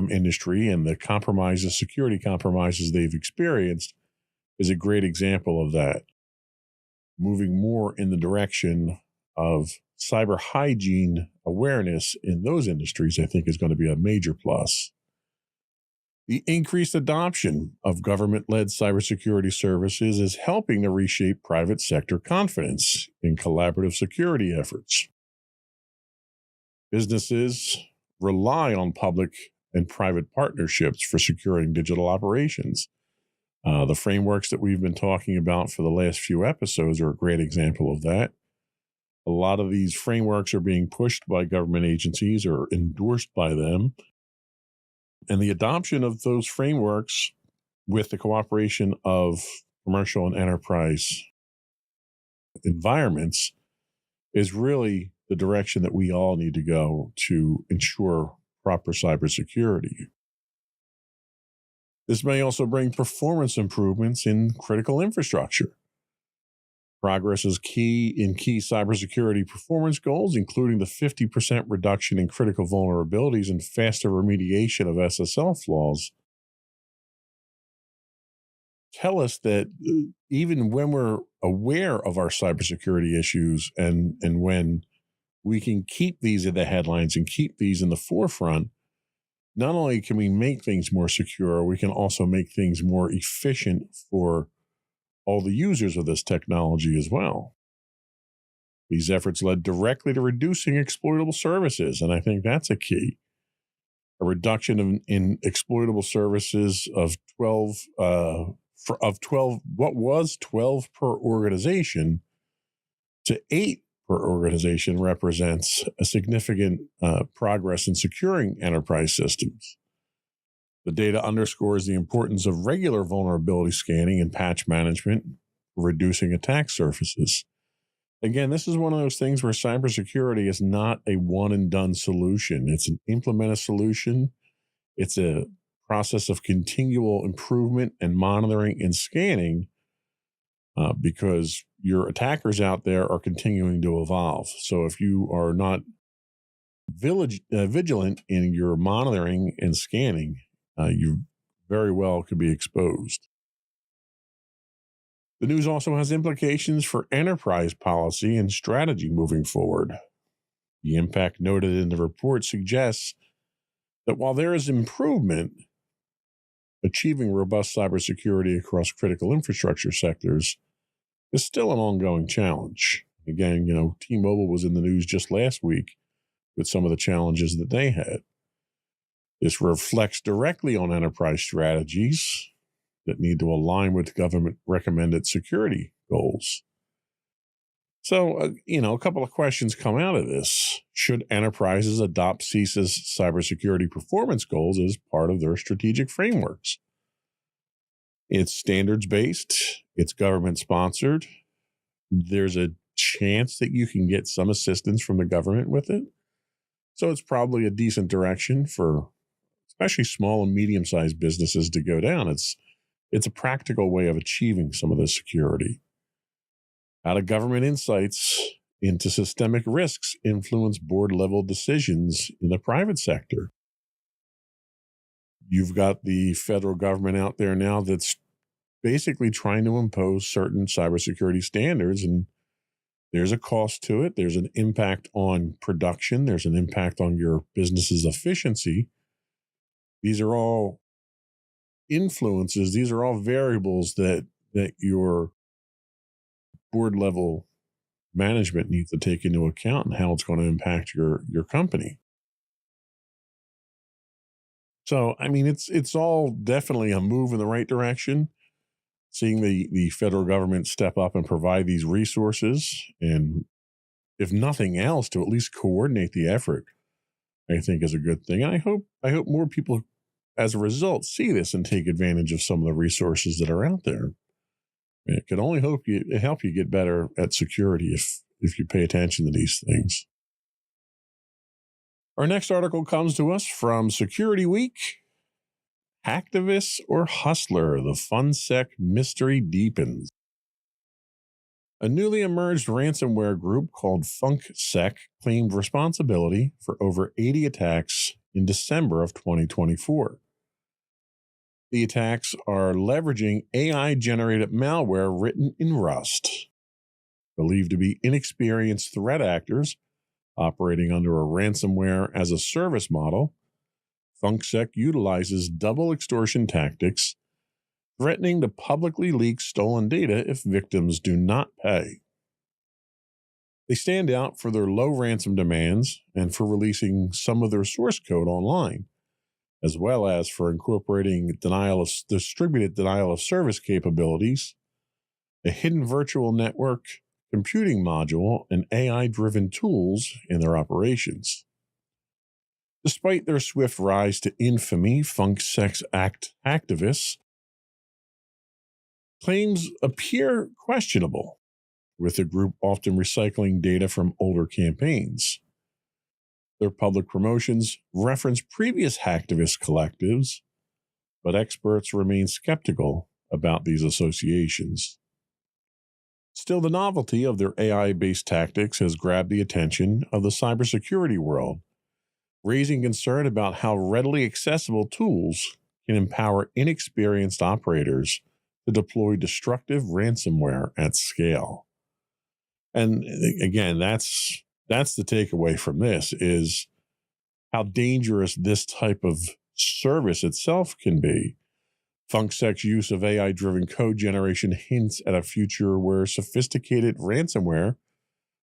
telecom industry and the compromises, security compromises they've experienced is a great example of that. Moving more in the direction of cyber hygiene awareness in those industries, I think, is going to be a major plus. The increased adoption of government-led cybersecurity services is helping to reshape private sector confidence in collaborative security efforts. Businesses rely on public and private partnerships for securing digital operations. The frameworks that we've been talking about for the last few episodes are a great example of that. A lot of these frameworks are being pushed by government agencies or endorsed by them. And the adoption of those frameworks with the cooperation of commercial and enterprise environments is really the direction that we all need to go to ensure proper cybersecurity. This may also bring performance improvements in critical infrastructure. Progress is key in key cybersecurity performance goals, including the 50% reduction in critical vulnerabilities and faster remediation of SSL flaws. Tell us that even when we're aware of our cybersecurity issues and when we can keep these in the headlines and keep these in the forefront, not only can we make things more secure, we can also make things more efficient for all the users of this technology as well. These efforts led directly to reducing exploitable services, and I think that's a key. A reduction in exploitable services of 12, what was 12 per organization to 8 per organization represents a significant progress in securing enterprise systems. The data underscores the importance of regular vulnerability scanning and patch management, reducing attack surfaces. Again, this is one of those things where cybersecurity is not a one-and-done solution. It's an implemented solution. It's a process of continual improvement and monitoring and scanning because your attackers out there are continuing to evolve. So if you are not vigilant in your monitoring and scanning, you very well could be exposed. The news also has implications for enterprise policy and strategy moving forward. The impact noted in the report suggests that while there is improvement, achieving robust cybersecurity across critical infrastructure sectors is still an ongoing challenge. Again, T-Mobile was in the news just last week with some of the challenges that they had. This reflects directly on enterprise strategies that need to align with government recommended security goals. So, a couple of questions come out of this. Should enterprises adopt CISA's cybersecurity performance goals as part of their strategic frameworks? It's standards-based. It's government-sponsored. There's a chance that you can get some assistance from the government with it. So it's probably a decent direction for especially small and medium-sized businesses to go down. It's a practical way of achieving some of this security. How do government insights into systemic risks influence board-level decisions in the private sector? You've got the federal government out there now that's basically trying to impose certain cybersecurity standards, and there's a cost to it. There's an impact on production. There's an impact on your business's efficiency. These are all influences. These are all variables that your board level management needs to take into account and how it's going to impact your company. So, it's all definitely a move in the right direction. Seeing the federal government step up and provide these resources, and if nothing else, to at least coordinate the effort, I think is a good thing. And I hope more people, as a result, see this and take advantage of some of the resources that are out there. It can only help you get better at security if you pay attention to these things. Our next article comes to us from Security Week. Hacktivist or hustler, the FunSec mystery deepens. A newly emerged ransomware group called FunkSec claimed responsibility for over 80 attacks in December of 2024. The attacks are leveraging AI generated malware written in Rust, believed to be inexperienced threat actors operating under a ransomware as a service model. FunkSec utilizes double extortion tactics, threatening to publicly leak stolen data if victims do not pay. They stand out for their low ransom demands and for releasing some of their source code online, as well as for incorporating distributed denial of service capabilities, a hidden virtual network computing module, and AI-driven tools in their operations. Despite their swift rise to infamy, FunkSec activists claims appear questionable, with the group often recycling data from older campaigns. Their public promotions reference previous hacktivist collectives, but experts remain skeptical about these associations. Still, the novelty of their AI-based tactics has grabbed the attention of the cybersecurity world, raising concern about how readily accessible tools can empower inexperienced operators to deploy destructive ransomware at scale. And again, that's the takeaway from this, is how dangerous this type of service itself can be. FunkSec's use of AI-driven code generation hints at a future where sophisticated ransomware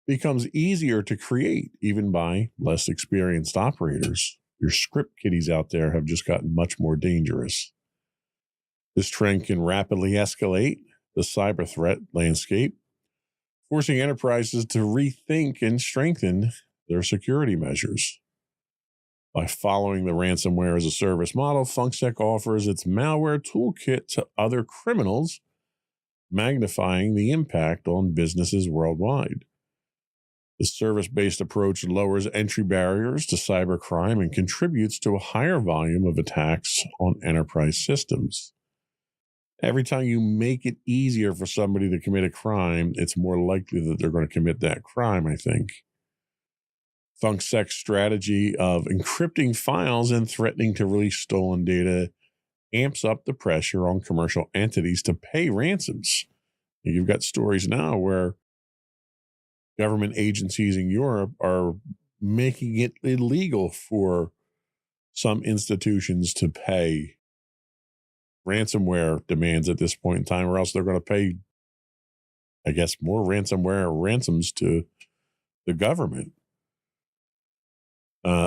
becomes easier to create, even by less experienced operators. Your script kiddies out there have just gotten much more dangerous. This trend can rapidly escalate the cyber threat landscape, forcing enterprises to rethink and strengthen their security measures. By following the ransomware as a service model, FunkSec offers its malware toolkit to other criminals, magnifying the impact on businesses worldwide. The service-based approach lowers entry barriers to cybercrime and contributes to a higher volume of attacks on enterprise systems. Every time you make it easier for somebody to commit a crime, it's more likely that they're going to commit that crime, I think. FunkSec's strategy of encrypting files and threatening to release stolen data amps up the pressure on commercial entities to pay ransoms. You've got stories now where government agencies in Europe are making it illegal for some institutions to pay ransomware demands at this point in time, or else they're going to pay, I guess, more ransomware ransoms to the government.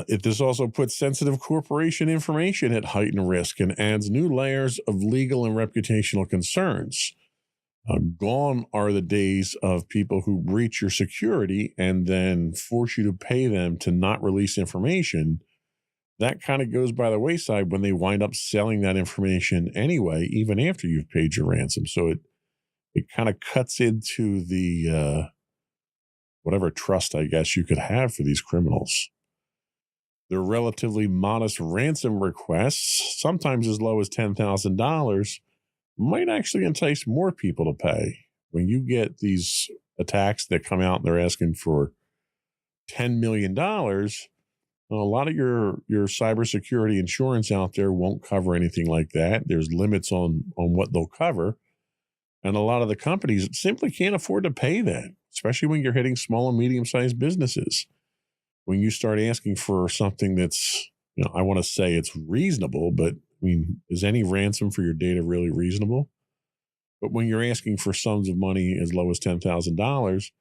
This also puts sensitive corporation information at heightened risk and adds new layers of legal and reputational concerns. Gone are the days of people who breach your security and then force you to pay them to not release information. That kind of goes by the wayside when they wind up selling that information anyway, even after you've paid your ransom. So it kind of cuts into the whatever trust, I guess, you could have for these criminals. Their relatively modest ransom requests, sometimes as low as $10,000, might actually entice more people to pay. When you get these attacks that come out and they're asking for $10 million, a lot of your cybersecurity insurance out there won't cover anything like that. There's limits on what they'll cover. And a lot of the companies simply can't afford to pay that, especially when you're hitting small and medium-sized businesses. When you start asking for something that's, I want to say it's reasonable, but I mean, is any ransom for your data really reasonable? But when you're asking for sums of money as low as $10,000,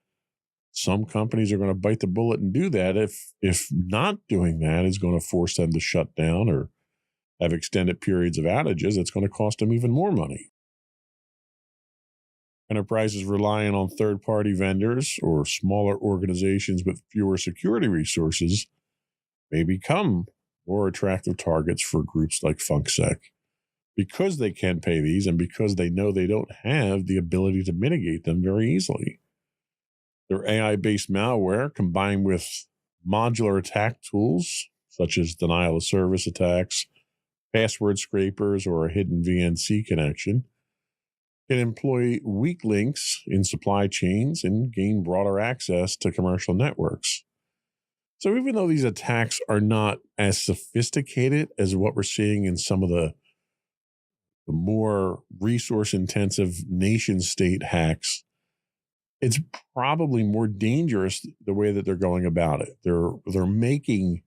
some companies are going to bite the bullet and do that. If not doing that is going to force them to shut down or have extended periods of outages, it's going to cost them even more money. Enterprises relying on third-party vendors or smaller organizations with fewer security resources may become more attractive targets for groups like FunkSec because they can pay these and because they know they don't have the ability to mitigate them very easily. Their AI-based malware, combined with modular attack tools such as denial of service attacks, password scrapers, or a hidden VNC connection, can employ weak links in supply chains and gain broader access to commercial networks. So even though these attacks are not as sophisticated as what we're seeing in some of the more resource intensive nation state hacks, it's probably more dangerous the way that they're going about it. They're making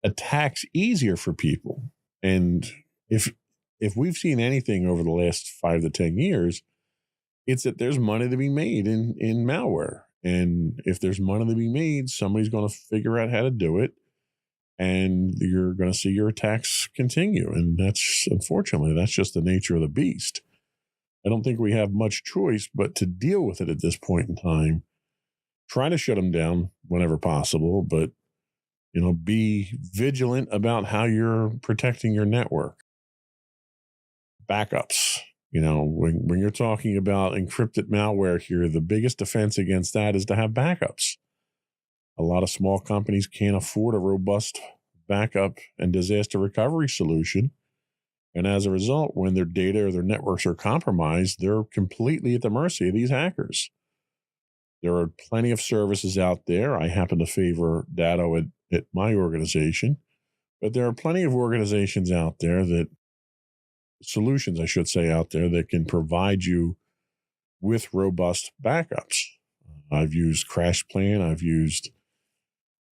attacks easier for people. And if we've seen anything over the last 5 to 10 years, it's that there's money to be made in malware. And if there's money to be made, somebody's going to figure out how to do it. And you're going to see your attacks continue. And that's, unfortunately, that's just the nature of the beast. I don't think we have much choice but to deal with it at this point in time. Try to shut them down whenever possible, but be vigilant about how you're protecting your network. Backups. When you're talking about encrypted malware here, the biggest defense against that is to have backups. A lot of small companies can't afford a robust backup and disaster recovery solution. And as a result, when their data or their networks are compromised, they're completely at the mercy of these hackers. There are plenty of services out there. I happen to favor Datto at my organization, but there are plenty of organizations out there solutions, I should say, out there that can provide you with robust backups. I've used CrashPlan. I've used,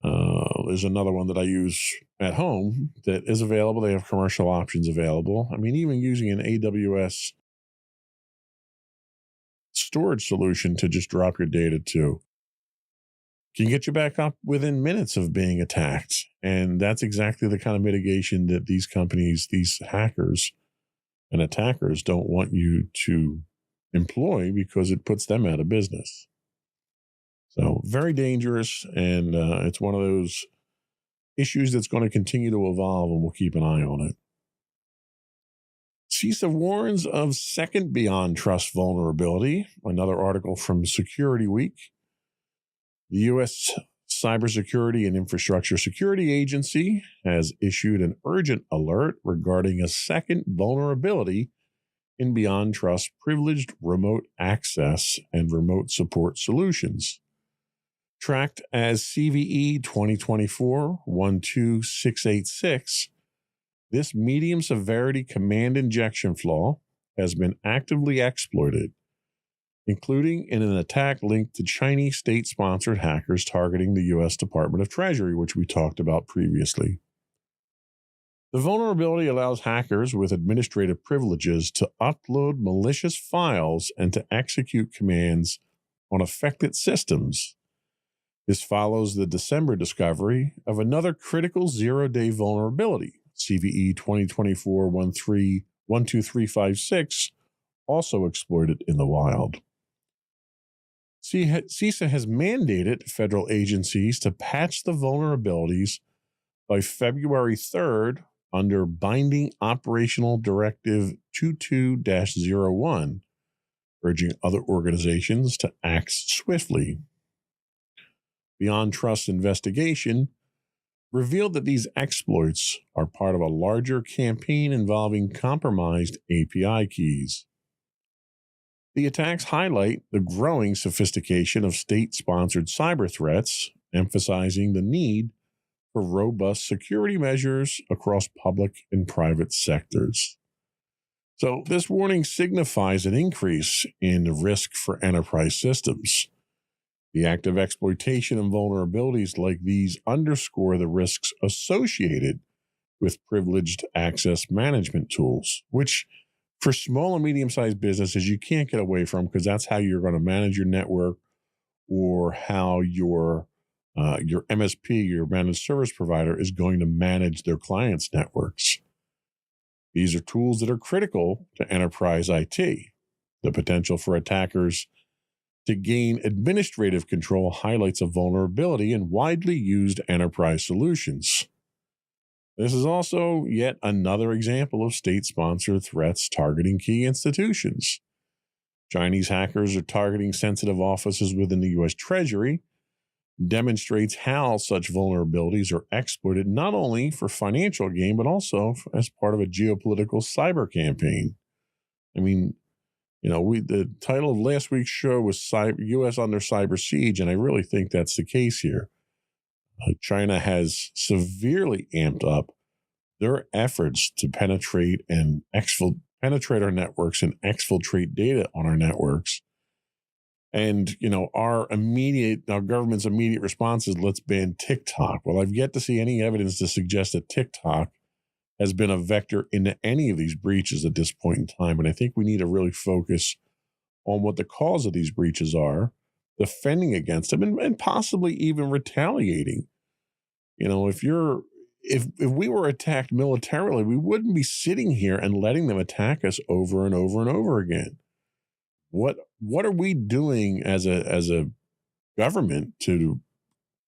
there's another one that I use at home that is available. They have commercial options available. I mean, even using an AWS storage solution to just drop your data to can get you back up within minutes of being attacked. And that's exactly the kind of mitigation that these companies, these hackers and attackers don't want you to employ because it puts them out of business. So very dangerous. And it's one of those issues that's going to continue to evolve, and we'll keep an eye on it. CISA warns of second Beyond Trust vulnerability. Another article from Security Week. The U.S. Cybersecurity and Infrastructure Security Agency has issued an urgent alert regarding a second vulnerability in Beyond Trust privileged remote access and remote support solutions. Tracked as CVE 2024-12686, this medium severity command injection flaw has been actively exploited, including in an attack linked to Chinese state-sponsored hackers targeting the U.S. Department of Treasury, which we talked about previously. The vulnerability allows hackers with administrative privileges to upload malicious files and to execute commands on affected systems. This follows the December discovery of another critical zero-day vulnerability, CVE 2024-12356, also exploited in the wild. CISA has mandated federal agencies to patch the vulnerabilities by February 3rd under Binding Operational Directive 22-01, urging other organizations to act swiftly. Beyond Trust investigation revealed that these exploits are part of a larger campaign involving compromised API keys. The attacks highlight the growing sophistication of state-sponsored cyber threats, emphasizing the need for robust security measures across public and private sectors. So this warning signifies an increase in the risk for enterprise systems. The active exploitation and vulnerabilities like these underscore the risks associated with privileged access management tools, which for small and medium-sized businesses, you can't get away from because that's how you're going to manage your network or how your MSP, your managed service provider, is going to manage their clients' networks. These are tools that are critical to enterprise IT. The potential for attackers to gain administrative control highlights a vulnerability in widely used enterprise solutions. This is also yet another example of state-sponsored threats targeting key institutions. Chinese hackers are targeting sensitive offices within the U.S. Treasury, demonstrates how such vulnerabilities are exploited not only for financial gain, but also as part of a geopolitical cyber campaign. I mean, the title of last week's show was U.S. Under Cyber Siege, and I really think that's the case here. China has severely amped up their efforts to penetrate penetrate our networks and exfiltrate data on our networks. And, our government's immediate response is, let's ban TikTok. Well, I've yet to see any evidence to suggest that TikTok has been a vector into any of these breaches at this point in time. And I think we need to really focus on what the cause of these breaches are, defending against them, and possibly even retaliating. If we were attacked militarily, we wouldn't be sitting here and letting them attack us over and over and over again. What are we doing as a government to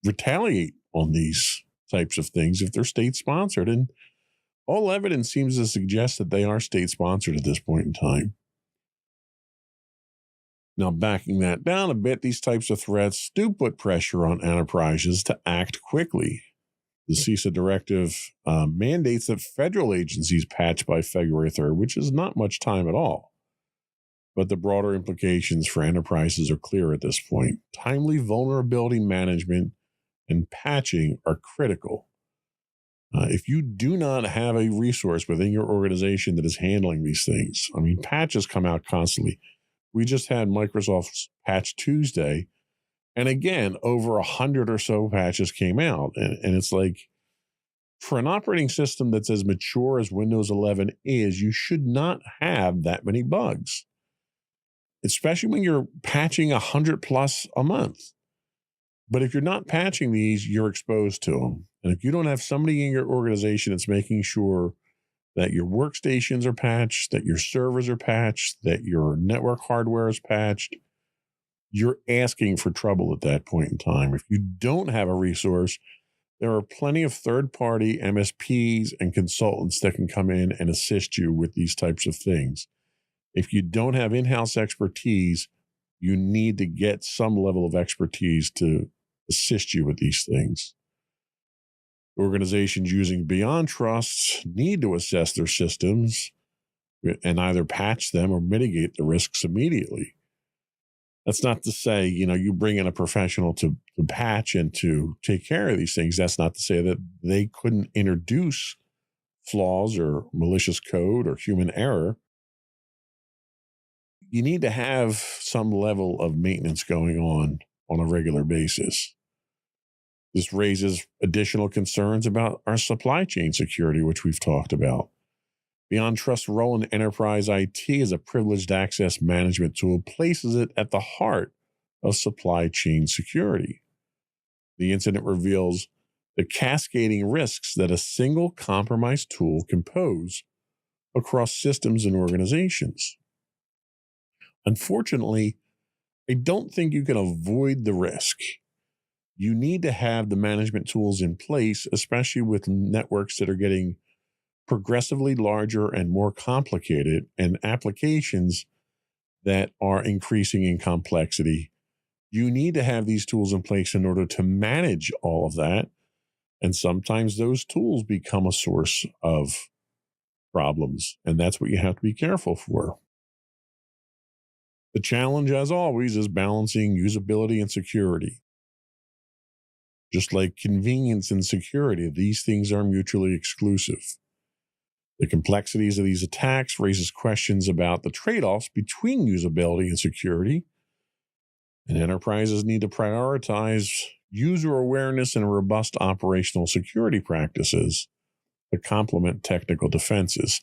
retaliate on these types of things if they're state sponsored? And all evidence seems to suggest that they are state sponsored at this point in time. Now, backing that down a bit, these types of threats do put pressure on enterprises to act quickly. The CISA directive mandates that federal agencies patch by February 3rd, which is not much time at all. But the broader implications for enterprises are clear at this point. Timely vulnerability management and patching are critical. If you do not have a resource within your organization that is handling these things, patches come out constantly. We just had Microsoft's Patch Tuesday, and again, over 100 or so patches came out. And it's like, for an operating system that's as mature as Windows 11 is, you should not have that many bugs, especially when you're patching 100 plus a month. But if you're not patching these, you're exposed to them. And if you don't have somebody in your organization that's making sure that your workstations are patched, that your servers are patched, that your network hardware is patched, you're asking for trouble at that point in time. If you don't have a resource, there are plenty of third-party MSPs and consultants that can come in and assist you with these types of things. If you don't have in-house expertise, you need to get some level of expertise to assist you with these things. Organizations using BeyondTrust need to assess their systems and either patch them or mitigate the risks immediately. That's not to say, you bring in a professional to patch and to take care of these things. That's not to say that they couldn't introduce flaws or malicious code or human error. You need to have some level of maintenance going on a regular basis. This raises additional concerns about our supply chain security, which we've talked about. BeyondTrust's role in enterprise IT as a privileged access management tool places it at the heart of supply chain security. The incident reveals the cascading risks that a single compromised tool can pose across systems and organizations. Unfortunately, I don't think you can avoid the risk. You need to have the management tools in place, especially with networks that are getting progressively larger and more complicated, and applications that are increasing in complexity. You need to have these tools in place in order to manage all of that. And sometimes those tools become a source of problems, and that's what you have to be careful for. The challenge, as always, is balancing usability and security. Just like convenience and security, these things are mutually exclusive. The complexities of these attacks raises questions about the trade-offs between usability and security, and enterprises need to prioritize user awareness and robust operational security practices to complement technical defenses.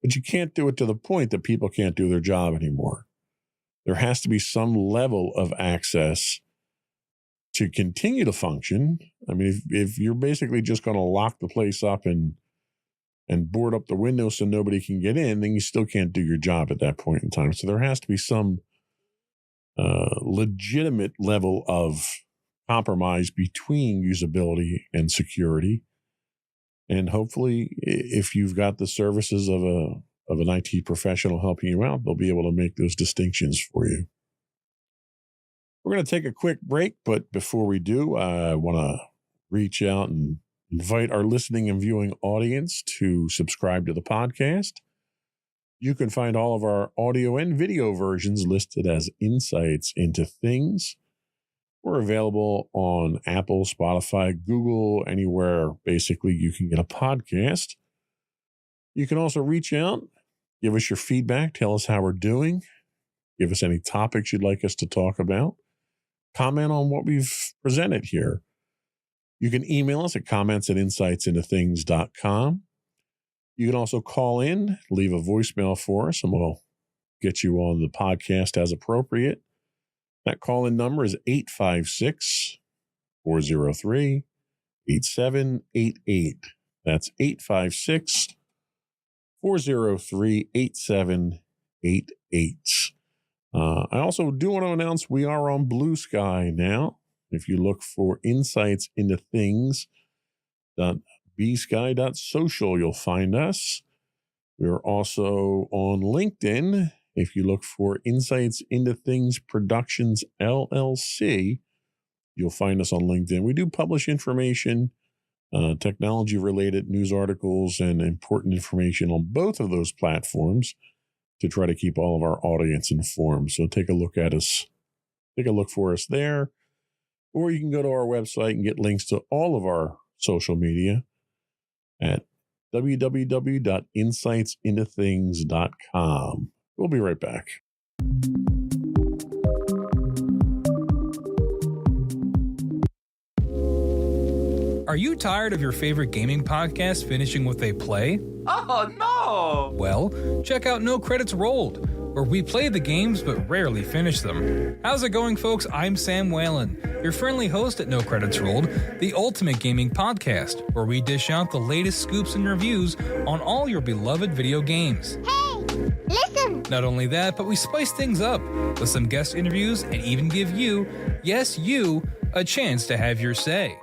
But you can't do it to the point that people can't do their job anymore. There has to be some level of access to continue to function. If you're basically just going to lock the place up and board up the windows so nobody can get in, then you still can't do your job at that point in time. So there has to be some legitimate level of compromise between usability and security. And hopefully, if you've got the services of an IT professional helping you out, they'll be able to make those distinctions for you. We're going to take a quick break, but before we do, I want to reach out and invite our listening and viewing audience to subscribe to the podcast. You can find all of our audio and video versions listed as Insights into Things. We're available on Apple, Spotify, Google, anywhere basically you can get a podcast. You can also reach out, give us your feedback, tell us how we're doing, give us any topics you'd like us to talk about, comment on what we've presented here. You can email us at comments@insightsintothings.com. You can also call in, leave a voicemail for us, and we'll get you on the podcast as appropriate. That call-in number is 856-403-8788. That's 856-403-8788. I also do want to announce we are on Blue Sky now. If you look for Insights into Things.bsky.social, you'll find us. We're also on LinkedIn. If you look for Insights into Things Productions LLC, you'll find us on LinkedIn. We do publish information, technology-related news articles, and important information on both of those platforms to try to keep all of our audience informed. So take a look at us. Take a look for us there. Or you can go to our website and get links to all of our social media at www.insightsintothings.com. We'll be right back. Are you tired of your favorite gaming podcast finishing with a play? Oh, no! Well, check out No Credits Rolled, where we play the games but rarely finish them. How's it going, folks? I'm Sam Whalen, your friendly host at No Credits Rolled, the ultimate gaming podcast, where we dish out the latest scoops and reviews on all your beloved video games. Hey, listen! Not only that, but we spice things up with some guest interviews and even give you, yes, you, a chance to have your say.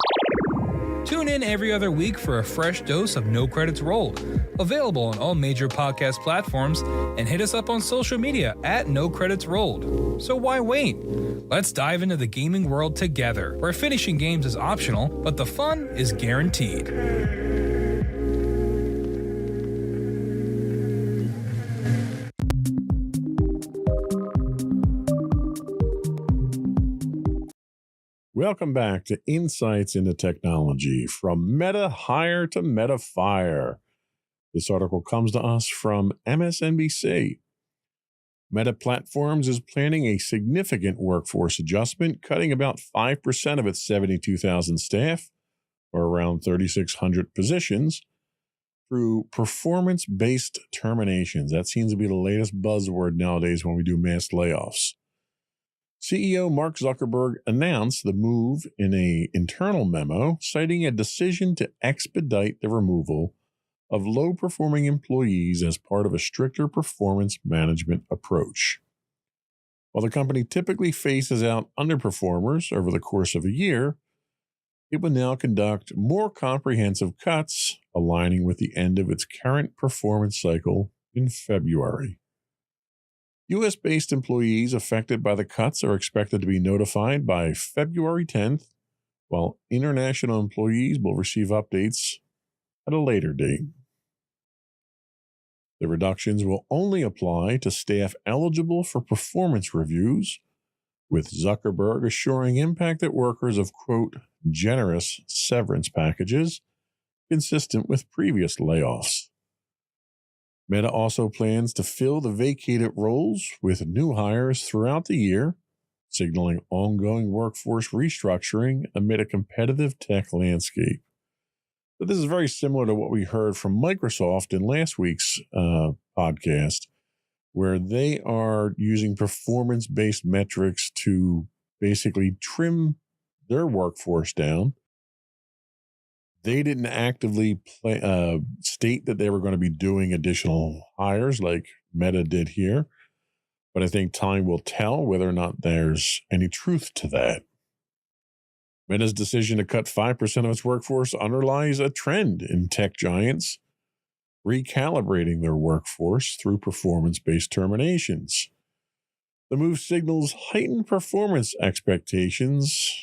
Tune in every other week for a fresh dose of No Credits Rolled, available on all major podcast platforms, and hit us up on social media at No Credits Rolled. So why wait? Let's dive into the gaming world together, where finishing games is optional, but the fun is guaranteed. Welcome back to Insights into Technology, from Meta Hire to Meta Fire. This article comes to us from MSNBC. Meta Platforms is planning a significant workforce adjustment, cutting about 5% of its 72,000 staff, or around 3,600 positions, through performance-based terminations. That seems to be the latest buzzword nowadays when we do mass layoffs. CEO Mark Zuckerberg announced the move in an internal memo, citing a decision to expedite the removal of low-performing employees as part of a stricter performance management approach. While the company typically phases out underperformers over the course of a year, it will now conduct more comprehensive cuts, aligning with the end of its current performance cycle in February. U.S.-based employees affected by the cuts are expected to be notified by February 10th, while international employees will receive updates at a later date. The reductions will only apply to staff eligible for performance reviews, with Zuckerberg assuring impacted workers of, quote, generous severance packages consistent with previous layoffs. Meta also plans to fill the vacated roles with new hires throughout the year, signaling ongoing workforce restructuring amid a competitive tech landscape. But this is very similar to what we heard from Microsoft in last week's podcast, where they are using performance-based metrics to basically trim their workforce down. They didn't actively state that they were going to be doing additional hires like Meta did here, but I think time will tell whether or not there's any truth to that. Meta's decision to cut 5% of its workforce underlies a trend in tech giants recalibrating their workforce through performance-based terminations. The move signals heightened performance expectations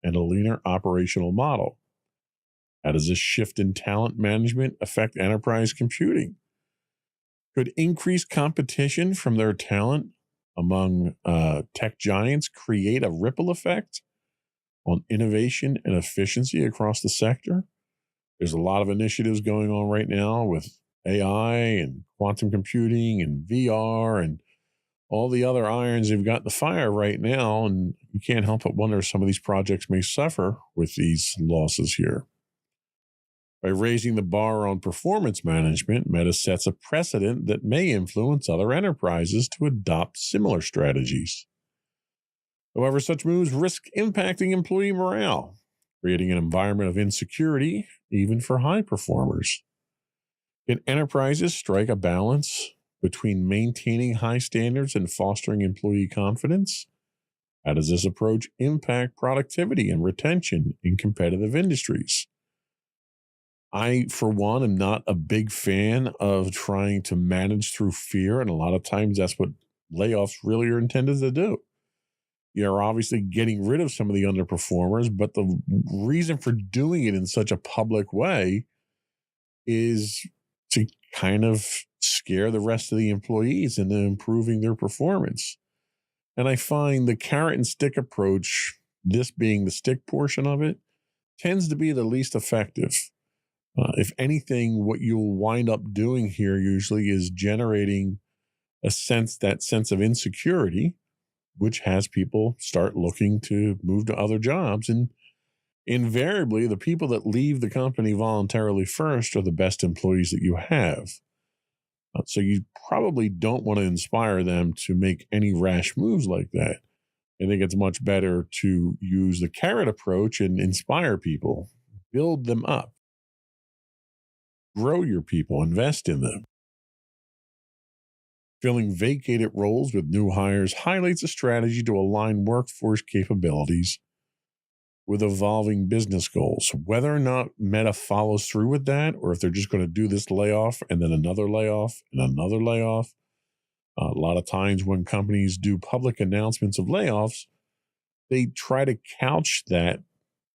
and a leaner operational model. How does this shift in talent management affect enterprise computing? Could increased competition from their talent among tech giants create a ripple effect on innovation and efficiency across the sector. There's a lot of initiatives going on right now with AI and quantum computing and VR and all the other irons you've got in the fire right now. And you can't help but wonder if some of these projects may suffer with these losses here. By raising the bar on performance management, Meta sets a precedent that may influence other enterprises to adopt similar strategies. However, such moves risk impacting employee morale, creating an environment of insecurity even for high performers. Can enterprises strike a balance between maintaining high standards and fostering employee confidence? How does this approach impact productivity and retention in competitive industries? I, for one, am not a big fan of trying to manage through fear, and a lot of times that's what layoffs really are intended to do. You're obviously getting rid of some of the underperformers, but the reason for doing it in such a public way is to kind of scare the rest of the employees into improving their performance. And I find the carrot and stick approach, this being the stick portion of it, tends to be the least effective. If anything, what you'll wind up doing here usually is generating that sense of insecurity, which has people start looking to move to other jobs. And invariably, the people that leave the company voluntarily first are the best employees that you have. So you probably don't want to inspire them to make any rash moves like that. I think it's much better to use the carrot approach and inspire people, build them up. Grow your people, invest in them. Filling vacated roles with new hires highlights a strategy to align workforce capabilities with evolving business goals. Whether or not Meta follows through with that, or if they're just going to do this layoff and then another layoff and another layoff. A lot of times when companies do public announcements of layoffs, they try to couch that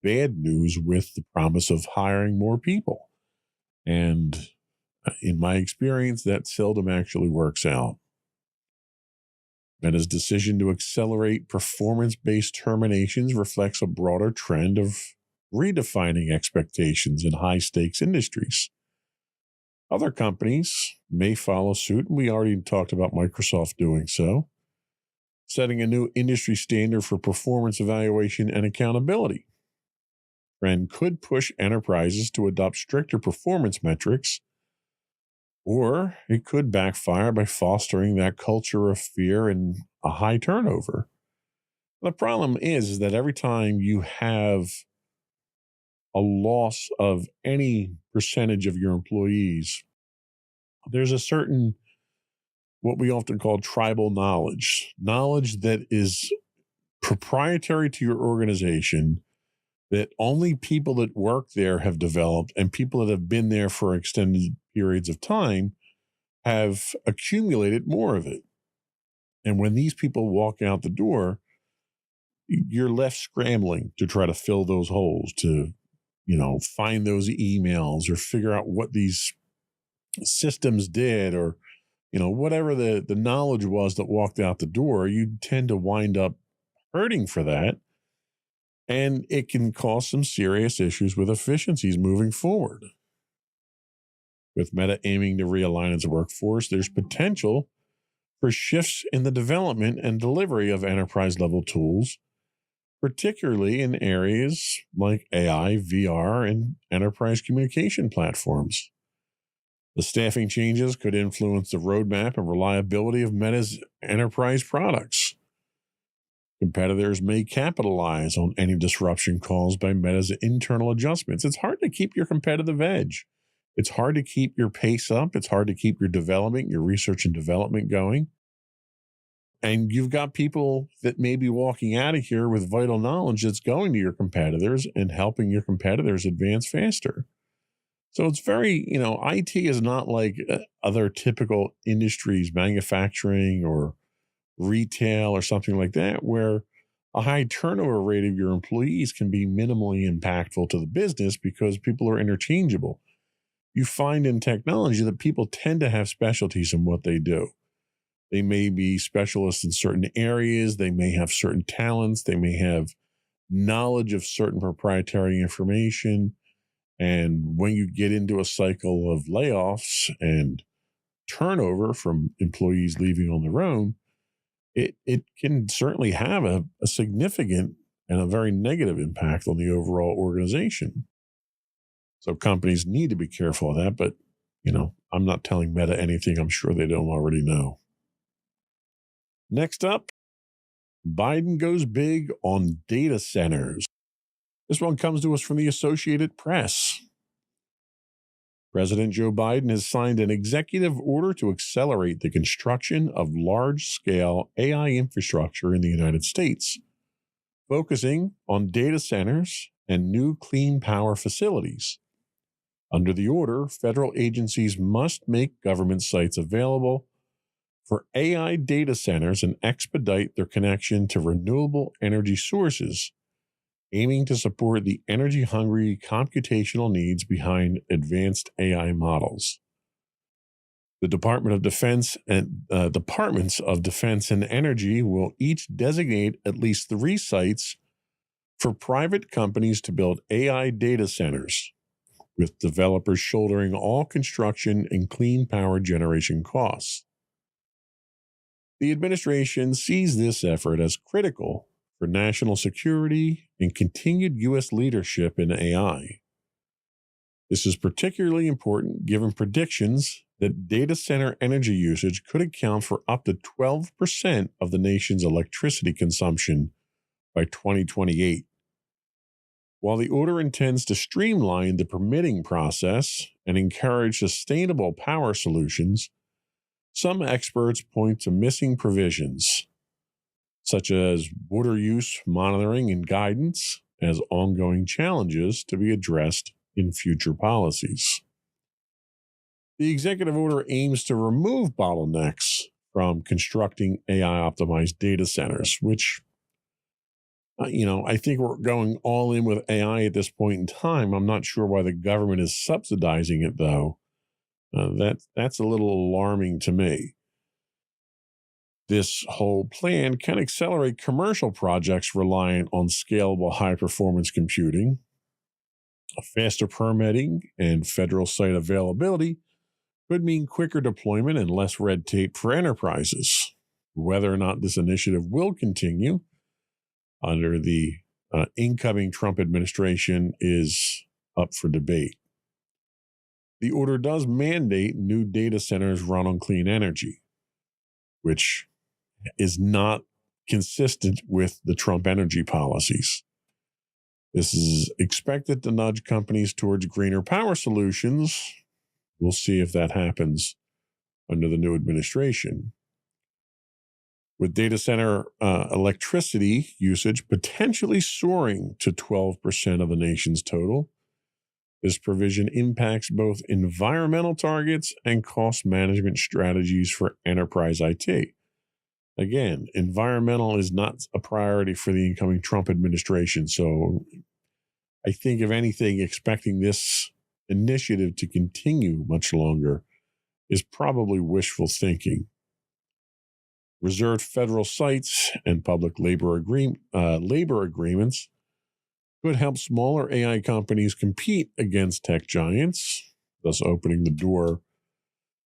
bad news with the promise of hiring more people. And in my experience, that seldom actually works out. Meta's decision to accelerate performance-based terminations reflects a broader trend of redefining expectations in high-stakes industries. Other companies may follow suit, and we already talked about Microsoft doing so, setting a new industry standard for performance evaluation and accountability. Trend could push enterprises to adopt stricter performance metrics, or it could backfire by fostering that culture of fear and a high turnover. The problem is that every time you have a loss of any percentage of your employees, there's a certain, what we often call tribal knowledge that is proprietary to your organization, that only people that work there have developed, and people that have been there for extended periods of time have accumulated more of it. And when these people walk out the door, you're left scrambling to try to fill those holes, to, find those emails or figure out what these systems did, or, whatever the knowledge was that walked out the door. You tend to wind up hurting for that. And it can cause some serious issues with efficiencies moving forward. With Meta aiming to realign its workforce, there's potential for shifts in the development and delivery of enterprise-level tools, particularly in areas like AI, VR, and enterprise communication platforms. The staffing changes could influence the roadmap and reliability of Meta's enterprise products. Competitors may capitalize on any disruption caused by Meta's internal adjustments. It's hard to keep your competitive edge. It's hard to keep your pace up. It's hard to keep your development, your research and development going. And you've got people that may be walking out of here with vital knowledge that's going to your competitors and helping your competitors advance faster. So it's very, IT is not like other typical industries, manufacturing or retail or something like that, where a high turnover rate of your employees can be minimally impactful to the business because people are interchangeable. You find in technology that people tend to have specialties in what they do. They may be specialists in certain areas. They may have certain talents. They may have knowledge of certain proprietary information. And when you get into a cycle of layoffs and turnover from employees leaving on their own, it can certainly have a significant and a very negative impact on the overall organization. So companies need to be careful of that. But, I'm not telling Meta anything I'm sure they don't already know. Next up, Biden goes big on data centers. This one comes to us from the Associated Press. President Joe Biden has signed an executive order to accelerate the construction of large-scale AI infrastructure in the United States, focusing on data centers and new clean power facilities. Under the order, federal agencies must make government sites available for AI data centers and expedite their connection to renewable energy sources, aiming to support the energy-hungry computational needs behind advanced AI models. The Department of Defense and Departments of Defense and Energy will each designate at least 3 sites for private companies to build AI data centers, with developers shouldering all construction and clean power generation costs. The administration sees this effort as critical for national security and continued U.S. leadership in AI. This is particularly important given predictions that data center energy usage could account for up to 12% of the nation's electricity consumption by 2028. While the order intends to streamline the permitting process and encourage sustainable power solutions, some experts point to missing provisions, such as water use monitoring and guidance, as ongoing challenges to be addressed in future policies. The executive order aims to remove bottlenecks from constructing AI-optimized data centers, which, I think we're going all in with AI at this point in time. I'm not sure why the government is subsidizing it, though. That's a little alarming to me. This whole plan can accelerate commercial projects reliant on scalable high-performance computing. Faster permitting and federal site availability could mean quicker deployment and less red tape for enterprises. Whether or not this initiative will continue under the incoming Trump administration is up for debate. The order does mandate new data centers run on clean energy, which is not consistent with the Trump energy policies. This is expected to nudge companies towards greener power solutions. We'll see if that happens under the new administration. With data center electricity usage potentially soaring to 12% of the nation's total, this provision impacts both environmental targets and cost management strategies for enterprise IT. Again, environmental is not a priority for the incoming Trump administration. So I think, if anything, expecting this initiative to continue much longer is probably wishful thinking. Reserved federal sites and public labor agreements could help smaller AI companies compete against tech giants, thus opening the door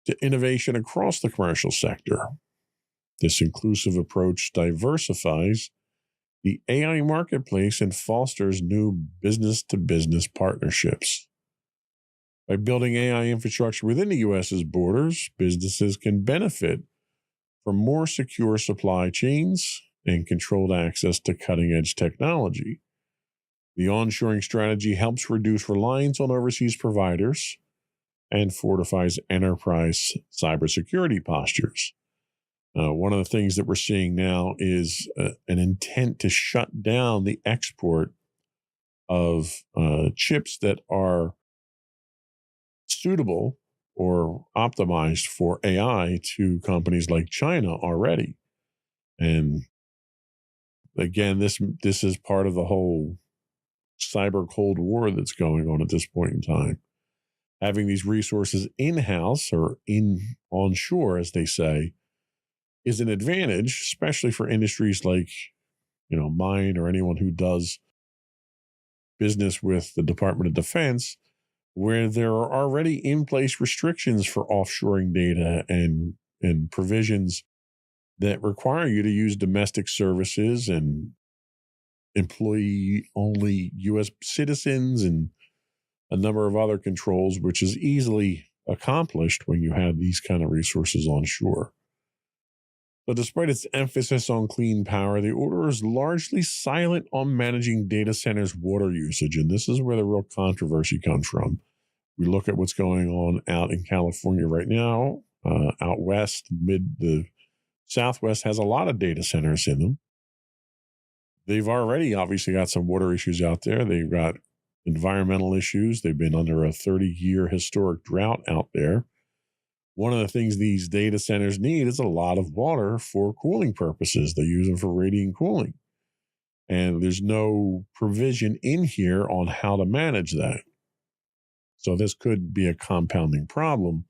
to innovation across the commercial sector. This inclusive approach diversifies the AI marketplace and fosters new business-to-business partnerships. By building AI infrastructure within the U.S.'s borders, businesses can benefit from more secure supply chains and controlled access to cutting-edge technology. The onshoring strategy helps reduce reliance on overseas providers and fortifies enterprise cybersecurity postures. One of the things that we're seeing now is an intent to shut down the export of chips that are suitable or optimized for AI to companies like China already. And again, this is part of the whole cyber Cold War that's going on at this point in time. Having these resources in-house or onshore, as they say, is an advantage, especially for industries like mine or anyone who does business with the Department of Defense, where there are already in place restrictions for offshoring data and provisions that require you to use domestic services and employee only U.S. citizens and a number of other controls, which is easily accomplished when you have these kind of resources onshore. But despite its emphasis on clean power, the order is largely silent on managing data centers' water usage. And this is where the real controversy comes from. We look at what's going on out in California right now, out west, the Southwest has a lot of data centers in them. They've already obviously got some water issues out there. They've got environmental issues. They've been under a 30-year historic drought out there. One of the things these data centers need is a lot of water for cooling purposes. They use them for radiant cooling. And there's no provision in here on how to manage that. So this could be a compounding problem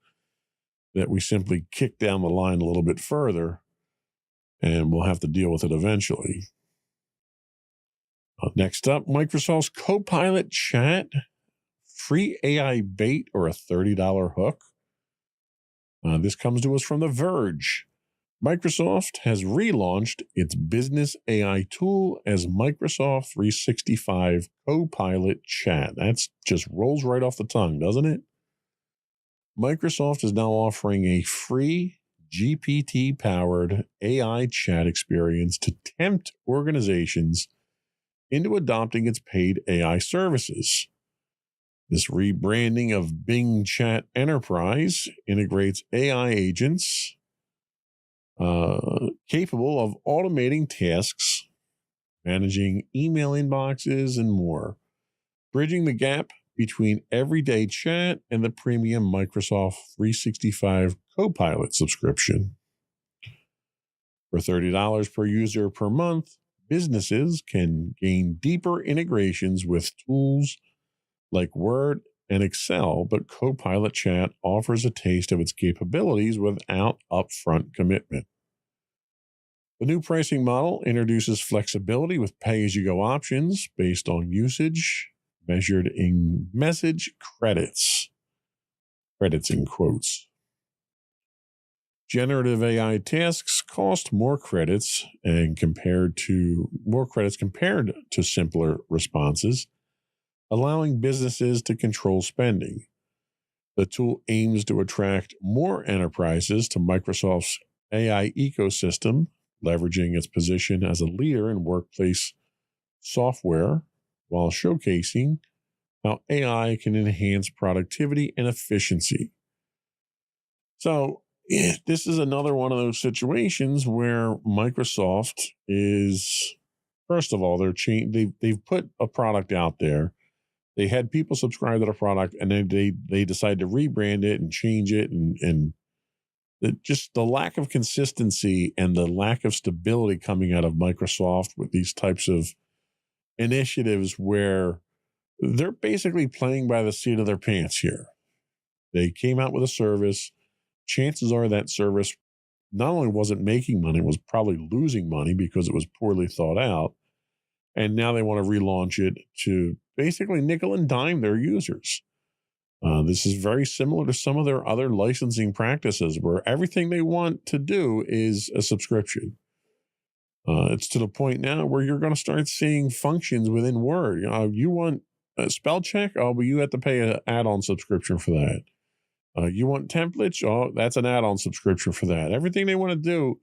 that we simply kick down the line a little bit further, and we'll have to deal with it eventually. Next up, Microsoft's Copilot Chat, free AI bait or a $30 hook. This comes to us from The Verge. Microsoft has relaunched its business AI tool as Microsoft 365 Copilot Chat. That's just rolls right off the tongue, doesn't it? Microsoft is now offering a free GPT-powered AI chat experience to tempt organizations into adopting its paid AI services. This rebranding of Bing Chat Enterprise integrates AI agents capable of automating tasks, managing email inboxes, and more, bridging the gap between everyday chat and the premium Microsoft 365 Copilot subscription. For $30 per user per month, businesses can gain deeper integrations with tools like Word and Excel, but Copilot Chat offers a taste of its capabilities without upfront commitment. The new pricing model introduces flexibility with pay-as-you-go options based on usage, measured in message credits. Credits in quotes. Generative AI tasks cost more credits compared to simpler responses, allowing businesses to control spending. The tool aims to attract more enterprises to Microsoft's AI ecosystem, leveraging its position as a leader in workplace software while showcasing how AI can enhance productivity and efficiency. So, this is another one of those situations where Microsoft is, first of all, they've put a product out there. They had people subscribe to the product, and then they decided to rebrand it and change it, and just the lack of consistency and the lack of stability coming out of Microsoft with these types of initiatives where they're basically playing by the seat of their pants here. They came out with a service. Chances are that service not only wasn't making money, was probably losing money because it was poorly thought out. And now they want to relaunch it to basically nickel and dime their users. This is very similar to some of their other licensing practices where everything they want to do is a subscription. It's to the point now where you're going to start seeing functions within Word. You want a spell check? Oh, but you have to pay an add-on subscription for that. You want templates? Oh, that's an add-on subscription for that. Everything they want to do.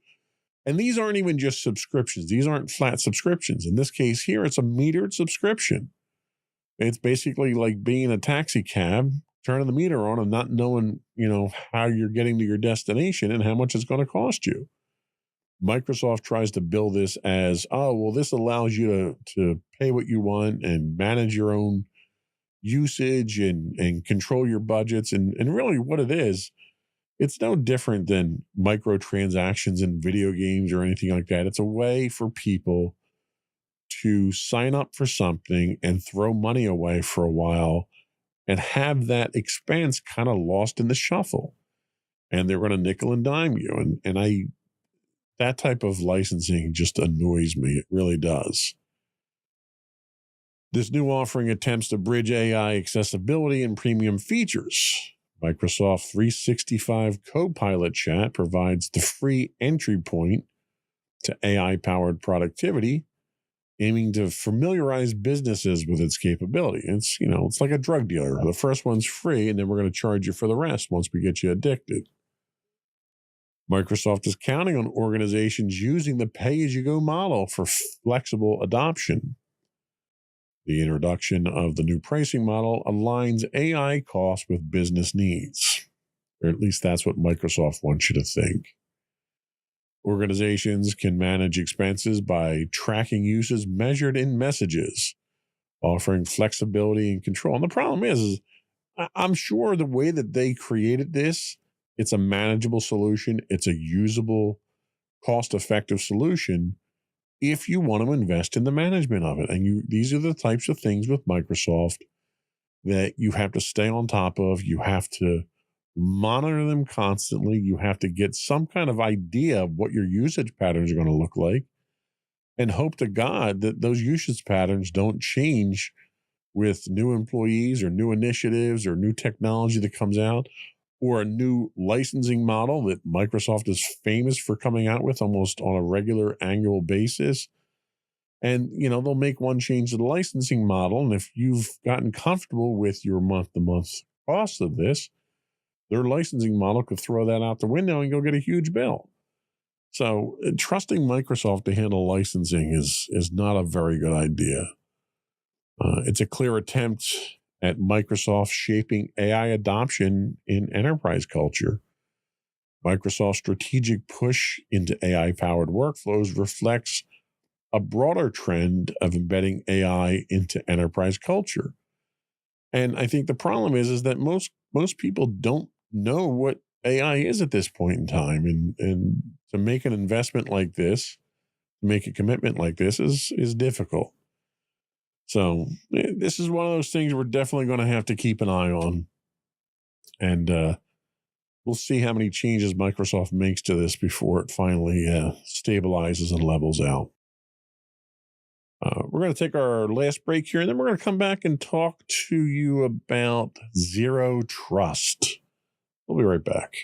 And these aren't even just subscriptions. These aren't flat subscriptions. In this case here, it's a metered subscription. It's basically like being a taxi cab, turning the meter on and not knowing, how you're getting to your destination and how much it's going to cost you. Microsoft tries to build this as, this allows you to pay what you want and manage your own usage and control your budgets. And really what it is, it's no different than microtransactions in video games or anything like that. It's a way for people to sign up for something and throw money away for a while and have that expense kind of lost in the shuffle. And they're going to nickel and dime you. And that type of licensing just annoys me. It really does. This new offering attempts to bridge AI accessibility and premium features. Microsoft 365 Copilot Chat provides the free entry point to AI-powered productivity, aiming to familiarize businesses with its capability. It's like a drug dealer. The first one's free, and then we're going to charge you for the rest once we get you addicted. Microsoft is counting on organizations using the pay-as-you-go model for flexible adoption. The introduction of the new pricing model aligns AI costs with business needs, or at least that's what Microsoft wants you to think. Organizations can manage expenses by tracking uses measured in messages, offering flexibility and control. And the problem is I'm sure the way that they created this, it's a manageable solution. It's a usable, cost-effective solution if you want to invest in the management of it. And these are the types of things with Microsoft that you have to stay on top of. You have to monitor them constantly. You have to get some kind of idea of what your usage patterns are going to look like and hope to God that those usage patterns don't change with new employees or new initiatives or new technology that comes out or a new licensing model that Microsoft is famous for coming out with almost on a regular annual basis. And, they'll make one change to the licensing model. And if you've gotten comfortable with your month-to-month cost of this, their licensing model could throw that out the window and go get a huge bill. So trusting Microsoft to handle licensing is not a very good idea. It's a clear attempt at Microsoft shaping AI adoption in enterprise culture. Microsoft's strategic push into AI-powered workflows reflects a broader trend of embedding AI into enterprise culture. And I think the problem is that most people don't know what AI is at this point in time. And to make an investment like this, make a commitment like this is difficult. So this is one of those things we're definitely going to have to keep an eye on. And we'll see how many changes Microsoft makes to this before it finally stabilizes and levels out. We're going to take our last break here, and then we're going to come back and talk to you about Zero Trust. We'll be right back.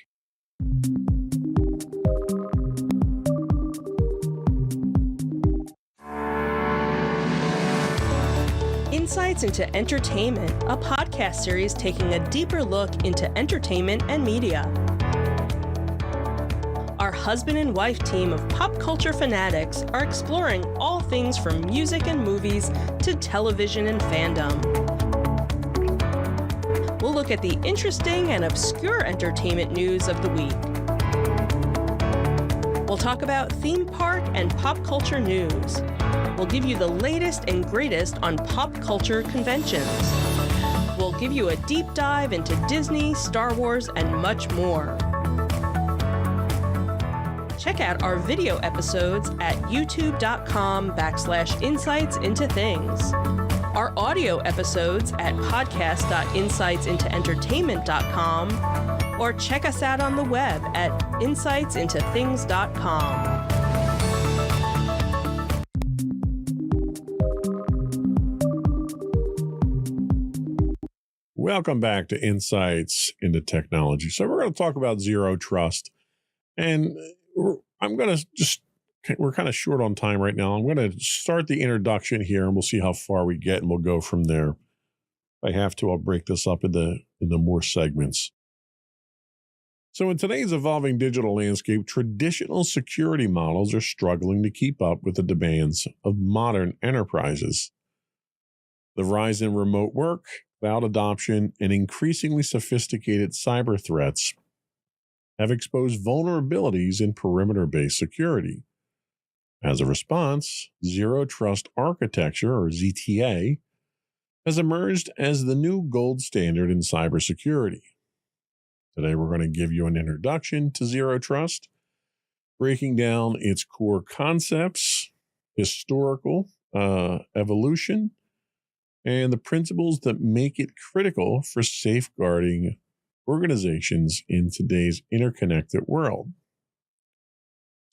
Insights into Entertainment, a podcast series taking a deeper look into entertainment and media. Our husband and wife team of pop culture fanatics are exploring all things from music and movies to television and fandom. We'll look at the interesting and obscure entertainment news of the week. We'll talk about theme park and pop culture news. We'll give you the latest and greatest on pop culture conventions. We'll give you a deep dive into Disney, Star Wars, and much more. Check out our video episodes at youtube.com/insightsintothings. Our audio episodes at podcast.insightsintoentertainment.com, or check us out on the web at insightsintothings.com. Welcome back to Insights into Technology. So we're going to talk about Zero Trust. And we're kind of short on time right now. I'm going to start the introduction here and we'll see how far we get and we'll go from there. If I have to, I'll break this up into more segments. So in today's evolving digital landscape, traditional security models are struggling to keep up with the demands of modern enterprises. The rise in remote work, cloud adoption, and increasingly sophisticated cyber threats have exposed vulnerabilities in perimeter-based security. As a response, Zero Trust Architecture, or ZTA, has emerged as the new gold standard in cybersecurity. Today, we're going to give you an introduction to Zero Trust, breaking down its core concepts, historical evolution, and the principles that make it critical for safeguarding organizations in today's interconnected world.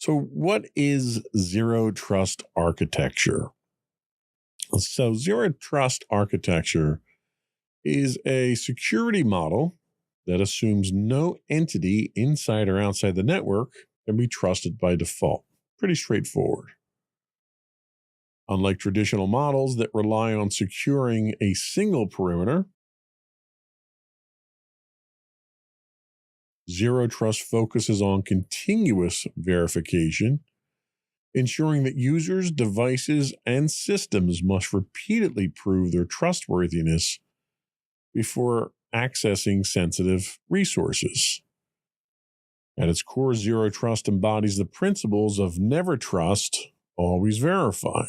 So, what is zero trust architecture? So, zero trust architecture is a security model that assumes no entity inside or outside the network can be trusted by default. Pretty straightforward. Unlike traditional models that rely on securing a single perimeter, zero trust focuses on continuous verification, ensuring that users, devices, and systems must repeatedly prove their trustworthiness before accessing sensitive resources. At its core, zero trust embodies the principles of never trust, always verify.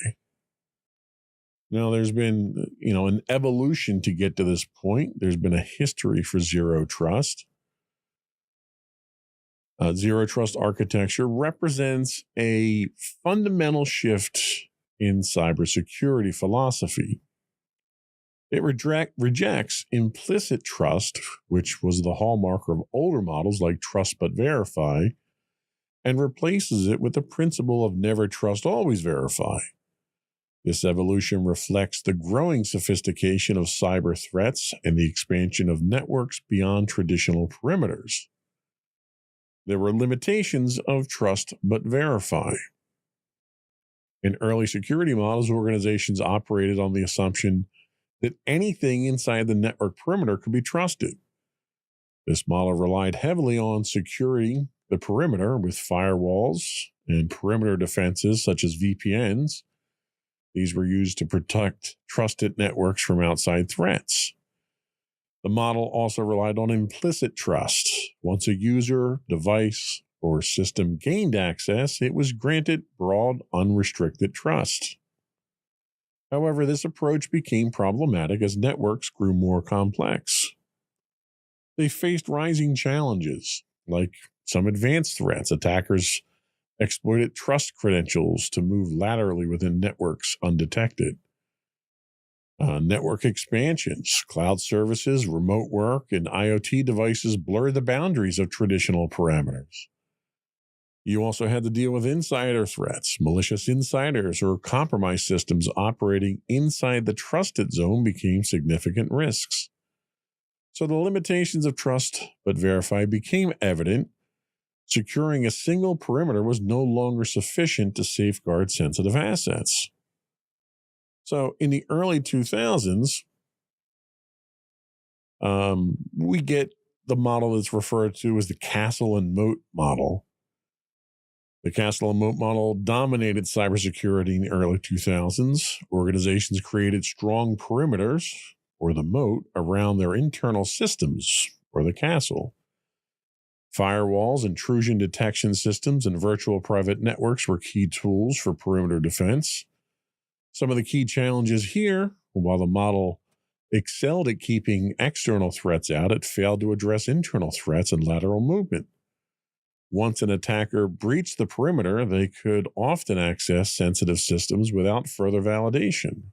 Now, there's been, an evolution to get to this point. There's been a history for zero trust. Zero trust architecture represents a fundamental shift in cybersecurity philosophy. It rejects implicit trust, which was the hallmark of older models like trust but verify, and replaces it with the principle of never trust, always verify. This evolution reflects the growing sophistication of cyber threats and the expansion of networks beyond traditional perimeters. There were limitations of trust but verify. In early security models, organizations operated on the assumption that anything inside the network perimeter could be trusted. This model relied heavily on securing the perimeter with firewalls and perimeter defenses such as VPNs. These were used to protect trusted networks from outside threats. The model also relied on implicit trust. Once a user, device, or system gained access, it was granted broad, unrestricted trust. However, this approach became problematic as networks grew more complex. They faced rising challenges, like some advanced threats. Attackers exploited trust credentials to move laterally within networks undetected. Network expansions, cloud services, remote work, and IoT devices blurred the boundaries of traditional parameters. You also had to deal with insider threats. Malicious insiders or compromised systems operating inside the trusted zone became significant risks. So the limitations of trust but verify became evident. Securing a single perimeter was no longer sufficient to safeguard sensitive assets. So in the early 2000s, we get the model that's referred to as the castle and moat model. The castle and moat model dominated cybersecurity in the early 2000s. Organizations created strong perimeters, or the moat, around their internal systems, or the castle. Firewalls, intrusion detection systems, and virtual private networks were key tools for perimeter defense. Some of the key challenges here, while the model excelled at keeping external threats out, it failed to address internal threats and lateral movement. Once an attacker breached the perimeter, they could often access sensitive systems without further validation.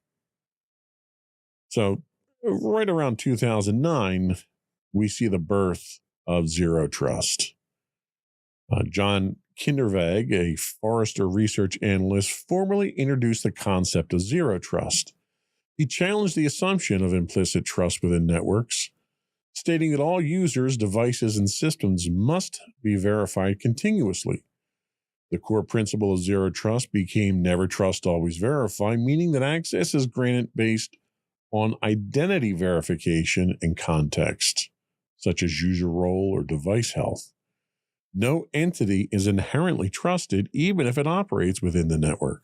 So, right around 2009, we see the birth of zero trust. John Kindervag, a Forrester research analyst, formally introduced the concept of zero trust. He challenged the assumption of implicit trust within networks, stating that all users, devices, and systems must be verified continuously. The core principle of zero trust became never trust, always verify, meaning that access is granted based on identity verification and context, such as user role or device health. No entity is inherently trusted, even if it operates within the network.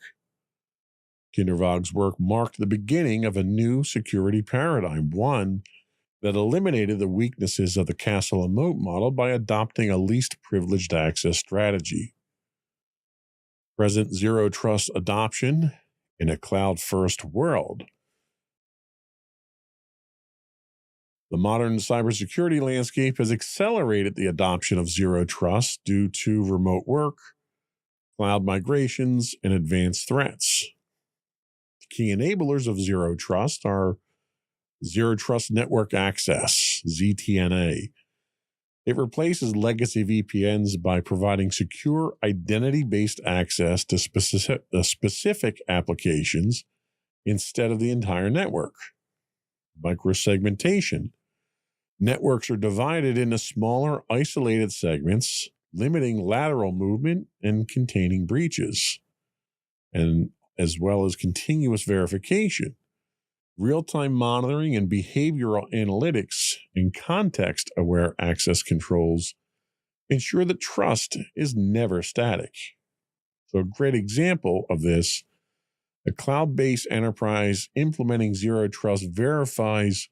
Kindervag's work marked the beginning of a new security paradigm, one that eliminated the weaknesses of the castle and moat model by adopting a least privileged access strategy. Present zero trust adoption in a cloud-first world. The modern cybersecurity landscape has accelerated the adoption of zero trust due to remote work, cloud migrations, and advanced threats. The key enablers of zero trust are Zero Trust Network Access, ZTNA. It replaces legacy VPNs by providing secure identity-based access to specific applications instead of the entire network. Microsegmentation. Networks are divided into smaller, isolated segments, limiting lateral movement and containing breaches, and as well as continuous verification. Real-time monitoring and behavioral analytics and context-aware access controls ensure that trust is never static. So a great example of this, a cloud-based enterprise implementing Zero Trust verifies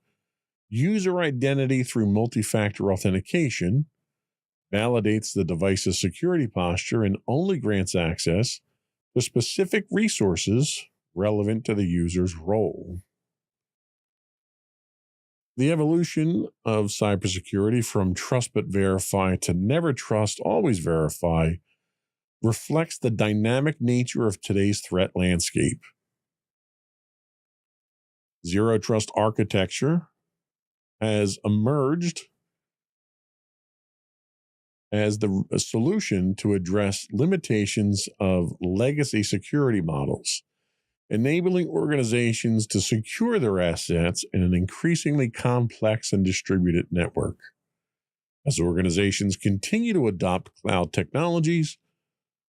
user identity through multi-factor authentication, validates the device's security posture, and only grants access to specific resources relevant to the user's role. The evolution of cybersecurity from trust but verify to never trust, always verify reflects the dynamic nature of today's threat landscape. Zero trust architecture has emerged as the solution to address limitations of legacy security models, enabling organizations to secure their assets in an increasingly complex and distributed network. As organizations continue to adopt cloud technologies,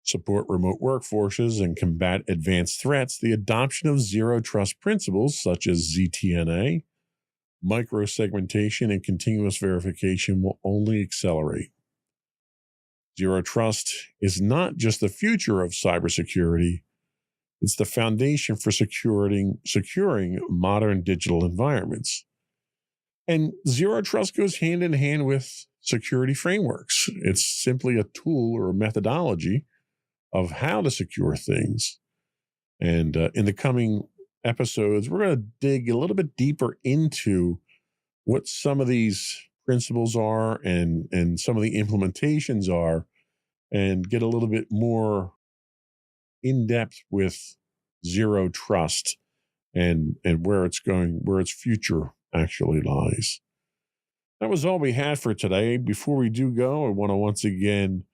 support remote workforces, and combat advanced threats, the adoption of zero trust principles such as ZTNA, microsegmentation, and continuous verification will only accelerate. Zero trust is not just the future of cybersecurity, it's the foundation for securing modern digital environments. And zero trust goes hand in hand with security frameworks. It's simply a tool or a methodology of how to secure things. And in the coming episodes, we're going to dig a little bit deeper into what some of these principles are and some of the implementations are, and get a little bit more in depth with zero trust and where it's going, where its future actually lies. That was all we had for today. Before we do go, I want to once again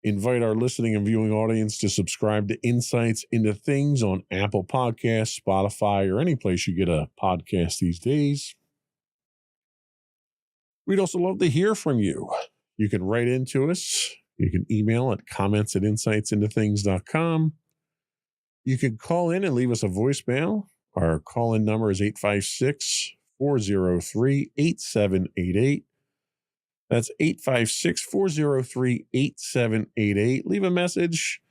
invite our listening and viewing audience to subscribe to Insights into Things on Apple Podcasts, Spotify, or any place you get a podcast these days. We'd also love to hear from you. You can write into us. You can email at comments@insightsintothings.com. You can call in and leave us a voicemail. Our call-in number is 856-403-8788. That's 856-403-8788. Leave a message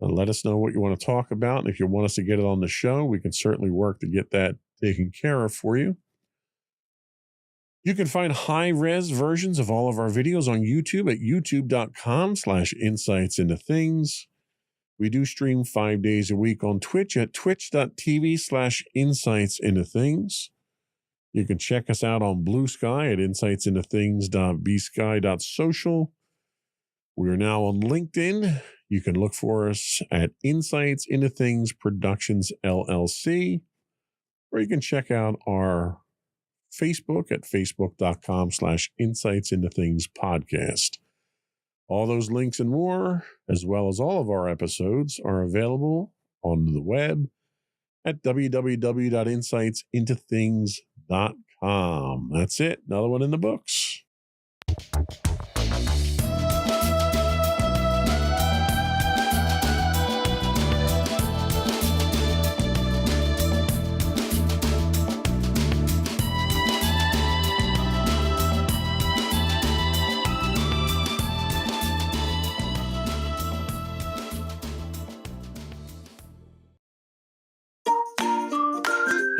and let us know what you want to talk about. And if you want us to get it on the show, we can certainly work to get that taken care of for you. You can find high-res versions of all of our videos on YouTube at youtube.com/insightsintothings. We do stream 5 days a week on Twitch at twitch.tv/insightsintothings. You can check us out on Blue Sky at insightsintothings.bsky.social. We are now on LinkedIn. You can look for us at Insights Into Things Productions LLC, or you can check out our Facebook at facebook.com/insightsintothingspodcast. All those links and more, as well as all of our episodes, are available on the web at www.insightsintothings.com. That's it. Another one in the books.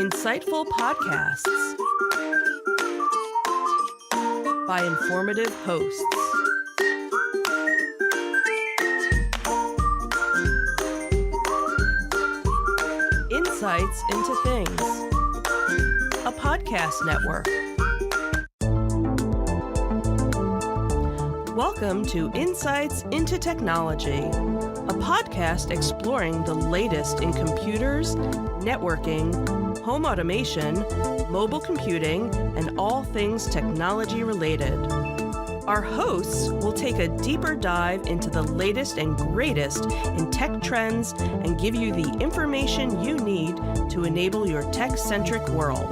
Insightful podcasts by informative hosts. Insights into Things, a podcast network. Welcome to Insights into Technology, a podcast exploring the latest in computers, networking, home automation, mobile computing, and all things technology related. Our hosts will take a deeper dive into the latest and greatest in tech trends and give you the information you need to enable your tech-centric world.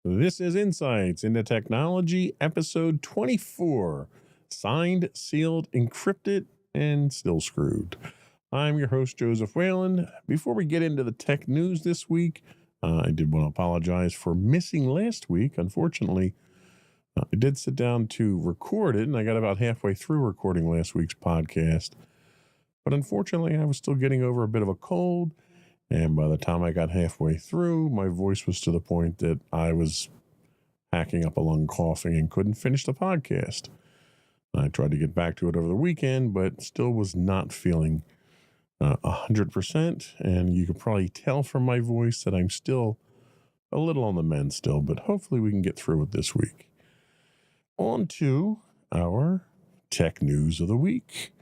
This is Insights into Technology, episode 24. Signed, sealed, encrypted, and still screwed. I'm your host, Joseph Whalen. Before we get into the tech news this week, I did want to apologize for missing last week. Unfortunately, I did sit down to record it, and I got about halfway through recording last week's podcast. But unfortunately, I was still getting over a bit of a cold, and by the time I got halfway through, my voice was to the point that I was hacking up a lung, coughing, and couldn't finish the podcast. I tried to get back to it over the weekend, but still was not feeling 100%. And you could probably tell from my voice that I'm still a little on the mend still, but hopefully we can get through it this week. On to our tech news of the week.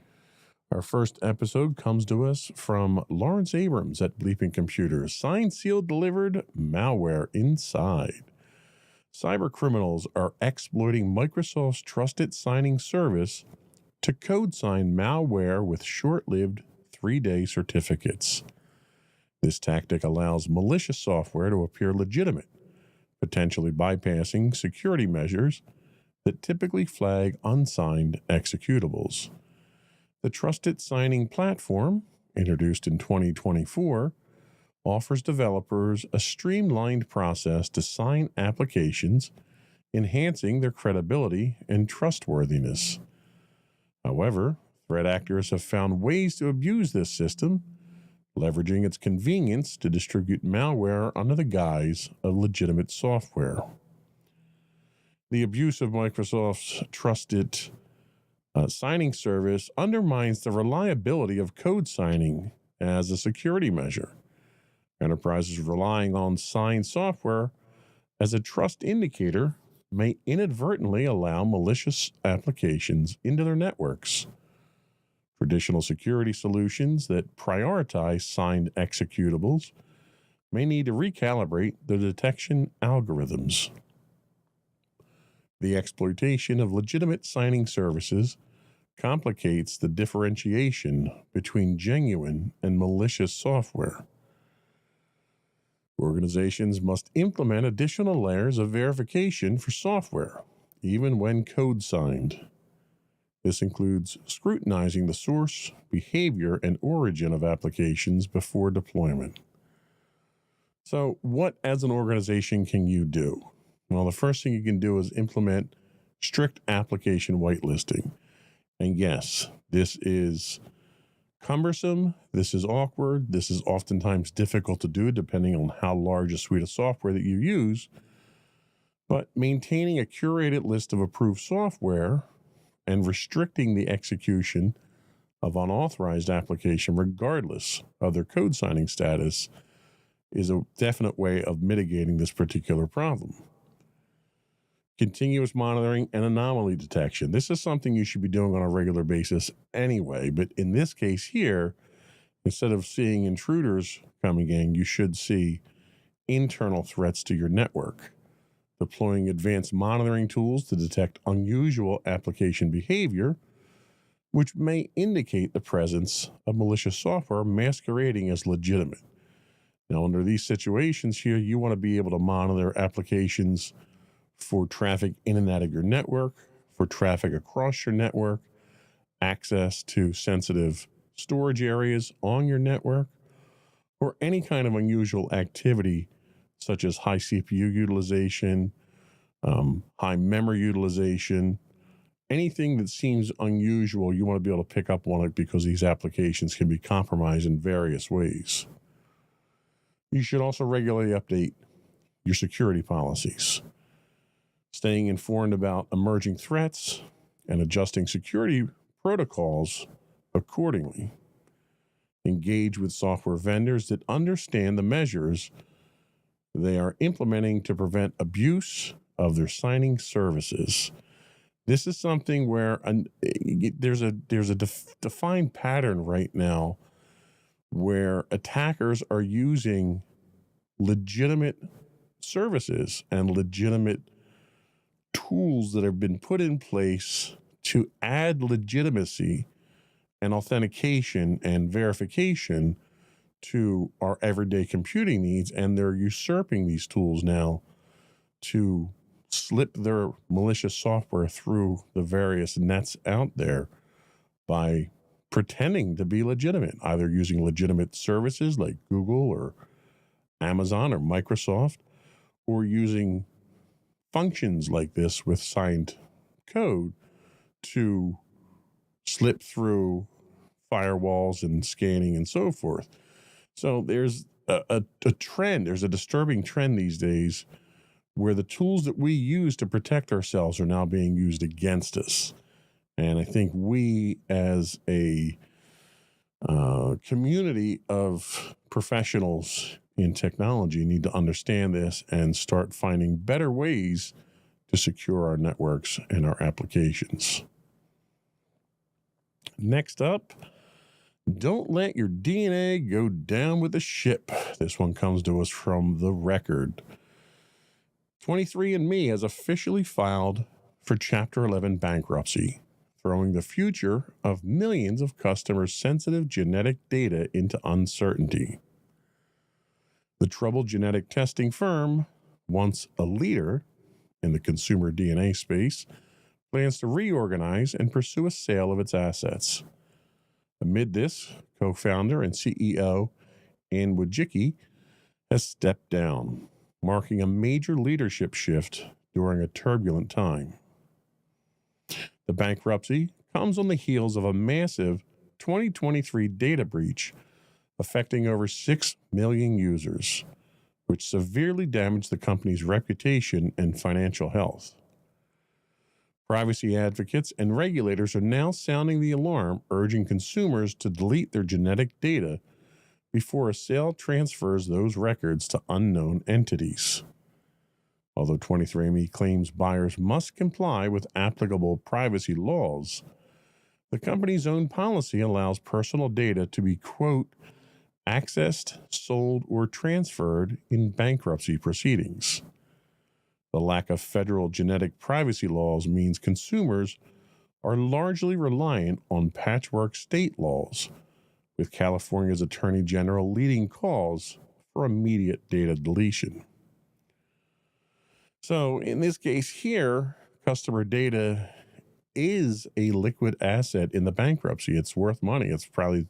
Our first episode comes to us from Lawrence Abrams at Bleeping Computers. Signed, sealed, delivered, malware inside. Cyber criminals are exploiting Microsoft's trusted signing service to code sign malware with short-lived 3-day certificates. This tactic allows malicious software to appear legitimate, potentially bypassing security measures that typically flag unsigned executables. The Trusted Signing Platform, introduced in 2024, offers developers a streamlined process to sign applications, enhancing their credibility and trustworthiness. However, threat actors have found ways to abuse this system, leveraging its convenience to distribute malware under the guise of legitimate software. The abuse of Microsoft's trusted signing service undermines the reliability of code signing as a security measure. Enterprises relying on signed software as a trust indicator may inadvertently allow malicious applications into their networks. Traditional security solutions that prioritize signed executables may need to recalibrate their detection algorithms. The exploitation of legitimate signing services complicates the differentiation between genuine and malicious software. Organizations must implement additional layers of verification for software, even when code signed. This includes scrutinizing the source, behavior, and origin of applications before deployment. So, what as an organization can you do? Well, the first thing you can do is implement strict application whitelisting. And yes, this is cumbersome, this is awkward, this is oftentimes difficult to do depending on how large a suite of software that you use. But maintaining a curated list of approved software and restricting the execution of unauthorized application regardless of their code signing status is a definite way of mitigating this particular problem. Continuous monitoring and anomaly detection. This is something you should be doing on a regular basis anyway, but in this case here, instead of seeing intruders coming in, you should see internal threats to your network. Deploying advanced monitoring tools to detect unusual application behavior, which may indicate the presence of malicious software masquerading as legitimate. Now, under these situations here, you want to be able to monitor applications for traffic in and out of your network, for traffic across your network, access to sensitive storage areas on your network, or any kind of unusual activity such as high CPU utilization, high memory utilization, anything that seems unusual, you want to be able to pick up on it because these applications can be compromised in various ways. You should also regularly update your security policies. Staying informed about emerging threats and adjusting security protocols accordingly. Engage with software vendors that understand the measures they are implementing to prevent abuse of their signing services. This is something where there's a defined pattern right now where attackers are using legitimate services and legitimate tools that have been put in place to add legitimacy and authentication and verification to our everyday computing needs, and they're usurping these tools now to slip their malicious software through the various nets out there by pretending to be legitimate, either using legitimate services like Google or Amazon or Microsoft, or using functions like this with signed code to slip through firewalls and scanning and so forth. So there's a trend, there's a disturbing trend these days where the tools that we use to protect ourselves are now being used against us. And I think we, as a community of professionals in technology, need to understand this and start finding better ways to secure our networks and our applications. Next up, don't let your DNA go down with the ship. This one comes to us from The Record. 23andMe has officially filed for Chapter 11 bankruptcy, throwing the future of millions of customers' sensitive genetic data into uncertainty. The troubled genetic testing firm, once a leader in the consumer DNA space, plans to reorganize and pursue a sale of its assets. Amid this, co-founder and CEO Anne Wojcicki has stepped down, marking a major leadership shift during a turbulent time. The bankruptcy comes on the heels of a massive 2023 data breach affecting over 6 million users, which severely damaged the company's reputation and financial health. Privacy advocates and regulators are now sounding the alarm, urging consumers to delete their genetic data before a sale transfers those records to unknown entities. Although 23andMe claims buyers must comply with applicable privacy laws, the company's own policy allows personal data to be, quote, accessed, sold, or transferred in bankruptcy proceedings. The lack of federal genetic privacy laws means consumers are largely reliant on patchwork state laws, with California's Attorney General leading calls for immediate data deletion. So in this case here, customer data is a liquid asset in the bankruptcy. It's worth money. It's probably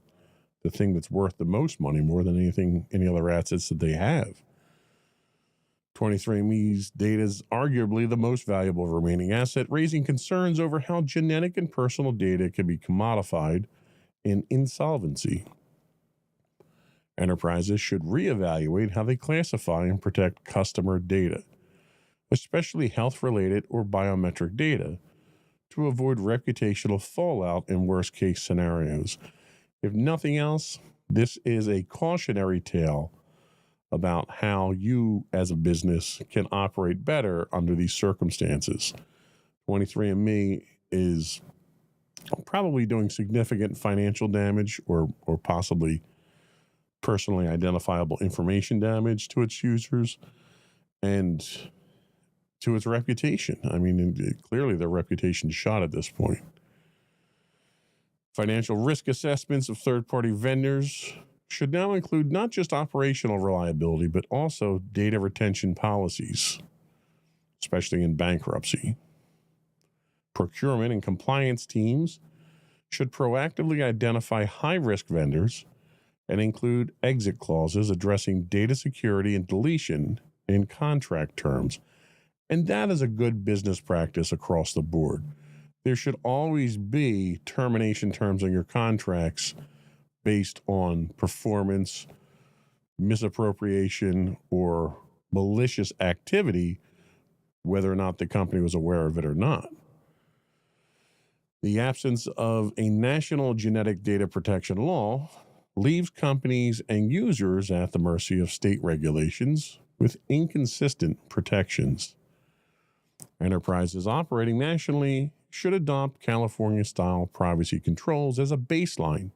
the thing that's worth the most money, more than any other assets that they have. 23andMe's data is arguably the most valuable remaining asset, raising concerns over how genetic and personal data can be commodified in insolvency. Enterprises should reevaluate how they classify and protect customer data, especially health-related or biometric data, to avoid reputational fallout in worst-case scenarios. If nothing else, this is a cautionary tale about how you as a business can operate better under these circumstances. 23andMe is probably doing significant financial damage or possibly personally identifiable information damage to its users and to its reputation. I mean, clearly their reputation is shot at this point. Financial risk assessments of third-party vendors should now include not just operational reliability, but also data retention policies, especially in bankruptcy. Procurement and compliance teams should proactively identify high-risk vendors and include exit clauses addressing data security and deletion in contract terms. And that is a good business practice across the board. There should always be termination terms on your contracts based on performance, misappropriation, or malicious activity, whether or not the company was aware of it or not. The absence of a national genetic data protection law leaves companies and users at the mercy of state regulations with inconsistent protections. Enterprises operating nationally should adopt California-style privacy controls as a baseline,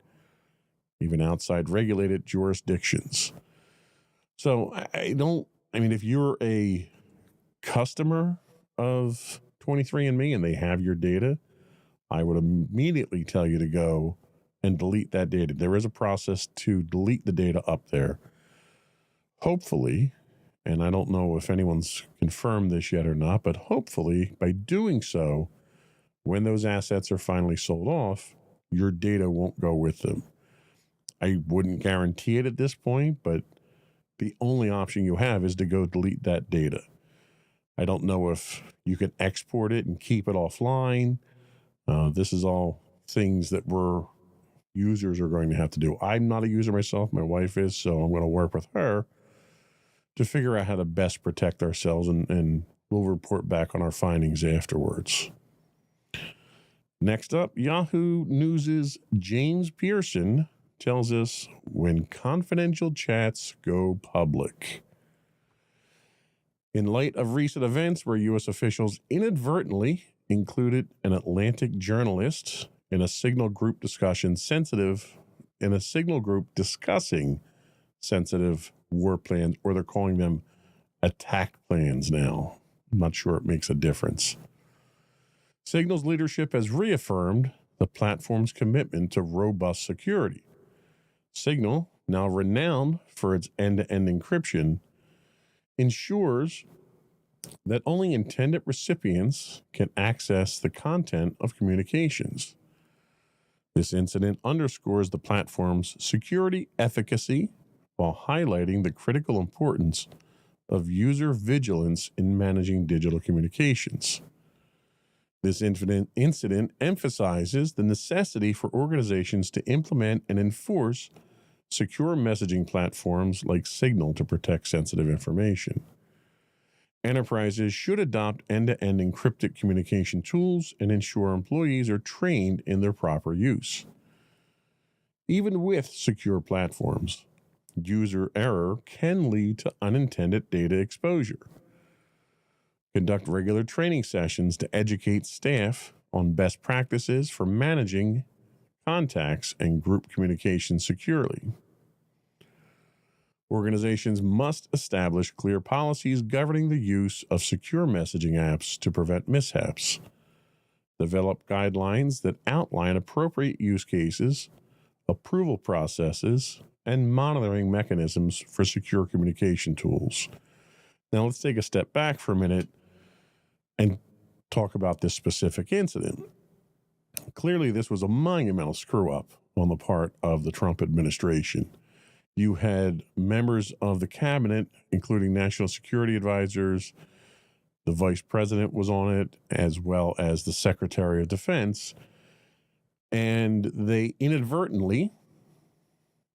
even outside regulated jurisdictions. So if you're a customer of 23andMe and they have your data, I would immediately tell you to go and delete that data. There is a process to delete the data up there. Hopefully, and I don't know if anyone's confirmed this yet or not, but hopefully by doing so, when those assets are finally sold off, your data won't go with them. I wouldn't guarantee it at this point, but the only option you have is to go delete that data. I don't know if you can export it and keep it offline. This is all things that users are going to have to do. I'm not a user myself. My wife is, so I'm going to work with her to figure out how to best protect ourselves, and we'll report back on our findings afterwards. Next up, Yahoo News' James Pearson tells us when confidential chats go public. In light of recent events where U.S. officials inadvertently included an Atlantic journalist in a Signal group discussing sensitive war plans, or they're calling them attack plans now. I'm not sure it makes a difference. Signal's leadership has reaffirmed the platform's commitment to robust security. Signal, now renowned for its end-to-end encryption, ensures that only intended recipients can access the content of communications. This incident underscores the platform's security efficacy while highlighting the critical importance of user vigilance in managing digital communications. This incident emphasizes the necessity for organizations to implement and enforce secure messaging platforms like Signal to protect sensitive information. Enterprises should adopt end-to-end encrypted communication tools and ensure employees are trained in their proper use. Even with secure platforms, user error can lead to unintended data exposure. Conduct regular training sessions to educate staff on best practices for managing contacts and group communication securely. Organizations must establish clear policies governing the use of secure messaging apps to prevent mishaps. Develop guidelines that outline appropriate use cases, approval processes, and monitoring mechanisms for secure communication tools. Now let's take a step back for a minute and talk about this specific incident. Clearly, this was a monumental screw-up on the part of the Trump administration. You had members of the cabinet, including national security advisors, the vice president was on it, as well as the secretary of defense, and they inadvertently,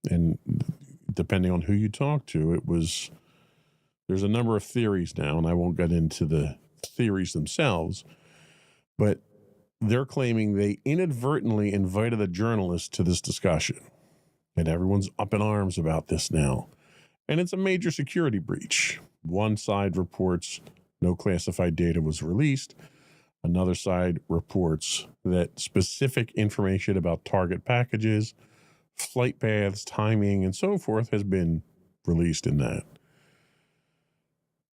and depending on who you talk to, there's a number of theories now, and I won't get into the theories themselves, but they're claiming they inadvertently invited a journalist to this discussion. And everyone's up in arms about this now. And it's a major security breach. One side reports no classified data was released. Another side reports that specific information about target packages, flight paths, timing, and so forth has been released in that.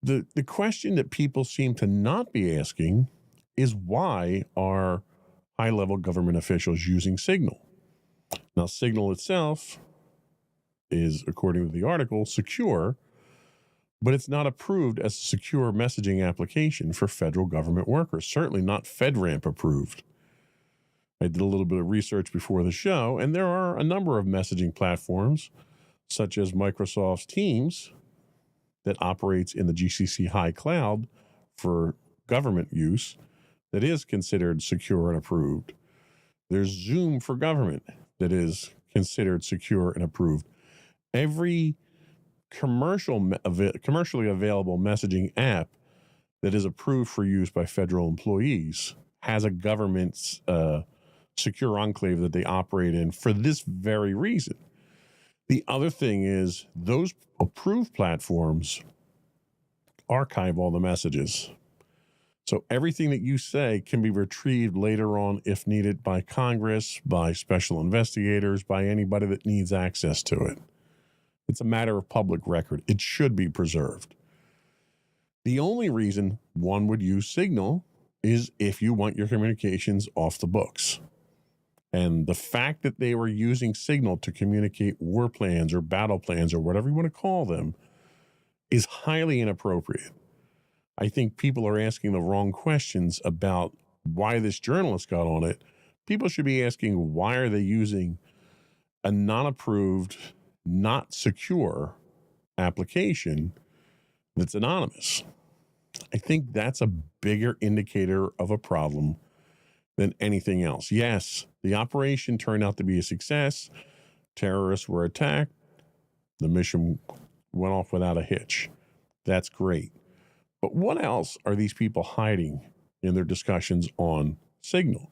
The question that people seem to not be asking is, why are high-level government officials using Signal? Now, Signal itself is, according to the article, secure, but it's not approved as a secure messaging application for federal government workers, certainly not FedRAMP approved. I did a little bit of research before the show, and there are a number of messaging platforms, such as Microsoft's Teams, that operates in the GCC High Cloud for government use, that is considered secure and approved. There's Zoom for government that is considered secure and approved. Every commercially available messaging app that is approved for use by federal employees has a government's secure enclave that they operate in for this very reason. The other thing is, those approved platforms archive all the messages. So everything that you say can be retrieved later on if needed by Congress, by special investigators, by anybody that needs access to it. It's a matter of public record. It should be preserved. The only reason one would use Signal is if you want your communications off the books. And the fact that they were using Signal to communicate war plans or battle plans or whatever you want to call them is highly inappropriate. I think people are asking the wrong questions about why this journalist got on it. People should be asking, why are they using a non-approved, not secure application that's anonymous? I think that's a bigger indicator of a problem than anything else. Yes, the operation turned out to be a success. Terrorists were attacked. The mission went off without a hitch. That's great. But what else are these people hiding in their discussions on Signal?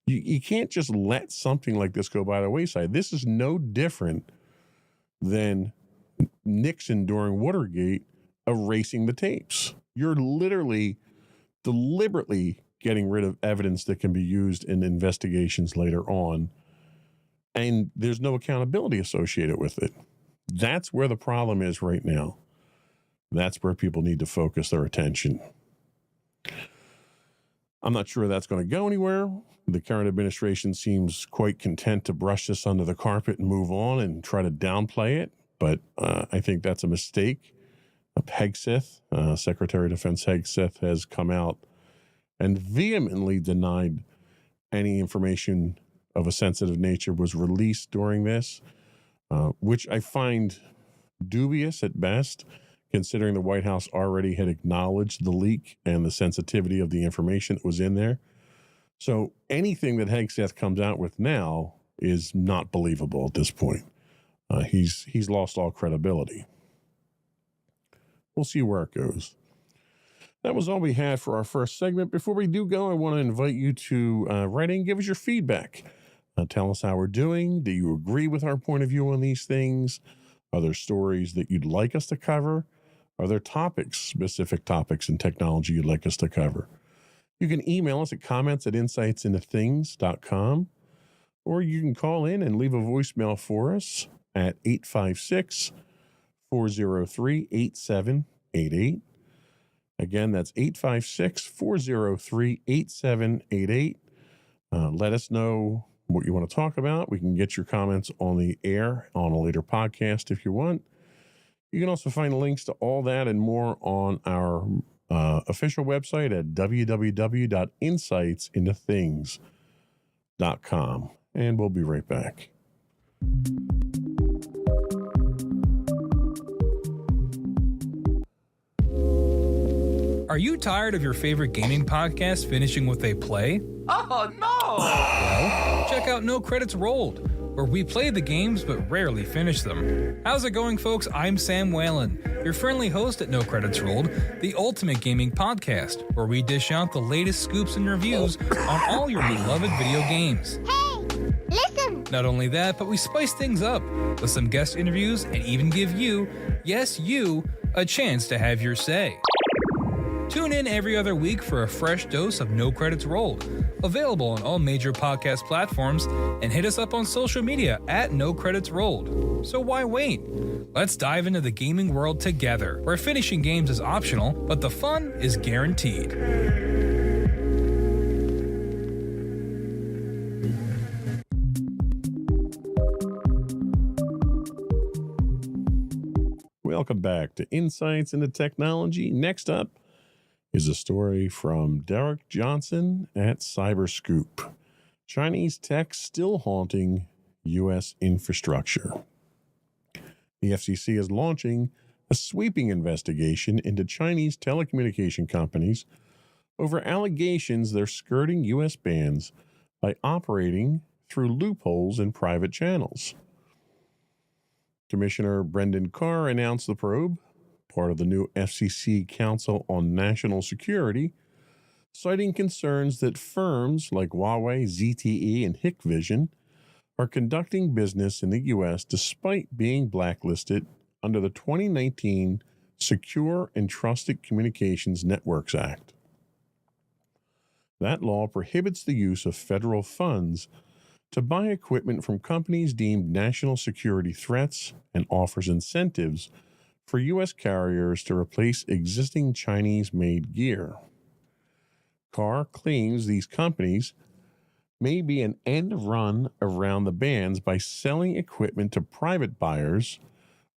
You can't just let something like this go by the wayside. This is no different than Nixon during Watergate erasing the tapes. You're literally deliberately getting rid of evidence that can be used in investigations later on, and there's no accountability associated with it. That's where the problem is right now. That's where people need to focus their attention. I'm not sure that's going to go anywhere. The current administration seems quite content to brush this under the carpet and move on and try to downplay it, but I think that's a mistake. Hegseth, Secretary of Defense Hegseth, has come out and vehemently denied any information of a sensitive nature was released during this, which I find dubious at best, considering the White House already had acknowledged the leak and the sensitivity of the information that was in there. So anything that Hegseth comes out with now is not believable at this point. He's lost all credibility. We'll see where it goes. That was all we had for our first segment. Before we do go, I want to invite you to write in, give us your feedback. Tell us how we're doing. Do you agree with our point of view on these things? Are there stories that you'd like us to cover? Are there topics, specific topics in technology you'd like us to cover? You can email us at comments@insightsintothings.com, or you can call in and leave a voicemail for us at 856-403-8788. Again, that's 856-403-8788. Let us know what you want to talk about. We can get your comments on the air on a later podcast if you want. You can also find links to all that and more on our official website at www.insightsintothings.com. And we'll be right back. Are you tired of your favorite gaming podcast finishing with a play? Oh, no! Well, check out No Credits Rolled, where we play the games but rarely finish them. How's it going, folks? I'm Sam Whalen, your friendly host at No Credits Rolled, the ultimate gaming podcast, where we dish out the latest scoops and reviews on all your beloved video games. Hey, listen! Not only that, but we spice things up with some guest interviews and even give you, yes, you, a chance to have your say. Tune in every other week for a fresh dose of No Credits Rolled, available on all major podcast platforms, and hit us up on social media at No Credits Rolled. So why wait? Let's dive into the gaming world together, where finishing games is optional, but the fun is guaranteed. Welcome back to Insights into Technology. Next up is a story from Derek Johnson at Cyberscoop. Chinese tech still haunting U.S. infrastructure. The FCC is launching a sweeping investigation into Chinese telecommunication companies over allegations they're skirting U.S. bans by operating through loopholes in private channels. Commissioner Brendan Carr announced the probe, part of the new FCC Council on National Security, citing concerns that firms like Huawei, ZTE, and Hikvision are conducting business in the U.S. despite being blacklisted under the 2019 Secure and Trusted Communications Networks Act. That law prohibits the use of federal funds to buy equipment from companies deemed national security threats and offers incentives for U.S. carriers to replace existing Chinese-made gear. Carr claims these companies may be an end run around the bans by selling equipment to private buyers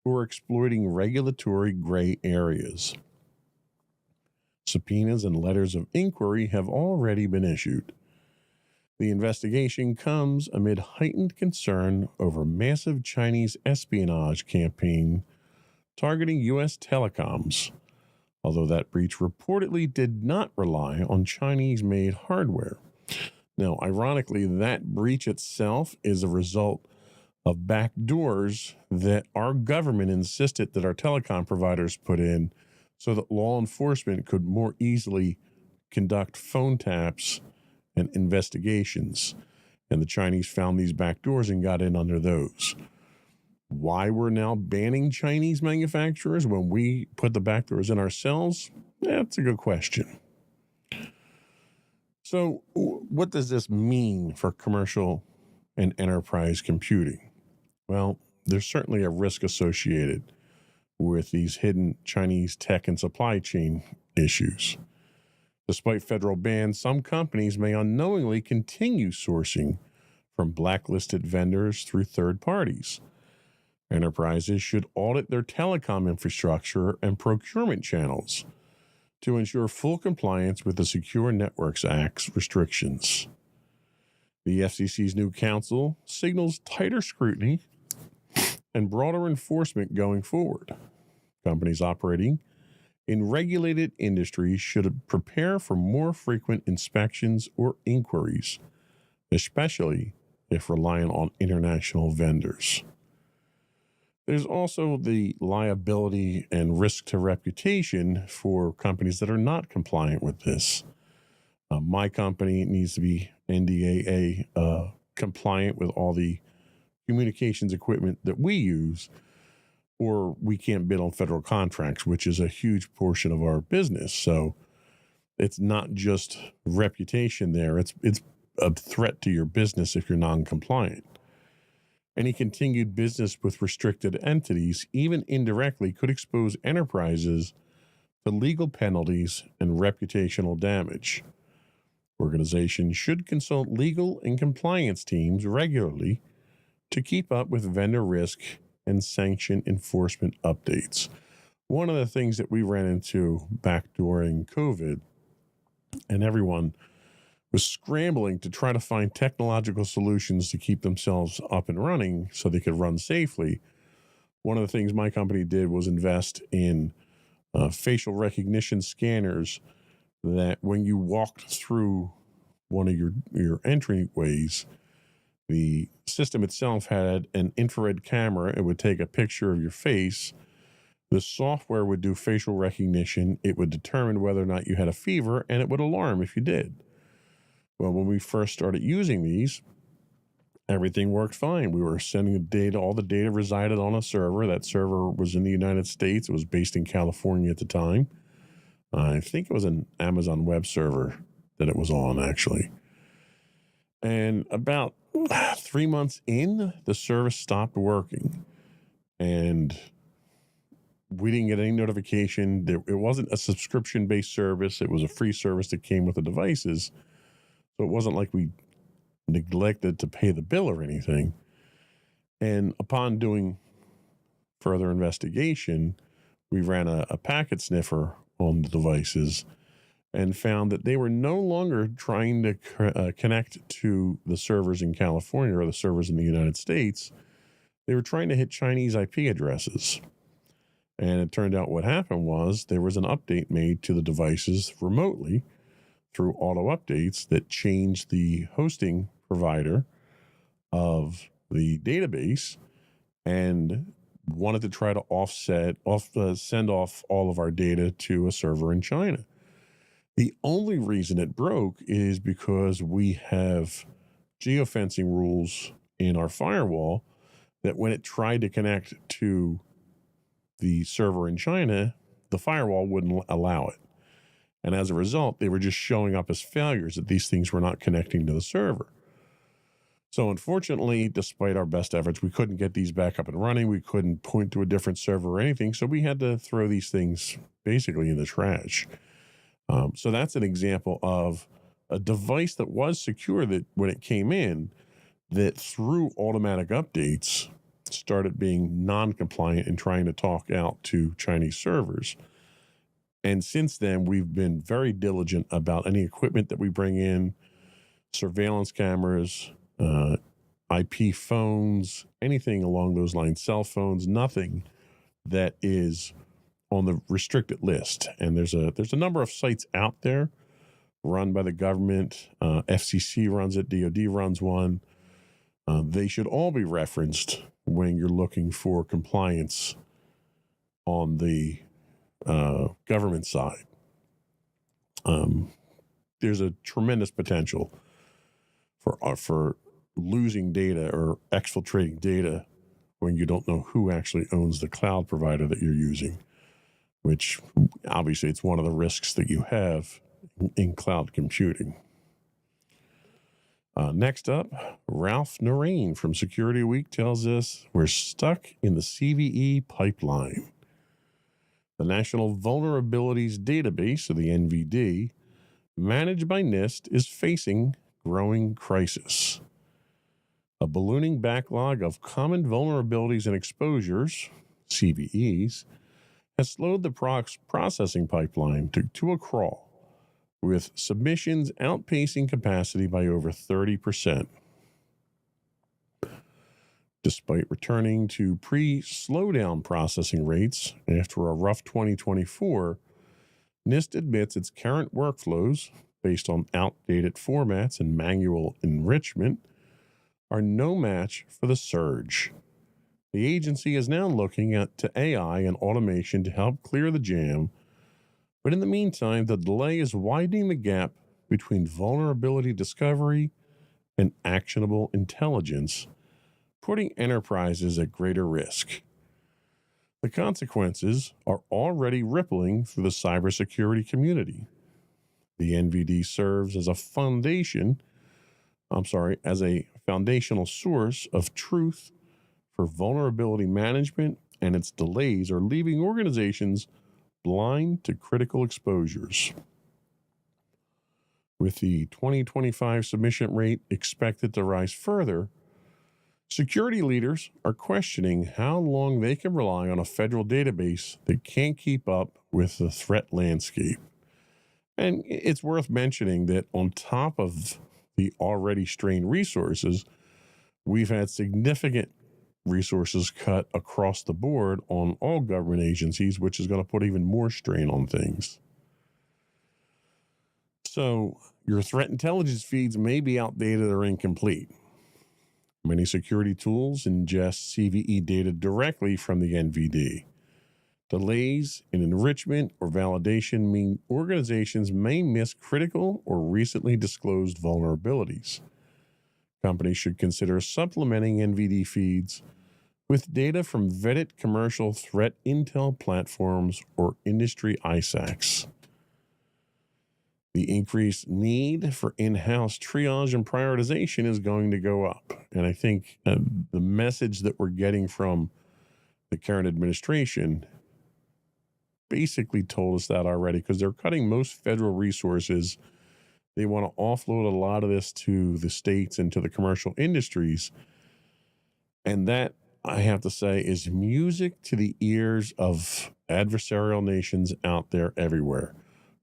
who are exploiting regulatory gray areas. Subpoenas and letters of inquiry have already been issued. The investigation comes amid heightened concern over massive Chinese espionage campaign targeting U.S. telecoms, although that breach reportedly did not rely on Chinese-made hardware. Now, ironically, that breach itself is a result of backdoors that our government insisted that our telecom providers put in so that law enforcement could more easily conduct phone taps and investigations. And the Chinese found these backdoors and got in under those. Why we're now banning Chinese manufacturers when we put the backdoors in ourselves? That's a good question. So, what does this mean for commercial and enterprise computing? Well, there's certainly a risk associated with these hidden Chinese tech and supply chain issues. Despite federal bans, some companies may unknowingly continue sourcing from blacklisted vendors through third parties. Enterprises should audit their telecom infrastructure and procurement channels to ensure full compliance with the Secure Networks Act's restrictions. The FCC's new counsel signals tighter scrutiny and broader enforcement going forward. Companies operating in regulated industries should prepare for more frequent inspections or inquiries, especially if reliant on international vendors. There's also the liability and risk to reputation for companies that are not compliant with this. My company needs to be NDAA compliant with all the communications equipment that we use, or we can't bid on federal contracts, which is a huge portion of our business. So it's not just reputation there. It's a threat to your business if you're non-compliant. Any continued business with restricted entities, even indirectly, could expose enterprises to legal penalties and reputational damage. Organizations should consult legal and compliance teams regularly to keep up with vendor risk and sanction enforcement updates. One of the things that we ran into back during COVID, and everyone was scrambling to try to find technological solutions to keep themselves up and running so they could run safely. One of the things my company did was invest in facial recognition scanners that when you walked through one of your entryways, the system itself had an infrared camera. It would take a picture of your face. The software would do facial recognition. It would determine whether or not you had a fever, and it would alarm if you did. Well, when we first started using these, everything worked fine. We were sending the data, all the data resided on a server. That server was in the United States. It was based in California at the time. I think it was an Amazon web server that it was on, actually. And about 3 months in, the service stopped working. And we didn't get any notification. It wasn't a subscription-based service. It was a free service that came with the devices. So it wasn't like we neglected to pay the bill or anything. And upon doing further investigation, we ran a packet sniffer on the devices and found that they were no longer trying to connect to the servers in California or the servers in the United States. They were trying to hit Chinese IP addresses. And it turned out what happened was there was an update made to the devices remotely through auto updates that changed the hosting provider of the database and wanted to try to send off all of our data to a server in China. The only reason it broke is because we have geofencing rules in our firewall that when it tried to connect to the server in China, the firewall wouldn't allow it. And as a result, they were just showing up as failures, that these things were not connecting to the server. So unfortunately, despite our best efforts, we couldn't get these back up and running. We couldn't point to a different server or anything. So we had to throw these things basically in the trash. So that's an example of a device that was secure that when it came in, that through automatic updates started being non-compliant and trying to talk out to Chinese servers. And since then, we've been very diligent about any equipment that we bring in, surveillance cameras, IP phones, anything along those lines, cell phones, nothing that is on the restricted list. And there's a number of sites out there run by the government. FCC runs it, DoD runs one. They should all be referenced when you're looking for compliance on the government side. There's a tremendous potential for losing data or exfiltrating data when you don't know who actually owns the cloud provider that you're using, which obviously it's one of the risks that you have in cloud computing. Next up, Ralph Narain from Security Week tells us we're stuck in the CVE pipeline. The National Vulnerabilities Database, or the NVD, managed by NIST, is facing growing crisis. A ballooning backlog of common vulnerabilities and exposures, CVEs, has slowed the processing pipeline to a crawl, with submissions outpacing capacity by over 30%. Despite returning to pre-slowdown processing rates after a rough 2024, NIST admits its current workflows, based on outdated formats and manual enrichment, are no match for the surge. The agency is now looking to AI and automation to help clear the jam, but in the meantime, the delay is widening the gap between vulnerability discovery and actionable intelligence, putting enterprises at greater risk. The consequences are already rippling through the cybersecurity community. The NVD serves as a foundational source of truth for vulnerability management, and its delays are leaving organizations blind to critical exposures. With the 2025 submission rate expected to rise further, security leaders are questioning how long they can rely on a federal database that can't keep up with the threat landscape. And it's worth mentioning that on top of the already strained resources, we've had significant resources cut across the board on all government agencies, which is going to put even more strain on things. So your threat intelligence feeds may be outdated or incomplete. Many security tools ingest CVE data directly from the NVD. Delays in enrichment or validation mean organizations may miss critical or recently disclosed vulnerabilities. Companies should consider supplementing NVD feeds with data from vetted commercial threat intel platforms or industry ISACs. The increased need for in-house triage and prioritization is going to go up. And I think the message that we're getting from the current administration basically told us that already, because they're cutting most federal resources. They want to offload a lot of this to the states and to the commercial industries. And that, I have to say, is music to the ears of adversarial nations out there everywhere.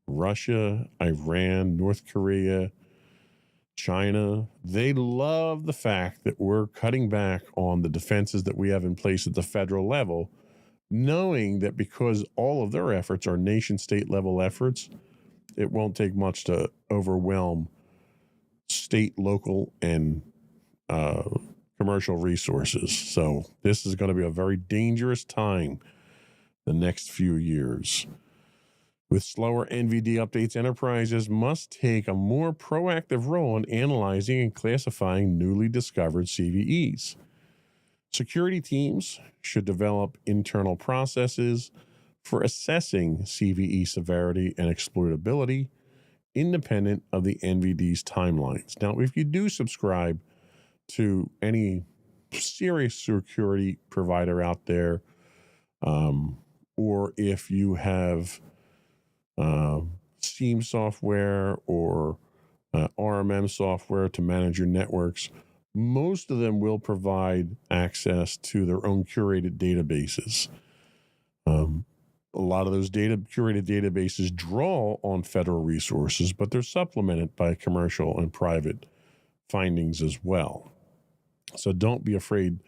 Russia, Iran, North Korea, China, they love the fact that we're cutting back on the defenses that we have in place at the federal level, knowing that because all of their efforts are nation-state level efforts, it won't take much to overwhelm state, local, and commercial resources. So this is going to be a very dangerous time the next few years. With slower NVD updates, enterprises must take a more proactive role in analyzing and classifying newly discovered CVEs. Security teams should develop internal processes for assessing CVE severity and exploitability, independent of the NVD's timelines. Now, if you do subscribe to any serious security provider out there, or if you have SIEM software or RMM software to manage your networks, most of them will provide access to their own curated databases. A lot of those curated databases draw on federal resources, but they're supplemented by commercial and private findings as well. So don't be afraid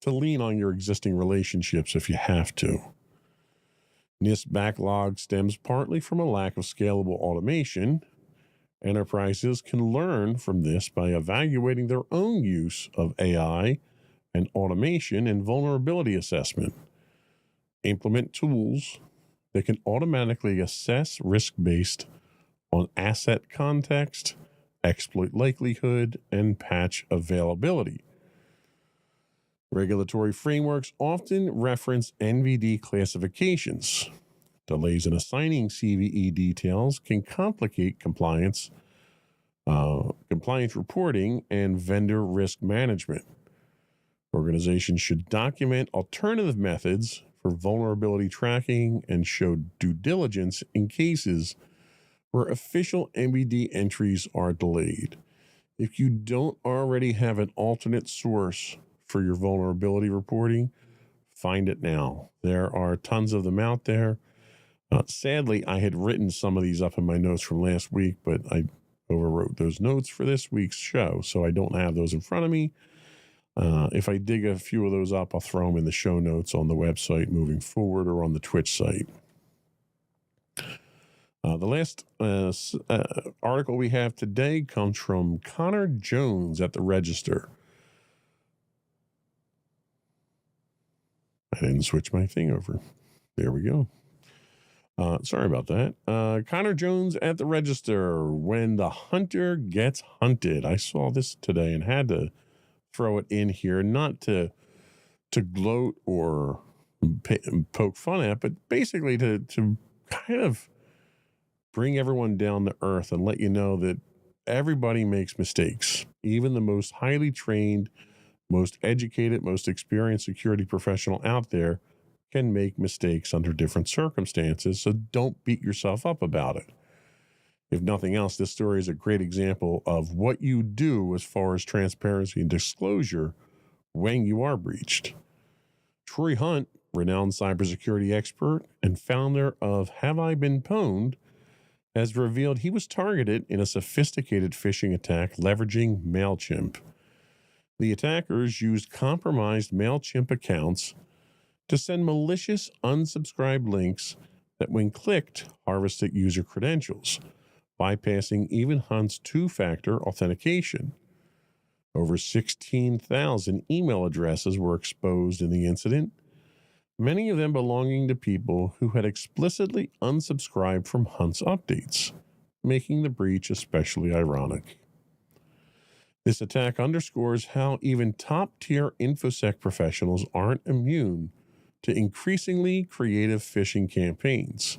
to lean on your existing relationships if you have to. NIST backlog stems partly from a lack of scalable automation. Enterprises can learn from this by evaluating their own use of AI and automation and vulnerability assessment. Implement tools that can automatically assess risk based on asset context, exploit likelihood, and patch availability. Regulatory frameworks often reference NVD classifications. Delays in assigning CVE details can complicate compliance reporting, and vendor risk management. Organizations should document alternative methods for vulnerability tracking and show due diligence in cases where official NVD entries are delayed. If you don't already have an alternate source for your vulnerability reporting, find it now. There are tons of them out there. Sadly, I had written some of these up in my notes from last week, but I overwrote those notes for this week's show, so I don't have those in front of me. If I dig a few of those up, I'll throw them in the show notes on the website moving forward or on the Twitch site. The last article we have today comes from Connor Jones at the Register. I didn't switch my thing over. There we go. Sorry about that. Connor Jones at the Register. When the hunter gets hunted. I saw this today and had to throw it in here, not to gloat or poke fun at, but basically to kind of bring everyone down to earth and let you know that everybody makes mistakes. Even the most highly trained, most educated, most experienced security professional out there can make mistakes under different circumstances, so don't beat yourself up about it. If nothing else, this story is a great example of what you do as far as transparency and disclosure when you are breached. Troy Hunt, renowned cybersecurity expert and founder of Have I Been Pwned, has revealed he was targeted in a sophisticated phishing attack leveraging MailChimp. The attackers used compromised MailChimp accounts to send malicious unsubscribed links that, when clicked, harvested user credentials, bypassing even Hunt's two-factor authentication. Over 16,000 email addresses were exposed in the incident, many of them belonging to people who had explicitly unsubscribed from Hunt's updates, making the breach especially ironic. This attack underscores how even top-tier InfoSec professionals aren't immune to increasingly creative phishing campaigns.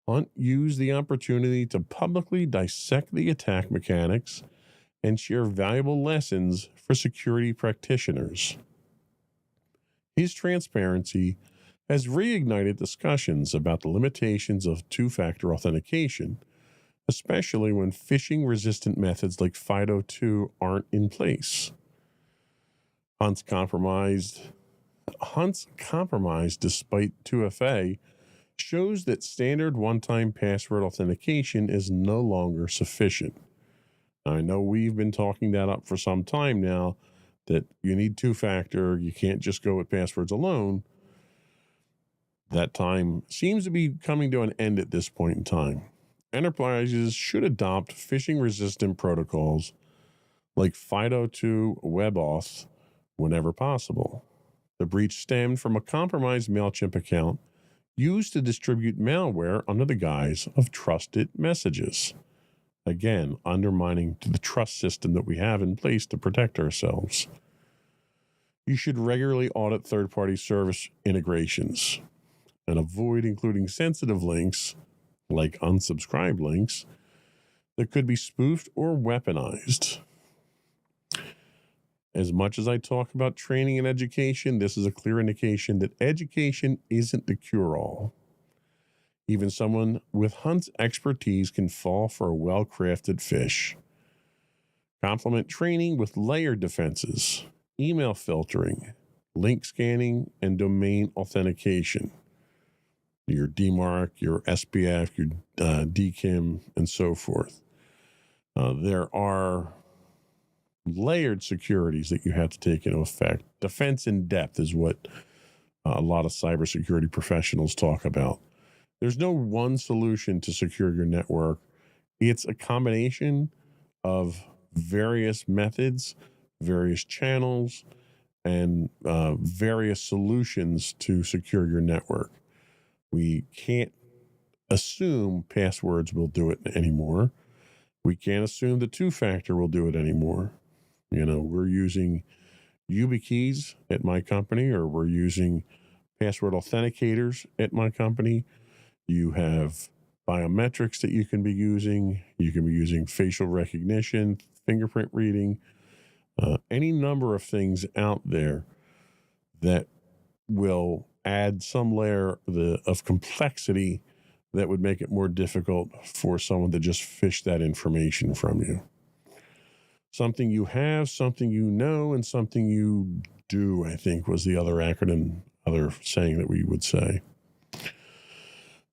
Hunt used the opportunity to publicly dissect the attack mechanics and share valuable lessons for security practitioners. His transparency has reignited discussions about the limitations of two-factor authentication, especially when phishing-resistant methods like FIDO2 aren't in place. Hunt's compromise despite 2FA shows that standard one-time password authentication is no longer sufficient. Now, I know we've been talking that up for some time now, that you need two-factor, you can't just go with passwords alone. That time seems to be coming to an end at this point in time. Enterprises should adopt phishing-resistant protocols like FIDO2 WebAuth whenever possible. The breach stemmed from a compromised MailChimp account used to distribute malware under the guise of trusted messages. Again, undermining the trust system that we have in place to protect ourselves. You should regularly audit third-party service integrations and avoid including sensitive links, like unsubscribed links, that could be spoofed or weaponized. As much as I talk about training and education, this is a clear indication that education isn't the cure-all. Even someone with Hunt's expertise can fall for a well-crafted fish. Complement training with layered defenses, email filtering, link scanning, and domain authentication. Your DMARC, your SPF, your DKIM, and so forth. There are layered securities that you have to take into effect. Defense in depth is what a lot of cybersecurity professionals talk about. There's no one solution to secure your network. It's a combination of various methods, various channels, and various solutions to secure your network. We can't assume passwords will do it anymore. We can't assume the two-factor will do it anymore. We're using YubiKeys at my company, or we're using password authenticators at my company. You have biometrics that you can be using. You can be using facial recognition, fingerprint reading, any number of things out there that will add some layer of complexity that would make it more difficult for someone to just fish that information from you. Something you have, something you know, and something you do, I think was the other saying that we would say.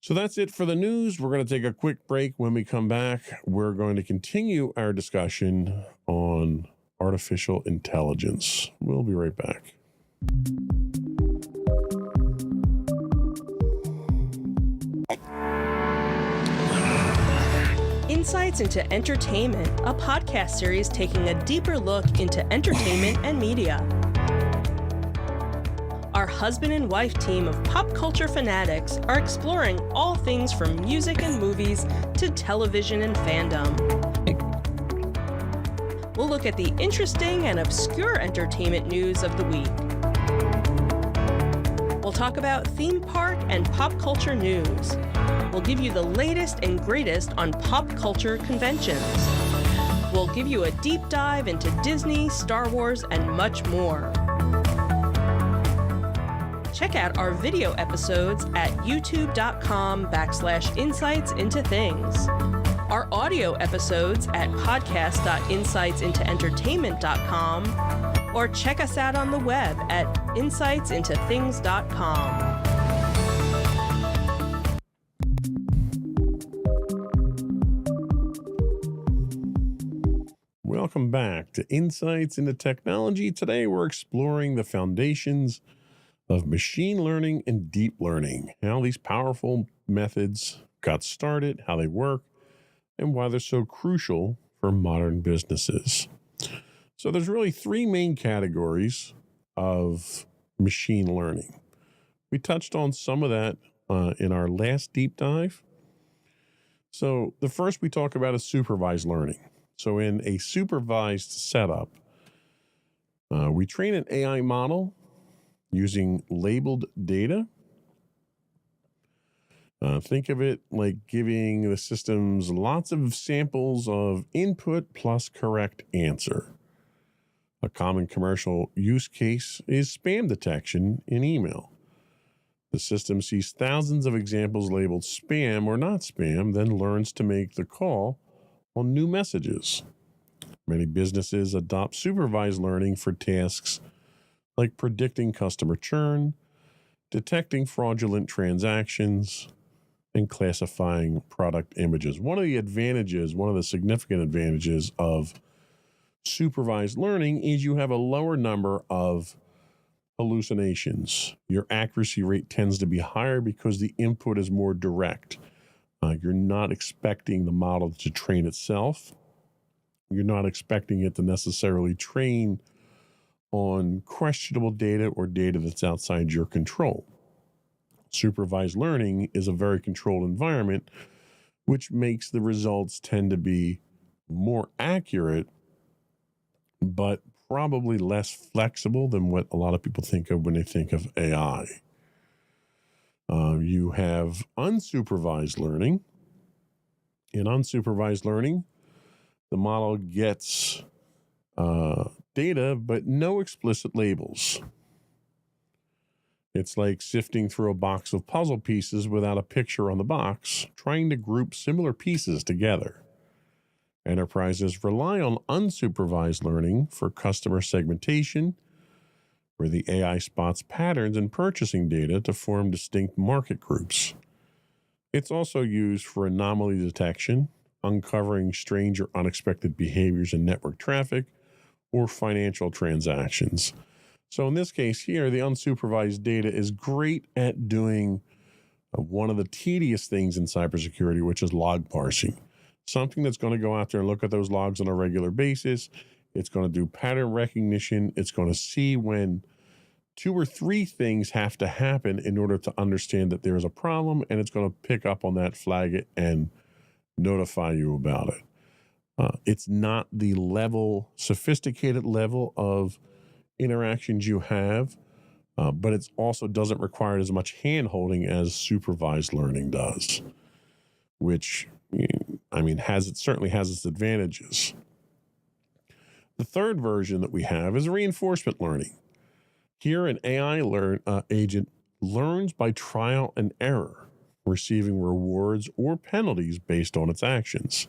So that's it for the news. We're going to take a quick break. When we come back, we're going to continue our discussion on artificial intelligence. We'll be right back. Insights into Entertainment, a podcast series taking a deeper look into entertainment and media. Our husband and wife team of pop culture fanatics are exploring all things from music and movies to television and fandom. We'll look at the interesting and obscure entertainment news of the week. We'll talk about theme park and pop culture news. We'll give you the latest and greatest on pop culture conventions. We'll give you a deep dive into Disney, Star Wars, and much more. Check out our video episodes at youtube.com/insightsintothings. Our audio episodes at podcast.insightsintoentertainment.com, or check us out on the web at insightsintothings.com. Welcome back to Insights into Technology. Today we're exploring the foundations of machine learning and deep learning, how these powerful methods got started, how they work, and why they're so crucial for modern businesses. So there's really three main categories of machine learning. We touched on some of that in our last deep dive. So the first we talk about is supervised learning. So in a supervised setup, we train an AI model using labeled data. Think of it like giving the systems lots of samples of input plus correct answer. A common commercial use case is spam detection in email. The system sees thousands of examples labeled spam or not spam, then learns to make the call on new messages. Many businesses adopt supervised learning for tasks like predicting customer churn, detecting fraudulent transactions, and classifying product images. One of the significant advantages of supervised learning is you have a lower number of hallucinations. Your accuracy rate tends to be higher because the input is more direct. You're not expecting the model to train itself. You're not expecting it to necessarily train on questionable data or data that's outside your control. Supervised learning is a very controlled environment, which makes the results tend to be more accurate, but probably less flexible than what a lot of people think of when they think of AI. You have unsupervised learning. In unsupervised learning, the model gets data, but no explicit labels. It's like sifting through a box of puzzle pieces without a picture on the box, trying to group similar pieces together. Enterprises rely on unsupervised learning for customer segmentation, where the AI spots patterns in purchasing data to form distinct market groups. It's also used for anomaly detection, uncovering strange or unexpected behaviors in network traffic, or financial transactions. So in this case here, the unsupervised data is great at doing one of the tedious things in cybersecurity, which is log parsing. Something that's going to go out there and look at those logs on a regular basis. It's going to do pattern recognition. It's going to see when 2 or 3 things have to happen in order to understand that there's a problem, and it's going to pick up on that, flag it, and notify you about it. It's not the sophisticated level of interactions you have, but it also doesn't require as much hand-holding as supervised learning does, which, I mean, certainly has its advantages. The third version that we have is reinforcement learning. Here, an AI agent learns by trial and error, receiving rewards or penalties based on its actions.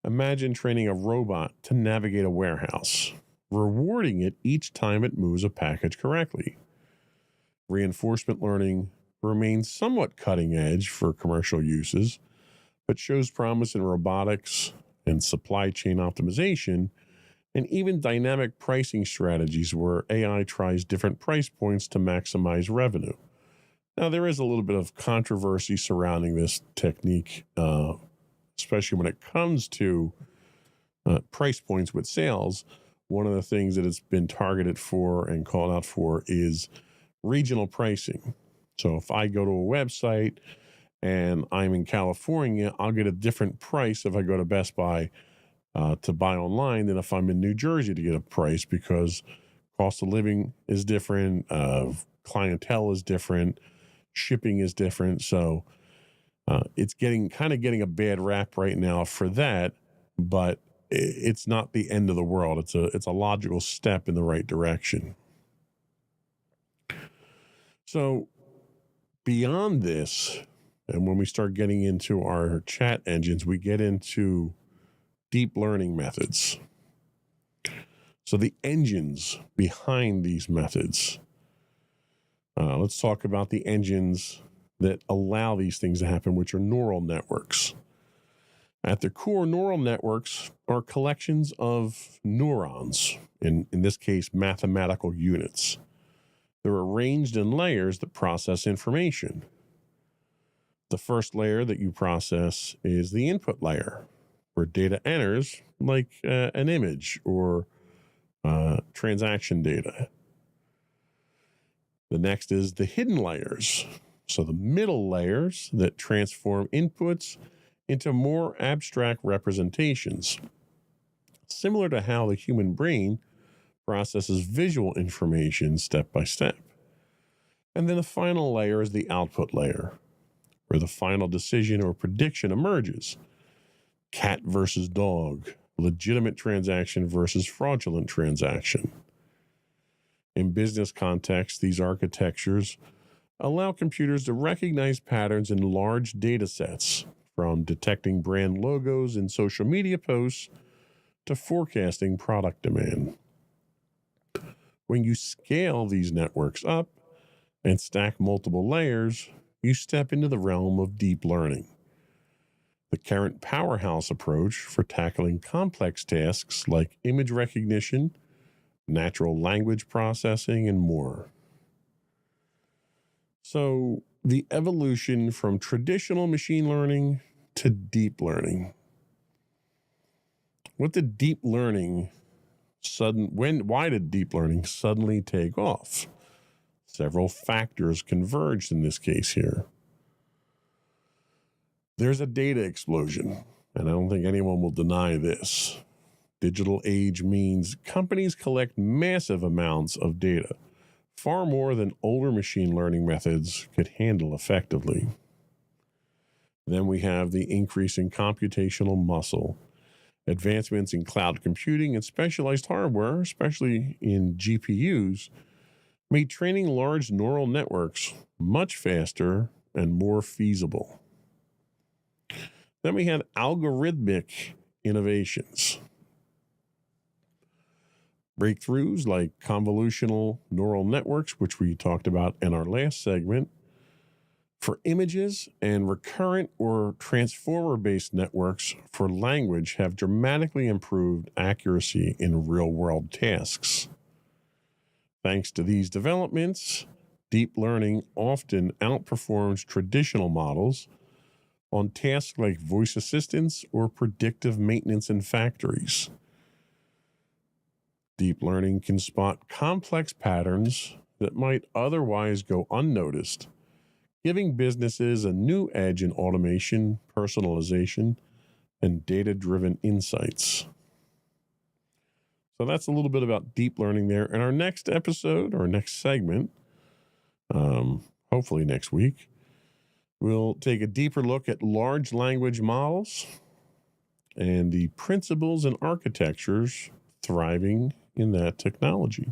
Imagine training a robot to navigate a warehouse, rewarding it each time it moves a package correctly. Reinforcement learning remains somewhat cutting edge for commercial uses, but shows promise in robotics and supply chain optimization, and even dynamic pricing strategies where AI tries different price points to maximize revenue. Now, there is a little bit of controversy surrounding this technique, especially when it comes to price points with sales. One of the things that it's been targeted for and called out for is regional pricing. So if I go to a website and I'm in California, I'll get a different price if I go to Best Buy to buy online than if I'm in New Jersey to get a price, because cost of living is different, clientele is different, shipping is different. So it's getting a bad rap right now for that, but it's not the end of the world. It's a logical step in the right direction. So beyond this, and when we start getting into our chat engines, we get into deep learning methods. So the engines behind these methods. Let's talk about the engines that allow these things to happen, which are neural networks. At their core, neural networks are collections of neurons, in this case, mathematical units. They're arranged in layers that process information. The first layer that you process is the input layer, where data enters, like an image or transaction data. The next is the hidden layers. So the middle layers that transform inputs into more abstract representations, similar to how the human brain processes visual information step by step. And then the final layer is the output layer, where the final decision or prediction emerges. Cat versus dog, legitimate transaction versus fraudulent transaction. In business context, these architectures allow computers to recognize patterns in large data sets, from detecting brand logos in social media posts to forecasting product demand. When you scale these networks up and stack multiple layers, you step into the realm of deep learning, the current powerhouse approach for tackling complex tasks like image recognition, natural language processing, and more. So, the evolution from traditional machine learning to deep learning. What did deep learning why did deep learning suddenly take off? Several factors converged in this case here. There's a data explosion, and I don't think anyone will deny this. Digital age means companies collect massive amounts of data, far more than older machine learning methods could handle effectively. Then we have the increase in computational muscle, advancements in cloud computing and specialized hardware, especially in GPUs, made training large neural networks much faster and more feasible. Then we had algorithmic innovations. Breakthroughs like convolutional neural networks, which we talked about in our last segment, for images, and recurrent or transformer-based networks for language have dramatically improved accuracy in real-world tasks. Thanks to these developments, deep learning often outperforms traditional models on tasks like voice assistance or predictive maintenance in factories. Deep learning can spot complex patterns that might otherwise go unnoticed, giving businesses a new edge in automation, personalization, and data-driven insights. So that's a little bit about deep learning there. In our next episode or next segment, hopefully next week, we'll take a deeper look at large language models and the principles and architectures thriving in that technology.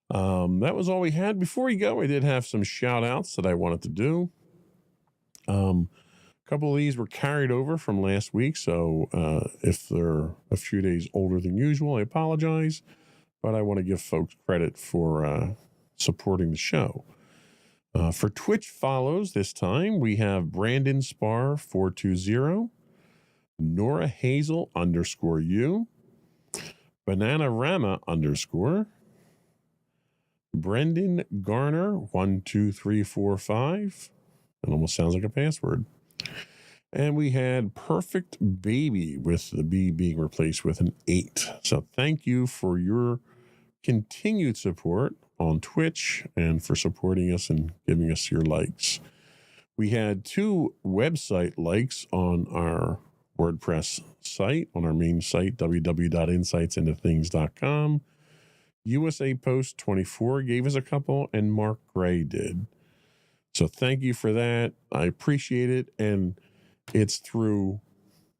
That was all we had. Before we go, I did have some shout outs that I wanted to do. A couple of these were carried over from last week, so if they're a few days older than usual, I apologize, but I want to give folks credit for supporting the show. For Twitch follows this time, we have Brandon Spar 420, Nora Hazel _U, Bananarama _ Brendan Garner 12345. It almost sounds like a password. And we had Perfect Baby with the B being replaced with an 8. So thank you for your continued support on Twitch and for supporting us and giving us your likes. We had 2 website likes on our WordPress site, on our main site, www.insightsintothings.com. USA Post 24 gave us a couple, and Mark Gray did. So thank you for that. I appreciate it. And it's through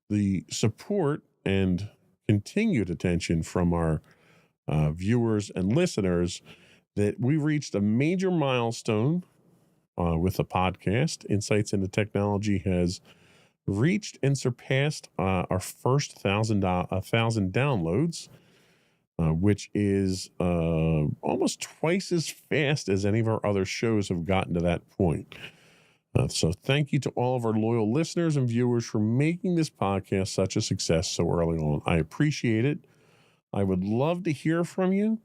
the support and continued attention from our viewers and listeners that we reached a major milestone with the podcast. Insights into Technology has reached and surpassed our first 1,000 downloads, which is almost twice as fast as any of our other shows have gotten to that point. So thank you to all of our loyal listeners and viewers for making this podcast such a success so early on. I appreciate it. I would love to hear from you.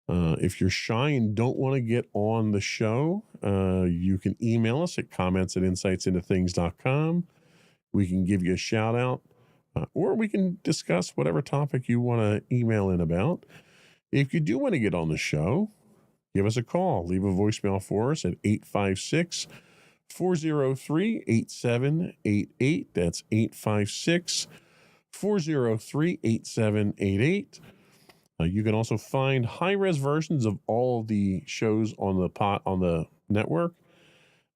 If you're shy and don't want to get on the show, you can email us at comments@insightsintothings.com. We can give you a shout out, or we can discuss whatever topic you want to email in about. If you do want to get on the show, give us a call. Leave a voicemail for us at 856-403-8788. That's 856-403-8788. You can also find high-res versions of all of the shows on the network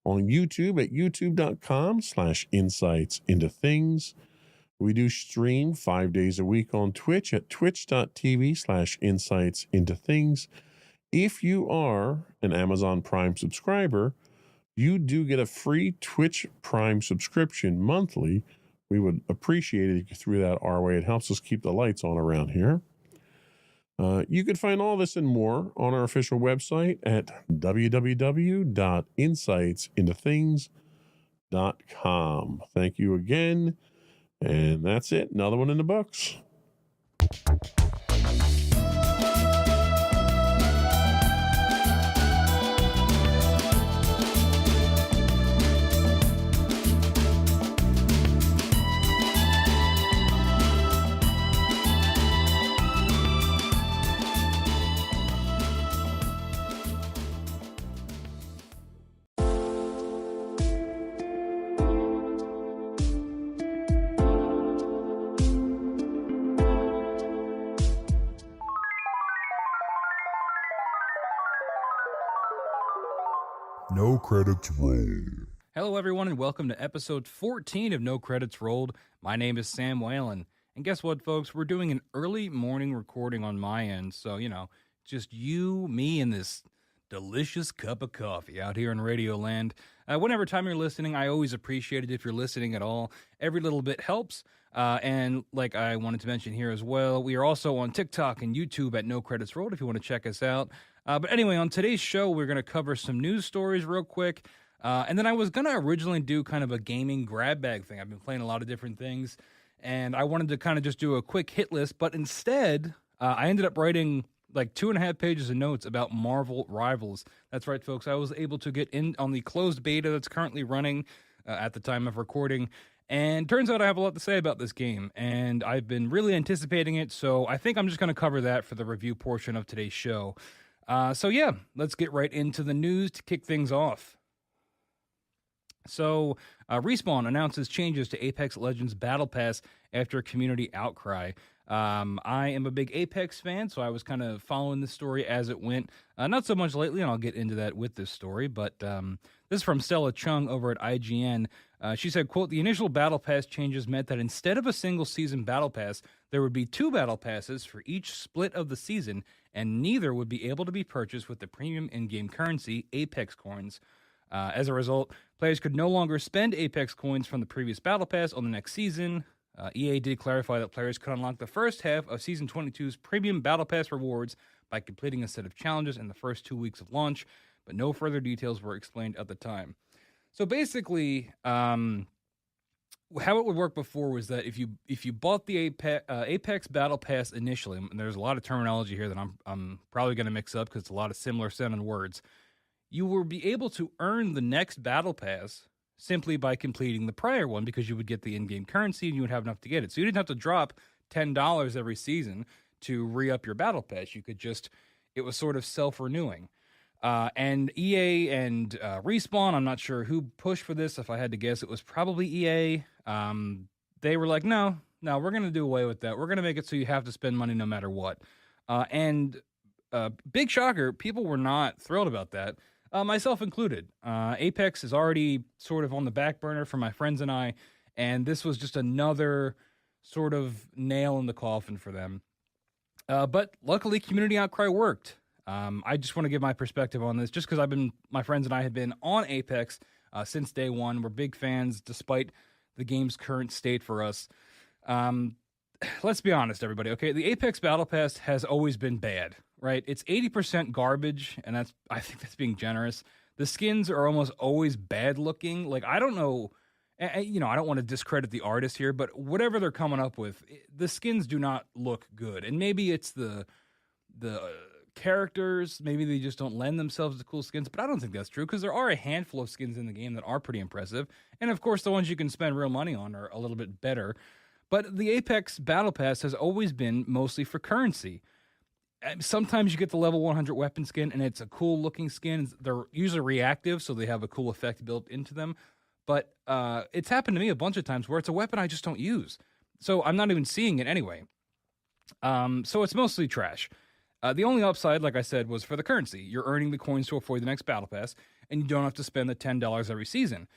on YouTube at youtube.com/insightsintothings. We do stream 5 days a week on Twitch at twitch.tv/insightsintothings. If you are an Amazon Prime subscriber, you do get a free Twitch Prime subscription monthly. We would appreciate it if you threw that our way. It helps us keep the lights on around here. You can find all this and more on our official website at www.insightsintothings.com. Thank you again. And that's it. Another one in the books. No credits rolled. Hello, everyone, and welcome to episode 14 of No Credits Rolled. My name is Sam Whalen. And guess what, folks? We're doing an early morning recording on my end. So, Just you, me, and this delicious cup of coffee out here in Radio Land. Whenever time you're listening, I always appreciate it if you're listening at all. Every little bit helps. And like I wanted to mention here as well, we are also on TikTok and YouTube at No Credits Rolled if you want to check us out. But anyway, on today's show, we're going to cover some news stories real quick. And then I was going to originally do kind of a gaming grab bag thing. I've been playing a lot of different things, and I wanted to kind of just do a quick hit list. But instead, I ended up writing like 2.5 pages of notes about Marvel Rivals. That's right, folks. I was able to get in on the closed beta that's currently running at the time of recording. And turns out I have a lot to say about this game, and I've been really anticipating it. So I think I'm just going to cover that for the review portion of today's show. So yeah, let's get right into the news to kick things off. So, Respawn announces changes to Apex Legends Battle Pass after community outcry. I am a big Apex fan, so I was kind of following this story as it went. Not so much lately, and I'll get into that with this story, but this is from Stella Chung over at IGN. She said, quote, "The initial Battle Pass changes meant that instead of a single season Battle Pass, there would be 2 Battle Passes for each split of the season, and neither would be able to be purchased with the premium in-game currency, Apex coins. As a result, players could no longer spend Apex coins from the previous Battle Pass on the next season. EA did clarify that players could unlock the first half of Season 22's premium Battle Pass rewards by completing a set of challenges in the first 2 weeks of launch, but no further details were explained at the time." So basically, how it would work before was that if you bought the Apex Battle Pass initially, and there's a lot of terminology here that I'm probably going to mix up because it's a lot of similar sounding words, you will be able to earn the next Battle Pass simply by completing the prior one because you would get the in-game currency and you would have enough to get it. So you didn't have to drop $10 every season to re-up your Battle Pass. You could just, it was sort of self-renewing. And EA and Respawn, I'm not sure who pushed for this. If I had to guess, it was probably EA. They were like, no, we're going to do away with that. We're going to make it so you have to spend money no matter what. And big shocker, people were not thrilled about that. Myself included. Apex is already sort of on the back burner for my friends and I, and this was just another sort of nail in the coffin for them. But luckily, community outcry worked. I just want to give my perspective on this, just because my friends and I had been on Apex since day one. We're big fans, despite the game's current state for us. Let's be honest, everybody. Okay, the Apex Battle Pass has always been bad. Right, it's 80% garbage, and I think that's being generous. The skins are almost always bad looking. Like, I don't know, I don't want to discredit the artist here, but whatever they're coming up with, the skins do not look good. And maybe it's the characters, maybe they just don't lend themselves to cool skins, but I don't think that's true because there are a handful of skins in the game that are pretty impressive. And of course, the ones you can spend real money on are a little bit better. But the Apex Battle Pass has always been mostly for currency. Sometimes you get the level 100 weapon skin, and it's a cool looking skin. They're usually reactive, so they have a cool effect built into them. But it's happened to me a bunch of times where it's a weapon I just don't use. So I'm not even seeing it anyway. So it's mostly trash. The only upside, like I said, was for the currency. You're earning the coins to afford the next Battle Pass, and you don't have to spend the $10 every season.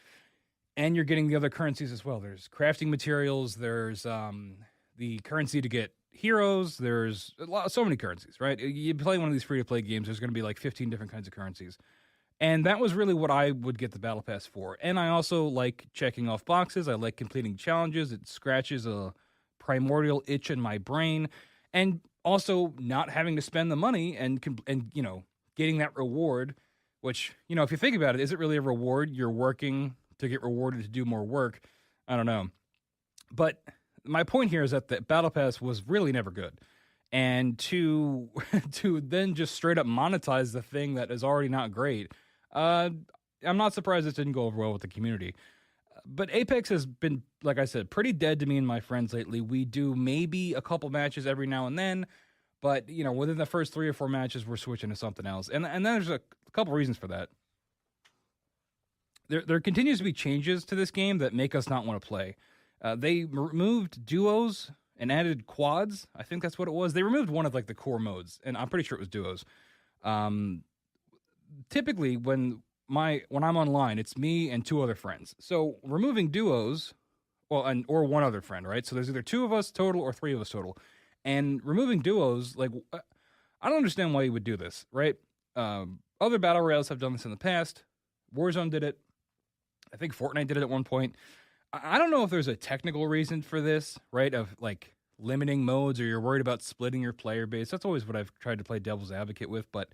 And you're getting the other currencies as well. There's crafting materials. There's the currency to get heroes. There's so many currencies, right? You play one of these free-to-play games, there's going to be like 15 different kinds of currencies. And that was really what I would get the Battle Pass for. And I also like checking off boxes. I like completing challenges. It scratches a primordial itch in my brain. And also not having to spend the money and getting that reward, which, if you think about it, is it really a reward? You're working to get rewarded to do more work. I don't know. But my point here is that the Battle Pass was really never good. And to then just straight up monetize the thing that is already not great, I'm not surprised this didn't go over well with the community. But Apex has been, like I said, pretty dead to me and my friends lately. We do maybe a couple matches every now and then, but within the first 3 or 4 matches, we're switching to something else. And then there's a couple reasons for that. There continues to be changes to this game that make us not want to play. They removed duos and added quads. I think that's what it was. They removed one of the core modes, and I'm pretty sure it was duos. Typically, when I'm online, it's me and 2 other friends. So removing duos, or one other friend, right? So there's either 2 of us total or 3 of us total. And removing duos, I don't understand why you would do this, right? Other battle royales have done this in the past. Warzone did it. I think Fortnite did it at one point. I don't know if there's a technical reason for this, right? Of like limiting modes, or you're worried about splitting your player base. That's always what I've tried to play devil's advocate with, but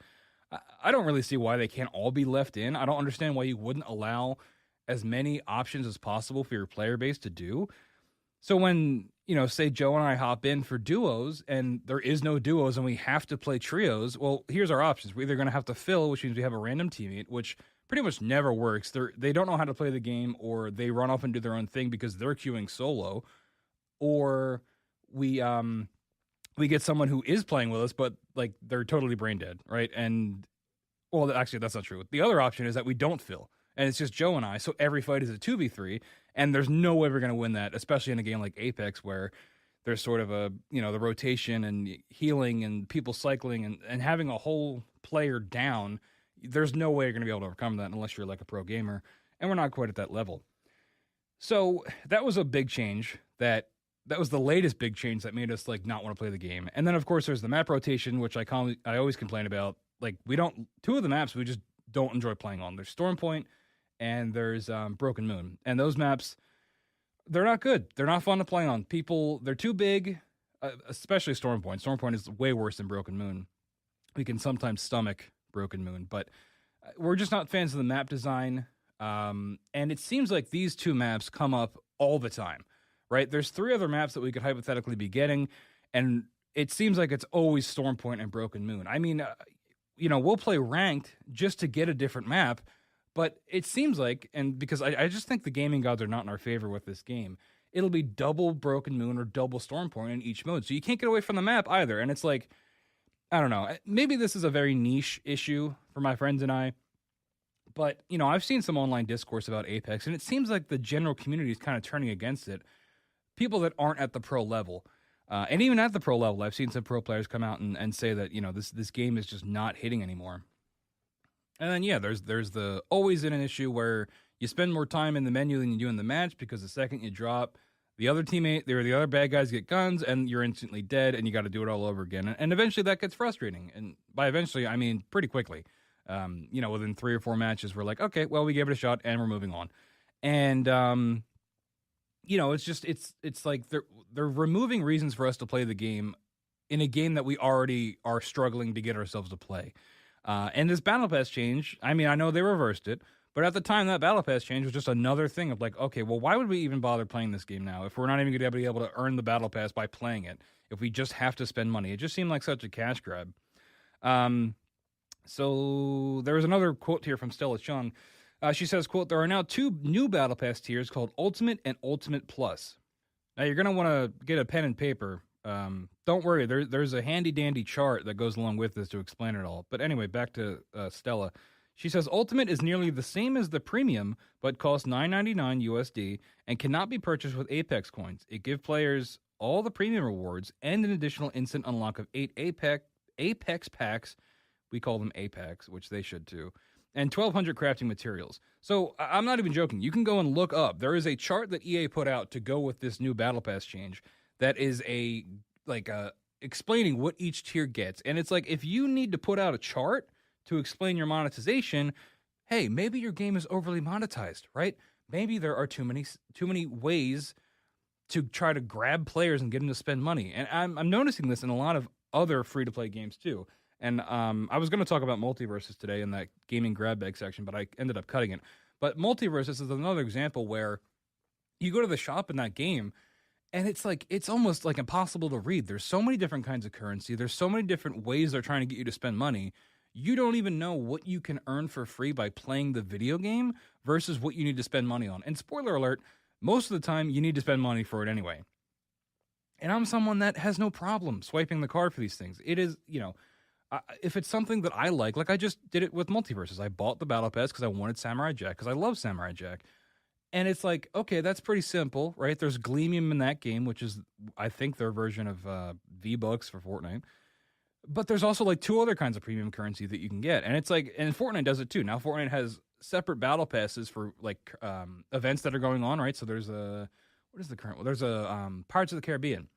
I don't really see why they can't all be left in. I don't understand why you wouldn't allow as many options as possible for your player base to do. So when, say Joe and I hop in for duos and there is no duos and we have to play trios, well, here's our options. We're either going to have to fill, which means we have a random teammate, which pretty much never works. They don't know how to play the game, or they run off and do their own thing because they're queuing solo, or we get someone who is playing with us, but like they're totally brain dead, right? And well, actually, that's not true. The other option is that we don't fill, and it's just Joe and I. So every fight is a 2v3, and there's no way we're going to win that, especially in a game like Apex where there's sort of a the rotation and healing and people cycling and having a whole player down. There's no way you're going to be able to overcome that unless you're like a pro gamer, and we're not quite at that level. So that was a big change. That was the latest big change that made us like not want to play the game. And then of course there's the map rotation, which I always complain about. Like two of the maps we just don't enjoy playing on. There's Stormpoint and there's Broken Moon, and those maps, they're not good. They're not fun to play on. They're too big, especially Stormpoint. Stormpoint is way worse than Broken Moon. We can sometimes stomach Broken Moon, but we're just not fans of the map design. And it seems like these two maps come up all the time, right? There's 3 other maps that we could hypothetically be getting, and it seems like it's always Stormpoint and Broken Moon. I mean, we'll play ranked just to get a different map, but it seems like, and because I just think the gaming gods are not in our favor with this game, it'll be double Broken Moon or double Stormpoint in each mode. So you can't get away from the map either. And it's like, I don't know. Maybe this is a very niche issue for my friends and I, but, I've seen some online discourse about Apex, and it seems like the general community is kind of turning against it. People that aren't at the pro level. And even at the pro level, I've seen some pro players come out and say that, this game is just not hitting anymore. And then, yeah, there's the always an issue where you spend more time in the menu than you do in the match, because the second you drop, the other bad guys get guns, and you're instantly dead, and you got to do it all over again. And eventually that gets frustrating. And by eventually, I mean pretty quickly. Within 3 or 4 matches, we're like, okay, well, we gave it a shot, and we're moving on. And, it's like they're removing reasons for us to play the game in a game that we already are struggling to get ourselves to play. And this Battle Pass change, I mean, I know they reversed it, but at the time that Battle Pass change was just another thing of like, okay, well, why would we even bother playing this game now if we're not even going to be able to earn the Battle Pass by playing it, if we just have to spend money? It just seemed like such a cash grab. So there was another quote here from Stella Chung. She says, quote, "There are now 2 new Battle Pass tiers called Ultimate and Ultimate Plus." Now, you're going to want to get a pen and paper. Don't worry, there's a handy-dandy chart that goes along with this to explain it all. But anyway, back to Stella. She says, "Ultimate is nearly the same as the Premium, but costs $9.99 USD and cannot be purchased with Apex coins. It gives players all the Premium rewards and an additional instant unlock of 8 Apex packs." We call them Apex, which they should too. And 1,200 crafting materials. So I'm not even joking. You can go and look up. There is a chart that EA put out to go with this new Battle Pass change that is explaining what each tier gets. And it's like, if you need to put out a chart to explain your monetization, hey, maybe your game is overly monetized, right? Maybe there are too many ways to try to grab players and get them to spend money. And I'm noticing this in a lot of other free-to-play games too. And I was going to talk about Multiverses today in that gaming grab bag section, but I ended up cutting it. But Multiverses is another example where you go to the shop in that game, and it's almost like impossible to read. There's so many different kinds of currency. There's so many different ways they're trying to get you to spend money. You don't even know what you can earn for free by playing the video game versus what you need to spend money on. And spoiler alert, most of the time you need to spend money for it anyway. And I'm someone that has no problem swiping the card for these things. It is, if it's something that I like I just did it with Multiverses. I bought the Battle Pass because I wanted Samurai Jack, because I love Samurai Jack. And it's like, okay, that's pretty simple, right? There's Gleamium in that game, which is, I think, their version of V-Bucks for Fortnite. But there's also like 2 other kinds of premium currency that you can get. And it's like, and Fortnite does it too. Now Fortnite has separate Battle Passes for like events that are going on, right? So there's what is the current one? There's a Pirates of the Caribbean.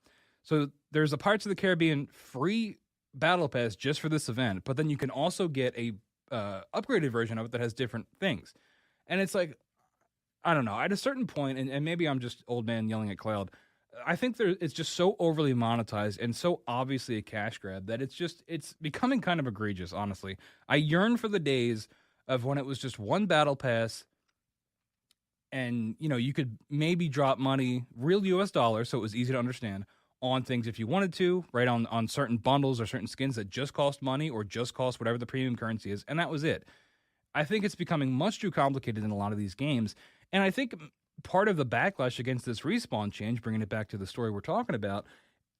So there's a Pirates of the Caribbean free battle pass just for this event, but then you can also get a upgraded version of it that has different things. And it's like, I don't know, at a certain point, and maybe I'm just old man yelling at Cloud, I think it's just so overly monetized and so obviously a cash grab that it's becoming kind of egregious, honestly. I yearn for the days of when it was just one battle pass and, you know, you could maybe drop money, real US dollars, so it was easy to understand, on things if you wanted to, right, on certain bundles or certain skins that just cost money or just cost whatever the premium currency is, and that was it. I think it's becoming much too complicated in a lot of these games, and I think part of the backlash against this Respawn change, bringing it back to the story we're talking about,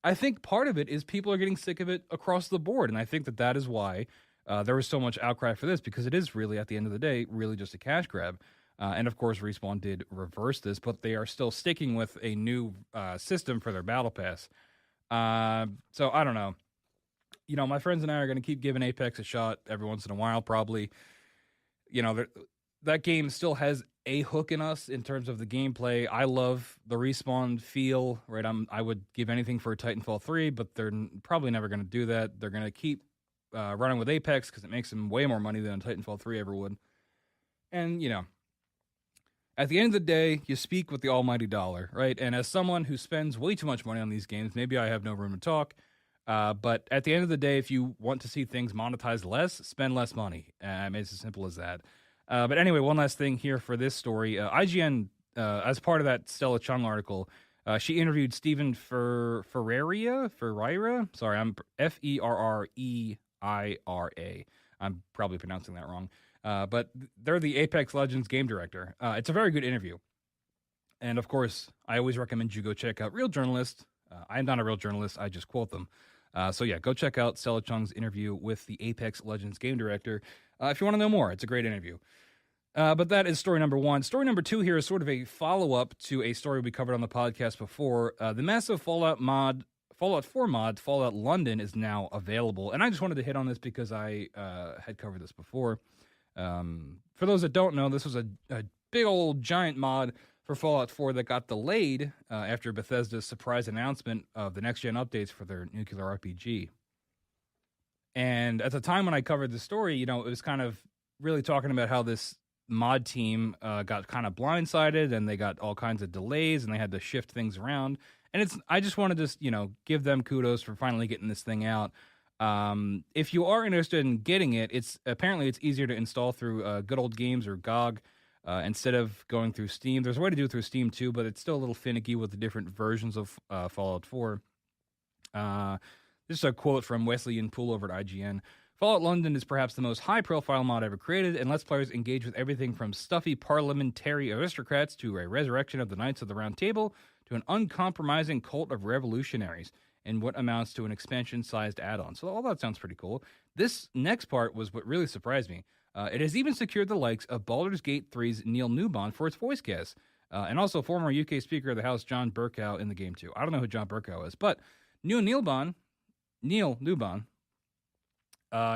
I think part of it is people are getting sick of it across the board, and I think that is why there was so much outcry for this, because it is really, at the end of the day, really just a cash grab. And of course, Respawn did reverse this, but they are still sticking with a new system for their battle pass. So I don't know. You know, my friends and I are going to keep giving Apex a shot every once in a while, probably. You know, that game still has a hook in us in terms of the gameplay. I love the Respawn feel, right? I would give anything for Titanfall 3, but they're probably never going to do that. They're going to keep running with Apex because it makes them way more money than Titanfall 3 ever would. And, you know, at the end of the day, you speak with the almighty dollar, right? And as someone who spends way too much money on these games, maybe I have no room to talk. But at the end of the day, if you want to see things monetized less, spend less money. It's as simple as that. But anyway, one last thing here for this story. IGN, as part of that Stella Chung article, she interviewed Stephen Ferreira. Sorry, I'm Ferreira. I'm probably pronouncing that wrong. But they're the Apex Legends game director. It's a very good interview. And of course, I always recommend you go check out Real Journalist. I'm not a real journalist, I just quote them. So yeah, go check out Stella Chung's interview with the Apex Legends game director if you want to know more. It's a great interview. But that is story number one. Story number two here is sort of a follow-up to a story we covered on the podcast before. The massive Fallout 4 mod, Fallout London, is now available. And I just wanted to hit on this because I had covered this before. For those that don't know, this was a big old giant mod for Fallout 4 that got delayed after Bethesda's surprise announcement of the next-gen updates for their nuclear RPG. And at the time when I covered the story, you know, it was kind of really talking about how this mod team got kind of blindsided and they got all kinds of delays and they had to shift things around. And I just wanted to, you know, give them kudos for finally getting this thing out. If you are interested in getting it, it's easier to install through Good Old Games or GOG instead of going through Steam. There's a way to do it through Steam too, but it's still a little finicky with the different versions of Fallout 4. This is a quote from Wesley Poole over at IGN. Fallout London is perhaps the most high-profile mod ever created and lets players engage with everything from stuffy parliamentary aristocrats to a resurrection of the Knights of the Round Table to an uncompromising cult of revolutionaries in what amounts to an expansion-sized add-on. So all that sounds pretty cool. This next part was what really surprised me. It has even secured the likes of Baldur's Gate 3's Neil Newbon for its voice cast, and also former UK Speaker of the House John Bercow in the game too. I don't know who John Bercow is, but Neil Newbon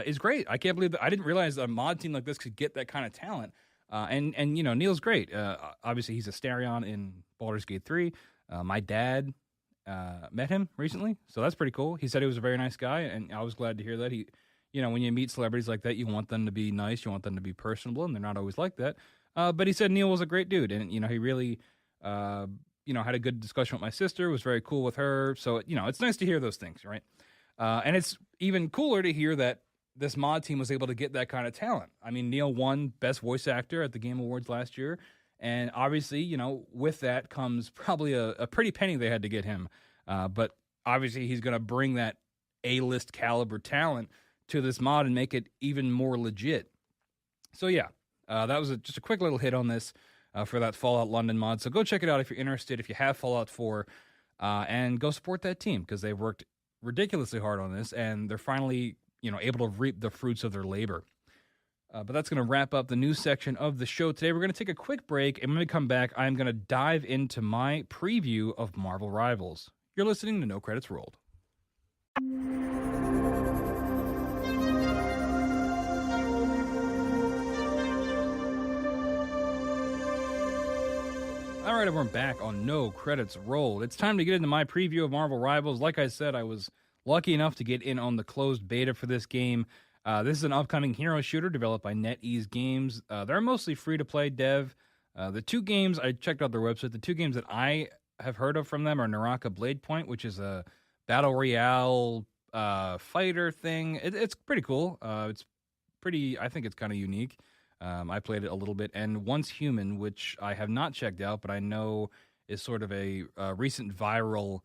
is great. I can't believe that. I didn't realize a mod team like this could get that kind of talent. And you know, Neil's great. Obviously, he's Astarion in Baldur's Gate 3. My dad met him recently, so that's pretty cool. He said he was a very nice guy, and I was glad to hear that. He, you know, when you meet celebrities like that, you want them to be nice, you want them to be personable, and they're not always like that. But he said Neil was a great dude, and you know, he really, you know, had a good discussion with my sister. Was very cool with her. So you know, it's nice to hear those things, right? And it's even cooler to hear that this mod team was able to get that kind of talent. I mean, Neil won Best Voice Actor at the Game Awards last year. And obviously, you know, with that comes probably a pretty penny they had to get him. But obviously, he's going to bring that A-list caliber talent to this mod and make it even more legit. So, yeah, that was just a quick little hit on this for that Fallout London mod. So go check it out if you're interested, if you have Fallout 4, and go support that team because they've worked ridiculously hard on this, and they're finally, you know, able to reap the fruits of their labor. But that's going to wrap up the news section of the show today. We're going to take a quick break, and when we come back, I'm going to dive into my preview of Marvel Rivals. You're listening to No Credits Rolled. All right, we're back on No Credits Rolled. It's time to get into my preview of Marvel Rivals. Like I said, I was lucky enough to get in on the closed beta for this game. This is an upcoming hero shooter developed by NetEase Games. They're mostly free-to-play dev. The two games, I checked out their website, the two games that I have heard of from them are Naraka Blade Point, which is a battle royale fighter thing. It's pretty cool. It's pretty, I think it's kind of unique. I played it a little bit. And Once Human, which I have not checked out, but I know is sort of a recent viral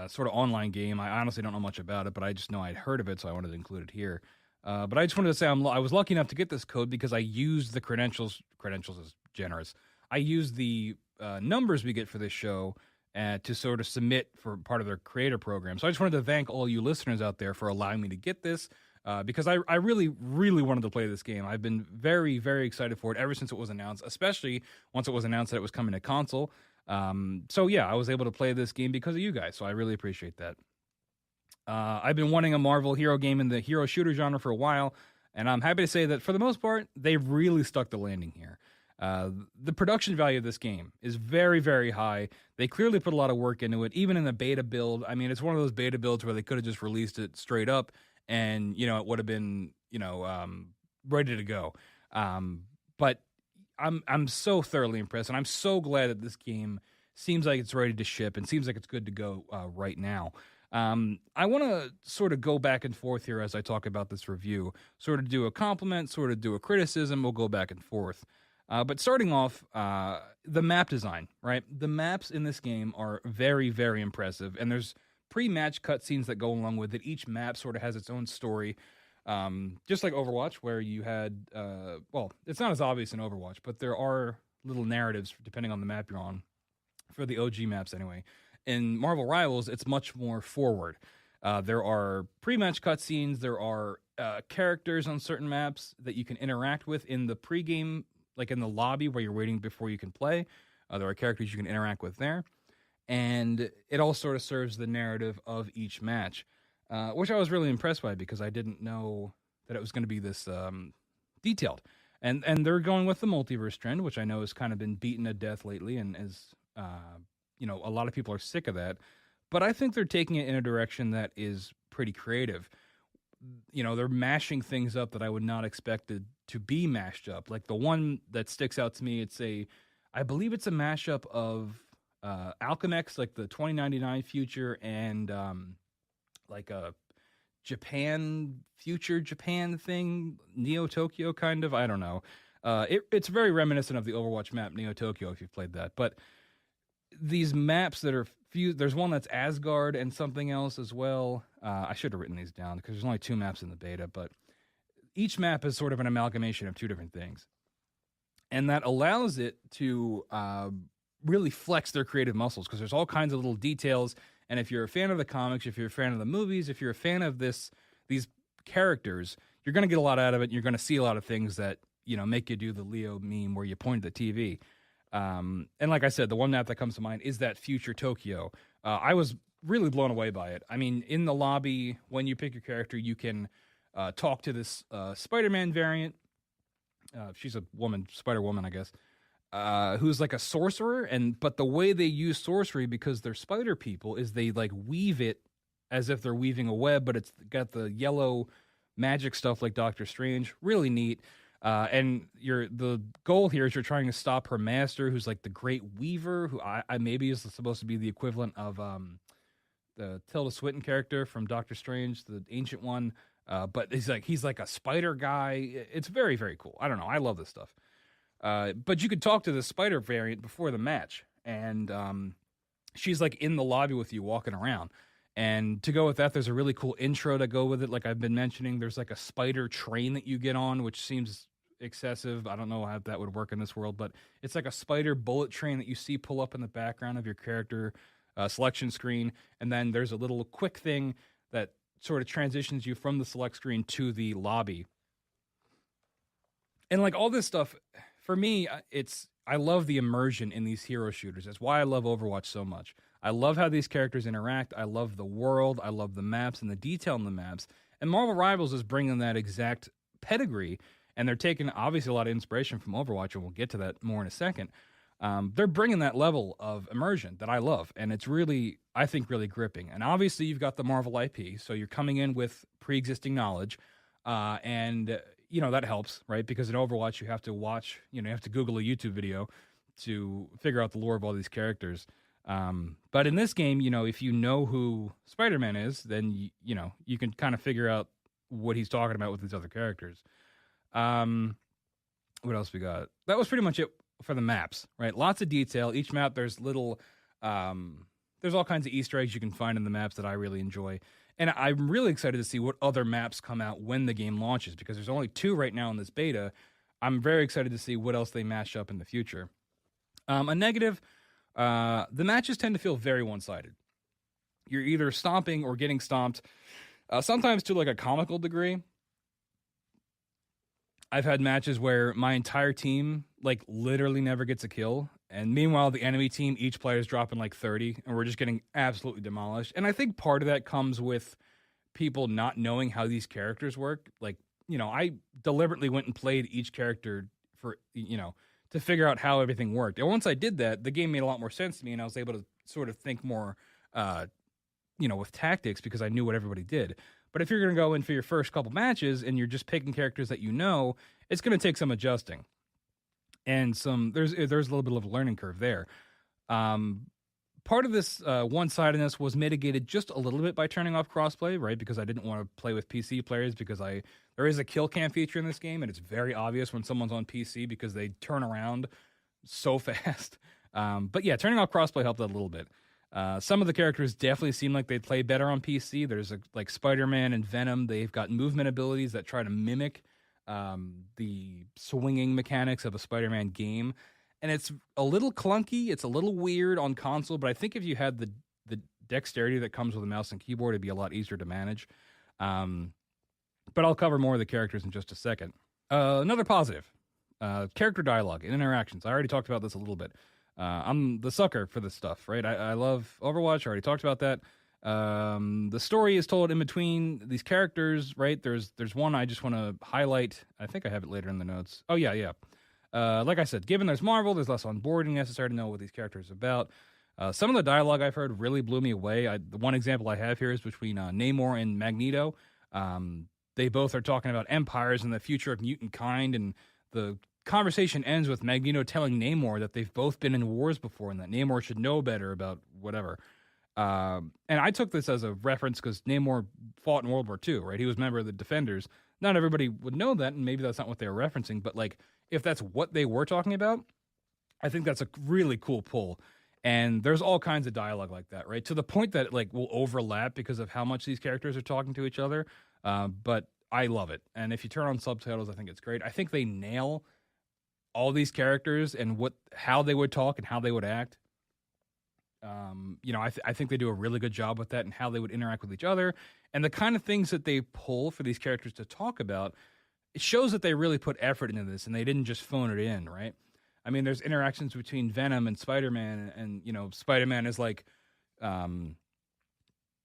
sort of online game. I honestly don't know much about it, but I just know I'd heard of it, so I wanted to include it here. But I just wanted to say I was lucky enough to get this code because I used the credentials. Credentials is generous. I used the numbers we get for this show to sort of submit for part of their creator program. So I just wanted to thank all you listeners out there for allowing me to get this because I really, really wanted to play this game. I've been very, very excited for it ever since it was announced, especially once it was announced that it was coming to console. So yeah, I was able to play this game because of you guys, so I really appreciate that. I've been wanting a Marvel hero game in the hero shooter genre for a while, and I'm happy to say that for the most part, they've really stuck the landing here. The production value of this game is very, very high. They clearly put a lot of work into it, even in the beta build. I mean, it's one of those beta builds where they could have just released it straight up, and, you know, it would have been, you know, ready to go. But I'm so thoroughly impressed, and I'm so glad that this game seems like it's ready to ship and seems like it's good to go right now. I want to sort of go back and forth here as I talk about this review, sort of do a compliment, sort of do a criticism. We'll go back and forth. But starting off, the map design, right? The maps in this game are very, very impressive, and there's pre-match cutscenes that go along with it. Each map sort of has its own story. Just like Overwatch, where you had, well, it's not as obvious in Overwatch, but there are little narratives depending on the map you're on, for the OG maps anyway. In Marvel Rivals, it's much more forward. There are pre-match cutscenes, there are characters on certain maps that you can interact with in the pregame, like in the lobby where you're waiting before you can play. There are characters you can interact with there. And it all sort of serves the narrative of each match. Which I was really impressed by because I didn't know that it was going to be this detailed. And they're going with the multiverse trend, which I know has kind of been beaten to death lately, and is, you know, a lot of people are sick of that. But I think they're taking it in a direction that is pretty creative. You know, they're mashing things up that I would not expect it to be mashed up. Like the one that sticks out to me, I believe it's a mashup of Alchemex, like the 2099 future, and like a future Japan thing, Neo Tokyo kind of, I don't know. It's very reminiscent of the Overwatch map Neo Tokyo if you've played that. But these maps that are there's one that's Asgard and something else as well. I should have written these down because there's only 2 maps in the beta, but each map is sort of an amalgamation of 2 different things. And that allows it to really flex their creative muscles because there's all kinds of little details. And if you're a fan of the comics, if you're a fan of the movies, if you're a fan of these characters, you're going to get a lot out of it. And you're going to see a lot of things that, you know, make you do the Leo meme where you point at the TV. And like I said, the one map that comes to mind is that future Tokyo. I was really blown away by it. I mean, in the lobby, when you pick your character, you can talk to this Spider-Man variant. She's a woman, Spider-Woman, I guess. Who's like a sorcerer, but the way they use sorcery, because they're spider people, is they like weave it as if they're weaving a web, but it's got the yellow magic stuff like Doctor Strange. Really neat. And the goal here is you're trying to stop her master, who's like the Great Weaver, who I maybe is supposed to be the equivalent of the Tilda Swinton character from Doctor Strange, the ancient one. But he's like a spider guy. It's very, very cool. I don't know. I love this stuff. But you could talk to the spider variant before the match, and she's like in the lobby with you walking around. And to go with that, there's a really cool intro to go with it. Like I've been mentioning, there's like a spider train that you get on, which seems excessive. I don't know how that would work in this world, but it's like a spider bullet train that you see pull up in the background of your character selection screen. And then there's a little quick thing that sort of transitions you from the select screen to the lobby. And like all this stuff, for me, I love the immersion in these hero shooters. That's why I love Overwatch so much. I love how these characters interact. I love the world. I love the maps and the detail in the maps. And Marvel Rivals is bringing that exact pedigree, and they're taking obviously a lot of inspiration from Overwatch, and we'll get to that more in a second. They're bringing that level of immersion that I love, and it's really, I think, really gripping. And obviously, you've got the Marvel IP, so you're coming in with pre-existing knowledge, and that helps, right? Because in Overwatch, you have to watch, you have to Google a YouTube video to figure out the lore of all these characters. But in this game, if you know who Spider-Man is, then you can kind of figure out what he's talking about with these other characters. What else we got? That was pretty much it for the maps, right? Lots of detail. Each map, there's little, there's all kinds of Easter eggs you can find in the maps that I really enjoy. And I'm really excited to see what other maps come out when the game launches, because there's only 2 right now in this beta. I'm very excited to see what else they mash up in the future. A negative, the matches tend to feel very one-sided. You're either stomping or getting stomped, sometimes to like a comical degree. I've had matches where my entire team like literally never gets a kill, and meanwhile the enemy team, each player is dropping like 30, and we're just getting absolutely demolished. And I think part of that comes with people not knowing how these characters work. Like, I deliberately went and played each character for, to figure out how everything worked. And once I did that, the game made a lot more sense to me, and I was able to sort of think more, with tactics, because I knew what everybody did. But if you're going to go in for your first couple matches and you're just picking characters that it's going to take some adjusting. And there's a little bit of a learning curve there. Part of this one-sidedness was mitigated just a little bit by turning off crossplay, right? Because I didn't want to play with PC players, because there is a kill cam feature in this game, and it's very obvious when someone's on PC because they turn around so fast. But yeah, turning off crossplay helped out a little bit. Some of the characters definitely seem like they'd play better on PC. There's like Spider-Man and Venom. They've got movement abilities that try to mimic the swinging mechanics of a Spider-Man game. And it's a little clunky. It's a little weird on console, but I think if you had the dexterity that comes with a mouse and keyboard, it'd be a lot easier to manage. But I'll cover more of the characters in just a second. Another positive, character dialogue and interactions. I already talked about this a little bit. I'm the sucker for this stuff, right? I love Overwatch. I already talked about that. The story is told in between these characters, right? There's one I just want to highlight. I think I have it later in the notes. Oh, yeah. Like I said, given there's Marvel, there's less onboarding necessary to know what these characters are about. Some of the dialogue I've heard really blew me away. The one example I have here is between Namor and Magneto. They both are talking about empires and the future of mutant kind, and the conversation ends with Magneto telling Namor that they've both been in wars before and that Namor should know better about whatever. And I took this as a reference because Namor fought in World War II, right? He was a member of the Defenders. Not everybody would know that, and maybe that's not what they were referencing, but like, if that's what they were talking about, I think that's a really cool pull. And there's all kinds of dialogue like that, right? To the point that like will overlap because of how much these characters are talking to each other. But I love it. And if you turn on subtitles, I think it's great. I think they nail all these characters and how they would talk and how they would act. I think they do a really good job with that and how they would interact with each other. And the kind of things that they pull for these characters to talk about, it shows that they really put effort into this and they didn't just phone it in, right? I mean, there's interactions between Venom and Spider-Man, and Spider-Man is like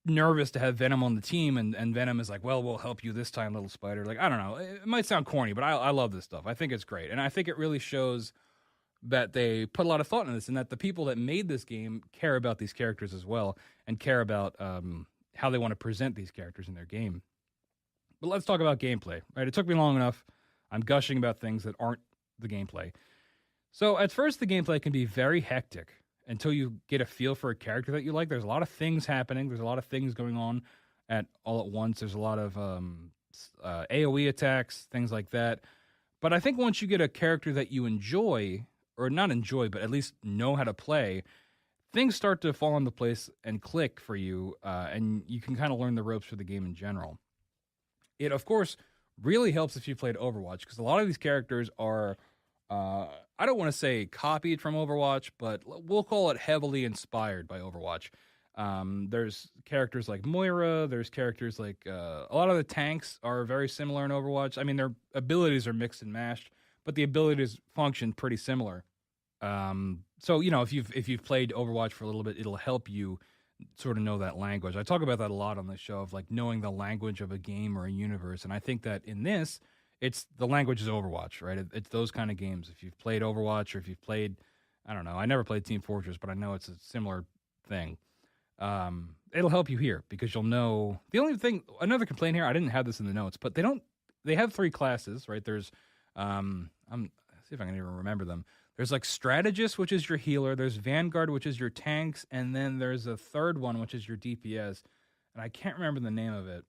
nervous to have Venom on the team, and Venom is like, well, we'll help you this time, little Spider. Like, I don't know. It might sound corny, but I love this stuff. I think it's great. And I think it really shows that they put a lot of thought into this and that the people that made this game care about these characters as well and care about how they want to present these characters in their game. But let's talk about gameplay, right? It took me long enough. I'm gushing about things that aren't the gameplay. So at first, the gameplay can be very hectic until you get a feel for a character that you like. There's a lot of things happening. There's a lot of things going on all at once. There's a lot of AoE attacks, things like that. But I think once you get a character that you enjoy, or not enjoy, but at least know how to play, things start to fall into place and click for you, and you can kind of learn the ropes for the game in general. It, of course, really helps if you played Overwatch, because a lot of these characters are, I don't want to say copied from Overwatch, but we'll call it heavily inspired by Overwatch. There's characters like Moira, there's characters like, a lot of the tanks are very similar in Overwatch. I mean, their abilities are mixed and matched, but the abilities function pretty similar. So, if you've played Overwatch for a little bit, it'll help you sort of know that language. I talk about that a lot on the show, of like knowing the language of a game or a universe. And I think that in this, the language is Overwatch, right? It's those kind of games. If you've played Overwatch, or if you've played I don't know. I never played Team Fortress, but I know it's a similar thing. It'll help you here because you'll know. The only thing, another complaint here, I didn't have this in the notes, but they have 3 classes, right? There's, let's see if I can even remember them. There's like Strategist, which is your healer. There's Vanguard, which is your tanks. And then there's a third one, which is your DPS. And I can't remember the name of it.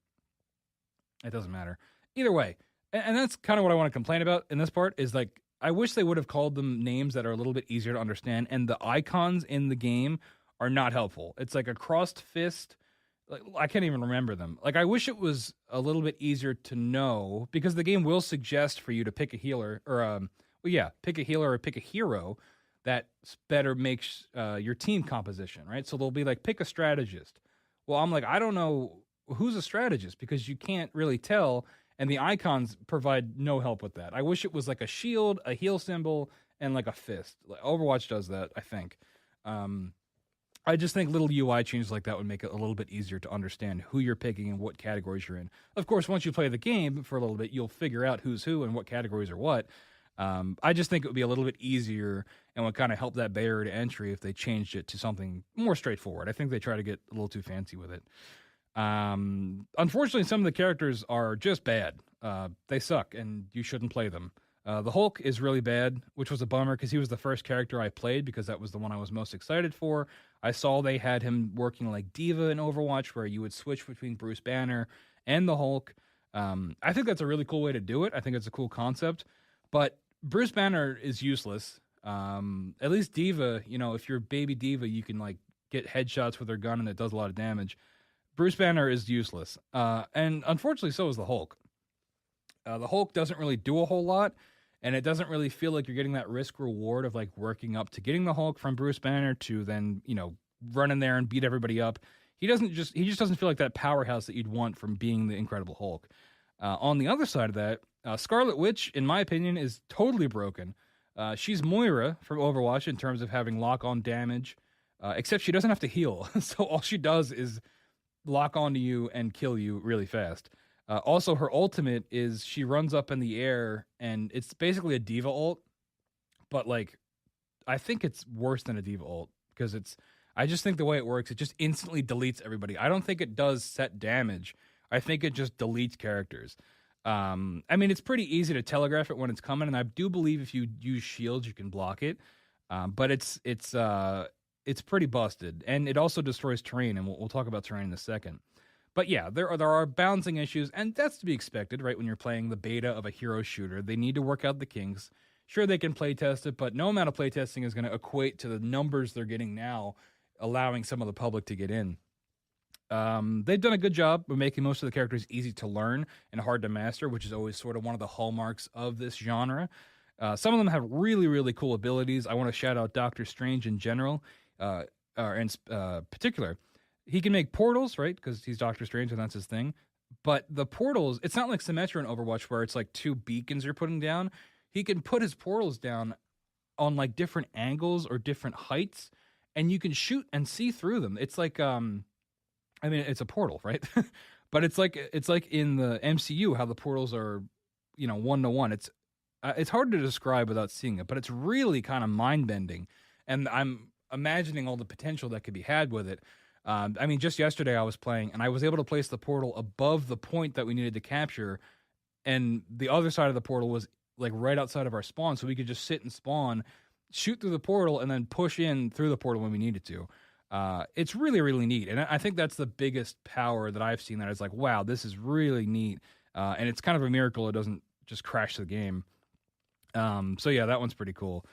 It doesn't matter. Either way. And that's kind of what I want to complain about in this part is like, I wish they would have called them names that are a little bit easier to understand. And the icons in the game are not helpful. It's like a crossed fist. Like, I can't even remember them. Like, I wish it was a little bit easier to know because the game will suggest for you to pick a healer or, pick a healer or pick a hero that better makes your team composition, right? So they'll be like, pick a strategist. Well, I'm like, I don't know who's a strategist because you can't really tell, and the icons provide no help with that. I wish it was like a shield, a heal symbol, and like a fist. Like Overwatch does that, I think. I just think little UI changes like that would make it a little bit easier to understand who you're picking and what categories you're in. Of course, once you play the game for a little bit, you'll figure out who's who and what categories are what. I just think it would be a little bit easier and would kind of help that barrier to entry if they changed it to something more straightforward. I think they try to get a little too fancy with it. Unfortunately, some of the characters are just bad. They suck, and you shouldn't play them. The Hulk is really bad, which was a bummer because he was the first character I played because that was the one I was most excited for. I saw they had him working like D.Va in Overwatch where you would switch between Bruce Banner and the Hulk. I think that's a really cool way to do it. I think it's a cool concept, but Bruce Banner is useless. At least D.Va, if you're baby D.Va, you can like get headshots with her gun and it does a lot of damage. Bruce Banner is useless. And unfortunately, so is the Hulk. The Hulk doesn't really do a whole lot, and it doesn't really feel like you're getting that risk reward of like working up to getting the Hulk from Bruce Banner to then, run in there and beat everybody up. He just doesn't feel like that powerhouse that you'd want from being the Incredible Hulk. On the other side of that, Scarlet Witch, in my opinion, is totally broken. She's Moira from Overwatch in terms of having lock-on damage, except she doesn't have to heal. So all she does is lock onto you and kill you really fast. Also, her ultimate is she runs up in the air, and it's basically a D.Va ult, but like, I think it's worse than a D.Va ult because I just think the way it works, it just instantly deletes everybody. I don't think it does set damage. I think it just deletes characters. I mean, it's pretty easy to telegraph it when it's coming, and I do believe if you use shields, you can block it. But it's pretty busted, and it also destroys terrain, and we'll talk about terrain in a second. But yeah, there are balancing issues, and that's to be expected, right? When you're playing the beta of a hero shooter, they need to work out the kinks. Sure, they can play test it, but no amount of play testing is going to equate to the numbers they're getting now, allowing some of the public to get in. They've done a good job of making most of the characters easy to learn and hard to master, which is always sort of one of the hallmarks of this genre. Some of them have really, really cool abilities. I want to shout out Doctor Strange in general, or in particular. He can make portals, right? Because he's Doctor Strange and that's his thing. But the portals, it's not like Symmetra in Overwatch where it's like 2 beacons you're putting down. He can put his portals down on like different angles or different heights, and you can shoot and see through them. It's like, it's a portal, right? But it's like in the MCU how the portals are, 1-to-1. It's hard to describe without seeing it, but it's really kind of mind-bending. And I'm imagining all the potential that could be had with it. Just yesterday I was playing, and I was able to place the portal above the point that we needed to capture, and the other side of the portal was like right outside of our spawn, so we could just sit and spawn, shoot through the portal, and then push in through the portal when we needed to. It's really, really neat, and I think that's the biggest power that I've seen that is like, wow, this is really neat, and it's kind of a miracle it doesn't just crash the game. So yeah, that one's pretty cool.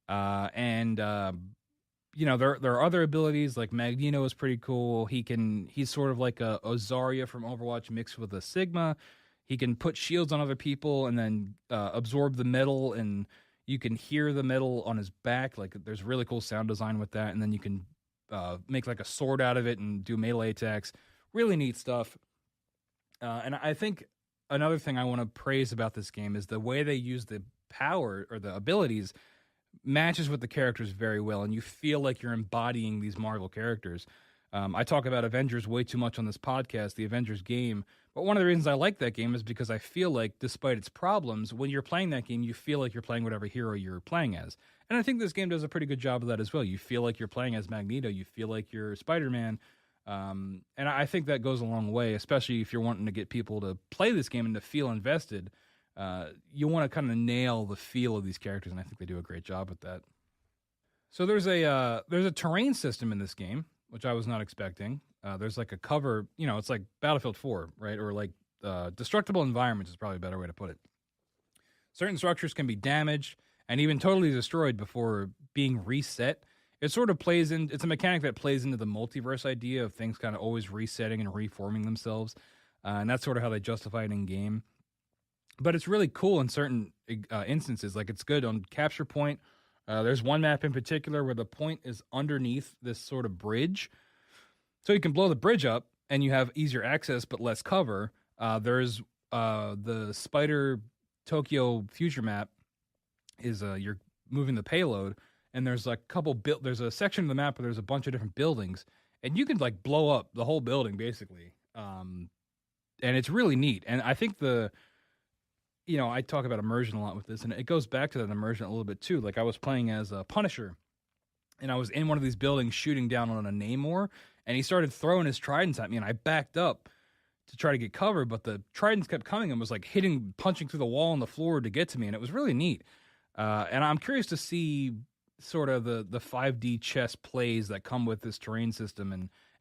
There are other abilities, like Magneto is pretty cool. He's sort of like a Zarya from Overwatch mixed with a Sigma. He can put shields on other people and then absorb the metal, and you can hear the metal on his back. Like, there's really cool sound design with that, and then you can make like a sword out of it and do melee attacks. Really neat stuff. And I think another thing I want to praise about this game is the way they use the power or the abilities matches with the characters very well, and you feel like you're embodying these Marvel characters. I talk about Avengers way too much on this podcast, the Avengers game, but one of the reasons I like that game is because I feel like, despite its problems, when you're playing that game, you feel like you're playing whatever hero you're playing as. And I think this game does a pretty good job of that as well. You feel like you're playing as Magneto. You feel like you're Spider-Man. And I think that goes a long way, especially if you're wanting to get people to play this game and to feel invested. You want to kind of nail the feel of these characters, and I think they do a great job with that. So there's a terrain system in this game, which I was not expecting. There's like a cover, it's like Battlefield 4, right? Or like destructible environments is probably a better way to put it. Certain structures can be damaged and even totally destroyed before being reset. It sort of it's a mechanic that plays into the multiverse idea of things kind of always resetting and reforming themselves. And that's sort of how they justify it in game. But it's really cool in certain instances. Like it's good on Capture Point. There's one map in particular where the point is underneath this sort of bridge. So you can blow the bridge up and you have easier access but less cover. There's the Spider Tokyo future map is you're moving the payload, and there's like there's a section of the map where there's a bunch of different buildings, and you can like blow up the whole building basically. And it's really neat. And I think I talk about immersion a lot with this, and it goes back to that immersion a little bit too. Like I was playing as a Punisher, and I was in one of these buildings shooting down on a Namor, and he started throwing his tridents at me, and I backed up to try to get cover, but the tridents kept coming and was like punching through the wall and the floor to get to me, and it was really neat. And I'm curious to see sort of the 5D chess plays that come with this terrain system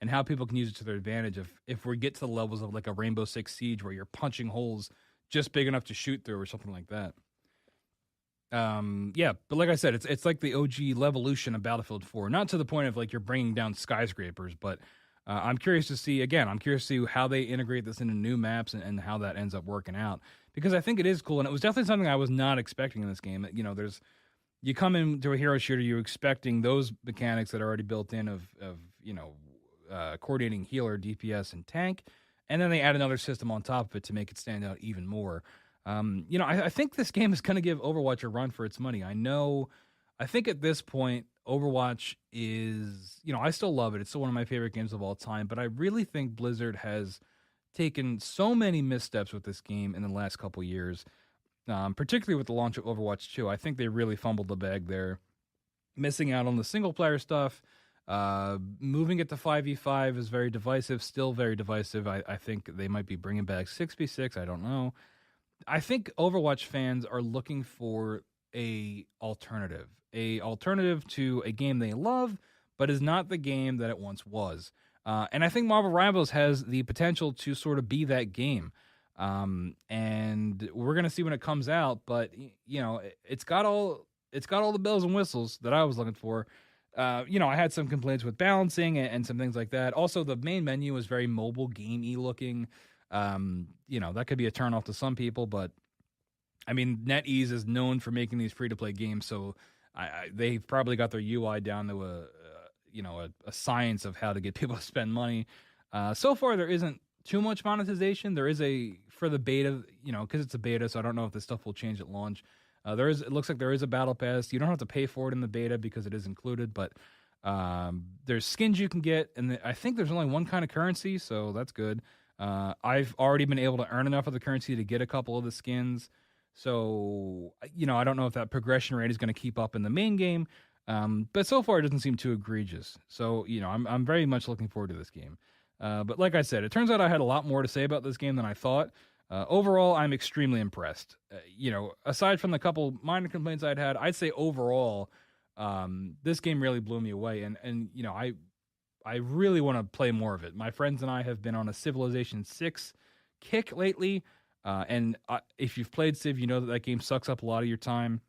and how people can use it to their advantage if we get to the levels of like a Rainbow Six Siege where you're punching holes just big enough to shoot through or something like that. But like I said, it's like the OG Levolution of Battlefield 4, not to the point of like you're bringing down skyscrapers, but I'm curious to see how they integrate this into new maps and how that ends up working out, because I think it is cool, and it was definitely something I was not expecting in this game. You come into a hero shooter, you're expecting those mechanics that are already built in of coordinating healer, DPS, and tank, and then they add another system on top of it to make it stand out even more. I think this game is going to give Overwatch a run for its money. I think at this point, Overwatch is, I still love it. It's still one of my favorite games of all time, but I really think Blizzard has taken so many missteps with this game in the last couple years, particularly with the launch of Overwatch 2. I think they really fumbled the bag there, missing out on the single-player stuff. Moving it to 5v5 is very divisive, still very divisive. I think they might be bringing back 6v6. I don't know. I think Overwatch fans are looking for a alternative to a game they love, but is not the game that it once was. And I think Marvel Rivals has the potential to sort of be that game. And we're going to see when it comes out, but it's got all the bells and whistles that I was looking for. I had some complaints with balancing and some things like that. Also, the main menu is very mobile game-y looking. That could be a turnoff to some people, but I mean, NetEase is known for making these free-to-play games, so they've probably got their UI down to a science of how to get people to spend money. So far, there isn't too much monetization. There is for the beta, because it's a beta, so I don't know if this stuff will change at launch. It looks like there is a battle pass. You don't have to pay for it in the beta because it is included, but there's skins you can get, and I think there's only one kind of currency, so that's good. I've already been able to earn enough of the currency to get a couple of the skins. So, I don't know if that progression rate is going to keep up in the main game, but so far it doesn't seem too egregious. So, I'm very much looking forward to this game. But like I said, it turns out I had a lot more to say about this game than I thought. Overall, I'm extremely impressed. Aside from the couple minor complaints I'd say overall, this game really blew me away. And I really want to play more of it. My friends and I have been on a Civilization 6 kick lately. And if you've played Civ, you know that game sucks up a lot of your time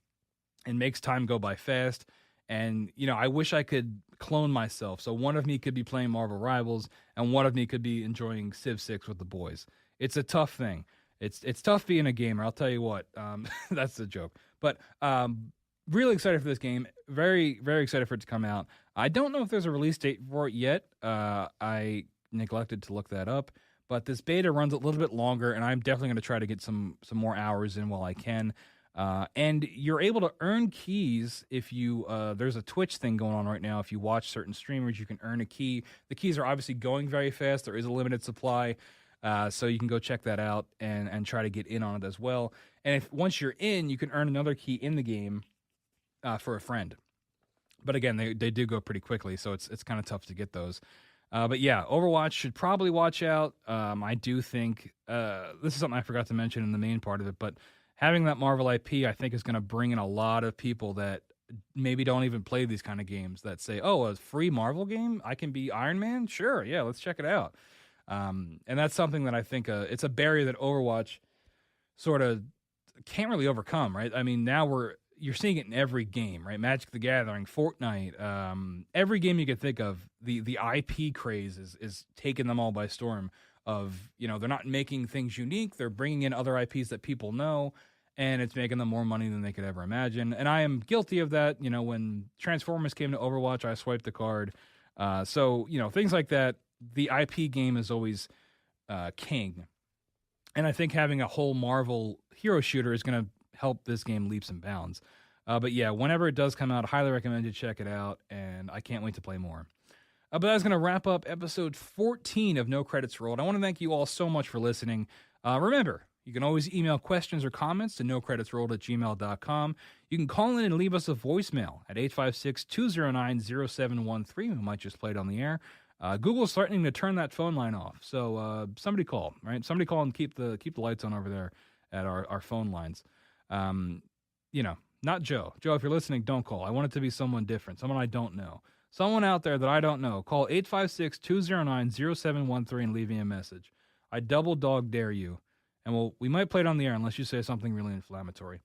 and makes time go by fast. And, I wish I could clone myself. So one of me could be playing Marvel Rivals and one of me could be enjoying Civ 6 with the boys. It's a tough thing. It's tough being a gamer, I'll tell you what. That's a joke. But really excited for this game. Very, very excited for it to come out. I don't know if there's a release date for it yet. I neglected to look that up. But this beta runs a little bit longer, and I'm definitely going to try to get some more hours in while I can. And you're able to earn keys if you there's a Twitch thing going on right now. If you watch certain streamers, you can earn a key. The keys are obviously going very fast. There is a limited supply, so you can go check that out and try to get in on it as well. And once you're in, you can earn another key in the game. for a friend. But again, they do go pretty quickly, so it's kind of tough to get those. But yeah, Overwatch should probably watch out. I do think this is something I forgot to mention in the main part of it, but having that Marvel IP, I think, is going to bring in a lot of people that maybe don't even play these kind of games that say, oh, a free Marvel game? I can be Iron Man? Sure, yeah, let's check it out. And that's something that I think it's a barrier that Overwatch sort of can't really overcome, right? I mean, now you're seeing it in every game, right? Magic the Gathering, Fortnite, every game you could think of, the IP craze is taking them all by storm. Of, they're not making things unique, they're bringing in other IPs that people know, and it's making them more money than they could ever imagine. And I am guilty of that. When Transformers came to Overwatch, I swiped the card. So, things like that, the IP game is always king. And I think having a whole Marvel hero shooter is going to help this game leaps and bounds. But yeah, whenever it does come out, I highly recommend you check it out, and I can't wait to play more. But that's going to wrap up episode 14 of No Credits Rolled. I want to thank you all so much for listening. Remember, you can always email questions or comments to nocreditsrolled@gmail.com. You can call in and leave us a voicemail at 856-209-0713. We might just play it on the air. Google's threatening to turn that phone line off. So somebody call, right? Somebody call and keep the lights on over there at our phone lines. Not Joe. Joe, if you're listening, don't call. I want it to be someone different, someone I don't know. Someone out there that I don't know. Call 856-209-0713 and leave me a message. I double dog dare you. And we might play it on the air unless you say something really inflammatory.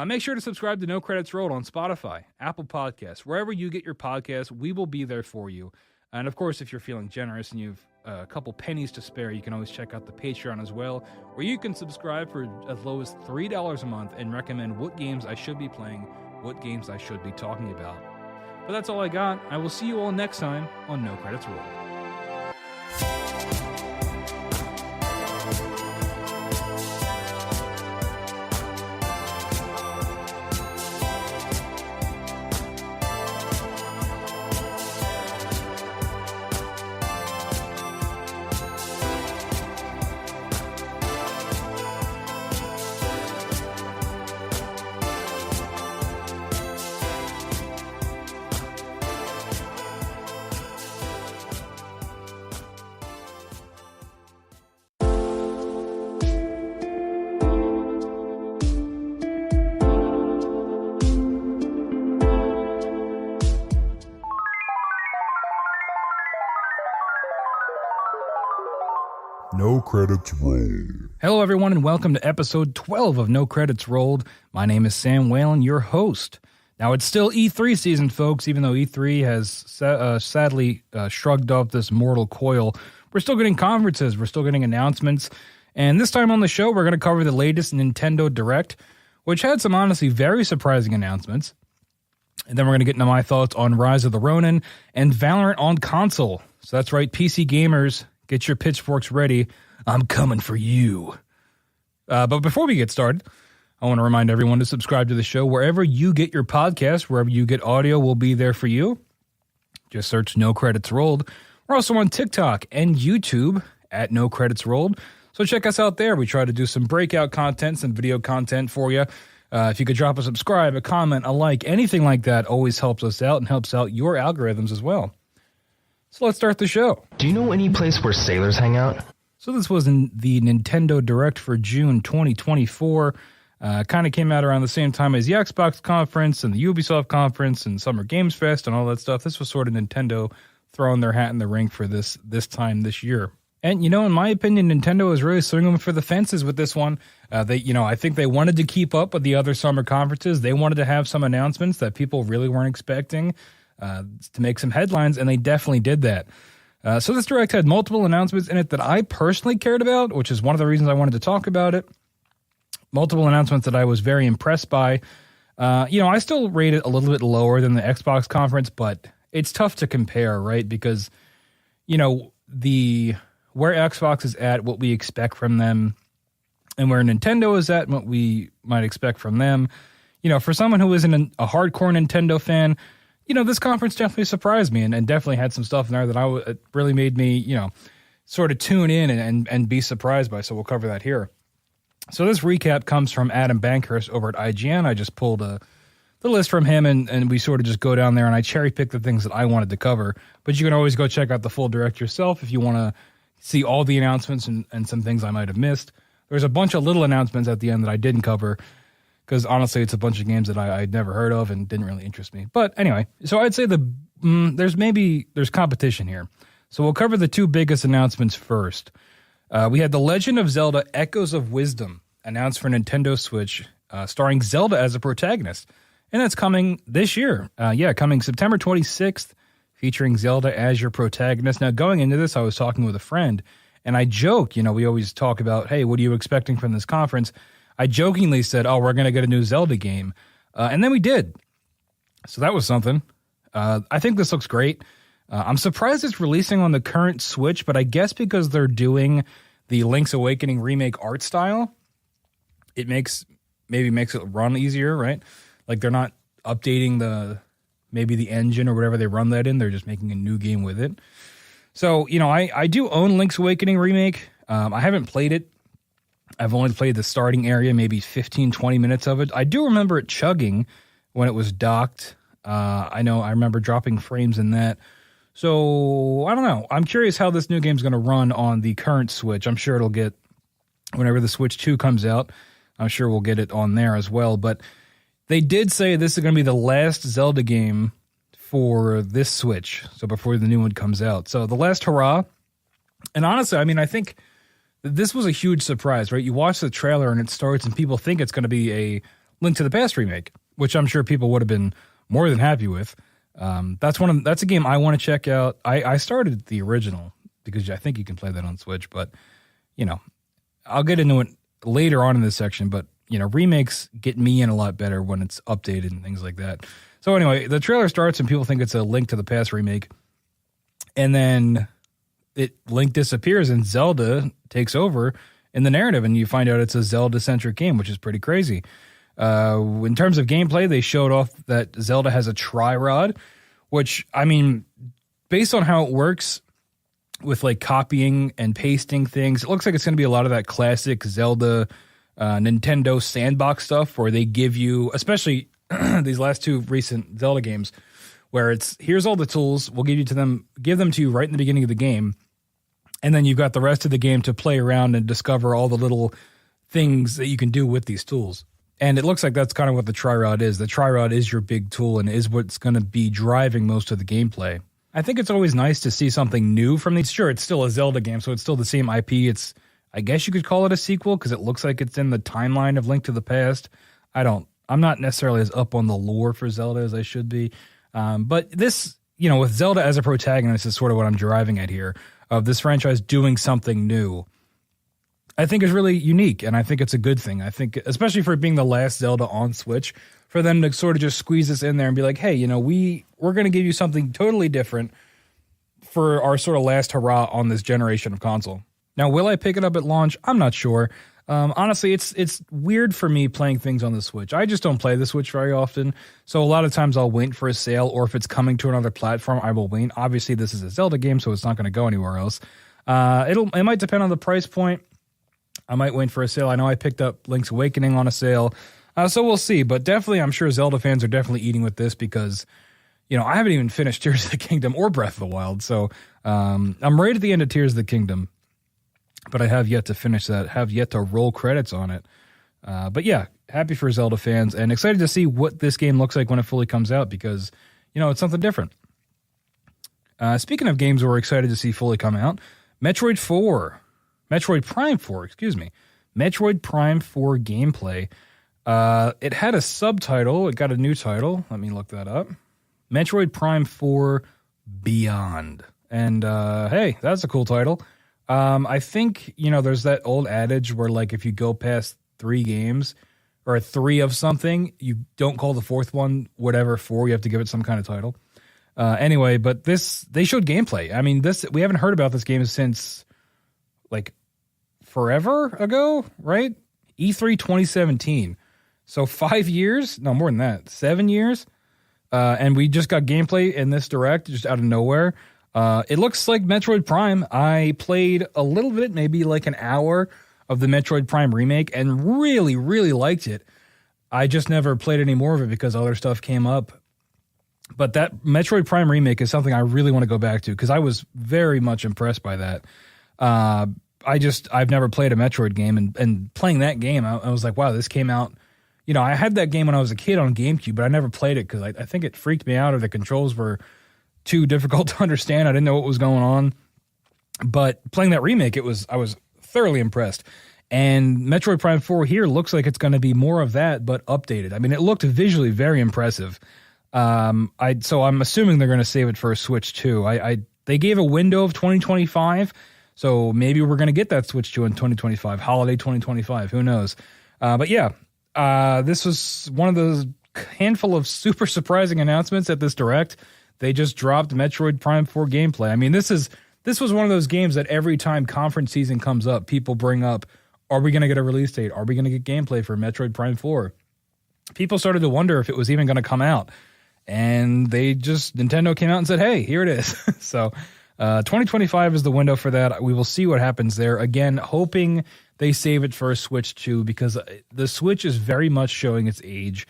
Make sure to subscribe to No Credits Rolled on Spotify, Apple Podcasts, wherever you get your podcasts. We will be there for you. And of course, if you're feeling generous and you've a couple pennies to spare, you can always check out the Patreon as well, where you can subscribe for as low as $3 a month and recommend what games I should be playing, what games I should be talking about. But that's all I got. I will see you all next time on No Credits Rolled. No Credits Rolled. Hello, everyone, and welcome to episode 12 of No Credits Rolled. My name is Sam Whalen, your host. Now, it's still E3 season, folks, even though E3 has sadly shrugged off this mortal coil. We're still getting conferences, we're still getting announcements, and this time on the show, we're going to cover the latest Nintendo Direct, which had some honestly very surprising announcements. And then we're going to get into my thoughts on Rise of the Ronin and Valorant on console. So that's right, PC gamers, get your pitchforks ready. I'm coming for you. But before we get started, I want to remind everyone to subscribe to the show wherever you get your podcast, wherever you get audio, will be there for you. Just search No Credits Rolled. We're also on TikTok and YouTube at No Credits Rolled. So check us out there. We try to do some breakout content, some video content for you. If you could drop a subscribe, a comment, a like, anything like that always helps us out and helps out your algorithms as well. So let's start the show. Do you know any place where sailors hang out? So this was in the Nintendo Direct for June 2024. Kind of came out around the same time as the Xbox conference and the Ubisoft conference and Summer Games Fest and all that stuff. This was sort of Nintendo throwing their hat in the ring for this time this year. And, in my opinion, Nintendo is really swinging for the fences with this one. I think they wanted to keep up with the other summer conferences. They wanted to have some announcements that people really weren't expecting to make some headlines, and they definitely did that. So this Direct had multiple announcements in it that I personally cared about, which is one of the reasons I wanted to talk about it. Multiple announcements that I was very impressed by. I still rate it a little bit lower than the Xbox conference, but it's tough to compare, right? Because, where Xbox is at, what we expect from them, and where Nintendo is at, what we might expect from them. For someone who isn't a hardcore Nintendo fan, this conference definitely surprised me and definitely had some stuff in there that it really made me, sort of tune in and be surprised by. So we'll cover that here. So this recap comes from Adam Bankhurst over at IGN. I just pulled the the list from him, and we sort of just go down there, and I cherry pick the things that I wanted to cover. But you can always go check out the full direct yourself if you want to see all the announcements and some things I might have missed. There's a bunch of little announcements at the end that I didn't cover because honestly, it's a bunch of games that I'd never heard of and didn't really interest me. But anyway, so I'd say there's competition here. So we'll cover the two biggest announcements first. We had The Legend of Zelda: Echoes of Wisdom announced for Nintendo Switch, starring Zelda as a protagonist. And that's coming this year. Coming September 26th, featuring Zelda as your protagonist. Now, going into this, I was talking with a friend, and I joked, we always talk about, hey, what are you expecting from this conference? I jokingly said, oh, we're going to get a new Zelda game. And then we did. So that was something. I think this looks great. I'm surprised it's releasing on the current Switch, but I guess because they're doing the Link's Awakening remake art style, it maybe makes it run easier, right? Like they're not updating the engine or whatever they run that in. They're just making a new game with it. So, I do own Link's Awakening remake. I haven't played it. I've only played the starting area, maybe 15, 20 minutes of it. I do remember it chugging when it was docked. I remember dropping frames in that. So, I don't know. I'm curious how this new game's going to run on the current Switch. I'm sure it'll get, whenever the Switch 2 comes out, I'm sure we'll get it on there as well. But they did say this is going to be the last Zelda game for this Switch, so before the new one comes out. So the last hurrah. And honestly, I think this was a huge surprise, right? You watch the trailer and it starts and people think it's going to be a Link to the Past remake, which I'm sure people would have been more than happy with. That's a game I want to check out. I started the original because I think you can play that on Switch, but I'll get into it later on in this section, but remakes get me in a lot better when it's updated and things like that. So anyway, the trailer starts and people think it's a Link to the Past remake. And then Link disappears and Zelda takes over in the narrative and you find out it's a Zelda-centric game, which is pretty crazy. In terms of gameplay, they showed off that Zelda has a Tri-Rod, which, based on how it works with like copying and pasting things, it looks like it's going to be a lot of that classic Zelda Nintendo sandbox stuff where they give you, especially these last two recent Zelda games, where it's here's all the tools, we'll give them to you right in the beginning of the game, and then you've got the rest of the game to play around and discover all the little things that you can do with these tools. And it looks like that's kind of what the Tri-Rod is. The Tri-Rod is your big tool and is what's going to be driving most of the gameplay. I think it's always nice to see something new from these. Sure, it's still a Zelda game, so it's still the same IP. I guess you could call it a sequel because it looks like it's in the timeline of Link to the Past. I'm not necessarily as up on the lore for Zelda as I should be. But this, with Zelda as a protagonist is sort of what I'm driving at here, of this franchise doing something new. I think is really unique, and I think it's a good thing. I think, especially for it being the last Zelda on Switch, for them to sort of just squeeze this in there and be like, hey, we're going to give you something totally different for our sort of last hurrah on this generation of console. Now, will I pick it up at launch? I'm not sure. Honestly, it's weird for me playing things on the Switch. I just don't play the Switch very often, so a lot of times I'll wait for a sale, or if it's coming to another platform, I will wait. Obviously, this is a Zelda game, so it's not going to go anywhere else. It might depend on the price point. I might wait for a sale. I know I picked up Link's Awakening on a sale, so we'll see. But definitely, I'm sure Zelda fans are definitely eating with this because, I haven't even finished Tears of the Kingdom or Breath of the Wild, so I'm right at the end of Tears of the Kingdom. But I have yet to finish that, have yet to roll credits on it. But yeah, happy for Zelda fans and excited to see what this game looks like when it fully comes out because, it's something different. Speaking of games we're excited to see fully come out, Metroid Prime 4 gameplay. It had a subtitle. It got a new title. Let me look that up. Metroid Prime 4 Beyond. And hey, that's a cool title. I think, there's that old adage where, like, if you go past 3 games or 3 of something, you don't call the 4th one whatever 4. You have to give it some kind of title. Anyway, but they showed gameplay. We haven't heard about this game since, like, forever ago, right? E3 2017. So 5 years? No, more than that. 7 years? And we just got gameplay in this direct, just out of nowhere. It looks like Metroid Prime. I played a little bit, maybe like an hour of the Metroid Prime remake and really, really liked it. I just never played any more of it because other stuff came up. But that Metroid Prime remake is something I really want to go back to because I was very much impressed by that. I've never played a Metroid game, and playing that game, I was like, wow, this came out. You know, I had that game when I was a kid on GameCube, but I never played it because I think it freaked me out or the controls were too difficult to understand. I didn't know what was going on. But playing that remake, I was thoroughly impressed. And Metroid Prime 4 here looks like it's going to be more of that, but updated. I mean, it looked visually very impressive. So I'm assuming they're going to save it for a Switch 2. They gave a window of 2025, so maybe we're going to get that Switch 2 in 2025, holiday 2025. Who knows? But yeah, this was one of those handful of super surprising announcements at this Direct. They just dropped Metroid Prime 4 gameplay. I mean, this was one of those games that every time conference season comes up, people bring up, are we going to get a release date? Are we going to get gameplay for Metroid Prime 4? People started to wonder if it was even going to come out. And Nintendo came out and said, hey, here it is. So 2025 is the window for that. We will see what happens there. Again, hoping they save it for a Switch 2 because the Switch is very much showing its age.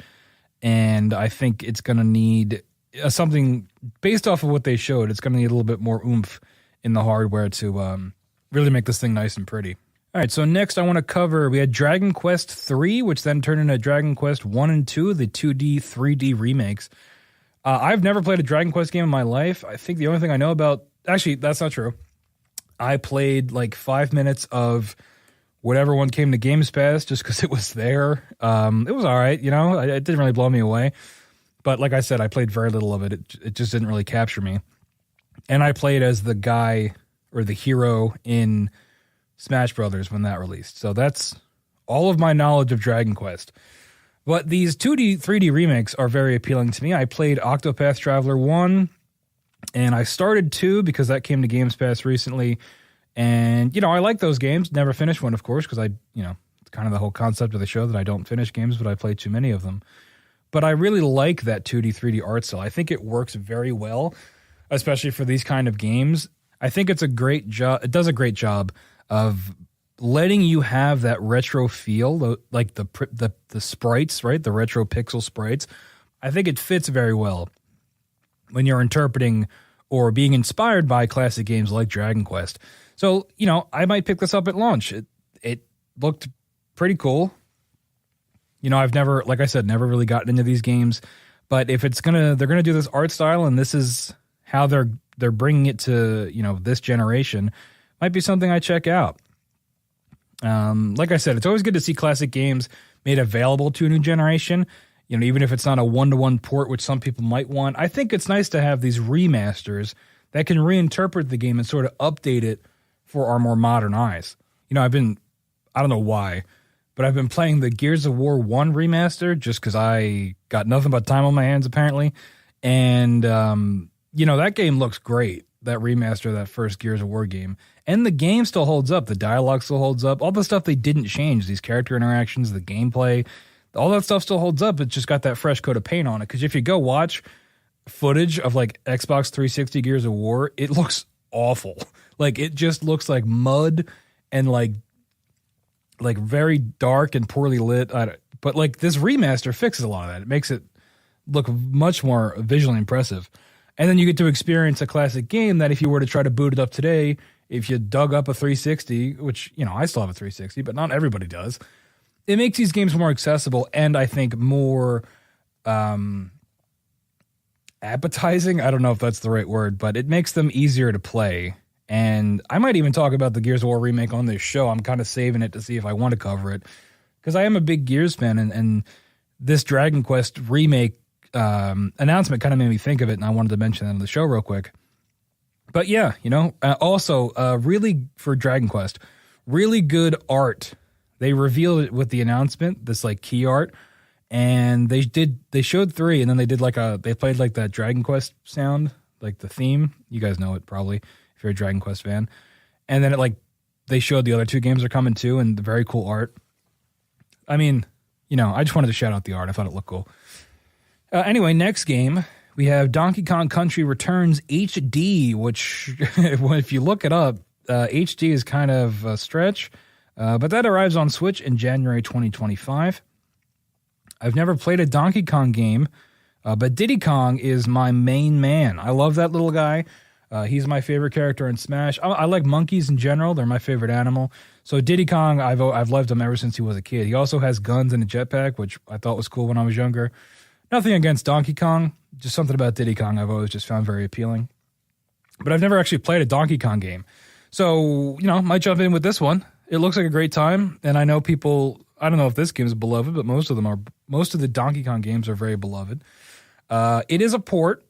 And I think it's going to need something based off of what they showed. It's going to need a little bit more oomph in the hardware to really make this thing nice and pretty. All right, so next I want to cover, we had Dragon Quest 3, which then turned into Dragon Quest 1 and 2, the 2D, 3D remakes. I've never played a Dragon Quest game in my life. I think the only thing I know about, actually, that's not true. I played like 5 minutes of whatever one came to Games Pass just because it was there. It was all right, you know, it didn't really blow me away. But like I said, I played very little of it. It just didn't really capture me. And I played as the guy or the hero in Smash Brothers when that released. So that's all of my knowledge of Dragon Quest. But these 2D, 3D remakes are very appealing to me. I played Octopath Traveler 1, and I started 2 because that came to Games Pass recently. And, you know, I like those games. Never finished one, of course, because it's kind of the whole concept of the show that I don't finish games, but I play too many of them. But I really like that 2D, 3D art style. I think it works very well, especially for these kind of games. I think it's a great job. It does a great job of letting you have that retro feel, like the sprites, right? The retro pixel sprites. I think it fits very well when you're interpreting or being inspired by classic games like Dragon Quest. So, you know, I might pick this up at launch. It looked pretty cool. You know, I've never, like I said, never really gotten into these games. But if they're gonna do this art style, and this is how they're bringing it to, you know, this generation, might be something I check out. Like I said, it's always good to see classic games made available to a new generation. You know, even if it's not a one-to-one port, which some people might want. I think it's nice to have these remasters that can reinterpret the game and sort of update it for our more modern eyes. You know, I don't know why, but I've been playing the Gears of War 1 remaster just because I got nothing but time on my hands, apparently. And, you know, that game looks great, that remaster of that first Gears of War game. And the game still holds up. The dialogue still holds up. All the stuff they didn't change, these character interactions, the gameplay, all that stuff still holds up. It just got that fresh coat of paint on it. Because if you go watch footage of like Xbox 360 Gears of War, it looks awful. Like it just looks like mud and like very dark and poorly lit. But like this remaster fixes a lot of that. It makes it look much more visually impressive. And then you get to experience a classic game that if you were to try to boot it up today, if you dug up a 360, which, you know, I still have a 360, but not everybody does, it makes these games more accessible and I think more appetizing. I don't know if that's the right word, but it makes them easier to play. And I might even talk about the Gears of War remake on this show. I'm kind of saving it to see if I want to cover it because I am a big Gears fan, and this Dragon Quest remake announcement kind of made me think of it, and I wanted to mention that on the show real quick. But yeah, you know, also really for Dragon Quest, really good art. They revealed it with the announcement, this like key art, and they showed 3, and then they played like that Dragon Quest sound, like the theme. You guys know it probably if you're a Dragon Quest fan. And then they showed the other 2 games are coming too, and the very cool art. I mean, you know, I just wanted to shout out the art. I thought it looked cool. Anyway, next game, we have Donkey Kong Country Returns HD, which, if you look it up, HD is kind of a stretch, but that arrives on Switch in January 2025. I've never played a Donkey Kong game, but Diddy Kong is my main man. I love that little guy. He's my favorite character in Smash. I like monkeys in general. They're my favorite animal. So Diddy Kong, I've loved him ever since he was a kid. He also has guns and a jetpack, which I thought was cool when I was younger. Nothing against Donkey Kong, just something about Diddy Kong I've always just found very appealing. But I've never actually played a Donkey Kong game. So, might jump in with this one. It looks like a great time, and I know people, I don't know if this game is beloved, but most of the Donkey Kong games are very beloved. It is a port.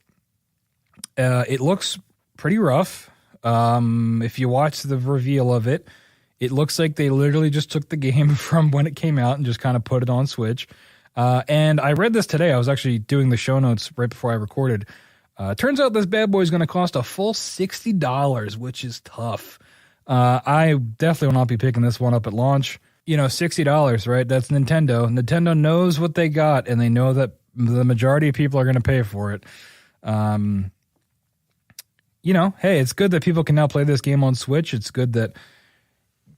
It looks pretty rough. If you watch the reveal of it, it looks like they literally just took the game from when it came out and just kind of put it on Switch. And I read this today. I was actually doing the show notes right before I recorded. Turns out this bad boy is going to cost a full $60, which is tough. I definitely will not be picking this one up at launch. $60, right? That's Nintendo. Nintendo knows what they got, and they know that the majority of people are going to pay for it. Hey, it's good that people can now play this game on Switch. It's good that,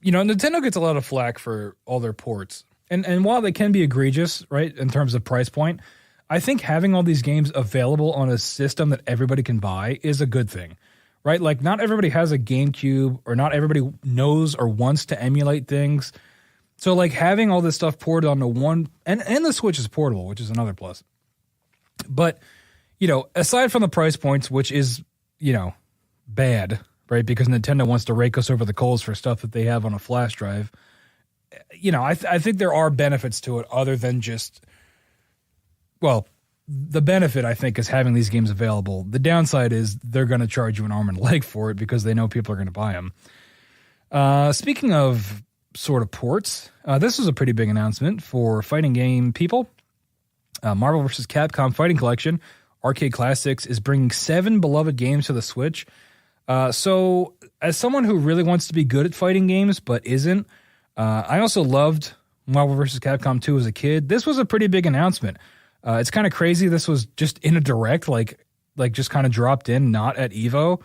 Nintendo gets a lot of flack for all their ports. And while they can be egregious, right, in terms of price point, I think having all these games available on a system that everybody can buy is a good thing, right? Like, not everybody has a GameCube, or not everybody knows or wants to emulate things. So, like, having all this stuff ported onto one, and the Switch is portable, which is another plus. But, aside from the price points, which is, bad, right? Because Nintendo wants to rake us over the coals for stuff that they have on a flash drive. I think there are benefits to it other than just, well, the benefit, I think, is having these games available. The downside is they're going to charge you an arm and a leg for it because they know people are going to buy them. Speaking of sort of ports, this was a pretty big announcement for fighting game people. Marvel vs. Capcom Fighting Collection, Arcade Classics, is bringing 7 beloved games to the Switch. So as someone who really wants to be good at fighting games but isn't, I also loved Marvel vs. Capcom 2 as a kid. This was a pretty big announcement. It's kind of crazy. This was just in a direct, like just kind of dropped in, not at EVO.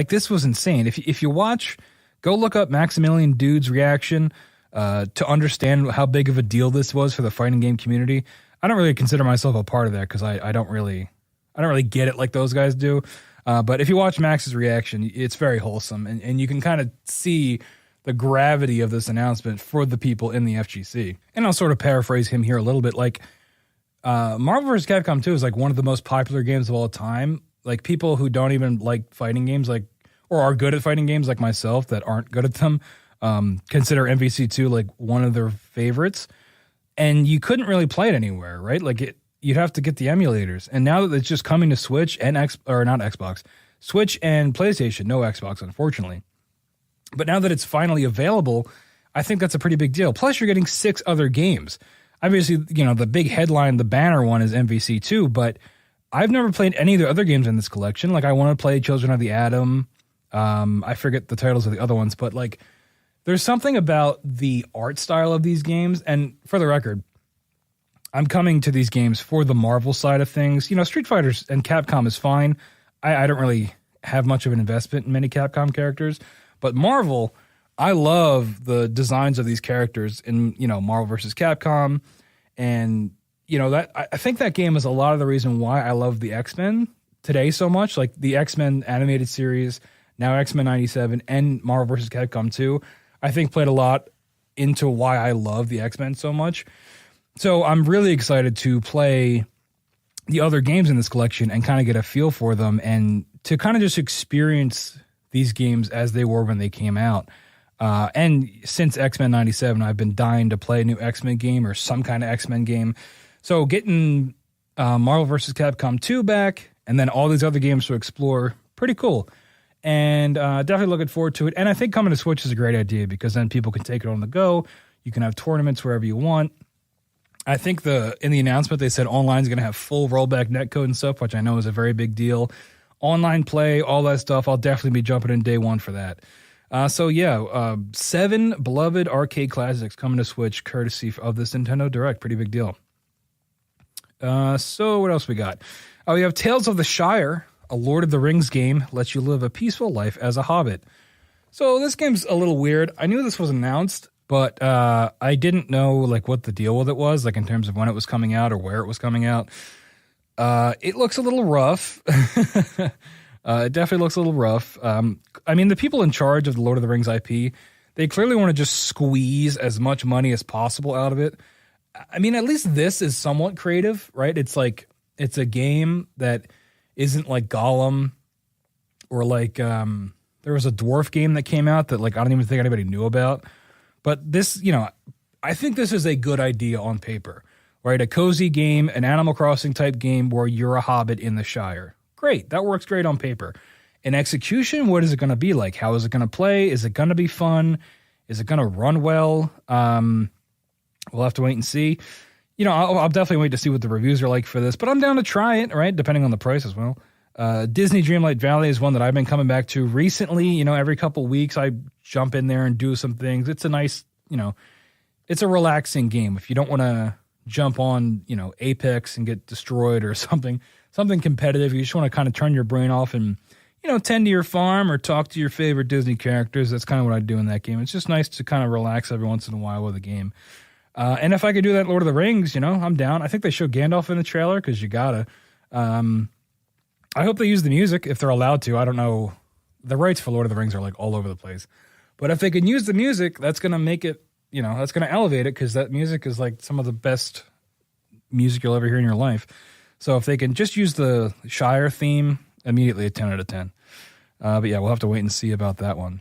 This was insane. If you watch, go look up Maximilian Dude's reaction to understand how big of a deal this was for the fighting game community. I don't really consider myself a part of that because I don't really get it like those guys do. But if you watch Max's reaction, it's very wholesome, and you can kind of see the gravity of this announcement for the people in the FGC. And I'll sort of paraphrase him here a little bit. Like, Marvel vs. Capcom 2 is like one of the most popular games of all time. Like, people who don't even like fighting games, like, or are good at fighting games like myself that aren't good at them, consider MVC2 like one of their favorites. And you couldn't really play it anywhere, right? Like, you'd have to get the emulators. And now that it's just coming to Switch and Switch and PlayStation, no Xbox, unfortunately. But now that it's finally available, I think that's a pretty big deal. Plus, you're getting 6 other games. Obviously, the big headline, the banner one is MVC2, but I've never played any of the other games in this collection. Like, I want to play Children of the Atom. I forget the titles of the other ones, but like, there's something about the art style of these games. And for the record, I'm coming to these games for the Marvel side of things. Street Fighter and Capcom is fine. I don't really have much of an investment in many Capcom characters. But Marvel, I love the designs of these characters in, Marvel vs. Capcom. And, I think that game is a lot of the reason why I love the X-Men today so much. Like, the X-Men animated series, now X-Men 97, and Marvel vs. Capcom 2, I think played a lot into why I love the X-Men so much. So I'm really excited to play the other games in this collection and kind of get a feel for them and to kind of just experience these games as they were when they came out. And since X-Men 97, I've been dying to play a new X-Men game or some kind of X-Men game. So getting Marvel vs. Capcom 2 back and then all these other games to explore, pretty cool. And definitely looking forward to it. And I think coming to Switch is a great idea because then people can take it on the go. You can have tournaments wherever you want. I think in the announcement they said online is going to have full rollback netcode and stuff, which I know is a very big deal. Online play, all that stuff. I'll definitely be jumping in day one for that. 7 beloved arcade classics coming to Switch courtesy of this Nintendo Direct. Pretty big deal. So what else we got? We have Tales of the Shire, a Lord of the Rings game, lets you live a peaceful life as a hobbit. So this game's a little weird. I knew this was announced, but I didn't know like what the deal with it was, like in terms of when it was coming out or where it was coming out. It looks a little rough. It definitely looks a little rough. I mean, the people in charge of the Lord of the Rings IP, they clearly want to just squeeze as much money as possible out of it. I mean, at least this is somewhat creative, right? It's like, it's a game that isn't like Gollum or like, there was a dwarf game that came out that like, I don't even think anybody knew about. But this, you know, I think this is a good idea on paper, right? A cozy game, an Animal Crossing type game where you're a hobbit in the Shire. Great. That works great on paper. In execution, what is it going to be like? How is it going to play? Is it going to be fun? Is it going to run well? We'll have to wait and see. You know, I'll definitely wait to see what the reviews are like for this, but I'm down to try it, right? Depending on the price as well. Disney Dreamlight Valley is one that I've been coming back to recently. You know, every couple of weeks I jump in there and do some things. It's a nice, you know, it's a relaxing game. If you don't want to jump on, you know, Apex and get destroyed or something competitive, you just want to kind of turn your brain off and, you know, tend to your farm or talk to your favorite Disney characters. That's kind of what I do in that game. It's just nice to kind of relax every once in a while with a game. And if I could do that Lord of the Rings, you know, I'm down. I think they showed Gandalf in the trailer because you gotta. I hope they use the music if they're allowed to. I don't know. The rights for Lord of the Rings are like all over the place. But if they can use the music, that's going to make it, you know, that's going to elevate it because that music is like some of the best music you'll ever hear in your life. So if they can just use the Shire theme, immediately a 10 out of 10. But yeah, we'll have to wait and see about that one.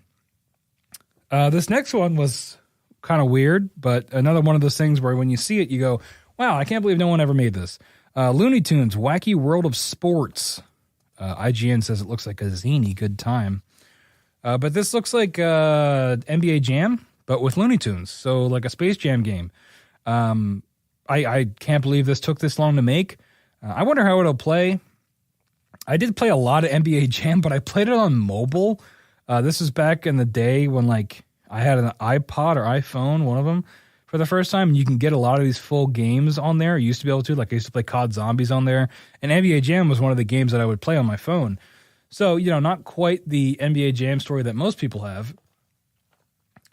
This next one was kind of weird, but another one of those things where when you see it, you go, wow, I can't believe no one ever made this. Looney Tunes, Wacky World of Sports. IGN says it looks like a zany good time. But this looks like NBA Jam, but with Looney Tunes. So like a Space Jam game. I can't believe this took this long to make. I wonder how it'll play. I did play a lot of NBA Jam, but I played it on mobile. This was back in the day when like I had an iPod or iPhone, one of them, for the first time. And you can get a lot of these full games on there. You used to be able to. Like I used to play COD Zombies on there. And NBA Jam was one of the games that I would play on my phone. So, you know, not quite the NBA Jam story that most people have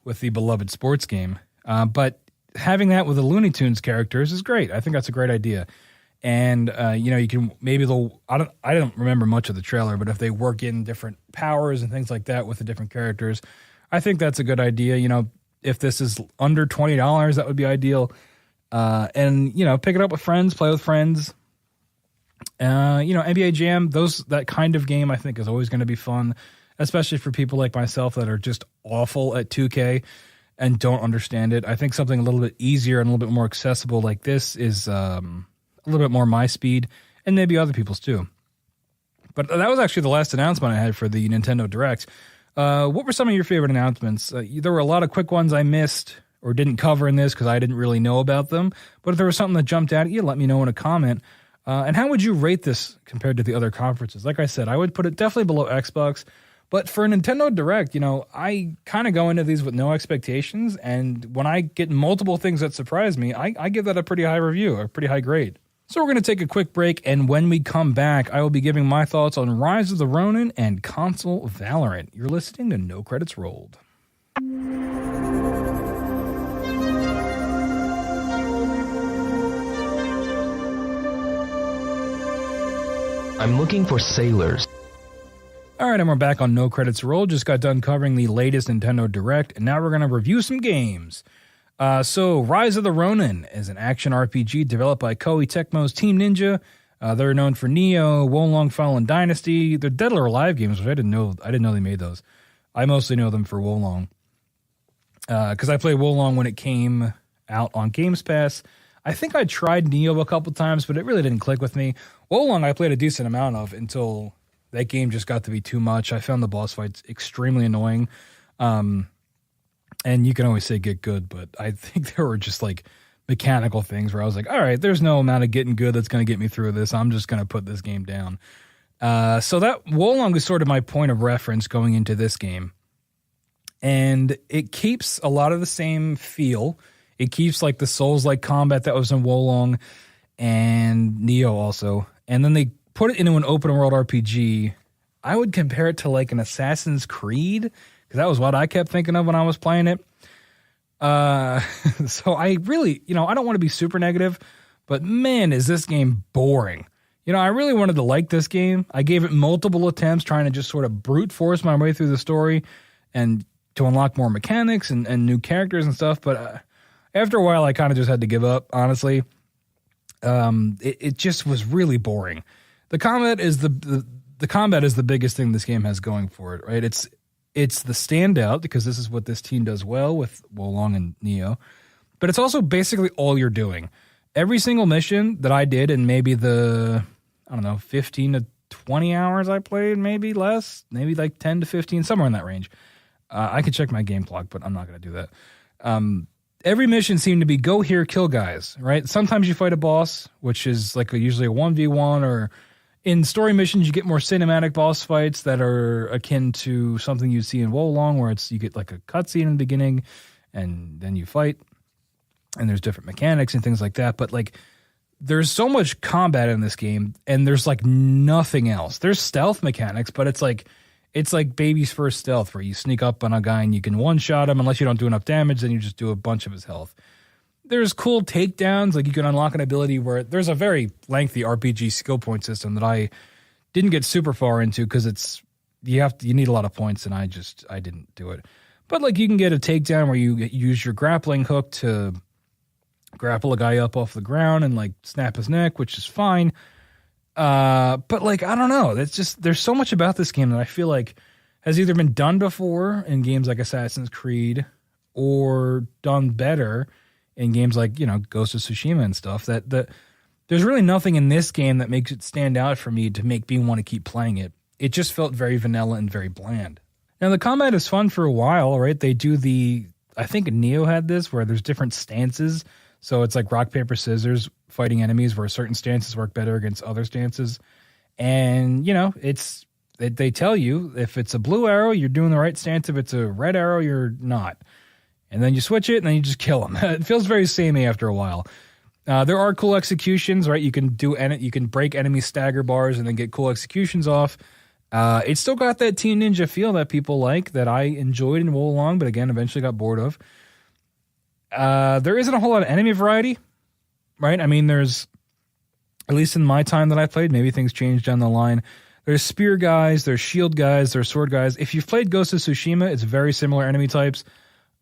with the beloved sports game. But having that with the Looney Tunes characters is great. I think that's a great idea. And, you know, you can maybe I don't remember much of the trailer, but if they work in different powers and things like that with the different characters, I think that's a good idea. You know, if this is under $20, that would be ideal. And, you know, pick it up with friends, play with friends. You know, NBA Jam, that kind of game I think is always going to be fun, especially for people like myself that are just awful at 2K and don't understand it. I think something a little bit easier and a little bit more accessible like this is a little bit more my speed and maybe other people's too. But that was actually the last announcement I had for the Nintendo Direct. What were some of your favorite announcements? There were a lot of quick ones I missed or didn't cover in this because I didn't really know about them. But if there was something that jumped out at you, let me know in a comment. And how would you rate this compared to the other conferences? Like I said, I would put it definitely below Xbox. But for a Nintendo Direct, you know, I kind of go into these with no expectations. And when I get multiple things that surprise me, I give that a pretty high review, a pretty high grade. So we're going to take a quick break, and when we come back, I will be giving my thoughts on Rise of the Ronin and console Valorant. You're listening to No Credits Rolled. I'm looking for sailors. All right, and we're back on No Credits Rolled. Just got done covering the latest Nintendo Direct, and now we're going to review some games. So Rise of the Ronin is an action RPG developed by Koei Tecmo's Team Ninja. They're known for Nioh, Wolong Fallen Dynasty. They're Dead or Alive games, which I didn't know they made those. I mostly know them for Wolong. Because I played Wolong when it came out on Games Pass. I think I tried Nioh a couple times, but it really didn't click with me. Wolong I played a decent amount of until that game just got to be too much. I found the boss fights extremely annoying. And you can always say get good, but I think there were just like mechanical things where I was like, all right, there's no amount of getting good that's going to get me through this. I'm just going to put this game down. So that Wolong is sort of my point of reference going into this game. And it keeps a lot of the same feel. It keeps like the Souls-like combat that was in Wolong and Nioh also. And then they put it into an open world RPG. I would compare it to like an Assassin's Creed, because that was what I kept thinking of when I was playing it. So I really, I don't want to be super negative, but man, is this game boring. I really wanted to like this game. I gave it multiple attempts trying to just sort of brute force my way through the story and to unlock more mechanics and new characters and stuff. But after a while, I kind of just had to give up, honestly. It just was really boring. The combat is the combat is the biggest thing this game has going for it, right? It's the standout because this is what this team does well with Wo Long and Neo. But it's also basically all you're doing. Every single mission that I did in maybe 15 to 20 hours I played, maybe less, maybe like 10 to 15, somewhere in that range. I could check my game clock, but I'm not going to do that. Every mission seemed to be go here, kill guys, right? Sometimes you fight a boss, which is like usually a 1v1, or in story missions, you get more cinematic boss fights that are akin to something you see in Wo Long, where you get like a cutscene in the beginning and then you fight, and there's different mechanics and things like that. But like, there's so much combat in this game, and there's like nothing else. There's stealth mechanics, but it's like baby's first stealth, where you sneak up on a guy and you can one-shot him unless you don't do enough damage, then you just do a bunch of his health. There's cool takedowns, like you can unlock an ability where there's a very lengthy RPG skill point system that I didn't get super far into because you need a lot of points, and I didn't do it. But like you can get a takedown where you use your grappling hook to grapple a guy up off the ground and like snap his neck, which is fine. But like, I don't know. There's so much about this game that I feel like has either been done before in games like Assassin's Creed or done better in games like, Ghost of Tsushima and stuff, that there's really nothing in this game that makes it stand out for me to make me want to keep playing it. It just felt very vanilla and very bland. Now the combat is fun for a while, right? They do I think Neo had this where there's different stances. So it's like rock, paper, scissors fighting enemies where certain stances work better against other stances. And, they tell you if it's a blue arrow, you're doing the right stance. If it's a red arrow, you're not. And then you switch it and then you just kill them. It feels very samey after a while. There are cool executions, right? You can break enemy stagger bars and then get cool executions off. It's still got that Team Ninja feel that people like, that I enjoyed in Wo Long, but again, eventually got bored of. There isn't a whole lot of enemy variety, right? I mean, there's, at least in my time that I played, maybe things changed down the line. There's spear guys, there's shield guys, there's sword guys. If you've played Ghost of Tsushima, it's very similar enemy types.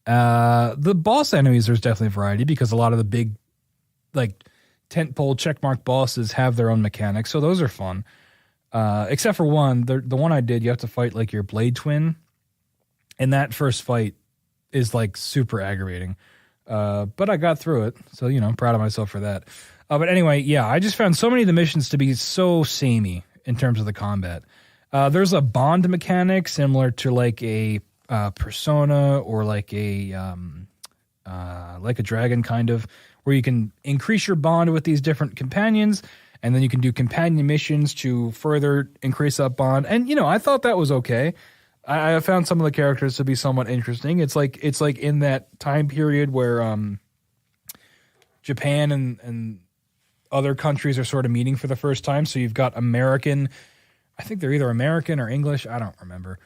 The boss enemies, there's definitely a variety because a lot of the big, like, tentpole checkmark bosses have their own mechanics, so those are fun. Except for one, the one I did, you have to fight like your blade twin, and that first fight is like super aggravating. But I got through it, so I'm proud of myself for that. But anyway, yeah, I just found so many of the missions to be so samey in terms of the combat. There's a bond mechanic similar to like a Persona or like a dragon kind of, where you can increase your bond with these different companions, and then you can do companion missions to further increase that bond. And I thought that was okay. I found some of the characters to be somewhat interesting. It's like in that time period where Japan and other countries are sort of meeting for the first time. So you've got American, I think they're either American or English, I don't remember.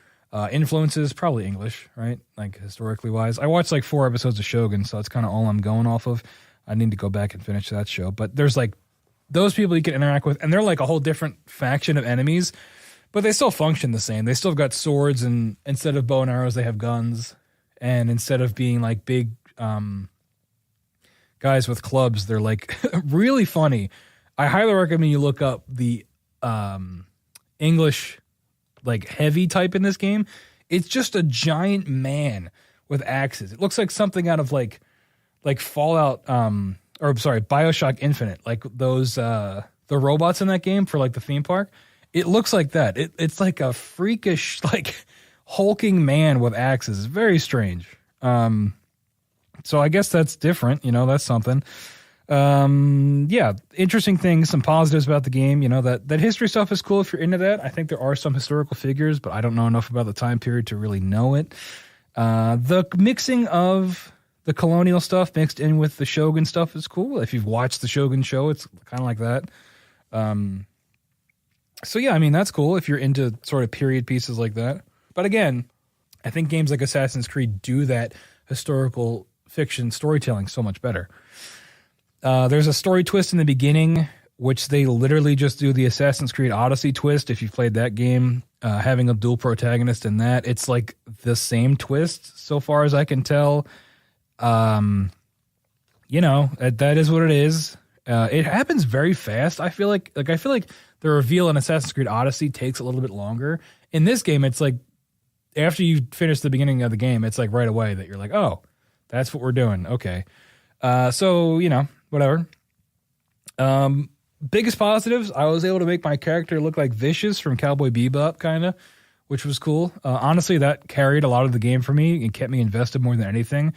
Influences, probably English, right? Like historically wise. I watched like 4 episodes of Shogun, so that's kind of all I'm going off of. I need to go back and finish that show. But there's like those people you can interact with, and they're like a whole different faction of enemies. But they still function the same. They still have got swords, and instead of bow and arrows, they have guns. And instead of being like big guys with clubs, they're like really funny. I highly recommend you look up the English like heavy type in this game. It's just a giant man with axes. It looks like something out of like Fallout BioShock Infinite, like those the robots in that game for like the theme park. It looks like that. It's like a freakish, like, hulking man with axes. It's very strange. So I guess that's different. That's something. Yeah, interesting things, some positives about the game. That history stuff is cool if you're into that. I think there are some historical figures, but I don't know enough about the time period to really know it. The mixing of the colonial stuff mixed in with the Shogun stuff is cool. If you've watched the Shogun show, it's kind of like that. So yeah, I mean, that's cool if you're into sort of period pieces like that. But again, I think games like Assassin's Creed do that historical fiction storytelling so much better. There's a story twist in the beginning, which they literally just do the Assassin's Creed Odyssey twist. If you've played that game, having a dual protagonist in that, it's like the same twist so far as I can tell. That is what it is. It happens very fast. I feel like the reveal in Assassin's Creed Odyssey takes a little bit longer. In this game, it's like after you finish the beginning of the game, it's like right away that you're like, oh, that's what we're doing. Okay. So, whatever. Biggest positives, I was able to make my character look like Vicious from Cowboy Bebop, kind of, which was cool. Honestly, that carried a lot of the game for me and kept me invested more than anything,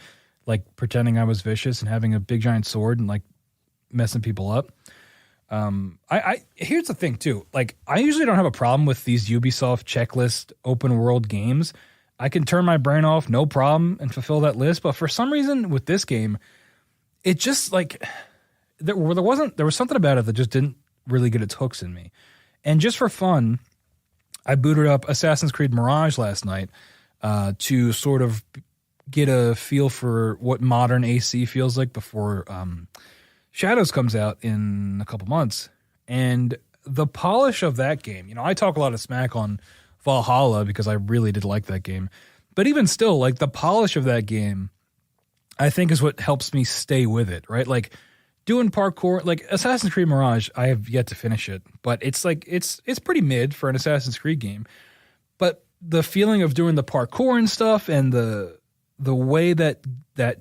like pretending I was Vicious and having a big giant sword and like messing people up. Here's the thing too. Like, I usually don't have a problem with these Ubisoft checklist open world games. I can turn my brain off, no problem, and fulfill that list. But for some reason with this game, it just like there was something about it that just didn't really get its hooks in me. And just for fun, I booted up Assassin's Creed Mirage last night to sort of get a feel for what modern AC feels like before Shadows comes out in a couple months. And the polish of that game, I talk a lot of smack on Valhalla because I really did like that game. But even still, like the polish of that game, I think is what helps me stay with it, right? Like doing parkour, like Assassin's Creed Mirage, I have yet to finish it, but it's like, it's pretty mid for an Assassin's Creed game. But the feeling of doing the parkour and stuff and the way that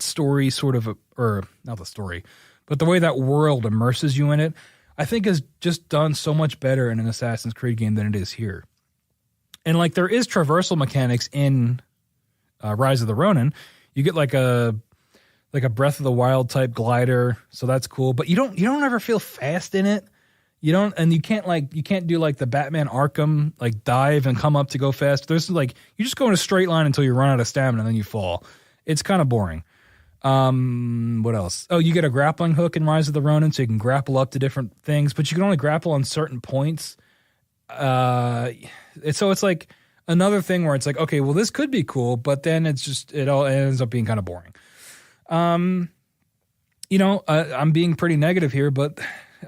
story sort of, or not the story, but the way that world immerses you in it, I think is just done so much better in an Assassin's Creed game than it is here. And like there is traversal mechanics in Rise of the Ronin. You get like a Breath of the Wild type glider, so that's cool. But you don't ever feel fast in it. You can't do like the Batman Arkham like dive and come up to go fast. There's like you just go in a straight line until you run out of stamina and then you fall. It's kind of boring. What else? Oh, you get a grappling hook in Rise of the Ronin, so you can grapple up to different things, but you can only grapple on certain points. So it's like another thing where it's like, okay, well, this could be cool, but then it all ends up being kind of boring. I'm being pretty negative here, but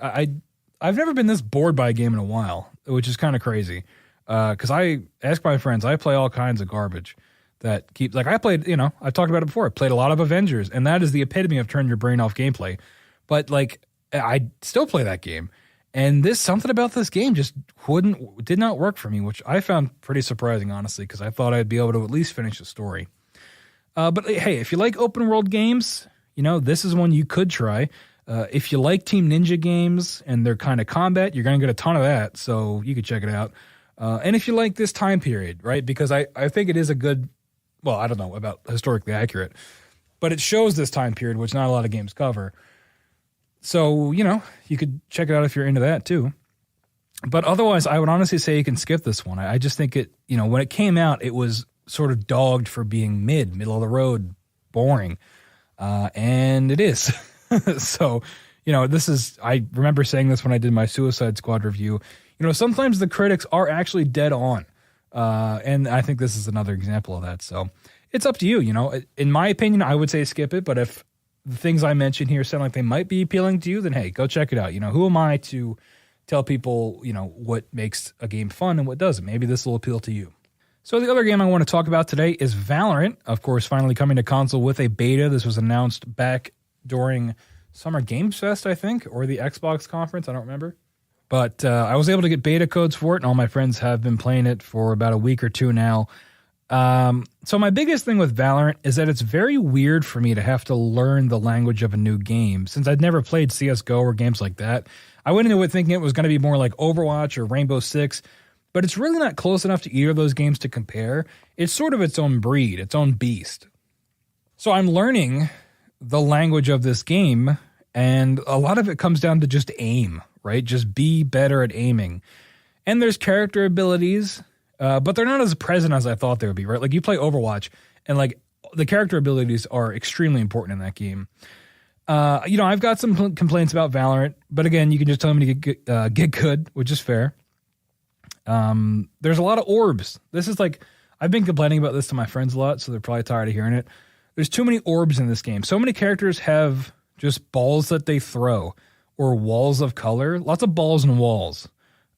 I've never been this bored by a game in a while, which is kind of crazy. Because I ask my friends, I play all kinds of garbage. That keeps like I played, I've talked about it before. I played a lot of Avengers, and that is the epitome of turn your brain off gameplay. But like I still play that game, and something about this game just did not work for me, which I found pretty surprising, honestly, because I thought I'd be able to at least finish the story. But hey, if you like open world games, this is one you could try. If you like Team Ninja games and their kind of combat, you're going to get a ton of that, so you could check it out. And if you like this time period, right, because I think it is a good. Well, I don't know about historically accurate, but it shows this time period, which not a lot of games cover. So, you could check it out if you're into that too. But otherwise, I would honestly say you can skip this one. I just think it, when it came out, it was sort of dogged for being middle of the road, boring. And it is. So, I remember saying this when I did my Suicide Squad review. Sometimes the critics are actually dead on. And I think this is another example of that. So it's up to you. In my opinion, I would say skip it. But if the things I mentioned here sound like they might be appealing to you, then hey, go check it out. Who am I to tell people, what makes a game fun and what doesn't? Maybe this will appeal to you. So the other game I want to talk about today is Valorant. Of course, finally coming to console with a beta. This was announced back during Summer Games Fest, I think, or the Xbox conference. I don't remember. But I was able to get beta codes for it, and all my friends have been playing it for about a week or two now. So my biggest thing with Valorant is that it's very weird for me to have to learn the language of a new game, since I'd never played CSGO or games like that. I went into it thinking it was going to be more like Overwatch or Rainbow Six, but it's really not close enough to either of those games to compare. It's sort of its own breed, its own beast. So I'm learning the language of this game, and a lot of it comes down to just aim. Right? Just be better at aiming. And there's character abilities, but they're not as present as I thought they would be, right? Like you play Overwatch and like the character abilities are extremely important in that game. I've got some complaints about Valorant, but again, you can just tell me to get good, which is fair. There's a lot of orbs. This is like, I've been complaining about this to my friends a lot, so they're probably tired of hearing it. There's too many orbs in this game. So many characters have just balls that they throw or walls of color. Lots of balls and walls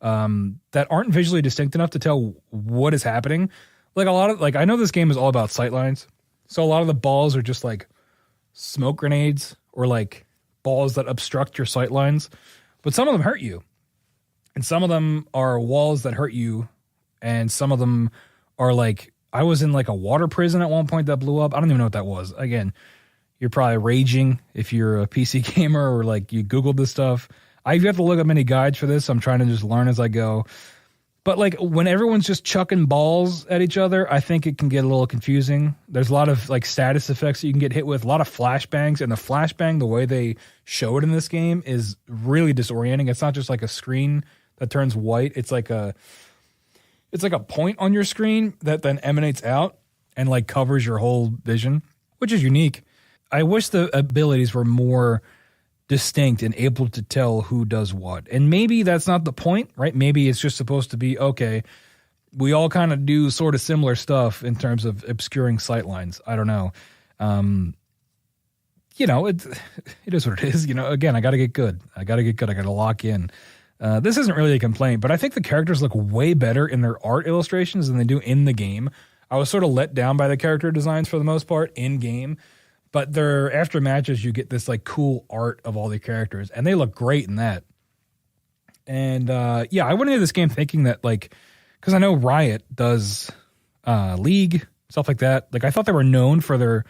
that aren't visually distinct enough to tell what is happening. Like I know this game is all about sightlines. So a lot of the balls are just like smoke grenades or like balls that obstruct your sightlines. But some of them hurt you. And some of them are walls that hurt you. And some of them are like, I was in like a water prison at one point that blew up. I don't even know what that was. Again, you're probably raging if you're a PC gamer or like you Googled this stuff. I've got to look up many guides for this. So I'm trying to just learn as I go. But like when everyone's just chucking balls at each other, I think it can get a little confusing. There's a lot of like status effects that you can get hit with, a lot of flashbangs. And the flashbang, the way they show it in this game is really disorienting. It's not just like a screen that turns white. It's like a point on your screen that then emanates out and like covers your whole vision, which is unique. I wish the abilities were more distinct and able to tell who does what. And maybe that's not the point, right? Maybe it's just supposed to be, okay, we all kind of do sort of similar stuff in terms of obscuring sightlines. I don't know. It is what it is. Again, I got to get good. I got to lock in. This isn't really a complaint, but I think the characters look way better in their art illustrations than they do in the game. I was sort of let down by the character designs for the most part in game, but after matches, you get this like cool art of all the characters, and they look great in that. And I went into this game thinking that because I know Riot does League, stuff like that. Like I thought they were known for their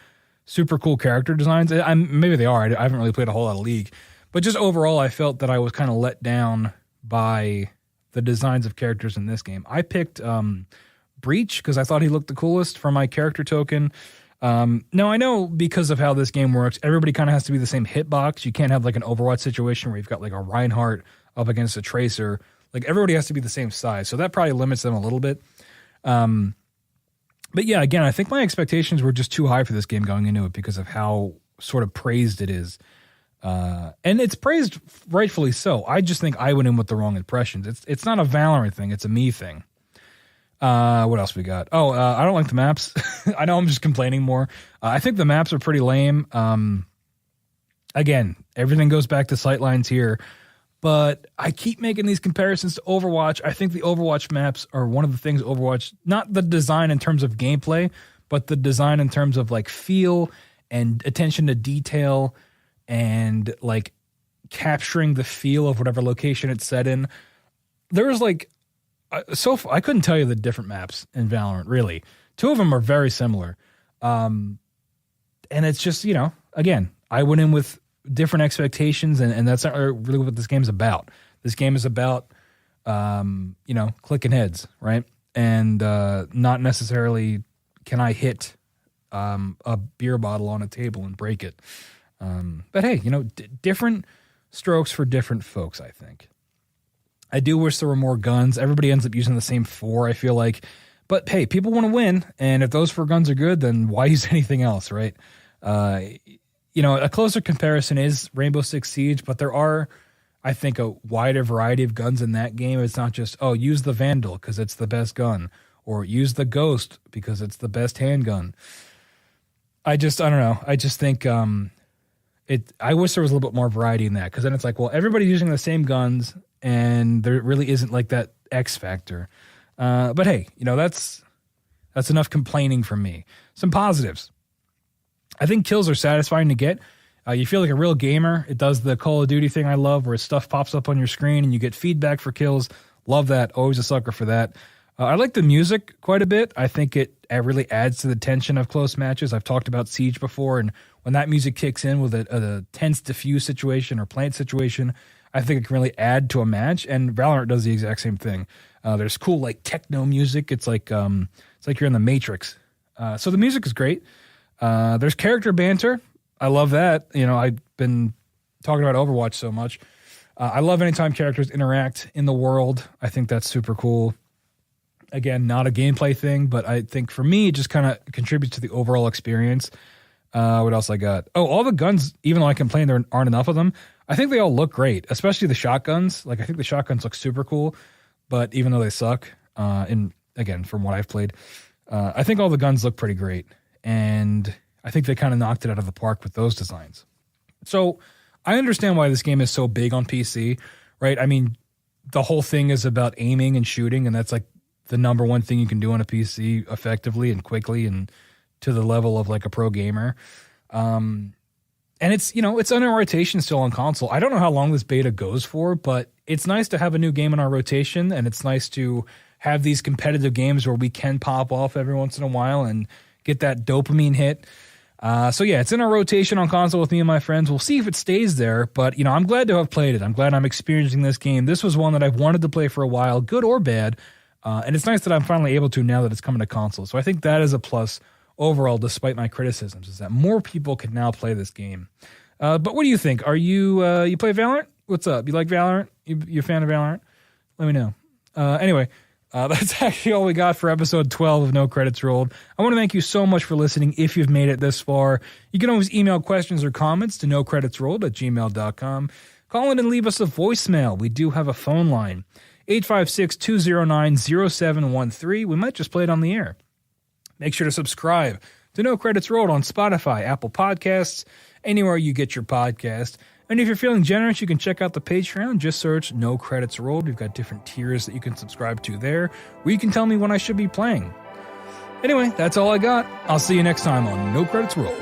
super cool character designs. Maybe they are. I haven't really played a whole lot of League, but just overall, I felt that I was kind of let down by the designs of characters in this game. I picked Breach because I thought he looked the coolest for my character token. Now I know because of how this game works, everybody kind of has to be the same hitbox. You can't have like an Overwatch situation where you've got like a Reinhardt up against a Tracer. Like everybody has to be the same size. So that probably limits them a little bit. But yeah, again, I think my expectations were just too high for this game going into it because of how sort of praised it is. And it's praised rightfully so. I just think I went in with the wrong impressions. It's not a Valorant thing. It's a me thing. What else we got? I don't like the maps. I know I'm just complaining more. I think the maps are pretty lame. Again, everything goes back to sightlines here, but I keep making these comparisons to Overwatch. I think the Overwatch maps are one of the things Overwatch, not the design in terms of gameplay, but the design in terms of like feel and attention to detail and like capturing the feel of whatever location it's set in. There's like, I couldn't tell you the different maps in Valorant, really. Two of them are very similar. And it's just, again, I went in with different expectations, and that's not really what this game's about. This game is about, clicking heads, right? And not necessarily can I hit a beer bottle on a table and break it. But hey, different strokes for different folks, I think. I do wish there were more guns. Everybody ends up using the same 4, I feel like. But hey, people want to win, and if those 4 guns are good, then why use anything else, right? A closer comparison is Rainbow Six Siege, but there are, I think, a wider variety of guns in that game. It's not just, use the Vandal because it's the best gun, or use the Ghost because it's the best handgun. I don't know. I just think I wish there was a little bit more variety in that, because then it's like, well, everybody's using the same guns, and there really isn't like that X factor. But hey, that's enough complaining from me. Some positives. I think kills are satisfying to get. You feel like a real gamer. It does the Call of Duty thing I love, where stuff pops up on your screen and you get feedback for kills. Love that. Always a sucker for that. I like the music quite a bit. I think it really adds to the tension of close matches. I've talked about Siege before, and when that music kicks in with a tense diffuse situation or plant situation, I think it can really add to a match, and Valorant does the exact same thing. There's cool like techno music. It's like you're in the Matrix. So the music is great. There's character banter. I love that. I've been talking about Overwatch so much. I love anytime characters interact in the world. I think that's super cool. Again, not a gameplay thing, but I think for me, it just kind of contributes to the overall experience. What else I got? All the guns, even though I complain there aren't enough of them, I think they all look great, especially the shotguns. Like, I think the shotguns look super cool, but even though they suck, again, from what I've played, I think all the guns look pretty great. And I think they kind of knocked it out of the park with those designs. So I understand why this game is so big on PC, right? I mean, the whole thing is about aiming and shooting, and that's like the number one thing you can do on a PC effectively and quickly and to the level of like a pro gamer. And it's, you know, it's under rotation still on console. I don't know how long this beta goes for, but it's nice to have a new game in our rotation, and it's nice to have these competitive games where we can pop off every once in a while and get that dopamine hit. So yeah, it's in our rotation on console with me and my friends. We'll see if it stays there, but you know, I'm glad to have played it. I'm glad I'm experiencing this game. This was one that I've wanted to play for a while, good or bad. And it's nice that I'm finally able to now that it's coming to console. So I think that is a plus overall, despite my criticisms, is that more people can now play this game. But what do you think? Are you, you play Valorant? What's up? You like Valorant? You a fan of Valorant? Let me know. Anyway, that's actually all we got for episode 12 of No Credits Rolled. I want to thank you so much for listening. If you've made it this far, you can always email questions or comments to nocreditsrolled@gmail.com. Call in and leave us a voicemail. We do have a phone line, 856-209-0713. We might just play it on the air. Make sure to subscribe to No Credits Rolled on Spotify, Apple Podcasts, anywhere you get your podcast. And if you're feeling generous, you can check out the Patreon. Just search No Credits Rolled. We've got different tiers that you can subscribe to there, where you can tell me when I should be playing. Anyway, that's all I got. I'll see you next time on No Credits Rolled.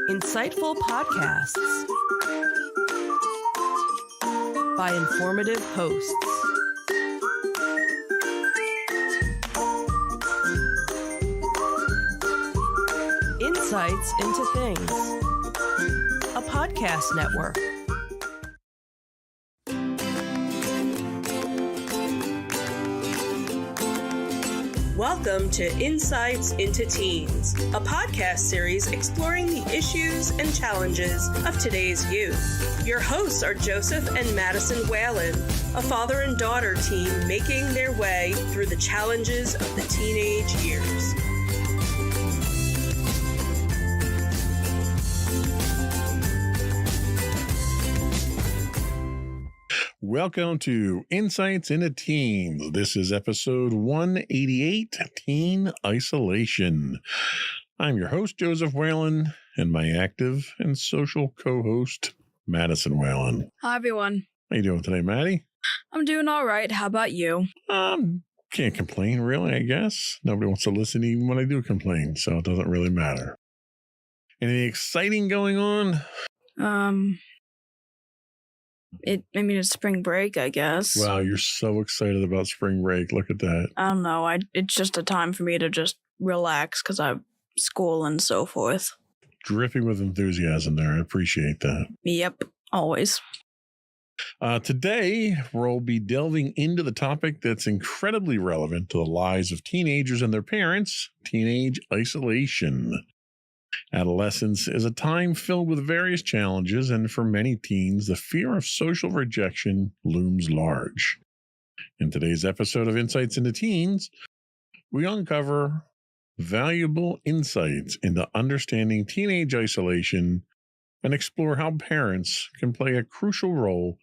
Insightful podcasts by informative hosts. Insights into Things, a podcast network. Welcome to Insights into Teens, a podcast series exploring the issues and challenges of today's youth. Your hosts are Joseph and Madison Whalen, a father and daughter team making their way through the challenges of the teenage years. Welcome to Insights into Teens. This is episode 188, Teen Isolation. I'm your host, Joseph Whalen, and my active and social co-host, Madison Whalen. Hi, everyone. How you doing today, Maddie? I'm doing all right. How about you? Can't complain, really, I guess. Nobody wants to listen even when I do complain, so it doesn't really matter. Anything exciting going on? It's spring break, I guess. Wow, you're so excited about spring break. Look at that. I don't know. It's just a time for me to just relax because I have school and so forth. Dripping with enthusiasm there. I appreciate that. Yep, always. Today, we'll be delving into the topic that's incredibly relevant to the lives of teenagers and their parents, teenage isolation. Adolescence is a time filled with various challenges, and for many teens, the fear of social rejection looms large. In today's episode of Insights into Teens, we uncover valuable insights into understanding teenage isolation and explore how parents can play a crucial role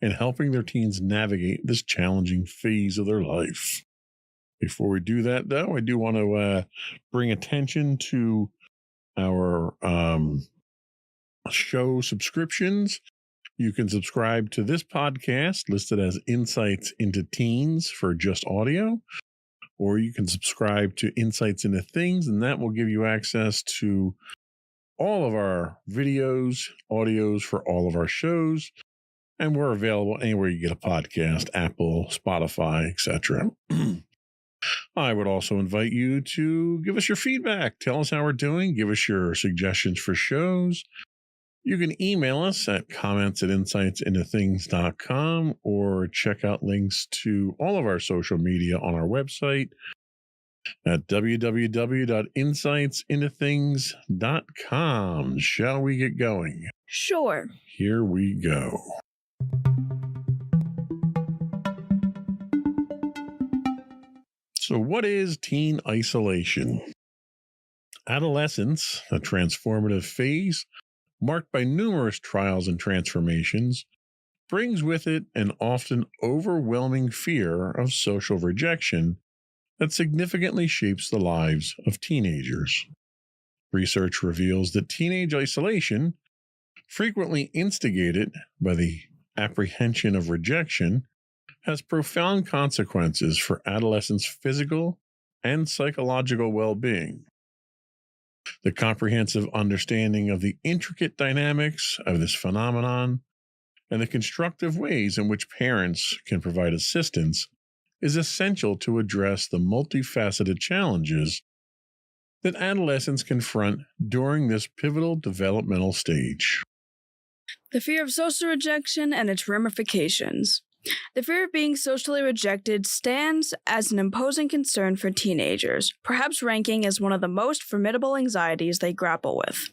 in helping their teens navigate this challenging phase of their life. Before we do that, though, I do want to bring attention to our show subscriptions. You can subscribe to this podcast listed as Insights into Teens for just audio, or you can subscribe to Insights into Things, and that will give you access to all of our videos, audios for all of our shows, and we're available anywhere you get a podcast, Apple, Spotify, etc. I would also invite you to give us your feedback. Tell us how we're doing. Give us your suggestions for shows. You can email us at comments@insightsintothings.com or check out links to all of our social media on our website at www.insightsintothings.com. Shall we get going? Sure. Here we go. So what is teen isolation? Adolescence, a transformative phase marked by numerous trials and transformations, brings with it an often overwhelming fear of social rejection that significantly shapes the lives of teenagers. Research reveals that teenage isolation, frequently instigated by the apprehension of rejection, has profound consequences for adolescents' physical and psychological well-being. The comprehensive understanding of the intricate dynamics of this phenomenon and the constructive ways in which parents can provide assistance is essential to address the multifaceted challenges that adolescents confront during this pivotal developmental stage. The fear of social rejection and its ramifications. The fear of being socially rejected stands as an imposing concern for teenagers, perhaps ranking as one of the most formidable anxieties they grapple with.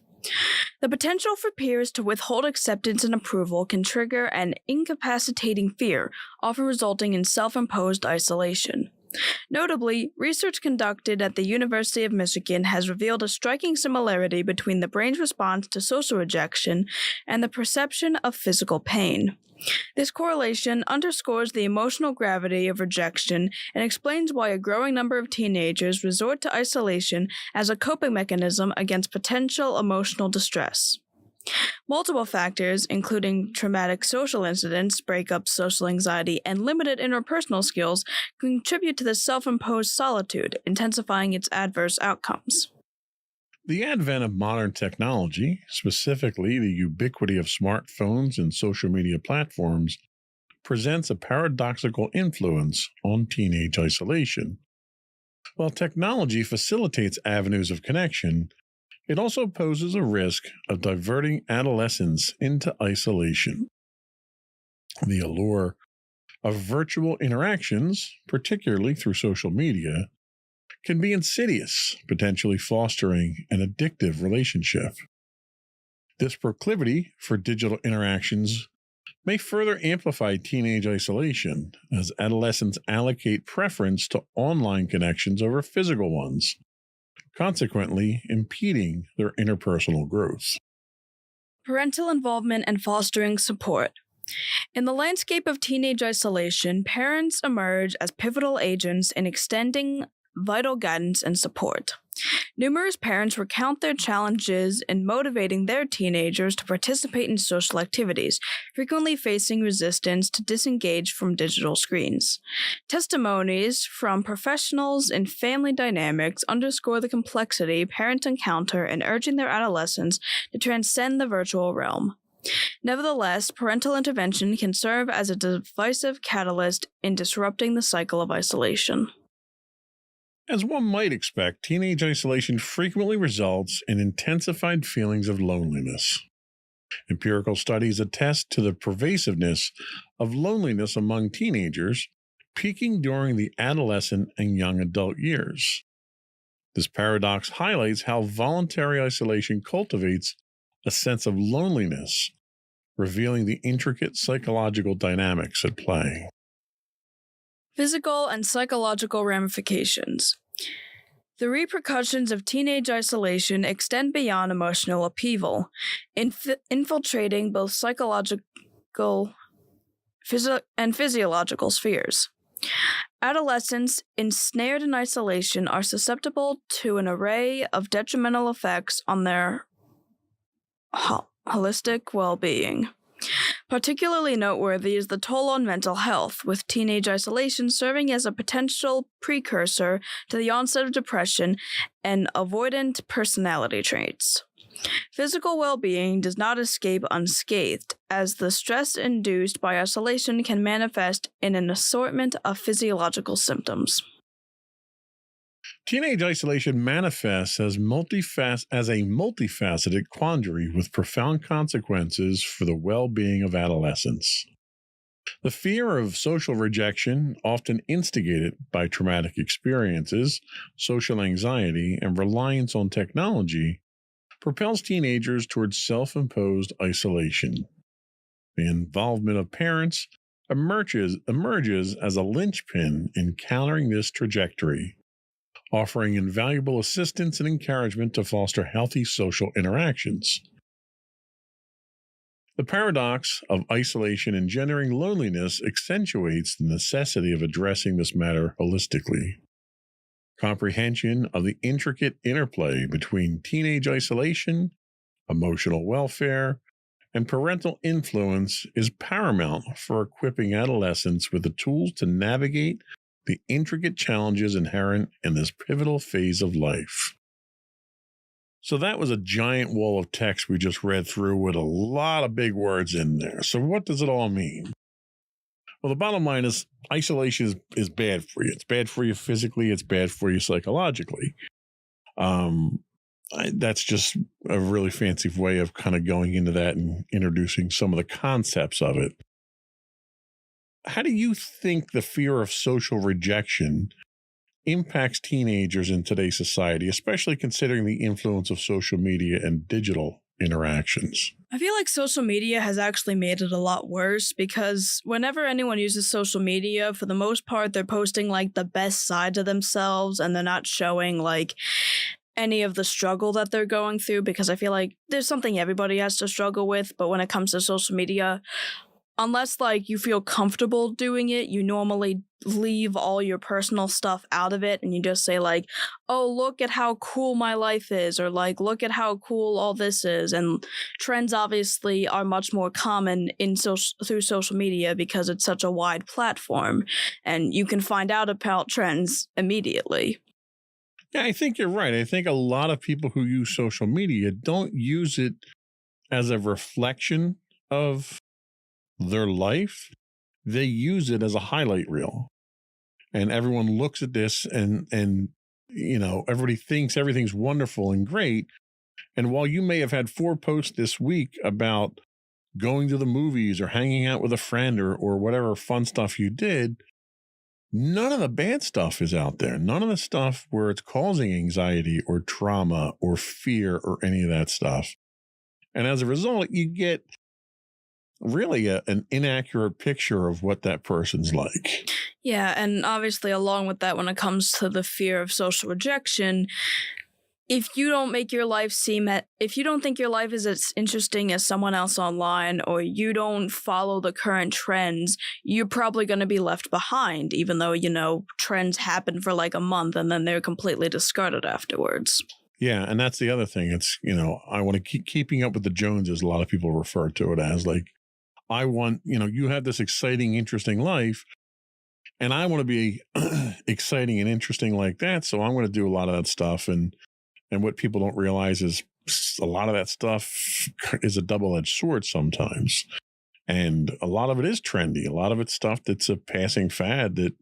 The potential for peers to withhold acceptance and approval can trigger an incapacitating fear, often resulting in self-imposed isolation. Notably, research conducted at the University of Michigan has revealed a striking similarity between the brain's response to social rejection and the perception of physical pain. This correlation underscores the emotional gravity of rejection and explains why a growing number of teenagers resort to isolation as a coping mechanism against potential emotional distress. Multiple factors, including traumatic social incidents, breakups, social anxiety, and limited interpersonal skills, contribute to this self-imposed solitude, intensifying its adverse outcomes. The advent of modern technology, specifically the ubiquity of smartphones and social media platforms, presents a paradoxical influence on teenage isolation. While technology facilitates avenues of connection, it also poses a risk of diverting adolescents into isolation. The allure of virtual interactions, particularly through social media, can be insidious, potentially fostering an addictive relationship. This proclivity for digital interactions may further amplify teenage isolation as adolescents allocate preference to online connections over physical ones, consequently impeding their interpersonal growth. Parental involvement and fostering support. In the landscape of teenage isolation, parents emerge as pivotal agents in extending vital guidance and support. Numerous parents recount their challenges in motivating their teenagers to participate in social activities, frequently facing resistance to disengage from digital screens. Testimonies from professionals in family dynamics underscore the complexity parents encounter in urging their adolescents to transcend the virtual realm. Nevertheless, parental intervention can serve as a decisive catalyst in disrupting the cycle of isolation. As one might expect, teenage isolation frequently results in intensified feelings of loneliness. Empirical studies attest to the pervasiveness of loneliness among teenagers, peaking during the adolescent and young adult years. This paradox highlights how voluntary isolation cultivates a sense of loneliness, revealing the intricate psychological dynamics at play. Physical and psychological ramifications. The repercussions of teenage isolation extend beyond emotional upheaval, infiltrating both psychological and physiological spheres. Adolescents ensnared in isolation are susceptible to an array of detrimental effects on their holistic well-being. Particularly noteworthy is the toll on mental health, with teenage isolation serving as a potential precursor to the onset of depression and avoidant personality traits. Physical well-being does not escape unscathed, as the stress induced by isolation can manifest in an assortment of physiological symptoms. Teenage isolation manifests as a multifaceted quandary with profound consequences for the well-being of adolescents. The fear of social rejection, often instigated by traumatic experiences, social anxiety, and reliance on technology, propels teenagers towards self-imposed isolation. The involvement of parents emerges as a linchpin in countering this trajectory, offering invaluable assistance and encouragement to foster healthy social interactions. The paradox of isolation engendering loneliness accentuates the necessity of addressing this matter holistically. Comprehension of the intricate interplay between teenage isolation, emotional welfare, and parental influence is paramount for equipping adolescents with the tools to navigate the intricate challenges inherent in this pivotal phase of life. So that was a giant wall of text we just read through with a lot of big words in there. So what does it all mean? Well, the bottom line is isolation is bad for you. It's bad for you physically. It's bad for you psychologically. That's just a really fancy way of kind of going into that and introducing some of the concepts of it. How do you think the fear of social rejection impacts teenagers in today's society, especially considering the influence of social media and digital interactions? I feel like social media has actually made it a lot worse because whenever anyone uses social media, for the most part, they're posting like the best side of themselves and they're not showing like any of the struggle that they're going through, because I feel like there's something everybody has to struggle with. But when it comes to social media, unless like you feel comfortable doing it, you normally leave all your personal stuff out of it and you just say like, oh, look at how cool my life is, or like, look at how cool all this is. And trends obviously are much more common through social media because it's such a wide platform and you can find out about trends immediately. Yeah, I think you're right. I think a lot of people who use social media don't use it as a reflection of their life. They use it as a highlight reel. And everyone looks at this and you know, everybody thinks everything's wonderful and great. And while you may have had 4 posts this week about going to the movies or hanging out with a friend or whatever fun stuff you did, none of the bad stuff is out there. None of the stuff where it's causing anxiety or trauma or fear or any of that stuff. And as a result, you get really an inaccurate picture of what that person's like. Yeah, and obviously along with that, when it comes to the fear of social rejection, if you don't think your life is as interesting as someone else online, or you don't follow the current trends, you're probably going to be left behind, even though, you know, trends happen for like a month and then they're completely discarded afterwards. Yeah, and that's the other thing. It's, you know, I want to keep keeping up with the Joneses. A lot of people refer to it as like, I want, you know, you have this exciting, interesting life, and I want to be exciting and interesting like that. So I'm going to do a lot of that stuff. And what people don't realize is a lot of that stuff is a double-edged sword sometimes. And a lot of it is trendy. A lot of it's stuff that's a passing fad that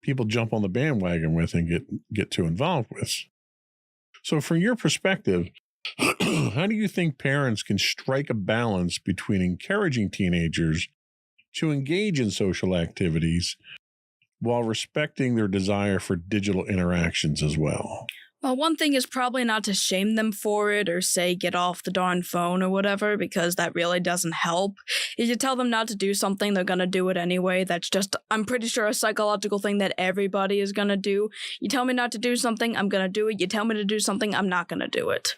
people jump on the bandwagon with and get too involved with. So from your perspective, how do you think parents can strike a balance between encouraging teenagers to engage in social activities while respecting their desire for digital interactions as well? Well, one thing is probably not to shame them for it or say get off the darn phone or whatever, because that really doesn't help. If you tell them not to do something, they're going to do it anyway. That's just, I'm pretty sure, a psychological thing that everybody is going to do. You tell me not to do something, I'm going to do it. You tell me to do something, I'm not going to do it.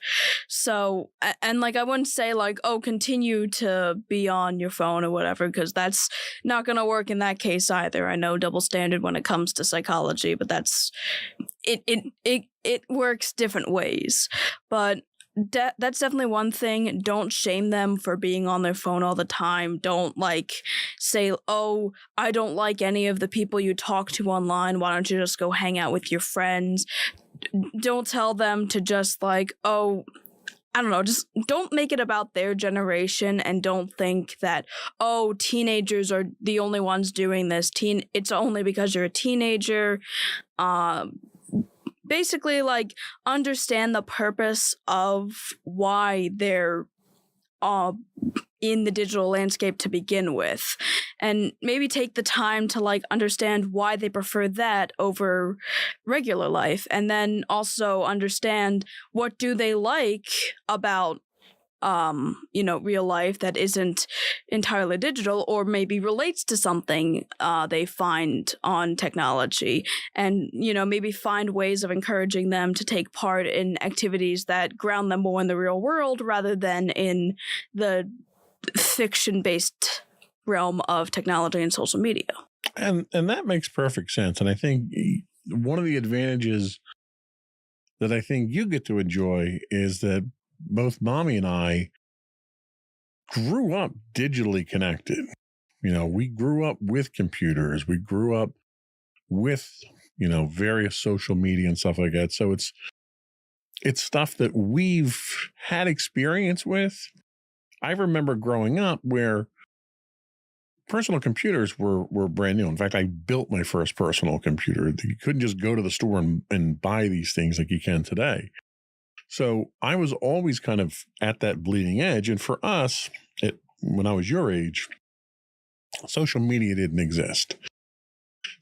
So, and like, I wouldn't say like, oh, continue to be on your phone or whatever, because that's not going to work in that case either. I know double standard when it comes to psychology, but that's, it works different ways. But that's definitely one thing. Don't shame them for being on their phone all the time. Don't like say, oh, I don't like any of the people you talk to online. Why don't you just go hang out with your friends? Don't tell them to just like, oh, I don't know, just don't make it about their generation, and don't think that, oh, teenagers are the only ones doing this. It's only because you're a teenager. Basically, like, understand the purpose of why they're in the digital landscape to begin with, and maybe take the time to like understand why they prefer that over regular life, and then also understand what do they like about real life that isn't entirely digital, or maybe relates to something they find on technology, and maybe find ways of encouraging them to take part in activities that ground them more in the real world rather than in the fiction-based realm of technology and social media. And that makes perfect sense. And I think one of the advantages that I think you get to enjoy is that both Mommy and I grew up digitally connected. We grew up with computers. We grew up with, various social media and stuff like that. So it's stuff that we've had experience with. I remember growing up where personal computers were brand new. In fact, I built my first personal computer. You couldn't just go to the store and buy these things like you can today. So I was always kind of at that bleeding edge. And for us, when I was your age, social media didn't exist.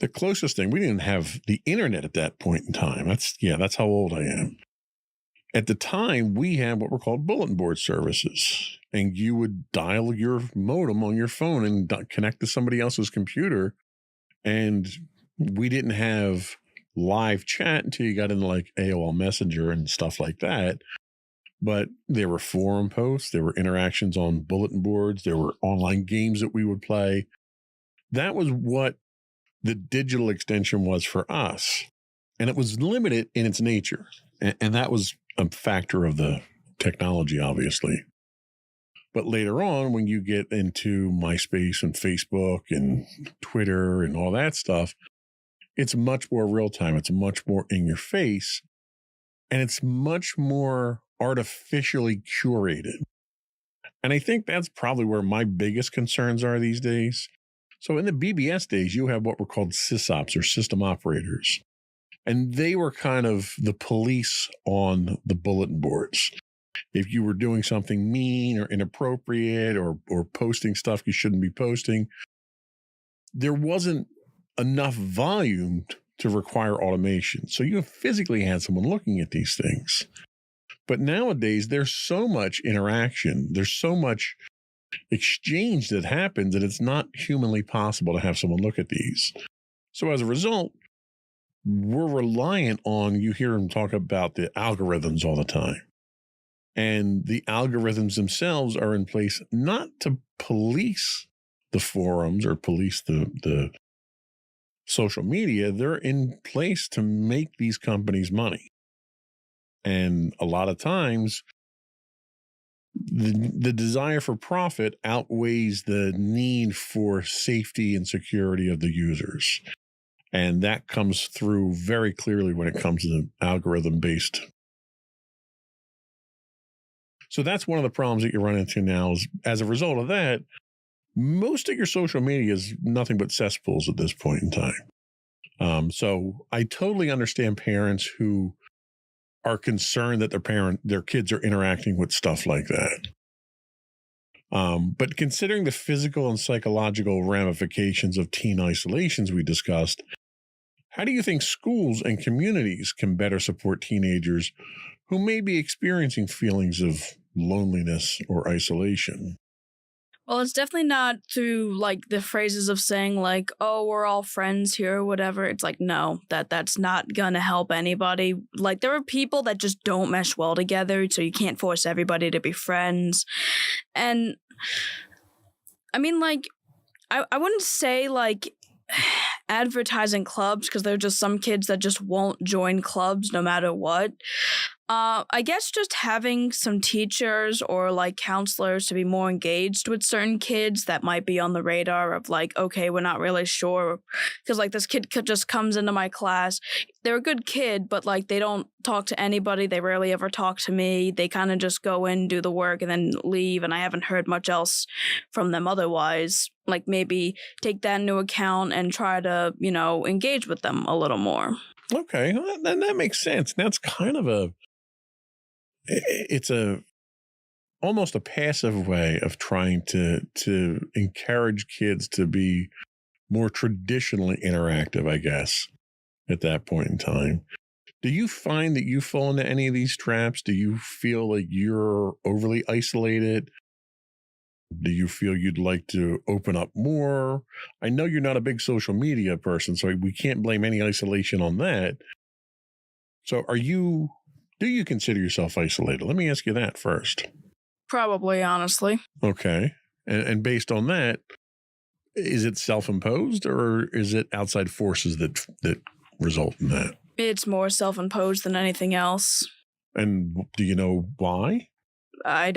The closest thing, we didn't have the internet at that point in time. That's how old I am. At the time, we had what were called bulletin board services. And you would dial your modem on your phone and connect to somebody else's computer. And we didn't have live chat until you got into like AOL Messenger and stuff like that. But there were forum posts, there were interactions on bulletin boards, there were online games that we would play. That was what the digital extension was for us. And it was limited in its nature. And that was a factor of the technology, obviously. But later on, when you get into MySpace and Facebook and Twitter and all that stuff, it's much more real time. It's much more in your face. And it's much more artificially curated. And I think that's probably where my biggest concerns are these days. So in the BBS days, you have what were called sysops, or system operators. And they were kind of the police on the bulletin boards. If you were doing something mean or inappropriate or posting stuff you shouldn't be posting, there wasn't enough volume to require automation. So you physically had someone looking at these things. But nowadays, there's so much interaction, there's so much exchange that happens that it's not humanly possible to have someone look at these. So as a result, we're reliant on, you hear them talk about the algorithms all the time. And the algorithms themselves are in place not to police the forums or police the social media. They're in place to make these companies money. And a lot of times, the desire for profit outweighs the need for safety and security of the users. And that comes through very clearly when it comes to the algorithm-based. So that's one of the problems that you run into now is, as a result of that, most of your social media is nothing but cesspools at this point in time. So I totally understand parents who are concerned that their kids are interacting with stuff like that. But considering the physical and psychological ramifications of teen isolations we discussed, how do you think schools and communities can better support teenagers who may be experiencing feelings of loneliness or isolation? Well, it's definitely not through like the phrases of saying like, oh, we're all friends here or whatever. It's like, no, that's not gonna help anybody. Like there are people that just don't mesh well together, so you can't force everybody to be friends. And I mean, like, I wouldn't say like advertising clubs, because there are just some kids that just won't join clubs no matter what. I guess just having some teachers or like counselors to be more engaged with certain kids that might be on the radar of like, okay, we're not really sure. Because like this kid just comes into my class. They're a good kid, but like they don't talk to anybody. They rarely ever talk to me. They kind of just go in, do the work, and then leave. And I haven't heard much else from them otherwise. Like maybe take that into account and try to, engage with them a little more. Okay, that makes sense. That's kind of it's almost a passive way of trying to encourage kids to be more traditionally interactive, I guess, at that point in time. Do you find that you fall into any of these traps? Do you feel like you're overly isolated? Do you feel you'd like to open up more? I know you're not a big social media person, so we can't blame any isolation on that. So do you consider yourself isolated? Let me ask you that first. Probably, honestly. Okay. And based on that, is it self-imposed or is it outside forces that result in that? It's more self-imposed than anything else. And do you know why? I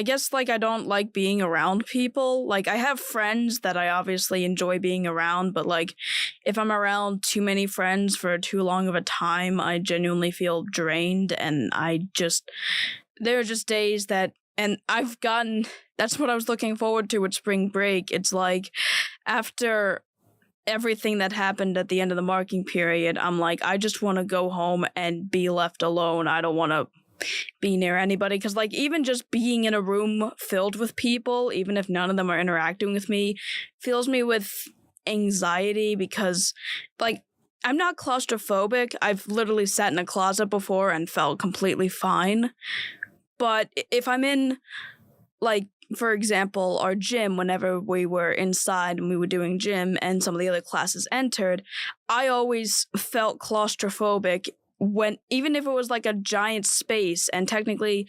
guess, like, I don't like being around people. Like, I have friends that I obviously enjoy being around, but, like, if I'm around too many friends for too long of a time, I genuinely feel drained, and there are just days that, and that's what I was looking forward to with spring break. It's like, after everything that happened at the end of the marking period, I'm like, I just want to go home and be left alone. I don't want to be near anybody, because, like, even just being in a room filled with people, even if none of them are interacting with me, fills me with anxiety, because, like, I'm not claustrophobic. I've literally sat in a closet before and felt completely fine. But if I'm in, like, for example, our gym, whenever we were inside and we were doing gym and some of the other classes entered, I always felt claustrophobic even if it was like a giant space, and technically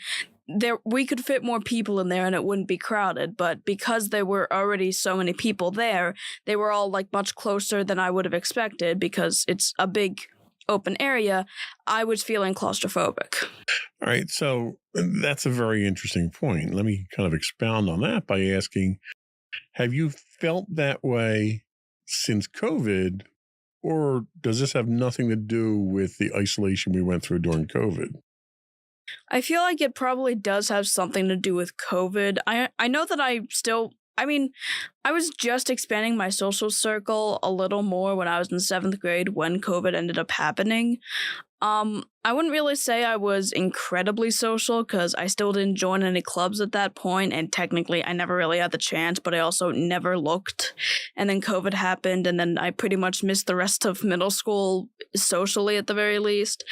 we could fit more people in there and it wouldn't be crowded, but because there were already so many people there, they were all, like, much closer than I would have expected, because it's a big open area. I was feeling claustrophobic. All right, so that's a very interesting point. Let me kind of expound on that by asking, have you felt that way since COVID? Or does this have nothing to do with the isolation we went through during COVID? I feel like it probably does have something to do with COVID. I know that I was just expanding my social circle a little more when I was in 7th grade when COVID ended up happening. I wouldn't really say I was incredibly social, because I still didn't join any clubs at that point, and technically I never really had the chance, but I also never looked. And then COVID happened, and then I pretty much missed the rest of middle school socially, at the very least.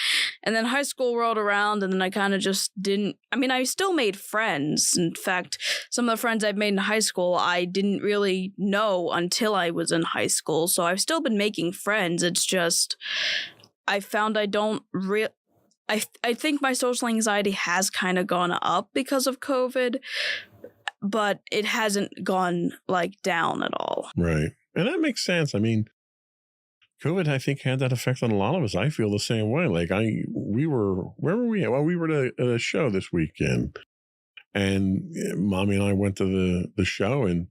And then high school rolled around, and then I kind of just didn't. I still made friends. In fact, some of the friends I've made in high school I didn't really know until I was in high school, so I've still been making friends. It's just, I found I think my social anxiety has kind of gone up because of COVID, but it hasn't gone, like, down at all. Right. And that makes sense. COVID, I think, had that effect on a lot of us. I feel the same way. Like, where were we at? Well, we were at a show this weekend, and Mommy and I went to the show, and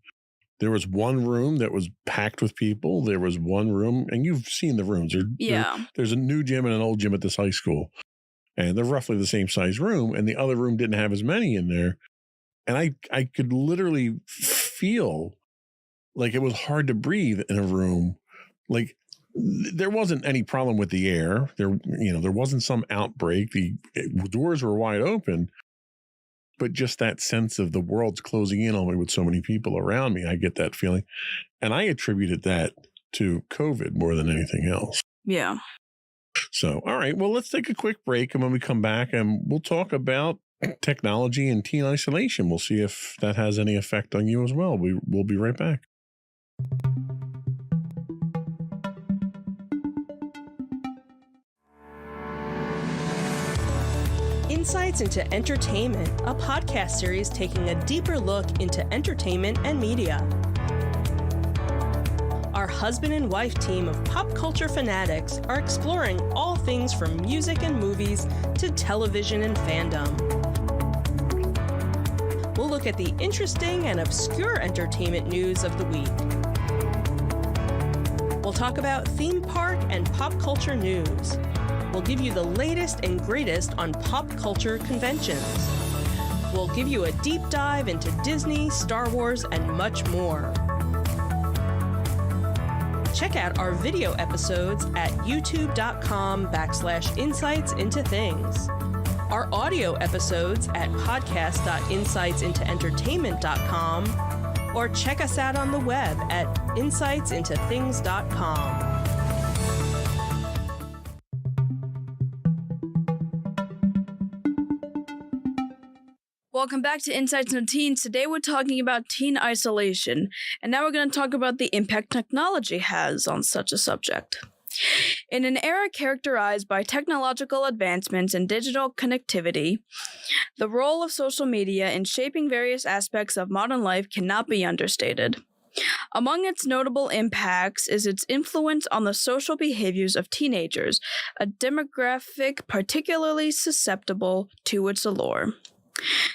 there was one room that was packed with people. There was one room, and you've seen the rooms. There's a new gym and an old gym at this high school, and they're roughly the same size room, and the other room didn't have as many in there. And I could literally feel like it was hard to breathe in a room. Like, there wasn't any problem with the air. There wasn't some outbreak. The doors were wide open. But just that sense of the world's closing in on me with so many people around me, I get that feeling. And I attributed that to COVID more than anything else. Yeah. So, all right, well, let's take a quick break. And when we come back, we'll talk about technology and teen isolation. We'll see if that has any effect on you as well. We'll be right back. Insights into Entertainment, a podcast series taking a deeper look into entertainment and media. Our husband and wife team of pop culture fanatics are exploring all things from music and movies to television and fandom. We'll look at the interesting and obscure entertainment news of the week. We'll talk about theme park and pop culture news. We'll give you the latest and greatest on pop culture conventions. We'll give you a deep dive into Disney, Star Wars, and much more. Check out our video episodes at youtube.com/insightsintothings. Our audio episodes at podcast.insightsintoentertainment.com, or check us out on the web at insightsintothings.com. welcome back to Insights into Teens. Today we're talking about teen isolation, and now we're going to talk about the impact technology has on such a subject. In an era characterized by technological advancements and digital connectivity, the role of social media in shaping various aspects of modern life cannot be understated. Among its notable impacts is its influence on the social behaviors of teenagers, a demographic particularly susceptible to its allure.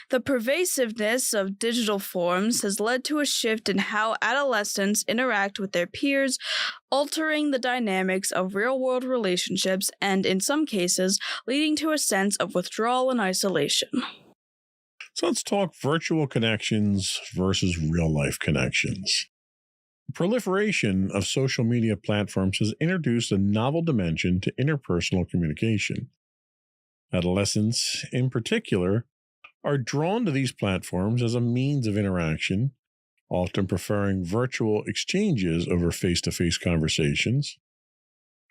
The pervasiveness of digital forms has led to a shift in how adolescents interact with their peers, altering the dynamics of real-world relationships and, in some cases, leading to a sense of withdrawal and isolation. So let's talk virtual connections versus real-life connections. The proliferation of social media platforms has introduced a novel dimension to interpersonal communication. Adolescents, in particular, are drawn to these platforms as a means of interaction, often preferring virtual exchanges over face-to-face conversations.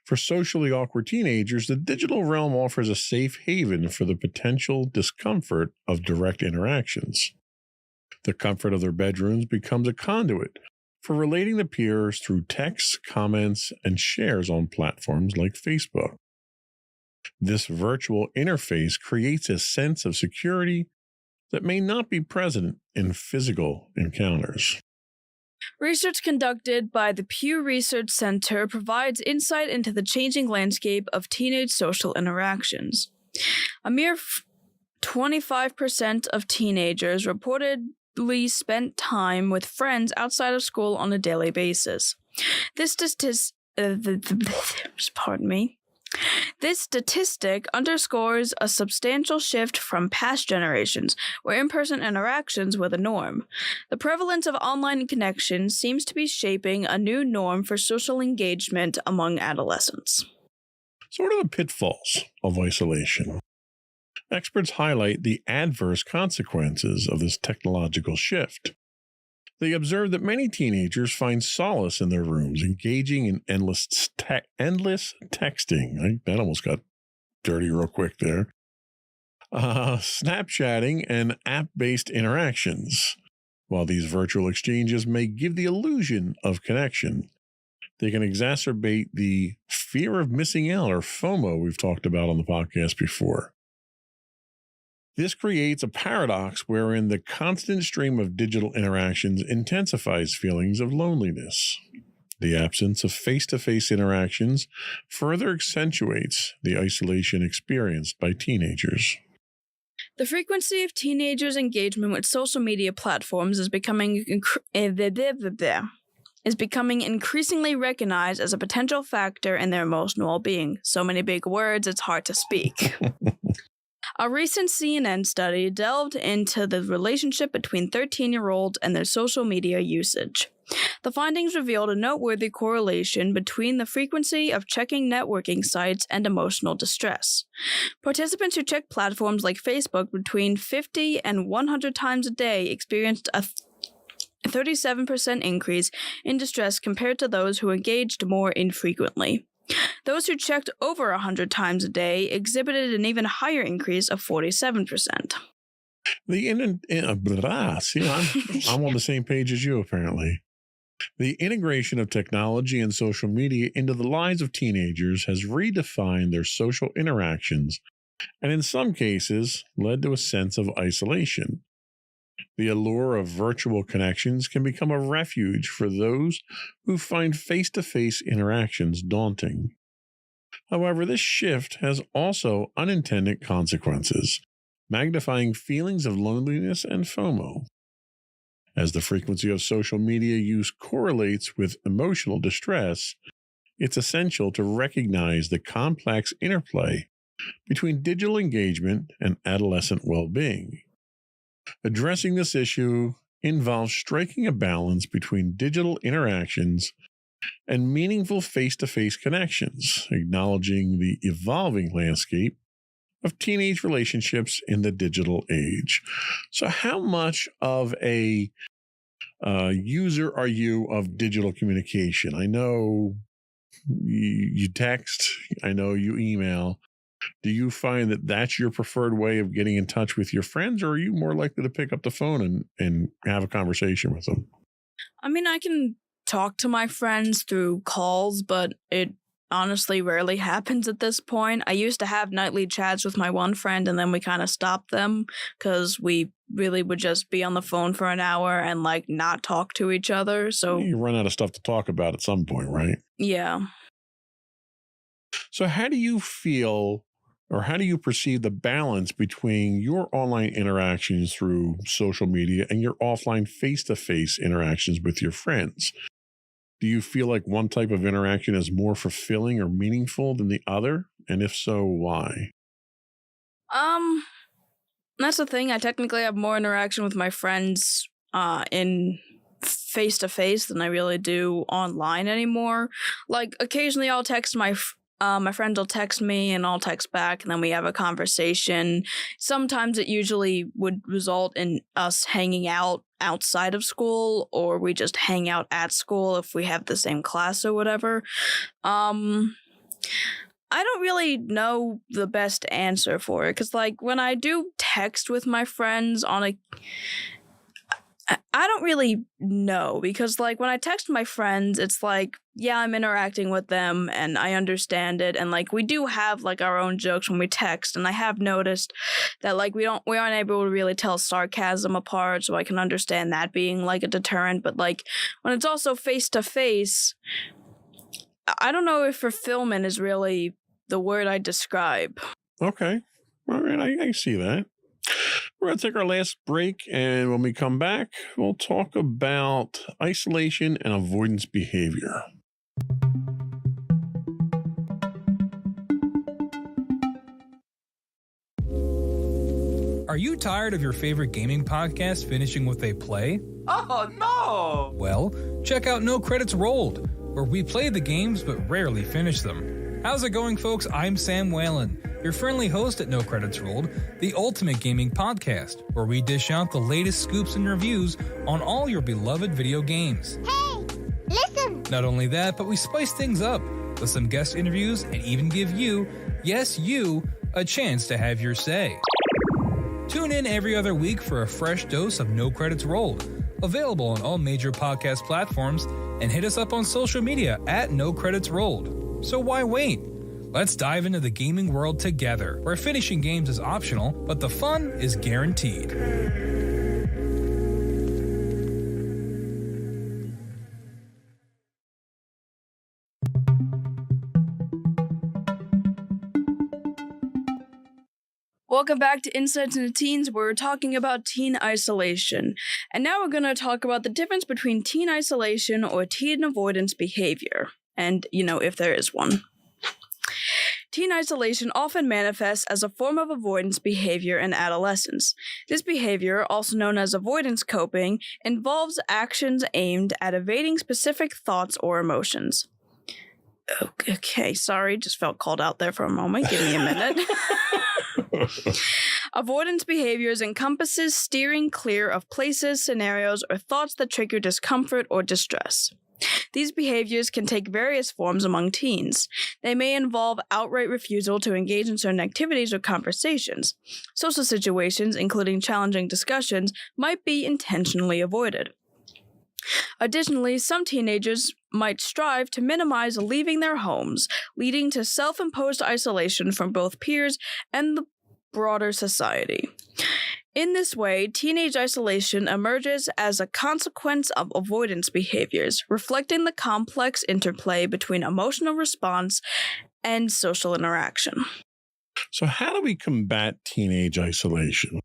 For socially awkward teenagers, the digital realm offers a safe haven for the potential discomfort of direct interactions. The comfort of their bedrooms becomes a conduit for relating to peers through texts, comments, and shares on platforms like Facebook. This virtual interface creates a sense of security that may not be present in physical encounters. Research conducted by the Pew Research Center provides insight into the changing landscape of teenage social interactions. A mere 25% of teenagers reportedly spent time with friends outside of school on a daily basis. This statistic underscores a substantial shift from past generations, where in-person interactions were the norm. The prevalence of online connections seems to be shaping a new norm for social engagement among adolescents. So, what are the pitfalls of isolation? Experts highlight the adverse consequences of this technological shift. They observe that many teenagers find solace in their rooms, engaging in endless texting. That almost got dirty real quick there. Snapchatting and app-based interactions. While these virtual exchanges may give the illusion of connection, they can exacerbate the fear of missing out, or FOMO, we've talked about on the podcast before. This creates a paradox wherein the constant stream of digital interactions intensifies feelings of loneliness. The absence of face-to-face interactions further accentuates the isolation experienced by teenagers. The frequency of teenagers' engagement with social media platforms is becoming increasingly recognized as a potential factor in their emotional well-being. So many big words, it's hard to speak. A recent CNN study delved into the relationship between 13-year-olds and their social media usage. The findings revealed a noteworthy correlation between the frequency of checking networking sites and emotional distress. Participants who checked platforms like Facebook between 50 and 100 times a day experienced a 37% increase in distress compared to those who engaged more infrequently. Those who checked over 100 times a day exhibited an even higher increase of 47%. I'm on the same page as you, apparently. The integration of technology and social media into the lives of teenagers has redefined their social interactions and, in some cases, led to a sense of isolation. The allure of virtual connections can become a refuge for those who find face-to-face interactions daunting. However, this shift has also unintended consequences, magnifying feelings of loneliness and FOMO. As the frequency of social media use correlates with emotional distress, it's essential to recognize the complex interplay between digital engagement and adolescent well-being. Addressing this issue involves striking a balance between digital interactions and meaningful face-to-face connections, acknowledging the evolving landscape of teenage relationships in the digital age. So how much of a user are you of digital communication? I know you text, I know you email. Do you find that that's your preferred way of getting in touch with your friends, or are you more likely to pick up the phone and have a conversation with them? I mean, I can talk to my friends through calls, but it honestly rarely happens at this point. I used to have nightly chats with my one friend, and then we kind of stopped them because we really would just be on the phone for an hour and like not talk to each other. So You run out of stuff to talk about at some point, right? yeah. So how do you feel, or how do you perceive the balance between your online interactions through social media and your offline face-to-face interactions with your friends? Do you feel like one type of interaction is more fulfilling or meaningful than the other? And if so, why? That's the thing. I technically have more interaction with my friends in face to face than I really do online anymore. Like occasionally I'll text my friends will text me and I'll text back, and then we have a conversation. Sometimes it usually would result in us hanging out outside of school, or we just hang out at school if we have the same class or whatever. I don't really know the best answer for it, because like when I do text with my friends I don't really know, because like when I text my friends, it's like, yeah, I'm interacting with them and I understand it, and like we do have like our own jokes when we text, and I have noticed that like we aren't able to really tell sarcasm apart, so I can understand that being like a deterrent. But like when it's also face to face, I don't know if fulfillment is really the word I describe. Okay. All right. I see that. We're going to take our last break, and when we come back, we'll talk about isolation and avoidance behavior. Are you tired of your favorite gaming podcast finishing with a play? Oh no! Well, check out No Credits Rolled, where we play the games but rarely finish them. How's it going, folks? I'm Sam Whalen, your friendly host at No Credits Rolled, the ultimate gaming podcast, where we dish out the latest scoops and reviews on all your beloved video games. Hey, listen! Not only that, but we spice things up with some guest interviews and even give you, yes, you, a chance to have your say. Tune in every other week for a fresh dose of No Credits Rolled, available on all major podcast platforms, and hit us up on social media at No Credits Rolled. So why wait? Let's dive into the gaming world together, where finishing games is optional, but the fun is guaranteed. Welcome back to Insights into Teens, where we're talking about teen isolation. And now we're going to talk about the difference between teen isolation or teen avoidance behavior. And, if there is one. Teen isolation often manifests as a form of avoidance behavior in adolescence. This behavior, also known as avoidance coping, involves actions aimed at evading specific thoughts or emotions. Okay, sorry, just felt called out there for a moment. Give me a minute. Avoidance behaviors encompasses steering clear of places, scenarios, or thoughts that trigger discomfort or distress. These behaviors can take various forms among teens. They may involve outright refusal to engage in certain activities or conversations. Social situations, including challenging discussions, might be intentionally avoided. Additionally, some teenagers might strive to minimize leaving their homes, leading to self-imposed isolation from both peers and the broader society. In this way, teenage isolation emerges as a consequence of avoidance behaviors, reflecting the complex interplay between emotional response and social interaction. So how do we combat teenage isolation?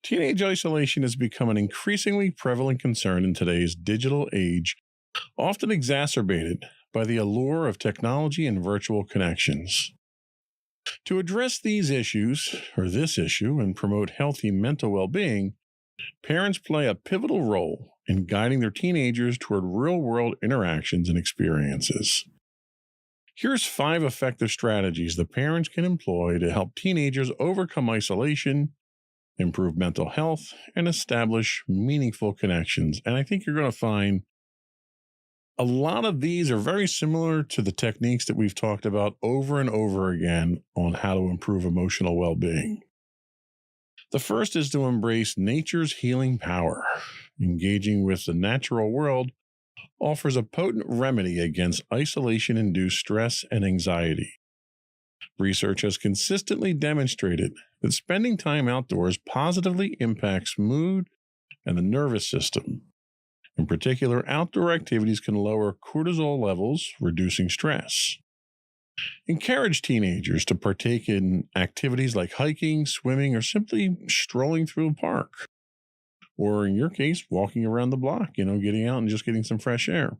Teenage isolation has become an increasingly prevalent concern in today's digital age, often exacerbated by the allure of technology and virtual connections. To address these issues, or this issue, and promote healthy mental well-being, parents play a pivotal role in guiding their teenagers toward real-world interactions and experiences. Here's 5 effective strategies that parents can employ to help teenagers overcome isolation, improve mental health, and establish meaningful connections. And I think you're going to find a lot of these are very similar to the techniques that we've talked about over and over again on how to improve emotional well-being. The first is to embrace nature's healing power. Engaging with the natural world offers a potent remedy against isolation-induced stress and anxiety. Research has consistently demonstrated that spending time outdoors positively impacts mood and the nervous system. In particular, outdoor activities can lower cortisol levels, reducing stress. Encourage teenagers to partake in activities like hiking, swimming, or simply strolling through a park. Or in your case, walking around the block, getting out and just getting some fresh air.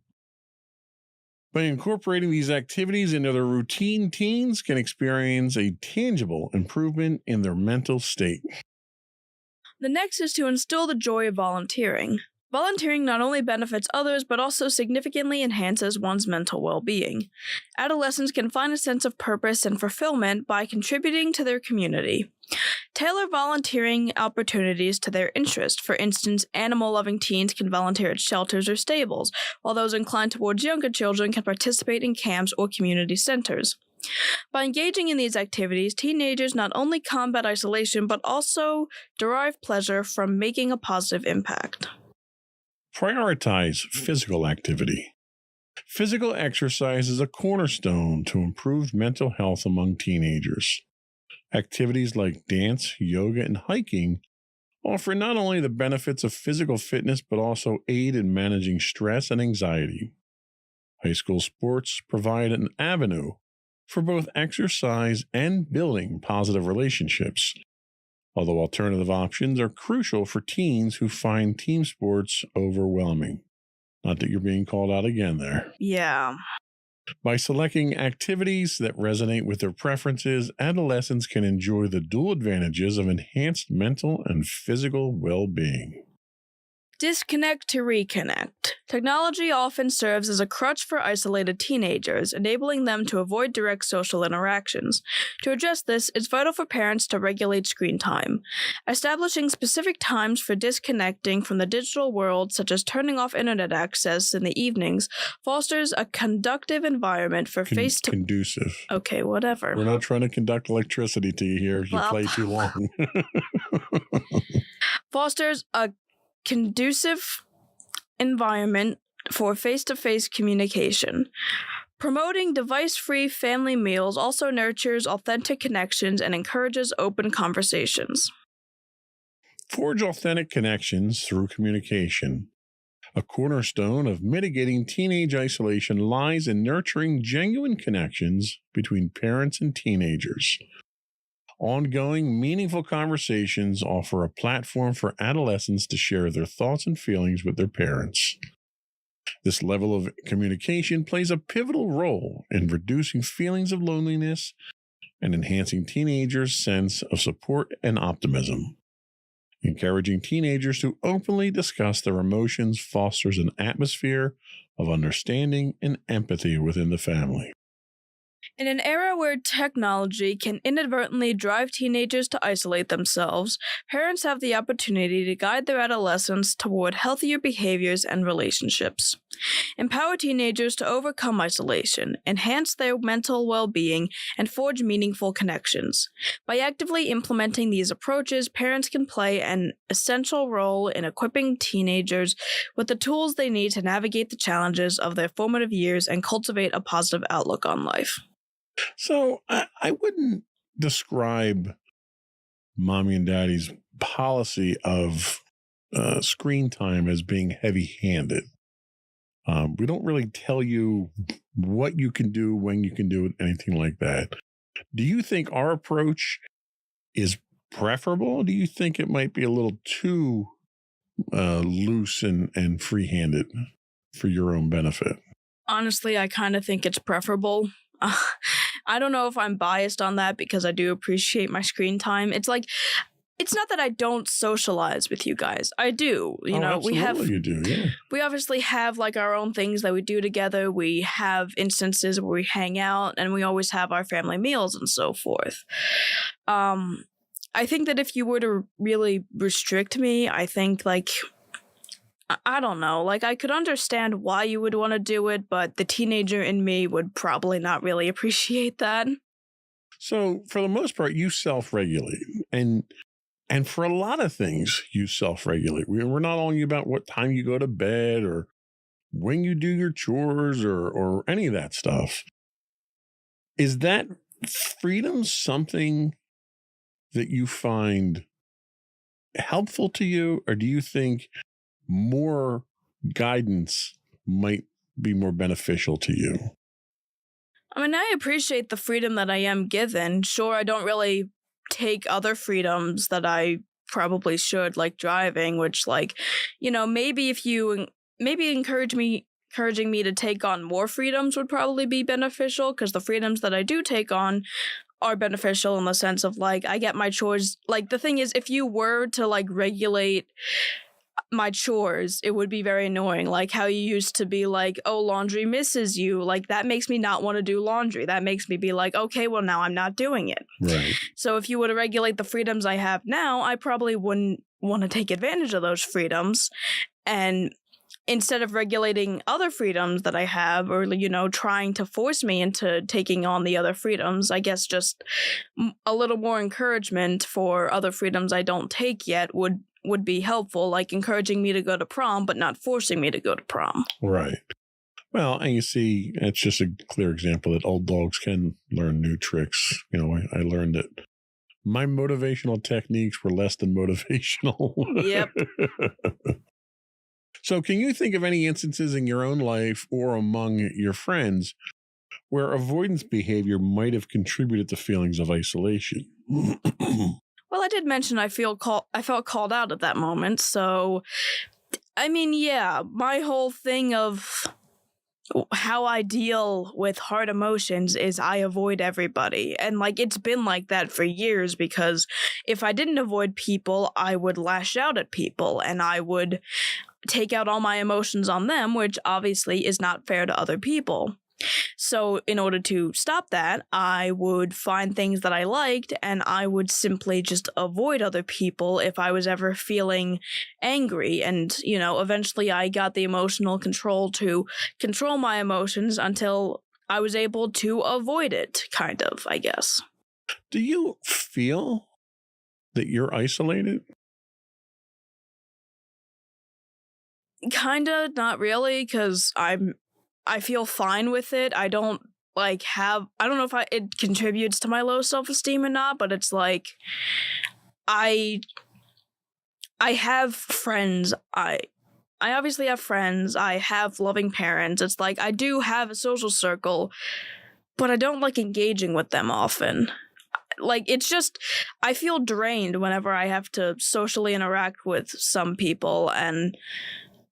By incorporating these activities into their routine, teens can experience a tangible improvement in their mental state. The next is to instill the joy of volunteering. Volunteering not only benefits others, but also significantly enhances one's mental well-being. Adolescents can find a sense of purpose and fulfillment by contributing to their community. Tailor volunteering opportunities to their interest. For instance, animal-loving teens can volunteer at shelters or stables, while those inclined towards younger children can participate in camps or community centers. By engaging in these activities, teenagers not only combat isolation, but also derive pleasure from making a positive impact. Prioritize physical activity. Physical exercise is a cornerstone to improved mental health among teenagers. Activities like dance, yoga, and hiking offer not only the benefits of physical fitness, but also aid in managing stress and anxiety. High school sports provide an avenue for both exercise and building positive relationships, although alternative options are crucial for teens who find team sports overwhelming. Not that you're being called out again there. Yeah. By selecting activities that resonate with their preferences, adolescents can enjoy the dual advantages of enhanced mental and physical well-being. Disconnect to reconnect. Technology often serves as a crutch for isolated teenagers, enabling them to avoid direct social interactions. To address this, it's vital for parents to regulate screen time. Establishing specific times for disconnecting from the digital world, such as turning off internet access in the evenings, fosters a conductive environment for Conducive. Okay, whatever. We're not trying to conduct electricity to you here if you play too long. Fosters a conducive environment for face-to-face communication. Promoting device-free family meals also nurtures authentic connections and encourages open conversations. Forge authentic connections through communication. A cornerstone of mitigating teenage isolation lies in nurturing genuine connections between parents and teenagers. Ongoing, meaningful conversations offer a platform for adolescents to share their thoughts and feelings with their parents. This level of communication plays a pivotal role in reducing feelings of loneliness and enhancing teenagers' sense of support and optimism. Encouraging teenagers to openly discuss their emotions fosters an atmosphere of understanding and empathy within the family. In an era where technology can inadvertently drive teenagers to isolate themselves, parents have the opportunity to guide their adolescents toward healthier behaviors and relationships. Empower teenagers to overcome isolation, enhance their mental well-being, and forge meaningful connections. By actively implementing these approaches, parents can play an essential role in equipping teenagers with the tools they need to navigate the challenges of their formative years and cultivate a positive outlook on life. So I wouldn't describe mommy and daddy's policy of screen time as being heavy-handed. We don't really tell you what you can do, when you can do it, anything like that. Do you think our approach is preferable? Do you think it might be a little too loose and free-handed for your own benefit? Honestly, I kind of think it's preferable. I don't know if I'm biased on that because I do appreciate my screen time. It's like, it's not that I don't socialize with you guys. I do. You know, you do, yeah. We obviously have like our own things that we do together. We have instances where we hang out and we always have our family meals and so forth. I think that if you were to really restrict me, I think like I don't know. Like, I could understand why you would want to do it, but the teenager in me would probably not really appreciate that. So for the most part, you self-regulate, and for a lot of things, you self-regulate. We're not only about what time you go to bed or when you do your chores or any of that stuff. Is that freedom something that you find helpful to you, or do you think more guidance might be more beneficial to you? I mean, I appreciate the freedom that I am given. Sure, I don't really take other freedoms that I probably should, like driving, which, like, maybe if you maybe encouraging me to take on more freedoms would probably be beneficial, because the freedoms that I do take on are beneficial in the sense of, like, I get my chores. Like, the thing is, if you were to, like, regulate my chores, it would be very annoying. Like how you used to be like, oh, laundry misses you. Like, that makes me not want to do laundry. That makes me be like, okay, well, now I'm not doing it. Right. So if you were to regulate the freedoms I have now, I probably wouldn't want to take advantage of those freedoms. And instead of regulating other freedoms that I have, or, trying to force me into taking on the other freedoms, I guess just a little more encouragement for other freedoms I don't take yet would be helpful, like encouraging me to go to prom, but not forcing me to go to prom. Right. Well, and you see, it's just a clear example that old dogs can learn new tricks. I learned that my motivational techniques were less than motivational. Yep. So can you think of any instances in your own life or among your friends where avoidance behavior might have contributed to feelings of isolation? Well, I did mention I felt called out at that moment. So, I mean, yeah, my whole thing of how I deal with hard emotions is I avoid everybody. And, like, it's been like that for years, because if I didn't avoid people, I would lash out at people and I would take out all my emotions on them, which obviously is not fair to other people. So in order to stop that, I would find things that I liked, and I would simply just avoid other people if I was ever feeling angry. And, eventually I got the emotional control to control my emotions until I was able to avoid it, kind of, I guess. Do you feel that you're isolated? Kinda, not really, because I feel fine with it. I don't I don't know if it contributes to my low self-esteem or not, but it's like I have friends. I obviously have friends. I have loving parents. It's like I do have a social circle, but I don't like engaging with them often. Like, it's just, I feel drained whenever I have to socially interact with some people, and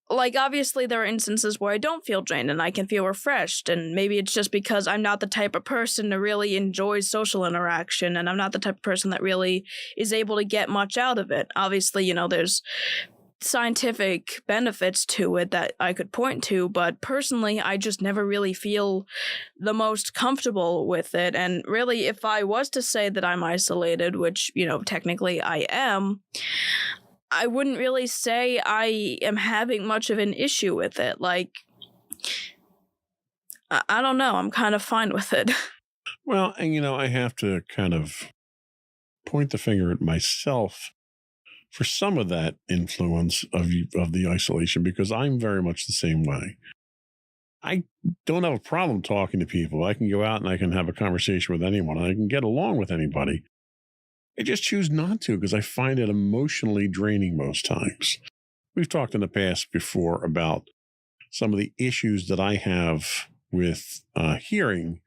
like, obviously there are instances where I don't feel drained and I can feel refreshed, and maybe it's just because I'm not the type of person that really enjoys social interaction, and I'm not the type of person that really is able to get much out of it. Obviously, there's scientific benefits to it that I could point to, but personally, I just never really feel the most comfortable with it. And really, if I was to say that I'm isolated, which, technically I am, I wouldn't really say I am having much of an issue with it. Like, I don't know. I'm kind of fine with it. Well, and I have to kind of point the finger at myself for some of that influence of the isolation, because I'm very much the same way. I don't have a problem talking to people. I can go out and I can have a conversation with anyone. I can get along with anybody. I just choose not to because I find it emotionally draining most times. We've talked in the past before about some of the issues that I have with hearing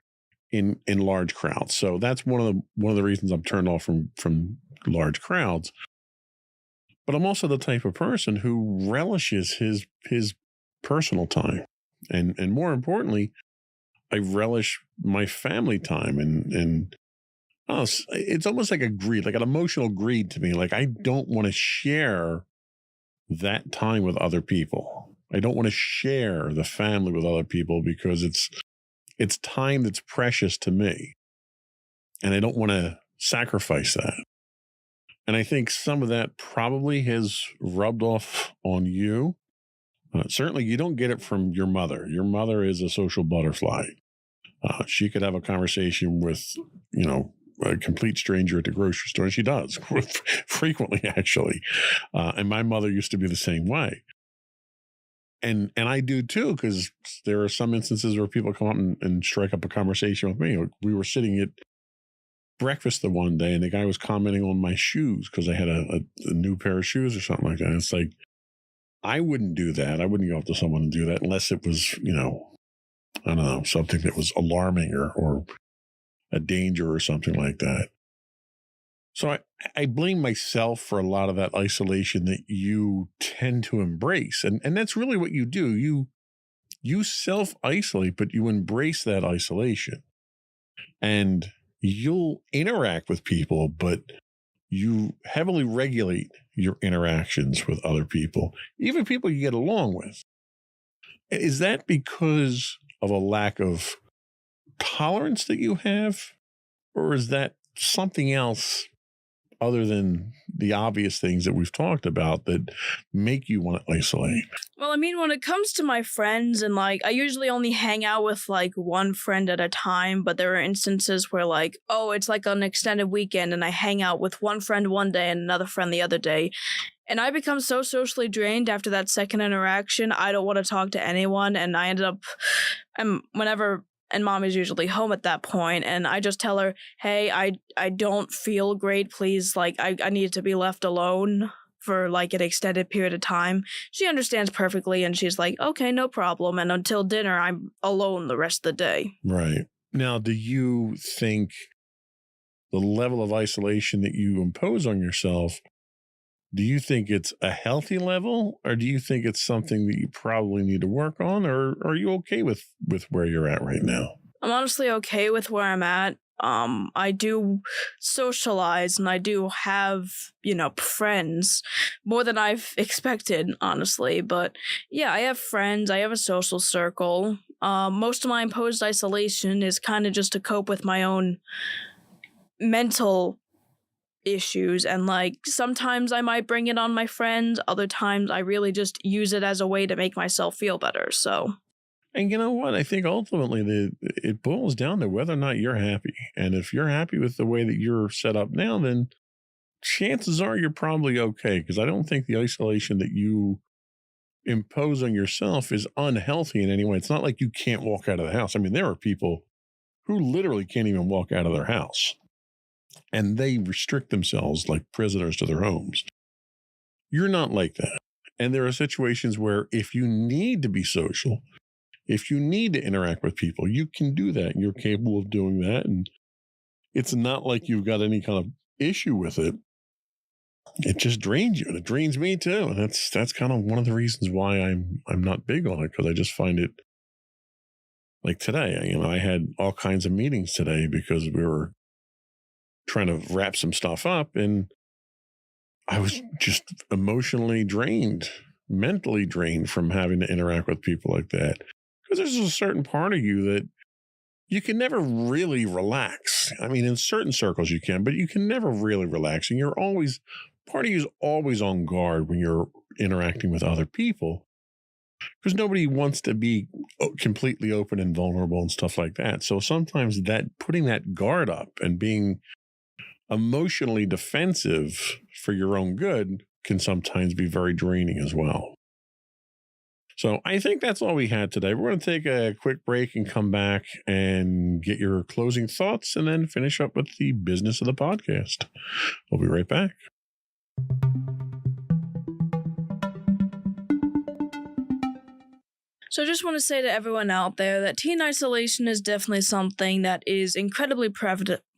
in large crowds. So that's one of the reasons I'm turned off from large crowds. But I'm also the type of person who relishes his personal time, and more importantly, I relish my family time, and it's almost like a greed, like an emotional greed to me. Like, I don't want to share that time with other people. I don't want to share the family with other people because it's time that's precious to me, and I don't want to sacrifice that. And I think some of that probably has rubbed off on you. Certainly, you don't get it from your mother. Your mother is a social butterfly. She could have a conversation with, a complete stranger at the grocery store, and she does frequently, actually. And my mother used to be the same way. And I do too, because there are some instances where people come up and strike up a conversation with me. We were sitting at breakfast the one day, and the guy was commenting on my shoes because I had a new pair of shoes or something like that. It's like, I wouldn't do that. I wouldn't go up to someone and do that unless it was, I don't know, something that was alarming or a danger or something like that. So I blame myself for a lot of that isolation that you tend to embrace. And that's really what you do. You self-isolate, but you embrace that isolation. And you'll interact with people, but you heavily regulate your interactions with other people, even people you get along with. Is that because of a lack of tolerance that you have? Or is that something else other than the obvious things that we've talked about that make you want to isolate? Well, I mean, when it comes to my friends, and I usually only hang out with one friend at a time, but there are instances where it's like an extended weekend and I hang out with one friend one day and another friend the other day. And I become so socially drained after that second interaction, I don't want to talk to anyone. And I ended up, and mom is usually home at that point, and I just tell her, hey, I don't feel great, please, I need to be left alone for an extended period of time. She understands perfectly, and she's like, okay, no problem, and until dinner, I'm alone the rest of the day. Right. Now, do you think the level of isolation that you impose on yourself, do you think it's a healthy level, or do you think it's something that you probably need to work on, or are you okay with where you're at right now? I'm honestly okay with where I'm at. I do socialize, and I do have, friends, more than I've expected, honestly. But yeah, I have friends, I have a social circle. Most of my imposed isolation is kind of just to cope with my own mental issues, and sometimes I might bring it on my friends, other times I really just use it as a way to make myself feel better. So, and you know what, I think ultimately it boils down to whether or not you're happy. And if you're happy with the way that you're set up now, then chances are you're probably okay, because I don't think the isolation that you impose on yourself is unhealthy in any way. It's not like you can't walk out of the house. I mean, there are people who literally can't even walk out of their house, and they restrict themselves like prisoners to their homes. You're not like that. And there are situations where if you need to be social, if you need to interact with people, you can do that. And you're capable of doing that. And it's not like you've got any kind of issue with it. It just drains you, and it drains me too. And that's kind of one of the reasons why I'm not big on it, because I just find it like today. I had all kinds of meetings today because we were trying to wrap some stuff up, and I was just emotionally drained, mentally drained from having to interact with people like that. Because there's a certain part of you that you can never really relax. I mean, in certain circles you can, but you can never really relax. And part of you is always on guard when you're interacting with other people, because nobody wants to be completely open and vulnerable and stuff like that. So sometimes putting that guard up and being emotionally defensive for your own good can sometimes be very draining as well. So I think that's all we had today. We're going to take a quick break and come back and get your closing thoughts, and then finish up with the business of the podcast. We'll be right back. So I just want to say to everyone out there that teen isolation is definitely something that is incredibly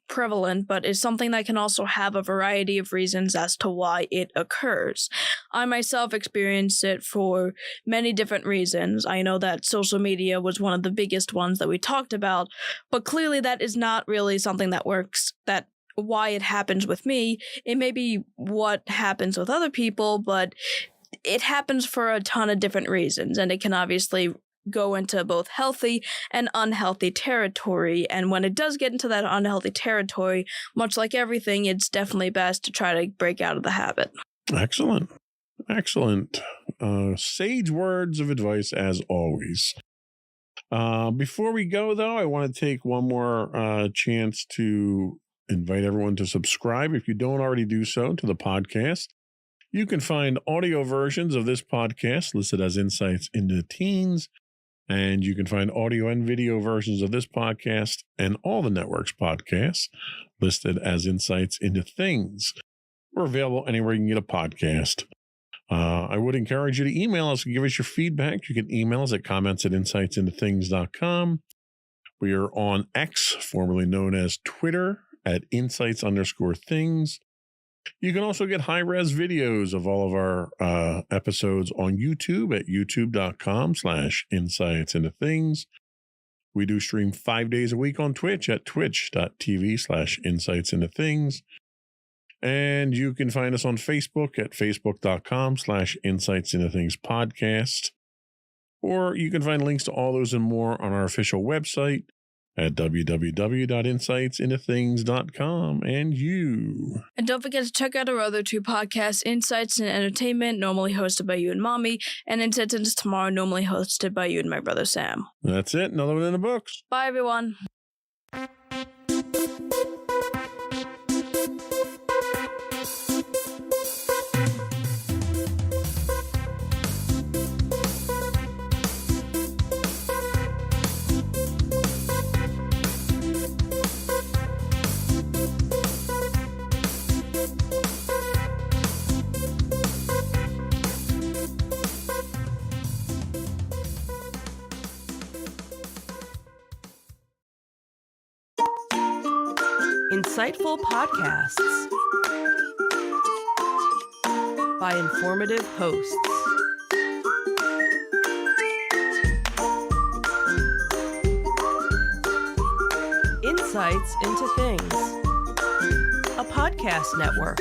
prevalent, but is something that can also have a variety of reasons as to why it occurs. I myself experienced it for many different reasons. I know that social media was one of the biggest ones that we talked about, but clearly that is not really something that works, why it happens with me. It may be what happens with other people, but it happens for a ton of different reasons, and it can obviously go into both healthy and unhealthy territory. And when it does get into that unhealthy territory, much like everything, it's definitely best to try to break out of the habit. Excellent. Excellent. Sage words of advice as always. Before we go, though, I want to take one more chance to invite everyone to subscribe, if you don't already do so, to the podcast. You can find audio versions of this podcast listed as Insights into Teens, and you can find audio and video versions of this podcast and all the network's podcasts listed as Insights into Things. We're available anywhere you can get a podcast. I would encourage you to email us and give us your feedback. You can email us at comments@insightsintothings.com. We are on X, formerly known as Twitter, at insights_things. You can also get high-res videos of all of our episodes on YouTube at youtube.com/insightsintothings. We do stream 5 days a week on Twitch at twitch.tv/insightsintothings. And you can find us on Facebook at facebook.com/insightsintothingspodcast. Or you can find links to all those and more on our official website at www.insightsintothings.com. And don't forget to check out our other two podcasts, Insights and Entertainment, normally hosted by you and Mommy, and Insights into Tomorrow, normally hosted by you and my brother Sam. That's it. Another one in the books. Bye, everyone. Insightful podcasts by informative hosts. Insights into Things, a podcast network.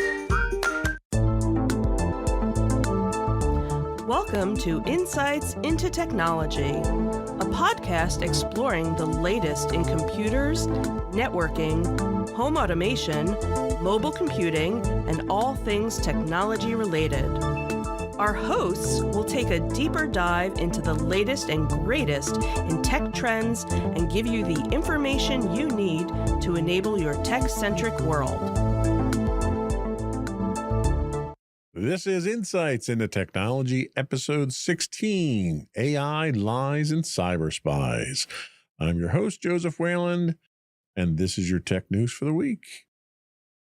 Welcome to Insights into Technology, a podcast exploring the latest in computers, networking, home automation, mobile computing, and all things technology related. Our hosts will take a deeper dive into the latest and greatest in tech trends and give you the information you need to enable your tech-centric world. This is Insights into Technology, episode 16, AI, Lies, and Cyber Spies. I'm your host, Joseph Wayland, and this is your tech news for the week.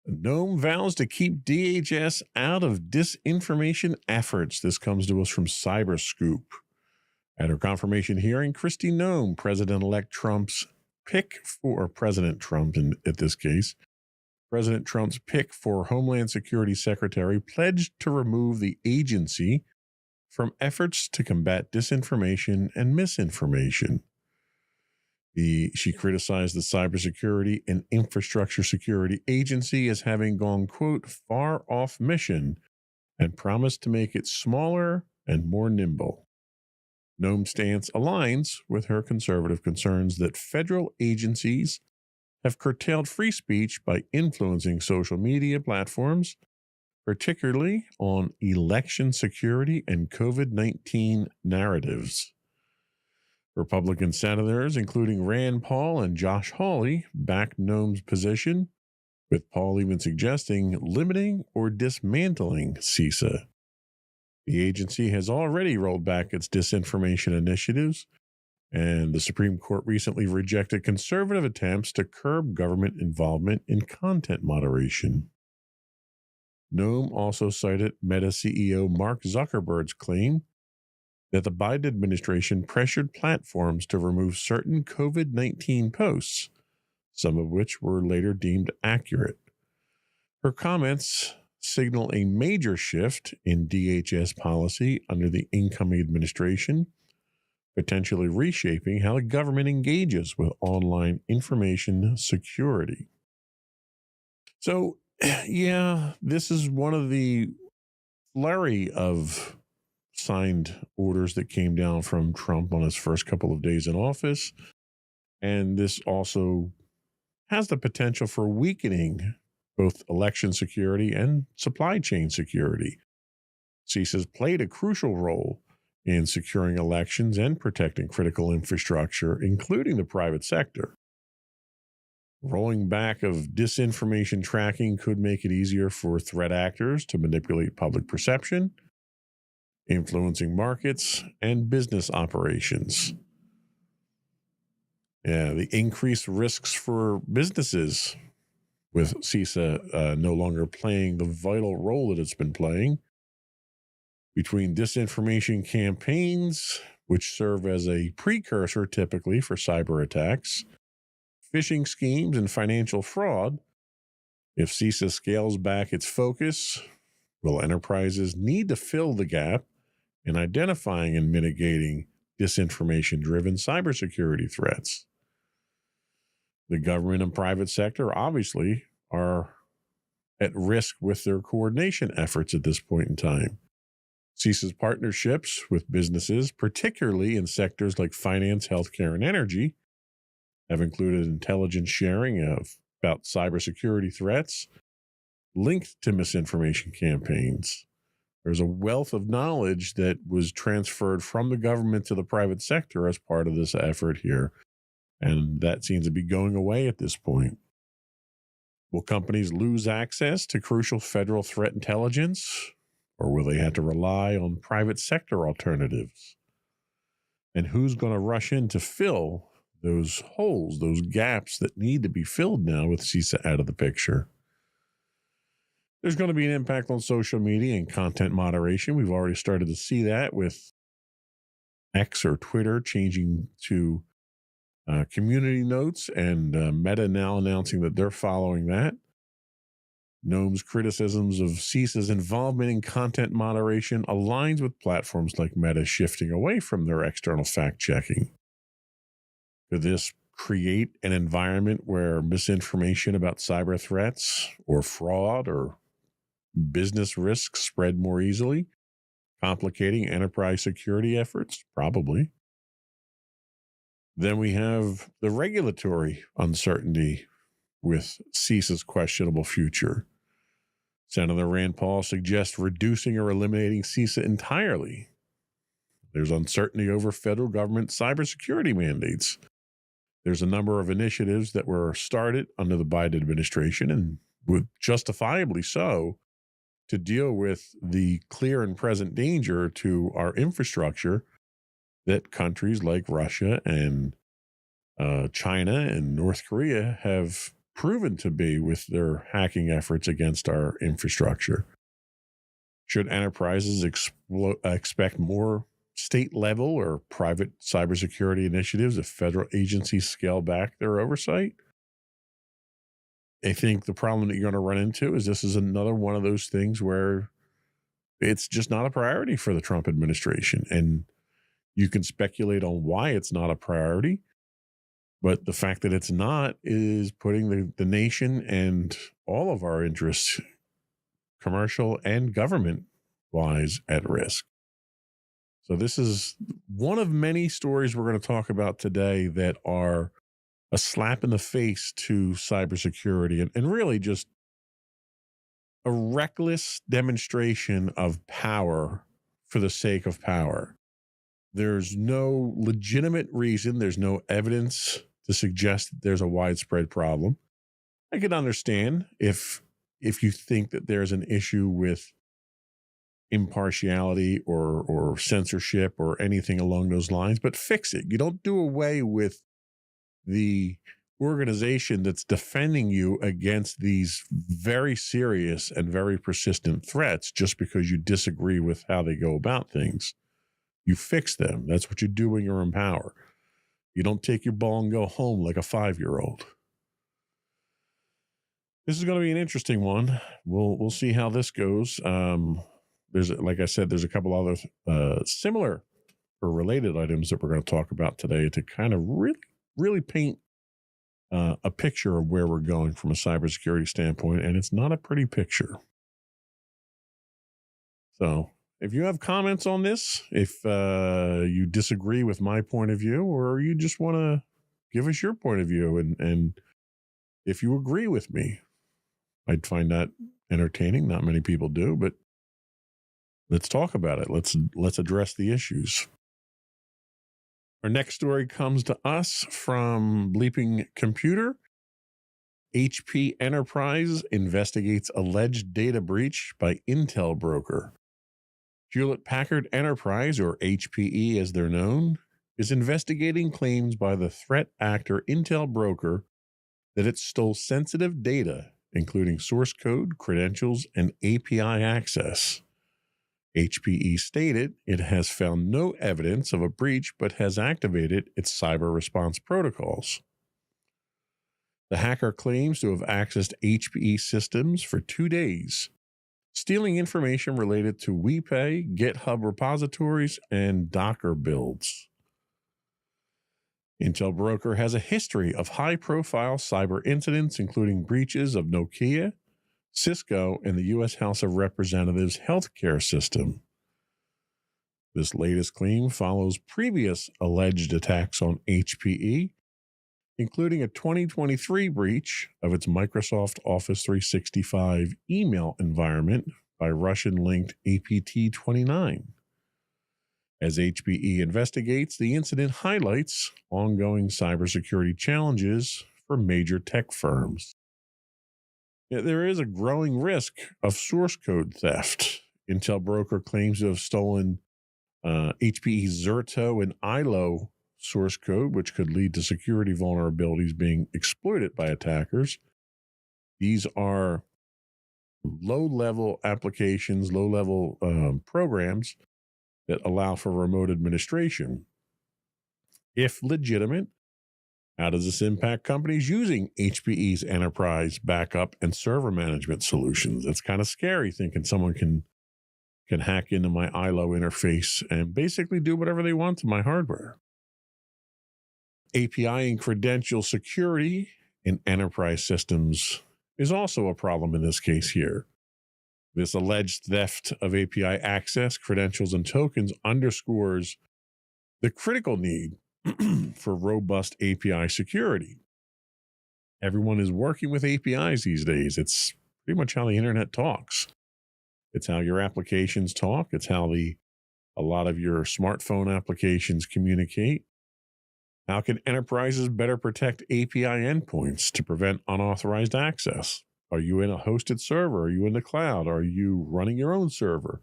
GNOME vows to keep DHS out of disinformation efforts. This comes to us from Cyberscoop. At her confirmation hearing, Kristi Noem, President-elect Trump's pick for President Trump, at this case, President Trump's pick for Homeland Security Secretary, pledged to remove the agency from efforts to combat disinformation and misinformation. She criticized the Cybersecurity and Infrastructure Security Agency as having gone, quote, far off mission and promised to make it smaller and more nimble. Noem's stance aligns with her conservative concerns that federal agencies have curtailed free speech by influencing social media platforms, particularly on election security and COVID-19 narratives. Republican senators, including Rand Paul and Josh Hawley, backed Noem's position, with Paul even suggesting limiting or dismantling CISA. The agency has already rolled back its disinformation initiatives, and the Supreme Court recently rejected conservative attempts to curb government involvement in content moderation. Noem also cited Meta CEO Mark Zuckerberg's claim that the Biden administration pressured platforms to remove certain COVID-19 posts, some of which were later deemed accurate. Her comments signal a major shift in DHS policy under the incoming administration, potentially reshaping how the government engages with online information security. So, yeah, this is one of the flurry of signed orders that came down from Trump on his first couple of days in office. And this also has the potential for weakening both election security and supply chain security. CISA's played a crucial role in securing elections and protecting critical infrastructure, including the private sector. Rolling back of disinformation tracking could make it easier for threat actors to manipulate public perception, influencing markets and business operations. The increased risks for businesses with CISA no longer playing the vital role that it's been playing. Between disinformation campaigns, which serve as a precursor typically for cyber attacks, phishing schemes, and financial fraud, if CISA scales back its focus, will enterprises need to fill the gap in identifying and mitigating disinformation-driven cybersecurity threats? The government and private sector obviously are at risk with their coordination efforts at this point in time. CISA's partnerships with businesses, particularly in sectors like finance, healthcare, and energy, have included intelligence sharing about cybersecurity threats linked to misinformation campaigns. There's a wealth of knowledge that was transferred from the government to the private sector as part of this effort here, and that seems to be going away at this point. Will companies lose access to crucial federal threat intelligence, or will they have to rely on private sector alternatives? And who's going to rush in to fill those holes, those gaps that need to be filled now with CISA out of the picture? There's going to be an impact on social media and content moderation. We've already started to see that with X or Twitter changing to community notes, and Meta now announcing that they're following that. Gnome's criticisms of CISA's involvement in content moderation aligns with platforms like Meta shifting away from their external fact-checking. Could this create an environment where misinformation about cyber threats or fraud or business risks spread more easily, complicating enterprise security efforts? Probably. Then we have the regulatory uncertainty with CISA's questionable future. Senator Rand Paul suggests reducing or eliminating CISA entirely. There's uncertainty over federal government cybersecurity mandates. There's a number of initiatives that were started under the Biden administration, and with justifiably so, to deal with the clear and present danger to our infrastructure that countries like Russia and China and North Korea have proven to be with their hacking efforts against our infrastructure. Should enterprises expect more state level or private cybersecurity initiatives if federal agencies scale back their oversight? I think the problem that you're going to run into is this is another one of those things where it's just not a priority for the Trump administration. And you can speculate on why it's not a priority, but the fact that it's not is putting the nation and all of our interests, commercial and government-wise, at risk. So this is one of many stories we're going to talk about today that are a slap in the face to cybersecurity and really just a reckless demonstration of power for the sake of power. There's no legitimate reason, there's no evidence to suggest that there's a widespread problem. I can understand if you think that there's an issue with impartiality or censorship or anything along those lines, but fix it. You don't do away with the organization that's defending you against these very serious and very persistent threats just because you disagree with how they go about things. You fix them. That's what you do when you're in power. You don't take your ball and go home like a 5-year-old. This is going to be an interesting one. We'll see how this goes. Like I said, there's a couple other similar or related items that we're going to talk about today to kind of really paint a picture of where we're going from a cybersecurity standpoint, and it's not a pretty picture. So if you have comments on this, if you disagree with my point of view, or you just want to give us your point of view, and if you agree with me, I'd find that entertaining. Not many people do, but Let's talk about it. Let's address the issues. Our next story comes to us from Bleeping Computer. HP Enterprise investigates alleged data breach by Intel broker. Hewlett Packard Enterprise, or HPE as they're known, is investigating claims by the threat actor Intel broker that it stole sensitive data, including source code, credentials, and API access. HPE stated it has found no evidence of a breach but has activated its cyber response protocols. The hacker claims to have accessed HPE systems for 2 days, stealing information related to WePay, GitHub repositories, and Docker builds. Intel broker has a history of high-profile cyber incidents, including breaches of Nokia, Cisco, and the U.S. House of Representatives healthcare system. This latest claim follows previous alleged attacks on HPE, including a 2023 breach of its Microsoft Office 365 email environment by Russian-linked APT29. As HPE investigates, the incident highlights ongoing cybersecurity challenges for major tech firms. Yet there is a growing risk of source code theft. Intel broker claims to have stolen HPE's Zerto and ILO source code, which could lead to security vulnerabilities being exploited by attackers. These are low-level applications, low-level programs that allow for remote administration. If legitimate, how does this impact companies using HPE's enterprise backup and server management solutions? That's kind of scary, thinking someone can hack into my ILO interface and basically do whatever they want to my hardware. API and credential security in enterprise systems is also a problem in this case here. This alleged theft of API access, credentials, and tokens underscores the critical need for robust API security. Everyone is working with APIs these days. It's pretty much how the internet talks. It's how your applications talk. It's how a lot of your smartphone applications communicate. How can enterprises better protect API endpoints to prevent unauthorized access? Are you in a hosted server? Are you in the cloud? Are you running your own server?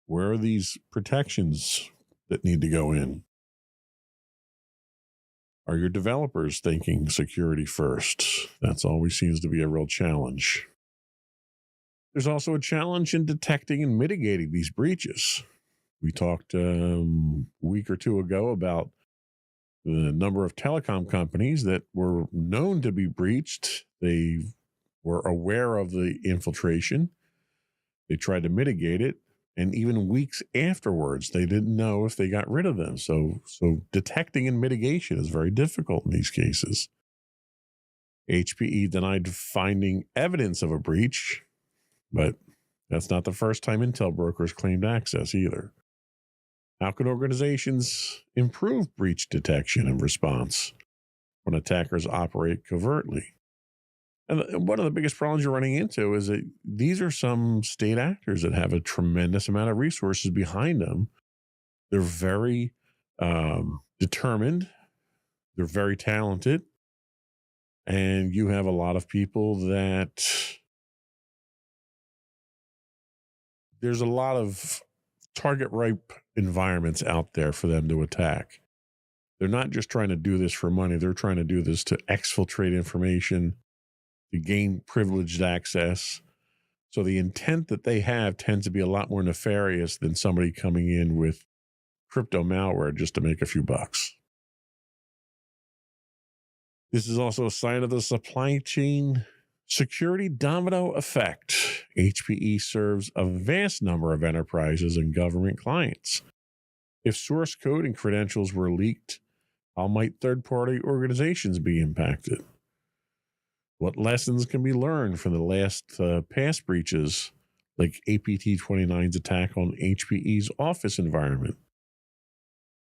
Where are these protections that need to go in? Are your developers thinking security first? That's always seems to be a real challenge. There's also a challenge in detecting and mitigating these breaches. We talked a week or two ago about the number of telecom companies that were known to be breached. They were aware of the infiltration. They tried to mitigate it. And even weeks afterwards, they didn't know if they got rid of them. So detecting and mitigation is very difficult in these cases. HPE denied finding evidence of a breach, but that's not the first time Intel brokers claimed access either. How can organizations improve breach detection and response when attackers operate covertly? And one of the biggest problems you're running into is that these are some state actors that have a tremendous amount of resources behind them. They're very determined. They're very talented. And you have a lot of people that there's a lot of target ripe environments out there for them to attack. They're not just trying to do this for money. They're trying to do this to exfiltrate information, to gain privileged access. So the intent that they have tends to be a lot more nefarious than somebody coming in with crypto malware just to make a few bucks. This is also a sign of the supply chain security domino effect. HPE serves a vast number of enterprises and government clients. If source code and credentials were leaked, how might third-party organizations be impacted? What lessons can be learned from the past breaches, like APT29's attack on HPE's Office environment?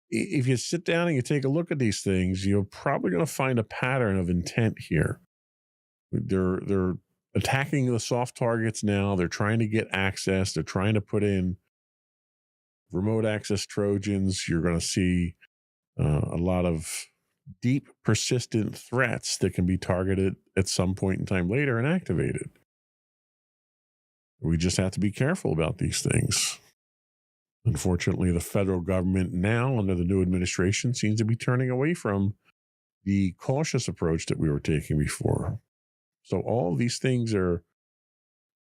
If you sit down and you take a look at these things, you're probably going to find a pattern of intent here. They're attacking the soft targets now. They're trying to get access. They're trying to put in remote access Trojans. You're going to see a lot of deep, persistent threats that can be targeted at some point in time later and activated. We just have to be careful about these things. Unfortunately, the federal government now, under the new administration, seems to be turning away from the cautious approach that we were taking before. So all of these things are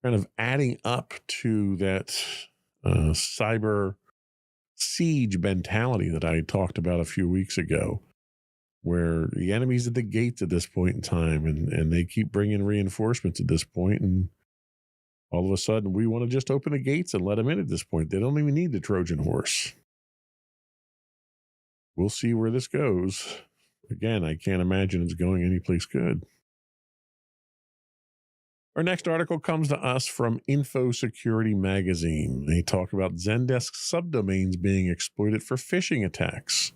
kind of adding up to that cyber siege mentality that I talked about a few weeks ago, where the enemy's at the gates at this point in time, and they keep bringing reinforcements at this point, and all of a sudden we want to just open the gates and let them in at this point. They don't even need the Trojan horse. We'll see where this goes. Again, I can't imagine it's going anyplace good. Our next article comes to us from Info Security Magazine. They talk about Zendesk subdomains being exploited for phishing attacks.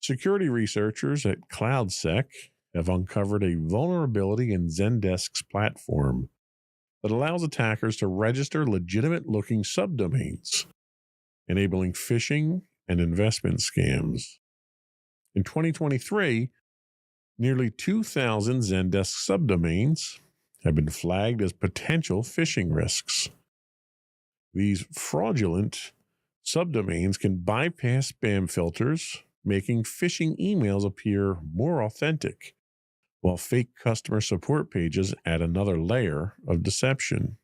Security researchers at CloudSec have uncovered a vulnerability in Zendesk's platform that allows attackers to register legitimate-looking subdomains, enabling phishing and investment scams. In 2023, nearly 2,000 Zendesk subdomains have been flagged as potential phishing risks. These fraudulent subdomains can bypass spam filters, making phishing emails appear more authentic, while fake customer support pages add another layer of deception.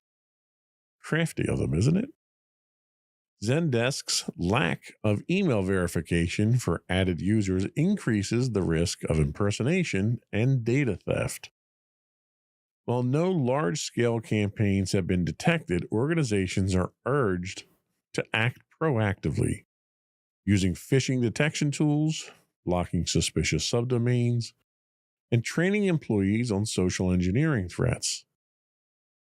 Crafty of them, isn't it? Zendesk's lack of email verification for added users increases the risk of impersonation and data theft. While no large-scale campaigns have been detected, organizations are urged to act proactively, using phishing detection tools, blocking suspicious subdomains, and training employees on social engineering threats.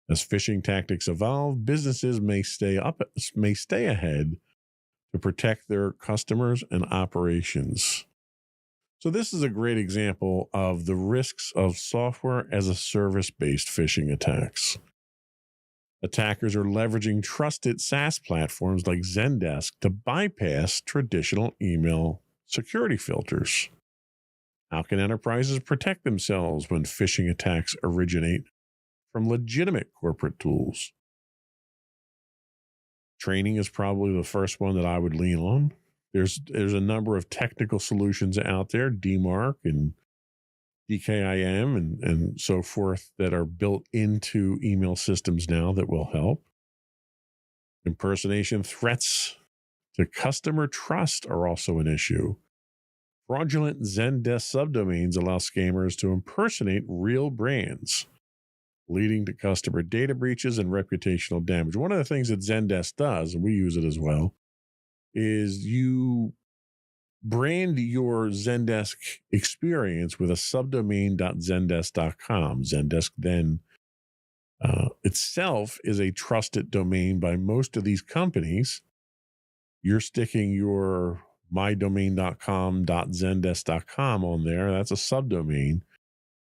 As phishing tactics evolve, businesses may stay ahead to protect their customers and operations. So this is a great example of the risks of software as a service-based phishing attacks. Attackers are leveraging trusted SaaS platforms like Zendesk to bypass traditional email security filters. How can enterprises protect themselves when phishing attacks originate from legitimate corporate tools? Training is probably the first one that I would lean on. There's a number of technical solutions out there, DMARC and DKIM and so forth, that are built into email systems now that will help. Impersonation threats to customer trust are also an issue. Fraudulent Zendesk subdomains allow scammers to impersonate real brands, leading to customer data breaches and reputational damage. One of the things that Zendesk does, and we use it as well, is you brand your Zendesk experience with a subdomain.zendesk.com. Zendesk then itself is a trusted domain by most of these companies. You're sticking your mydomain.com.zendesk.com on there. That's a subdomain.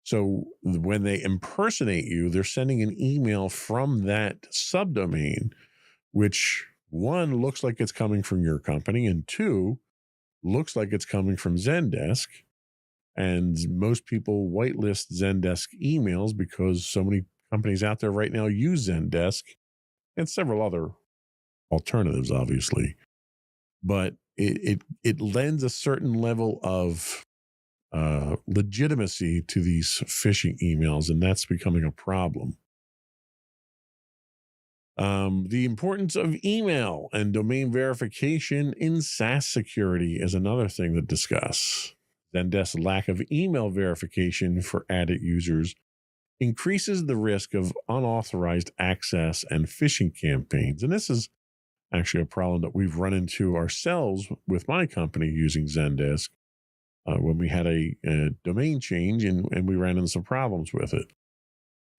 So when they impersonate you, they're sending an email from that subdomain, which one, looks like it's coming from your company, and two, looks like it's coming from Zendesk. And most people whitelist Zendesk emails because so many companies out there right now use Zendesk and several other alternatives, obviously. But it lends a certain level of legitimacy to these phishing emails, and that's becoming a problem. The importance of email and domain verification in SaaS security is another thing to discuss. Zendesk's lack of email verification for added users increases the risk of unauthorized access and phishing campaigns. And this is actually a problem that we've run into ourselves with my company using Zendesk when we had a domain change and we ran into some problems with it.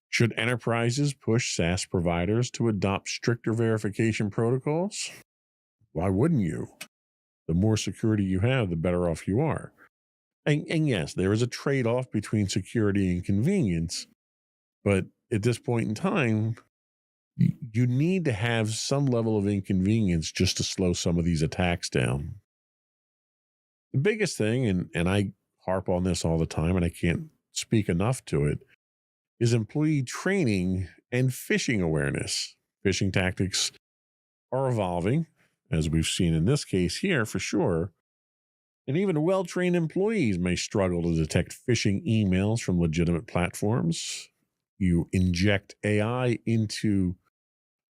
Should enterprises push SaaS providers to adopt stricter verification protocols? Why wouldn't you? The more security you have, the better off you are. And yes, there is a trade-off between security and convenience, but at this point in time, you need to have some level of inconvenience just to slow some of these attacks down. The biggest thing, and I harp on this all the time, and I can't speak enough to it, is employee training and phishing awareness. Phishing tactics are evolving, as we've seen in this case here for sure. And even well-trained employees may struggle to detect phishing emails from legitimate platforms. You inject AI into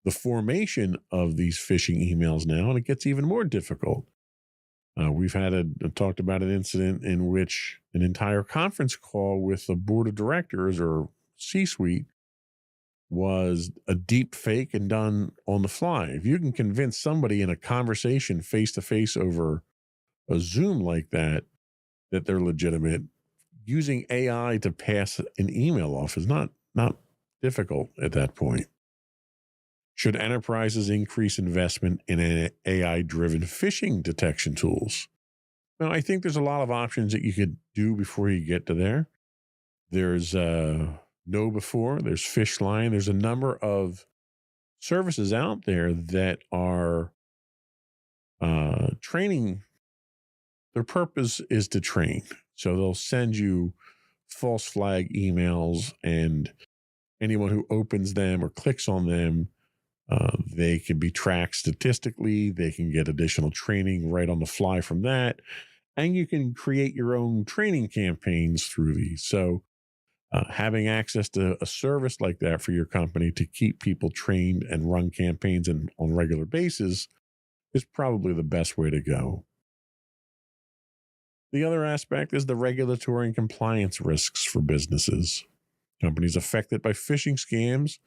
the formation of these phishing emails now, and it gets even more difficult. We've talked about an incident in which an entire conference call with the board of directors or C-suite was a deep fake and done on the fly. If you can convince somebody in a conversation face-to-face over a Zoom like that they're legitimate, using AI to pass an email off is not difficult at that point. Should enterprises increase investment in AI-driven phishing detection tools? Well, I think there's a lot of options that you could do before you get to there. There's KnowBe4, there's Phishline. There's a number of services out there that are training. Their purpose is to train. So they'll send you false flag emails, and anyone who opens them or clicks on them, they can be tracked statistically. They can get additional training right on the fly from that. And you can create your own training campaigns through these. So having access to a service like that for your company to keep people trained and run campaigns on a regular basis is probably the best way to go. The other aspect is the regulatory and compliance risks for businesses. Companies affected by phishing scams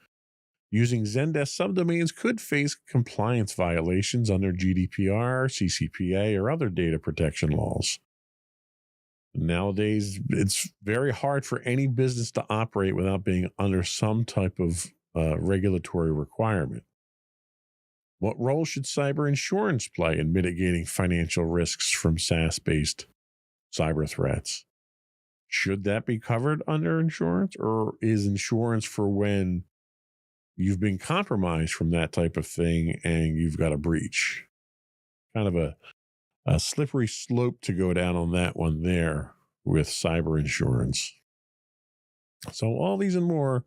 using Zendesk subdomains could face compliance violations under GDPR, CCPA, or other data protection laws. Nowadays, it's very hard for any business to operate without being under some type of regulatory requirement. What role should cyber insurance play in mitigating financial risks from SaaS-based cyber threats? Should that be covered under insurance, or is insurance for when you've been compromised from that type of thing and you've got a breach? Kind of a slippery slope to go down on that one there with cyber insurance. So all these and more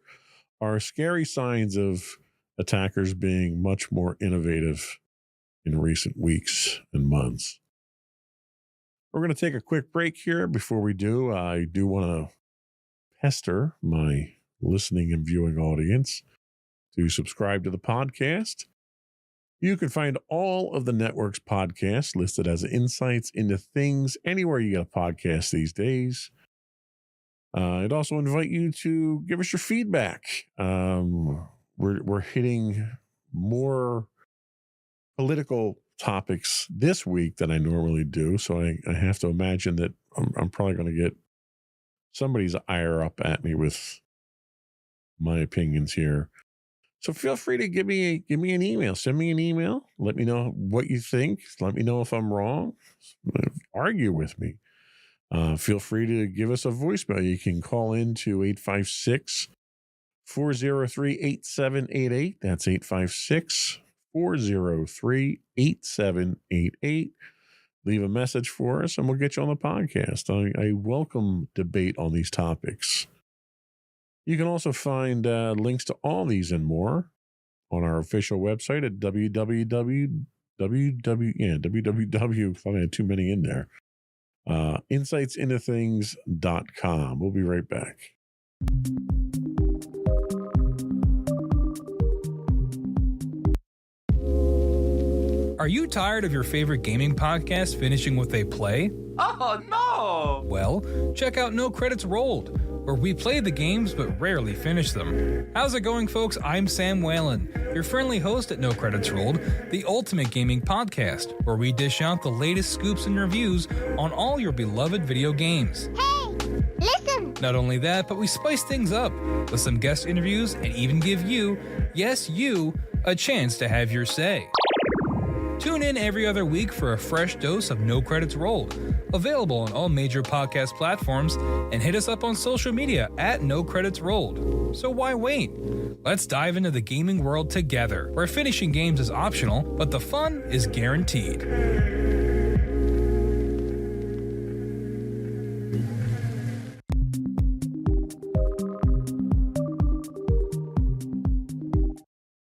are scary signs of attackers being much more innovative in recent weeks and months. We're going to take a quick break here. Before we do, I do want to pester my listening and viewing audience to subscribe to the podcast. You can find all of the network's podcasts listed as insights into things anywhere you get a podcast these days. I'd also invite you to give us your feedback. We're hitting more political topics this week than I normally do, so I have to imagine that I'm probably going to get somebody's ire up at me with my opinions here. So feel free to give me an email. Send me an email. Let me know what you think. Let me know if I'm wrong. Argue with me. Feel free to give us a voicemail. You can call in to 856-403-8788. That's 856-403-8788. Leave a message for us and we'll get you on the podcast. I welcome debate on these topics. You can also find links to all these and more on our official website at www. I had too many in there. insightsintothings.com. We'll be right back. Are you tired of your favorite gaming podcast finishing with a play? Oh, no! Well, check out No Credits Rolled, where we play the games but rarely finish them. How's it going, folks? I'm Sam Whalen, your friendly host at No Credits Rolled, the ultimate gaming podcast, where we dish out the latest scoops and reviews on all your beloved video games. Hey, listen! Not only that, but we spice things up with some guest interviews and even give you, yes, you, a chance to have your say. Tune in every other week for a fresh dose of No Credits Rolled, available on all major podcast platforms, and hit us up on social media at No Credits Rolled. So why wait? Let's dive into the gaming world together, where finishing games is optional, but the fun is guaranteed.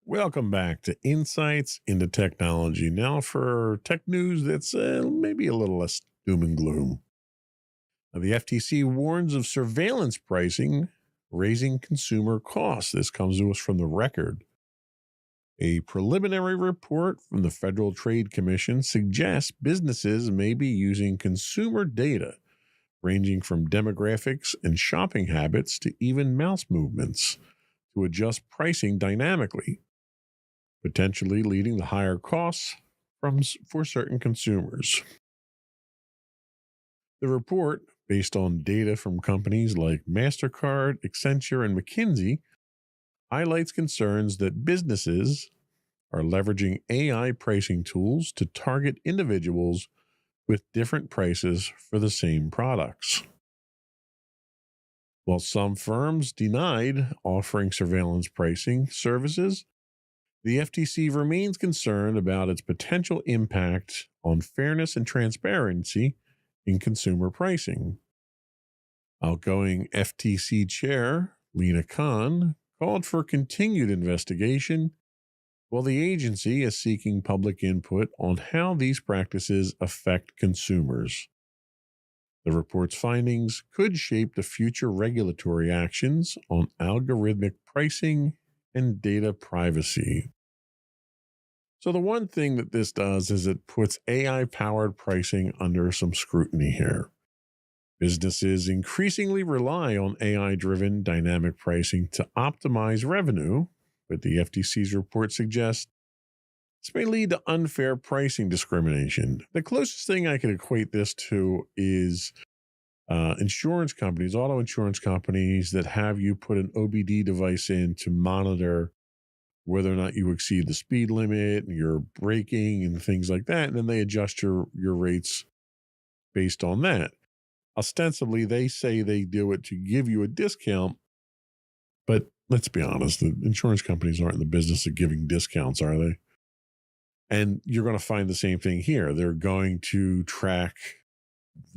Welcome back to Insights into Technology. Now for tech news that's maybe a little less doom and gloom. Now, the FTC warns of surveillance pricing raising consumer costs. This comes to us from The Record. A preliminary report from the Federal Trade Commission suggests businesses may be using consumer data ranging from demographics and shopping habits to even mouse movements to adjust pricing dynamically, potentially leading to higher costs for certain consumers. The report, based on data from companies like MasterCard, Accenture, and McKinsey, highlights concerns that businesses are leveraging AI pricing tools to target individuals with different prices for the same products. While some firms denied offering surveillance pricing services, the FTC remains concerned about its potential impact on fairness and transparency in consumer pricing. Outgoing FTC Chair Lina Khan called for continued investigation, while the agency is seeking public input on how these practices affect consumers. The report's findings could shape the future regulatory actions on algorithmic pricing and data privacy. So the one thing that this does is it puts AI-powered pricing under some scrutiny here. Businesses increasingly rely on AI-driven dynamic pricing to optimize revenue, but the FTC's report suggests this may lead to unfair pricing discrimination. The closest thing I could equate this to is insurance companies, auto insurance companies that have you put an OBD device in to monitor whether or not you exceed the speed limit and your braking and things like that. And then they adjust your rates based on that. Ostensibly, they say they do it to give you a discount, but let's be honest, the insurance companies aren't in the business of giving discounts, are they? And you're going to find the same thing here. They're going to track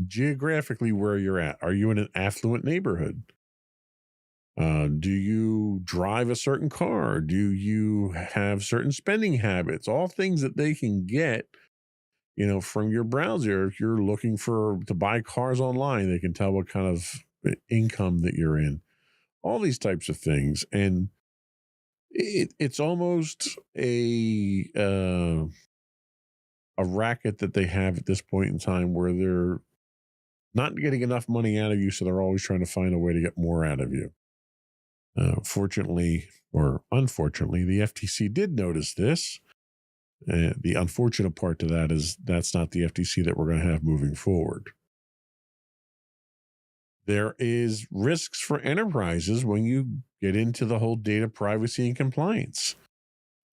geographically where you're at. Are you in an affluent neighborhood? Do you drive a certain car? Do you have certain spending habits? All things that they can get, from your browser. If you're looking to buy cars online, they can tell what kind of income that you're in. All these types of things. And it's almost a racket that they have at this point in time where they're not getting enough money out of you, so they're always trying to find a way to get more out of you. Fortunately or unfortunately, the FTC did notice this. The unfortunate part to that is that's not the FTC that we're going to have moving forward. There is risks for enterprises when you get into the whole data privacy and compliance.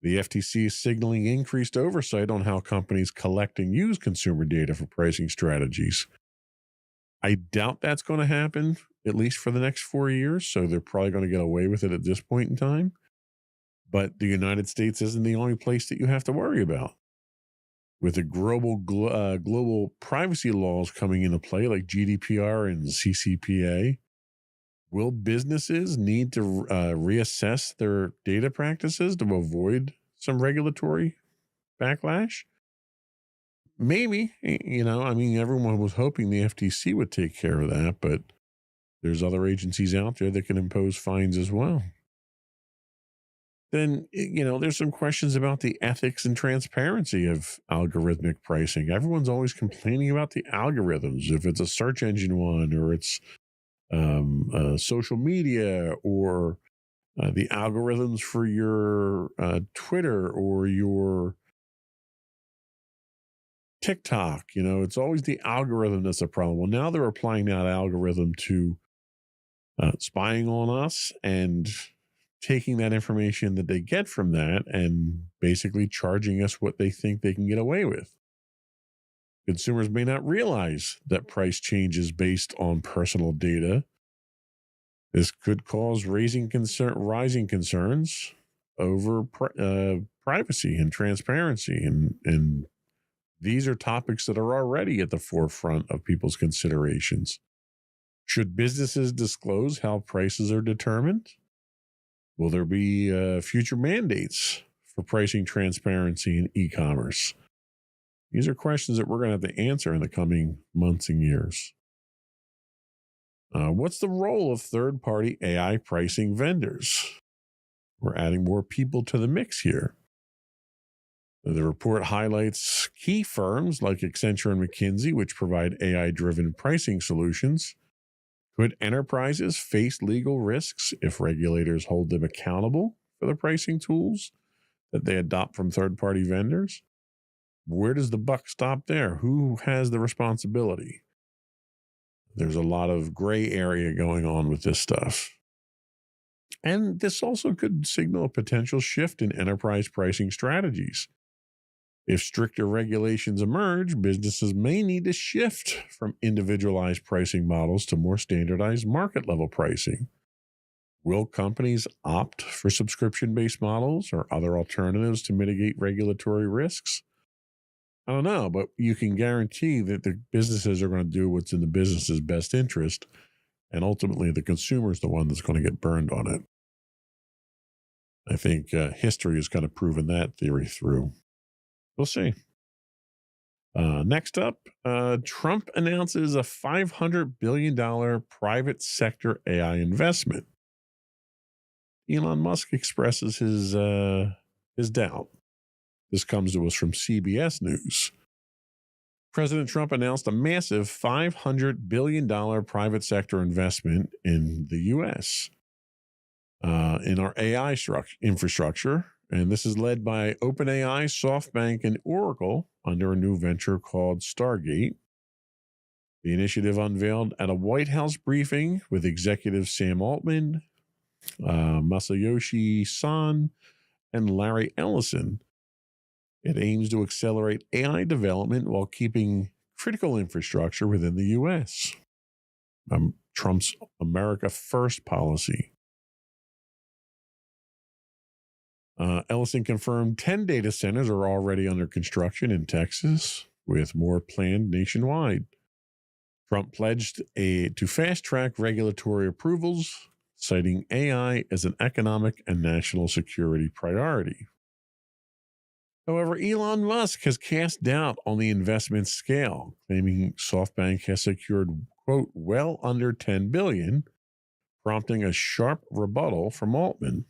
The FTC is signaling increased oversight on how companies collect and use consumer data for pricing strategies. I doubt that's going to happen, at least for the next 4 years, so they're probably going to get away with it at this point in time. But the United States isn't the only place that you have to worry about. With the global privacy laws coming into play, like GDPR and CCPA, will businesses need to reassess their data practices to avoid some regulatory backlash? Maybe, everyone was hoping the FTC would take care of that, but there's other agencies out there that can impose fines as well. Then, there's some questions about the ethics and transparency of algorithmic pricing. Everyone's always complaining about the algorithms, if it's a search engine one or it's social media or the algorithms for your Twitter or your TikTok. It's always the algorithm that's a problem. Well, now they're applying that algorithm to spying on us and taking that information that they get from that and basically charging us what they think they can get away with. Consumers may not realize that price changes based on personal data This could cause rising concerns over privacy and transparency. And these are topics that are already at the forefront of people's considerations. Should businesses disclose how prices are determined? Will there be future mandates for pricing transparency in e-commerce? These are questions that we're going to have to answer in the coming months and years. What's the role of third-party AI pricing vendors? We're adding more people to the mix here. The report highlights key firms like Accenture and McKinsey, which provide AI-driven pricing solutions. Could enterprises face legal risks if regulators hold them accountable for the pricing tools that they adopt from third-party vendors? Where does the buck stop there? Who has the responsibility? There's a lot of gray area going on with this stuff. And this also could signal a potential shift in enterprise pricing strategies. If stricter regulations emerge, businesses may need to shift from individualized pricing models to more standardized market-level pricing. Will companies opt for subscription-based models or other alternatives to mitigate regulatory risks? I don't know, but you can guarantee that the businesses are going to do what's in the business's best interest, and ultimately the consumer is the one that's going to get burned on it. I think history has kind of proven that theory through. We'll see. Next up, Trump announces a $500 billion private sector AI investment. Elon Musk expresses his doubt. This comes to us from CBS News. President Trump announced a massive $500 billion private sector investment in the U.S. In our AI infrastructure. And this is led by OpenAI, SoftBank, and Oracle under a new venture called Stargate. The initiative unveiled at a White House briefing with executives Sam Altman, Masayoshi Son, and Larry Ellison. It aims to accelerate AI development while keeping critical infrastructure within the U.S. Trump's America First policy. Ellison confirmed 10 data centers are already under construction in Texas, with more planned nationwide. Trump pledged to fast-track regulatory approvals, citing AI as an economic and national security priority. However, Elon Musk has cast doubt on the investment scale, claiming SoftBank has secured, quote, well under $10 billion, prompting a sharp rebuttal from Altman.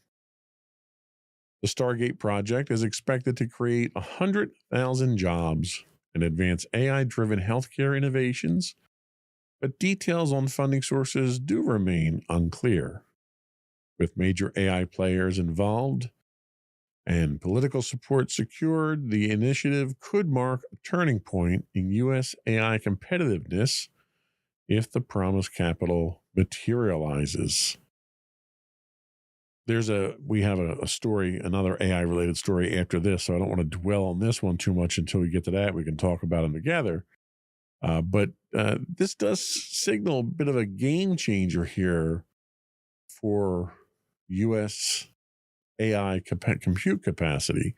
The Stargate project is expected to create 100,000 jobs and advance AI-driven healthcare innovations, but details on funding sources do remain unclear. With major AI players involved and political support secured, the initiative could mark a turning point in U.S. AI competitiveness if the promised capital materializes. We have a story, another AI related story after this, so I don't want to dwell on this one too much until we get to that. We can talk about them together. But this does signal a bit of a game changer here for U.S. AI compute capacity.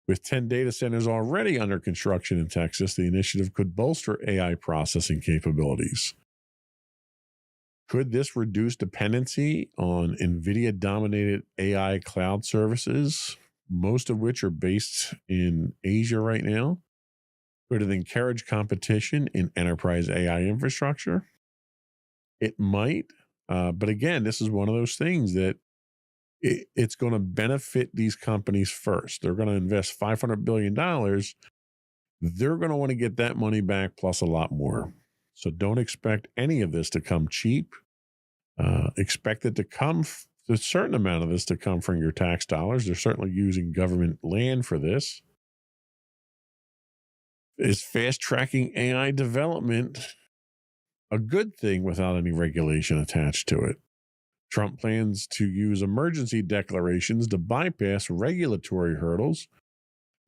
With 10 data centers already under construction in Texas, the initiative could bolster AI processing capabilities. Could this reduce dependency on NVIDIA-dominated AI cloud services, most of which are based in Asia right now? Could it encourage competition in enterprise AI infrastructure? It might, but again, this is one of those things that it's going to benefit these companies first. They're going to invest $500 billion. They're going to want to get that money back plus a lot more. So don't expect any of this to come cheap. Expect it to come, a certain amount of this to come from your tax dollars. They're certainly using government land for this. Is fast-tracking AI development a good thing without any regulation attached to it? Trump plans to use emergency declarations to bypass regulatory hurdles,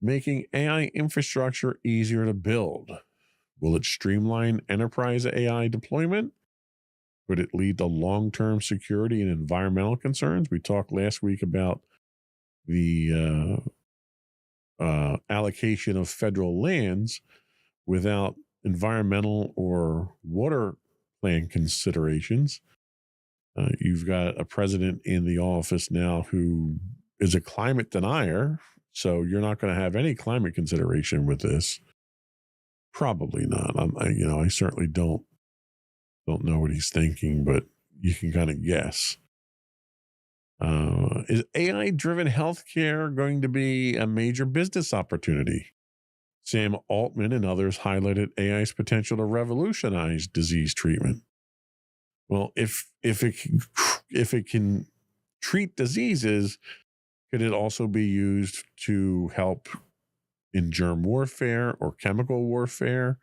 making AI infrastructure easier to build. Will it streamline enterprise AI deployment? Could it lead to long-term security and environmental concerns? We talked last week about the allocation of federal lands without environmental or water plan considerations. You've got a president in the office now who is a climate denier, so you're not going to have any climate consideration with this. Probably not. I certainly don't know what he's thinking, but you can kind of guess. Is AI-driven healthcare going to be a major business opportunity? Sam Altman and others highlighted AI's potential to revolutionize disease treatment. Well, if it can treat diseases, could it also be used to help in germ warfare or chemical warfare?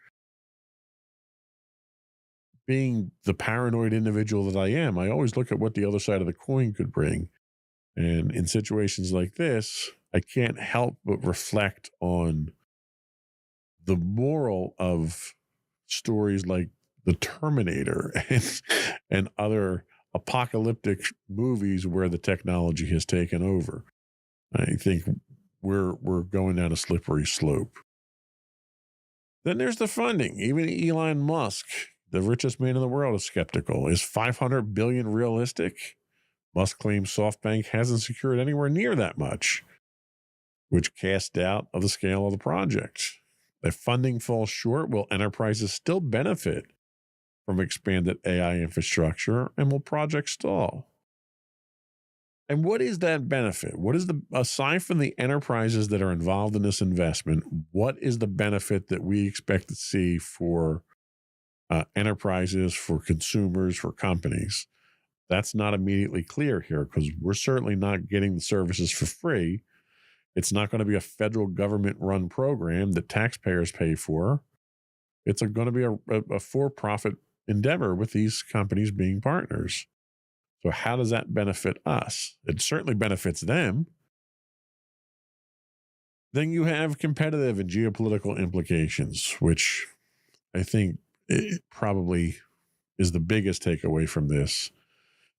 Being the paranoid individual that I am, I always look at what the other side of the coin could bring. And in situations like this, I can't help but reflect on the moral of stories like The Terminator and other apocalyptic movies where the technology has taken over. I think we're going down a slippery slope. Then there's the funding. Even Elon Musk, the richest man in the world, is skeptical. Is $500 billion realistic? Musk claims SoftBank hasn't secured anywhere near that much, which casts doubt of the scale of the project. If funding falls short, will enterprises still benefit from expanded AI infrastructure, and will projects stall? And what is that benefit? What is aside from the enterprises that are involved in this investment, what is the benefit that we expect to see for enterprises, for consumers, for companies? That's not immediately clear here because we're certainly not getting the services for free. It's not going to be a federal government-run program that taxpayers pay for. It's going to be a for-profit endeavor with these companies being partners. So how does that benefit us? It certainly benefits them. Then you have competitive and geopolitical implications, which I think it probably is the biggest takeaway from this.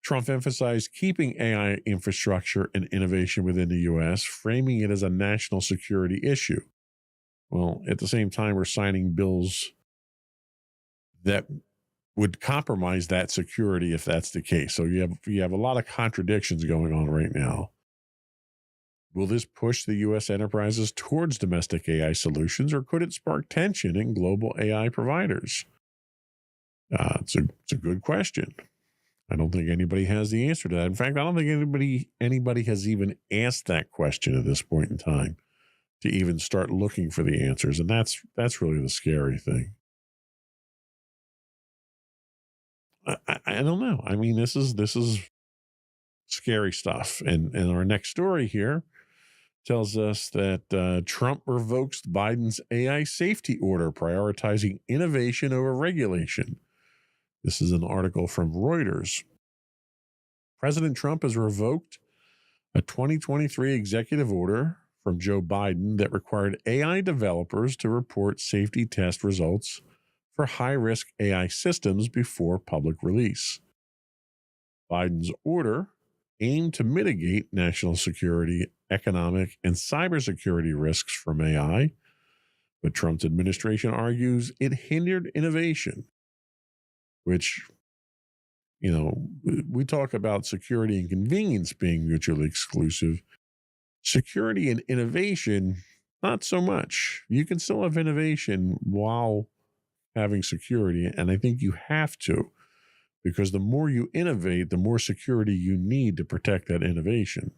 Trump emphasized keeping AI infrastructure and innovation within the U.S., framing it as a national security issue. Well, at the same time, we're signing bills that would compromise that security if that's the case. So you have a lot of contradictions going on right now. Will this push the U.S. enterprises towards domestic AI solutions, or could it spark tension in global AI providers? It's a good question. I don't think anybody has the answer to that. In fact, I don't think anybody has even asked that question at this point in time to even start looking for the answers. And that's really the scary thing. I don't know. I mean, this is scary stuff. And our next story here tells us that Trump revokes Biden's AI safety order, prioritizing innovation over regulation. This is an article from Reuters. President Trump has revoked a 2023 executive order from Joe Biden that required AI developers to report safety test results for high-risk AI systems before public release. Biden's order aimed to mitigate national security, economic, and cybersecurity risks from AI, but Trump's administration argues it hindered innovation, which, we talk about security and convenience being mutually exclusive. Security and innovation, not so much. You can still have innovation while having security, and I think you have to, because the more you innovate, the more security you need to protect that innovation.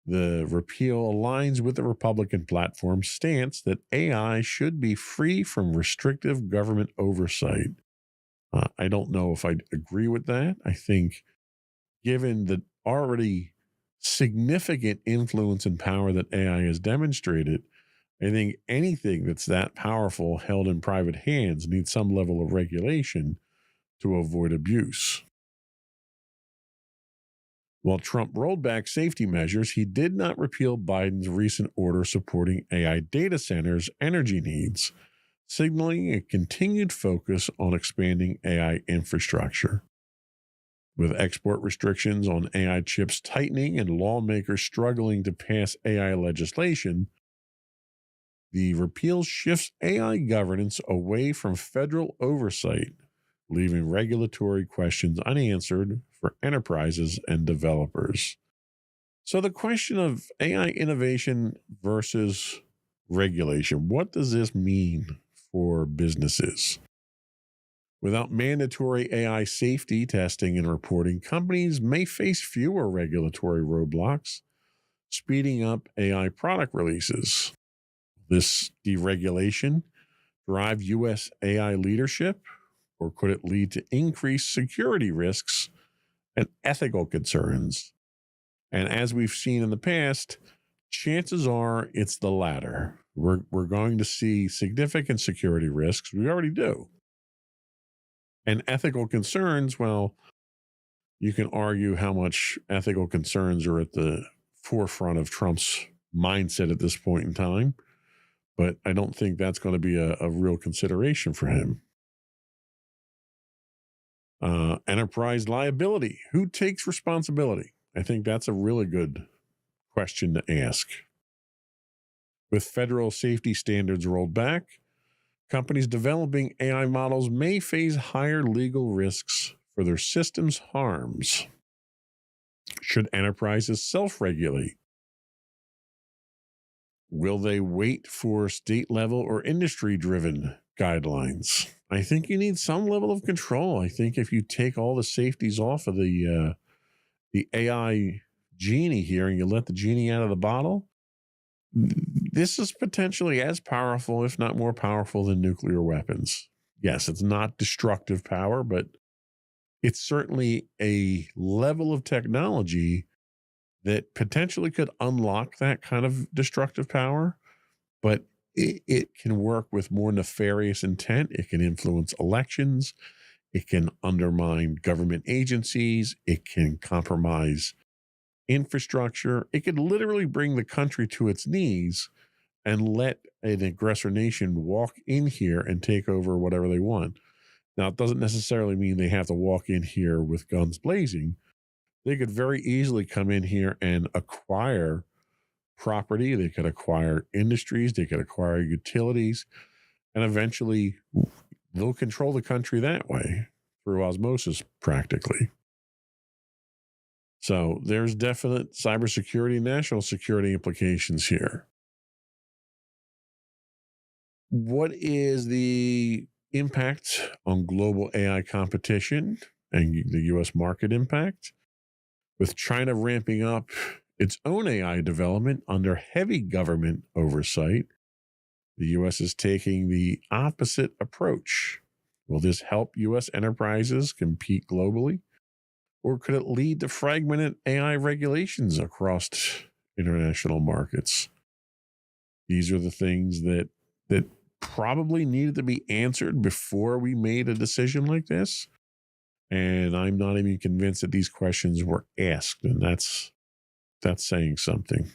The repeal aligns with the Republican platform's stance that AI should be free from restrictive government oversight. I don't know if I agree with that. I think given the already significant influence and power that AI has demonstrated, I think anything that's that powerful held in private hands needs some level of regulation to avoid abuse. While Trump rolled back safety measures, he did not repeal Biden's recent order supporting AI data centers' energy needs, signaling a continued focus on expanding AI infrastructure. With export restrictions on AI chips tightening and lawmakers struggling to pass AI legislation, the repeal shifts AI governance away from federal oversight, leaving regulatory questions unanswered for enterprises and developers. So the question of AI innovation versus regulation, what does this mean for businesses? Without mandatory AI safety testing and reporting, companies may face fewer regulatory roadblocks, speeding up AI product releases. This deregulation drive U.S. AI leadership, or could it lead to increased security risks and ethical concerns? And as we've seen in the past, chances are it's the latter. We're going to see significant security risks. We already do. And ethical concerns, well, you can argue how much ethical concerns are at the forefront of Trump's mindset at this point in time, but I don't think that's going to be a real consideration for him. Enterprise liability. Who takes responsibility? I think that's a really good question to ask. With federal safety standards rolled back, companies developing AI models may face higher legal risks for their systems' harms. Should enterprises self-regulate? Will they wait for state-level or industry-driven guidelines? I think you need some level of control. I think if you take all the safeties off of the AI genie here and you let the genie out of the bottle, this is potentially as powerful, if not more powerful, than nuclear weapons. Yes, it's not destructive power, but it's certainly a level of technology that potentially could unlock that kind of destructive power, but it can work with more nefarious intent. It can influence elections. It can undermine government agencies. It can compromise infrastructure. It could literally bring the country to its knees and let an aggressor nation walk in here and take over whatever they want. Now, it doesn't necessarily mean they have to walk in here with guns blazing. They could very easily come in here and acquire property. They could acquire industries. They could acquire utilities. And eventually, they'll control the country that way through osmosis, practically. So there's definite cybersecurity and national security implications here. What is the impact on global AI competition and the U.S. market impact? With China ramping up its own AI development under heavy government oversight, the U.S. is taking the opposite approach. Will this help U.S. enterprises compete globally? Or could it lead to fragmented AI regulations across international markets? These are the things that probably needed to be answered before we made a decision like this. And I'm not even convinced that these questions were asked, and that's saying something.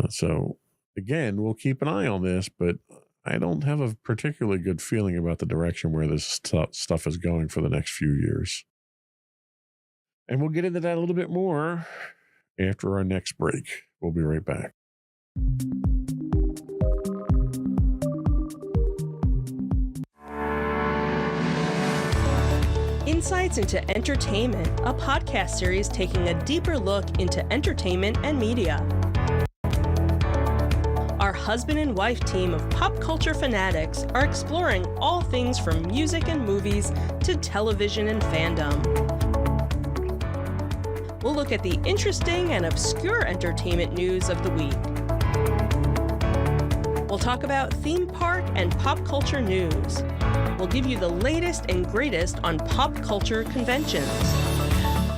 So again, we'll keep an eye on this, but I don't have a particularly good feeling about the direction where this stuff is going for the next few years. And we'll get into that a little bit more after our next break. We'll be right back. Insights into Entertainment, a podcast series taking a deeper look into entertainment and media. Our husband and wife team of pop culture fanatics are exploring all things from music and movies to television and fandom. We'll look at the interesting and obscure entertainment news of the week. We'll talk about theme park and pop culture news. We'll give you the latest and greatest on pop culture conventions.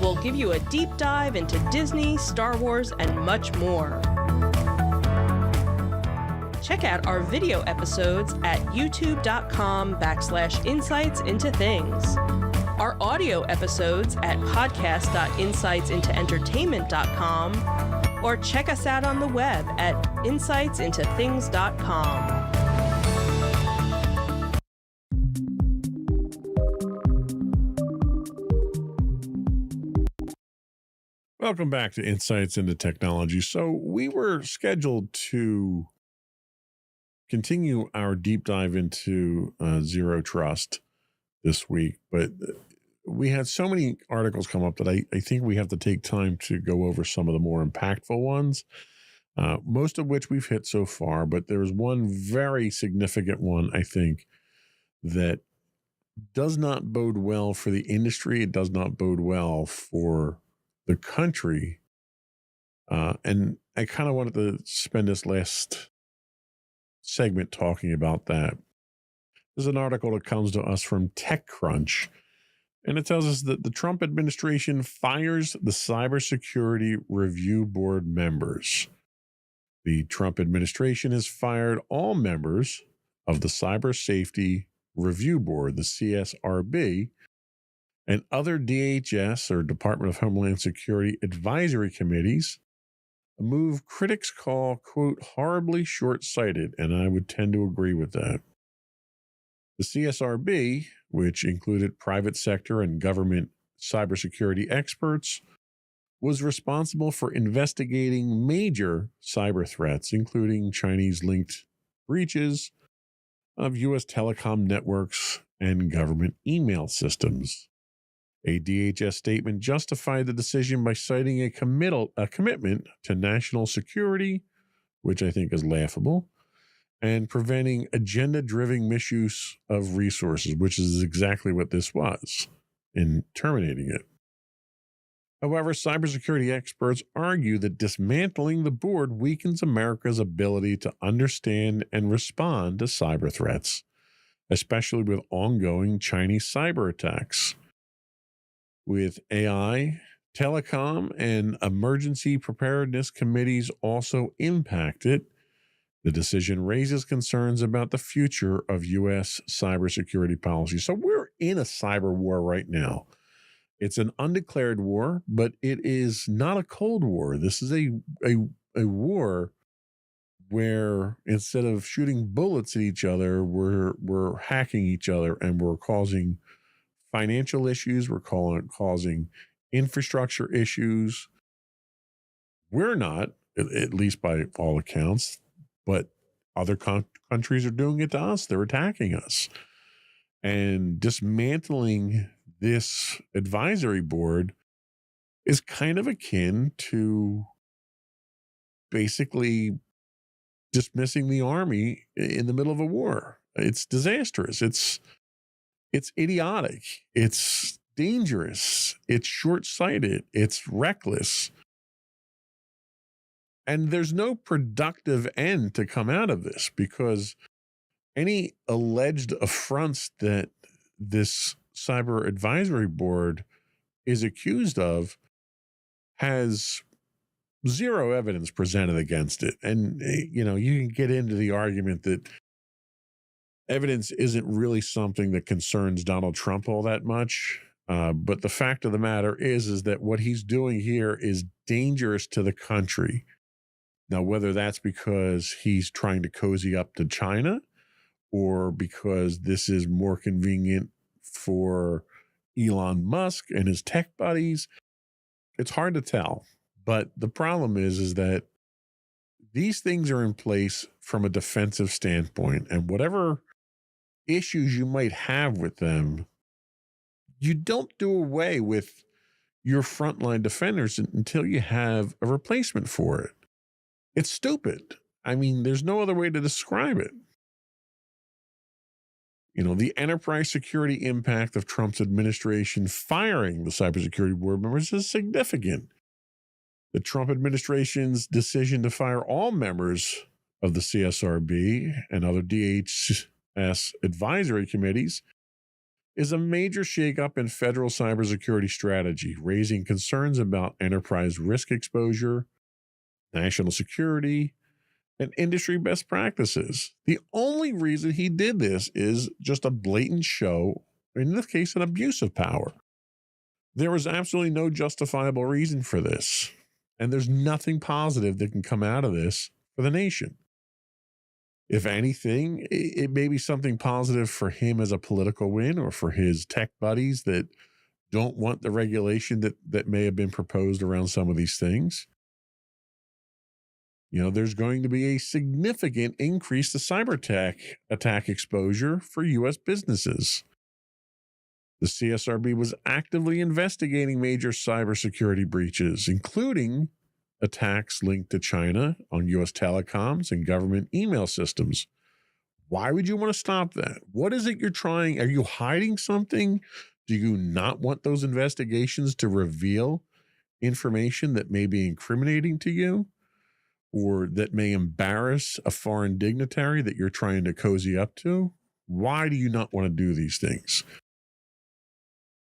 We'll give you a deep dive into Disney, Star Wars, and much more. Check out our video episodes at youtube.com/insightsintothings. Our audio episodes at podcast.insightsintoentertainment.com, or check us out on the web at insightsintothings.com. Welcome back to Insights into Technology. So we were scheduled to continue our deep dive into Zero Trust this week, but we had so many articles come up that I think we have to take time to go over some of the more impactful ones, most of which we've hit so far, but there's one very significant one, I think, that does not bode well for the industry. It does not bode well for the country. And I kind of wanted to spend this last segment talking about that. There's an article that comes to us from TechCrunch, and it tells us that the Trump administration fires the Cybersecurity Review Board members. The Trump administration has fired all members of the Cyber Safety Review Board, the CSRB, and other DHS or Department of Homeland Security advisory committees, a move critics call, quote, horribly short-sighted, and I would tend to agree with that. The CSRB, which included private sector and government cybersecurity experts, was responsible for investigating major cyber threats, including Chinese-linked breaches of U.S. telecom networks and government email systems. A DHS statement justified the decision by citing a commitment to national security, which I think is laughable, and preventing agenda-driven misuse of resources, which is exactly what this was in terminating it. However, cybersecurity experts argue that dismantling the board weakens America's ability to understand and respond to cyber threats, especially with ongoing Chinese cyber attacks. With AI, telecom, and emergency preparedness committees also impacted, the decision raises concerns about the future of U.S. cybersecurity policy. So we're in a cyber war right now. It's an undeclared war, but it is not a cold war. This is a war where instead of shooting bullets at each other, we're hacking each other, and we're causing financial issues. We're causing infrastructure issues. We're not, at least by all accounts, but other countries are doing it to us. They're attacking us. And dismantling this advisory board is kind of akin to basically dismissing the army in the middle of a war. It's disastrous. It's idiotic. It's dangerous. It's short-sighted. It's reckless. And there's no productive end to come out of this, because any alleged affronts that this cyber advisory board is accused of has zero evidence presented against it. And, you know, you can get into the argument that evidence isn't really something that concerns Donald Trump all that much. But the fact of the matter is that what he's doing here is dangerous to the country. Now, whether that's because he's trying to cozy up to China or because this is more convenient for Elon Musk and his tech buddies, it's hard to tell. But the problem is that these things are in place from a defensive standpoint, and whatever issues you might have with them, you don't do away with your frontline defenders until you have a replacement for it. It's stupid. I mean, there's no other way to describe it. You know, the enterprise security impact of Trump's administration firing the cybersecurity board members is significant. The Trump administration's decision to fire all members of the CSRB and other DHS advisory committees is a major shakeup in federal cybersecurity strategy, raising concerns about enterprise risk exposure, national security, and industry best practices. The only reason he did this is just a blatant show, in this case, an abuse of power. There was absolutely no justifiable reason for this, and there's nothing positive that can come out of this for the nation. If anything, it may be something positive for him as a political win or for his tech buddies that don't want the regulation that may have been proposed around some of these things. There's going to be a significant increase to cyber attack exposure for U.S. businesses. The CSRB was actively investigating major cybersecurity breaches, including attacks linked to China on U.S. telecoms and government email systems. Why would you want to stop that? What is it you're trying? Are you hiding something? Do you not want those investigations to reveal information that may be incriminating to you or that may embarrass a foreign dignitary that you're trying to cozy up to? Why do you not want to do these things?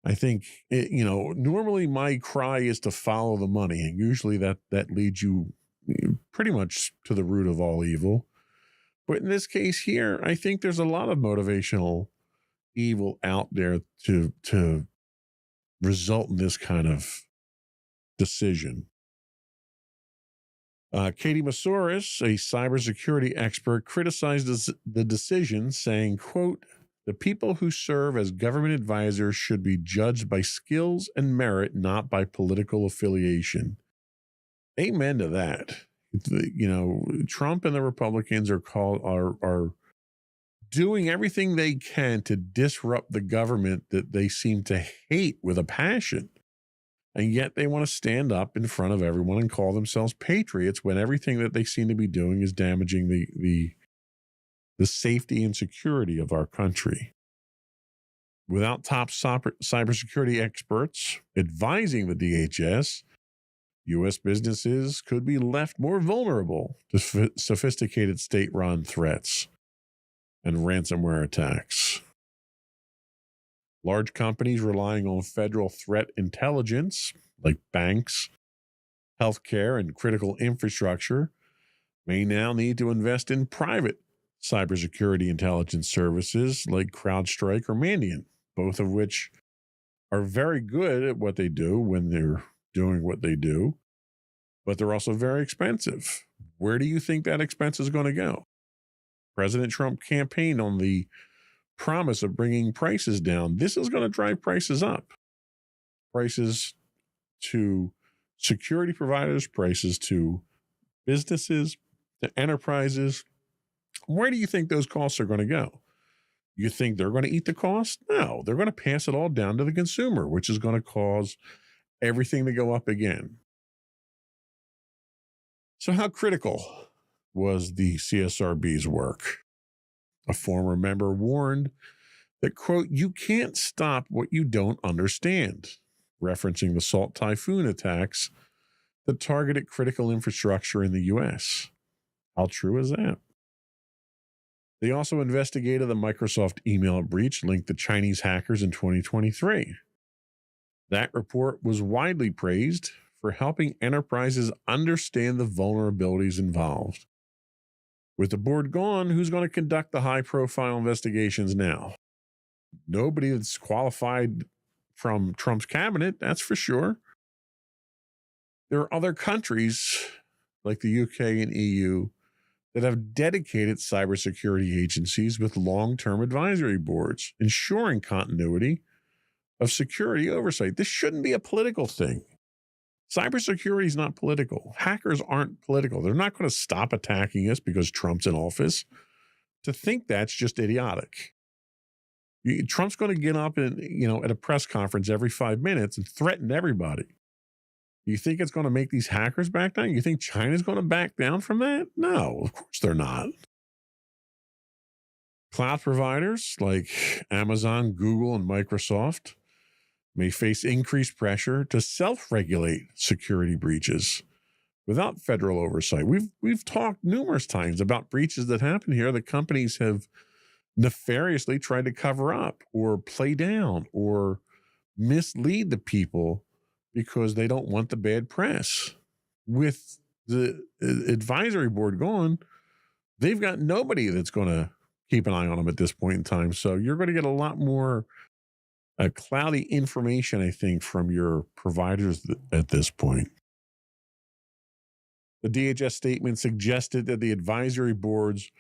I think, normally my cry is to follow the money, and usually that leads you pretty much to the root of all evil. But in this case here, I think there's a lot of motivational evil out there to result in this kind of decision. Katie Masouras, a cybersecurity expert, criticized the decision, saying, quote, "The people who serve as government advisors should be judged by skills and merit, not by political affiliation." Amen to that. Trump and the Republicans are doing everything they can to disrupt the government that they seem to hate with a passion. And yet they want to stand up in front of everyone and call themselves patriots when everything that they seem to be doing is damaging the safety and security of our country. Without top cybersecurity experts advising the DHS, U.S. businesses could be left more vulnerable to sophisticated state-run threats and ransomware attacks. Large companies relying on federal threat intelligence, like banks, healthcare, and critical infrastructure, may now need to invest in private cybersecurity intelligence services like CrowdStrike or Mandiant, both of which are very good at what they do when they're doing what they do, but they're also very expensive. Where do you think that expense is going to go? President Trump campaigned on the promise of bringing prices down. This is going to drive prices up. Prices to security providers, prices to businesses, to enterprises. Where do you think those costs are going to go? You think they're going to eat the cost? No, they're going to pass it all down to the consumer, which is going to cause everything to go up again. So how critical was the CSRB's work? A former member warned that, quote, "You can't stop what you don't understand," referencing the Salt Typhoon attacks that targeted critical infrastructure in the U.S. How true is that? They also investigated the Microsoft email breach linked to Chinese hackers in 2023. That report was widely praised for helping enterprises understand the vulnerabilities involved. With the board gone, who's going to conduct the high-profile investigations now? Nobody that's qualified from Trump's cabinet, that's for sure. There are other countries like the UK and EU that have dedicated cybersecurity agencies with long-term advisory boards, ensuring continuity of security oversight. This shouldn't be a political thing. Cybersecurity is not political. Hackers aren't political. They're not going to stop attacking us because Trump's in office. To think that's just idiotic. Trump's going to get up and, at a press conference every 5 minutes and threaten everybody. You think it's going to make these hackers back down? You think China's going to back down from that? No, of course they're not. Cloud providers like Amazon, Google, and Microsoft may face increased pressure to self-regulate security breaches without federal oversight. We've talked numerous times about breaches that happen here that companies have nefariously tried to cover up or play down or mislead the people because they don't want the bad press. With the advisory board gone, they've got nobody that's going to keep an eye on them at this point in time. So you're going to get a lot more cloudy information, I think, from your providers at this point. The DHS statement suggested that the advisory boards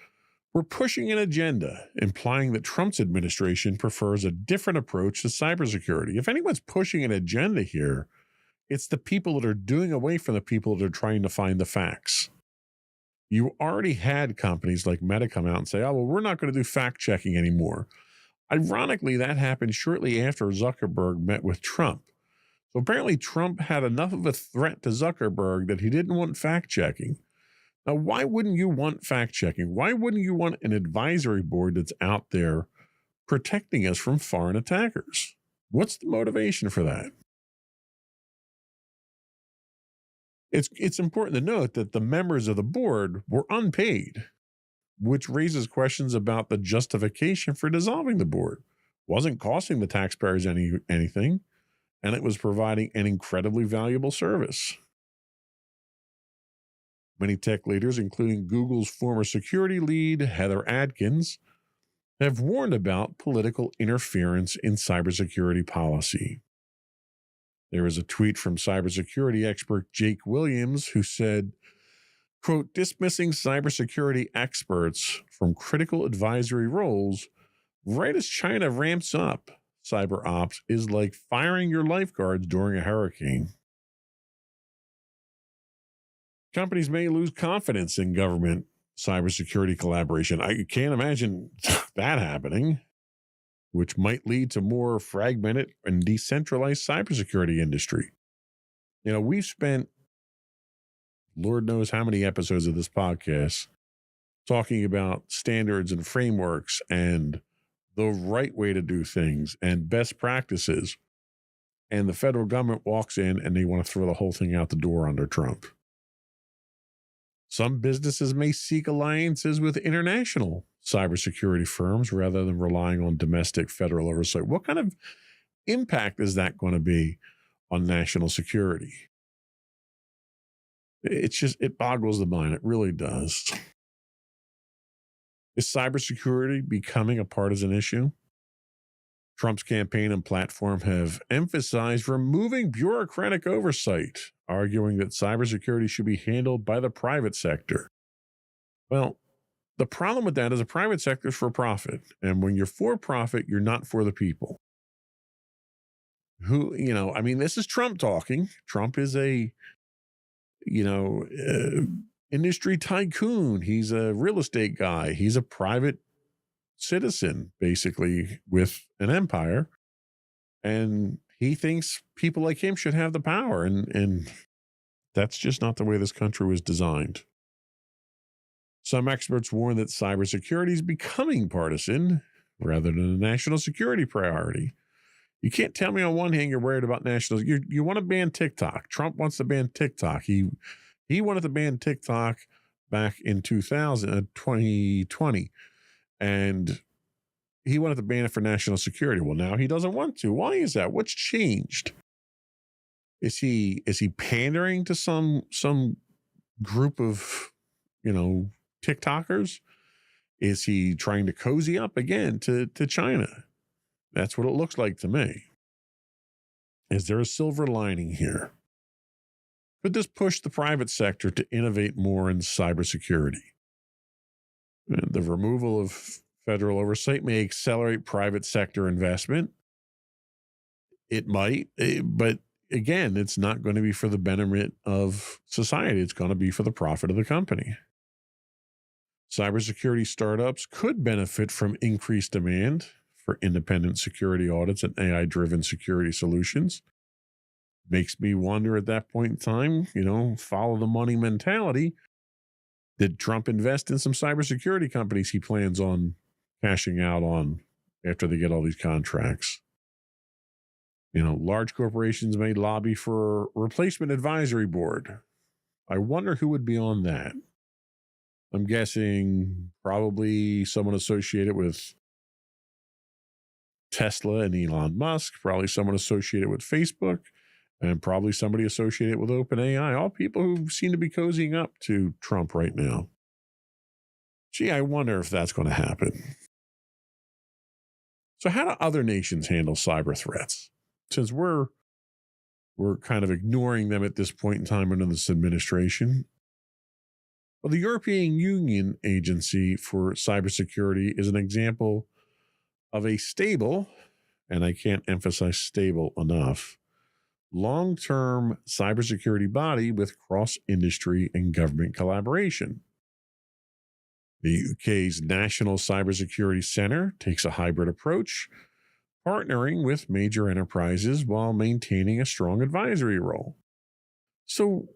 We're pushing an agenda, implying that Trump's administration prefers a different approach to cybersecurity. If anyone's pushing an agenda here, it's the people that are doing away from the people that are trying to find the facts. You already had companies like Meta come out and say, oh, well, we're not going to do fact checking anymore. Ironically, that happened shortly after Zuckerberg met with Trump. So apparently Trump had enough of a threat to Zuckerberg that he didn't want fact checking. Now, why wouldn't you want fact checking? Why wouldn't you want an advisory board that's out there protecting us from foreign attackers? What's the motivation for that? It's important to note that the members of the board were unpaid, which raises questions about the justification for dissolving the board. Wasn't costing the taxpayers anything, and it was providing an incredibly valuable service. Many tech leaders, including Google's former security lead, Heather Adkins, have warned about political interference in cybersecurity policy. There is a tweet from cybersecurity expert Jake Williams who said, quote, dismissing cybersecurity experts from critical advisory roles right as China ramps up cyber ops is like firing your lifeguards during a hurricane. Companies may lose confidence in government cybersecurity collaboration. I can't imagine that happening, which might lead to more fragmented and decentralized cybersecurity industry. You know, we've spent Lord knows how many episodes of this podcast talking about standards and frameworks and the right way to do things and best practices. And the federal government walks in and they want to throw the whole thing out the door under Trump. Some businesses may seek alliances with international cybersecurity firms rather than relying on domestic federal oversight. What kind of impact is that going to be on national security? It boggles the mind. It really does. Is cybersecurity becoming a partisan issue? Trump's campaign and platform have emphasized removing bureaucratic oversight, arguing that cybersecurity should be handled by the private sector. Well, the problem with that is the private sector is for profit. And when you're for profit, you're not for the people. This is Trump talking. Trump is a, industry tycoon. He's a real estate guy. He's a private citizen, basically, with an empire. And he thinks people like him should have the power. And that's just not the way this country was designed. Some experts warn that cybersecurity is becoming partisan rather than a national security priority. You can't tell me on one hand you're worried about national. You want to ban TikTok. Trump wants to ban TikTok. He wanted to ban TikTok back in 2020, and he wanted to ban it for national security. Well, now he doesn't want to. Why is that? What's changed? Is he pandering to some group of TikTokers? Is he trying to cozy up again to China? That's what it looks like to me. Is there a silver lining here? Could this push the private sector to innovate more in cybersecurity? The removal of federal oversight may accelerate private sector investment. It might, but again, it's not going to be for the betterment of society. It's going to be for the profit of the company. Cybersecurity startups could benefit from increased demand for independent security audits and AI-driven security solutions. Makes me wonder at that point in time, follow the money mentality. Did Trump invest in some cybersecurity companies he plans on cashing out on after they get all these contracts? Large corporations may lobby for a replacement advisory board. I wonder who would be on that. I'm guessing probably someone associated with Tesla and Elon Musk, probably someone associated with Facebook, and probably somebody associated with OpenAI, all people who seem to be cozying up to Trump right now. Gee, I wonder if that's going to happen. So how do other nations handle cyber threats? Since we're kind of ignoring them at this point in time under this administration, Well, the European Union Agency for Cybersecurity is an example of a stable, and I can't emphasize stable enough, long-term cybersecurity body with cross-industry and government collaboration. The UK's National Cybersecurity Centre takes a hybrid approach, partnering with major enterprises while maintaining a strong advisory role. So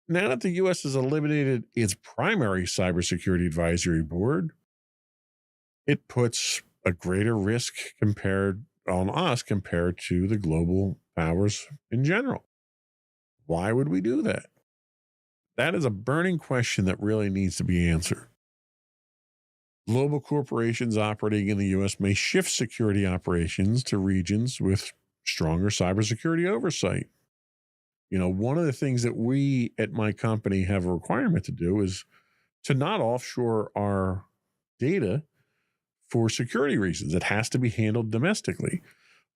now that the U.S. has eliminated its primary cybersecurity advisory board, it puts a greater risk on us compared to the global powers in general. Why would we do that? That is a burning question that really needs to be answered. Global corporations operating in the U.S. may shift security operations to regions with stronger cybersecurity oversight. You know, one of the things that we at my company have a requirement to do is to not offshore our data for security reasons. It has to be handled domestically.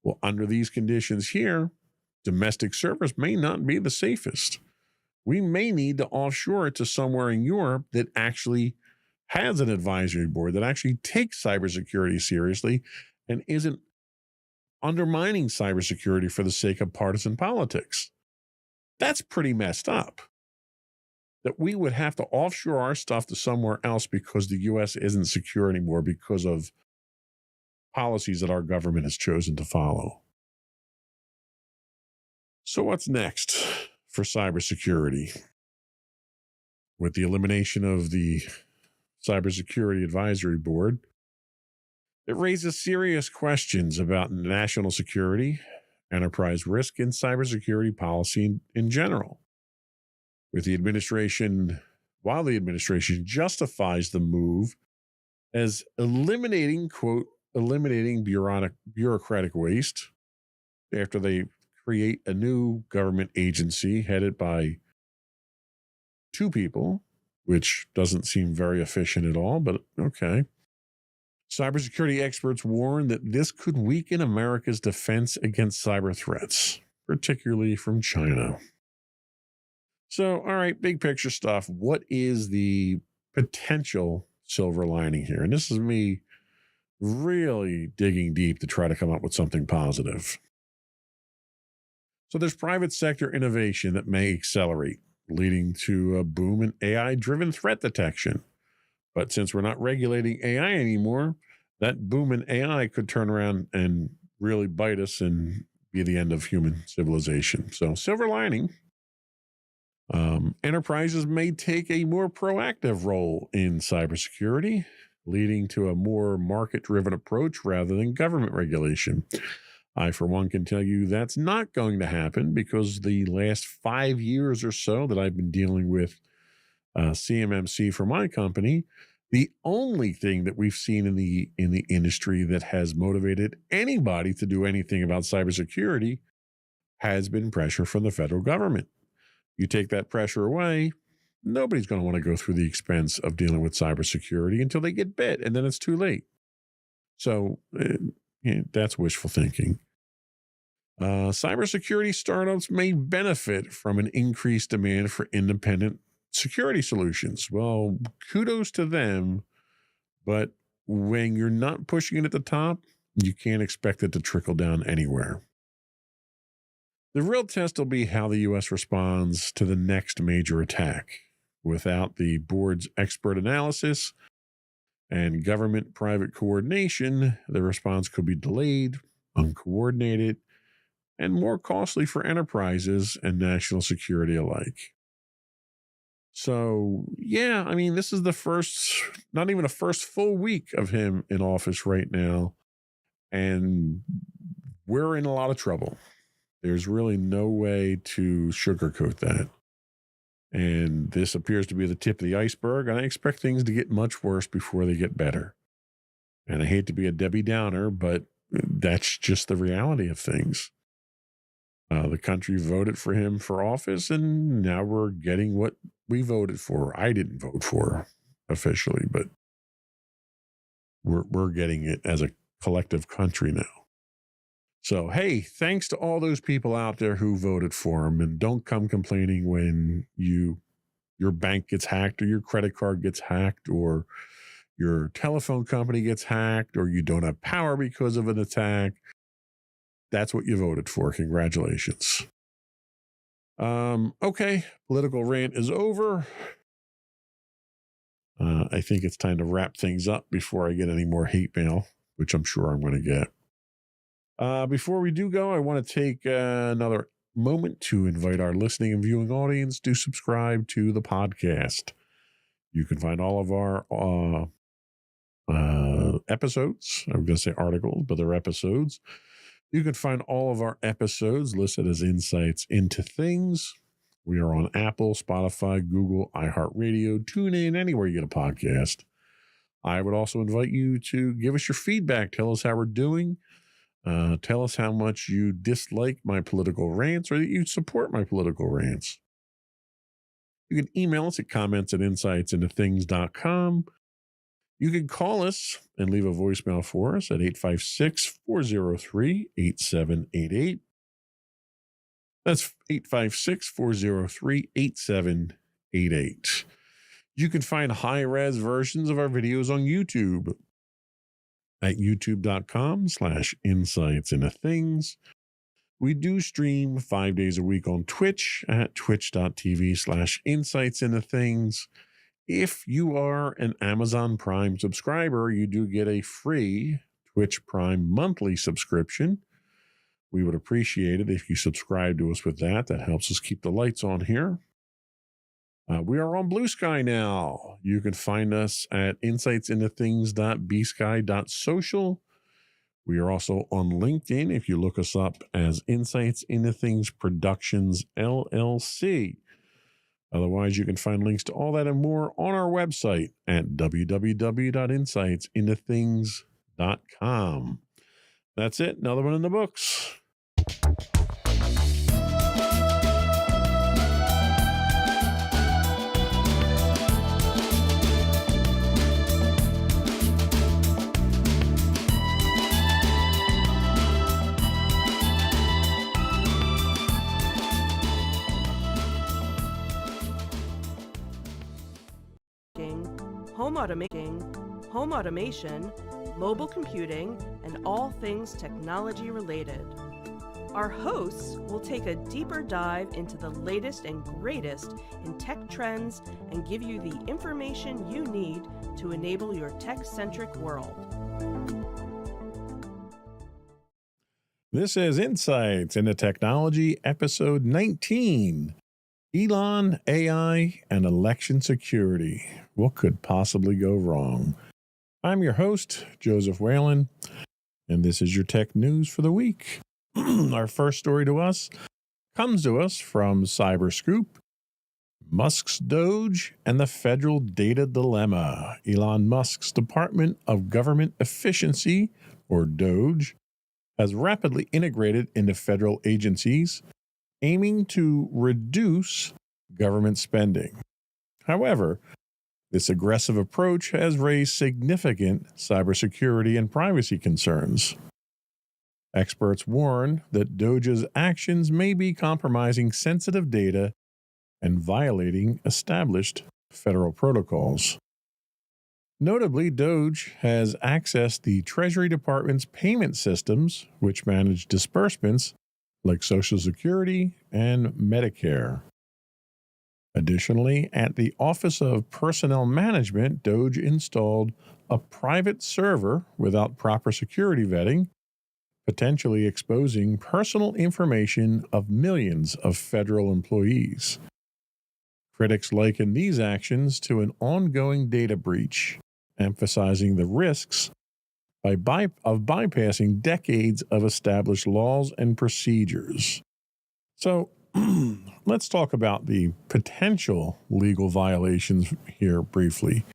Well, under these conditions here, domestic service may not be the safest. We may need to offshore it to somewhere in Europe that actually has an advisory board, that actually takes cybersecurity seriously and isn't undermining cybersecurity for the sake of partisan politics. That's pretty messed up. That we would have to offshore our stuff to somewhere else because the U.S. isn't secure anymore because of policies that our government has chosen to follow. So what's next for cybersecurity? With the elimination of the Cybersecurity Advisory Board, it raises serious questions about national security, enterprise risk, and cybersecurity policy in general. While the administration justifies the move as eliminating bureaucratic waste after they create a new government agency headed by two people, which doesn't seem very efficient at all, but okay. Cybersecurity experts warn that this could weaken America's defense against cyber threats, particularly from China. So, all right, big picture stuff. What is the potential silver lining here? And this is me really digging deep to try to come up with something positive. So there's private sector innovation that may accelerate, leading to a boom in AI-driven threat detection. But since we're not regulating AI anymore, that boom in AI could turn around and really bite us and be the end of human civilization. So silver lining, enterprises may take a more proactive role in cybersecurity, leading to a more market-driven approach rather than government regulation. I, for one, can tell you that's not going to happen because the last 5 years or so that I've been dealing with CMMC for my company, the only thing that we've seen in the industry that has motivated anybody to do anything about cybersecurity has been pressure from the federal government. You take that pressure away, nobody's going to want to go through the expense of dealing with cybersecurity until they get bit, and then it's too late. So that's wishful thinking. Cybersecurity startups may benefit from an increased demand for independent security solutions. Well, kudos to them, but when you're not pushing it at the top, you can't expect it to trickle down anywhere. The real test will be how the U.S. responds to the next major attack. Without the board's expert analysis and government-private coordination, the response could be delayed, uncoordinated, and more costly for enterprises and national security alike. So, yeah, I mean, this is the first, not even a first full week of him in office right now, and we're in a lot of trouble. There's really no way to sugarcoat that. And this appears to be the tip of the iceberg, and I expect things to get much worse before they get better. And I hate to be a Debbie Downer, but that's just the reality of things. The country voted for him for office, and now we're getting what we voted for. I didn't vote for officially, but we're getting it as a collective country now. So, hey, thanks to all those people out there who voted for him, and don't come complaining when you your bank gets hacked or your credit card gets hacked or your telephone company gets hacked or you don't have power because of an attack, that's what you voted for. Congratulations. Okay, political rant is over. I think it's time to wrap things up before I get any more hate mail, which I'm sure I'm going to get. Before we do go, I want to take another moment to invite our listening and viewing audience to subscribe to the podcast. You can find all of our episodes. I'm going to say articles, but they're episodes. You can find all of our episodes listed as Insights into Things. We are on Apple, Spotify, Google, iHeartRadio, TuneIn, anywhere you get a podcast. I would also invite you to give us your feedback. Tell us how we're doing. Tell us how much you dislike my political rants or that you support my political rants. You can email us at comments@insightsintothings.com. You can call us and leave a voicemail for us at 856-403-8788. That's 856-403-8788. You can find high-res versions of our videos on YouTube at youtube.com/insightsintothings. We do stream 5 days a week on Twitch at twitch.tv/insightsintothings. If you are an Amazon Prime subscriber, you do get a free Twitch Prime monthly subscription. We would appreciate it if you subscribe to us with that. That helps us keep the lights on here. We are on Blue Sky now. You can find us at insightsintothings.bsky.social. We are also on LinkedIn if you look us up as Insights Into Things Productions LLC. Otherwise, you can find links to all that and more on our website at www.insightsintothings.com. That's it. Another one in the books. Home automation, mobile computing, and all things technology related. Our hosts will take a deeper dive into the latest and greatest in tech trends and give you the information you need to enable your tech-centric world. This is Insights into Technology, episode 19. Elon, AI, and election security. What could possibly go wrong? I'm your host, Joseph Whalen, and this is your tech news for the week. Our first story comes to us from Cyberscoop. Musk's Doge and the federal data dilemma. Elon Musk's Department of Government Efficiency, or DOGE, has rapidly integrated into federal agencies, aiming to reduce government spending. However, this aggressive approach has raised significant cybersecurity and privacy concerns. Experts warn that DOGE's actions may be compromising sensitive data and violating established federal protocols. Notably, DOGE has accessed the Treasury Department's payment systems, which manage disbursements like Social Security and Medicare. Additionally, at the Office of Personnel Management, DOGE installed a private server without proper security vetting, potentially exposing personal information of millions of federal employees. Critics liken these actions to an ongoing data breach, emphasizing the risks of bypassing decades of established laws and procedures. So, let's talk about the potential legal violations here briefly.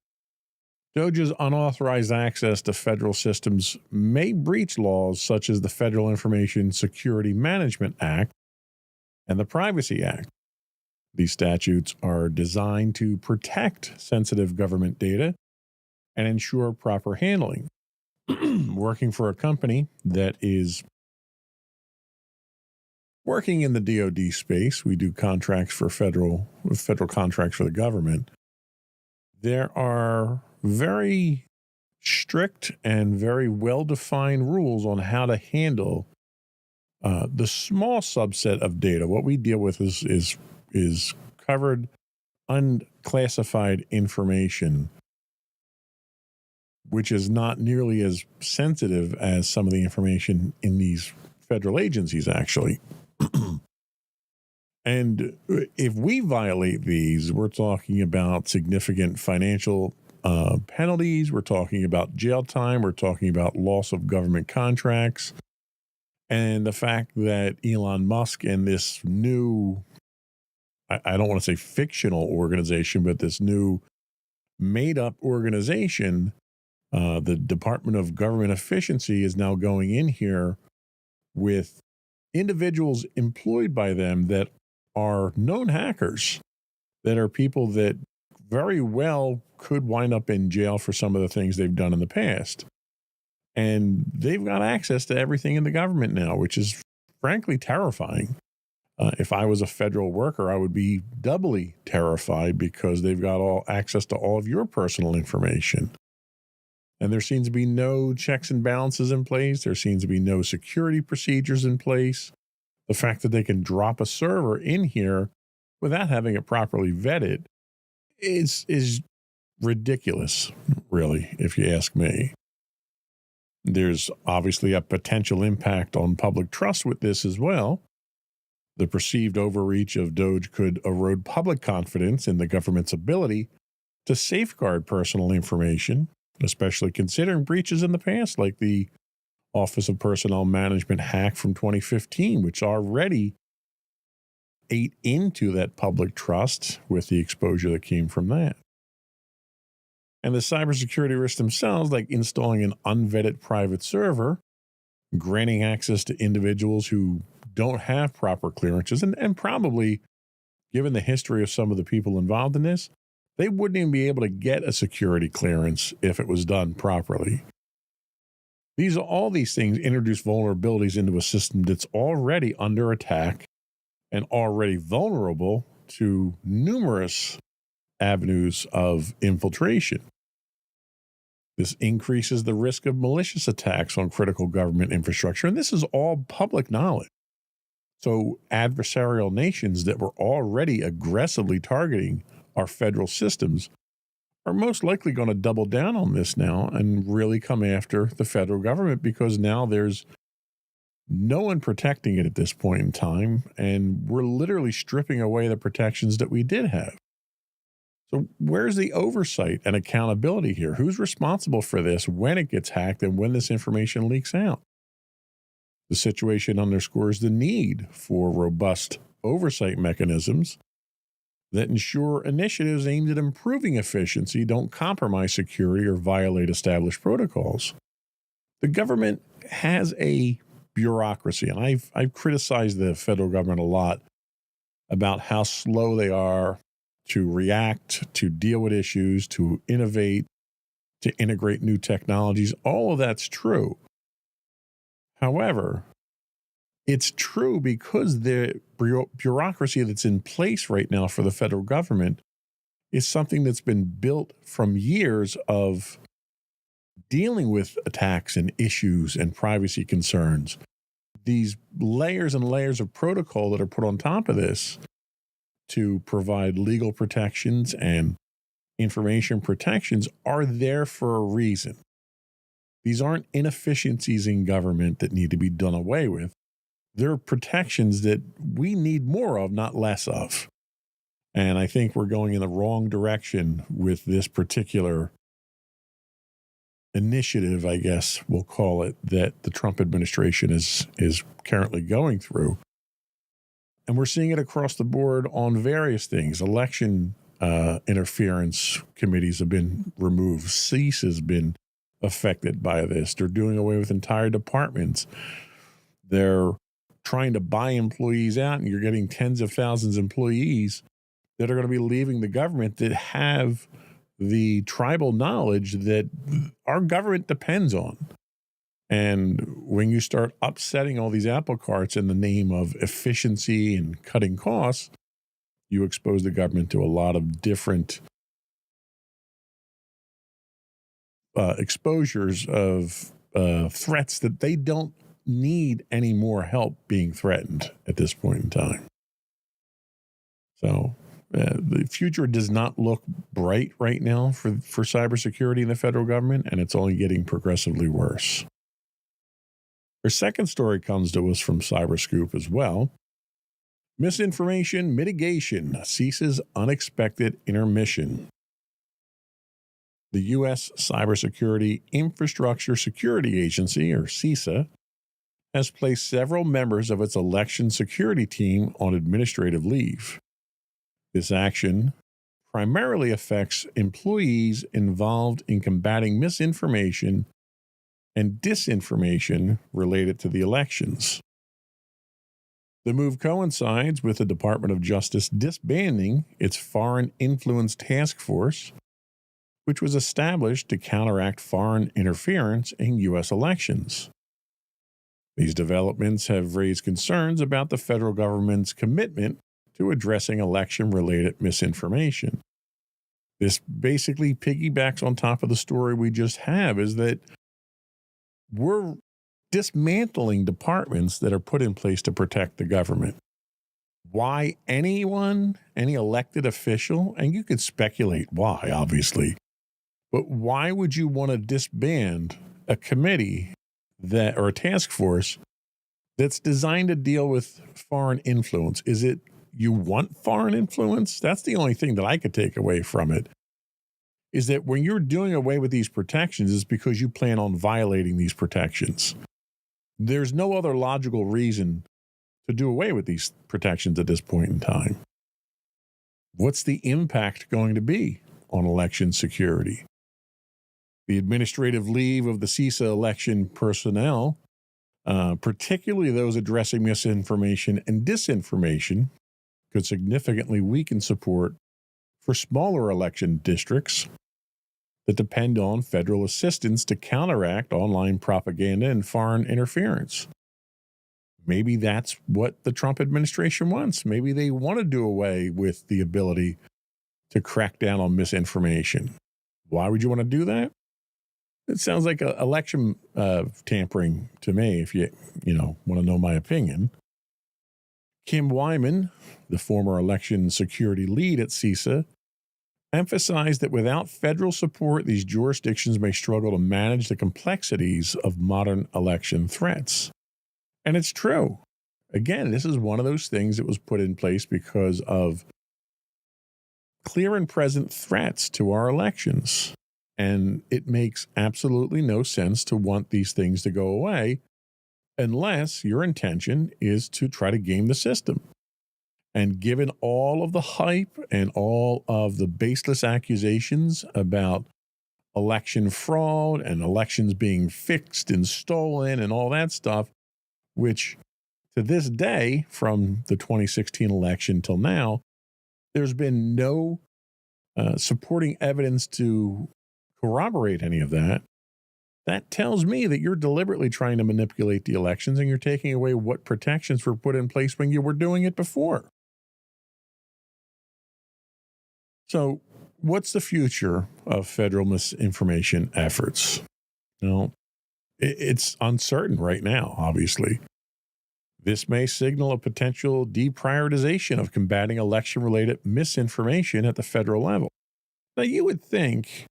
DOGE's unauthorized access to federal systems may breach laws such as the Federal Information Security Management Act and the Privacy Act. These statutes are designed to protect sensitive government data and ensure proper handling. Working for a company that is working in the DoD space, we do contracts for federal contracts for the government. There are very strict and very well-defined rules on how to handle the small subset of data. What we deal with is covered, unclassified information, which is not nearly as sensitive as some of the information in these federal agencies, actually. And if we violate these, we're talking about significant financial penalties. We're talking about jail time. We're talking about loss of government contracts. And the fact that Elon Musk and this new, I don't want to say fictional organization, but this new made up organization, the Department of Government Efficiency, is now going in here with individuals employed by them that are known hackers, that are people that very well could wind up in jail for some of the things they've done in the past. And they've got access to everything in the government now, which is frankly terrifying. If I was a federal worker, I would be doubly terrified because they've got all access to all of your personal information. And there seems to be no checks and balances in place. There seems to be no security procedures in place. The fact that they can drop a server in here without having it properly vetted is ridiculous, really, if you ask me. There's obviously a potential impact on public trust with this as well. The perceived overreach of DOJ could erode public confidence in the government's ability to safeguard personal information, especially considering breaches in the past, like the Office of Personnel Management hack from 2015, which already ate into that public trust with the exposure that came from that. And the cybersecurity risks themselves, like installing an unvetted private server, granting access to individuals who don't have proper clearances, and probably, given the history of some of the people involved in this, they wouldn't even be able to get a security clearance if it was done properly. All these things introduce vulnerabilities into a system that's already under attack and already vulnerable to numerous avenues of infiltration. This increases the risk of malicious attacks on critical government infrastructure, and this is all public knowledge. So adversarial nations that were already aggressively targeting our federal systems are most likely going to double down on this now and really come after the federal government, because now there's no one protecting it at this point in time, and we're literally stripping away the protections that we did have. So where's the oversight and accountability here? Who's responsible for this when it gets hacked and when this information leaks out? The situation underscores the need for robust oversight mechanisms that ensure initiatives aimed at improving efficiency don't compromise security or violate established protocols. The government has a bureaucracy, and I've criticized the federal government a lot about how slow they are to react, to deal with issues, to innovate, to integrate new technologies. All of that's true. However, it's true because the bureaucracy that's in place right now for the federal government is something that's been built from years of dealing with attacks and issues and privacy concerns. These layers and layers of protocol that are put on top of this to provide legal protections and information protections are there for a reason. These aren't inefficiencies in government that need to be done away with. They're protections that we need more of, not less of. And I think we're going in the wrong direction with this particular initiative, I guess we'll call it, that the Trump administration is currently going through. And we're seeing it across the board on various things. Election interference committees have been removed. CEAS has been affected by this. They're doing away with entire departments. They're trying to buy employees out, and you're getting tens of thousands of employees that are going to be leaving the government that have the tribal knowledge that our government depends on. And when you start upsetting all these apple carts in the name of efficiency and cutting costs, you expose the government to a lot of different exposures of threats that they don't need any more help being threatened at this point in time. So the future does not look bright right now for cybersecurity in the federal government, and it's only getting progressively worse. Our second story comes to us from Cyberscoop as well. Misinformation mitigation ceases unexpected intermission. The U.S. Cybersecurity Infrastructure Security Agency, or CISA, has placed several members of its election security team on administrative leave. This action primarily affects employees involved in combating misinformation and disinformation related to the elections. The move coincides with the Department of Justice disbanding its Foreign Influence Task Force, which was established to counteract foreign interference in U.S. elections. These developments have raised concerns about the federal government's commitment to addressing election-related misinformation. This basically piggybacks on top of the story we just have, is that we're dismantling departments that are put in place to protect the government. Why any elected official, and you could speculate why, obviously, but why would you want to disband a committee or a task force that's designed to deal with foreign influence? Is it you want foreign influence? That's the only thing that I could take away from it, is that when you're doing away with these protections, it's because you plan on violating these protections. There's no other logical reason to do away with these protections at this point in time. What's the impact going to be on election security? The administrative leave of the CISA election personnel, particularly those addressing misinformation and disinformation, could significantly weaken support for smaller election districts that depend on federal assistance to counteract online propaganda and foreign interference. Maybe that's what the Trump administration wants. Maybe they want to do away with the ability to crack down on misinformation. Why would you want to do that? It sounds like election tampering to me, if you want to know my opinion. Kim Wyman, the former election security lead at CISA, emphasized that without federal support, these jurisdictions may struggle to manage the complexities of modern election threats. And it's true. Again, this is one of those things that was put in place because of clear and present threats to our elections. And it makes absolutely no sense to want these things to go away unless your intention is to try to game the system. And given all of the hype and all of the baseless accusations about election fraud and elections being fixed and stolen and all that stuff, which to this day, from the 2016 election till now, there's been no supporting evidence to corroborate any of that. That tells me that you're deliberately trying to manipulate the elections and you're taking away what protections were put in place when you were doing it before. So what's the future of federal misinformation efforts? Well, it's uncertain right now, obviously. This may signal a potential deprioritization of combating election-related misinformation at the federal level. Now, you would think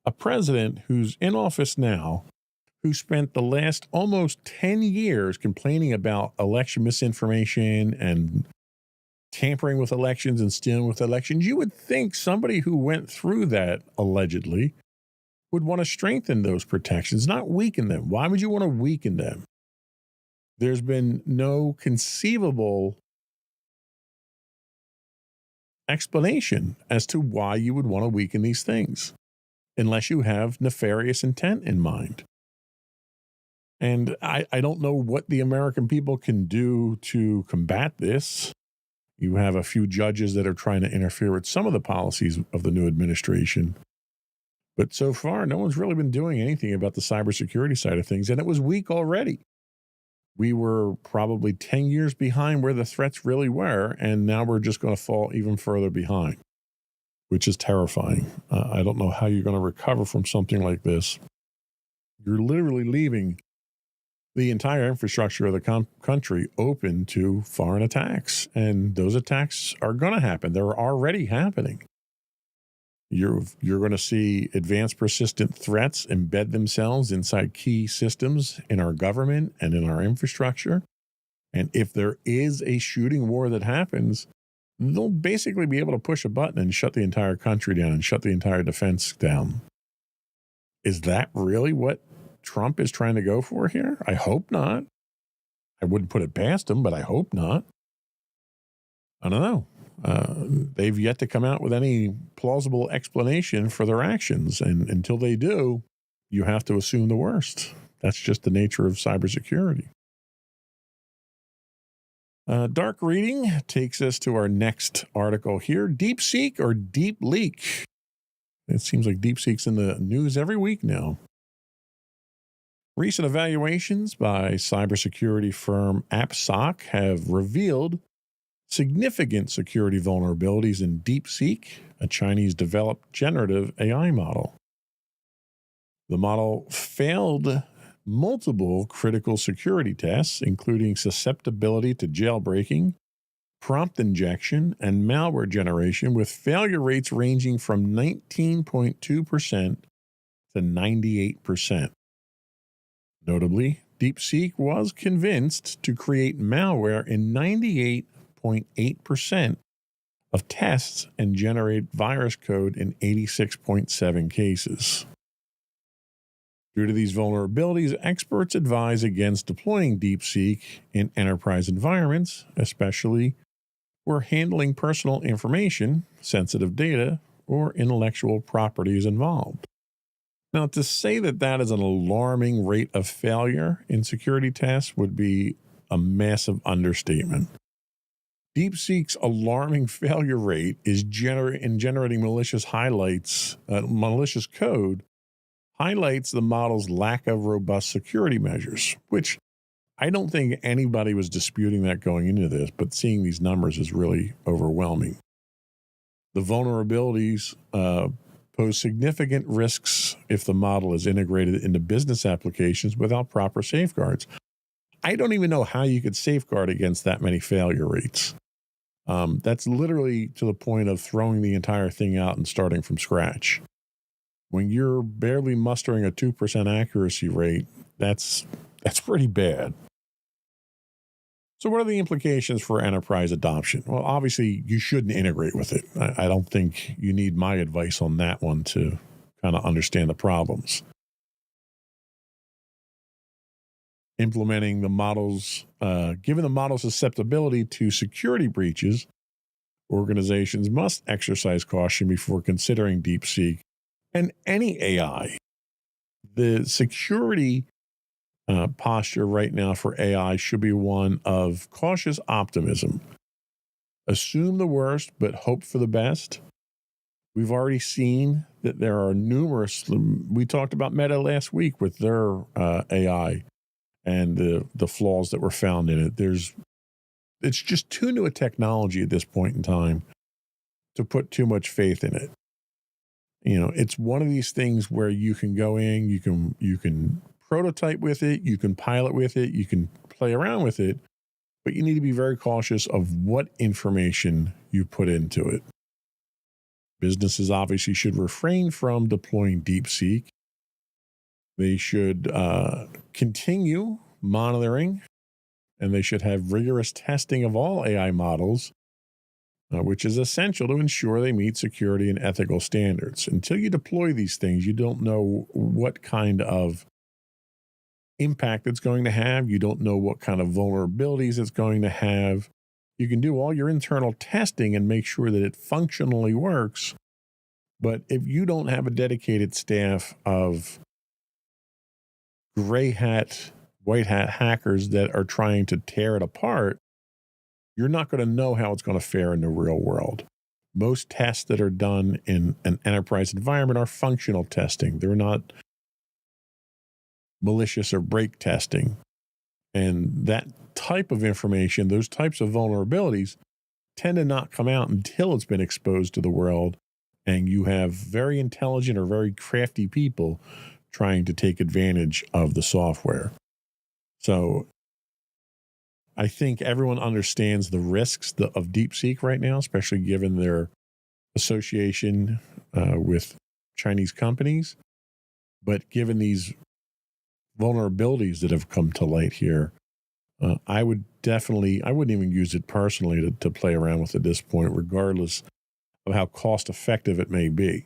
a president who's in office now, who spent the last almost 10 years complaining about election misinformation and tampering with elections and stealing with elections, you would think somebody who went through that allegedly would want to strengthen those protections, not weaken them. Why would you want to weaken them? There's been no conceivable explanation as to why you would want to weaken these things, unless you have nefarious intent in mind. And I don't know what the American people can do to combat this. You have a few judges that are trying to interfere with some of the policies of the new administration. But so far, no one's really been doing anything about the cybersecurity side of things, and it was weak already. We were probably 10 years behind where the threats really were, and now we're just going to fall even further behind, which is terrifying. I don't know how you're going to recover from something like this. You're literally leaving the entire infrastructure of the country open to foreign attacks, and those attacks are going to happen. They're already happening. You're going to see advanced persistent threats embed themselves inside key systems in our government and in our infrastructure. And if there is a shooting war that happens, they'll basically be able to push a button and shut the entire country down and shut the entire defense down. Is that really what Trump is trying to go for here? I hope not. I wouldn't put it past him, but I hope not. I don't know. They've yet to come out with any plausible explanation for their actions. And until they do, you have to assume the worst. That's just the nature of cybersecurity. Dark reading takes us to our next article here. DeepSeek or Deep Leak? It seems like DeepSeek's in the news every week now. Recent evaluations by cybersecurity firm AppSoc have revealed significant security vulnerabilities in DeepSeek, a Chinese-developed generative AI model. The model failed multiple critical security tests, including susceptibility to jailbreaking, prompt injection, and malware generation, with failure rates ranging from 19.2% to 98%. Notably, DeepSeek was convinced to create malware in 98.8% of tests and generate virus code in 86.7 cases. Due to these vulnerabilities, experts advise against deploying DeepSeek in enterprise environments, especially where handling personal information, sensitive data, or intellectual property is involved. Now, to say that that is an alarming rate of failure in security tests would be a massive understatement. DeepSeek's alarming failure rate is in generating malicious code highlights the model's lack of robust security measures, which I don't think anybody was disputing that going into this, but seeing these numbers is really overwhelming. The vulnerabilities pose significant risks if the model is integrated into business applications without proper safeguards. I don't even know how you could safeguard against that many failure rates. That's literally to the point of throwing the entire thing out and starting from scratch. When you're barely mustering a 2% accuracy rate, that's pretty bad. So what are the implications for enterprise adoption? Well, obviously, you shouldn't integrate with it. I don't think you need my advice on that one to kind of understand the problems. Implementing the models, given the model's susceptibility to security breaches, organizations must exercise caution before considering DeepSeek and any AI. The security posture right now for AI should be one of cautious optimism. Assume the worst, but hope for the best. We've already seen that there are numerous, we talked about Meta last week with their AI and the flaws that were found in it. It's just too new a technology at this point in time to put too much faith in it. You know, it's one of these things where you can go in, you can prototype with it, you can pilot with it, you can play around with it, but you need to be very cautious of what information you put into it. Businesses obviously should refrain from deploying DeepSeek. They should continue monitoring, and they should have rigorous testing of all AI models, which is essential to ensure they meet security and ethical standards. Until you deploy these things, you don't know what kind of impact it's going to have. You don't know what kind of vulnerabilities it's going to have. You can do all your internal testing and make sure that it functionally works. But if you don't have a dedicated staff of gray hat, white hat hackers that are trying to tear it apart, you're not going to know how it's going to fare in the real world. most tests that are done in an enterprise environment are functional testing. They're not malicious or break testing. And that type of information, those types of vulnerabilities, tend to not come out until it's been exposed to the world, and you have very intelligent or very crafty people trying to take advantage of the software. So I think everyone understands the risks of DeepSeek right now, especially given their association with Chinese companies. But given these vulnerabilities that have come to light here, I wouldn't even use it personally to play around with at this point, regardless of how cost effective it may be.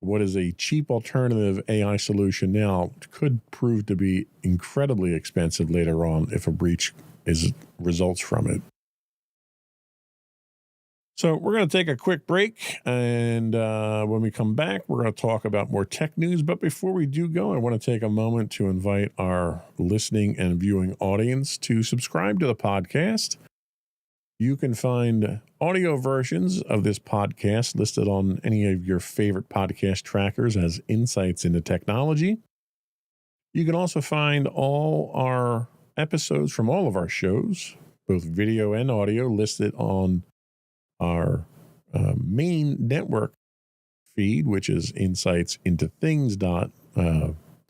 What is a cheap alternative AI solution now could prove to be incredibly expensive later on if a breach results from it. So we're going to take a quick break, and when we come back, we're going to talk about more tech news. But before we do go, I want to take a moment to invite our listening and viewing audience to subscribe to the podcast. You can find audio versions of this podcast listed on any of your favorite podcast trackers as Insights into Technology. You can also find all our episodes from all of our shows, both video and audio, listed on our main network feed, which is Insights into Things.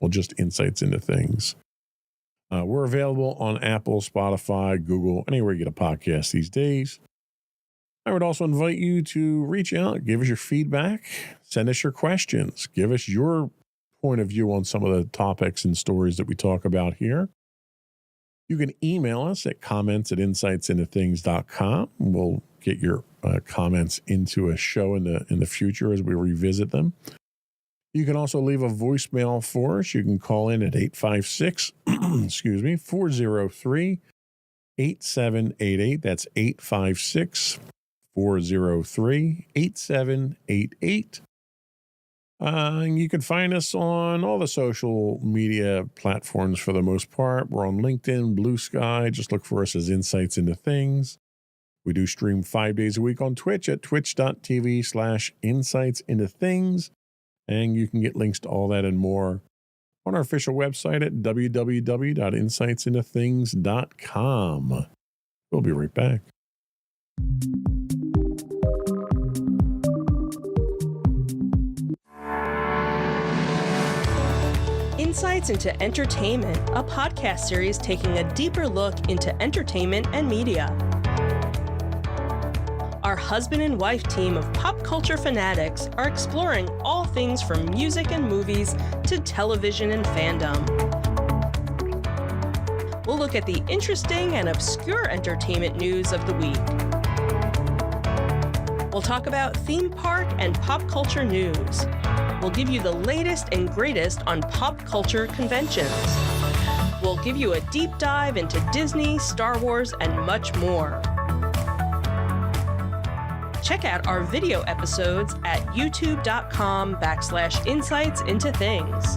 Just Insights into Things. We're available on Apple, Spotify, Google, anywhere you get a podcast these days. I would also invite you to reach out, give us your feedback, send us your questions, give us your point of view on some of the topics and stories that we talk about here. You can email us at comments@insightsintothings.com. We'll get your comments into a show in the future as we revisit them. You can also leave a voicemail for us. You can call in at 856, 403-8788. That's 856-403-8788. You can find us on all the social media platforms for the most part. We're on LinkedIn, Blue Sky. Just look for us as Insights into Things. We do stream 5 days a week on Twitch at twitch.tv/insightsintothings. And you can get links to all that and more on our official website at www.insightsintothings.com. We'll be right back. Insights into Entertainment, a podcast series taking a deeper look into entertainment and media. Our husband and wife team of pop culture fanatics are exploring all things from music and movies to television and fandom. We'll look at the interesting and obscure entertainment news of the week. We'll talk about theme park and pop culture news. We'll give you the latest and greatest on pop culture conventions. We'll give you a deep dive into Disney, Star Wars, and much more. Check out our video episodes at youtube.com/insightsintothings.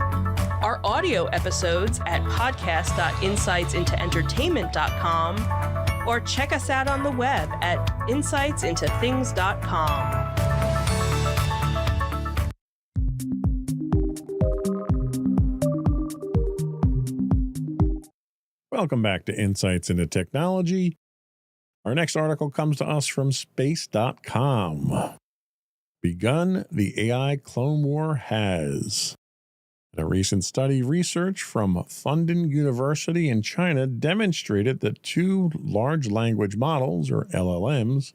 Our audio episodes at podcast.insightsintoentertainment.com, or check us out on the web at insightsintothings.com. Welcome back to Insights into Technology. Our next article comes to us from space.com. Begun, the AI clone war has. In a recent study, research from Fudan University in China demonstrated that two large language models, or LLMs,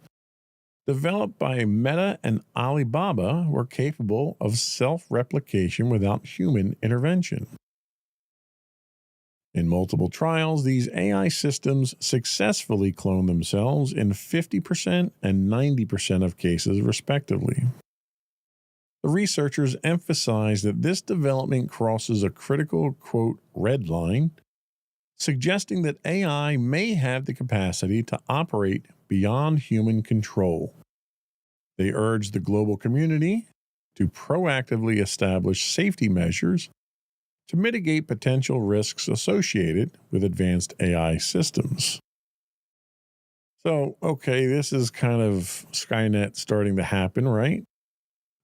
developed by Meta and Alibaba were capable of self-replication without human intervention. In multiple trials, these AI systems successfully clone themselves in 50% and 90% of cases, respectively. The researchers emphasize that this development crosses a critical, quote, red line, suggesting that AI may have the capacity to operate beyond human control. They urge the global community to proactively establish safety measures to mitigate potential risks associated with advanced AI systems. So, okay, this is kind of Skynet starting to happen, right?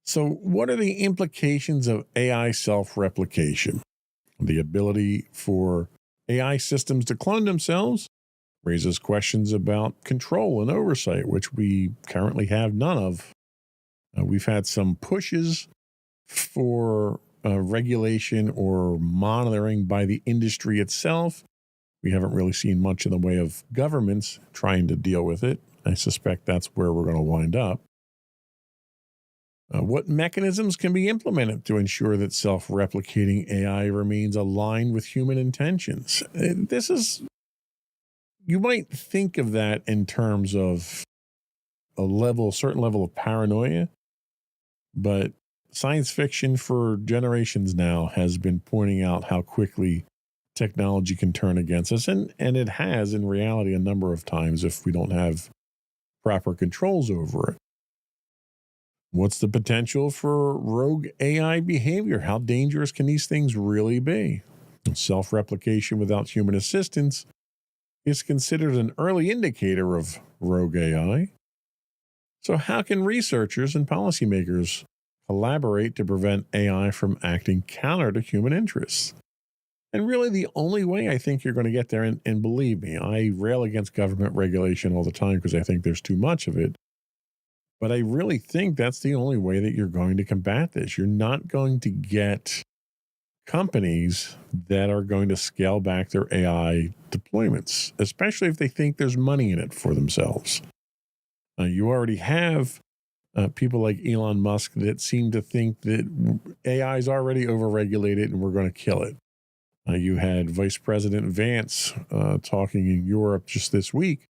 So, what are the implications of AI self-replication? The ability for AI systems to clone themselves raises questions about control and oversight, which we currently have none of. We've had some pushes for regulation or monitoring by the industry itself. We haven't really seen much in the way of governments trying to deal with it. I suspect that's where we're going to wind up. What mechanisms can be implemented to ensure that self-replicating AI remains aligned with human intentions? You might think of that in terms of a certain level of paranoia, but science fiction for generations now has been pointing out how quickly technology can turn against us, and it has in reality a number of times if we don't have proper controls over it. What's the potential for rogue AI behavior? How dangerous can these things really be? Self-replication without human assistance is considered an early indicator of rogue AI. So how can researchers and policymakers collaborate to prevent AI from acting counter to human interests? And really the only way I think you're going to get there, and believe me, I rail against government regulation all the time because I think there's too much of it. But I really think that's the only way that you're going to combat this. You're not going to get companies that are going to scale back their AI deployments, especially if they think there's money in it for themselves. You already have people like Elon Musk that seem to think that AI is already overregulated and we're going to kill it. You had Vice President Vance talking in Europe just this week,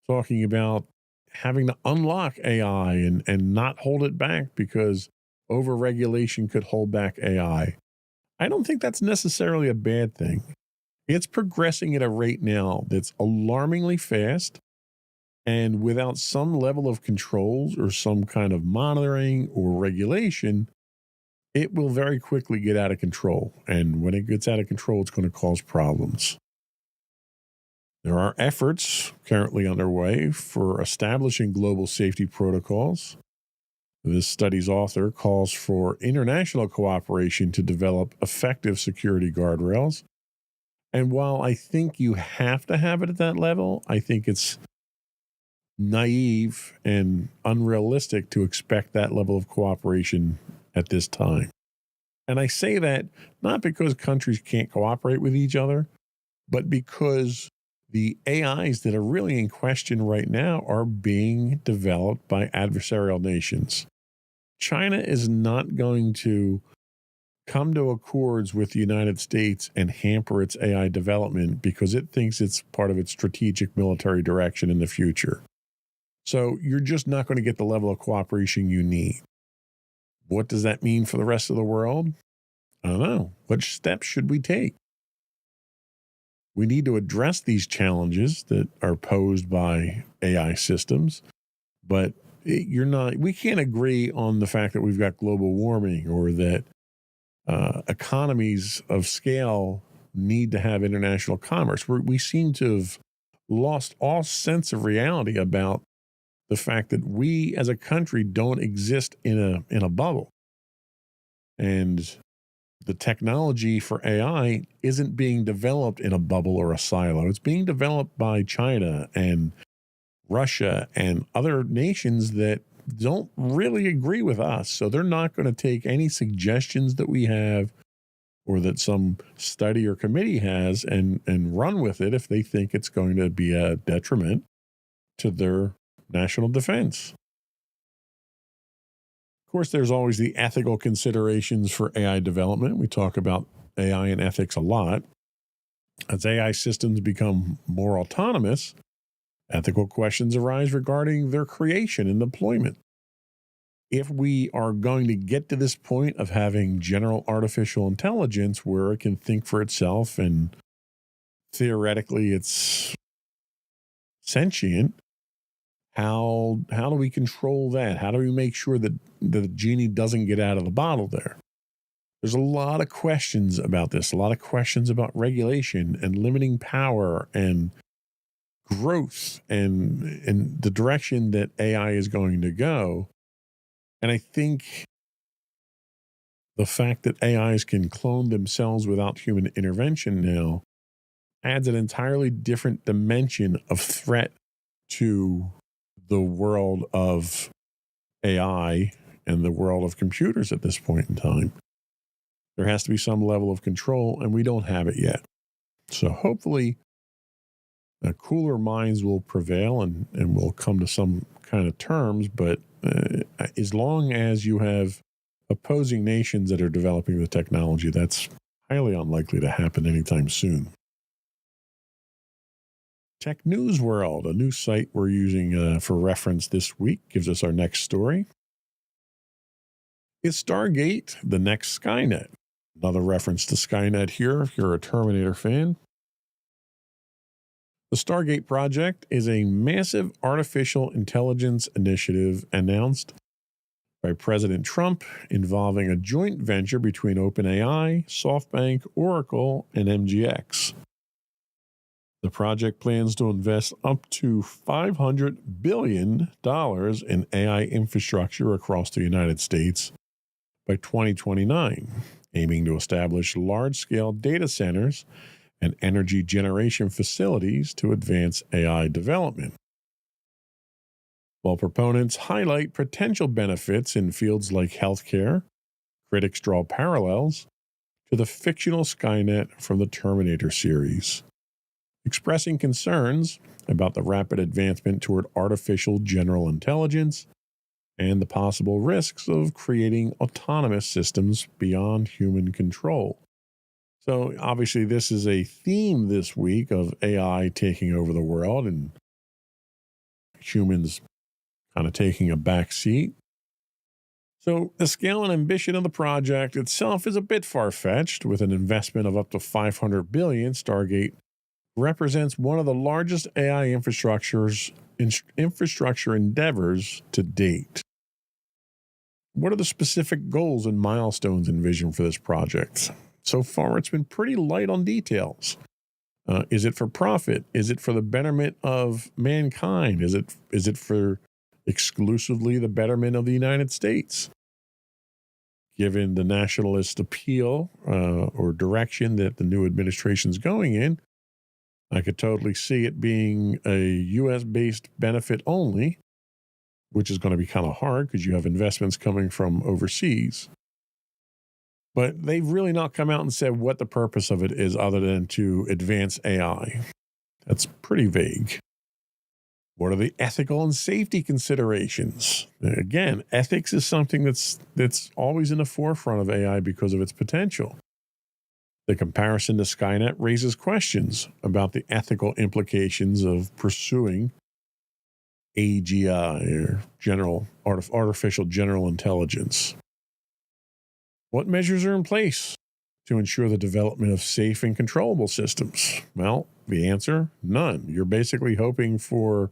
talking about having to unlock AI and not hold it back because overregulation could hold back AI. I don't think that's necessarily a bad thing. It's progressing at a rate now that's alarmingly fast, and without some level of controls or some kind of monitoring or regulation, it will very quickly get out of control. And when it gets out of control, it's going to cause problems. There are efforts currently underway for establishing global safety protocols. This study's author calls for international cooperation to develop effective security guardrails. And while I think you have to have it at that level, I think it's naive and unrealistic to expect that level of cooperation at this time. And I say that not because countries can't cooperate with each other, but because the AIs that are really in question right now are being developed by adversarial nations. China is not going to come to accords with the United States and hamper its AI development because it thinks it's part of its strategic military direction in the future. So you're just not going to get the level of cooperation you need. What does that mean for the rest of the world? I don't know. What steps should we take? We need to address these challenges that are posed by AI systems, but we can't agree on the fact that we've got global warming or that economies of scale need to have international commerce. We seem to have lost all sense of reality about the fact that we as a country don't exist in a bubble. And the technology for AI isn't being developed in a bubble or a silo. It's being developed by China and Russia and other nations that don't really agree with us. So they're not going to take any suggestions that we have or that some study or committee has and run with it if they think it's going to be a detriment to their national defense. Of course, there's always the ethical considerations for AI development. We talk about AI and ethics a lot. As AI systems become more autonomous, ethical questions arise regarding their creation and deployment. If we are going to get to this point of having general artificial intelligence where it can think for itself and theoretically it's sentient, how do we control that? How do we make sure that the genie doesn't get out of the bottle there? There's a lot of questions about this, a lot of questions about regulation and limiting power and growth and the direction that AI is going to go. And I think the fact that AIs can clone themselves without human intervention now adds an entirely different dimension of threat to the world of AI and the world of computers at this point in time. There has to be some level of control, and we don't have it yet. So hopefully, cooler minds will prevail and we'll come to some kind of terms. But as long as you have opposing nations that are developing the technology, that's highly unlikely to happen anytime soon. Tech News World, a new site we're using for reference this week, gives us our next story. Is Stargate the next Skynet? Another reference to Skynet here if you're a Terminator fan. The Stargate project is a massive artificial intelligence initiative announced by President Trump involving a joint venture between OpenAI, SoftBank, Oracle, and MGX. The project plans to invest up to $500 billion in AI infrastructure across the United States by 2029, aiming to establish large-scale data centers and energy generation facilities to advance AI development. While proponents highlight potential benefits in fields like healthcare, critics draw parallels to the fictional Skynet from the Terminator series, expressing concerns about the rapid advancement toward artificial general intelligence and the possible risks of creating autonomous systems beyond human control. So obviously this is a theme this week of AI taking over the world and humans kind of taking a back seat. So the scale and ambition of the project itself is a bit far-fetched. With an investment of up to $500 billion, Stargate represents one of the largest AI infrastructure endeavors to date. What are the specific goals and milestones envisioned for this project? So far, it's been pretty light on details. Is it for profit? Is it for the betterment of mankind? Is it for exclusively the betterment of the United States? Given the nationalist appeal or direction that the new administration is going in, I could totally see it being a U.S.-based benefit only, which is going to be kind of hard because you have investments coming from overseas. But they've really not come out and said what the purpose of it is other than to advance AI. That's pretty vague. What are the ethical and safety considerations? Again, ethics is something that's always in the forefront of AI because of its potential. The comparison to Skynet raises questions about the ethical implications of pursuing AGI, or artificial general intelligence. What measures are in place to ensure the development of safe and controllable systems? Well, the answer, none. You're basically hoping for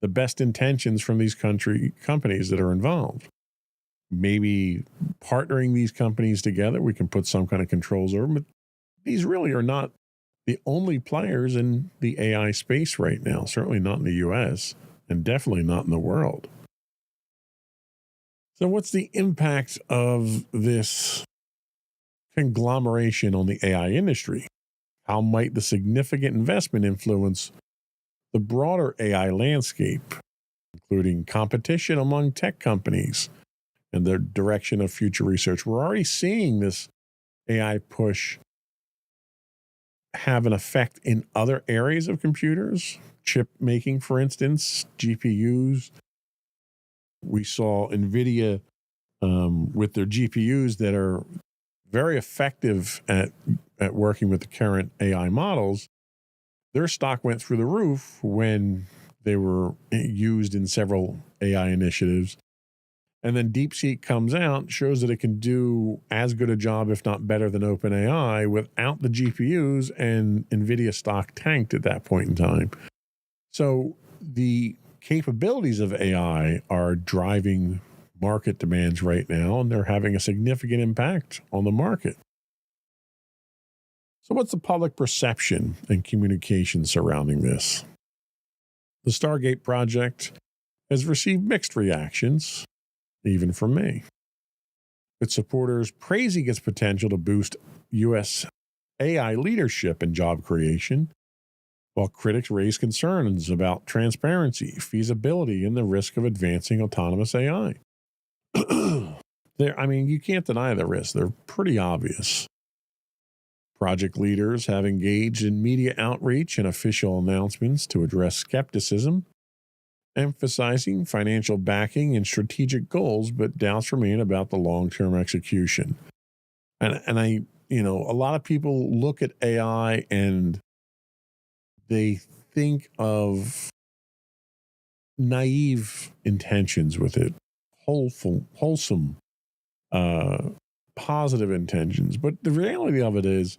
the best intentions from these companies that are involved. Maybe partnering these companies together, we can put some kind of controls over them. But these really are not the only players in the AI space right now, certainly not in the US, and definitely not in the world. So what's the impact of this conglomeration on the AI industry? How might the significant investment influence the broader AI landscape, including competition among tech companies and the direction of future research? We're already seeing this AI push have an effect in other areas of computers, chip making, for instance, GPUs. We saw NVIDIA with their GPUs that are very effective at working with the current AI models. Their stock went through the roof when they were used in several AI initiatives. And then DeepSeek comes out, shows that it can do as good a job, if not better than OpenAI without the GPUs, and NVIDIA stock tanked at that point in time. So the capabilities of AI are driving market demands right now, and they're having a significant impact on the market. So what's the public perception and communication surrounding this? The Stargate project has received mixed reactions, even from me, with supporters praising its potential to boost U.S. AI leadership and job creation, while critics raise concerns about transparency, feasibility, and the risk of advancing autonomous AI. You can't deny the risks. They're pretty obvious. Project leaders have engaged in media outreach and official announcements to address skepticism, emphasizing financial backing and strategic goals, but doubts remain about the long-term execution. And a lot of people look at AI and they think of naive intentions with it, wholesome, positive intentions. But the reality of it is,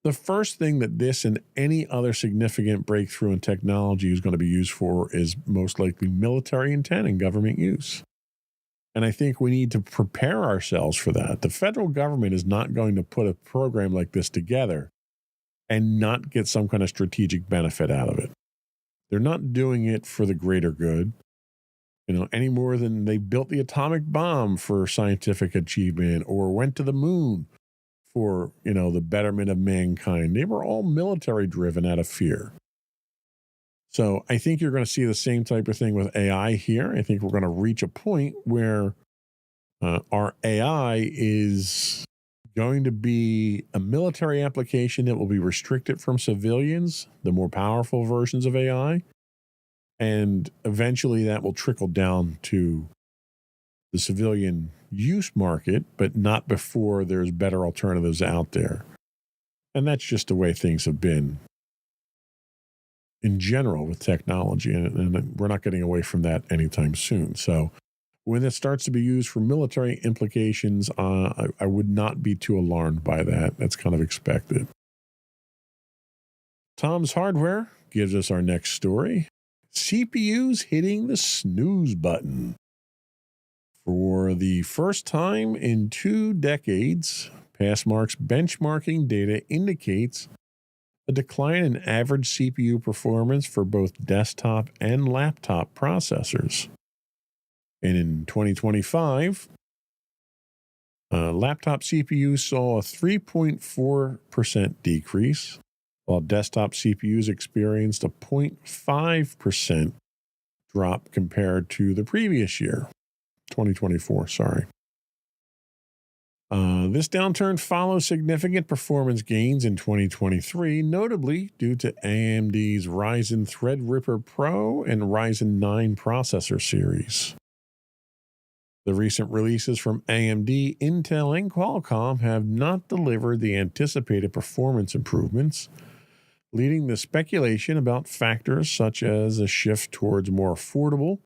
the first thing that this and any other significant breakthrough in technology is going to be used for is most likely military intent and government use. And I think we need to prepare ourselves for that. The federal government is not going to put a program like this together and not get some kind of strategic benefit out of it. They're not doing it for the greater good, any more than they built the atomic bomb for scientific achievement or went to the moon for, the betterment of mankind. They were all military driven out of fear. So I think you're going to see the same type of thing with AI here. I think we're going to reach a point where our AI is going to be a military application that will be restricted from civilians, the more powerful versions of AI. And eventually that will trickle down to the civilian use market, but not before there's better alternatives out there. And that's just the way things have been in general with technology. And we're not getting away from that anytime soon. So when it starts to be used for military implications, I would not be too alarmed by that. That's kind of expected. Tom's Hardware gives us our next story. CPUs hitting the snooze button. For the first time in 2 decades, Passmark's benchmarking data indicates a decline in average CPU performance for both desktop and laptop processors. And in 2025, laptop CPUs saw a 3.4% decrease, while desktop CPUs experienced a 0.5% drop compared to the previous year. 2024, sorry. This downturn follows significant performance gains in 2023, notably due to AMD's Ryzen Threadripper Pro and Ryzen 9 processor series. The recent releases from AMD, Intel, and Qualcomm have not delivered the anticipated performance improvements, leading to speculation about factors such as a shift towards more affordable,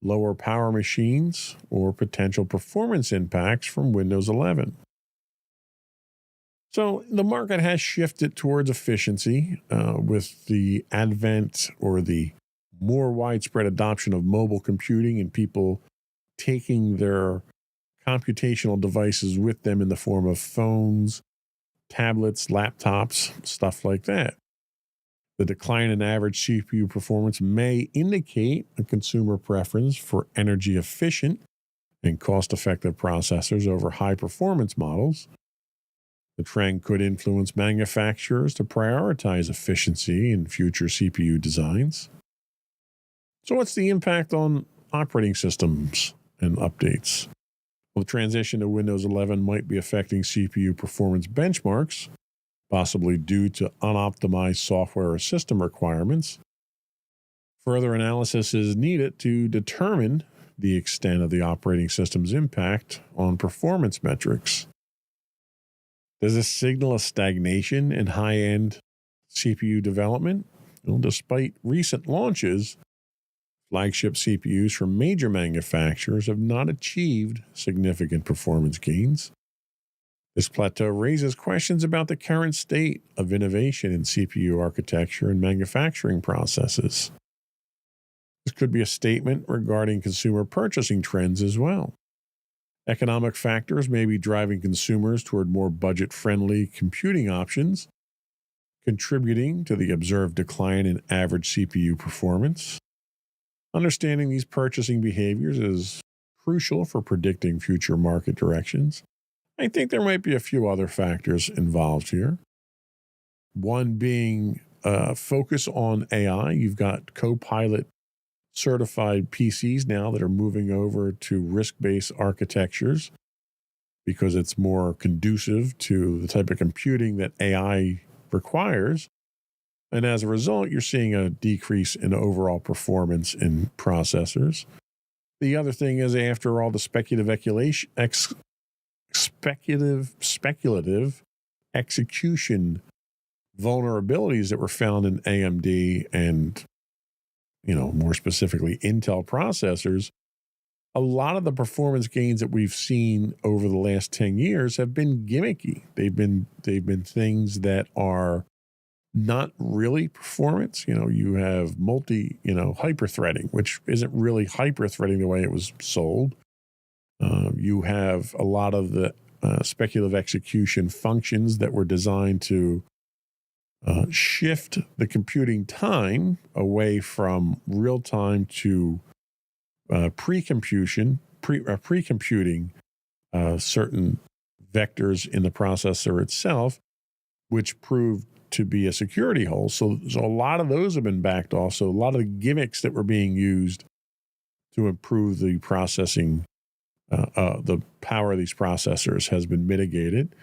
lower power machines, or potential performance impacts from Windows 11. So the market has shifted towards efficiency with the advent or the more widespread adoption of mobile computing and people taking their computational devices with them in the form of phones, tablets, laptops, stuff like that. The decline in average CPU performance may indicate a consumer preference for energy-efficient and cost-effective processors over high-performance models. The trend could influence manufacturers to prioritize efficiency in future CPU designs. So what's the impact on operating systems and updates? Well, the transition to Windows 11 might be affecting CPU performance benchmarks, possibly due to unoptimized software or system requirements. Further analysis is needed to determine the extent of the operating system's impact on performance metrics. Does this signal a stagnation in high-end CPU development? Well, despite recent launches, flagship CPUs from major manufacturers have not achieved significant performance gains. This plateau raises questions about the current state of innovation in CPU architecture and manufacturing processes. This could be a statement regarding consumer purchasing trends as well. Economic factors may be driving consumers toward more budget-friendly computing options, contributing to the observed decline in average CPU performance. Understanding these purchasing behaviors is crucial for predicting future market directions. I think there might be a few other factors involved here. One being focus on AI. You've got Copilot certified PCs now that are moving over to RISC-based architectures because it's more conducive to the type of computing that AI requires. And as a result, you're seeing a decrease in overall performance in processors. The other thing is, after all the speculative execution vulnerabilities that were found in AMD and, more specifically Intel processors, a lot of the performance gains that we've seen over the last 10 years have been gimmicky. They've been things that are not really performance. You have hyper-threading, which isn't really hyper-threading the way it was sold. You have a lot of the speculative execution functions that were designed to shift the computing time away from real time to pre-computing certain vectors in the processor itself, which proved to be a security hole. So a lot of those have been backed off. So a lot of the gimmicks that were being used to improve the processing, the power of these processors has been mitigated.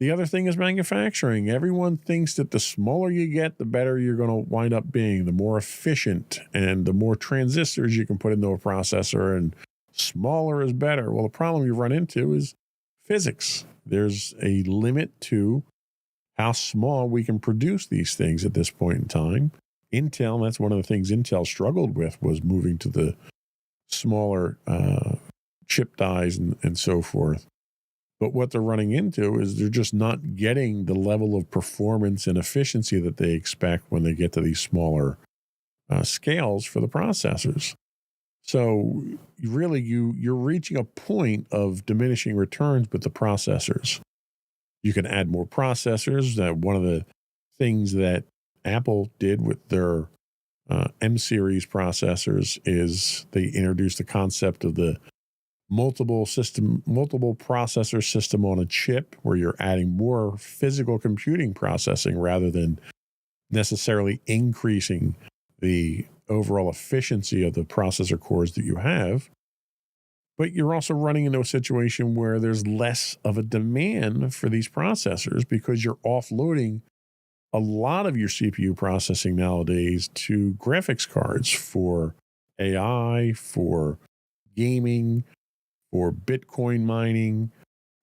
The other thing is manufacturing. Everyone thinks that the smaller you get, the better you're going to wind up being, the more efficient and the more transistors you can put into a processor, and smaller is better. Well, the problem you run into is physics. There's a limit to how small we can produce these things at this point in time. Intel, that's one of the things Intel struggled with, was moving to the smaller chip dies and so forth. But what they're running into is they're just not getting the level of performance and efficiency that they expect when they get to these smaller scales for the processors. So really, you're reaching a point of diminishing returns with the processors. You can add more processors. One of the things that Apple did with their M-series processors is they introduced the concept of the multiple processor system on a chip, where you're adding more physical computing processing rather than necessarily increasing the overall efficiency of the processor cores that you have. But you're also running into a situation where there's less of a demand for these processors because you're offloading a lot of your CPU processing nowadays to graphics cards for AI, for gaming, for Bitcoin mining,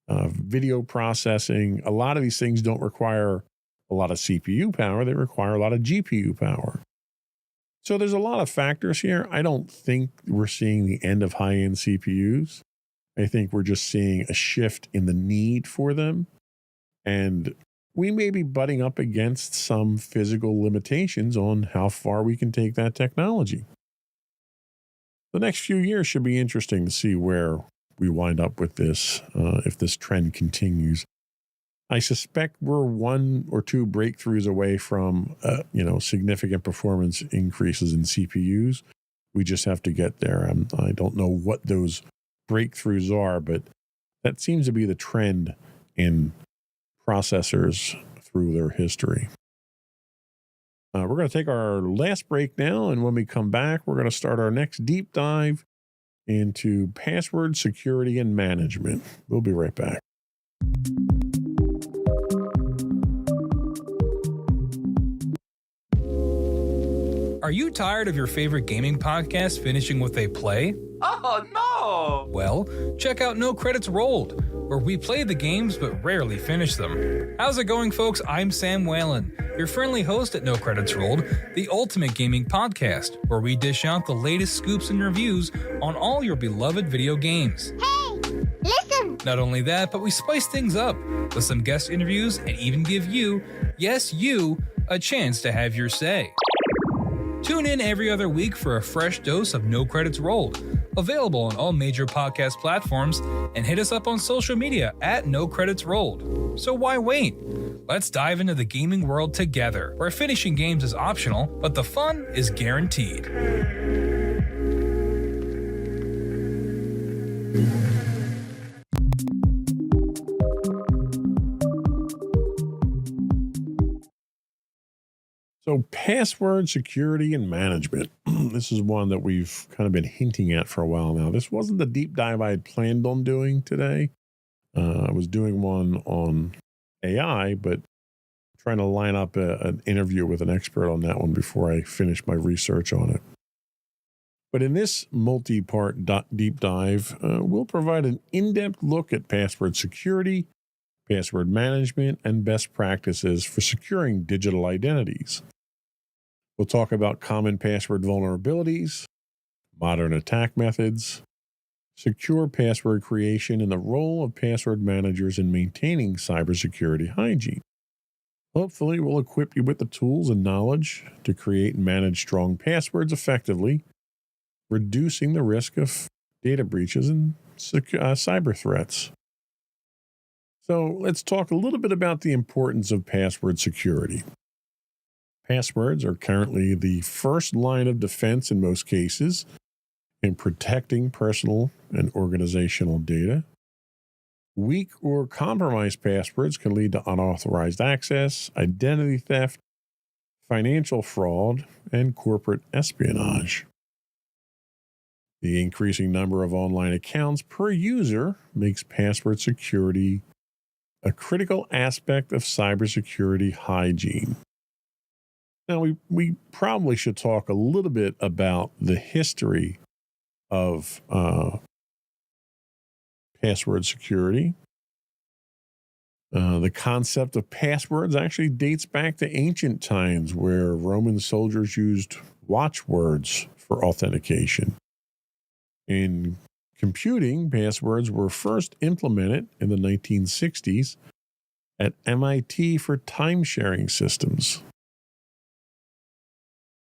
video processing. A lot of these things don't require a lot of CPU power. They require a lot of GPU power. So there's a lot of factors here. I don't think we're seeing the end of high-end CPUs. I think we're just seeing a shift in the need for them. And we may be butting up against some physical limitations on how far we can take that technology. The next few years should be interesting to see where we wind up with this, if this trend continues. I suspect we're one or two breakthroughs away from, significant performance increases in CPUs. We just have to get there. I don't know what those breakthroughs are, but that seems to be the trend in processors through their history. We're going to take our last break now, and when we come back, we're going to start our next deep dive into password security and management. We'll be right back. Are you tired of your favorite gaming podcast finishing with a play? Oh no! Well, check out No Credits Rolled, where we play the games but rarely finish them. How's it going, folks? I'm Sam Whalen, your friendly host at No Credits Rolled, the ultimate gaming podcast, where we dish out the latest scoops and reviews on all your beloved video games. Hey, listen! Not only that, but we spice things up with some guest interviews and even give you, yes, you, a chance to have your say. Tune in every other week for a fresh dose of No Credits Rolled, available on all major podcast platforms, and hit us up on social media at No Credits Rolled. So why wait? Let's dive into the gaming world together, where finishing games is optional, but the fun is guaranteed. So, password security and management. This is one that we've kind of been hinting at for a while now. This wasn't the deep dive I had planned on doing today. I was doing one on AI, but trying to line up an interview with an expert on that one before I finish my research on it. But in this multi-part deep dive, we'll provide an in-depth look at password security, password management, and best practices for securing digital identities. We'll talk about common password vulnerabilities, modern attack methods, secure password creation, and the role of password managers in maintaining cybersecurity hygiene. Hopefully, we'll equip you with the tools and knowledge to create and manage strong passwords effectively, reducing the risk of data breaches and cyber threats. So let's talk a little bit about the importance of password security. Passwords are currently the first line of defense in most cases in protecting personal and organizational data. Weak or compromised passwords can lead to unauthorized access, identity theft, financial fraud, and corporate espionage. The increasing number of online accounts per user makes password security a critical aspect of cybersecurity hygiene. Now, we probably should talk a little bit about the history of password security. The concept of passwords actually dates back to ancient times, where Roman soldiers used watchwords for authentication. In computing, passwords were first implemented in the 1960s at MIT for time-sharing systems.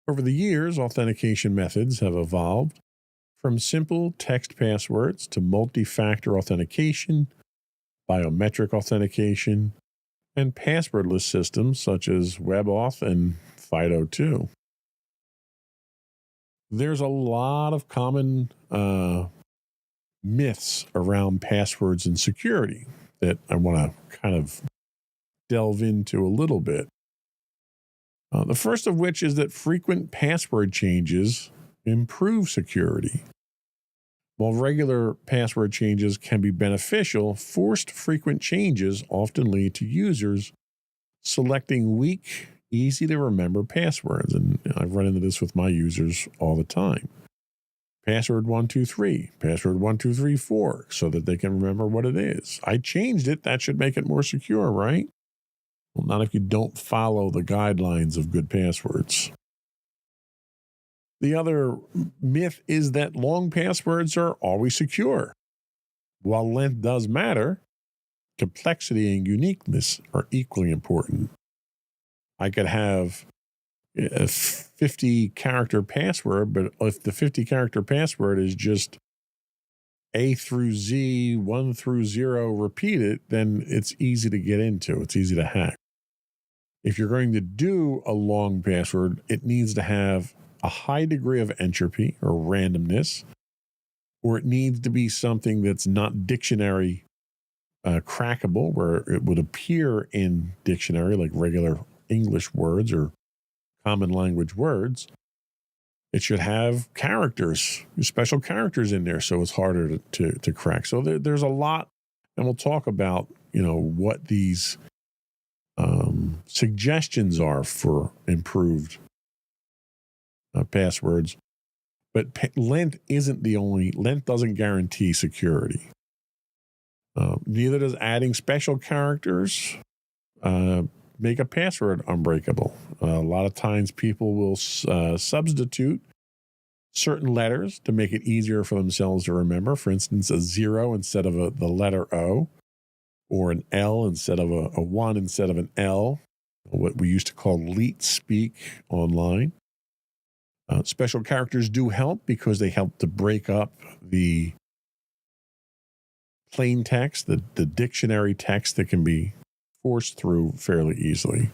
Over the years, authentication methods have evolved from simple text passwords to multi-factor authentication, biometric authentication, and passwordless systems such as WebAuth and FIDO2. There's a lot of common myths around passwords and security that I want to kind of delve into a little bit. The first of which is that frequent password changes improve security. While regular password changes can be beneficial, forced frequent changes often lead to users selecting weak, easy-to-remember passwords. And I've run into this with my users all the time. Password 123, password 1234, so that they can remember what it is. I changed it. That should make it more secure, right? Well, not if you don't follow the guidelines of good passwords. The other myth is that long passwords are always secure. While length does matter, complexity and uniqueness are equally important. I could have a 50-character password, but if the 50-character password is just A through Z, 1 through 0 repeated, then it's easy to get into. It's easy to hack. If you're going to do a long password, it needs to have a high degree of entropy or randomness, or it needs to be something that's not dictionary crackable, where it would appear in dictionary like regular English words or common language words. It should have characters, special characters in there, so it's harder to crack. So there's a lot, and we'll talk about, what these suggestions are for improved passwords. But length doesn't guarantee security. Neither does adding special characters make a password unbreakable. A lot of times people will substitute certain letters to make it easier for themselves to remember. For instance, a 0 instead of the letter O, or an L instead of a 1 instead of an L, what we used to call leet speak online. Special characters do help because they help to break up the plain text, the dictionary text that can be forced through fairly easily.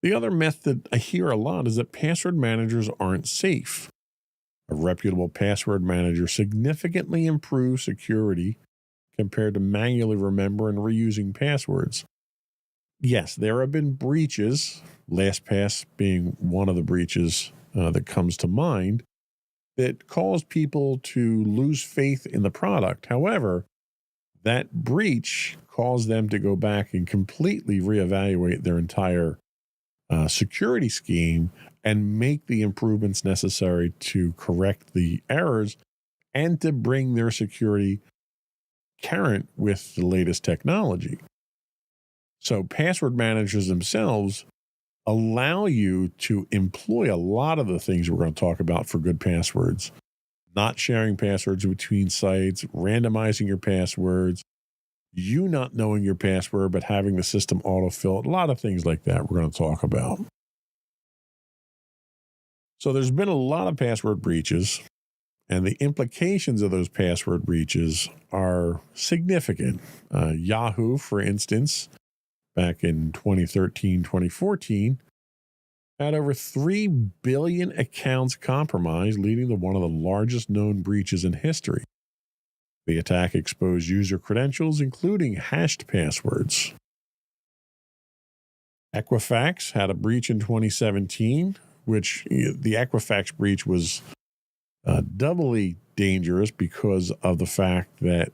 The other myth that I hear a lot is that password managers aren't safe. A reputable password manager significantly improves security compared to manually remember and reusing passwords. Yes, there have been breaches, LastPass being one of the breaches that comes to mind, that caused people to lose faith in the product. However, that breach caused them to go back and completely reevaluate their entire security scheme and make the improvements necessary to correct the errors and to bring their security current with the latest technology. So password managers themselves allow you to employ a lot of the things we're going to talk about for good passwords. Not sharing passwords between sites, randomizing your passwords, you not knowing your password but having the system autofill, a lot of things like that we're going to talk about. So there's been a lot of password breaches, and the implications of those password breaches are significant. Yahoo, for instance, back in 2013, 2014, had over 3 billion accounts compromised, leading to one of the largest known breaches in history. The attack exposed user credentials, including hashed passwords. Equifax had a breach in 2017, which the Equifax breach was doubly dangerous because of the fact that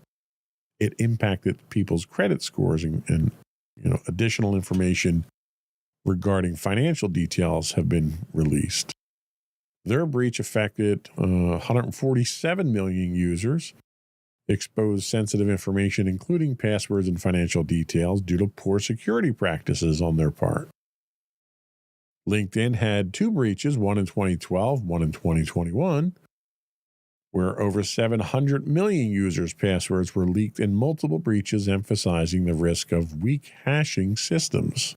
it impacted people's credit scores and additional information regarding financial details have been released. Their breach affected 147 million users, exposed sensitive information, including passwords and financial details, due to poor security practices on their part. LinkedIn had 2 breaches, one in 2012, one in 2021, where over 700 million users' passwords were leaked in multiple breaches, emphasizing the risk of weak hashing systems.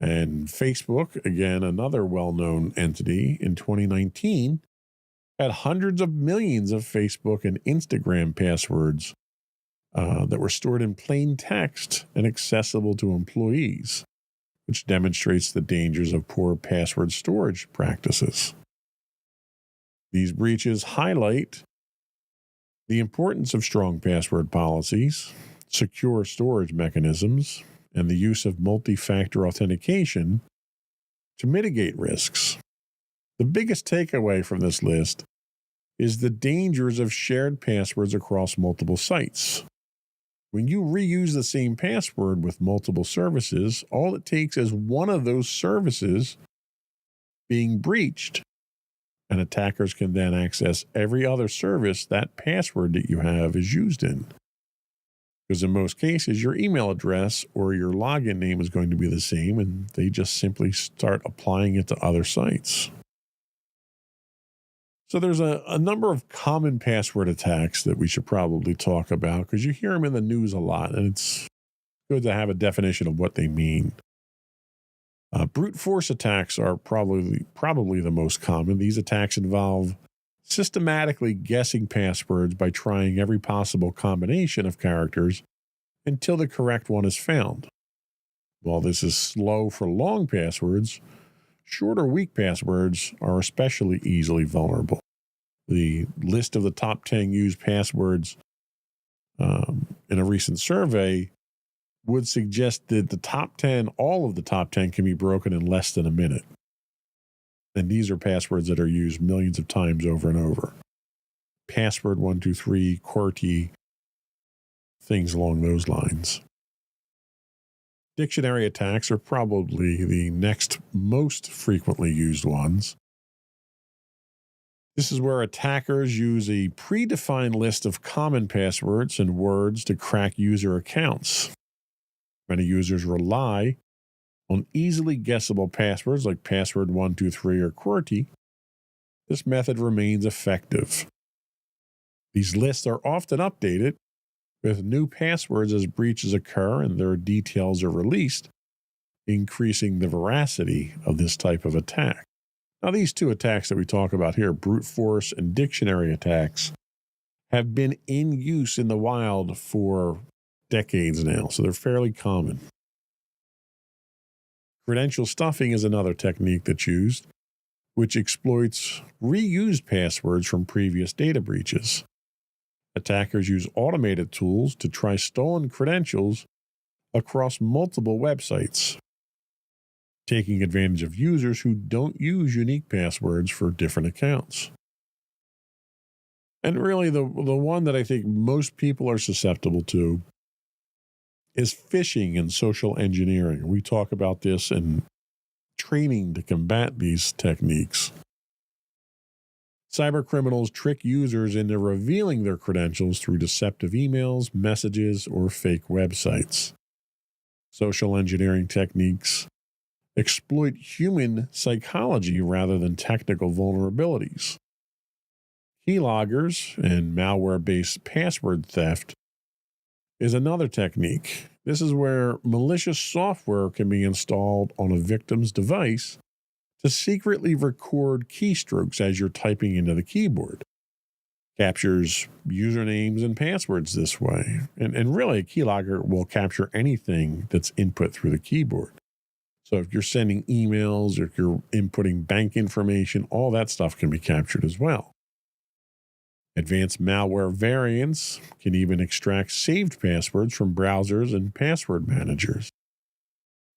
And Facebook, again, another well-known entity, in 2019, had hundreds of millions of Facebook and Instagram passwords that were stored in plain text and accessible to employees, which demonstrates the dangers of poor password storage practices. These breaches highlight the importance of strong password policies, secure storage mechanisms, and the use of multi-factor authentication to mitigate risks. The biggest takeaway from this list is the dangers of shared passwords across multiple sites. When you reuse the same password with multiple services, all it takes is one of those services being breached, and attackers can then access every other service that password that you have is used in. Because in most cases, your email address or your login name is going to be the same, and they just simply start applying it to other sites. So there's a number of common password attacks that we should probably talk about, because you hear them in the news a lot, and it's good to have a definition of what they mean. Brute force attacks are probably the most common. These attacks involve systematically guessing passwords by trying every possible combination of characters until the correct one is found. While this is slow for long passwords, short or weak passwords are especially easily vulnerable. The list of the top 10 used passwords in a recent survey would suggest that all of the top 10 can be broken in less than a minute. And these are passwords that are used millions of times over and over. Password 123, QWERTY, things along those lines. Dictionary attacks are probably the next most frequently used ones. This is where attackers use a predefined list of common passwords and words to crack user accounts. Many users rely on easily guessable passwords like password 123 or QWERTY. This method remains effective. These lists are often updated with new passwords as breaches occur and their details are released, increasing the veracity of this type of attack. Now, these two attacks that we talk about here, brute force and dictionary attacks, have been in use in the wild for decades now, so they're fairly common. Credential stuffing is another technique that's used, which exploits reused passwords from previous data breaches. Attackers use automated tools to try stolen credentials across multiple websites, taking advantage of users who don't use unique passwords for different accounts. And really, the one that I think most people are susceptible to is phishing and social engineering. We talk about this in training to combat these techniques. Cybercriminals trick users into revealing their credentials through deceptive emails, messages, or fake websites. Social engineering techniques exploit human psychology rather than technical vulnerabilities. Keyloggers and malware-based password theft is another technique. This is where malicious software can be installed on a victim's device to secretly record keystrokes as you're typing into the keyboard. Captures usernames and passwords this way. And really, a keylogger will capture anything that's input through the keyboard. So if you're sending emails or if you're inputting bank information, all that stuff can be captured as well. Advanced malware variants can even extract saved passwords from browsers and password managers.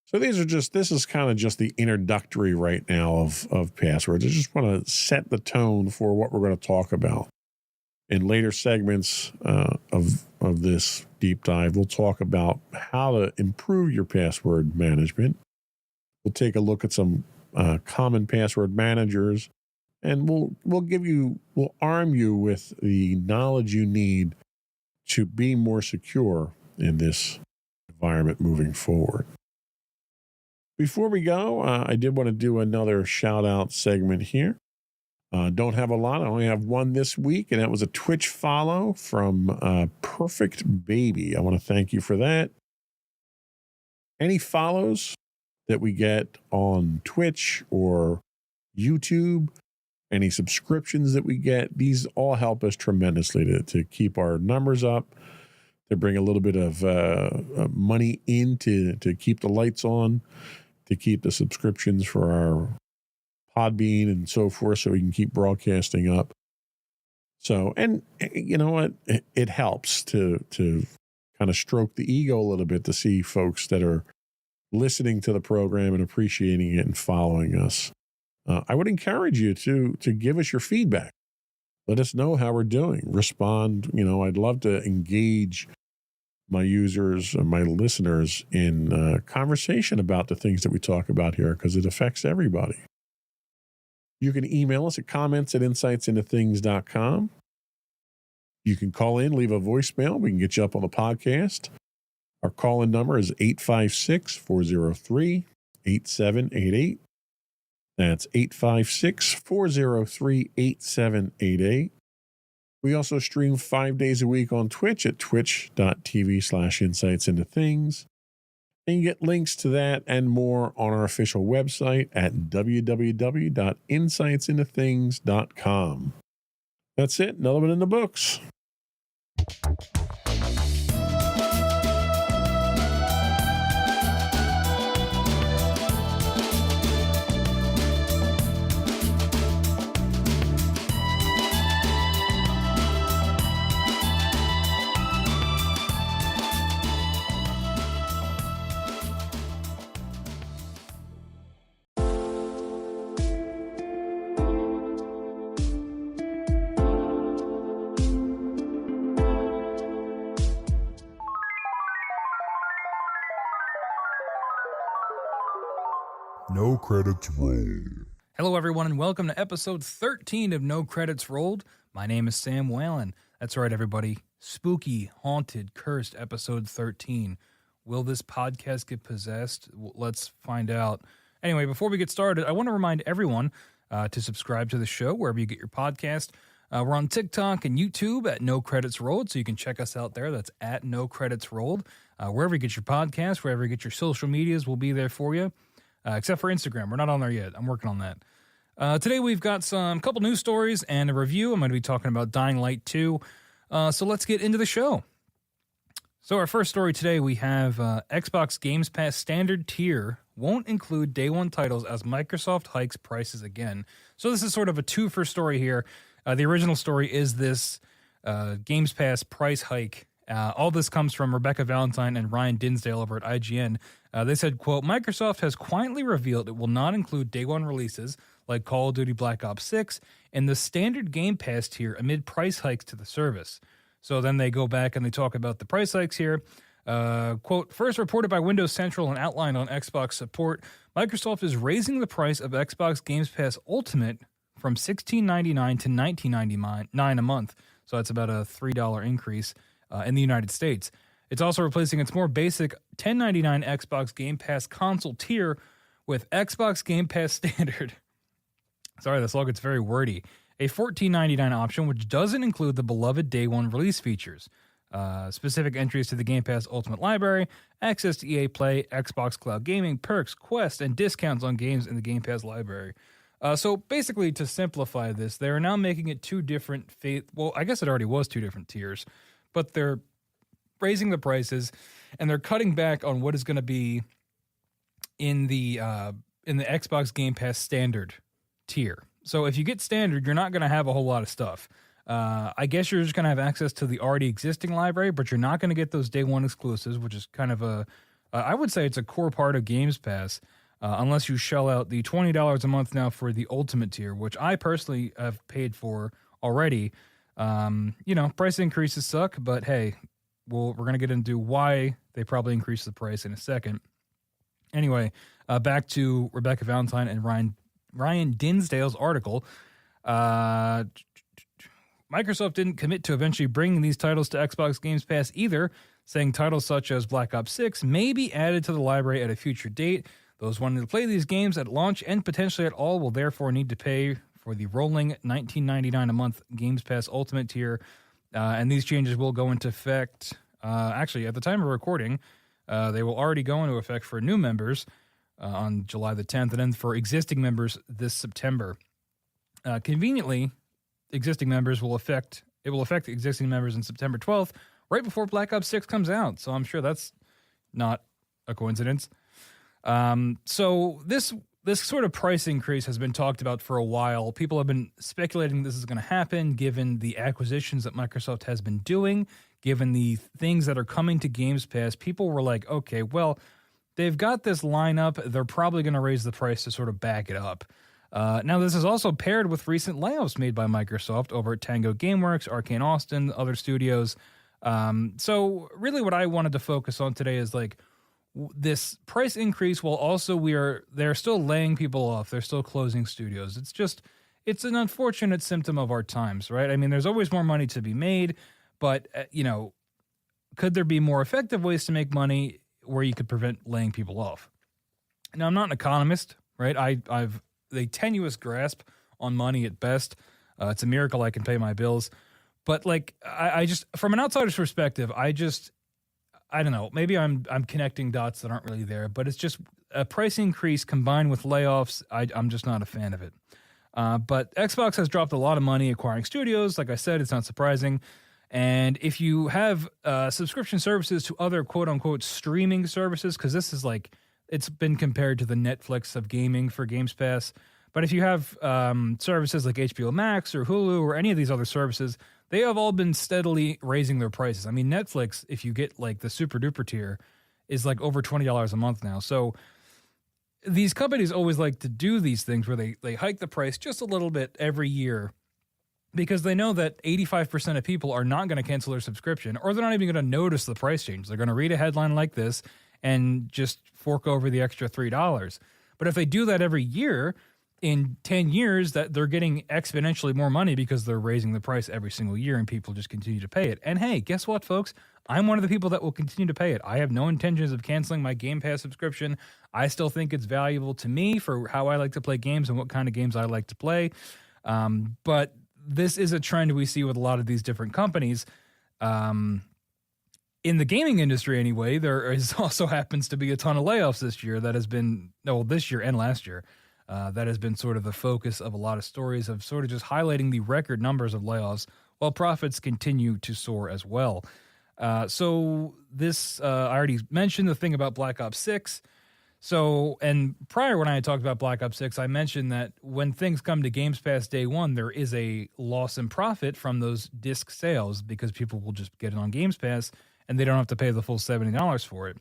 So this is kind of just the introductory right now of passwords. I just want to set the tone for what we're going to talk about. In later segments of this deep dive, we'll talk about how to improve your password management. We'll take a look at some common password managers, and we'll arm you with the knowledge you need to be more secure in this environment moving forward. Before we go, I did want to do another shout out segment here. Don't have a lot. I only have one this week, and that was a Twitch follow from Perfect Baby. I want to thank you for that. Any follows that we get on Twitch or YouTube, any subscriptions that we get, these all help us tremendously to keep our numbers up, to bring a little bit of money in to keep the lights on, to keep the subscriptions for our Podbean and so forth, so we can keep broadcasting up. So, and you know what? It helps to kind of stroke the ego a little bit to see folks that are listening to the program and appreciating it and following us. I would encourage you to give us your feedback. Let us know how we're doing. Respond. I'd love to engage my users and my listeners in conversation about the things that we talk about here, because it affects everybody. You can email us at comments@insightsintothings.com. You can call in, leave a voicemail. We can get you up on the podcast. Our call-in number is 856-403-8788. That's 856-403-8788. We also stream 5 days a week on Twitch at twitch.tv/insightsintothings. And you get links to that and more on our official website at www.insightsintothings.com. That's it. Another one in the books. No credits rolled. Hello, everyone, and welcome to episode 13 of No Credits Rolled. My name is Sam Whalen. That's right, everybody. Spooky, haunted, cursed episode 13. Will this podcast get possessed? Let's find out. Anyway, before we get started, I want to remind everyone to subscribe to the show wherever you get your podcast. We're on TikTok and YouTube at No Credits Rolled, so you can check us out there. That's at No Credits Rolled. Wherever you get your podcast, wherever you get your social medias, we'll be there for you. Except for Instagram. We're not on there yet. I'm working on that. Today we've got some couple news stories and a review. I'm going to be talking about Dying Light 2. So let's get into the show. So our first story today, we have Xbox Games Pass standard tier won't include day one titles as Microsoft hikes prices again. So this is sort of a two-for story here. The original story is this Games Pass price hike. All this comes from Rebecca Valentine and Ryan Dinsdale over at IGN. They said, quote, Microsoft has quietly revealed it will not include day one releases like Call of Duty Black Ops 6 in the standard Game Pass tier amid price hikes to the service. So then they go back and they talk about the price hikes here. Quote, first reported by Windows Central and outlined on Xbox support, Microsoft is raising the price of Xbox Games Pass Ultimate from $16.99 to $19.99 a month. So that's about a $3 increase in the United States. It's also replacing its more basic $10.99 Xbox Game Pass console tier with Xbox Game Pass Standard. Sorry, this all gets very wordy. A $14.99 option, which doesn't include the beloved day one release features. Specific entries to the Game Pass Ultimate Library, access to EA Play, Xbox Cloud Gaming, perks, quests, and discounts on games in the Game Pass library. So basically, to simplify this, they are now making it two different well, I guess it already was two different tiers, but they're raising the prices and they're cutting back on what is going to be in the Xbox Game Pass Standard tier. So if you get Standard, you're not going to have a whole lot of stuff. I guess you're just going to have access to the already existing library, but you're not going to get those day one exclusives, which is kind of I would say it's a core part of Games Pass, unless you shell out the $20 a month now for the Ultimate tier, which I personally have paid for already. Price increases suck, but hey, we're going to get into why they probably increased the price in a second. Anyway, back to Rebecca Valentine and Ryan Dinsdale's article. Microsoft didn't commit to eventually bringing these titles to Xbox Games Pass either, saying titles such as Black Ops 6 may be added to the library at a future date. Those wanting to play these games at launch and potentially at all will therefore need to pay for the rolling $19.99 a month Games Pass Ultimate tier, and these changes will go into effect. Actually, at the time of recording, they will already go into effect for new members on July the 10th, and then for existing members this September. Conveniently, existing members will affect existing members on September 12th, right before Black Ops 6 comes out. So I'm sure that's not a coincidence. So this sort of price increase has been talked about for a while. People have been speculating this is going to happen given the acquisitions that Microsoft has been doing, given the things that are coming to Games Pass. People were like, okay, well, they've got this lineup. They're probably going to raise the price to sort of back it up. Now, this is also paired with recent layoffs made by Microsoft over at Tango Gameworks, Arcane Austin, other studios. So really what I wanted to focus on today is like this price increase while also they're still laying people off. They're still closing studios. It's an unfortunate symptom of our times, right? I mean, there's always more money to be made, but, could there be more effective ways to make money where you could prevent laying people off? Now, I'm not an economist, right? I've a tenuous grasp on money at best. It's a miracle I can pay my bills. But like, I just, from an outsider's perspective, I don't know, maybe I'm connecting dots that aren't really there, but it's just a price increase combined with layoffs. I'm just not a fan of it. But Xbox has dropped a lot of money acquiring studios. Like I said, it's not surprising. And if you have subscription services to other quote unquote streaming services, because this is like, it's been compared to the Netflix of gaming for Games Pass. But if you have services like HBO Max or Hulu or any of these other services, they have all been steadily raising their prices. I mean, Netflix, if you get like the super duper tier, is like over $20 a month now. So these companies always like to do these things where they hike the price just a little bit every year because they know that 85% of people are not going to cancel their subscription, or they're not even going to notice the price change. They're going to read a headline like this and just fork over the extra $3. But if they do that every year, in 10 years, that they're getting exponentially more money because they're raising the price every single year and people just continue to pay it. And hey, guess what, folks? I'm one of the people that will continue to pay it. I have no intentions of canceling my Game Pass subscription. I still think it's valuable to me for how I like to play games and what kind of games I like to play. But this is a trend we see with a lot of these different companies. In the gaming industry anyway, there also happens to be a ton of layoffs this year this year and last year. That has been sort of the focus of a lot of stories of sort of just highlighting the record numbers of layoffs while profits continue to soar as well. So this, I already mentioned the thing about Black Ops 6. So, and prior when I talked about Black Ops 6, I mentioned that when things come to Games Pass day one, there is a loss in profit from those disc sales because people will just get it on Games Pass and they don't have to pay the full $70 for it.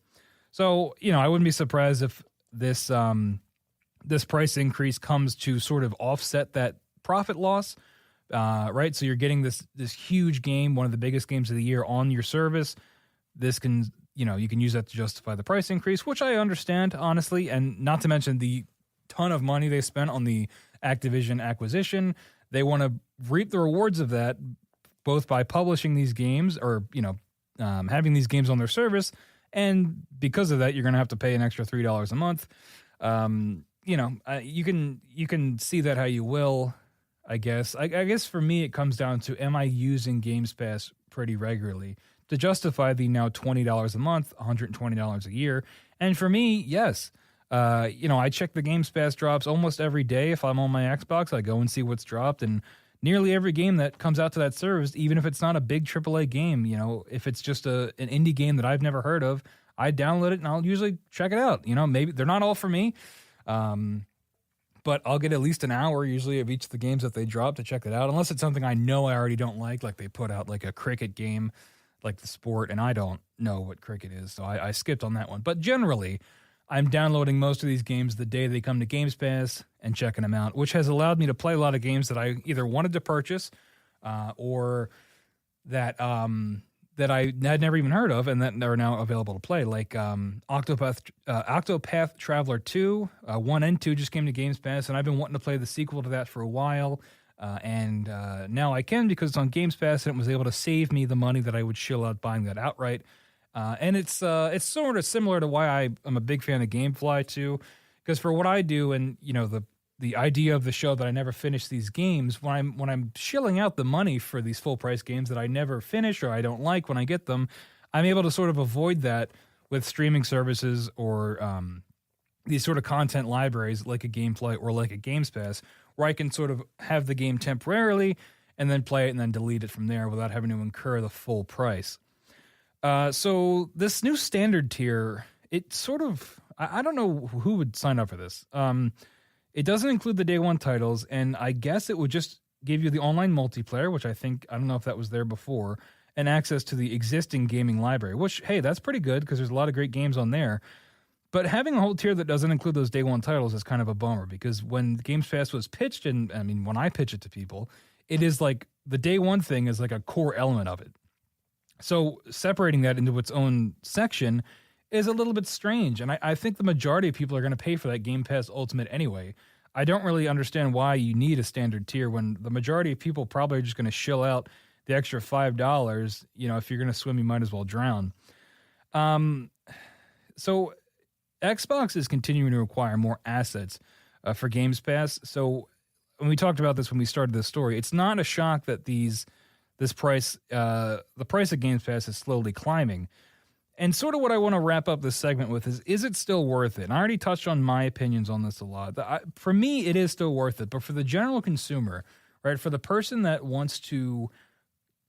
So, I wouldn't be surprised if this this price increase comes to sort of offset that profit loss, right? So you're getting this huge game, one of the biggest games of the year on your service. This can, you can use that to justify the price increase, which I understand, honestly, and not to mention the ton of money they spent on the Activision acquisition. They want to reap the rewards of that, both by publishing these games or, having these games on their service. And because of that, you're going to have to pay an extra $3 a month. You can see that how you will, I guess. I guess for me, it comes down to, am I using Games Pass pretty regularly to justify the now $20 a month, $120 a year? And for me, yes. I check the Games Pass drops almost every day. If I'm on my Xbox, I go and see what's dropped. And nearly every game that comes out to that service, even if it's not a big AAA game, if it's just an indie game that I've never heard of, I download it and I'll usually check it out. Maybe they're not all for me, but I'll get at least an hour usually of each of the games that they drop to check it out, unless it's something I know I already don't like they put out like a cricket game, like the sport, and I don't know what cricket is, so I skipped on that one. But generally, I'm downloading most of these games the day they come to Games Pass and checking them out, which has allowed me to play a lot of games that I either wanted to purchase or that that I had never even heard of and that are now available to play, like Octopath Traveler 2. 1 and 2 just came to Games Pass, and I've been wanting to play the sequel to that for a while. And now I can because it's on Games Pass, and it was able to save me the money that I would shill out buying that outright. And it's sort of similar to why I'm a big fan of GameFly too, because for what I do, and the idea of the show that I never finish these games, when I'm shilling out the money for these full price games that I never finish or I don't like when I get them, I'm able to sort of avoid that with streaming services or these sort of content libraries like a GameFly or like a Games Pass, where I can sort of have the game temporarily and then play it and then delete it from there without having to incur the full price. So this new standard tier, it sort of, I don't know who would sign up for this. It doesn't include the day one titles, and I guess it would just give you the online multiplayer, which I don't know if that was there before, and access to the existing gaming library, which, hey, that's pretty good because there's a lot of great games on there. But having a whole tier that doesn't include those day one titles is kind of a bummer, because when Games Pass was pitched, and I mean, when I pitch it to people, it is like the day one thing is like a core element of it. So separating that into its own section is a little bit strange. And I think the majority of people are going to pay for that Game Pass Ultimate anyway. I don't really understand why you need a standard tier when the majority of people probably are just going to shill out the extra $5. If you're going to swim, you might as well drown. So Xbox is continuing to acquire more assets for Games Pass. So when we talked about this when we started this story, it's not a shock that the price of Games Pass is slowly climbing. And sort of what I want to wrap up this segment with is it still worth it? And I already touched on my opinions on this a lot. For me, it is still worth it. But for the general consumer, right, for the person that wants to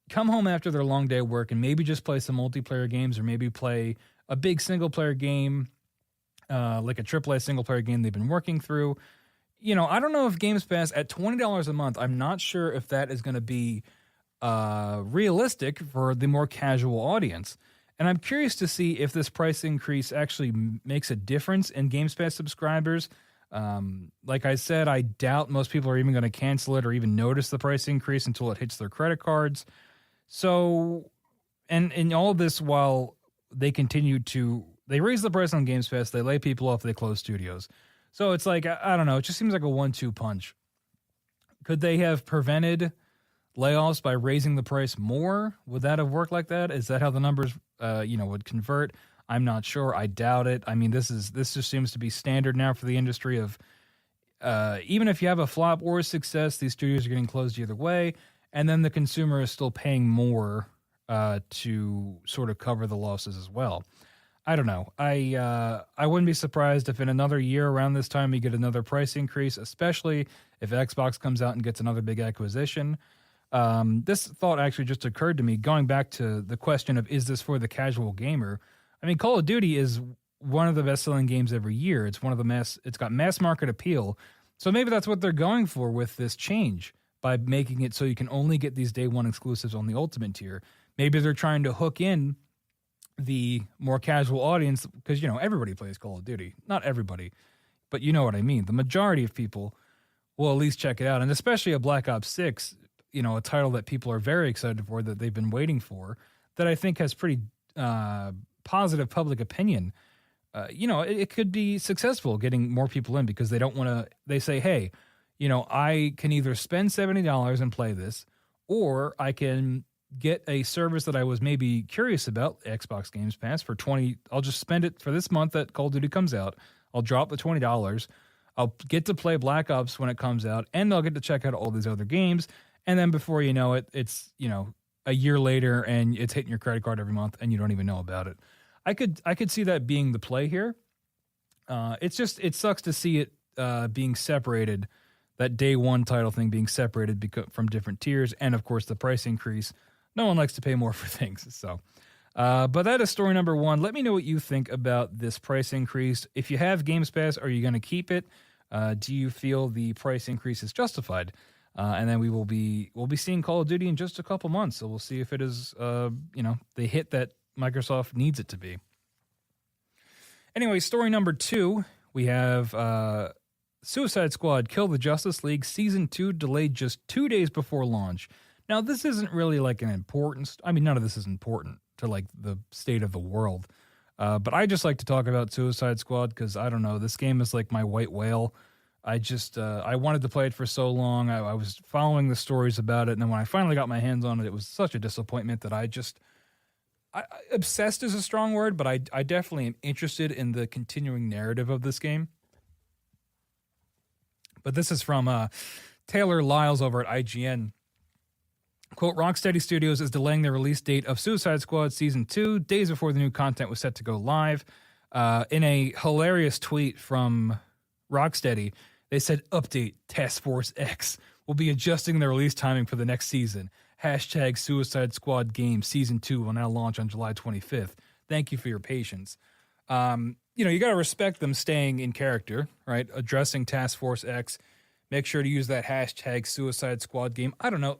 come home after their long day of work and maybe just play some multiplayer games or maybe play a big single-player game, like a AAA single-player game they've been working through, I don't know if Games Pass at $20 a month, I'm not sure if that is going to be realistic for the more casual audience. And I'm curious to see if this price increase actually makes a difference in Games Pass subscribers. Like I said, I doubt most people are even going to cancel it or even notice the price increase until it hits their credit cards. So, and in all this, while they raise the price on Games Pass, they lay people off, they close studios. So it's like, I don't know, it just seems like a 1-2 punch. Could they have prevented layoffs by raising the price more? Would that have worked like that? Is that how the numbers, would convert? I'm not sure. I doubt it. I mean, this just seems to be standard now for the industry of, even if you have a flop or a success, these studios are getting closed either way, and then the consumer is still paying more to sort of cover the losses as well. I don't know. I wouldn't be surprised if in another year around this time we get another price increase, especially if Xbox comes out and gets another big acquisition. This thought actually just occurred to me going back to the question of, is this for the casual gamer? I mean, Call of Duty is one of the best-selling games every year. It's it's got mass market appeal. So maybe that's what they're going for with this change by making it so you can only get these day one exclusives on the Ultimate tier. Maybe they're trying to hook in the more casual audience because, everybody plays Call of Duty. Not everybody, but you know what I mean. The majority of people will at least check it out. And especially a Black Ops 6, a title that people are very excited for, that they've been waiting for, that I think has pretty positive public opinion. It could be successful getting more people in because they don't want to, they say, hey, I can either spend $70 and play this, or I can get a service that I was maybe curious about, Xbox Games Pass, for $20. I'll just spend it for this month that Call of Duty comes out. I'll drop the $20. I'll get to play Black Ops when it comes out, and I'll get to check out all these other games. And then before you know it, it's, a year later and it's hitting your credit card every month and you don't even know about it. I could see that being the play here. It sucks to see it being separated, that day one title thing being separated from different tiers, and of course the price increase. No one likes to pay more for things. So, but that is story number one. Let me know what you think about this price increase. If you have Games Pass, are you going to keep it? Do you feel the price increase is justified? And then we'll be seeing Call of Duty in just a couple months. So we'll see if it is, the hit that Microsoft needs it to be. Anyway, story number two, we have Suicide Squad Kill the Justice League Season 2 delayed just 2 days before launch. Now, this isn't really like an important... none of this is important to like the state of the world. But I just like to talk about Suicide Squad because, I don't know, this game is like my white whale. I wanted to play it for so long. I was following the stories about it, and then when I finally got my hands on it, it was such a disappointment that I obsessed is a strong word, but I definitely am interested in the continuing narrative of this game. But this is from Taylor Lyles over at IGN. Quote, Rocksteady Studios is delaying the release date of Suicide Squad Season 2 days before the new content was set to go live. In a hilarious tweet from Rocksteady, they said, update, Task Force X will be adjusting the release timing for the next season. Hashtag Suicide Squad game Season 2 will now launch on July 25th. Thank you for your patience. You got to respect them staying in character, right? Addressing Task Force X. Make sure to use that hashtag Suicide Squad game. I don't know.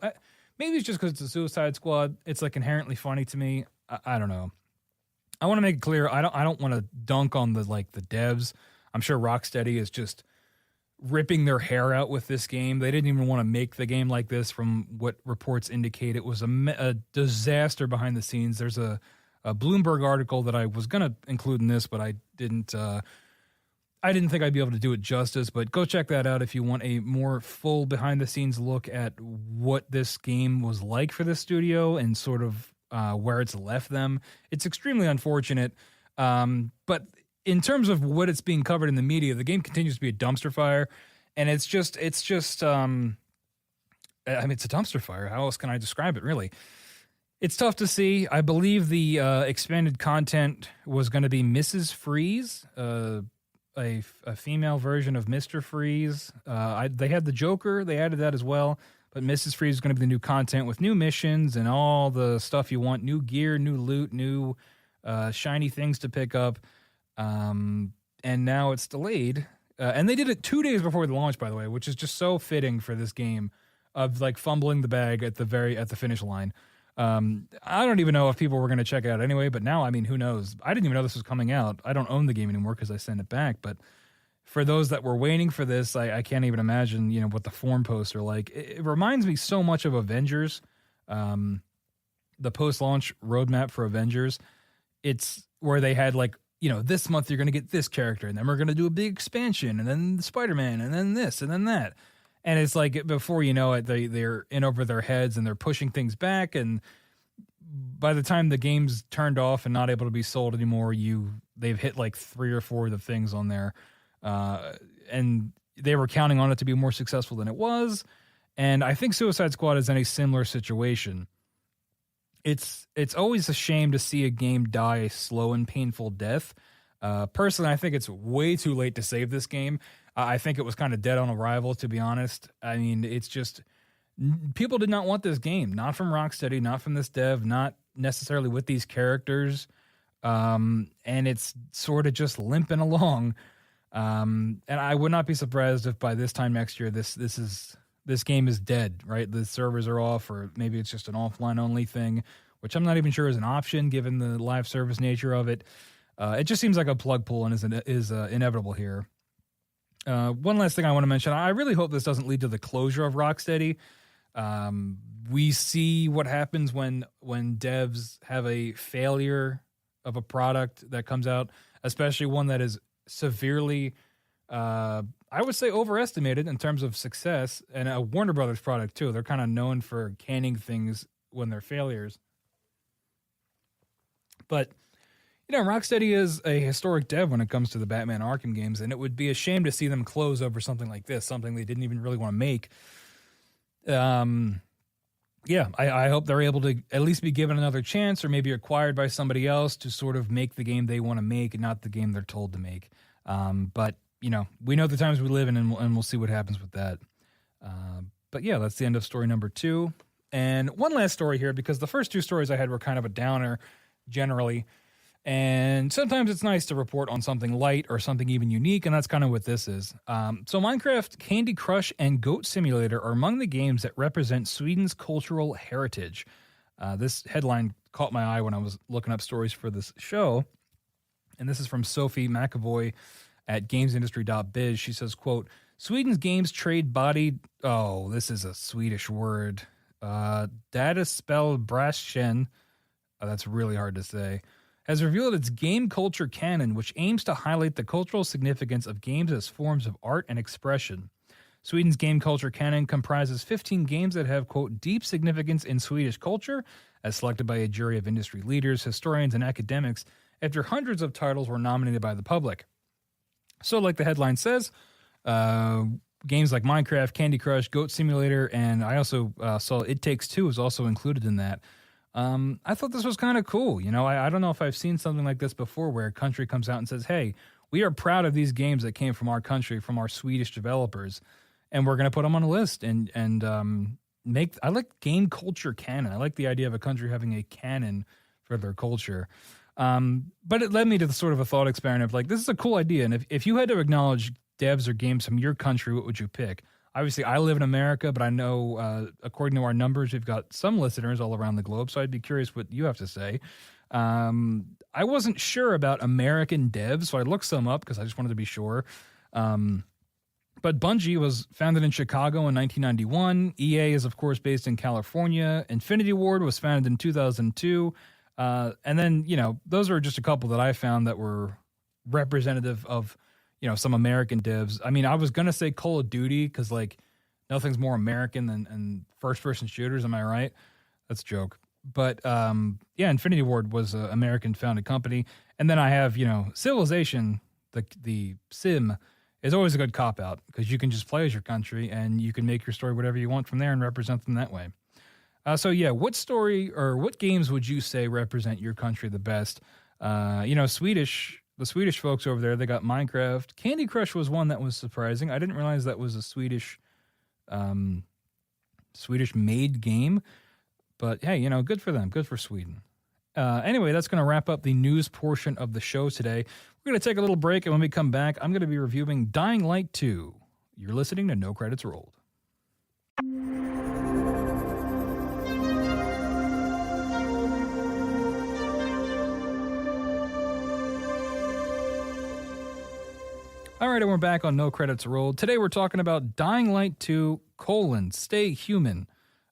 Maybe it's just because it's a Suicide Squad. It's like inherently funny to me. I don't know. I want to make it clear. I don't want to dunk on the devs. I'm sure Rocksteady is just ripping their hair out with this game. They didn't even want to make the game like this. From what reports indicate, it was a disaster behind the scenes. There's a Bloomberg article that I was going to include in this, but I didn't think I'd be able to do it justice, but go check that out if you want a more full behind-the-scenes look at what this game was like for this studio and sort of where it's left them. It's extremely unfortunate, but in terms of what it's being covered in the media, the game continues to be a dumpster fire, and it's just it's a dumpster fire. How else can I describe it, really? It's tough to see. I believe the expanded content was going to be Mrs. Freeze, a female version of Mr. Freeze. They had the Joker. They added that as well. But Mrs. Freeze is going to be the new content with new missions and all the stuff you want. New gear, new loot, new shiny things to pick up. And now it's delayed. And they did it 2 days before the launch, by the way, which is just so fitting for this game of like fumbling the bag at the finish line. I don't even know if people were going to check it out anyway, but now, who knows? I didn't even know this was coming out. I don't own the game anymore because I sent it back, but for those that were waiting for this, I can't even imagine, what the forum posts are like. It reminds me so much of Avengers, the post-launch roadmap for Avengers. It's where they had this month you're going to get this character, and then we're going to do a big expansion, and then Spider-Man, and then this, and then that. And it's like before you know it, they're in over their heads and they're pushing things back. And by the time the game's turned off and not able to be sold anymore, they've hit like 3 or 4 of the things on there. And they were counting on it to be more successful than it was. And I think Suicide Squad is in a similar situation. It's always a shame to see a game die a slow and painful death. Personally, I think it's way too late to save this game. I think it was kind of dead on arrival, to be honest. It's just People did not want this game, not from Rocksteady, not from this dev, not necessarily with these characters. And it's sort of just limping along. And I would not be surprised if by this time next year, this game is dead, right? The servers are off, or maybe it's just an offline only thing, which I'm not even sure is an option given the live service nature of it. It just seems like a plug pull and is inevitable here. One last thing I want to mention. I really hope this doesn't lead to the closure of Rocksteady. We see what happens when devs have a failure of a product that comes out, especially one that is severely, I would say, overestimated in terms of success, and a Warner Brothers product too. They're kind of known for canning things when they're failures. But, Rocksteady is a historic dev when it comes to the Batman Arkham games, and it would be a shame to see them close over something like this, something they didn't even really want to make. I hope they're able to at least be given another chance, or maybe acquired by somebody else to sort of make the game they want to make and not the game they're told to make. But, we know the times we live in, and we'll see what happens with that. But yeah, that's the end of story number 2. And one last story here, because the first 2 stories I had were kind of a downer generally. And sometimes it's nice to report on something light or something even unique, and that's kind of what this is. So Minecraft, Candy Crush, and Goat Simulator are among the games that represent Sweden's cultural heritage. This headline caught my eye when I was looking up stories for this show, and this is from Sophie McAvoy at gamesindustry.biz. She says, quote, Sweden's games trade bodied... Oh, this is a Swedish word. Dataspelbranschen, that's really hard to say, has revealed its game culture canon, which aims to highlight the cultural significance of games as forms of art and expression. Sweden's game culture canon comprises 15 games that have, quote, deep significance in Swedish culture, as selected by a jury of industry leaders, historians, and academics, after hundreds of titles were nominated by the public. So, like the headline says, games like Minecraft, Candy Crush, Goat Simulator, and I also saw It Takes Two is also included in that. I thought this was kind of cool. I don't know if I've seen something like this before where a country comes out and says, hey, we are proud of these games that came from our country, from our Swedish developers, and we're going to put them on a list and I like game culture canon. I like the idea of a country having a canon for their culture. But it led me to the sort of a thought experiment of like, this is a cool idea. And if you had to acknowledge devs or games from your country, what would you pick? Obviously, I live in America, but I know, according to our numbers, we've got some listeners all around the globe, so I'd be curious what you have to say. I wasn't sure about American devs, so I looked some up because I just wanted to be sure. But Bungie was founded in Chicago in 1991. EA is, of course, based in California. Infinity Ward was founded in 2002. And then, those are just a couple that I found that were representative of some American devs. I mean, I was going to say Call of Duty because, nothing's more American than first-person shooters. Am I right? That's a joke. But, Infinity Ward was an American-founded company. And then I have, Civilization, the sim, is always a good cop-out because you can just play as your country and you can make your story whatever you want from there and represent them that way. What story or what games would you say represent your country the best? The Swedish folks over there, they got Minecraft. Candy Crush was one that was surprising. I didn't realize that was a Swedish made game. But hey, good for them. Good for Sweden. Anyway, that's going to wrap up the news portion of the show today. We're going to take a little break, and when we come back, I'm going to be reviewing Dying Light 2. You're listening to No Credits Rolled. All right, and we're back on No Credits Rolled. Today we're talking about Dying Light 2, Stay Human.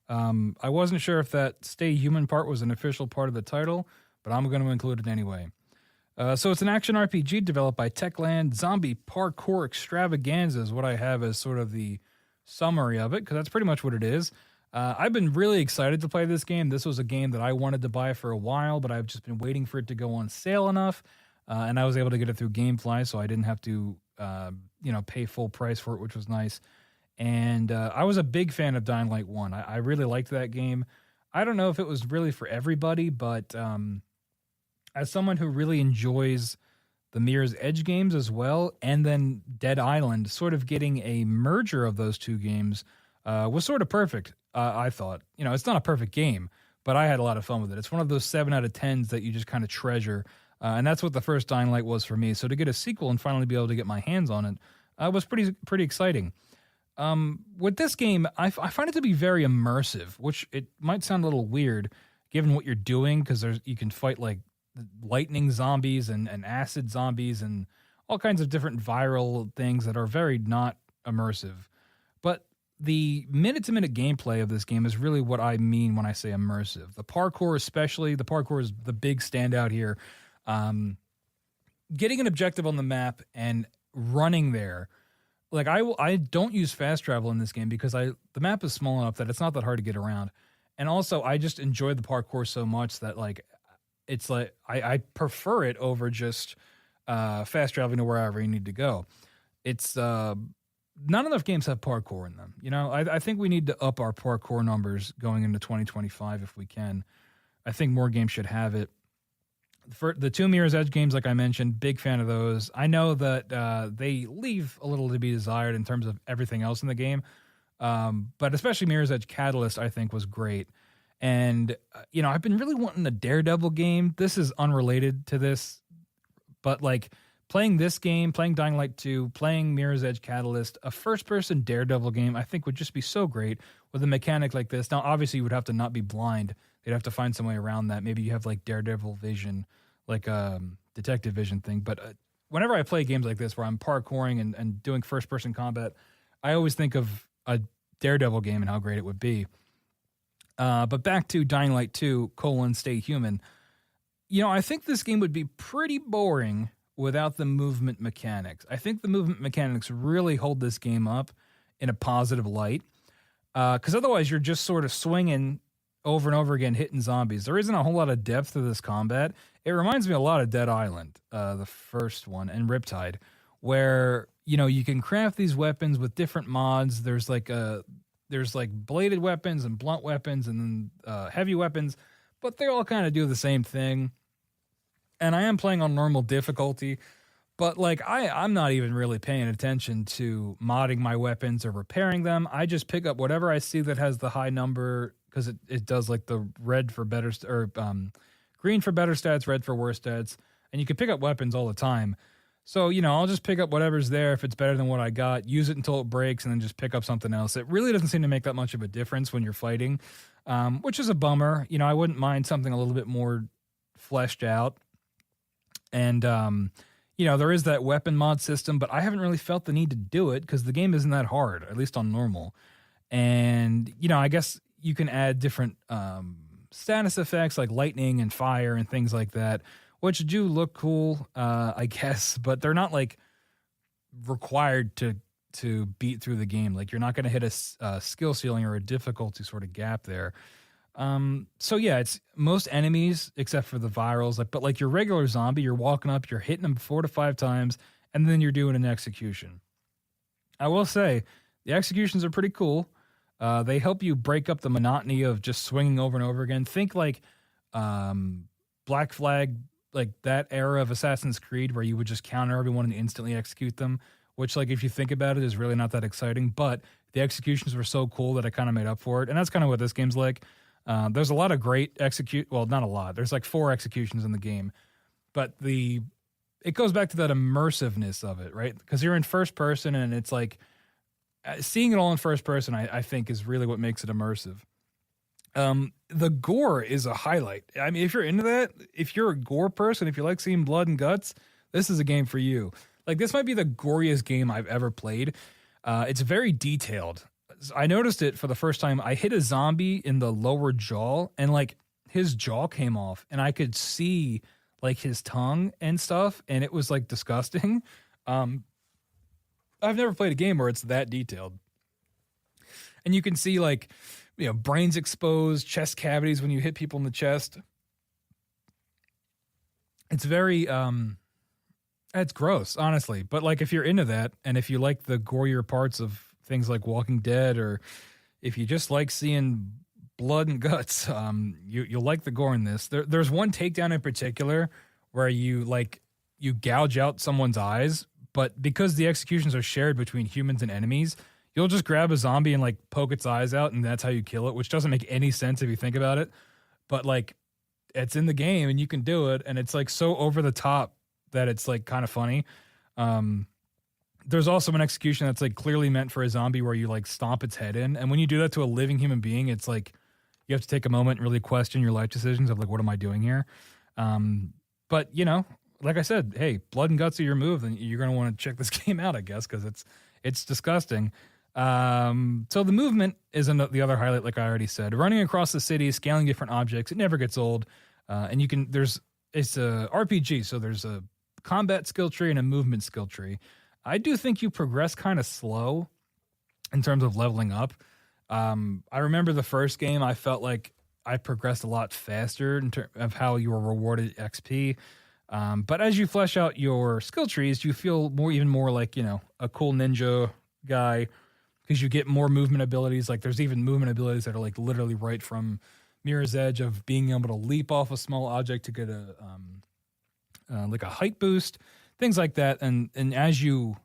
I wasn't sure if that Stay Human part was an official part of the title, but I'm going to include it anyway. So it's an action RPG developed by Techland. Zombie Parkour Extravaganza is what I have as sort of the summary of it, because that's pretty much what it is. I've been really excited to play this game. This was a game that I wanted to buy for a while, but I've just been waiting for it to go on sale enough, and I was able to get it through GameFly, so I didn't have to pay full price for it, which was nice. And I was a big fan of Dying Light 1. I really liked that game. I don't know if it was really for everybody, but as someone who really enjoys the Mirror's Edge games as well, and then Dead Island, sort of getting a merger of those two games was sort of perfect, I thought. You know, it's not a perfect game, but I had a lot of fun with it. It's one of those 7 out of 10s that you just kind of treasure, and that's what the first Dying Light was for me. So to get a sequel and finally be able to get my hands on it was pretty exciting. With this game, I find it to be very immersive, which it might sound a little weird given what you're doing, because you can fight like lightning zombies and acid zombies and all kinds of different viral things that are very not immersive. But the minute-to-minute gameplay of this game is really what I mean when I say immersive. The parkour especially, the parkour is the big standout here. Getting an objective on the map and running there. Like I don't use fast travel in this game because the map is small enough that it's not that hard to get around. And also I just enjoy the parkour so much that like it's like I prefer it over just fast traveling to wherever you need to go. It's not enough games have parkour in them. You know, I think we need to up our parkour numbers going into 2025 if we can. I think more games should have it. For the 2 Mirror's Edge games, like I mentioned, big fan of those. I know that they leave a little to be desired in terms of everything else in the game, but especially Mirror's Edge Catalyst, I think, was great. And, you know, I've been really wanting a Daredevil game. This is unrelated to this, but like playing this game, playing Dying Light 2, playing Mirror's Edge Catalyst, a first-person Daredevil game, I think would just be so great with a mechanic like this. Now, obviously, you would have to not be blind. They'd have to find some way around that. Maybe you have like Daredevil vision, like detective vision thing. But whenever I play games like this where I'm parkouring and doing first-person combat, I always think of a Daredevil game and how great it would be. But back to Dying Light 2, Stay Human. You know, I think this game would be pretty boring without the movement mechanics. I think the movement mechanics really hold this game up in a positive light. Because otherwise you're just sort of swinging over and over again, hitting zombies. There isn't a whole lot of depth to this combat. It reminds me a lot of Dead Island, the first one, and Riptide, where, you know, you can craft these weapons with different mods. There's like bladed weapons and blunt weapons and then heavy weapons, but they all kind of do the same thing. And I am playing on normal difficulty, but like I'm not even really paying attention to modding my weapons or repairing them. I just pick up whatever I see that has the high number, because it does like the red for better green for better stats, red for worse stats, and you can pick up weapons all the time. So, you know, I'll just pick up whatever's there if it's better than what I got, use it until it breaks, and then just pick up something else. It really doesn't seem to make that much of a difference when you're fighting, which is a bummer. You know, I wouldn't mind something a little bit more fleshed out. And, you know, there is that weapon mod system, but I haven't really felt the need to do it because the game isn't that hard, at least on normal. And, you know, I guess you can add different status effects like lightning and fire and things like that, which do look cool, I guess, but they're not like required to beat through the game. Like you're not going to hit a skill ceiling or a difficulty sort of gap there. So yeah, it's most enemies except for the virals, but like your regular zombie, you're walking up, you're hitting them 4 to 5 times, and then you're doing an execution. I will say the executions are pretty cool. They help you break up the monotony of just swinging over and over again. Think like Black Flag, like that era of Assassin's Creed where you would just counter everyone and instantly execute them, which, like, if you think about it, is really not that exciting. But the executions were so cool that I kind of made up for it. And that's kind of what this game's like. There's a lot of great well, not a lot. There's like 4 executions in the game. But it goes back to that immersiveness of it, right? Because you're in first person, and it's like seeing it all in first person, I think, is really what makes it immersive. The gore is a highlight. I mean, if you're into that, if you're a gore person, if you like seeing blood and guts, this is a game for you. Like, this might be the goriest game I've ever played. It's very detailed. I noticed it for the first time. I hit a zombie in the lower jaw, and like his jaw came off, and I could see like his tongue and stuff, and it was like disgusting. I've never played a game where it's that detailed. And you can see like, you know, brains exposed, chest cavities when you hit people in the chest. It's very it's gross, honestly. But like, if you're into that, and if you like the gorier parts of things like Walking Dead, or if you just like seeing blood and guts, you'll like the gore in this. There's one takedown in particular where you gouge out someone's eyes, but because the executions are shared between humans and enemies, you'll just grab a zombie and like poke its eyes out, and that's how you kill it, which doesn't make any sense if you think about it. But like, it's in the game and you can do it, and it's like so over the top that it's like kind of funny. There's also an execution that's like clearly meant for a zombie where you like stomp its head in, and when you do that to a living human being, it's like you have to take a moment and really question your life decisions of like, what am I doing here? But you know, like I said, hey, blood and guts are your move, and you're gonna want to check this game out, I guess, because it's disgusting. So the movement is the other highlight, like I already said. Running across the city, scaling different objects, it never gets old. And you can it's a RPG, so there's a combat skill tree and a movement skill tree. I do think you progress kind of slow in terms of leveling up. I remember the first game, I felt like I progressed a lot faster in terms of how you were rewarded XP. But as you flesh out your skill trees, you feel even more like, you know, a cool ninja guy, because you get more movement abilities. Like there's even movement abilities that are like literally right from Mirror's Edge, of being able to leap off a small object to get like a height boost, things like that. And as you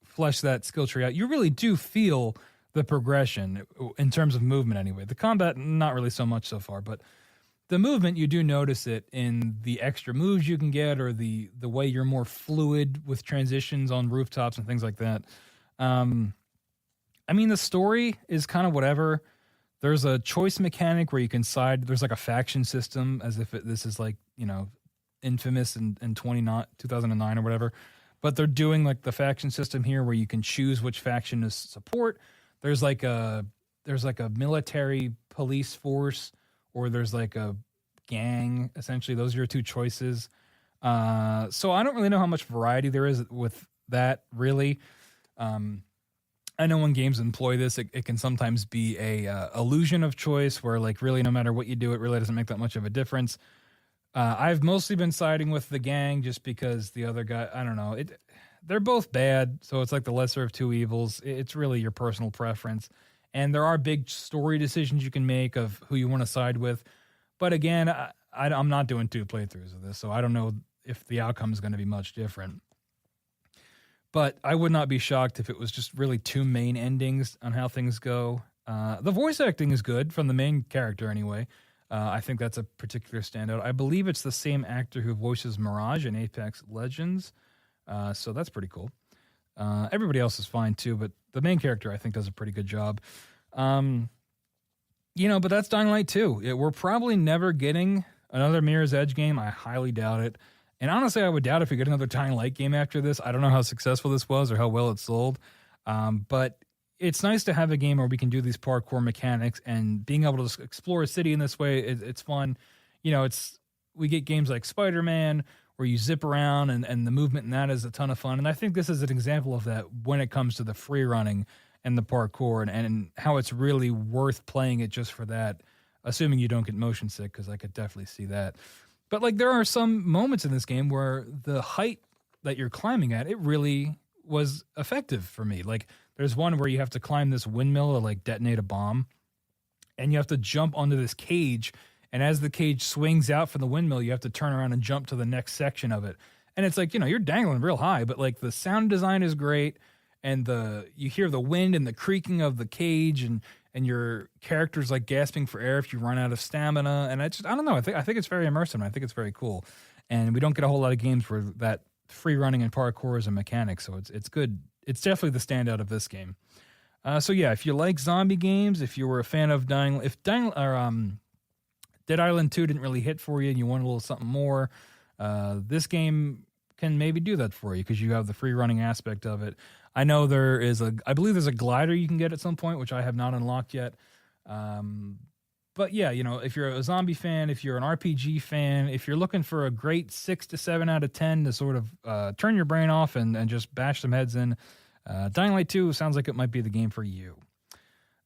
flesh that skill tree out, you really do feel the progression in terms of movement anyway. The combat, not really so much so far, but the movement, you do notice it in the extra moves you can get, or the way you're more fluid with transitions on rooftops and things like that. I mean, the story is kind of whatever. There's a choice mechanic where you can side. There's like a faction system, as if this is like, you know, Infamous in 2009 or whatever. But they're doing like the faction system here where you can choose which faction to support. There's like a military police force, or there's like a gang. Essentially, those are your two choices. So I don't really know how much variety there is with that, really. I know when games employ this, it can sometimes be a illusion of choice where like really no matter what you do, it really doesn't make that much of a difference. I've mostly been siding with the gang just because the other guy, I don't know, they're both bad, so it's like the lesser of two evils. It's really your personal preference. And there are big story decisions you can make of who you want to side with. But again, I'm not doing 2 playthroughs of this, so I don't know if the outcome is going to be much different. But I would not be shocked if it was just really 2 main endings on how things go. The voice acting is good from the main character anyway. I think that's a particular standout. I believe it's the same actor who voices Mirage in Apex Legends. So that's pretty cool. Everybody else is fine too, but the main character I think does a pretty good job. You know, but that's Dying Light 2. We're probably never getting another Mirror's Edge game. I highly doubt it. And honestly, I would doubt if we get another Dying Light game after this. I don't know how successful this was or how well it sold. But it's nice to have a game where we can do these parkour mechanics, and being able to explore a city in this way, it's fun. You know, we get games like Spider-Man where you zip around, and the movement in that is a ton of fun. And I think this is an example of that when it comes to the free running and the parkour, and how it's really worth playing it just for that, assuming you don't get motion sick, because I could definitely see that. But like, there are some moments in this game where the height that you're climbing at, it really was effective for me. Like, there's one where you have to climb this windmill to like detonate a bomb, and you have to jump onto this cage. And as the cage swings out from the windmill, you have to turn around and jump to the next section of it. And it's like, you know, you're dangling real high, but like the sound design is great. And you hear the wind and the creaking of the cage, and your character's like gasping for air if you run out of stamina. And I don't know. I think it's very immersive, and I think it's very cool. And we don't get a whole lot of games where that free running and parkour is a mechanic. So it's good. It's definitely the standout of this game. So yeah, if you like zombie games, if you were a fan of Dead Island 2 didn't really hit for you and you want a little something more, this game can maybe do that for you because you have the free running aspect of it. I know I believe there's a glider you can get at some point, which I have not unlocked yet. But yeah, you know, if you're a zombie fan, if you're an RPG fan, if you're looking for a great 6 to 7 out of 10 to sort of turn your brain off and just bash some heads in, Dying Light 2 sounds like it might be the game for you.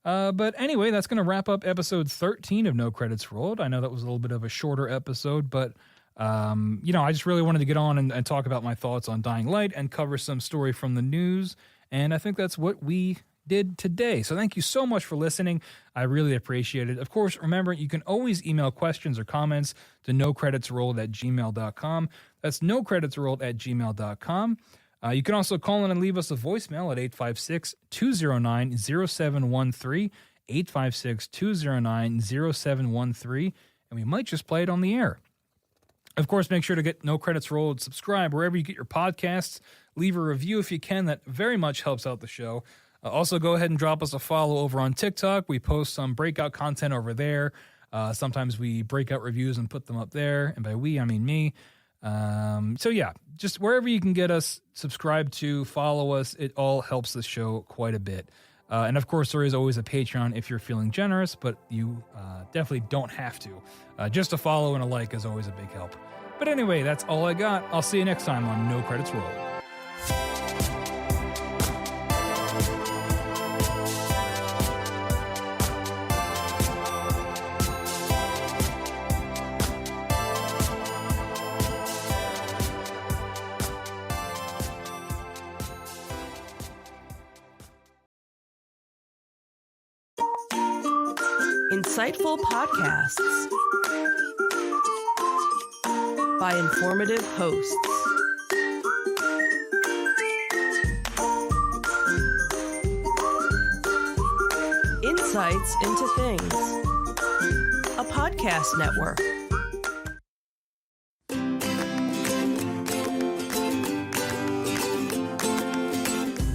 But anyway, that's going to wrap up episode 13 of No Credits Rolled. I know that was a little bit of a shorter episode, but you know, I just really wanted to get on and talk about my thoughts on Dying Light and cover some story from the news, and I think that's what we did today. So thank you so much for listening. I really appreciate it. Of course, remember, you can always email questions or comments to nocreditsrolled@gmail.com. That's nocreditsrolled@gmail.com. You can also call in and leave us a voicemail at 856-209-0713, 856-209-0713, and we might just play it on the air. Of course, make sure to get No Credits Rolled, subscribe wherever you get your podcasts, leave a review if you can. That very much helps out the show. Also, go ahead and drop us a follow over on TikTok. We post some breakout content over there. Sometimes we break out reviews and put them up there. And by we, I mean me. So yeah, just wherever you can get us, subscribe to, follow us. It all helps the show quite a bit. And of course, there is always a Patreon if you're feeling generous, but you definitely don't have to. Just a follow and a like is always a big help. But anyway, that's all I got. I'll see you next time on No Credits Rolled. Insightful podcasts by informative hosts. Insights into Things, a podcast network.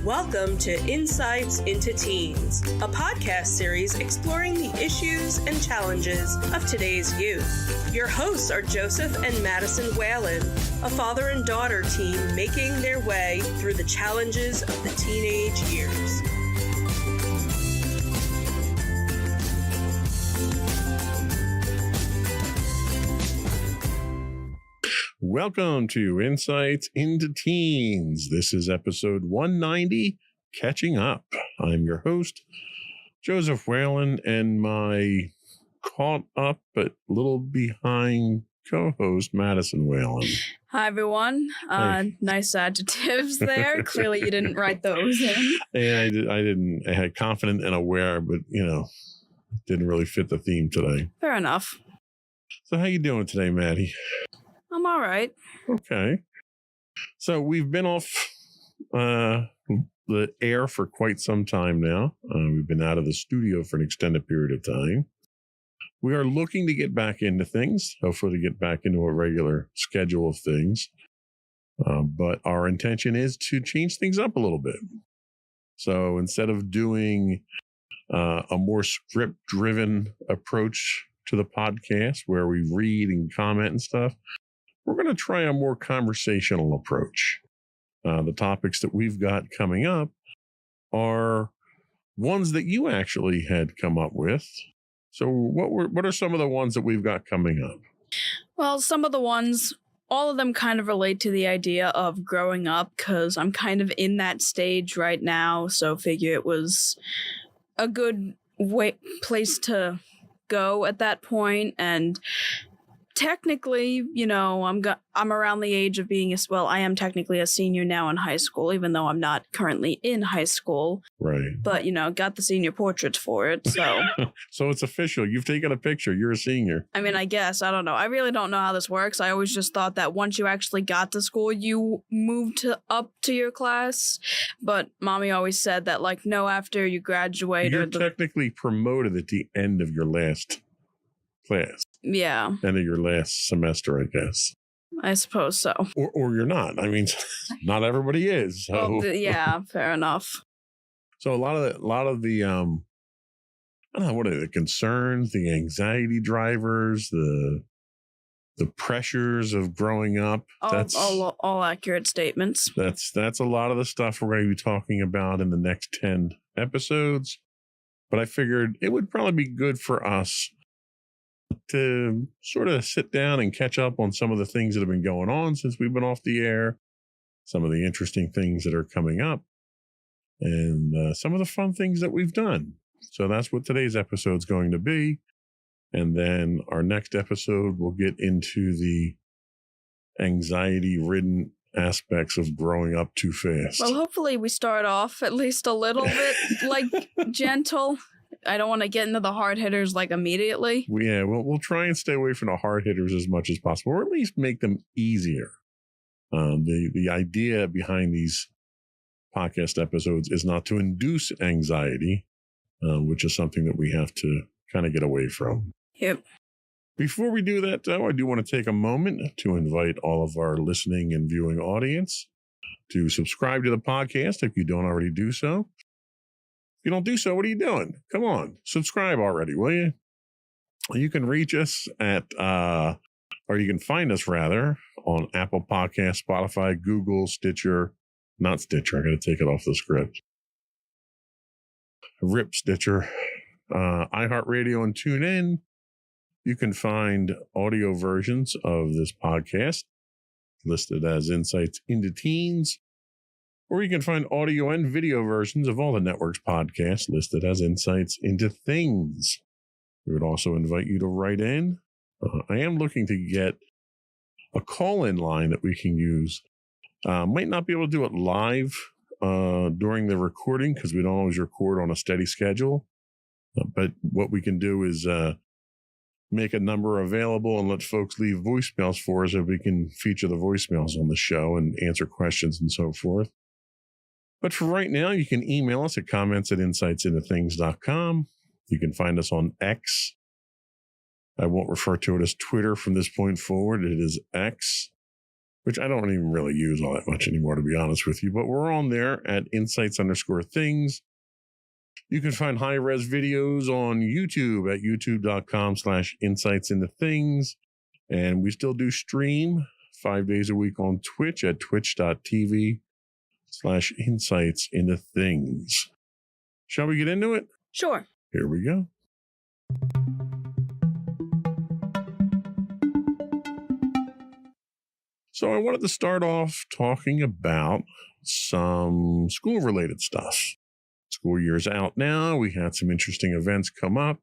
Welcome to Insights into Teens, a podcast series exploring the issues and challenges of today's youth. Your hosts are Joseph and Madison Whalen, a father and daughter team making their way through the challenges of the teenage years. Welcome to Insights into Teens. This is episode 190, Catching Up. I'm your host, Joseph Whalen, and my caught up but little behind co-host, Madison Whalen. Hi, everyone. Hey. Nice adjectives there. Clearly, you didn't write those in. Yeah, I didn't. I had confident and aware, but, didn't really fit the theme today. Fair enough. So how you doing today, Maddie? I'm all right. Okay. So we've been off the air for quite some time now. We've been out of the studio for an extended period of time. We are looking to get back into things, hopefully to get back into a regular schedule of things. But our intention is to change things up a little bit. So instead of doing a more script-driven approach to the podcast where we read and comment and stuff, we're going to try a more conversational approach. The topics that we've got coming up are ones that you actually had come up with. So what are some of the ones that we've got coming up? Well, some of the ones, all of them kind of relate to the idea of growing up because I'm kind of in that stage right now. So figure it was a good place to go at that point. And technically, I'm around the age of being I am technically a senior now in high school, even though I'm not currently in high school. Right. But, got the senior portraits for it, so. So it's official. You've taken a picture. You're a senior. I mean, I guess. I don't know. I really don't know how this works. I always just thought that once you actually got to school, you moved up to your class. But Mommy always said that, no, after you graduate. You're technically promoted at the end of your last class. Yeah. End of your last semester, I guess. I suppose so. Or you're not. I mean, not everybody is. So. Well, yeah, fair enough. So a lot of the I don't know, what are the concerns, the anxiety drivers, the pressures of growing up. All accurate statements. That's a lot of the stuff we're going to be talking about in the next 10 episodes. But I figured it would probably be good for us to sort of sit down and catch up on some of the things that have been going on since we've been off the air, some of the interesting things that are coming up, and some of the fun things that we've done. So that's what today's episode is going to be. And then our next episode will get into the anxiety-ridden aspects of growing up too fast. Well, hopefully we start off at least a little bit gentle. I don't want to get into the hard hitters immediately. Yeah, we'll try and stay away from the hard hitters as much as possible, or at least make them easier. The idea behind these podcast episodes is not to induce anxiety, which is something that we have to kind of get away from. Yep. Before we do that, though, I do want to take a moment to invite all of our listening and viewing audience to subscribe to the podcast if you don't already do so. If you don't do so, what are you doing? Come on, subscribe already, will you? You can reach us at, or you can find us rather, on Apple Podcasts, Spotify, Google, Stitcher, not Stitcher, I got to take it off the script. RIP Stitcher, iHeartRadio, and TuneIn. You can find audio versions of this podcast listed as Insights into Teens, or you can find audio and video versions of all the network's podcasts listed as Insights into Things. We would also invite you to write in. I am looking to get a call-in line that we can use. Might not be able to do it live during the recording because we don't always record on a steady schedule. But what we can do is make a number available and let folks leave voicemails for us so we can feature the voicemails on the show and answer questions and so forth. But for right now, you can email us at comments@insightsintothings.com. You can find us on X. I won't refer to it as Twitter from this point forward. It is X, which I don't even really use all that much anymore, to be honest with you. But we're on there at insights_things. You can find high-res videos on YouTube at youtube.com/insightsintothings. And we still do stream 5 days a week on Twitch at twitch.tv/insightsintothings. Shall we get into it? Sure. Here we go. So I wanted to start off talking about some school-related stuff. School year's out now. We had some interesting events come up.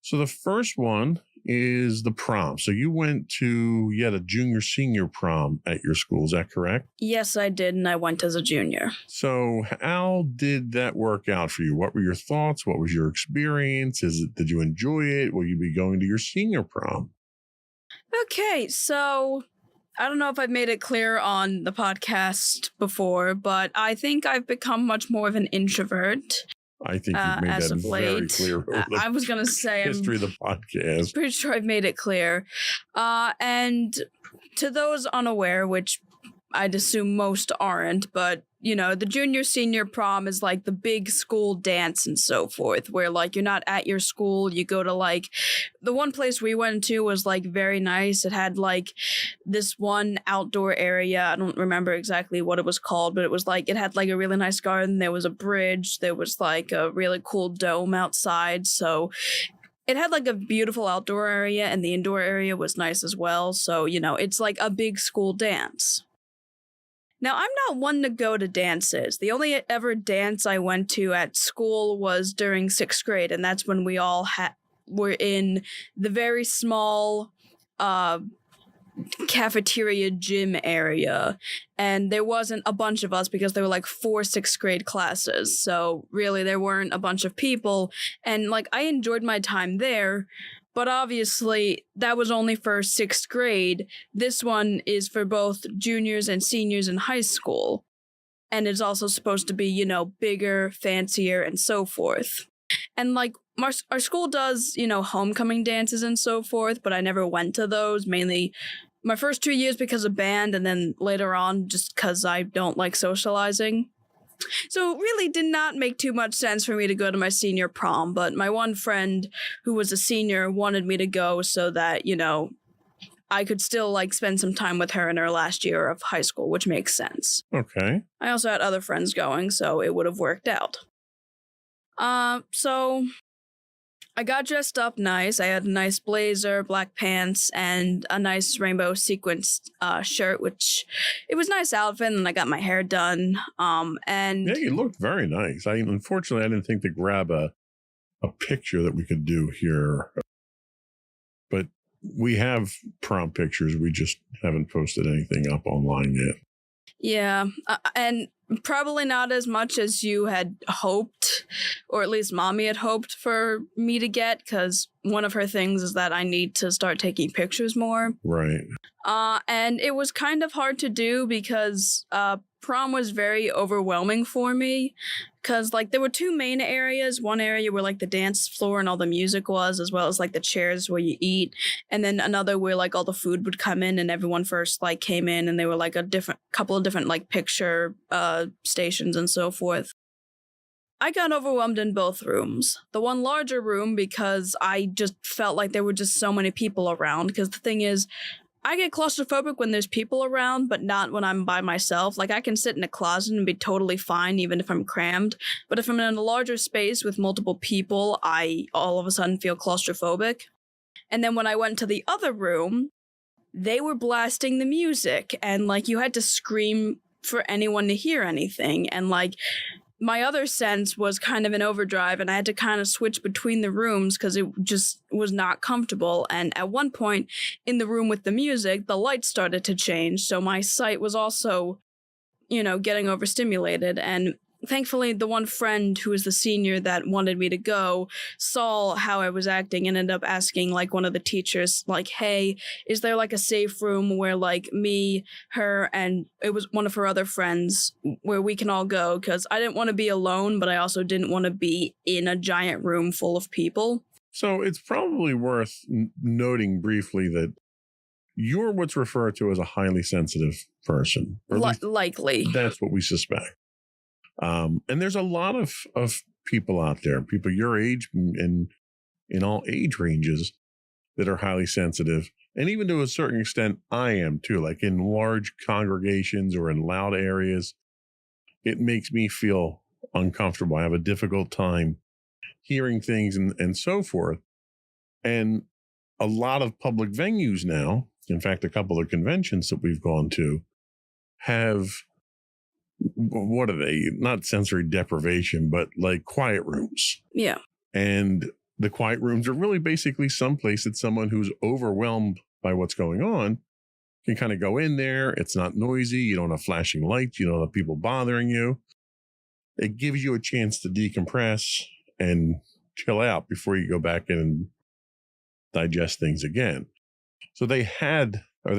So the first one is the prom. So you went to a junior-senior prom at your school. Is that correct? Yes, I did, and I went as a junior. So how did that work out for you? What were your thoughts? What was your experience? Did you enjoy it? Will you be going to your senior prom? Okay, so I don't know if I've made it clear on the podcast before, but I think I've become much more of an introvert. I think you've made that very clear. I was going to say history of the podcast. Pretty sure I've made it clear. And to those unaware, which I'd assume most aren't, but, you know, the junior-senior prom is like the big school dance and so forth, where, like, you're not at your school, you go to, like, the one place we went to was, like, very nice. It had, like, this one outdoor area. I don't remember exactly what it was called, but it was, like, it had, like, a really nice garden. There was a bridge. There was, like, a really cool dome outside, so it had, like, a beautiful outdoor area, and the indoor area was nice as well, so, you know, it's, like, a big school dance. Now, I'm not one to go to dances. The only ever dance I went to at school was during 6th grade, and that's when we all were in the very small cafeteria gym area, and there wasn't a bunch of us because there were like 4 6th grade classes, so really there weren't a bunch of people, and like I enjoyed my time there. But obviously, that was only for 6th grade. This one is for both juniors and seniors in high school. And it's also supposed to be, you know, bigger, fancier, and so forth. And, like, our school does, you know, homecoming dances and so forth, but I never went to those, mainly my first 2 years because of band, and then later on just because I don't like socializing. So it really did not make too much sense for me to go to my senior prom, but my one friend who was a senior wanted me to go so that, you know, I could still, like, spend some time with her in her last year of high school, which makes sense. Okay. I also had other friends going, so it would have worked out. So I got dressed up nice. I had a nice blazer, black pants, and a nice rainbow sequenced shirt, which it was a nice outfit, and I got my hair done. And yeah, you looked very nice. Unfortunately, I didn't think to grab a picture that we could do here, but we have prom pictures. We just haven't posted anything up online yet. Yeah, and Probably not as much as you had hoped, or at least Mommy had hoped for me to get, because one of her things is that I need to start taking pictures more. Right. And it was kind of hard to do because prom was very overwhelming for me, because like there were two main areas. One area where like the dance floor and all the music was, as well as like the chairs where you eat, and then another where like all the food would come in and everyone first like came in and they were like a couple of different like picture stations and so forth. I got overwhelmed in both rooms. The one larger room because I just felt like there were just so many people around, because the thing is, I get claustrophobic when there's people around, but not when I'm by myself. Like, I can sit in a closet and be totally fine, even if I'm crammed. But if I'm in a larger space with multiple people, I all of a sudden feel claustrophobic. And then when I went to the other room, they were blasting the music, and, like, you had to scream for anyone to hear anything. And, like, my other sense was kind of in overdrive, and I had to kind of switch between the rooms because it just was not comfortable. And at one point in the room with the music, the lights started to change, so my sight was also, getting overstimulated. And thankfully, the one friend who was the senior that wanted me to go saw how I was acting and ended up asking, like, one of the teachers, like, hey, is there, like, a safe room where, like, me, her, and it was one of her other friends where we can all go? Because I didn't want to be alone, but I also didn't want to be in a giant room full of people. So it's probably worth noting briefly that you're what's referred to as a highly sensitive person. Or at least likely. That's what we suspect. And there's a lot of people out there, people your age and in all age ranges, that are highly sensitive. And even to a certain extent, I am too. Like in large congregations or in loud areas, it makes me feel uncomfortable. I have a difficult time hearing things and so forth. And a lot of public venues now, in fact, a couple of conventions that we've gone to, have, what are they? Not sensory deprivation, but like quiet rooms. Yeah. And the quiet rooms are really basically someplace that someone who's overwhelmed by what's going on can kind of go in there. It's not noisy. You don't have flashing lights. You don't have people bothering you. It gives you a chance to decompress and chill out before you go back in and digest things again. So they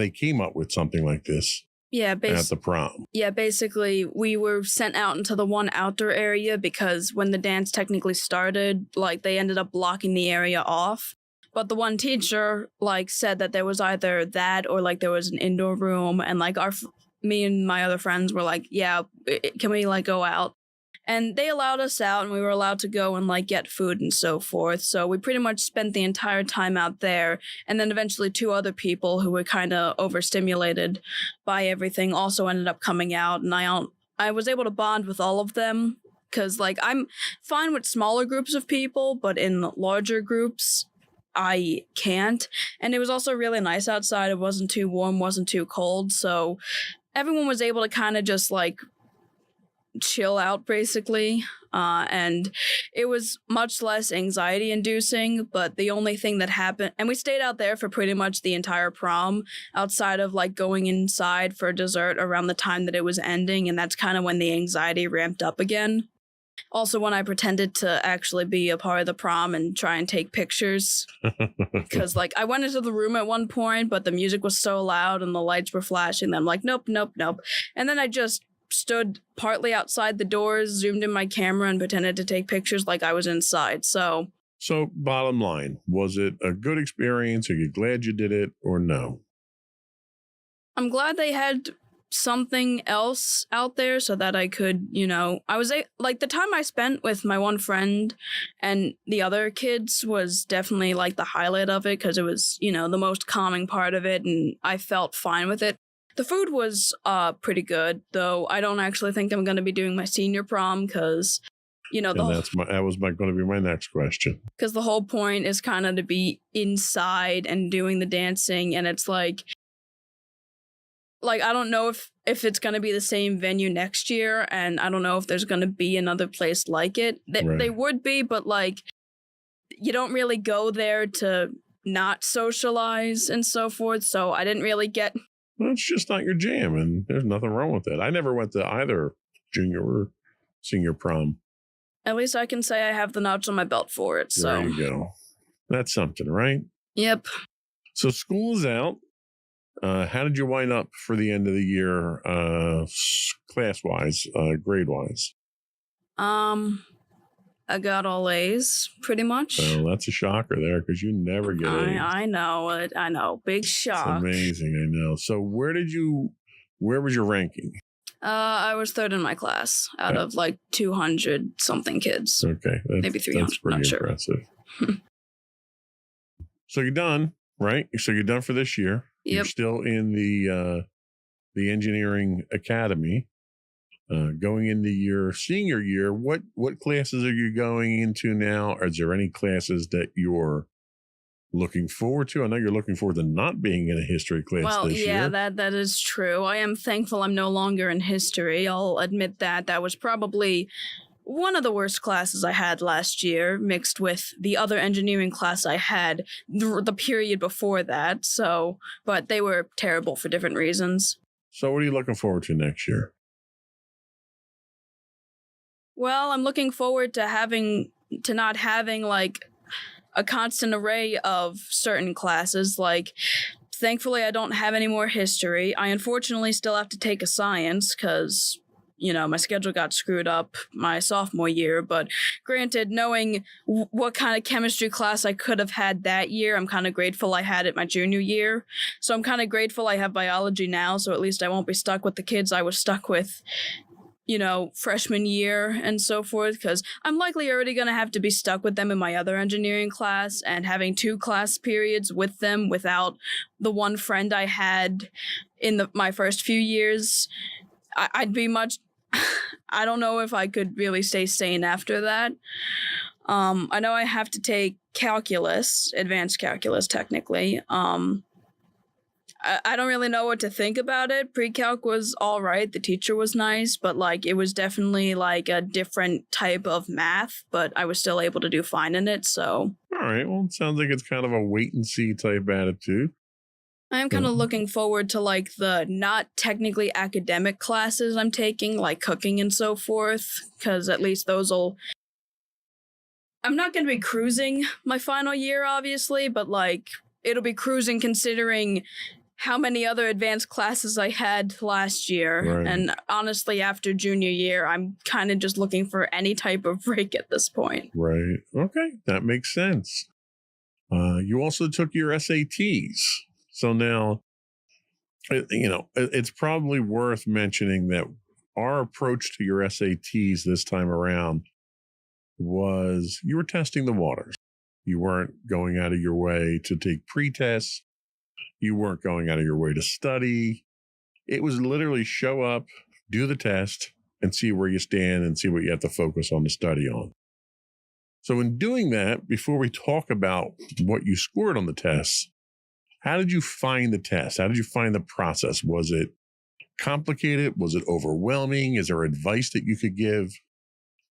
came up with something like this. Yeah, at the prom. Yeah, basically, we were sent out into the one outdoor area because when the dance technically started, like, they ended up blocking the area off. But the one teacher, like, said that there was either that or, like, there was an indoor room. And, like, me and my other friends were like, yeah, can we, like, go out? And they allowed us out, and we were allowed to go and, like, get food and so forth. So we pretty much spent the entire time out there. And then eventually 2 other people who were kind of overstimulated by everything also ended up coming out. And I was able to bond with all of them because, like, I'm fine with smaller groups of people, but in larger groups, I can't. And it was also really nice outside. It wasn't too warm, wasn't too cold. So everyone was able to kind of just, like, chill out basically, and it was much less anxiety inducing. But the only thing that happened, and we stayed out there for pretty much the entire prom outside of like going inside for dessert around the time that it was ending, and that's kind of when the anxiety ramped up again. Also, when I pretended to actually be a part of the prom and try and take pictures, because like I went into the room at one point, but the music was so loud and the lights were flashing that I'm like, nope, and then I just stood partly outside the doors, zoomed in my camera, and pretended to take pictures like I was inside. So bottom line, was it a good experience? Are you glad you did it or no? I'm glad they had something else out there so that I could, I was like, the time I spent with my one friend and the other kids was definitely like the highlight of it, because it was, the most calming part of it, and I felt fine with it. The food was pretty good, though I don't actually think I'm going to be doing my senior prom because, that was going to be my next question. Because the whole point is kind of to be inside and doing the dancing, and it's like I don't know if it's going to be the same venue next year, and I don't know if there's going to be another place like it. They would be, but like you don't really go there to not socialize and so forth, so I didn't really get... Well, it's just not your jam, and there's nothing wrong with it. I never went to either junior or senior prom. At least I can say I have the notch on my belt for it. So There you go. That's something, right? Yep. So school's out. How did you wind up for the end of the year, class-wise, grade-wise? I got all A's pretty much. Well, that's a shocker there because you never get A's. I know it. I know. Big It's shock. amazing, I know. So where was your ranking? I was third in my class out of like 200 something kids. Okay. Maybe 300, That's pretty not sure. impressive. So you're done, right? So you're done for this year. You're Yep. still in the engineering academy. Going into your senior year, what classes are you going into now? Is there any classes that you're looking forward to? I know you're looking forward to not being in a history class Well, this yeah, year. that is true. I am thankful I'm no longer in history. I'll admit that. That was probably one of the worst classes I had last year, mixed with the other engineering class I had the period before that. So, but they were terrible for different reasons. So what are you looking forward to next year? Well, I'm looking forward to not having like a constant array of certain classes. Like, thankfully, I don't have any more history. I unfortunately still have to take a science because, my schedule got screwed up my sophomore year. But granted, knowing what kind of chemistry class I could have had that year, I'm kind of grateful I had it my junior year. So I'm kind of grateful I have biology now, so at least I won't be stuck with the kids I was stuck with freshman year and so forth, because I'm likely already going to have to be stuck with them in my other engineering class, and having 2 class periods with them without the one friend I had in my first few years, I'd be much... I don't know if I could really stay sane after that. I know I have to take calculus, advanced calculus technically. I don't really know what to think about it. Pre-calc was all right. The teacher was nice, but it was definitely like a different type of math, but I was still able to do fine in it. So, All right. Well, it sounds like it's kind of a wait and see type attitude. I am kind of looking forward to the not technically academic classes I'm taking, like cooking and so forth, because at least I'm not going to be cruising my final year, obviously, but it'll be cruising considering how many other advanced classes I had last year. Right. And honestly, after junior year, I'm kind of just looking for any type of break at this point. Right. Okay. That makes sense. You also took your SATs. So now, it's probably worth mentioning that our approach to your SATs this time around was you were testing the waters. You weren't going out of your way to take pre-tests. You weren't going out of your way to study. It was literally show up, do the test, and see where you stand and see what you have to focus on to study on. So in doing that, before we talk about what you scored on the tests, how did you find the test? How did you find the process? Was it complicated? Was it overwhelming? Is there advice that you could give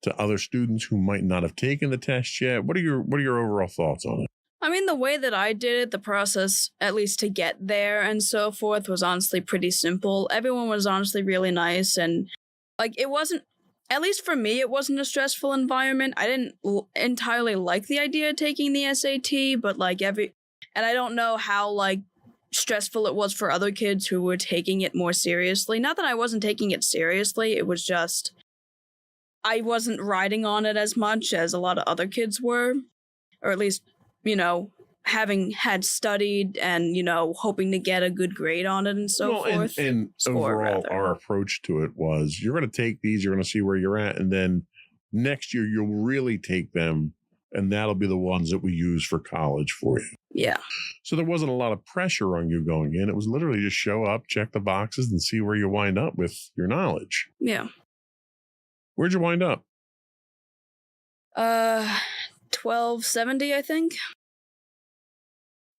to other students who might not have taken the test yet? What are your overall thoughts on it? I mean, the way that I did it, the process, at least to get there and so forth, was honestly pretty simple. Everyone was honestly really nice, and it wasn't, at least for me, it wasn't a stressful environment. I didn't entirely like the idea of taking the SAT, but and I don't know how stressful it was for other kids who were taking it more seriously. Not that I wasn't taking it seriously, it was just I wasn't riding on it as much as a lot of other kids were, or at least having had studied and, hoping to get a good grade on it and so forth. And overall, our approach to it was you're going to take these, you're going to see where you're at, and then next year you'll really take them, and that'll be the ones that we use for college for you. Yeah. So there wasn't a lot of pressure on you going in. It was literally just show up, check the boxes, and see where you wind up with your knowledge. Yeah. Where'd you wind up? 1270, I think.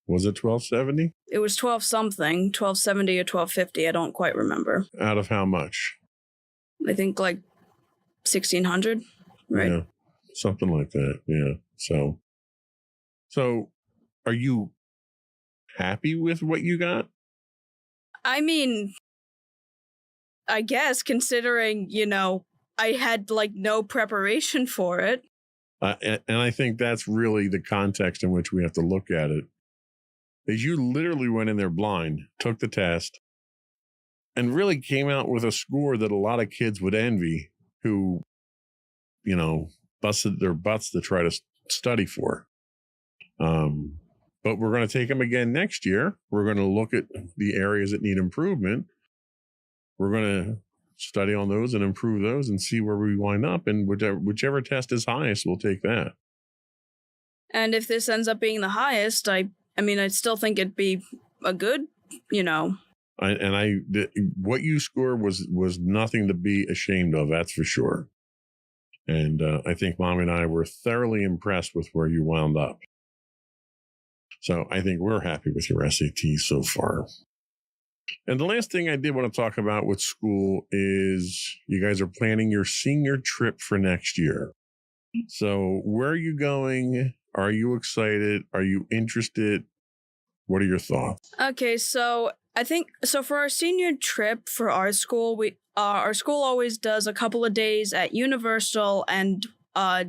Was it 1270? It was 12 something, 1270 or 1250. I don't quite remember. Out of how much? I think 1600, right? Yeah, something like that. Yeah. So are you happy with what you got? I mean, I guess considering, I had like no preparation for it. And I think that's really the context in which we have to look at it. Is you literally went in there blind, took the test, and really came out with a score that a lot of kids would envy who, you know, busted their butts to try to study for. But we're going to take them again next year. We're going to look at the areas that need improvement. We're going to study on those and improve those and see where we wind up. And whichever test is highest, we'll take that. And if this ends up being the highest, I mean, I still think it'd be a good, you know. What you scored was nothing to be ashamed of. That's for sure. And I think Mommy and I were thoroughly impressed with where you wound up. So I think we're happy with your SAT so far. And the last thing I did want to talk about with school is you guys are planning your senior trip for next year. So where are you going? Are you excited? Are you interested? What are your thoughts? Okay, so I think for our senior trip for our school, our school always does a couple of days at Universal and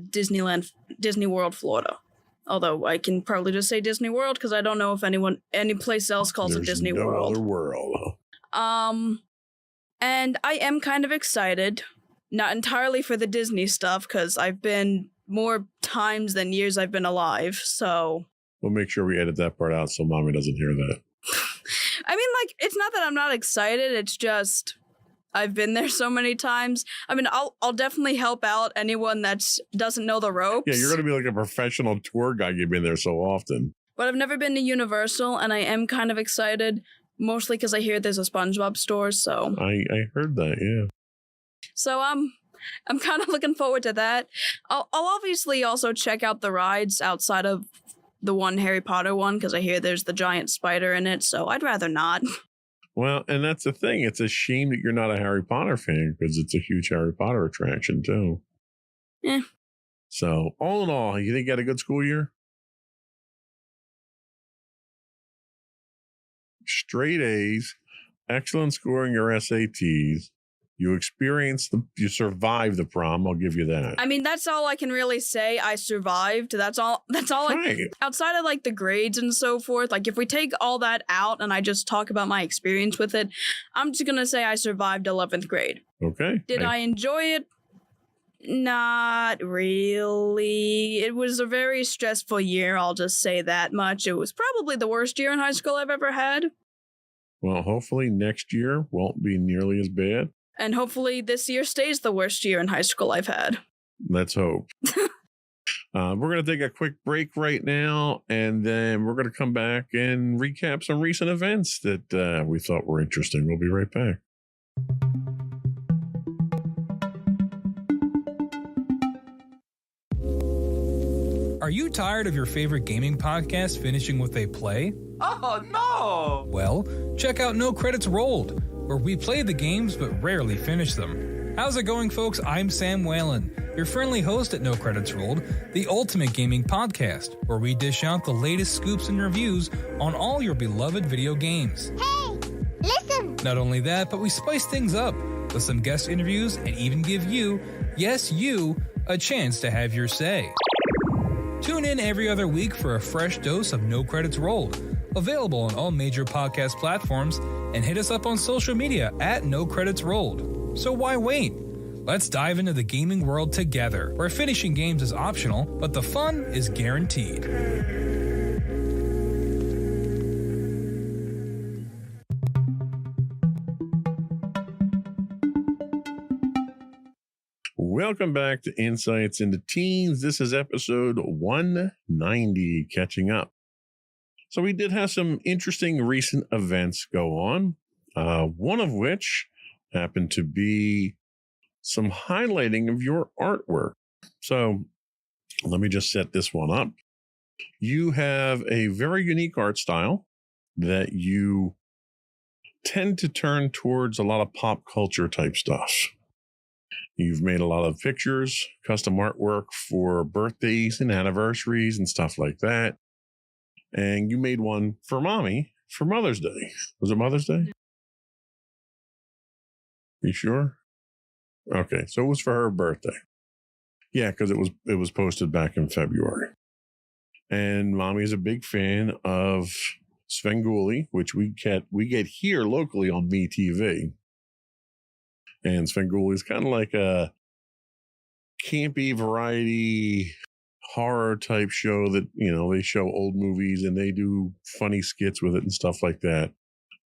Disney World, Florida. Although I can probably just say Disney World because I don't know if any place else calls it Disney World. Other world. And I am kind of excited, not entirely for the Disney stuff because I've been more times than years I've been alive. So we'll make sure we edit that part out so Mommy doesn't hear that. I mean, like, it's not that I'm not excited. It's just I've been there so many times. I mean, I'll definitely help out anyone that doesn't know the ropes. Yeah, you're going to be like a professional tour guide. You've been there so often. But I've never been to Universal, and I am kind of excited, mostly because I hear there's a SpongeBob store, so... I heard that, yeah. So, I'm kind of looking forward to that. I'll obviously also check out the rides outside of the one Harry Potter one, because I hear there's the giant spider in it, so I'd rather not. Well, and that's the thing. It's a shame that you're not a Harry Potter fan because it's a huge Harry Potter attraction, too. Yeah. So, all in all, you think you had a good school year? Straight A's, excellent score in your SATs. You survived the prom. I'll give you that. I mean, that's all I can really say. I survived. That's all. Right. Outside of like the grades and so forth, like if we take all that out and I just talk about my experience with it, I'm just going to say I survived 11th grade. Okay. Did I enjoy it? Not really. It was a very stressful year. I'll just say that much. It was probably the worst year in high school I've ever had. Well, hopefully next year won't be nearly as bad. And hopefully this year stays the worst year in high school I've had. Let's hope. We're going to take a quick break right now, and then we're going to come back and recap some recent events that we thought were interesting. We'll be right back. Are you tired of your favorite gaming podcast finishing with a play? Oh, no! Well, check out No Credits Rolled, where we play the games but rarely finish them. How's it going, folks? I'm Sam Whalen, your friendly host at No Credits Rolled, the ultimate gaming podcast, where we dish out the latest scoops and reviews on all your beloved video games. Hey, listen! Not only that, but we spice things up with some guest interviews and even give you, yes, you, a chance to have your say. Tune in every other week for a fresh dose of No Credits Rolled, available on all major podcast platforms, and hit us up on social media at No Credits Rolled. So why wait? Let's dive into the gaming world together, where finishing games is optional, but the fun is guaranteed. Welcome back to Insights into Teens. This is episode 190, catching up. So we did have some interesting recent events go on, one of which happened to be some highlighting of your artwork. So let me just set this one up. You have a very unique art style that you tend to turn towards a lot of pop culture type stuff. You've made a lot of pictures, custom artwork for birthdays and anniversaries and stuff like that. And you made one for Mommy for Mother's Day. Was it Mother's Day? You sure? Okay, so it was for her birthday. Yeah, because it was posted back in February. And Mommy is a big fan of Svengoolie, which we get here locally on MeTV. And Svengoolie is kind of like a campy variety horror type show that, they show old movies and they do funny skits with it and stuff like that.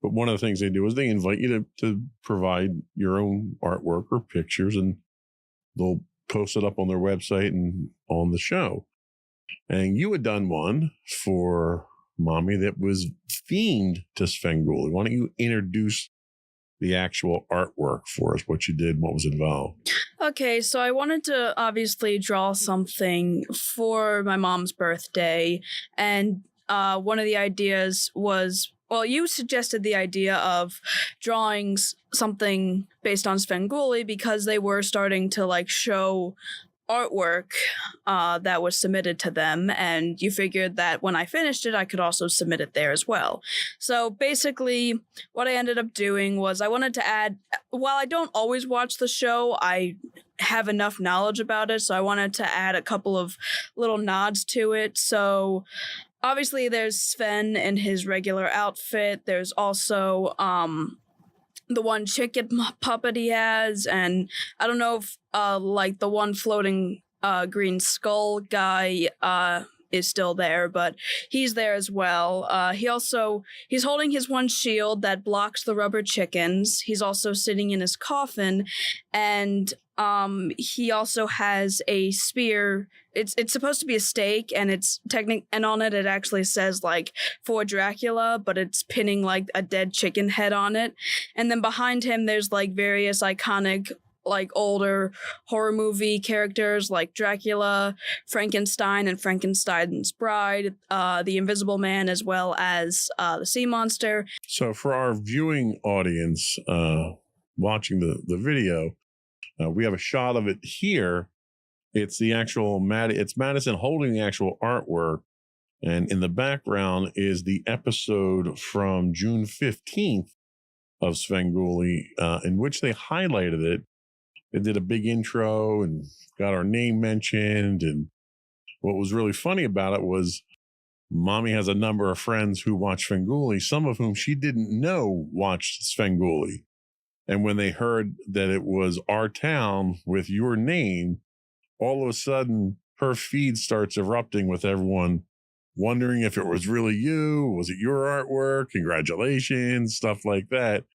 But one of the things they do is they invite you to provide your own artwork or pictures, and they'll post it up on their website and on the show. And you had done one for Mommy that was themed to Svengoolie. Why don't you introduce the actual artwork for us, what you did, what was involved? Okay, so I wanted to obviously draw something for my mom's birthday, and one of the ideas was, well, you suggested the idea of drawing something based on Svengoolie because they were starting to show artwork that was submitted to them, and you figured that when I finished it, I could also submit it there as well. So basically, what I ended up doing was I wanted to add, while I don't always watch the show, I have enough knowledge about it, so I wanted to add a couple of little nods to it. So obviously there's Sven in his regular outfit. There's also the one chicken puppet he has, and I don't know if the one floating green skull guy is still there, but he's there as well. He's holding his one shield that blocks the rubber chickens. He's also sitting in his coffin, and he also has a spear. It's supposed to be a stake, and and on it actually says for Dracula, but it's pinning a dead chicken head on it. And then behind him there's various iconic older horror movie characters like Dracula, Frankenstein and Frankenstein's Bride, the Invisible Man, as well as the sea monster. So for our viewing audience watching the video, we have a shot of it here. It's the actual it's Madison holding the actual artwork, and in the background is the episode from June 15th of Svengoolie, in which they highlighted it. They did a big intro and got our name mentioned, and what was really funny about it was Mommy has a number of friends who watch Svengoolie, some of whom she didn't know watched Svengoolie. And when they heard that it was our town with your name, all of a sudden her feed starts erupting with everyone wondering if it was really you. Was it your artwork? Congratulations, stuff like that.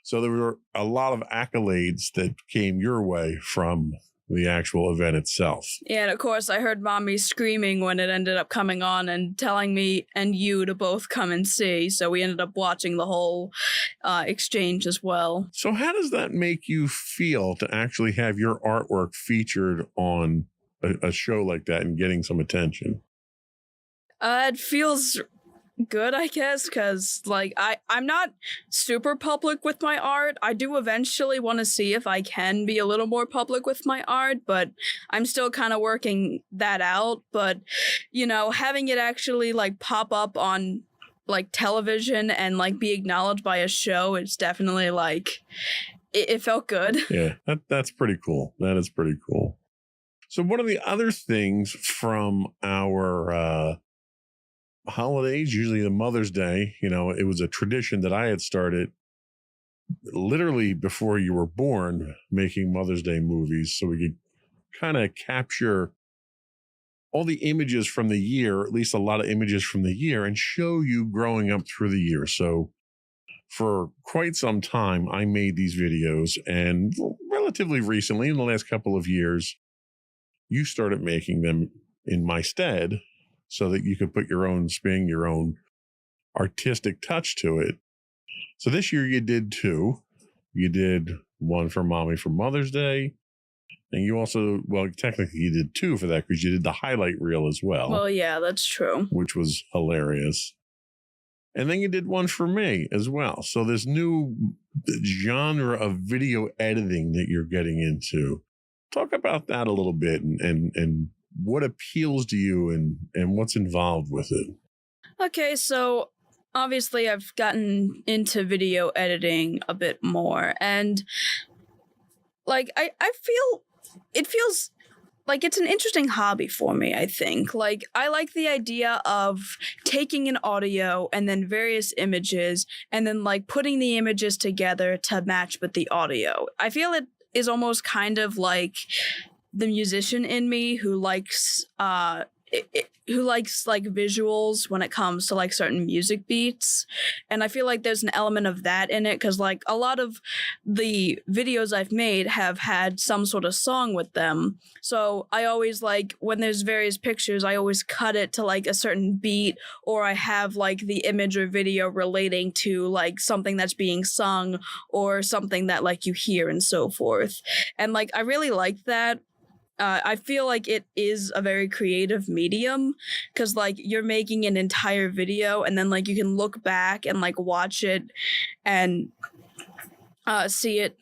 So there were a lot of accolades that came your way from the actual event itself. Yeah, and of course I heard Mommy screaming when it ended up coming on and telling me and you to both come and see. So we ended up watching the whole exchange as well. So how does that make you feel to actually have your artwork featured on a show like that and getting some attention? It feels good, I guess, because I'm not super public with my art. I do eventually want to see if I can be a little more public with my art, but I'm still kind of working that out. But having it actually pop up on television and be acknowledged by a show, it's definitely it felt good. Yeah, that's pretty cool. That is pretty cool. So one of the other things from our holidays, usually the Mother's Day, it was a tradition that I had started literally before you were born, making Mother's Day movies so we could kind of capture all the images from the year, or at least a lot of images from the year, and show you growing up through the year. So for quite some time, I made these videos, and relatively recently, in the last couple of years, you started making them in my stead, so that you could put your own spin, your own artistic touch to it. So this year you did two. You did one for Mommy for Mother's Day. And you also, technically you did two for that because you did the highlight reel as well. Well, yeah, that's true. Which was hilarious. And then you did one for me as well. So this new genre of video editing that you're getting into. Talk about that a little bit and what appeals to you and what's involved with it. Okay, so obviously I've gotten into video editing a bit more, and like I feel it feels like it's an interesting hobby for me, I think. Like, I like the idea of taking an audio and then various images and then, like, putting the images together to match with the audio. I feel it is almost kind of like the musician in me who likes like visuals when it comes to like certain music beats, and I feel like there's an element of that in it because like a lot of the videos I've made have had some sort of song with them, so I always like when there's various pictures I always cut it to like a certain beat, or I have like the image or video relating to like something that's being sung or something that like you hear and so forth, and like I really like that. I feel like it is a very creative medium because like you're making an entire video and then like you can look back and like watch it and see it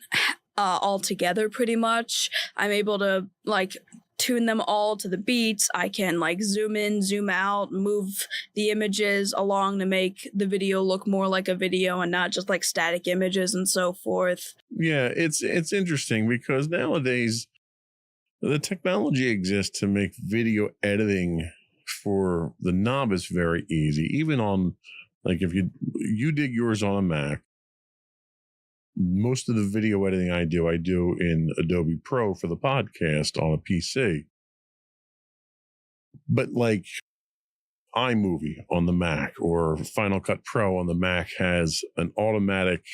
all together pretty much. I'm able to like tune them all to the beats. I can like zoom in, zoom out, move the images along to make the video look more like a video and not just like static images and so forth. Yeah, it's interesting because nowadays the technology exists to make video editing for the novice very easy. Even on, like, if you did yours on a Mac, most of the video editing I do in Adobe Pro for the podcast on a PC. But like iMovie on the Mac or Final Cut Pro on the Mac has an automatic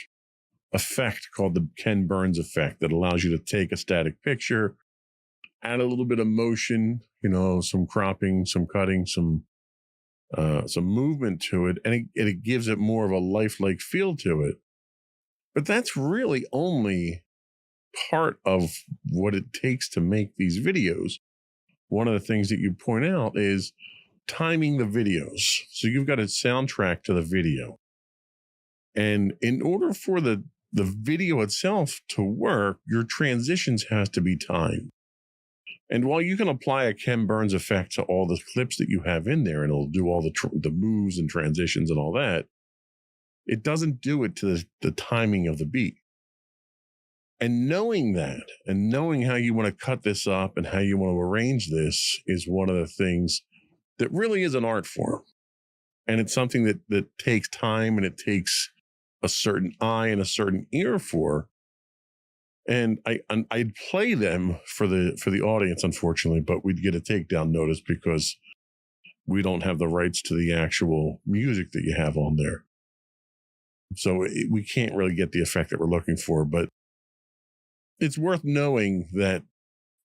effect called the Ken Burns effect that allows you to take a static picture, add a little bit of motion, some cropping, some cutting, some movement to it, and it gives it more of a lifelike feel to it. But that's really only part of what it takes to make these videos. One of the things that you point out is timing the videos. So you've got a soundtrack to the video. And in order for the video itself to work, your transitions has to be timed. And while you can apply a Ken Burns effect to all the clips that you have in there, and it'll do all the moves and transitions and all that, it doesn't do it to the timing of the beat. And knowing that, and knowing how you want to cut this up and how you want to arrange this is one of the things that really is an art form. And it's something that takes time and it takes a certain eye and a certain ear for. And I'd play them for the audience, unfortunately, but we'd get a takedown notice because we don't have the rights to the actual music that you have on there. So we can't really get the effect that we're looking for. But it's worth knowing that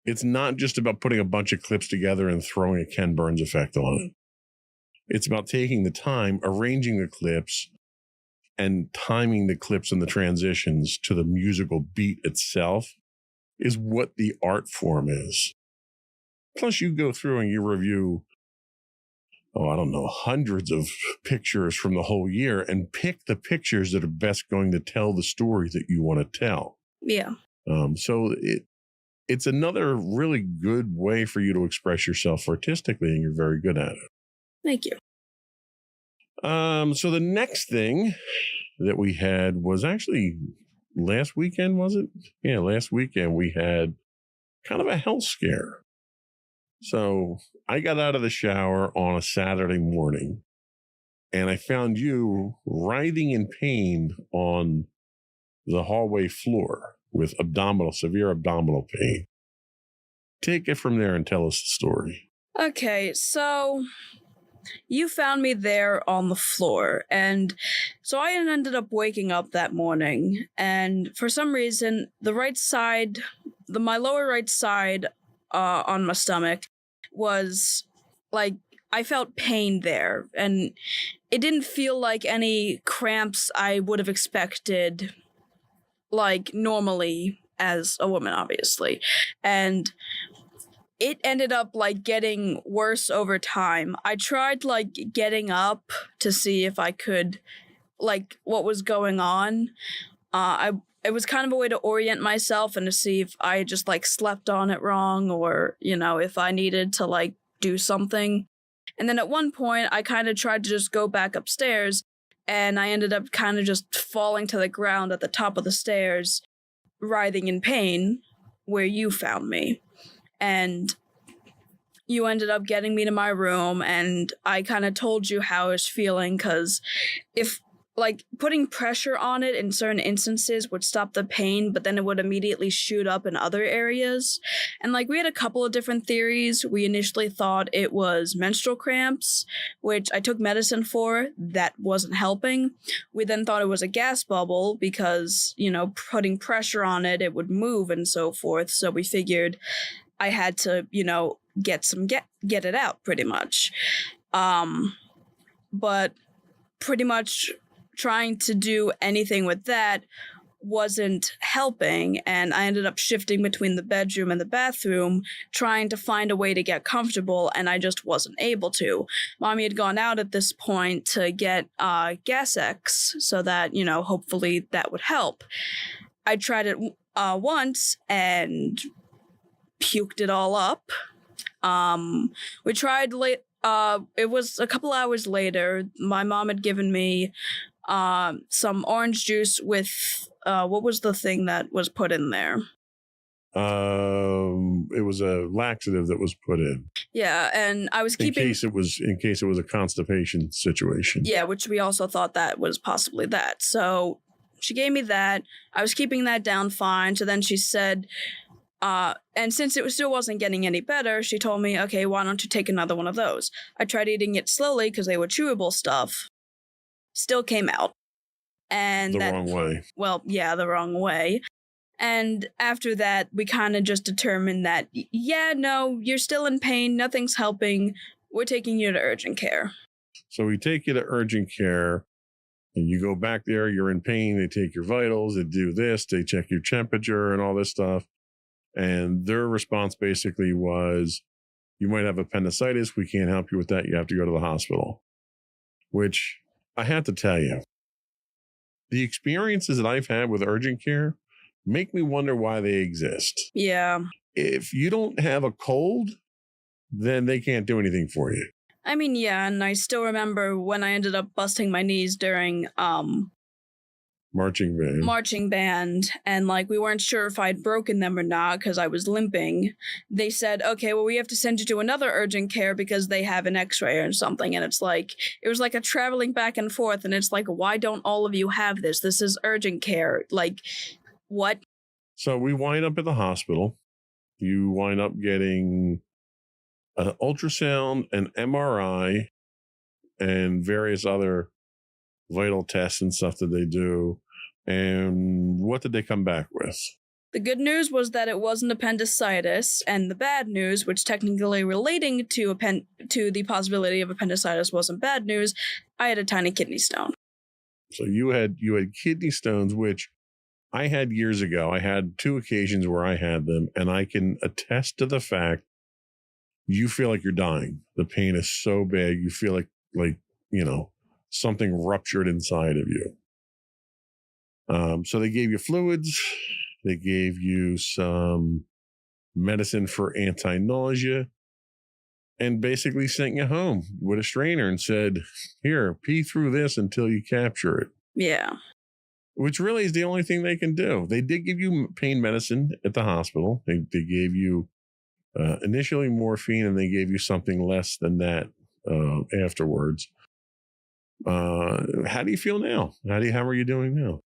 it's not just about putting a bunch of clips together and throwing a Ken Burns effect on it. It's about taking the time, arranging the clips, and timing the clips and the transitions to the musical beat itself is what the art form is. Plus, you go through and you review, hundreds of pictures from the whole year and pick the pictures that are best going to tell the story that you want to tell. Yeah. So it's another really good way for you to express yourself artistically, and you're very good at it. Thank you. So the next thing that we had was actually last weekend, was it? Yeah, last weekend we had kind of a health scare. So I got out of the shower on a Saturday morning and I found you writhing in pain on the hallway floor with severe abdominal pain. Take it from there and tell us the story. Okay, so you found me there on the floor, and so I ended up waking up that morning, and for some reason, the right side, my lower right side on my stomach was, like, I felt pain there, and it didn't feel like any cramps I would have expected, like, normally as a woman, obviously, and it ended up, like, getting worse over time. I tried, like, getting up to see if I could, like, what was going on. It was kind of a way to orient myself and to see if I just, like, slept on it wrong or, if I needed to, like, do something. And then at one point, I kind of tried to just go back upstairs, and I ended up kind of just falling to the ground at the top of the stairs, writhing in pain. where you found me. And you ended up getting me to my room, and I kind of told you how I was feeling, because if, like, putting pressure on it in certain instances would stop the pain, but then it would immediately shoot up in other areas. And, like, we had a couple of different theories. We initially thought it was menstrual cramps, which I took medicine for. That wasn't helping. We then thought it was a gas bubble because, you know, putting pressure on it, it would move and so forth. So we figured I had to, you know, get it out pretty much. But pretty much trying to do anything with that wasn't helping, and I ended up shifting between the bedroom and the bathroom, trying to find a way to get comfortable, and I just wasn't able to. Mommy had gone out at this point to get Gas X, so that, you know, hopefully that would help. I tried it once and puked it all up. We tried late. It was a couple hours later. My mom had given me some orange juice with what was the thing that was put in there? It was a laxative that was put in. Yeah, and I was in case it was a constipation situation. Yeah, which we also thought that was possibly that. So she gave me that. I was keeping that down fine. So then she said, and since it still wasn't getting any better, she told me, okay, why don't you take another one of those? I tried eating it slowly because they were chewable stuff. Still came out. And wrong way. Well, yeah, the wrong way. And after that, we kind of just determined that, yeah, no, you're still in pain. Nothing's helping. We're taking you to urgent care. So we take you to urgent care, and you go back there. You're in pain. They take your vitals. They do this. They check your temperature and all this stuff. And their response basically was, you might have appendicitis. We can't help you with that. You have to go to the hospital. Which I have to tell you, the experiences that I've had with urgent care make me wonder why they exist. Yeah. If you don't have a cold, then they can't do anything for you. I mean, yeah, and I still remember when I ended up busting my knees during marching band, and like we weren't sure if I'd broken them or not because I was limping. They said, okay, well, we have to send you to another urgent care because they have an x-ray or something. And it's like, it was like a traveling back and forth, and it's like, why don't all of you have this? This is urgent care. Like, what? So we wind up at the hospital. You wind up getting an ultrasound, an MRI, and various other vital tests and stuff that they do. And what did they come back with? The good news was that it wasn't appendicitis, and the bad news, which technically relating to the possibility of appendicitis wasn't bad news, I had a tiny kidney stone. So you had kidney stones, which I had years ago. I had 2 occasions where I had them, and I can attest to the fact you feel like you're dying. The pain is so bad. You feel like, you know, something ruptured inside of you. So they gave you fluids. They gave you some medicine for anti-nausea and basically sent you home with a strainer and said, here, pee through this until you capture it. Yeah. Which really is the only thing they can do. They did give you pain medicine at the hospital. They gave you initially morphine, and they gave you something less than that afterwards. How do you feel now? How are you doing now?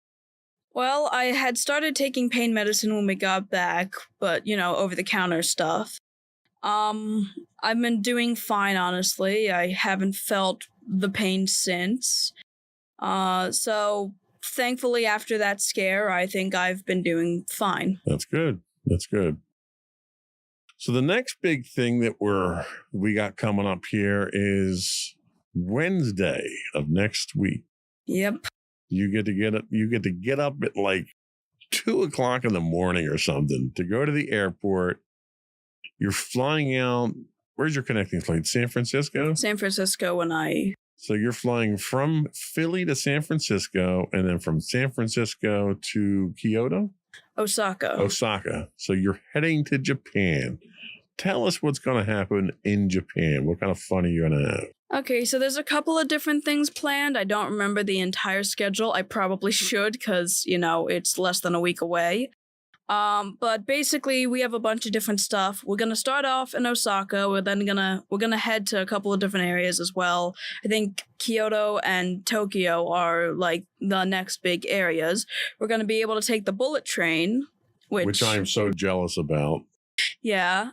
Well, I had started taking pain medicine when we got back, but, you know, over-the-counter stuff. I've been doing fine, honestly. I haven't felt the pain since. So, thankfully, after that scare, I think I've been doing fine. That's good. That's good. So the next big thing that we got coming up here is Wednesday of next week. Yep. You get to get up at like 2:00 in the morning or something to go to the airport. You're flying out. Where's your connecting flight? San Francisco? San Francisco So you're flying from Philly to San Francisco, and then from San Francisco to Kyoto? Osaka. So you're heading to Japan. Tell us what's going to happen in Japan. What kind of fun are you going to have? Okay, so there's a couple of different things planned. I don't remember the entire schedule. I probably should because, you know, it's less than a week away. But basically, we have a bunch of different stuff. We're gonna start off in Osaka. We're gonna head to a couple of different areas as well. I think Kyoto and Tokyo are like the next big areas. We're gonna be able to take the bullet train, which I am so jealous about. Yeah.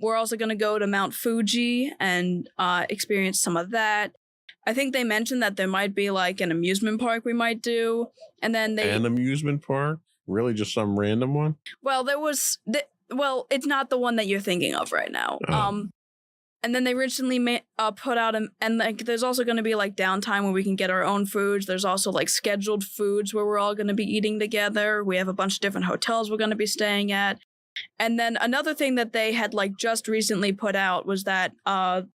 We're also gonna go to Mount Fuji and experience some of that. I think they mentioned that there might be like an amusement park we might do, and then an amusement park. Really, just some random one? Well, well, it's not the one that you're thinking of right now. Oh. And then they recently put out and like there's also going to be like downtime where we can get our own foods. There's also like scheduled foods where we're all going to be eating together. We have a bunch of different hotels we're going to be staying at. And then another thing that they had like just recently put out was that the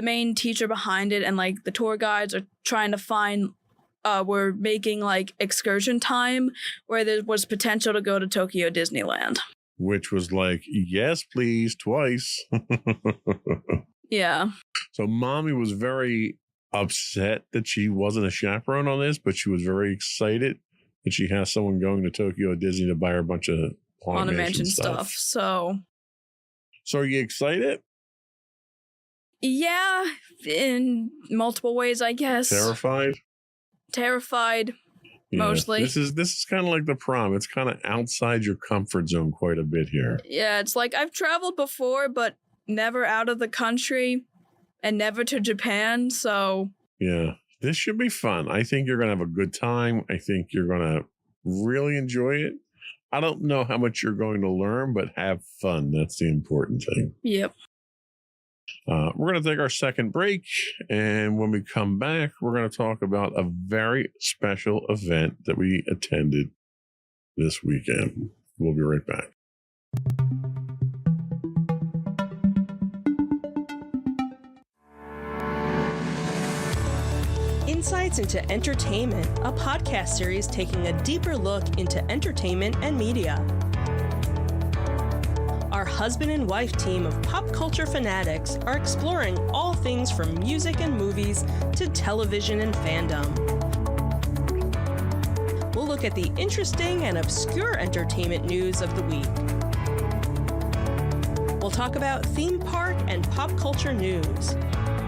main teacher behind it and like the tour guides are trying to find. We're making like excursion time where there was potential to go to Tokyo Disneyland. Which was like, yes, please, twice. Yeah. So mommy was very upset that she wasn't a chaperone on this, but she was very excited that she has someone going to Tokyo Disney to buy her a bunch of Haunted Mansion stuff. So are you excited? Yeah, in multiple ways, I guess. Terrified, yeah, mostly. This is kind of like the prom. It's kind of outside your comfort zone quite a bit here. Yeah, it's like I've traveled before, but never out of the country and never to Japan, so... Yeah, this should be fun. I think you're going to have a good time. I think you're going to really enjoy it. I don't know how much you're going to learn, but have fun. That's the important thing. Yep. We're going to take our second break, and when we come back, we're going to talk about a very special event that we attended this weekend. We'll be right back. Insights into Entertainment, a podcast series taking a deeper look into entertainment and media. Our husband and wife team of pop culture fanatics are exploring all things from music and movies to television and fandom. We'll look at the interesting and obscure entertainment news of the week. We'll talk about theme park and pop culture news.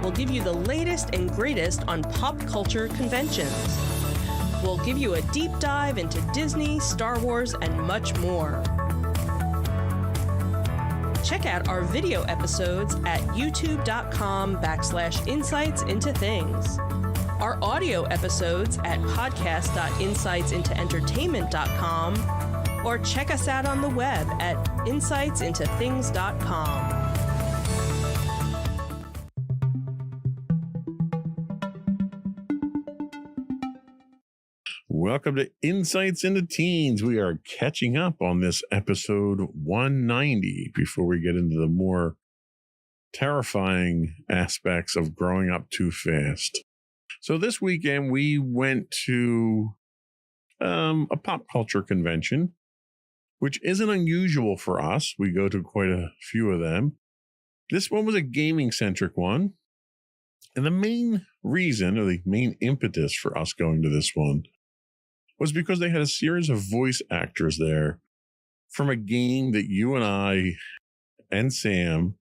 We'll give you the latest and greatest on pop culture conventions. We'll give you a deep dive into Disney, Star Wars, and much more. Check out our video episodes at youtube.com/insightsintothings. Our audio episodes at podcast.insightsintoentertainment.com, or check us out on the web at insightsintothings.com. Welcome to Insights into Teens. We are catching up on this episode 190 before we get into the more terrifying aspects of growing up too fast. So this weekend we went to a pop culture convention, which isn't unusual for us. We go to quite a few of them. This one was a gaming-centric one. And the main reason, or the main impetus for us going to this one, was because they had a series of voice actors there from a game that you and I and Sam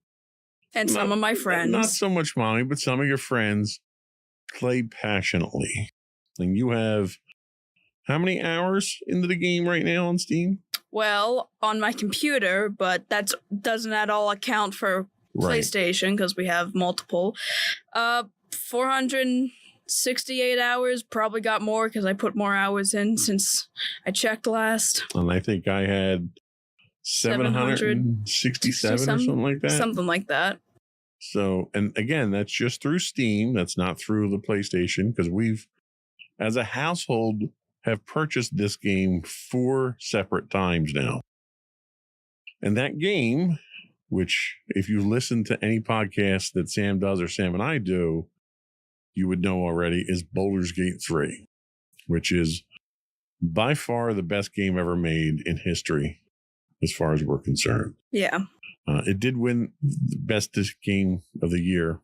and some of my friends, not so much Mommy, but some of your friends played passionately. And you have how many hours into the game right now on Steam? Well, on my computer, but that doesn't at all account for PlayStation because we have multiple. 468 hours, probably got more because I put more hours in since I checked last. And I think I had 767 or something like that. Something like that. So, and again, that's just through Steam. That's not through the PlayStation because we've, as a household, have purchased this game 4 separate times now. And that game, which if you listen to any podcast that Sam does or Sam and I do, you would know already, is Baldur's Gate 3, which is by far the best game ever made in history as far as we're concerned. Yeah. It did win the best game of the year.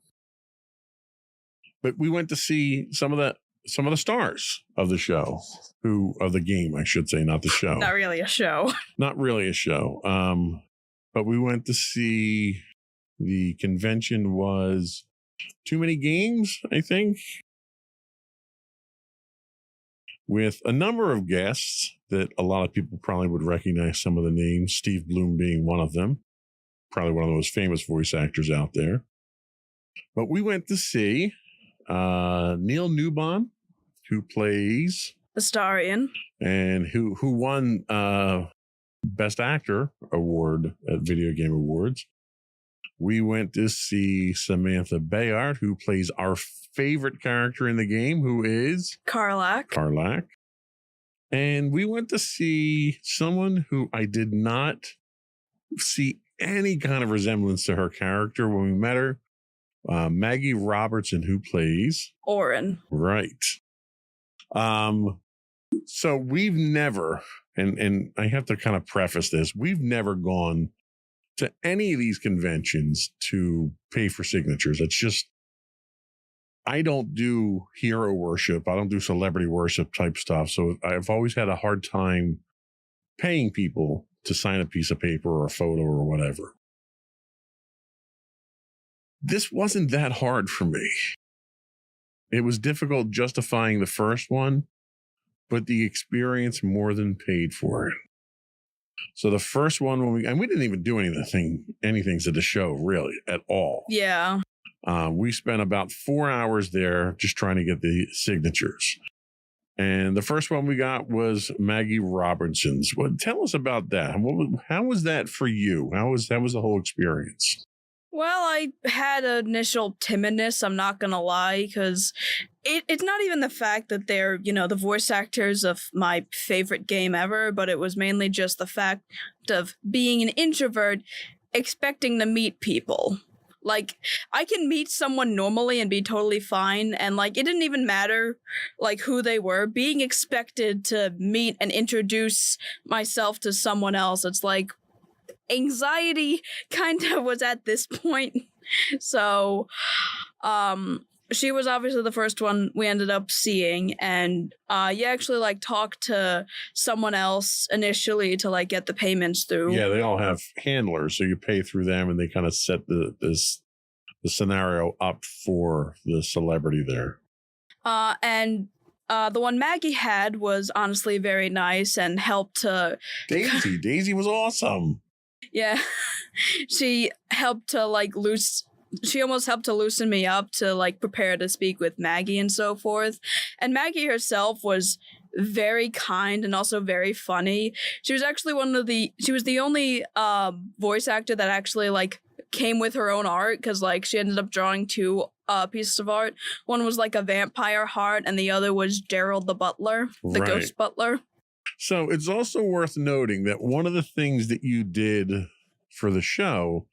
But we went to see some of the some of the stars of the show, of the game, I should say, not the show. Not really a show. Not really a show. But we went to see, the convention was Too Many Games, I think, with a number of guests that a lot of people probably would recognize some of the names, Steve Bloom being one of them, probably one of the most famous voice actors out there. But we went to see Neil Newbon, who plays Astarion. and who won Best Actor award at Video Game Awards. We went to see Samantha Bayard, who plays our favorite character in the game, who is Karlach. Karlach. And we went to see someone who I did not see any kind of resemblance to her character when we met her, Maggie Robertson, who plays Orin. Right. So we've never, and I have to kind of preface this, we've never gone to any of these conventions to pay for signatures. It's just, I don't do hero worship. I don't do celebrity worship type stuff. So I've always had a hard time paying people to sign a piece of paper or a photo or whatever. This wasn't that hard for me. It was difficult justifying the first one, but the experience more than paid for it. So the first one, we didn't even do anything to the show really at all. Yeah. We spent about 4 hours there just trying to get the signatures. And the first one we got was Maggie Robertson's. Tell us about that. How was that for you? How was the whole experience? Well, I had initial timidness, I'm not gonna lie, because it's not even the fact that they're, the voice actors of my favorite game ever, but it was mainly just the fact of being an introvert, expecting to meet people. Like, I can meet someone normally and be totally fine, and, it didn't even matter, who they were. Being expected to meet and introduce myself to someone else, it's like, anxiety kind of was at this point. So, she was obviously the first one we ended up seeing, and you actually talk to someone else initially to get the payments through. Yeah, they all have handlers, so you pay through them, and they kind of set the scenario up for the celebrity there. And the one Maggie had was honestly very nice and helped to Daisy was awesome. Yeah, she helped to she almost helped to loosen me up to prepare to speak with Maggie and so forth. And Maggie herself was very kind and also very funny. She was actually she was the only voice actor that actually came with her own art, because she ended up drawing two pieces of art. One was a vampire heart, and the other was Gerald the butler, the Right. ghost butler. So it's also worth noting that one of the things that you did for the show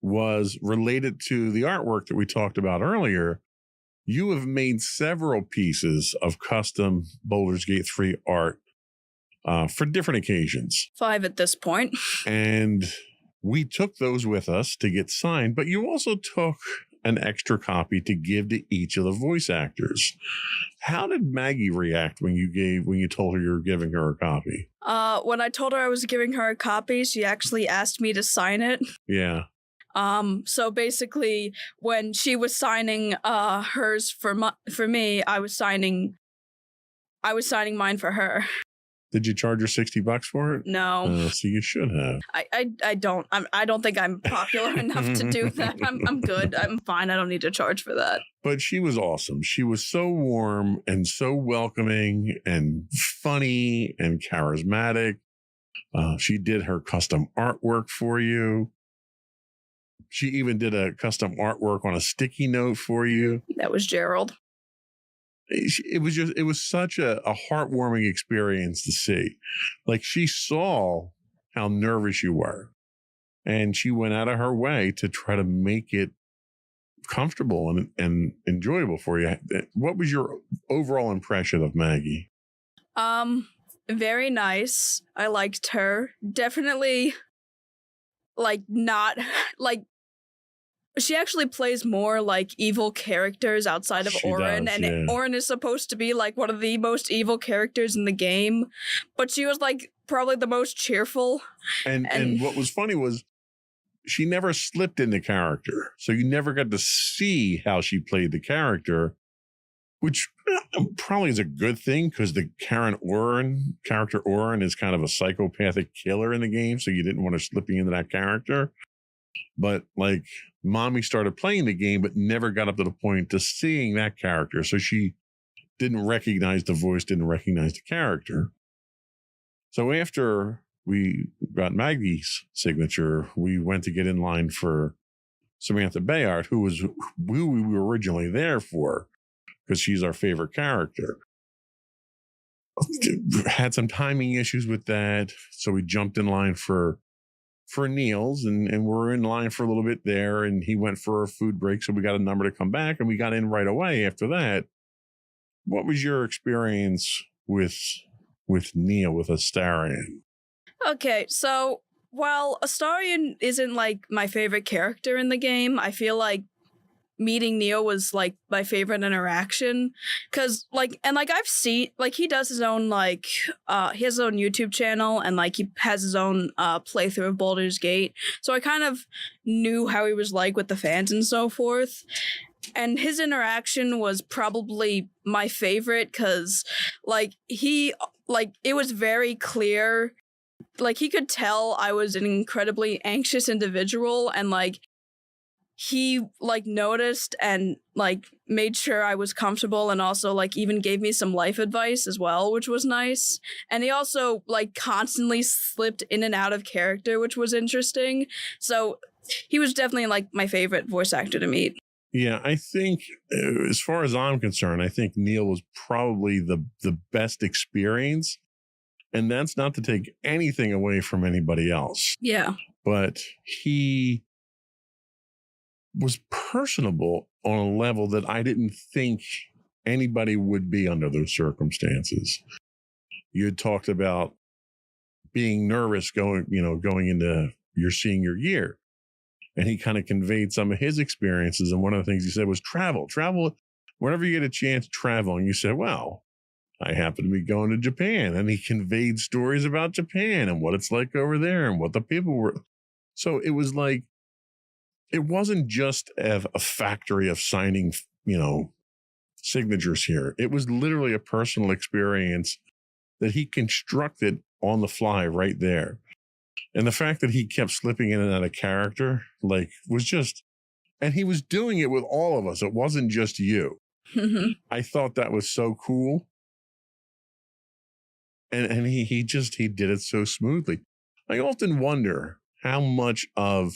was related to the artwork that we talked about earlier. You have made several pieces of custom Baldur's Gate 3 art for different occasions. 5 at this point. And we took those with us to get signed, but you also took an extra copy to give to each of the voice actors. How did Maggie react when you told her you were giving her a copy? When I told her I was giving her a copy, she actually asked me to sign it. Yeah. So basically, when she was signing hers for me, I was signing mine for her. Did you charge her $60 for it? No. So you should have. I don't think I'm popular enough to do that. I'm good. I'm fine. I don't need to charge for that. But she was awesome. She was so warm and so welcoming and funny and charismatic. She did her custom artwork for you. She even did a custom artwork on a sticky note for you. That was Gerald. It was such a heartwarming experience to see. She saw how nervous you were, and she went out of her way to try to make it comfortable and enjoyable for you. What was your overall impression of Maggie? Very nice. I liked her. Definitely, not she actually plays more like evil characters outside of She Auron, does, and yeah. Auron is supposed to be like one of the most evil characters in the game, but she was like probably the most cheerful. And what was funny was she never slipped into character. So you never got to see how she played the character, which probably is a good thing because the character Auron is kind of a psychopathic killer in the game. So you didn't want her slipping into that character. But like Mommy started playing the game, but never got up to the point to seeing that character. So she didn't recognize the voice, didn't recognize the character. So after we got Maggie's signature, we went to get in line for Samantha Bayard, who we were originally there for because she's our favorite character. Had some timing issues with that. So we jumped in line for Neil's and we're in line for a little bit there, and he went for a food break. So we got a number to come back and we got in right away after that. What was your experience with Neil, with Astarion? Okay, so while Astarion isn't like my favorite character in the game, I feel like meeting Neil was like my favorite interaction because I've seen like he does his own like he has his own YouTube channel and like he has his own playthrough of Baldur's Gate, so I kind of knew how he was like with the fans and so forth, and his interaction was probably my favorite because like it was very clear, like he could tell I was an incredibly anxious individual, and like he like noticed and like made sure I was comfortable, and also like even gave me some life advice as well, which was nice. And he also like constantly slipped in and out of character, which was interesting. So he was definitely like my favorite voice actor to meet. Yeah, I think as far as I'm concerned, I think Neil was probably the best experience. And that's not to take anything away from anybody else. Yeah. But he was personable on a level that I didn't think anybody would be under those circumstances. You had talked about being nervous going into your senior year. And he kind of conveyed some of his experiences. And one of the things he said was travel, whenever you get a chance, travel. And you said, well, I happen to be going to Japan. And he conveyed stories about Japan and what it's like over there and what the people were. So it was like, it wasn't just a factory of signing, signatures here. It was literally a personal experience that he constructed on the fly right there. And the fact that he kept slipping in and out of character, like, was just, and he was doing it with all of us. It wasn't just you. I thought that was so cool. And he did it so smoothly. I often wonder how much of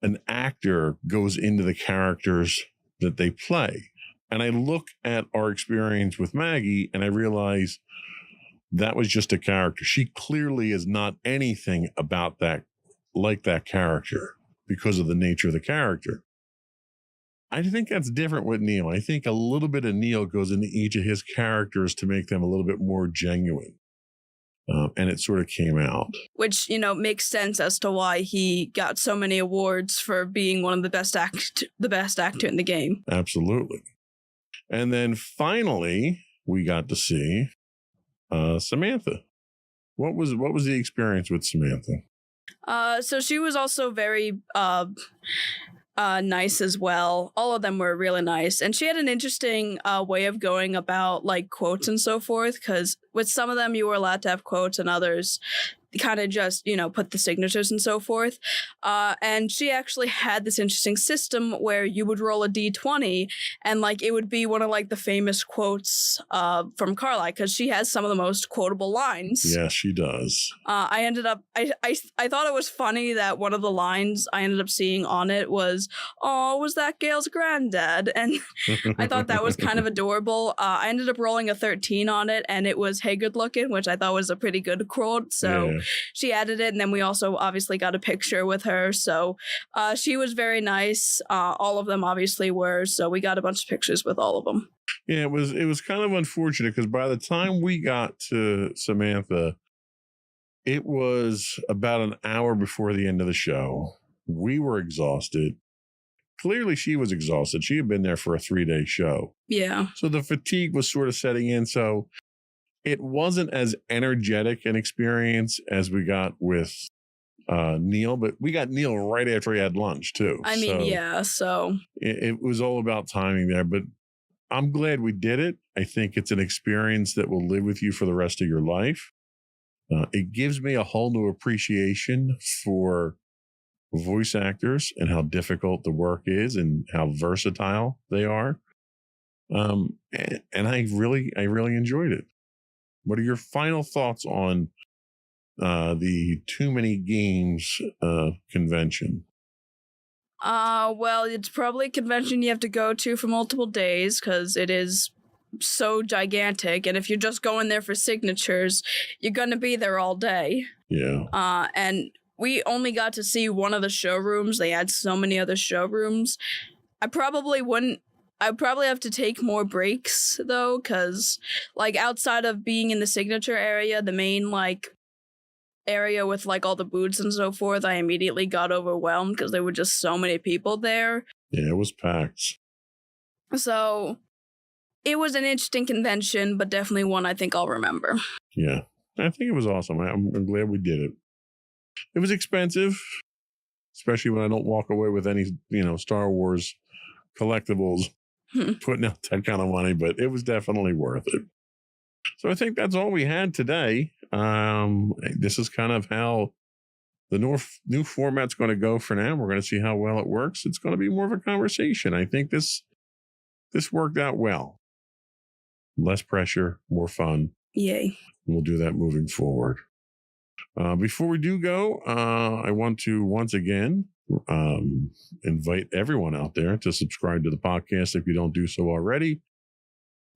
an actor goes into the characters that they play. And I look at our experience with Maggie and I realize that was just a character. She clearly is not anything about that, like that character, because of the nature of the character. I think that's different with Neil. I think a little bit of Neil goes into each of his characters to make them a little bit more genuine. And it sort of came out. Which, makes sense as to why he got so many awards for being one of the best actor in the game. Absolutely. And then finally, we got to see Samantha. What was the experience with Samantha? So she was also very nice as well. All of them were really nice, and she had an interesting way of going about like quotes and so forth, because with some of them you were allowed to have quotes and others kind of just put the signatures and so forth, and she actually had this interesting system where you would roll a d20 and like it would be one of like the famous quotes from Carlisle, because she has some of the most quotable lines. Yeah, she does. I ended up I thought it was funny that one of the lines I ended up seeing on it was, "Oh, was that Gail's granddad?" And I thought that was kind of adorable. I ended up rolling a 13 on it, and it was "Hey, good looking," which I thought was a pretty good quote. So Yeah. she added it, and then we also obviously got a picture with her. So she was very nice. All of them obviously were. So we got a bunch of pictures with all of them. Yeah, it was kind of unfortunate because by the time we got to Samantha, it was about an hour before the end of the show. We were exhausted. clearly she was exhausted. She had been there for a 3-day show. Yeah. So the fatigue was sort of setting in. So it wasn't as energetic an experience as we got with Neil, but we got Neil right after he had lunch too. I mean, yeah, so. It was all about timing there, but I'm glad we did it. I think it's an experience that will live with you for the rest of your life. It gives me a whole new appreciation for voice actors and how difficult the work is and how versatile they are. And I really enjoyed it. What are your final thoughts on the Too Many Games convention? Well, it's probably a convention you have to go to for multiple days because it is so gigantic. And if you're just going there for signatures, you're going to be there all day. Yeah. And we only got to see one of the showrooms. They had so many other showrooms. I'd probably have to take more breaks, though, because, like, outside of being in the signature area, the main, like, area with, like, all the booths and so forth, I immediately got overwhelmed because there were just so many people there. Yeah, it was packed. So, it was an interesting convention, but definitely one I think I'll remember. Yeah, I think it was awesome. I'm glad we did it. It was expensive, especially when I don't walk away with any, Star Wars collectibles, putting out that kind of money, but it was definitely worth it. So I think that's all we had today. This is kind of how the new format's going to go for now. We're going to see how well it works. It's going to be more of a conversation. I think this worked out well. Less pressure, more fun. Yay. We'll do that moving forward. Before we do go, I want to once again invite everyone out there to subscribe to the podcast if you don't do so already.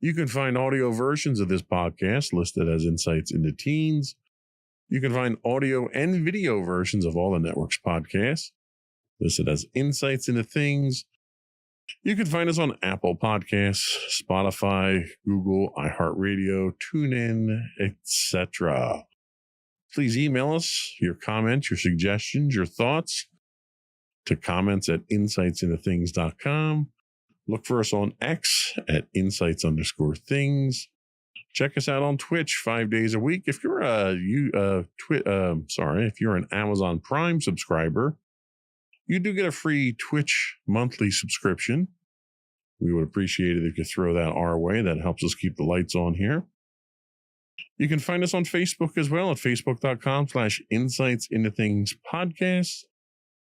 You can find audio versions of this podcast listed as Insights into Teens. You can find audio and video versions of all the network's podcasts listed as Insights into Things. You can find us on Apple Podcasts, Spotify, Google, iHeartRadio, TuneIn, etc. Please email us your comments, your suggestions, your thoughts to comments@insightsintothings.com. Look for us on X at @insights_things. Check us out on Twitch 5 days a week. If you're if you're an Amazon Prime subscriber, you do get a free Twitch monthly subscription. We would appreciate it if you throw that our way. That helps us keep the lights on here. You can find us on Facebook as well at facebook.com/insightsintothingspodcast,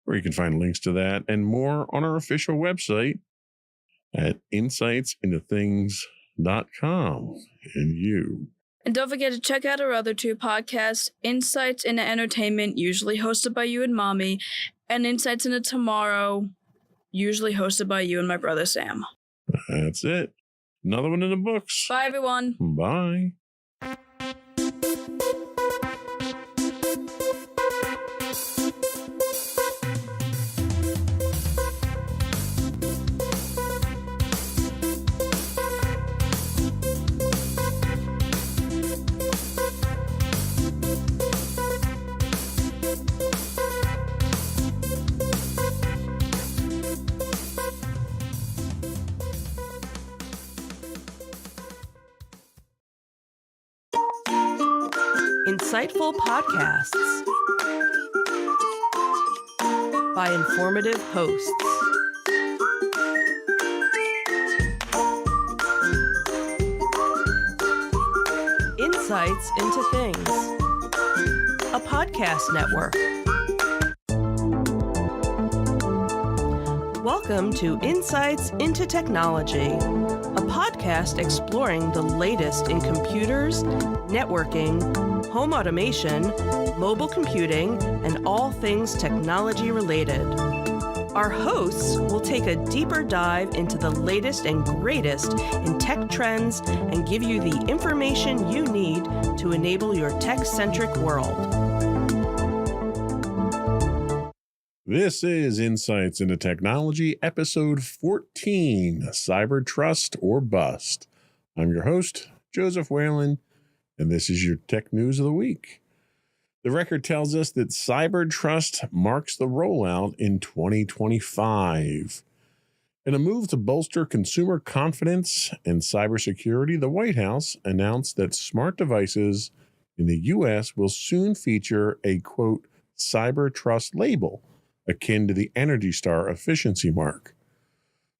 where you can find links to that and more on our official website at insightsintothings.com. And don't forget to check out our other two podcasts, Insights into Entertainment, usually hosted by you and Mommy, and Insights into Tomorrow, usually hosted by you and my brother Sam. That's it. Another one in the books. Bye, everyone. Bye. Insightful podcasts by informative hosts. Insights into Things, a podcast network. Welcome to Insights into Technology, a podcast exploring the latest in computers, networking, home automation, mobile computing, and all things technology related. Our hosts will take a deeper dive into the latest and greatest in tech trends and give you the information you need to enable your tech-centric world. This is Insights into Technology, episode 14, Cyber Trust or Bust. I'm your host, Joseph Whalen, and this is your tech news of the week. The record tells us that cyber trust marks the rollout in 2025. In a move to bolster consumer confidence and cybersecurity, the White House announced that smart devices in the U.S. will soon feature a, quote, cyber trust label akin to the Energy Star efficiency mark.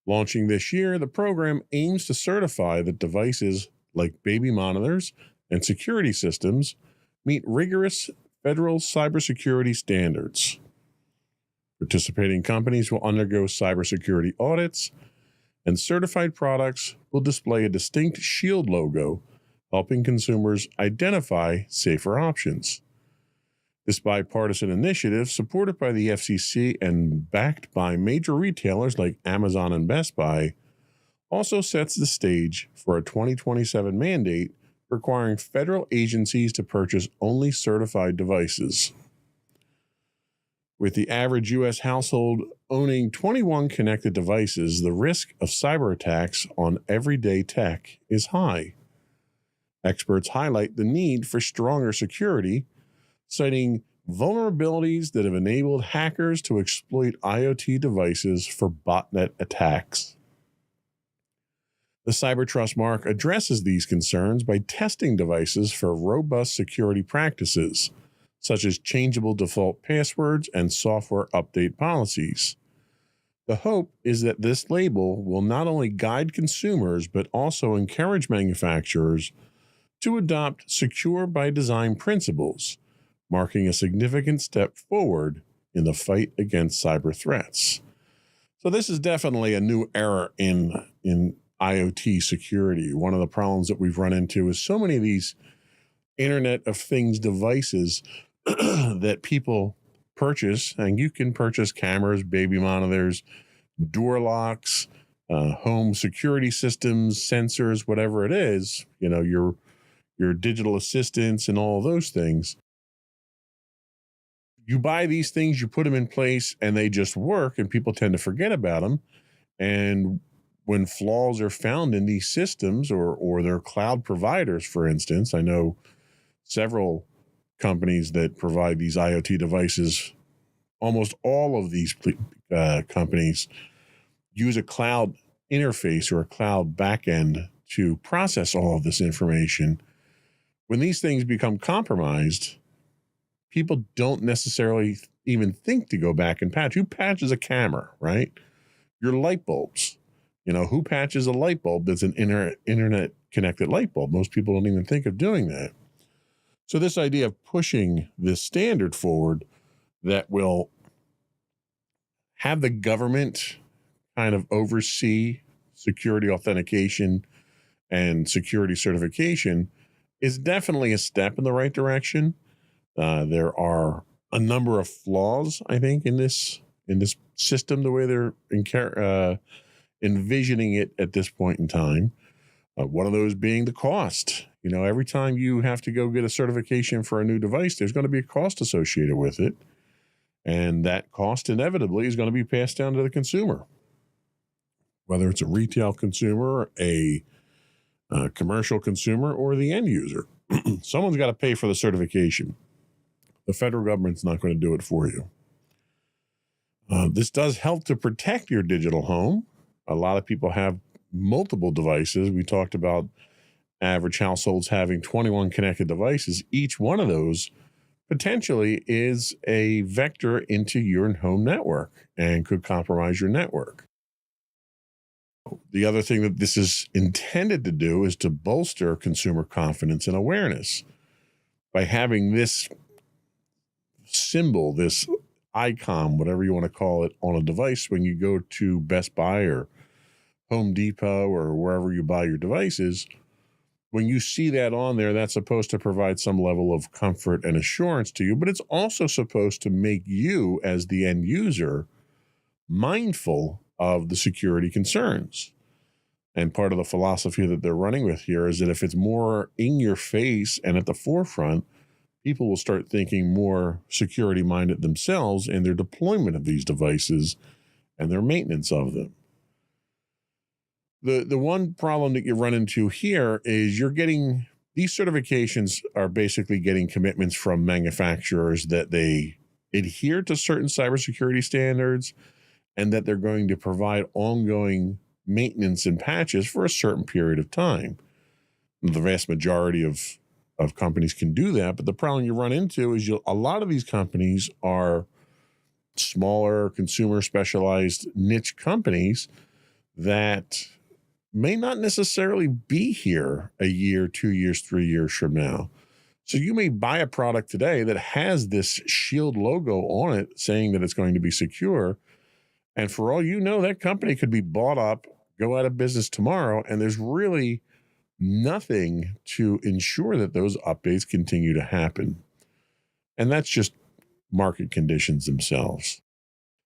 Launching this year, the program aims to certify that devices like baby monitors and security systems meet rigorous federal cybersecurity standards. Participating companies will undergo cybersecurity audits, and certified products will display a distinct shield logo, helping consumers identify safer options. This bipartisan initiative, supported by the FCC and backed by major retailers like Amazon and Best Buy, also sets the stage for a 2027 mandate requiring federal agencies to purchase only certified devices. With the average U.S. household owning 21 connected devices, the risk of cyber attacks on everyday tech is high. Experts highlight the need for stronger security, citing vulnerabilities that have enabled hackers to exploit IoT devices for botnet attacks. The CyberTrust mark addresses these concerns by testing devices for robust security practices, such as changeable default passwords and software update policies. The hope is that this label will not only guide consumers, but also encourage manufacturers to adopt secure by design principles, marking a significant step forward in the fight against cyber threats. So this is definitely a new era in IoT security. One of the problems that we've run into is so many of these Internet of Things devices that people purchase, and you can purchase cameras, baby monitors, door locks, home security systems, sensors, whatever it is, your digital assistants and all of those things. You buy these things, you put them in place, and they just work, and people tend to forget about them. And when flaws are found in these systems or their cloud providers, for instance, I know several companies that provide these IoT devices. Almost all of these companies use a cloud interface or a cloud backend to process all of this information. When these things become compromised, people don't necessarily even think to go back and patch. Who patches a camera, right? Your light bulbs. Who patches a light bulb that's an internet connected light bulb? Most people don't even think of doing that. So this idea of pushing this standard forward that will have the government kind of oversee security authentication and security certification is definitely a step in the right direction. There are a number of flaws, I think, in this system, the way they're envisioning it at this point in time. One of those being the cost. Every time you have to go get a certification for a new device, there's going to be a cost associated with it. And that cost inevitably is going to be passed down to the consumer. Whether it's a retail consumer, a commercial consumer, or the end user. Someone's got to pay for the certification. The federal government's not going to do it for you. This does help to protect your digital home. A lot of people have multiple devices. We talked about average households having 21 connected devices. Each one of those potentially is a vector into your home network and could compromise your network. The other thing that this is intended to do is to bolster consumer confidence and awareness by having this symbol, this icon, whatever you want to call it, on a device when you go to Best Buy or Home Depot or wherever you buy your devices. When you see that on there, that's supposed to provide some level of comfort and assurance to you, but it's also supposed to make you, as the end user, mindful of the security concerns. And part of the philosophy that they're running with here is that if it's more in your face and at the forefront, people will start thinking more security-minded themselves in their deployment of these devices and their maintenance of them. The one problem that you run into here is these certifications are basically getting commitments from manufacturers that they adhere to certain cybersecurity standards and that they're going to provide ongoing maintenance and patches for a certain period of time. The vast majority of companies can do that, but the problem you run into is a lot of these companies are smaller, consumer specialized niche companies that may not necessarily be here a year, 2 years, 3 years from now. So you may buy a product today that has this Shield logo on it saying that it's going to be secure. And for all you know, that company could be bought up, go out of business tomorrow, and there's really nothing to ensure that those updates continue to happen. And that's just market conditions themselves.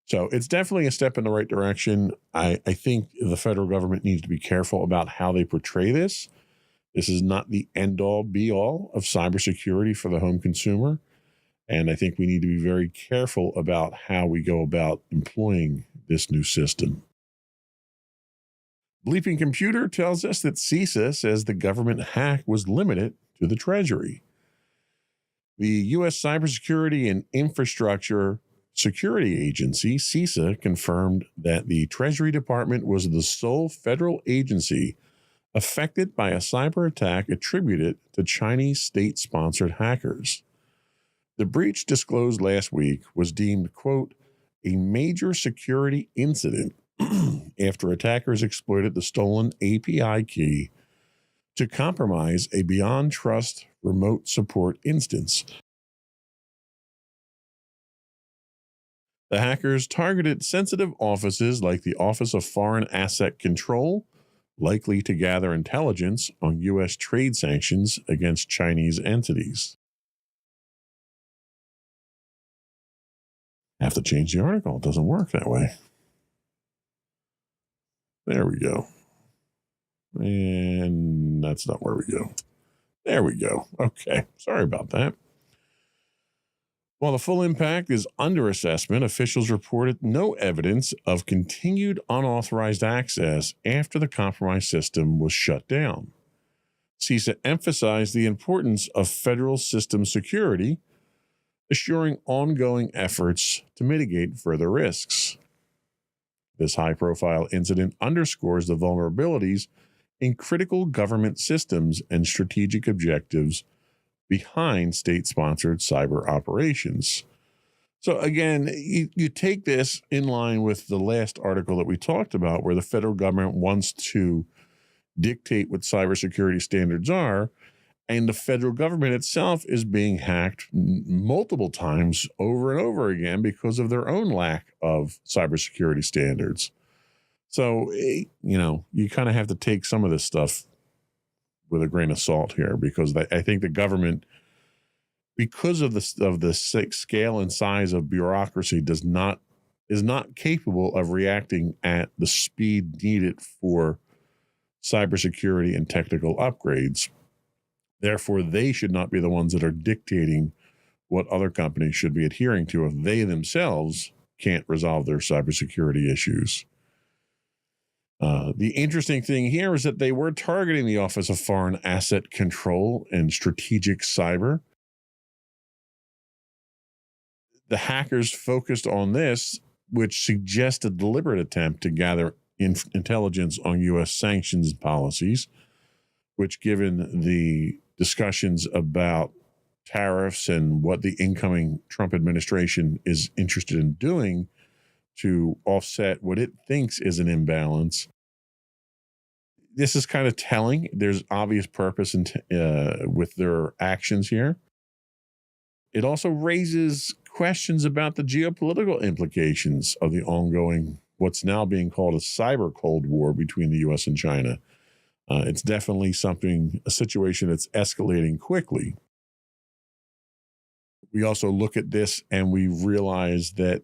So it's definitely a step in the right direction. I think the federal government needs to be careful about how they portray this. This is not the end-all, be-all of cybersecurity for the home consumer. And I think we need to be very careful about how we go about employing this new system. Bleeping Computer tells us that CISA says the government hack was limited to the Treasury. The U.S. Cybersecurity and Infrastructure Security Agency, CISA, confirmed that the Treasury Department was the sole federal agency affected by a cyber attack attributed to Chinese state-sponsored hackers. The breach disclosed last week was deemed, quote, a major security incident after attackers exploited the stolen API key to compromise a Beyond Trust remote support instance. The hackers targeted sensitive offices like the Office of Foreign Asset Control, likely to gather intelligence on U.S. trade sanctions against Chinese entities. Have to change the article. It doesn't work that way. There we go. And that's not where we go. There we go. Okay. Sorry about that. While the full impact is under assessment, officials reported no evidence of continued unauthorized access after the compromised system was shut down. CISA emphasized the importance of federal system security, assuring ongoing efforts to mitigate further risks. This high-profile incident underscores the vulnerabilities in critical government systems and strategic objectives behind state-sponsored cyber operations. So again, you take this in line with the last article that we talked about, where the federal government wants to dictate what cybersecurity standards are, and the federal government itself is being hacked multiple times over and over again because of their own lack of cybersecurity standards. So, you kind of have to take some of this stuff with a grain of salt here, because I think the government, because of the scale and size of bureaucracy, is not capable of reacting at the speed needed for cybersecurity and technical upgrades. Therefore, they should not be the ones that are dictating what other companies should be adhering to if they themselves can't resolve their cybersecurity issues. The interesting thing here is that they were targeting the Office of Foreign Asset Control and Strategic Cyber. The hackers focused on this, which suggests a deliberate attempt to gather intelligence on U.S. sanctions policies, which, given the discussions about tariffs and what the incoming Trump administration is interested in doing to offset what it thinks is an imbalance, this is kind of telling. There's obvious purpose with their actions here. It also raises questions about the geopolitical implications of the ongoing, what's now being called a cyber Cold War between the U.S. and China. It's definitely a situation that's escalating quickly. We also look at this and we realize that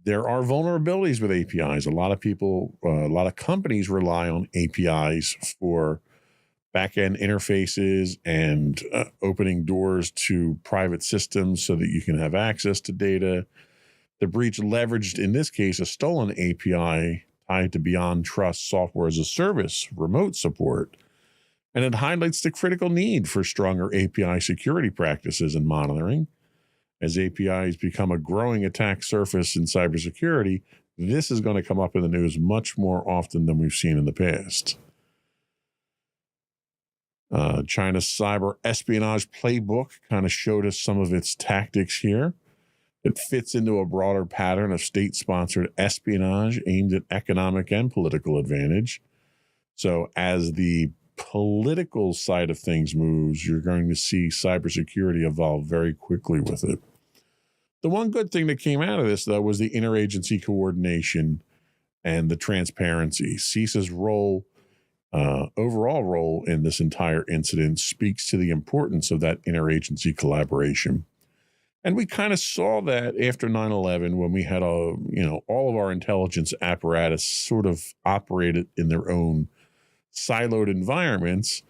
there are vulnerabilities with APIs. A lot of companies rely on APIs for back-end interfaces and opening doors to private systems so that you can have access to data. The breach leveraged, in this case, a stolen API tied to Beyond Trust software as a service remote support. And it highlights the critical need for stronger API security practices and monitoring. As APIs become a growing attack surface in cybersecurity, this is going to come up in the news much more often than we've seen in the past. China's cyber espionage playbook kind of showed us some of its tactics here. It fits into a broader pattern of state-sponsored espionage aimed at economic and political advantage. So as the political side of things moves, you're going to see cybersecurity evolve very quickly with it. The one good thing that came out of this, though, was the interagency coordination and the transparency. CISA's role, overall role in this entire incident speaks to the importance of that interagency collaboration. And we kind of saw that after 9/11 when we had all of our intelligence apparatus sort of operated in their own siloed environments.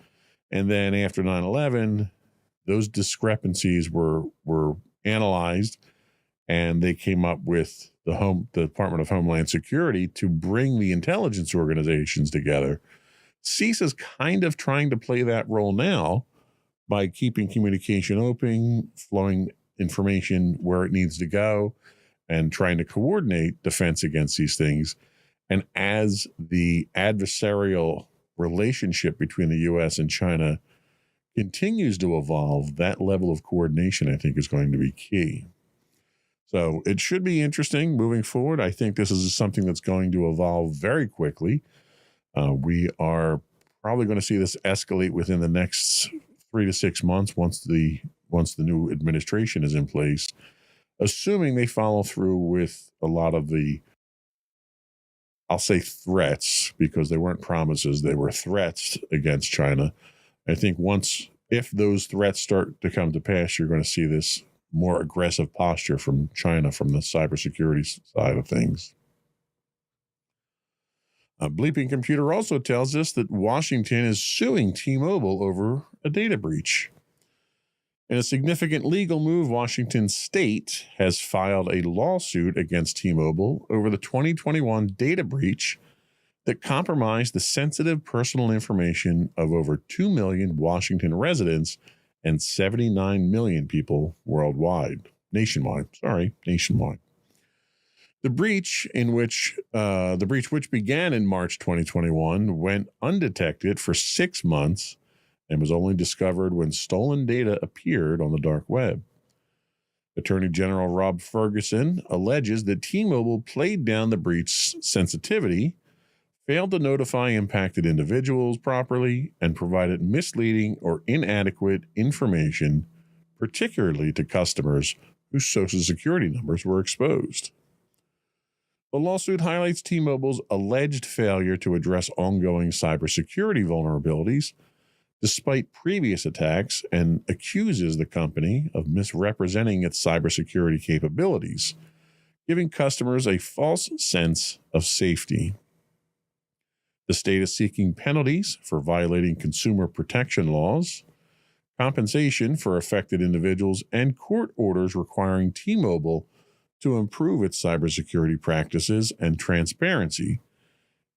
And then after 9/11, those discrepancies were analyzed, and they came up with the Department of Homeland Security to bring the intelligence organizations together. CISA's kind of trying to play that role now by keeping communication open, flowing information where it needs to go, and trying to coordinate defense against these things. And as the adversarial relationship between the U.S. and China continues to evolve, that level of coordination, I think, is going to be key. So it should be interesting moving forward. I think this is something that's going to evolve very quickly. We are probably going to see this escalate within the next 3 to 6 months once the new administration is in place, assuming they follow through with a lot of the, I'll say threats, because they weren't promises, they were threats against China. I think if those threats start to come to pass, you're going to see this more aggressive posture from China from the cybersecurity side of things. Bleeping Computer also tells us that Washington is suing T-Mobile over a data breach. In a significant legal move, Washington State has filed a lawsuit against T-Mobile over the 2021 data breach that compromised the sensitive personal information of over 2 million Washington residents and 79 million people nationwide. The breach, which began in March 2021, went undetected for 6 months and was only discovered when stolen data appeared on the dark web. Attorney General Rob Ferguson alleges that T-Mobile played down the breach's sensitivity, failed to notify impacted individuals properly, and provided misleading or inadequate information, particularly to customers whose Social Security numbers were exposed. The lawsuit highlights T-Mobile's alleged failure to address ongoing cybersecurity vulnerabilities despite previous attacks, and accuses the company of misrepresenting its cybersecurity capabilities, giving customers a false sense of safety. The state is seeking penalties for violating consumer protection laws, compensation for affected individuals, and court orders requiring T-Mobile to improve its cybersecurity practices and transparency.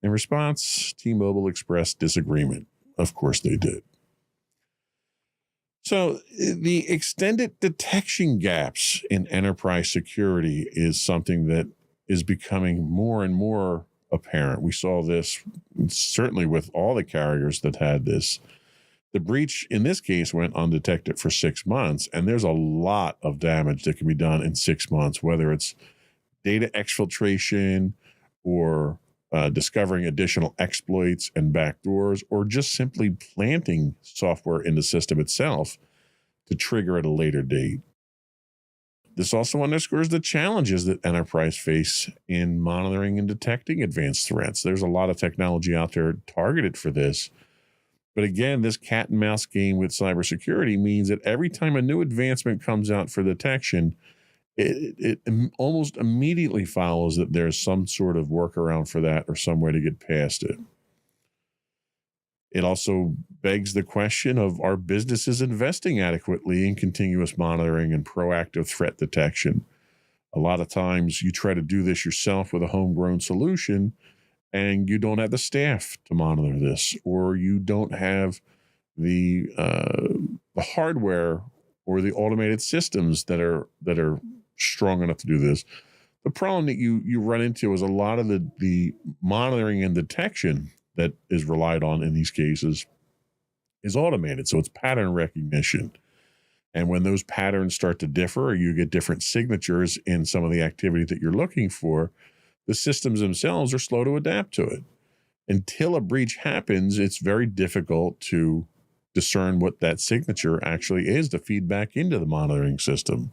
In response, T-Mobile expressed disagreement. Of course they did. So the extended detection gaps in enterprise security is something that is becoming more and more apparent. We saw this certainly with all the carriers that had this. The breach in this case went undetected for 6 months, and there's a lot of damage that can be done in 6 months, whether it's data exfiltration or discovering additional exploits and backdoors, or just simply planting software in the system itself to trigger at a later date. This also underscores the challenges that enterprise face in monitoring and detecting advanced threats. There's a lot of technology out there targeted for this. But again, this cat and mouse game with cybersecurity means that every time a new advancement comes out for detection, it almost immediately follows that there's some sort of workaround for that or some way to get past it. It also begs the question of, are businesses investing adequately in continuous monitoring and proactive threat detection? A lot of times you try to do this yourself with a homegrown solution, and you don't have the staff to monitor this, or you don't have the hardware or the automated systems that are strong enough to do this. The problem that you run into is a lot of the monitoring and detection that is relied on in these cases is automated. So it's pattern recognition. And when those patterns start to differ, or you get different signatures in some of the activity that you're looking for, the systems themselves are slow to adapt to it. Until a breach happens, it's very difficult to discern what that signature actually is to feed back into the monitoring system.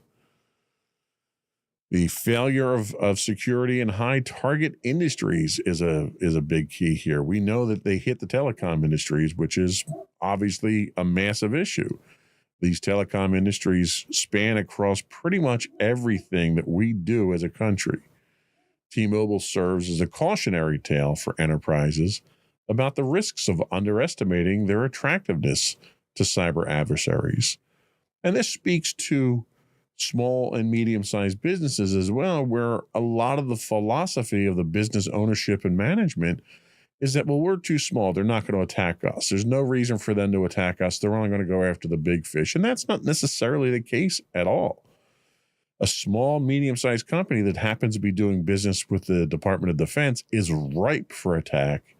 The failure of security in high target industries is a big key here. We know that they hit the telecom industries, which is obviously a massive issue. These telecom industries span across pretty much everything that we do as a country. T-Mobile serves as a cautionary tale for enterprises about the risks of underestimating their attractiveness to cyber adversaries. And this speaks to small and medium-sized businesses as well, where a lot of the philosophy of the business ownership and management is that, well, we're too small. They're not going to attack us. There's no reason for them to attack us. They're only going to go after the big fish. And that's not necessarily the case at all. A small, medium-sized company that happens to be doing business with the Department of Defense is ripe for attack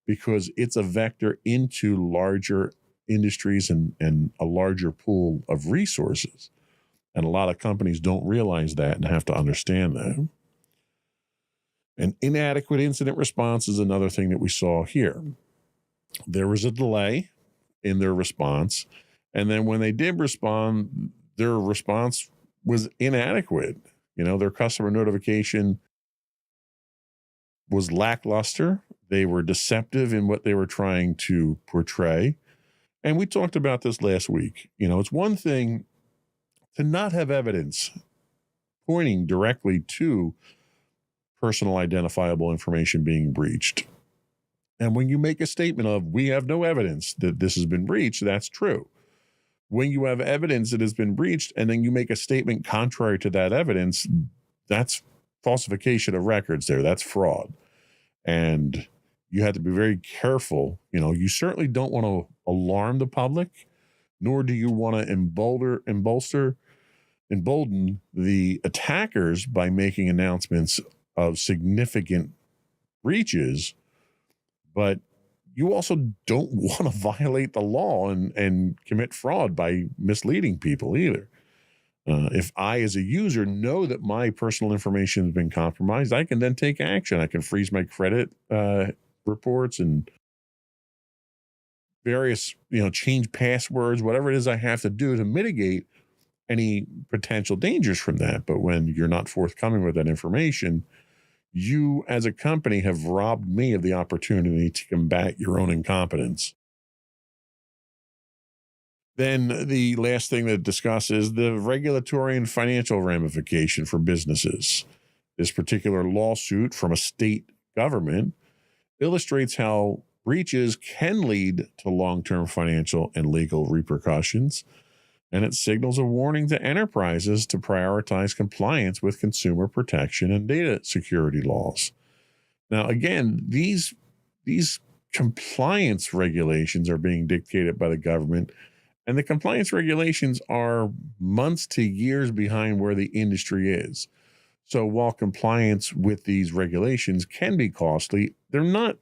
because it's a vector into larger industries and a larger pool of resources. And a lot of companies don't realize that and have to understand that. And inadequate incident response is another thing that we saw here. There was a delay in their response. And then when they did respond, their response was inadequate. Their customer notification was lackluster. They were deceptive in what they were trying to portray. And we talked about this last week. It's one thing to not have evidence pointing directly to personal identifiable information being breached. And when you make a statement of, we have no evidence that this has been breached, that's true. When you have evidence that has been breached and then you make a statement contrary to that evidence, that's falsification of records there. That's fraud. And you have to be very careful. You certainly don't want to alarm the public, nor do you want to embolden the attackers by making announcements of significant breaches, but you also don't want to violate the law and commit fraud by misleading people either. If I, as a user, know that my personal information has been compromised, I can then take action. I can freeze my credit reports and various, change passwords, whatever it is I have to do to mitigate any potential dangers from that. But when you're not forthcoming with that information, you as a company have robbed me of the opportunity to combat your own incompetence. Then the last thing to discuss is the regulatory and financial ramification for businesses. This particular lawsuit from a state government illustrates how breaches can lead to long-term financial and legal repercussions, and it signals a warning to enterprises to prioritize compliance with consumer protection and data security laws. Now, again, these compliance regulations are being dictated by the government, and the compliance regulations are months to years behind where the industry is. So while compliance with these regulations can be costly, they're not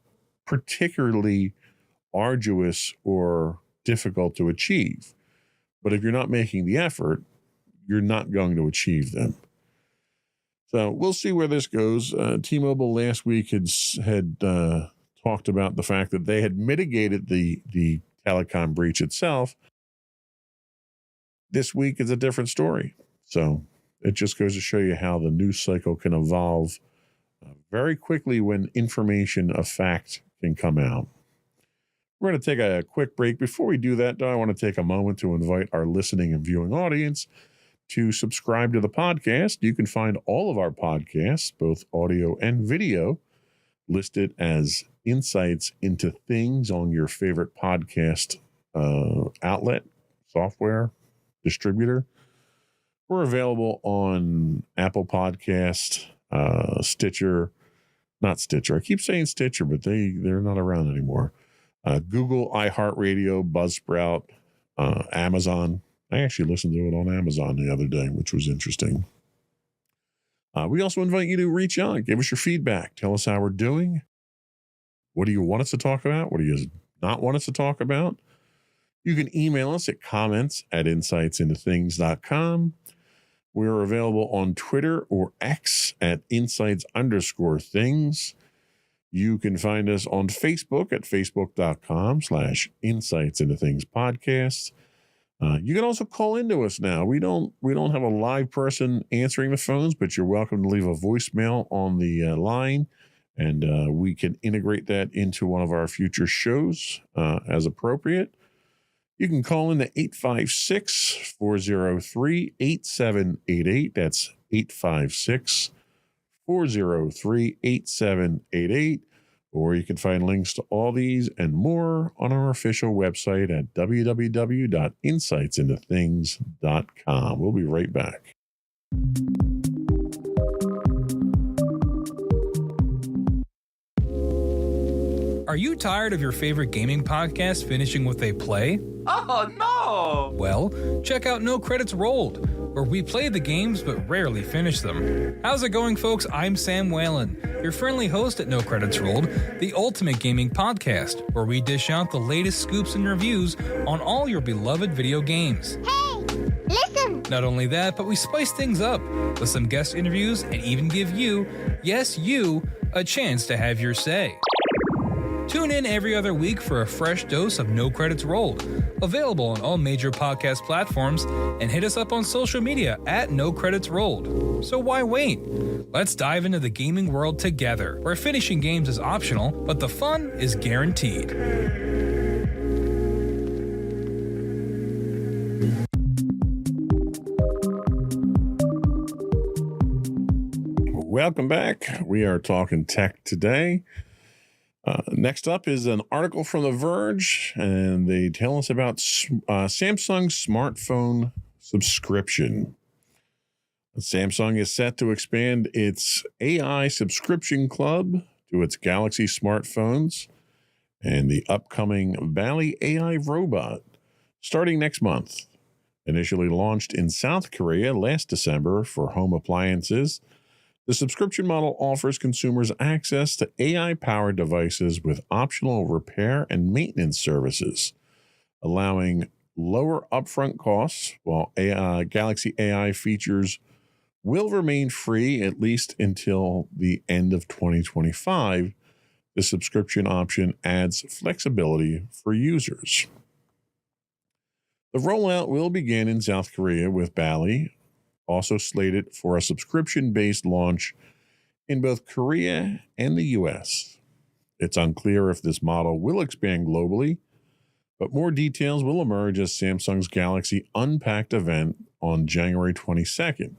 particularly arduous or difficult to achieve. But if you're not making the effort, you're not going to achieve them. So we'll see where this goes. T-Mobile last week had talked about the fact that they had mitigated the telecom breach itself. This week is a different story. So it just goes to show you how the news cycle can evolve very quickly when information of fact can come out. We're going to take a quick break. Before we do that, though, I want to take a moment to invite our listening and viewing audience to subscribe to the podcast. You can find all of our podcasts, both audio and video, listed as insights into things on your favorite podcast outlet, software, distributor. We're available on Apple Podcast, Stitcher, not Stitcher. I keep saying Stitcher, but they're not around anymore. Google, iHeartRadio, Buzzsprout, Amazon. I actually listened to it on Amazon the other day, which was interesting. We also invite you to reach out, give us your feedback, tell us how we're doing. What do you want us to talk about? What do you not want us to talk about? You can email us at comments@insightsintothings.com. We're available on Twitter or X at insights_things. You can find us on Facebook at facebook.com/insightsintothingspodcast. You can also call into us now. We don't have a live person answering the phones, but you're welcome to leave a voicemail on the line, and we can integrate that into one of our future shows as appropriate. You can call in to 856-403-8788. That's 856-403-8788. Or you can find links to all these and more on our official website at www.insightsintothings.com. We'll be right back. Are you tired of your favorite gaming podcast finishing with a play? Oh no! Well, check out No Credits Rolled, where we play the games but rarely finish them. How's it going, folks? I'm Sam Whalen, your friendly host at No Credits Rolled, the ultimate gaming podcast, where we dish out the latest scoops and reviews on all your beloved video games. Hey, listen! Not only that, but we spice things up with some guest interviews and even give you, yes, you, a chance to have your say. Tune in every other week for a fresh dose of No Credits Rolled, available on all major podcast platforms, and hit us up on social media at No Credits Rolled. So why wait? Let's dive into the gaming world together, where finishing games is optional, but the fun is guaranteed. Welcome back. We are talking tech today. Next up is an article from The Verge, and they tell us about Samsung's smartphone subscription. Samsung is set to expand its AI subscription club to its Galaxy smartphones and the upcoming Bally AI robot starting next month. Initially launched in South Korea last December for home appliances, the subscription model offers consumers access to AI-powered devices with optional repair and maintenance services, allowing lower upfront costs, while Galaxy AI features will remain free at least until the end of 2025. The subscription option adds flexibility for users. The rollout will begin in South Korea with Bally, also slated for a subscription-based launch in both Korea and the US. It's unclear if this model will expand globally, but more details will emerge as Samsung's Galaxy Unpacked event on January 22nd,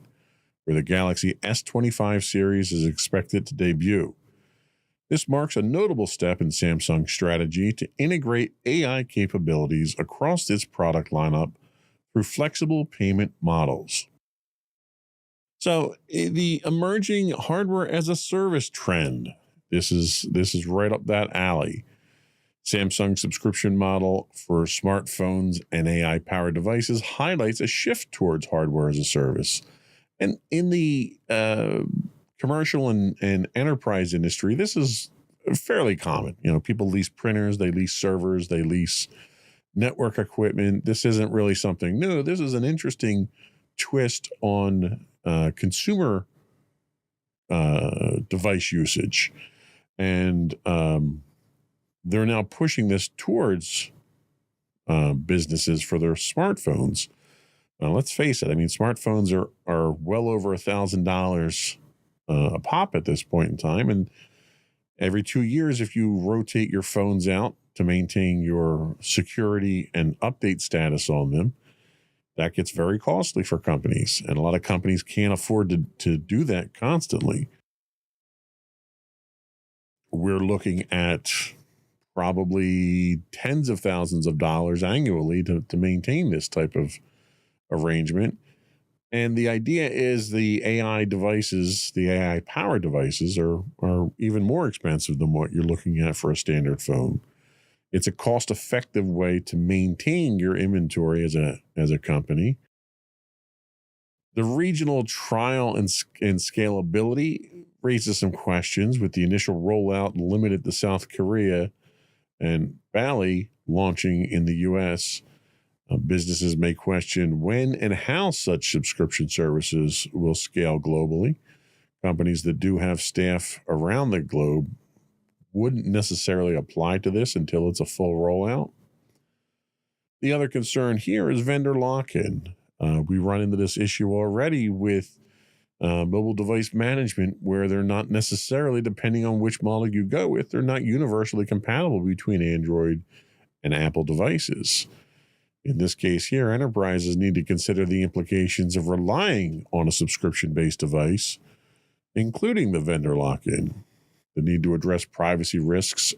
where the Galaxy S25 series is expected to debut. This marks a notable step in Samsung's strategy to integrate AI capabilities across its product lineup through flexible payment models. So the emerging hardware as a service trend, this is right up that alley. Samsung's subscription model for smartphones and AI-powered devices highlights a shift towards hardware as a service. And in the commercial and enterprise industry, this is fairly common. You know, people lease printers, they lease servers, they lease network equipment. This isn't really something new. This is an interesting twist on consumer device usage. And they're now pushing this towards businesses for their smartphones. Let's face it. I mean, smartphones are well over $1,000 a pop at this point in time. And every 2 years, if you rotate your phones out to maintain your security and update status on them, that gets very costly for companies. And a lot of companies can't afford to do that constantly. We're looking at probably tens of thousands of dollars annually to maintain this type of arrangement. And the idea is the AI devices, the AI powered devices are even more expensive than what you're looking at for a standard phone. It's a cost-effective way to maintain your inventory as a company. The regional trial and scalability raises some questions, with the initial rollout limited to South Korea and Bali launching in the U.S. Businesses may question when and how such subscription services will scale globally. Companies that do have staff around the globe wouldn't necessarily apply to this until it's a full rollout. The other concern here is vendor lock-in. We run into this issue already with mobile device management, where they're not necessarily, depending on which model you go with, they're not universally compatible between Android and Apple devices. In this case here, enterprises need to consider the implications of relying on a subscription-based device, including the vendor lock-in. The need to address privacy risks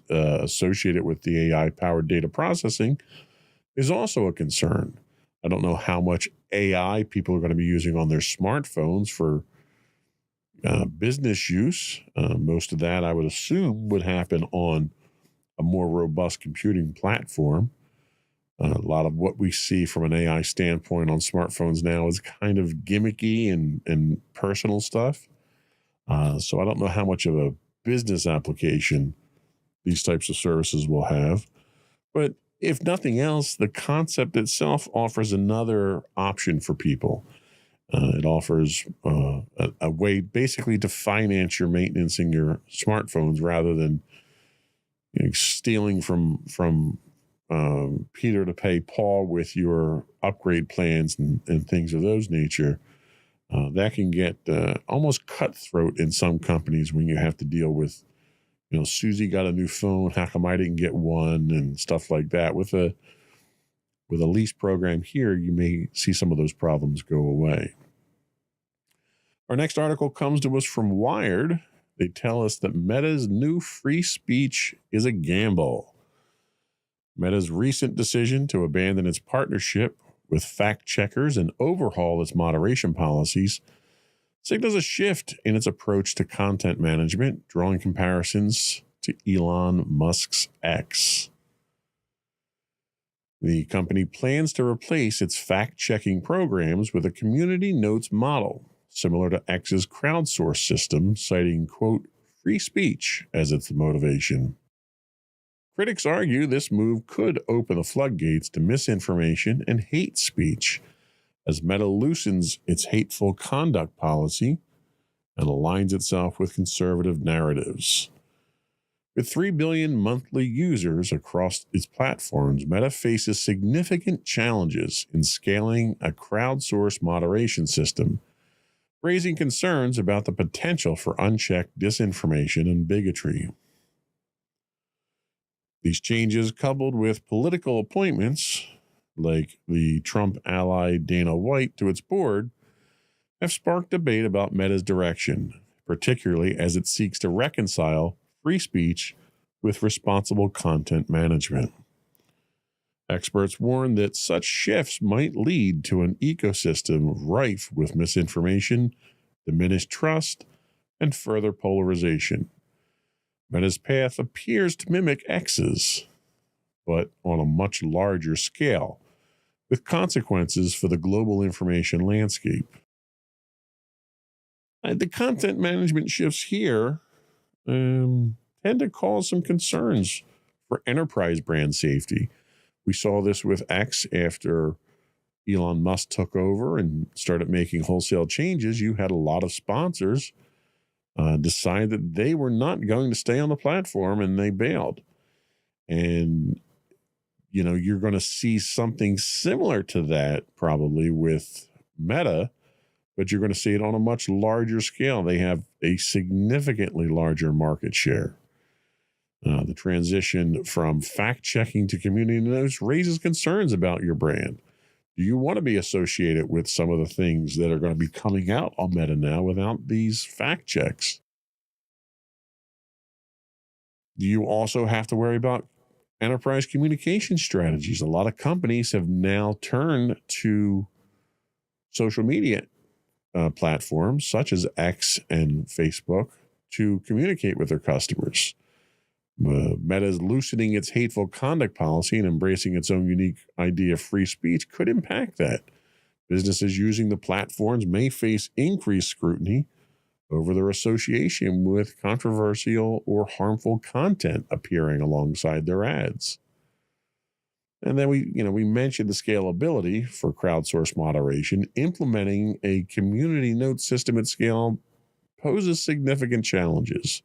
associated with the AI-powered data processing is also a concern. I don't know how much AI people are going to be using on their smartphones for business use. Most of that, I would assume, would happen on a more robust computing platform. A lot of what we see from an AI standpoint on smartphones now is kind of gimmicky and personal stuff. So I don't know how much of a business application these types of services will have. But if nothing else, the concept itself offers another option for people. It offers a way basically to finance your maintenance in your smartphones rather than stealing from Peter to pay Paul with your upgrade plans and things of those nature. That can get almost cutthroat in some companies when you have to deal with, Susie got a new phone, how come I didn't get one, and stuff like that. With a lease program here, you may see some of those problems go away. Our next article comes to us from Wired. They tell us that Meta's new free speech is a gamble. Meta's recent decision to abandon its partnership with fact checkers and overhaul its moderation policies signals a shift in its approach to content management, drawing comparisons to Elon Musk's X. The company plans to replace its fact-checking programs with a community notes model, similar to X's crowdsource system, citing, quote, free speech as its motivation. Critics argue this move could open the floodgates to misinformation and hate speech, as Meta loosens its hateful conduct policy and aligns itself with conservative narratives. With 3 billion monthly users across its platforms, Meta faces significant challenges in scaling a crowdsourced moderation system, raising concerns about the potential for unchecked disinformation and bigotry. These changes, coupled with political appointments, like the Trump ally Dana White to its board, have sparked debate about Meta's direction, particularly as it seeks to reconcile free speech with responsible content management. Experts warn that such shifts might lead to an ecosystem rife with misinformation, diminished trust, and further polarization. Meta's path appears to mimic X's, but on a much larger scale, with consequences for the global information landscape. The content management shifts here tend to cause some concerns for enterprise brand safety. We saw this with X after Elon Musk took over and started making wholesale changes. You had a lot of sponsors decide that they were not going to stay on the platform, and they bailed. And you're going to see something similar to that probably with Meta, but you're going to see it on a much larger scale. They have a significantly larger market share. The transition from fact-checking to community notes raises concerns about your brand. Do you want to be associated with some of the things that are going to be coming out on Meta now without these fact checks? Do you also have to worry about enterprise communication strategies? A lot of companies have now turned to social media platforms such as X and Facebook to communicate with their customers. Meta is loosening its hateful conduct policy and embracing its own unique idea of free speech could impact that. Businesses using the platforms may face increased scrutiny over their association with controversial or harmful content appearing alongside their ads. And then we mentioned the scalability for crowdsourced moderation. Implementing a community note system at scale poses significant challenges.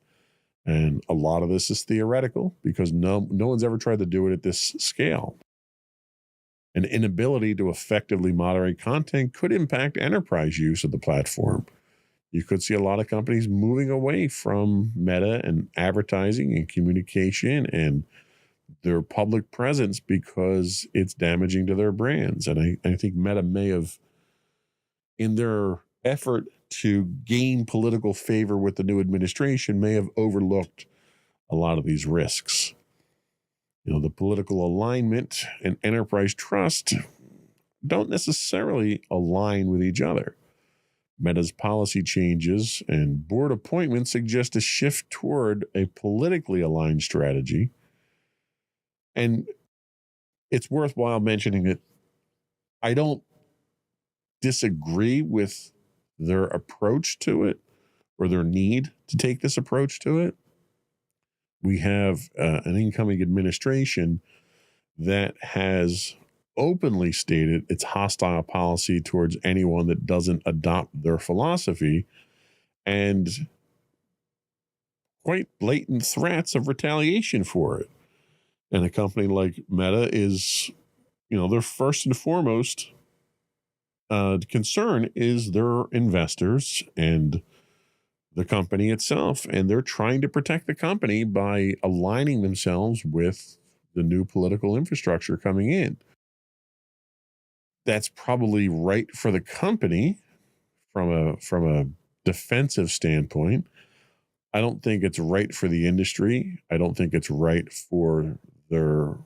And a lot of this is theoretical because no one's ever tried to do it at this scale. An inability to effectively moderate content could impact enterprise use of the platform. You could see a lot of companies moving away from Meta and advertising and communication and their public presence because it's damaging to their brands. And I think Meta may have, in their effort to gain political favor with the new administration, may have overlooked a lot of these risks. The political alignment and enterprise trust don't necessarily align with each other. Meta's policy changes and board appointments suggest a shift toward a politically aligned strategy. And it's worthwhile mentioning that I don't disagree with their approach to it or their need to take this approach to it. We have an incoming administration that has openly stated its hostile policy towards anyone that doesn't adopt their philosophy, and quite blatant threats of retaliation for it. And a company like Meta is, their first and foremost concern is their investors and the company itself. And they're trying to protect the company by aligning themselves with the new political infrastructure coming in. That's probably right for the company from a defensive standpoint. I don't think it's right for the industry. I don't think it's right for their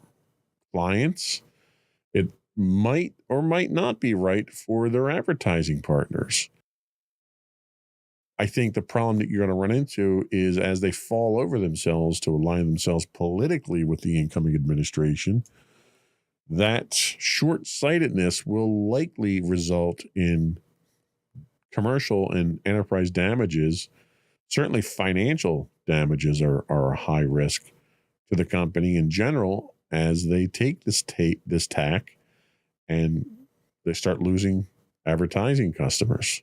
clients. It might or might not be right for their advertising partners. I think the problem that you're going to run into is as they fall over themselves to align themselves politically with the incoming administration, that short-sightedness will likely result in commercial and enterprise damages. Certainly financial damages are a high risk to the company in general as they take this tack and they start losing advertising customers.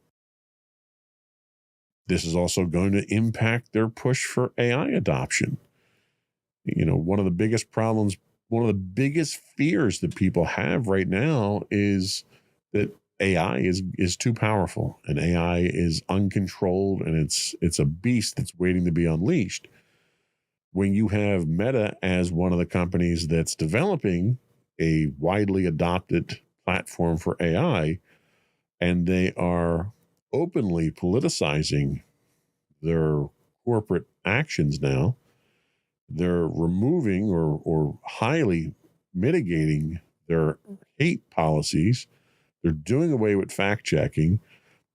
This is also going to impact their push for AI adoption. One of the biggest problems, one of the biggest fears that people have right now is that AI is too powerful and AI is uncontrolled and it's a beast that's waiting to be unleashed. When you have Meta as one of the companies that's developing a widely adopted platform for AI, and they are openly politicizing their corporate actions now, they're removing or highly mitigating their hate policies. They're doing away with fact checking.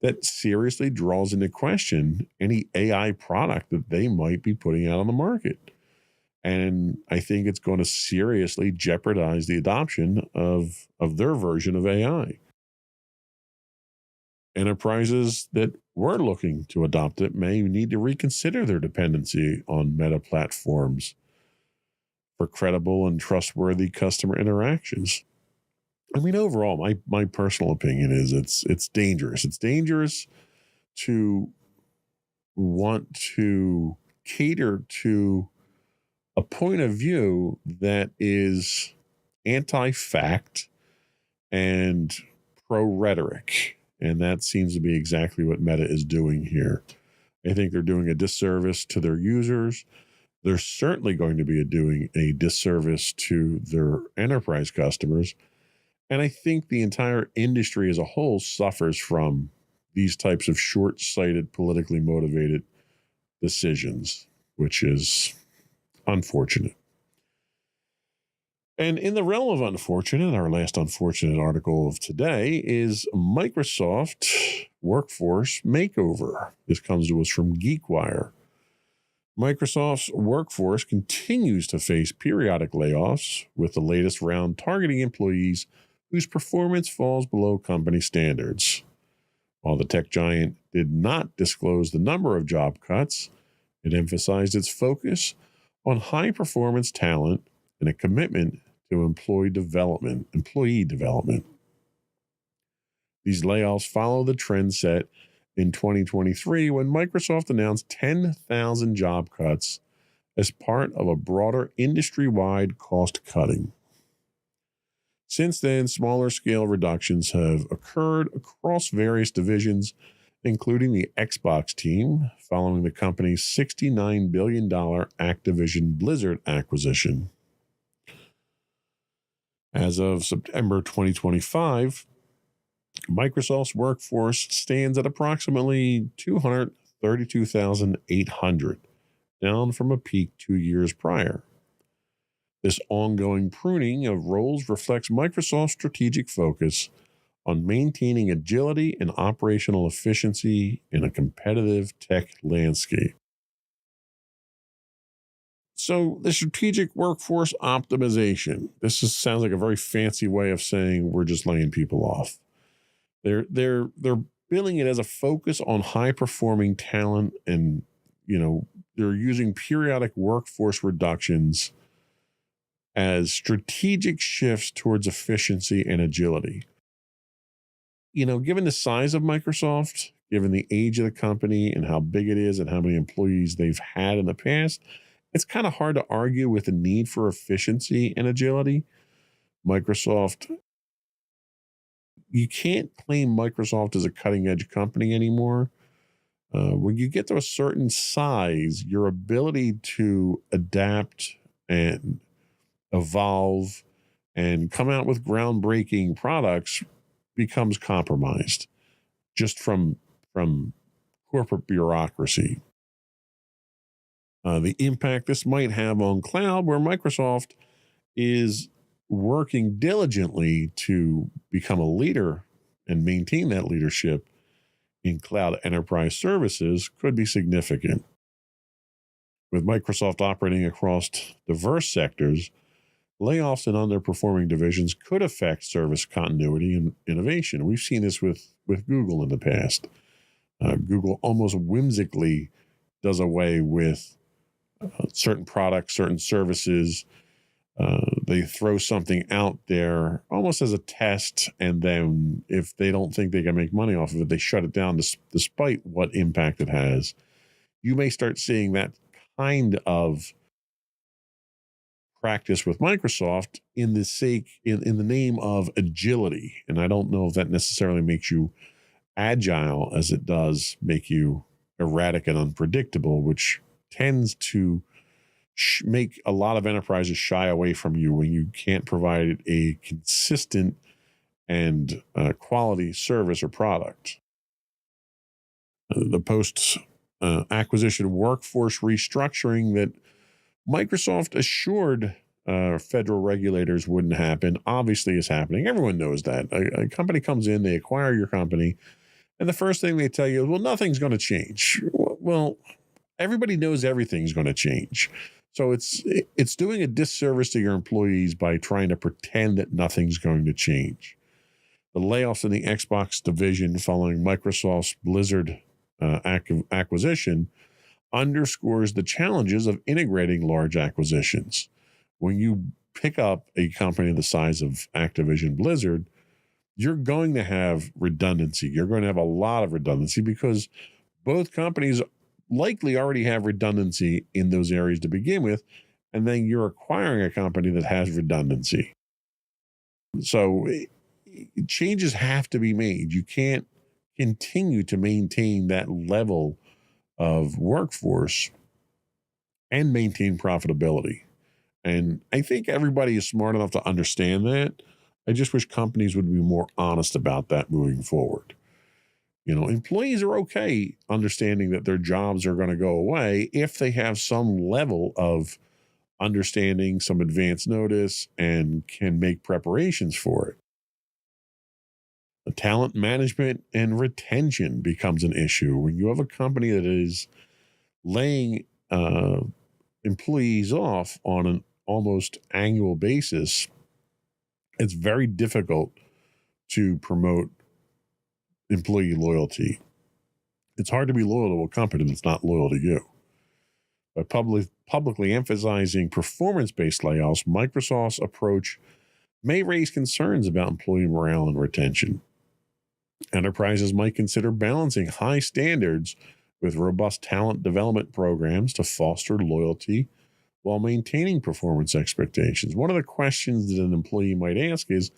That seriously draws into question any AI product that they might be putting out on the market. And I think it's going to seriously jeopardize the adoption of their version of AI. Enterprises that were looking to adopt it may need to reconsider their dependency on Meta platforms for credible and trustworthy customer interactions. I mean, overall, my personal opinion is it's dangerous. It's dangerous to want to cater to a point of view that is anti-fact and pro-rhetoric. And that seems to be exactly what Meta is doing here. I think they're doing a disservice to their users. They're certainly going to be doing a disservice to their enterprise customers. And I think the entire industry as a whole suffers from these types of short-sighted, politically motivated decisions, which is unfortunate. And in the realm of unfortunate, our last unfortunate article of today is Microsoft Workforce Makeover. This comes to us from GeekWire. Microsoft's workforce continues to face periodic layoffs, with the latest round targeting employees whose performance falls below company standards. While the tech giant did not disclose the number of job cuts, it emphasized its focus on high-performance talent and a commitment to employee development. These layoffs follow the trend set in 2023 when Microsoft announced 10,000 job cuts as part of a broader industry-wide cost cutting. Since then, smaller scale reductions have occurred across various divisions, including the Xbox team, following the company's $69 billion Activision Blizzard acquisition. As of September 2025, Microsoft's workforce stands at approximately 232,800, down from a peak 2 years prior. This ongoing pruning of roles reflects Microsoft's strategic focus on maintaining agility and operational efficiency in a competitive tech landscape. So, the strategic workforce optimization. Sounds like a very fancy way of saying we're just laying people off. They're billing it as a focus on high-performing talent, and they're using periodic workforce reductions as strategic shifts towards efficiency and agility. Given the size of Microsoft, given the age of the company and how big it is and how many employees they've had in the past, it's kind of hard to argue with the need for efficiency and agility. You can't claim Microsoft as a cutting edge company anymore. When you get to a certain size, your ability to adapt and evolve and come out with groundbreaking products becomes compromised just from corporate bureaucracy. The impact this might have on cloud, where Microsoft is working diligently to become a leader and maintain that leadership in cloud enterprise services, could be significant. With Microsoft operating across diverse sectors, layoffs in underperforming divisions could affect service continuity and innovation. We've seen this with Google in the past. Google almost whimsically does away with certain products, certain services. They throw something out there almost as a test, and then if they don't think they can make money off of it, they shut it down despite what impact it has. You may start seeing that kind of practice with Microsoft in the name of agility. And I don't know if that necessarily makes you agile as it does make you erratic and unpredictable, which tends to make a lot of enterprises shy away from you when you can't provide a consistent and quality service or product. The post-acquisition workforce restructuring that Microsoft assured federal regulators wouldn't happen obviously is happening. Everyone knows that. A company comes in, they acquire your company, and the first thing they tell you is, well, nothing's going to change. Well, everybody knows everything's going to change. So it's doing a disservice to your employees by trying to pretend that nothing's going to change. The layoffs in the Xbox division following Microsoft's Blizzard acquisition underscores the challenges of integrating large acquisitions. When you pick up a company the size of Activision Blizzard, you're going to have redundancy. You're going to have a lot of redundancy because both companies likely already have redundancy in those areas to begin with, and then you're acquiring a company that has redundancy. So changes have to be made. You can't continue to maintain that level of workforce and maintain profitability. And I think everybody is smart enough to understand that. I just wish companies would be more honest about that moving forward. Employees are okay understanding that their jobs are going to go away if they have some level of understanding, some advance notice, and can make preparations for it. The talent management and retention becomes an issue when you have a company that is laying employees off on an almost annual basis. It's very difficult to promote employee loyalty. It's hard to be loyal to a company that's not loyal to you. By publicly emphasizing performance-based layoffs, Microsoft's approach may raise concerns about employee morale and retention. Enterprises might consider balancing high standards with robust talent development programs to foster loyalty while maintaining performance expectations. One of the questions that an employee might ask is,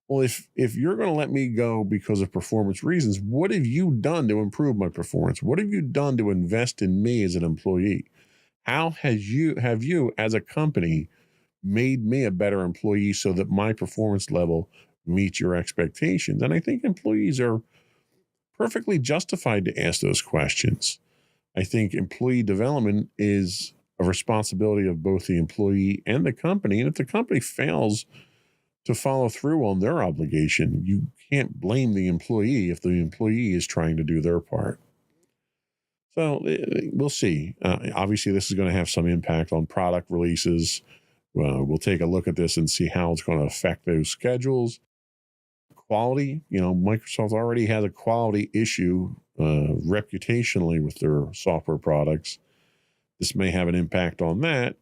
well, if you're going to let me go because of performance reasons, what have you done to improve my performance? What have you done to invest in me as an employee? How have you as a company made me a better employee so that my performance level meets your expectations? And I think employees are perfectly justified to ask those questions. I think employee development is a responsibility of both the employee and the company. And if the company fails to follow through on their obligation, you can't blame the employee if the employee is trying to do their part. So we'll see. Obviously, this is going to have some impact on product releases. We'll take a look at this and see how it's going to affect those schedules. Quality, Microsoft already has a quality issue reputationally with their software products. This may have an impact on that.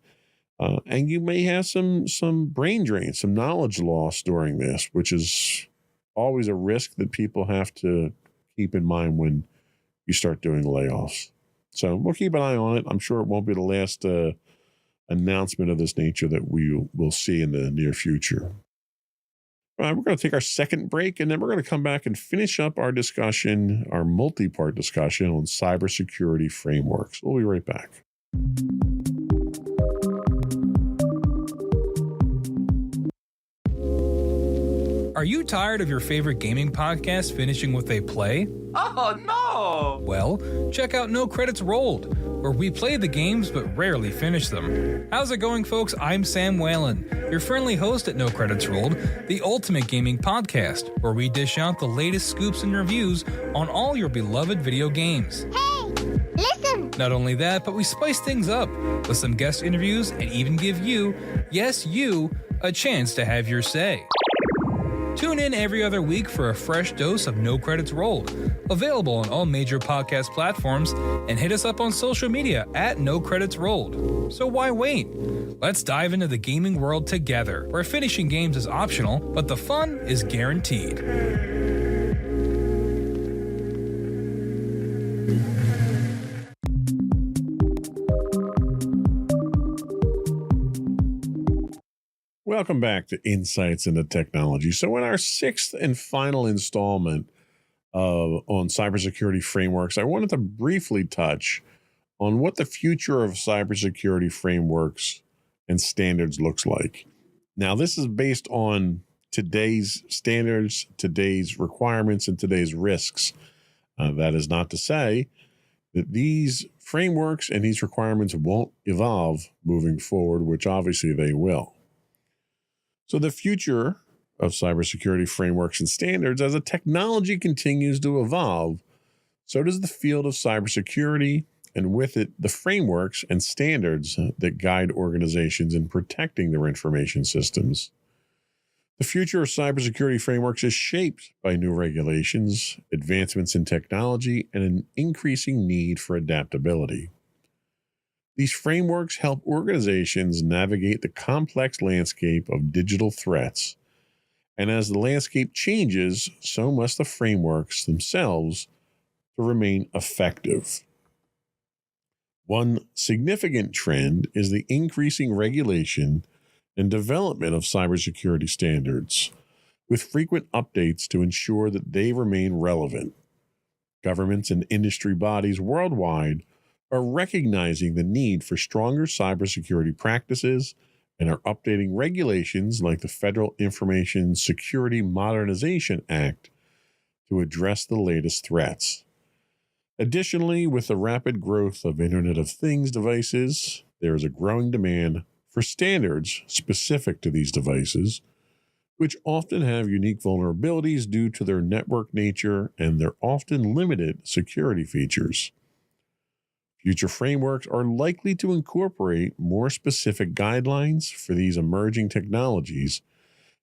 And you may have some brain drain, some knowledge loss during this, which is always a risk that people have to keep in mind when you start doing layoffs. So we'll keep an eye on it. I'm sure it won't be the last announcement of this nature that we will see in the near future. All right, we're going to take our second break, and then we're going to come back and finish up our discussion, our multi-part discussion on cybersecurity frameworks. We'll be right back. Are you tired of your favorite gaming podcast finishing with a play? Oh, no! Well, check out No Credits Rolled, where we play the games but rarely finish them. How's it going, folks? I'm Sam Whalen, your friendly host at No Credits Rolled, the ultimate gaming podcast, where we dish out the latest scoops and reviews on all your beloved video games. Hey, listen! Not only that, but we spice things up with some guest interviews and even give you, yes, you, a chance to have your say. Tune in every other week for a fresh dose of No Credits Rolled, available on all major podcast platforms, and hit us up on social media at No Credits Rolled. So why wait? Let's dive into the gaming world together, where finishing games is optional, but the fun is guaranteed. Welcome back to Insights into Technology. So in our sixth and final installment on cybersecurity frameworks, I wanted to briefly touch on what the future of cybersecurity frameworks and standards looks like. Now, this is based on today's standards, today's requirements, and today's risks. That is not to say that these frameworks and these requirements won't evolve moving forward, which obviously they will. So the future of cybersecurity frameworks and standards, as the technology continues to evolve, so does the field of cybersecurity, and with it, the frameworks and standards that guide organizations in protecting their information systems. The future of cybersecurity frameworks is shaped by new regulations, advancements in technology, and an increasing need for adaptability. These frameworks help organizations navigate the complex landscape of digital threats. And as the landscape changes, so must the frameworks themselves to remain effective. One significant trend is the increasing regulation and development of cybersecurity standards, with frequent updates to ensure that they remain relevant. Governments and industry bodies worldwide are recognizing the need for stronger cybersecurity practices and are updating regulations like the Federal Information Security Modernization Act to address the latest threats. Additionally, with the rapid growth of Internet of Things devices, there is a growing demand for standards specific to these devices, which often have unique vulnerabilities due to their network nature and their often limited security features. Future frameworks are likely to incorporate more specific guidelines for these emerging technologies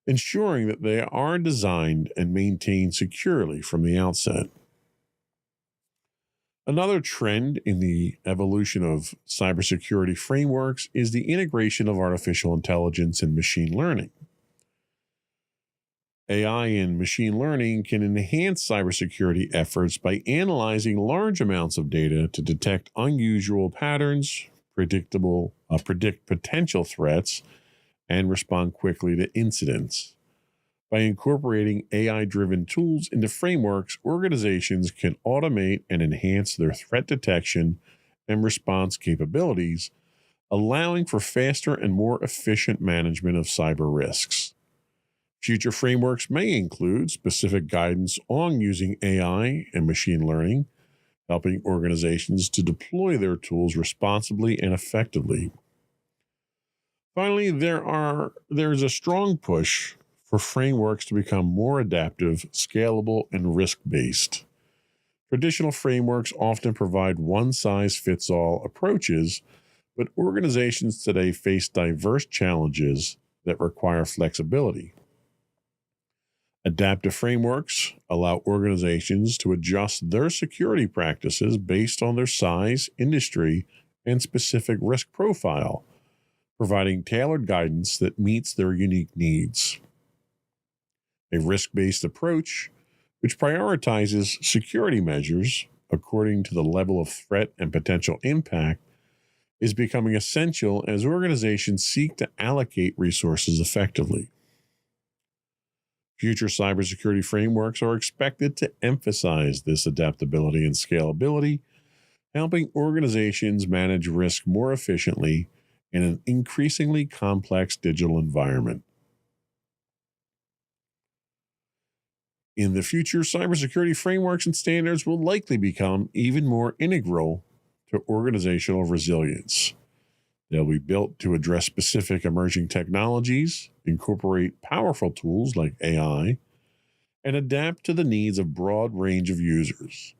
ensuring that they are designed and maintained securely from the outset. Another trend in the evolution of cybersecurity frameworks is the integration of artificial intelligence and machine learning. AI and machine learning can enhance cybersecurity efforts by analyzing large amounts of data to detect unusual patterns, predict potential threats, and respond quickly to incidents. By incorporating AI-driven tools into frameworks, organizations can automate and enhance their threat detection and response capabilities, allowing for faster and more efficient management of cyber risks. Future frameworks may include specific guidance on using AI and machine learning, helping organizations to deploy their tools responsibly and effectively. Finally, there is a strong push for frameworks to become more adaptive, scalable, and risk-based. Traditional frameworks often provide one-size-fits-all approaches, but organizations today face diverse challenges that require flexibility. Adaptive frameworks allow organizations to adjust their security practices based on their size, industry, and specific risk profile, providing tailored guidance that meets their unique needs. A risk-based approach, which prioritizes security measures according to the level of threat and potential impact, is becoming essential as organizations seek to allocate resources effectively. Future cybersecurity frameworks are expected to emphasize this adaptability and scalability, helping organizations manage risk more efficiently in an increasingly complex digital environment. In the future, cybersecurity frameworks and standards will likely become even more integral to organizational resilience. They'll be built to address specific emerging technologies, incorporate powerful tools like AI, and adapt to the needs of a broad range of users.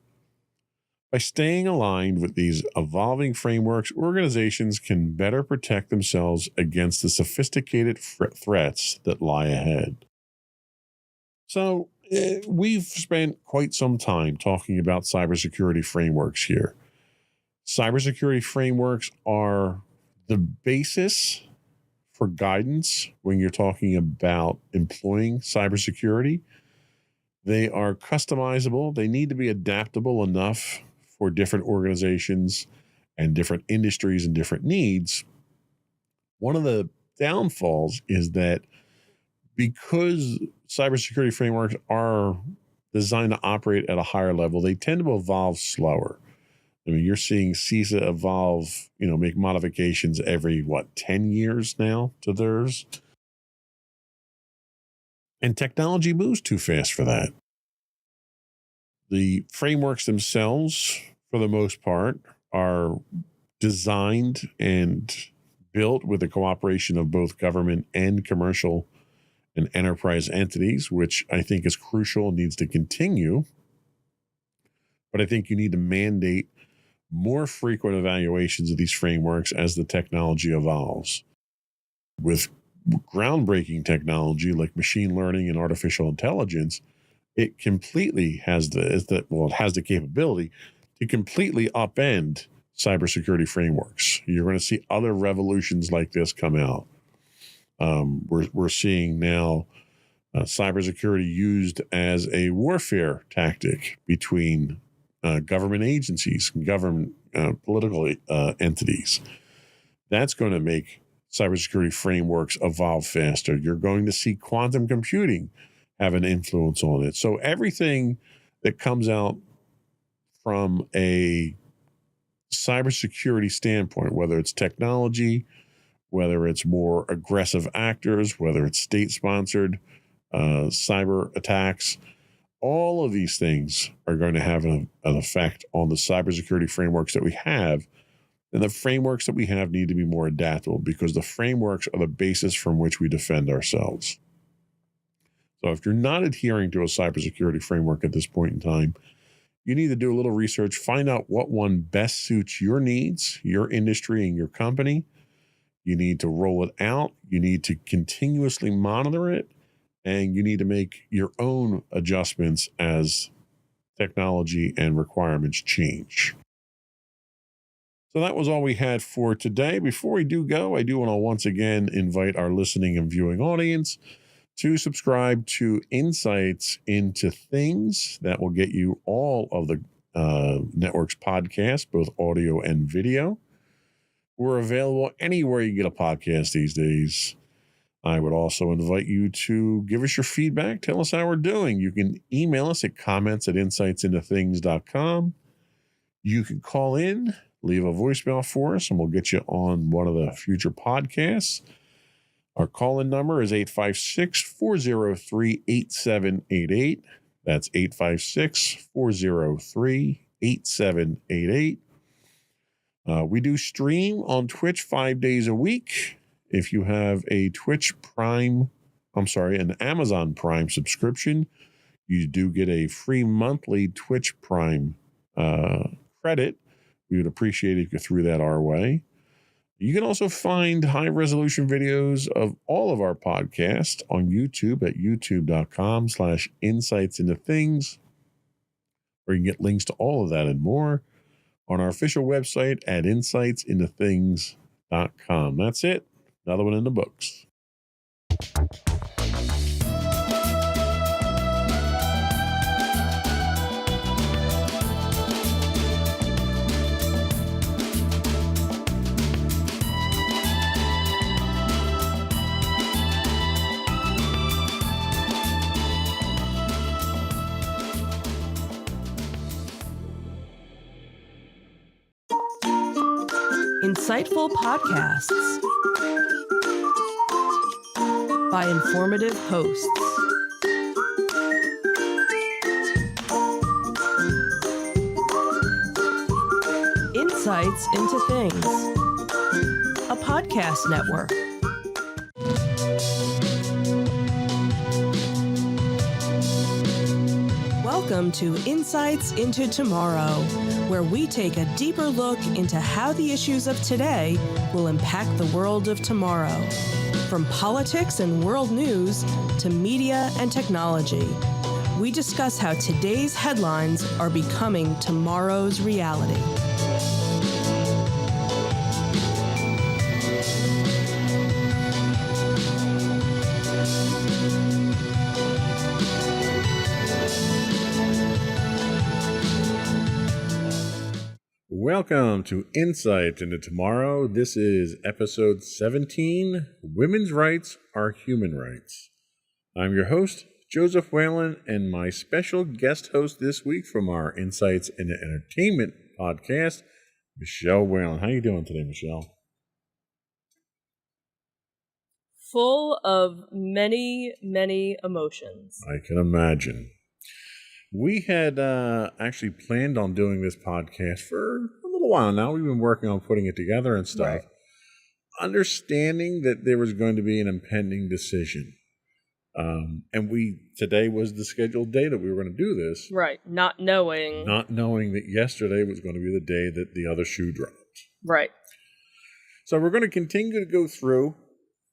By staying aligned with these evolving frameworks, organizations can better protect themselves against the sophisticated threats that lie ahead. So, we've spent quite some time talking about cybersecurity frameworks here. Cybersecurity frameworks are the basis for guidance when you're talking about employing cybersecurity. They are customizable. They need to be adaptable enough for different organizations and different industries and different needs. One of the downfalls is that because cybersecurity frameworks are designed to operate at a higher level, they tend to evolve slower. I mean, you're seeing CISA evolve, make modifications every, 10 years now to theirs? And technology moves too fast for that. The frameworks themselves, for the most part, are designed and built with the cooperation of both government and commercial and enterprise entities, which I think is crucial and needs to continue. But I think you need to mandate more frequent evaluations of these frameworks as the technology evolves. With groundbreaking technology like machine learning and artificial intelligence, it completely has the capability to completely upend cybersecurity frameworks. You're going to see other revolutions like this come out. We're seeing now cybersecurity used as a warfare tactic between government agencies and government political entities. That's going to make cybersecurity frameworks evolve faster. You're going to see quantum computing have an influence on it. So everything that comes out from a cybersecurity standpoint, whether it's technology, whether it's more aggressive actors, whether it's state-sponsored cyber attacks, all of these things are going to have an effect on the cybersecurity frameworks that we have. And the frameworks that we have need to be more adaptable because the frameworks are the basis from which we defend ourselves. So if you're not adhering to a cybersecurity framework at this point in time, you need to do a little research, find out what one best suits your needs, your industry, and your company. You need to roll it out. You need to continuously monitor it and you need to make your own adjustments as technology and requirements change. So that was all we had for today. Before we do go, I do want to once again invite our listening and viewing audience to subscribe to Insights into Things. That will get you all of the network's podcasts, both audio and video. We're available anywhere you get a podcast these days. I would also invite you to give us your feedback. Tell us how we're doing. You can email us at comments@insightsintothings.com. You can call in, leave a voicemail for us, and we'll get you on one of the future podcasts. Our call-in number is 856-403-8788. That's 856-403-8788. We do stream on Twitch 5 days a week. If you have a an Amazon Prime subscription, you do get a free monthly Twitch Prime credit. We would appreciate it if you threw that our way. You can also find high-resolution videos of all of our podcasts on YouTube at youtube.com/insightsintothings, where you can get links to all of that and more on our official website at insightsintothings.com. That's it. Another one in the books. Insightful podcasts by informative hosts. Insights into Things, a podcast network. Welcome to Insights into Tomorrow, where we take a deeper look into how the issues of today will impact the world of tomorrow. From politics and world news to media and technology, we discuss how today's headlines are becoming tomorrow's reality. Welcome to Insight into Tomorrow. This is episode 17, Women's Rights Are Human Rights. I'm your host, Joseph Whalen, and my special guest host this week from our Insights into Entertainment podcast, Michelle Whalen. How are you doing today, Michelle? Full of many, many emotions. I can imagine. We had actually planned on doing this podcast for a little while now. We've been working on putting it together and stuff. Right. Understanding that there was going to be an impending decision. And today was the scheduled day that we were going to do this. Right. Not knowing that yesterday was going to be the day that the other shoe dropped. Right. So we're going to continue to go through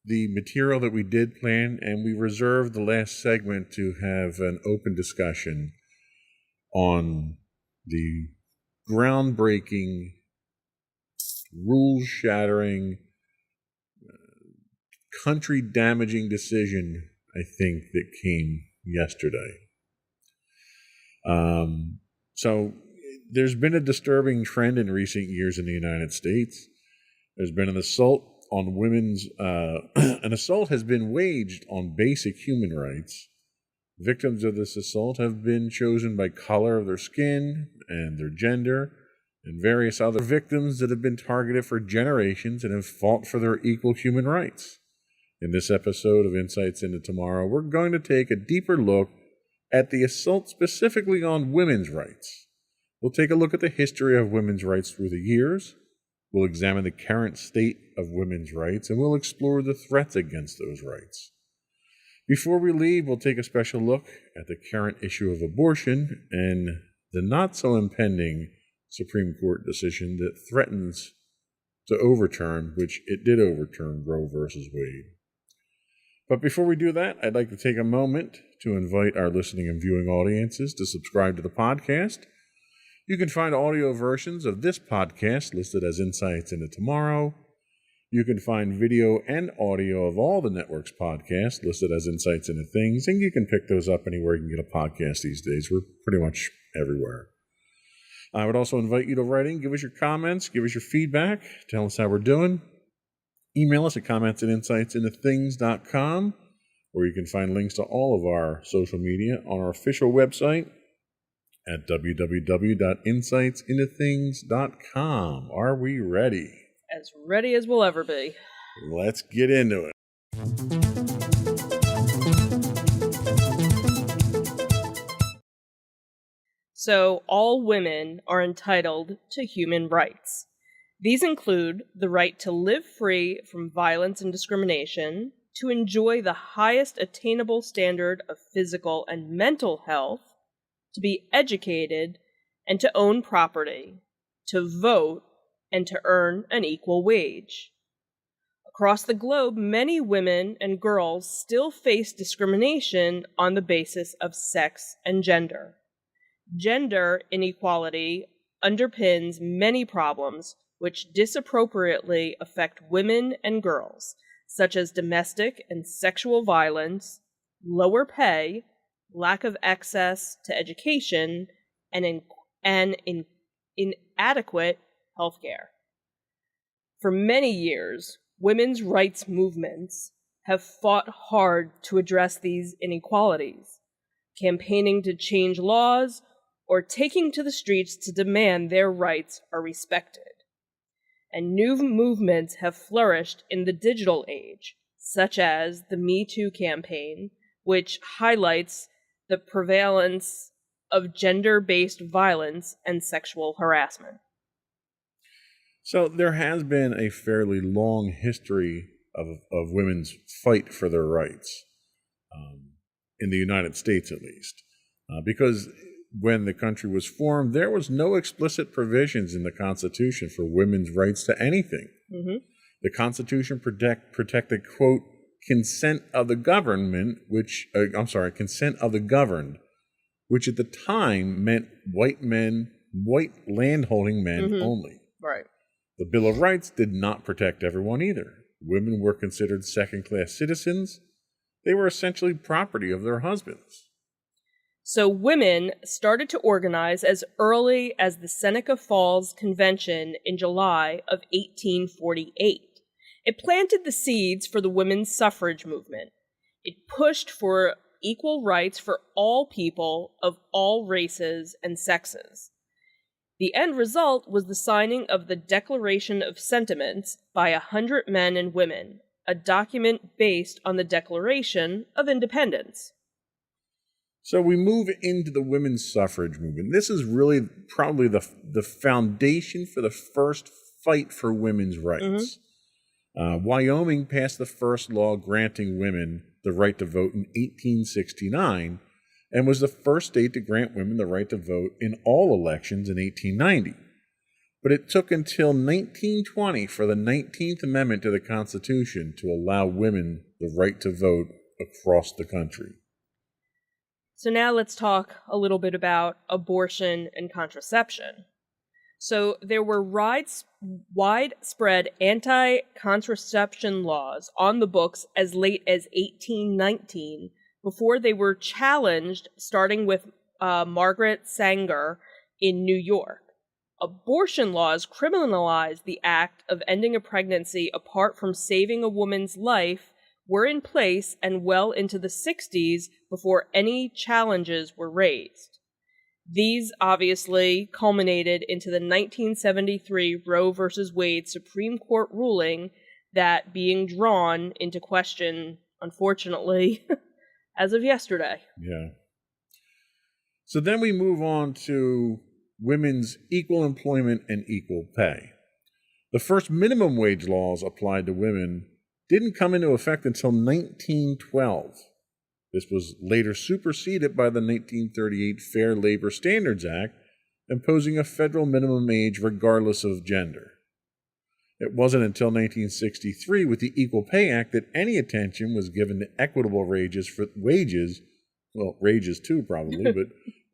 the material that we did plan, and we reserved the last segment to have an open discussion on the groundbreaking, rule-shattering, country-damaging decision, I think, that came yesterday. So there's been a disturbing trend in recent years in the United States. There's been an assault on women's, an assault has been waged on basic human rights. Victims of this assault have been chosen by color of their skin and their gender, and various other victims that have been targeted for generations and have fought for their equal human rights. In this episode of Insights into Tomorrow, we're going to take a deeper look at the assault specifically on women's rights. We'll take a look at the history of women's rights through the years. We'll examine the current state of women's rights, and we'll explore the threats against those rights. Before we leave, we'll take a special look at the current issue of abortion and the not-so-impending Supreme Court decision that threatens to overturn, which it did overturn, Roe versus Wade. But before we do that, I'd like to take a moment to invite our listening and viewing audiences to subscribe to the podcast. You can find audio versions of this podcast listed as Insights into Tomorrow. You can find video and audio of all the network's podcasts listed as Insights into Things, and you can pick those up anywhere you can get a podcast these days. We're pretty much everywhere. I would also invite you to write in, give us your comments, give us your feedback, tell us how we're doing. Email us at comments@insightsintothings.com, where you can find links to all of our social media on our official website at www.insightsintothings.com. Are we ready? As ready as we'll ever be. Let's get into it. So, all women are entitled to human rights. These include the right to live free from violence and discrimination, to enjoy the highest attainable standard of physical and mental health, to be educated, and to own property, to vote, and to earn an equal wage. Across the globe, many women and girls still face discrimination on the basis of sex and gender. Gender inequality underpins many problems which disappropriately affect women and girls, such as domestic and sexual violence, lower pay, lack of access to education, and inadequate healthcare. For many years, women's rights movements have fought hard to address these inequalities, campaigning to change laws or taking to the streets to demand their rights are respected. And new movements have flourished in the digital age, such as the Me Too campaign, which highlights the prevalence of gender-based violence and sexual harassment. So there has been a fairly long history of women's fight for their rights, in the United States at least, because when the country was formed, there was no explicit provisions in the Constitution for women's rights to anything. Mm-hmm. The Constitution protected, quote, consent of the government, consent of the governed, which at the time meant white landholding men Mm-hmm. only. Right. The Bill of Rights did not protect everyone either. Women were considered second-class citizens. They were essentially property of their husbands. So women started to organize as early as the Seneca Falls Convention in July of 1848. It planted the seeds for the women's suffrage movement. It pushed for equal rights for all people of all races and sexes. The end result was the signing of the Declaration of Sentiments by 100 men and women, a document based on the Declaration of Independence. So we move into the women's suffrage movement. This is really probably the foundation for the first fight for women's rights. Mm-hmm. Wyoming passed the first law granting women the right to vote in 1869 and was the first state to grant women the right to vote in all elections in 1890. But it took until 1920 for the 19th Amendment to the Constitution to allow women the right to vote across the country. So now let's talk a little bit about abortion and contraception. So there were widespread anti-contraception laws on the books as late as 1819 before they were challenged, starting with Margaret Sanger in New York. Abortion laws criminalized the act of ending a pregnancy apart from saving a woman's life were in place and well into the 60s before any challenges were raised. These obviously culminated into the 1973 Roe v. Wade Supreme Court ruling that being drawn into question, unfortunately, as of yesterday. Yeah. So then we move on to women's equal employment and equal pay. The first minimum wage laws applied to women didn't come into effect until 1912. This was later superseded by the 1938 Fair Labor Standards Act, imposing a federal minimum age regardless of gender. It wasn't until 1963 with the Equal Pay Act that any attention was given to equitable wages well, wages too probably,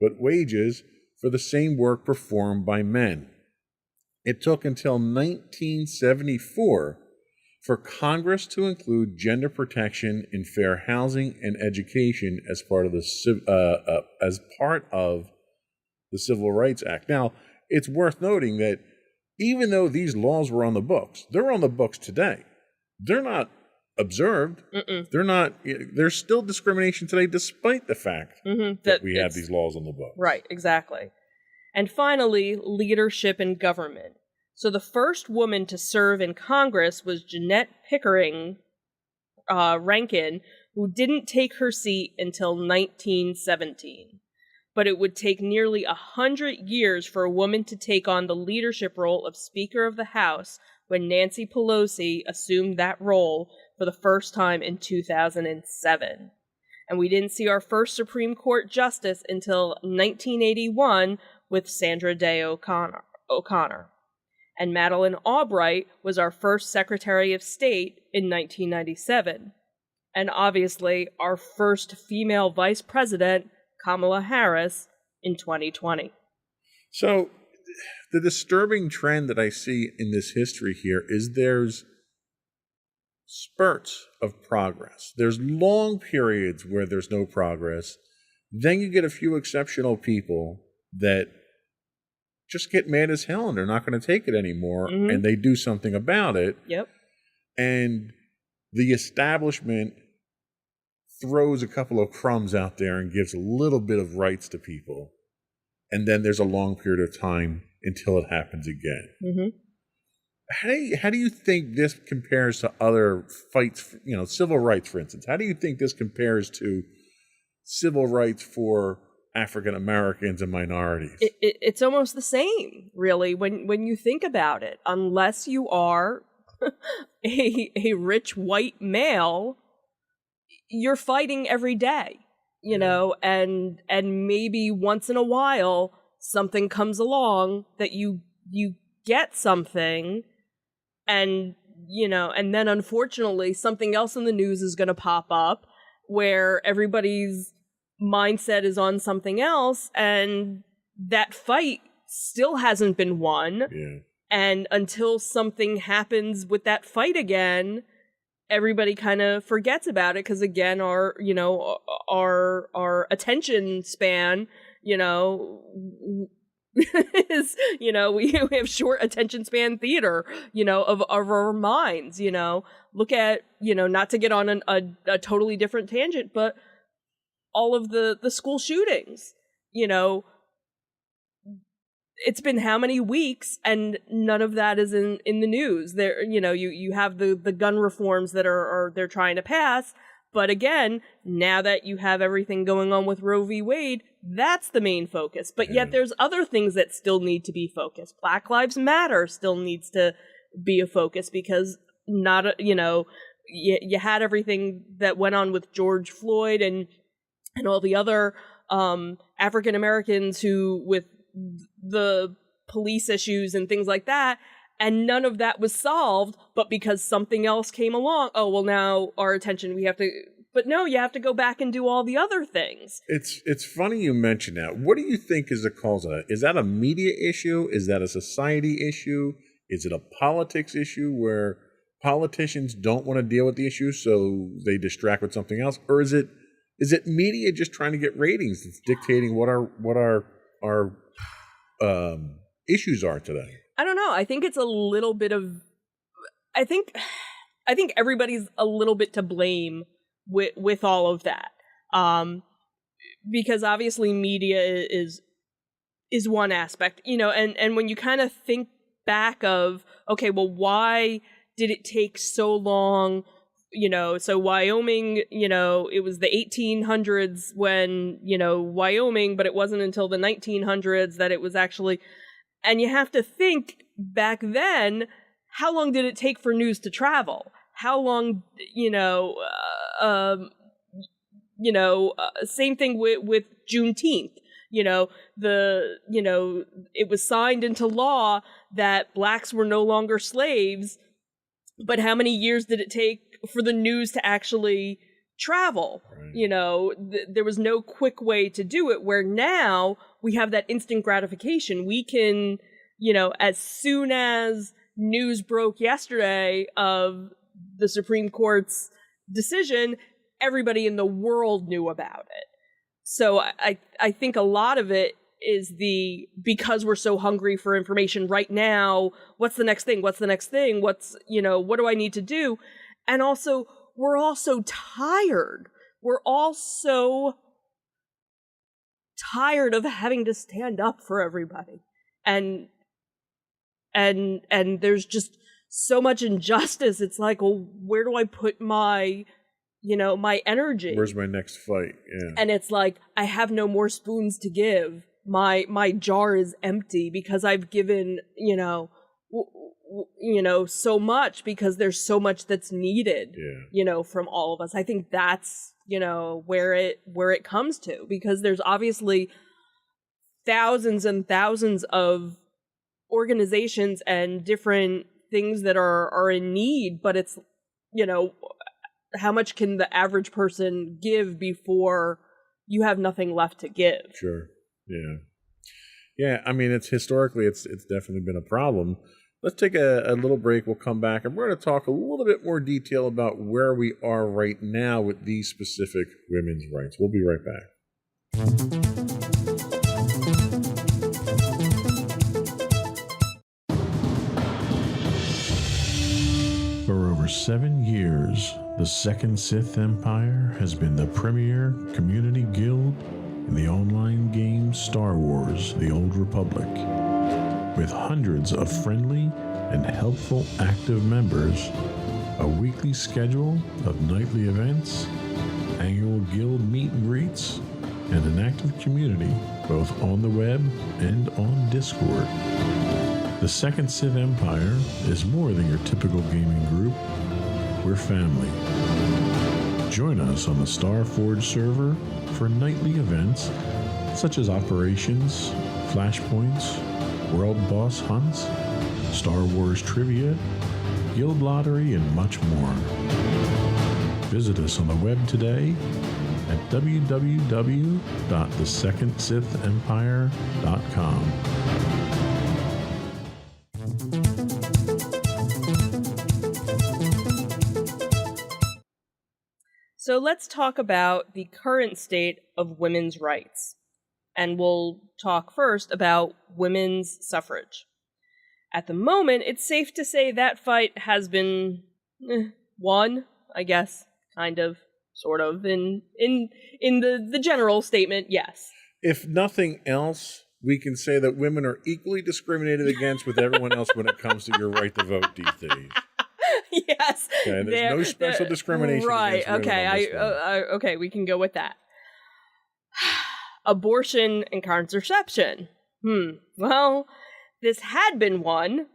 but wages for the same work performed by men. It took until 1974 for Congress to include gender protection in fair housing and education as part of the Civil Rights Act. Now, it's worth noting that even though these laws were on the books, they're on the books today. They're not observed. There's still discrimination today, despite the fact that we have these laws on the books. Right, exactly. And finally, leadership in government. So the first woman to serve in Congress was Jeanette Pickering Rankin, who didn't take her seat until 1917. But it would take nearly 100 years for a woman to take on the leadership role of Speaker of the House when Nancy Pelosi assumed that role for the first time in 2007. And we didn't see our first Supreme Court justice until 1981 with Sandra Day O'Connor. And Madeleine Albright was our first Secretary of State in 1997. And obviously, our first female Vice President, Kamala Harris, in 2020. So, the disturbing trend that I see in this history here is there's spurts of progress. There's long periods where there's no progress. Then you get a few exceptional people that just get mad as hell and they're not going to take it anymore, and they do something about it. Yep. And the establishment throws a couple of crumbs out there and gives a little bit of rights to people. And then there's a long period of time until it happens again. How do you think this compares to other fights, civil rights, for instance? How do you think this compares to civil rights for African Americans and minorities? It's almost the same, really, when you think about it. Unless you are a rich white male, you're fighting every day, and maybe once in a while something comes along that you get something, and then unfortunately something else in the news is going to pop up where everybody's mindset is on something else, and that fight still hasn't been won. Yeah. And until something happens with that fight again, everybody kind of forgets about it, because again, our attention span, is, we have short attention span theater, of our minds. Look at, not to get on a totally different tangent, but all of the school shootings, it's been how many weeks and none of that is in the news. There, you have the gun reforms that are they're trying to pass, but again, now that you have everything going on with Roe v. Wade, that's the main focus. But yet there's other things that still need to be focused. Black Lives Matter still needs to be a focus, because you had everything that went on with George Floyd and all the other African Americans who, with the police issues and things like that, and none of that was solved, but because something else came along, now our attention, but no, you have to go back and do all the other things. It's funny you mention that. What do you think is the cause of that? Is that a media issue? Is that a society issue? Is it a politics issue where politicians don't want to deal with the issue, so they distract with something else? Or is it media just trying to get ratings that's dictating what our issues are today? I don't know. I think it's a little bit of. I think everybody's a little bit to blame with all of that, because obviously media is one aspect, and when you kind of think back of, okay, well, why did it take so long? So Wyoming, it was the 1800s when, Wyoming, but it wasn't until the 1900s that it was actually, and you have to think back then, how long did it take for news to travel? How long, same thing with Juneteenth. it was signed into law that blacks were no longer slaves, but how many years did it take for the news to actually travel? Right. There was no quick way to do it, where now we have that instant gratification. We can, as soon as news broke yesterday of the Supreme Court's decision, everybody in the world knew about it. So I think a lot of it is because we're so hungry for information right now, what's the next thing? What's the next thing? What do I need to do? And also, we're all so tired. We're all so tired of having to stand up for everybody. And there's just so much injustice. It's like, well, where do I put my energy? Where's my next fight? Yeah. And it's like, I have no more spoons to give. My jar is empty because I've given, so much, because there's so much that's needed, from all of us. I think that's, where it comes to, because there's obviously thousands and thousands of organizations and different things that are in need, but it's, how much can the average person give before you have nothing left to give? Sure. Yeah. Yeah. I mean, it's definitely been a problem. Let's take a little break. We'll come back and we're going to talk a little bit more detail about where we are right now with these specific women's rights. We'll be right back. For over 7 years, the Second Sith Empire has been the premier community guild in the online game Star Wars: The Old Republic. With hundreds of friendly and helpful active members, a weekly schedule of nightly events, annual guild meet and greets, and an active community both on the web and on Discord. The Second Sith Empire is more than your typical gaming group. We're family. Join us on the Starforge server for nightly events such as operations, flashpoints, world boss hunts, Star Wars trivia, guild lottery, and much more. Visit us on the web today at www.thesecondsithempire.com. So let's talk about the current state of women's rights. And we'll talk first about women's suffrage. At the moment, it's safe to say that fight has been won, I guess, kind of, sort of, in the general statement, yes. If nothing else, we can say that women are equally discriminated against with everyone else when it comes to your right to vote these days. Yes. Okay, there's no special discrimination. Right. Against women on this one. Okay, we can go with that. Abortion and contraception. Well, this had been won,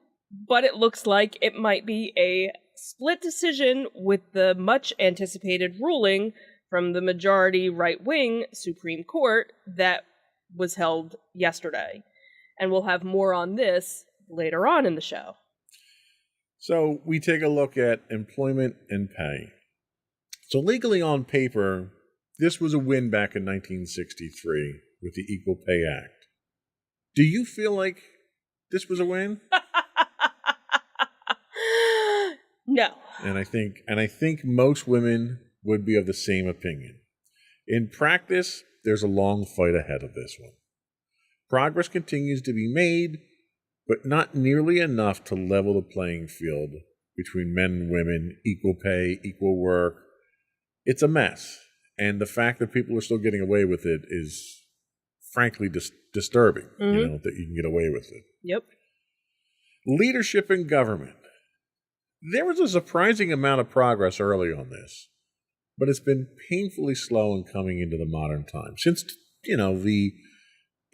but it looks like it might be a split decision with the much anticipated ruling from the majority right-wing Supreme Court that was held yesterday. And we'll have more on this later on in the show. So we take a look at employment and pay. So legally on paper, this was a win back in 1963 with the Equal Pay Act. Do you feel like this was a win? No. And I think most women would be of the same opinion. In practice, there's a long fight ahead of this one. Progress continues to be made, but not nearly enough to level the playing field between men and women, equal pay, equal work. It's a mess. And the fact that people are still getting away with it is frankly disturbing, that you can get away with it. Yep. Leadership in government. There was a surprising amount of progress early on this, but it's been painfully slow in coming into the modern time. Since, the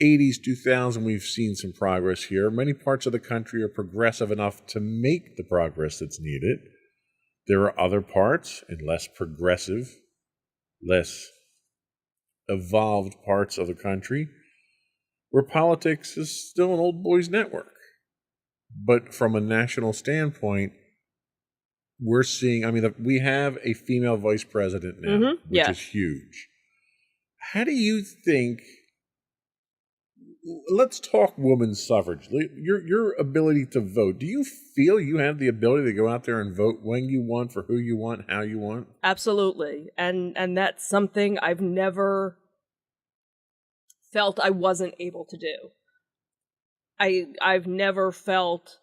80s, 2000, we've seen some progress here. Many parts of the country are progressive enough to make the progress that's needed. There are other parts, and less progressive, less evolved parts of the country where politics is still an old boys network. But from a national standpoint, we're seeing, we have a female vice president now, which is huge. How do you think, let's talk women's suffrage, your ability to vote. Do you feel you have the ability to go out there and vote when you want, for who you want, how you want? Absolutely. And that's something I've never felt I wasn't able to do. I've never felt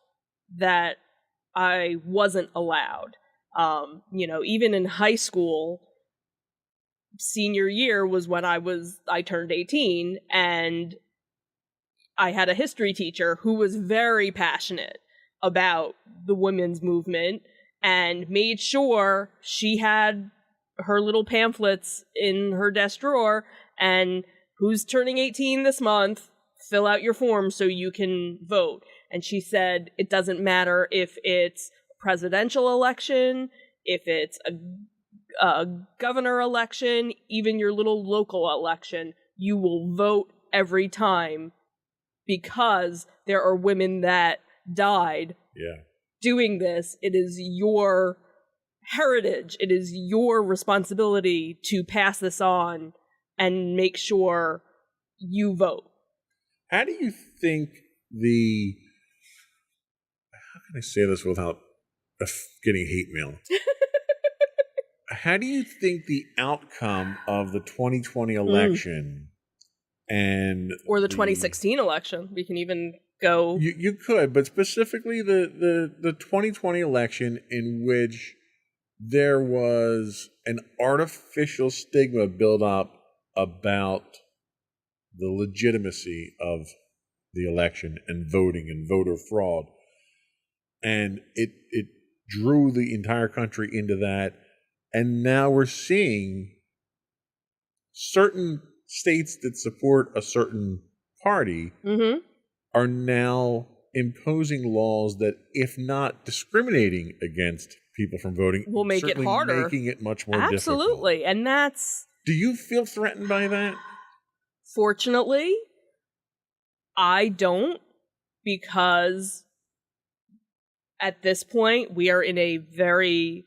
that I wasn't allowed. Even in high school, senior year was when I turned 18, and I had a history teacher who was very passionate about the women's movement and made sure she had her little pamphlets in her desk drawer, and who's turning 18 this month, fill out your form so you can vote. And she said, it doesn't matter if it's a presidential election, if it's a governor election, even your little local election, you will vote every time, because there are women that died doing this. It is your heritage. It is your responsibility to pass this on and make sure you vote. How do you think how can I say this without getting hate mail? How do you think the outcome of the 2020 election or the 2016 election, we can even go. You could, but specifically the 2020 election, in which there was an artificial stigma built up about the legitimacy of the election and voting and voter fraud. And it drew the entire country into that. And now we're seeing certain states that support a certain party are now imposing laws that, if not discriminating against people from voting, will make it harder, making it much more difficult. Absolutely. And that's... Do you feel threatened by that? Fortunately, I don't, because at this point we are in a very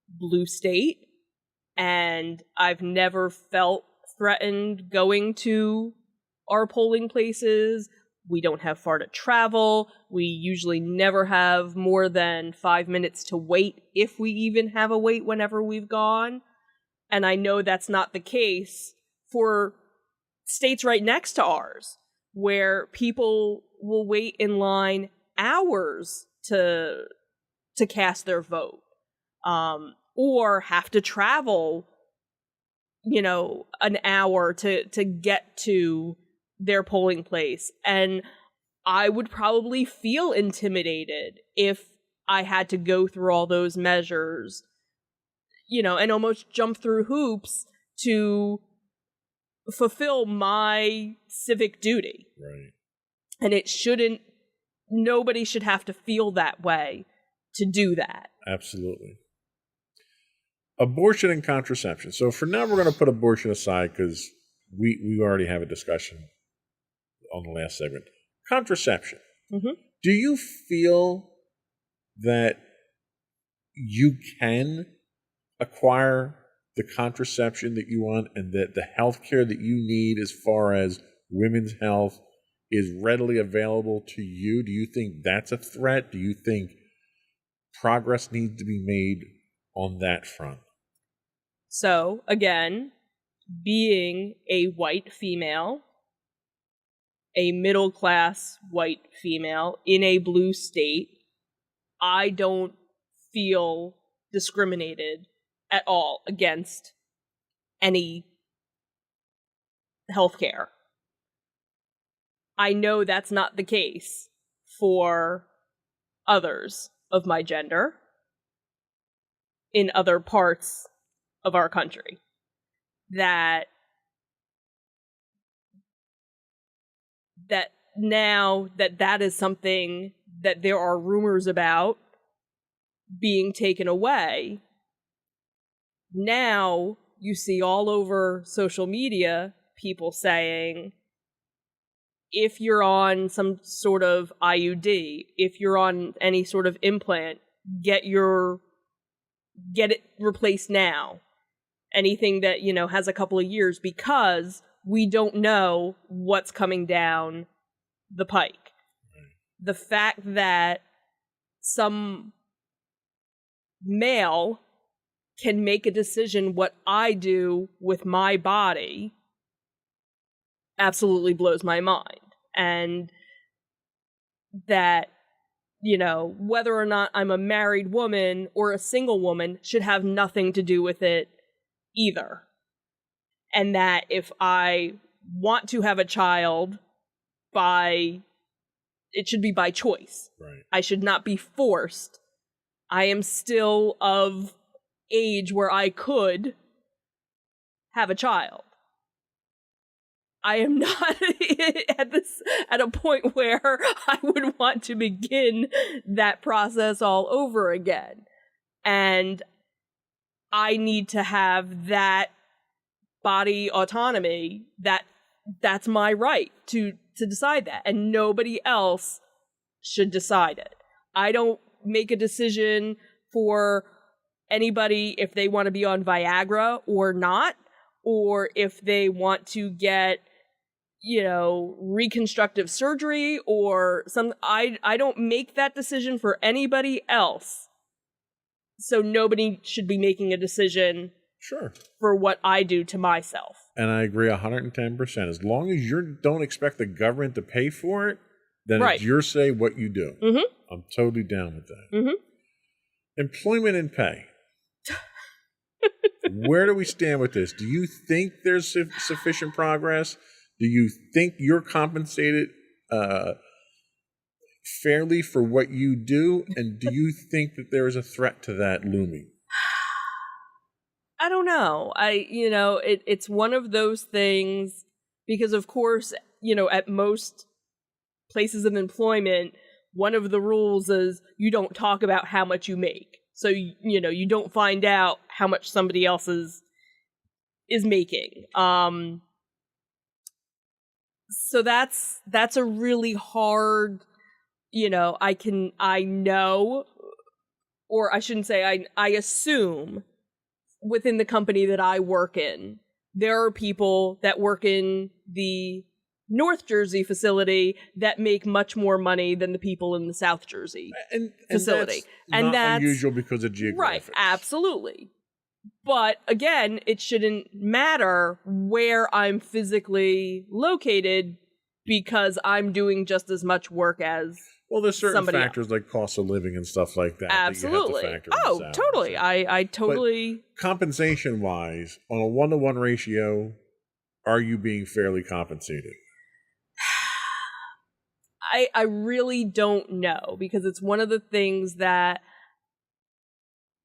blue state, and I've never felt threatened going to our polling places. We don't have far to travel. We usually never have more than 5 minutes to wait, if we even have a wait whenever we've gone. And I know that's not the case for states right next to ours, where people will wait in line hours to cast their vote, or have to travel, an hour to get to their polling place. And I would probably feel intimidated if I had to go through all those measures, and almost jump through hoops to fulfill my civic duty. Right. And nobody should have to feel that way to do that. Absolutely. Abortion and contraception. So for now, we're going to put abortion aside because we already have a discussion on the last segment. Contraception. Mm-hmm. Do you feel that you can acquire the contraception that you want, and that the health care that you need as far as women's health is readily available to you? Do you think that's a threat? Do you think progress needs to be made on that front? So, again, being a white female, a middle-class white female in a blue state, I don't feel discriminated at all against any healthcare. I know that's not the case for others of my gender in other parts of our country. That now that is something that there are rumors about being taken away. Now you see all over social media people saying, if you're on some sort of IUD, if you're on any sort of implant, get it replaced now. Anything that, has a couple of years, because we don't know what's coming down the pike. The fact that some male can make a decision what I do with my body absolutely blows my mind. And that, whether or not I'm a married woman or a single woman should have nothing to do with it either. And that if I want to have a child, it should be by choice. Right. I should not be forced. I am still of age where I could have a child. I am not at a point where I would want to begin that process all over again. And I need to have that body autonomy. That's my right to decide that, and nobody else should decide it. I don't make a decision for anybody if they want to be on Viagra or not, or if they want to get reconstructive surgery or some. I don't make that decision for anybody else. So nobody should be making a decision Sure. for what I do to myself. And I agree 110%. As long as you don't expect the government to pay for it, then Right. it's your say what you do. Mm-hmm. I'm totally down with that. Mm-hmm. Employment and pay. Where do we stand with this? Do you think there's sufficient progress? Do you think you're compensated fairly for what you do? And do you think that there is a threat to that looming? I don't know. It's one of those things because, of course, at most places of employment, one of the rules is you don't talk about how much you make. So, you don't find out how much somebody else is making. So that's a really hard, I know, or I shouldn't say I assume within the company that I work in, there are people that work in the North Jersey facility that make much more money than the people in the South Jersey facility. And that's unusual because of geographics. Right, absolutely. But again, it shouldn't matter where I'm physically located because I'm doing just as much work as well, there's certain somebody factors like cost of living and stuff like that. Absolutely. That you have to factor in the Totally. salary. I totally. But compensation-wise, on a 1-to-1 ratio, are you being fairly compensated? I really don't know, because it's one of the things that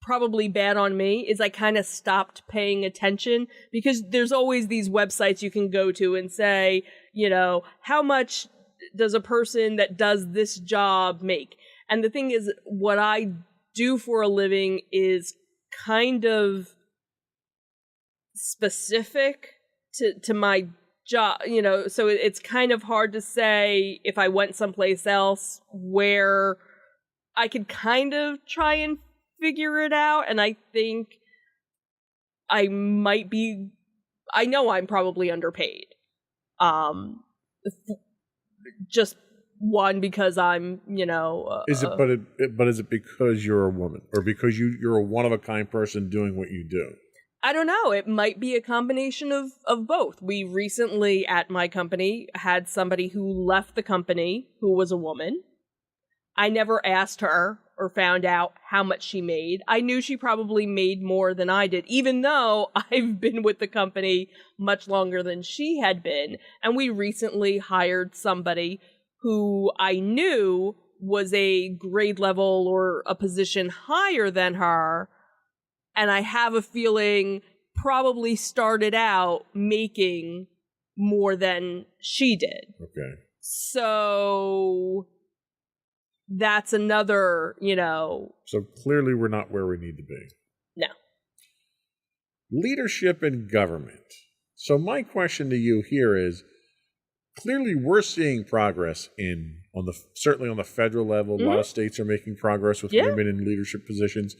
probably bad on me is I kind of stopped paying attention, because there's always these websites you can go to and say, how much does a person that does this job make? And the thing is, what I do for a living is kind of specific to my job, so it's kind of hard to say if I went someplace else where I could kind of try and figure it out. And I think I know I'm probably underpaid. Just one, because I'm, is it because you're a woman, or because you're a one-of-a-kind person doing what you do? I don't know. It might be a combination of both. We recently at my company had somebody who left the company who was a woman. I never asked her or found out how much she made. I knew she probably made more than I did, even though I've been with the company much longer than she had been. And we recently hired somebody who I knew was a grade level or a position higher than her. And I have a feeling probably started out making more than she did. Okay. So that's another, So clearly we're not where we need to be. No. Leadership in government. So my question to you here is, clearly we're seeing progress certainly on the federal level. A lot of states are making progress with women in leadership positions.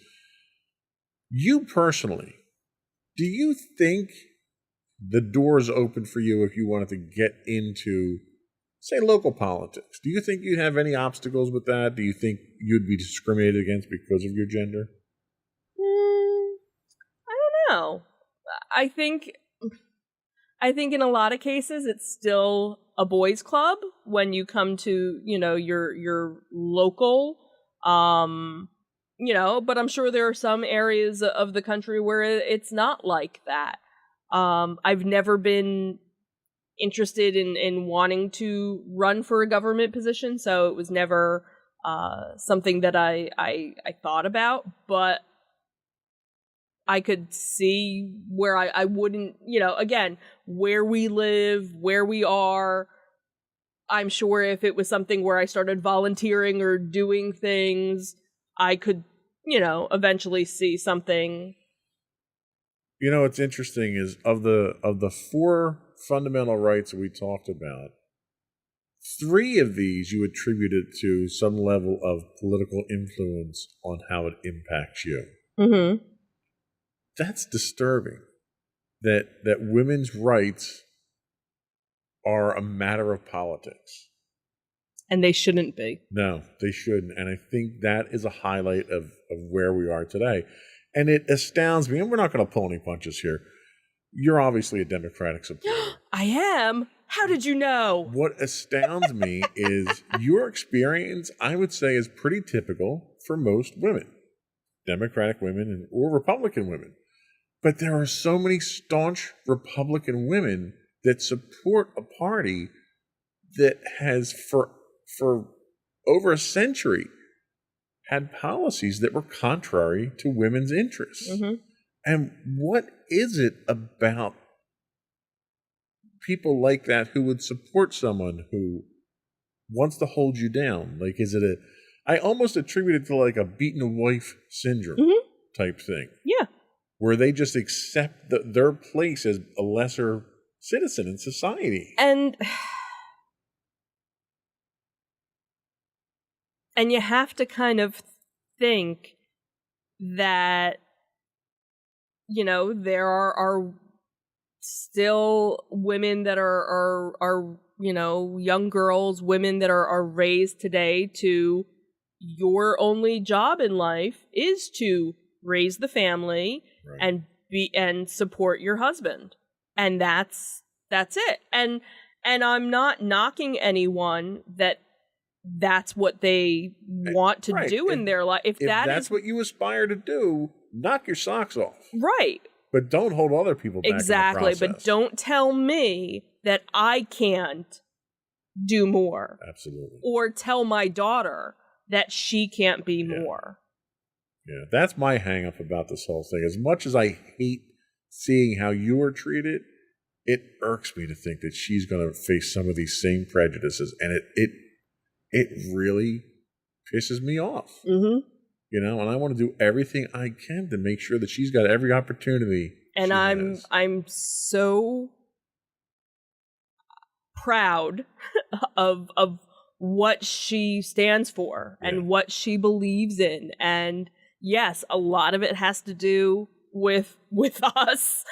You personally, do you think the door is open for you if you wanted to get into, say, local politics? Do you think you'd have any obstacles with that? Do you think you'd be discriminated against because of your gender? I don't know. I think in a lot of cases it's still a boys' club when you come to, your local, but I'm sure there are some areas of the country where it's not like that. I've never been interested in wanting to run for a government position, so it was never something that I thought about, but I could see where I wouldn't, again, where we live, where we are. I'm sure if it was something where I started volunteering or doing things, I could, eventually see something. What's interesting is of the 4 fundamental rights that we talked about, 3 of these you attributed to some level of political influence on how it impacts you. Mm-hmm. That's disturbing. That women's rights are a matter of politics. And they shouldn't be. No, they shouldn't. And I think that is a highlight of where we are today. And it astounds me, and we're not going to pull any punches here. You're obviously a Democratic supporter. I am? How did you know? What astounds me is your experience, I would say, is pretty typical for most women. Democratic women or Republican women. But there are so many staunch Republican women that support a party that has, for over a century, had policies that were contrary to women's interests. Mm-hmm. And what is it about people like that who would support someone who wants to hold you down? Like, I almost attribute it to like a beaten wife syndrome type thing. Yeah. Where they just accept their place as a lesser citizen in society. And you have to kind of think that, there are still women that are young girls, women that are raised today to your only job in life is to raise the family and support your husband. And that's it. And I'm not knocking anyone that's what they want to do in their life. If that's what you aspire to do, knock your socks off. Right. But don't hold other people back. Exactly. In the process. But don't tell me that I can't do more. Absolutely. Or tell my daughter that she can't be more. Yeah, that's my hang up about this whole thing. As much as I hate seeing how you are treated, it irks me to think that she's going to face some of these same prejudices. And it really pisses me off. Mm-hmm. And I want to do everything I can to make sure that she's got every opportunity. And I'm so proud of what she stands for and what she believes in. And yes, a lot of it has to do with us,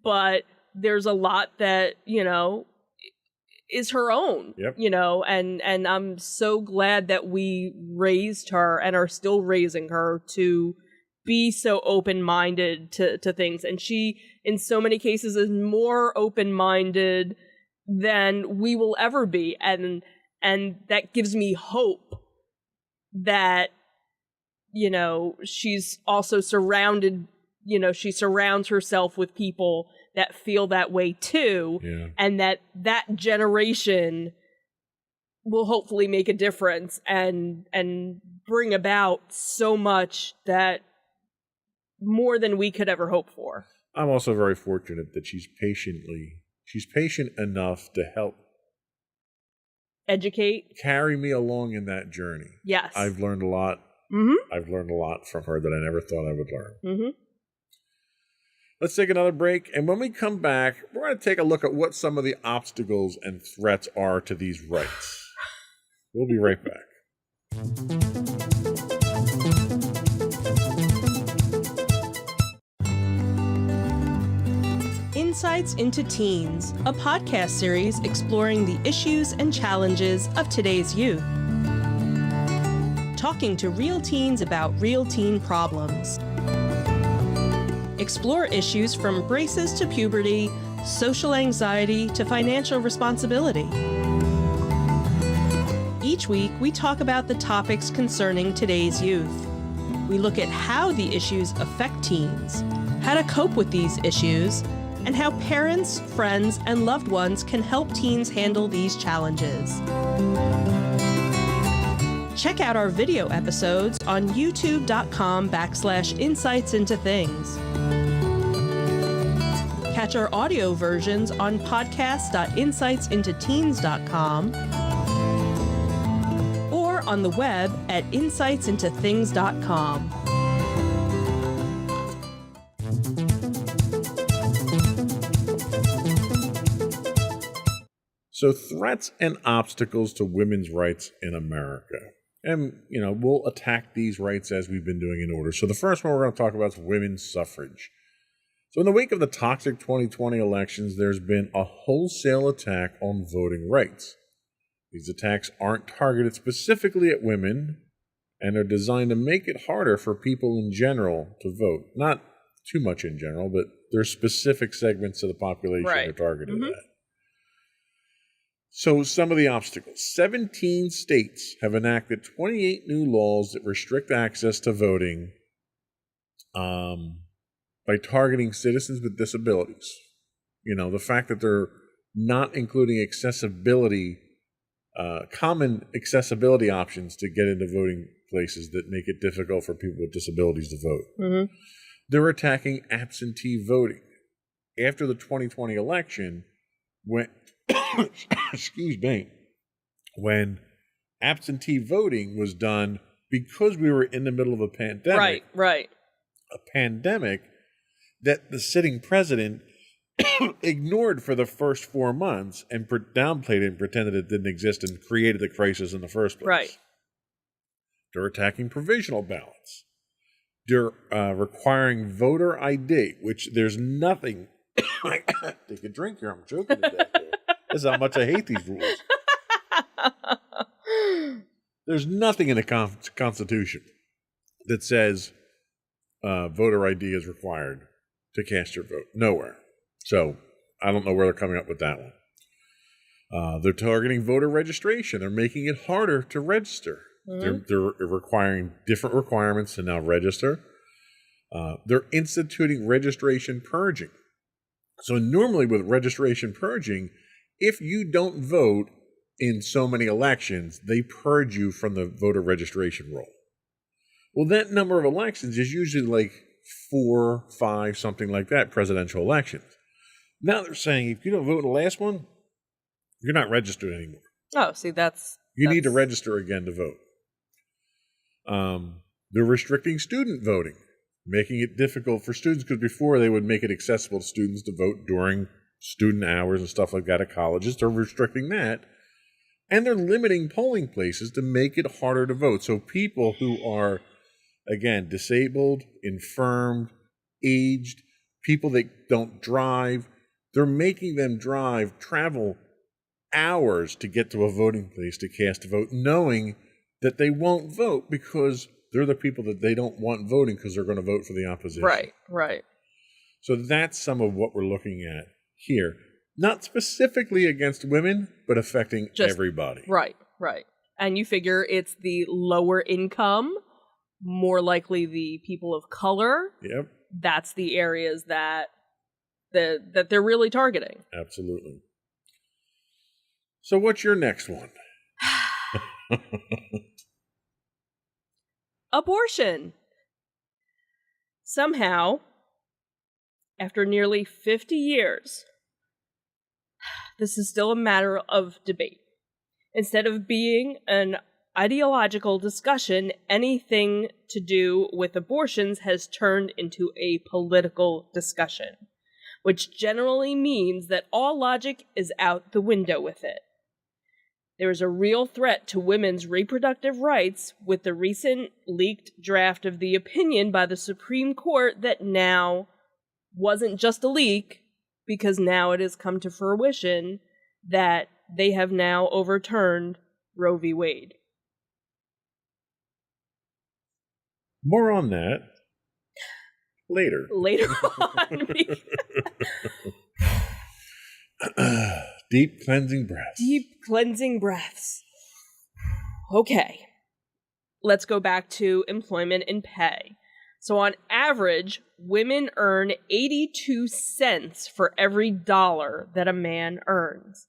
but there's a lot that, is her own, and I'm so glad that we raised her and are still raising her to be so open-minded to things. And she, in so many cases, is more open-minded than we will ever be. And that gives me hope that, she's also surrounded, she surrounds herself with people that feel that way too, and that generation will hopefully make a difference and bring about so much that more than we could ever hope for. I'm also very fortunate that she's patient enough to help educate, carry me along in that journey. Yes. I've learned a lot. Mm-hmm. I've learned a lot from her that I never thought I would learn. Mm-hmm. Let's take another break. And when we come back, we're going to take a look at what some of the obstacles and threats are to these rights. We'll be right back. Insights into Teens, a podcast series exploring the issues and challenges of today's youth. Talking to real teens about real teen problems. Explore issues from braces to puberty, social anxiety to financial responsibility. Each week, we talk about the topics concerning today's youth. We look at how the issues affect teens, how to cope with these issues, and how parents, friends, and loved ones can help teens handle these challenges. Check out our video episodes on youtube.com/insightsintothings. Catch our audio versions on podcast.insightsintoteens.com or on the web at insightsintothings.com. So, threats and obstacles to women's rights in America. And, we'll attack these rights as we've been doing in order. So the first one we're going to talk about is women's suffrage. So in the wake of the toxic 2020 elections, there's been a wholesale attack on voting rights. These attacks aren't targeted specifically at women and are designed to make it harder for people in general to vote. Not too much in general, but there's specific segments of the population that are targeted at. So some of the obstacles. 17 states have enacted 28 new laws that restrict access to voting by targeting citizens with disabilities. The fact that they're not including accessibility, common accessibility options to get into voting places that make it difficult for people with disabilities to vote. Mm-hmm. They're attacking absentee voting. After the 2020 election, when when absentee voting was done, because we were in the middle of a pandemic, a pandemic that the sitting president ignored for the first 4 months and downplayed it and pretended it didn't exist and created the crisis in the first place. Right. They're attacking provisional ballots. They're requiring voter ID, which there's nothing. Take a drink here. I'm joking to death. This is how much I hate these rules. There's nothing in the Constitution that says voter ID is required to cast your vote. Nowhere. So I don't know where they're coming up with that one. They're targeting voter registration. They're making it harder to register. Mm-hmm. They're requiring different requirements to now register. They're instituting registration purging. So normally with registration purging, if you don't vote in so many elections, they purge you from the voter registration roll. Well, that number of elections is usually like 4, 5, something like that, presidential elections. Now they're saying if you don't vote in the last one, you're not registered anymore. Oh, see, You need to register again to vote. They're restricting student voting, making it difficult for students, because before they would make it accessible to students to vote during student hours and stuff like that at colleges. They're restricting that. And they're limiting polling places to make it harder to vote. So people who are, again, disabled, infirmed, aged, people that don't drive, they're making them travel hours to get to a voting place to cast a vote, knowing that they won't vote because they're the people that they don't want voting because they're going to vote for the opposition. Right. So that's some of what we're looking at here. Not specifically against women, but affecting everybody. Right. And you figure it's the lower income, more likely the people of color. Yep. That's the areas that they're really targeting. Absolutely. So what's your next one? Abortion. Somehow, after nearly 50 years, this is still a matter of debate. Instead of being an ideological discussion, anything to do with abortions has turned into a political discussion, which generally means that all logic is out the window with it. There is a real threat to women's reproductive rights with the recent leaked draft of the opinion by the Supreme Court that now wasn't just a leak, because now it has come to fruition that they have now overturned Roe v. Wade. More on that later. Later on. Deep cleansing breaths. Deep cleansing breaths. Okay. Let's go back to employment and pay. So on average, women earn 82 cents for every dollar that a man earns.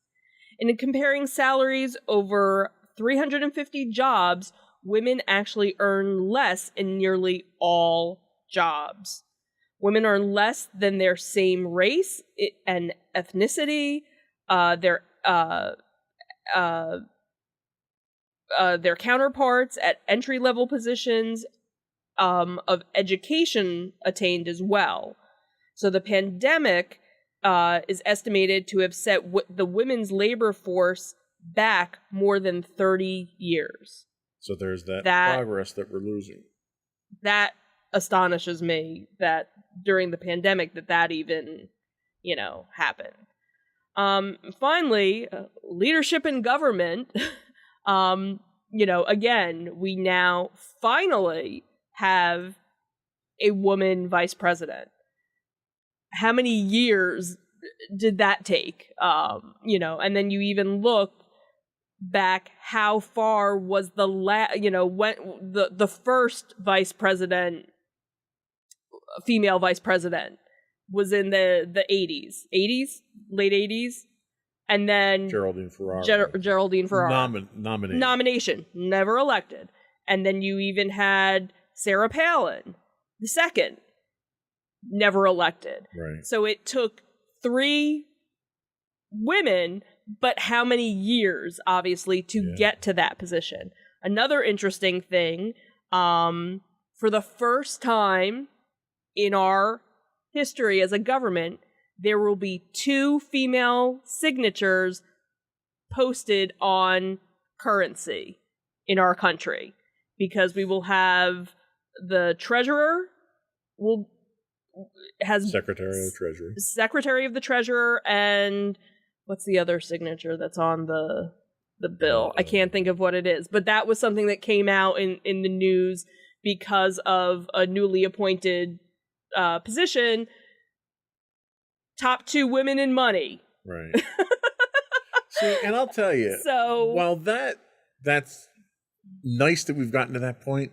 And in comparing salaries over 350 jobs, women actually earn less in nearly all jobs. Women earn less than their same race and ethnicity, their counterparts at entry-level positions, of education attained as well. So the pandemic is estimated to have set the women's labor force back more than 30 years. So there's that progress that we're losing. That astonishes me that during the pandemic that even, happened. Finally, leadership in government. Again, we now finally have a woman vice president. How many years did that take? And then you even look back, how far was when the first vice president, female vice president, was in the 80s, late 80s, and then Geraldine Ferraro. Geraldine Ferraro. Nomination, never elected. And then you even had Sarah Palin, the second, never elected. Right. So it took 3 women, but how many years, obviously, to get to that position? Another interesting thing, for the first time in our history as a government, there will be 2 female signatures posted on currency in our country, because we will have the treasurer has Secretary of the Treasurer, and what's the other signature that's on the bill? I can't think of what it is, but that was something that came out in the news because of a newly appointed position. Top 2 women in money. Right. See, and I'll tell you, so while that's nice that we've gotten to that point,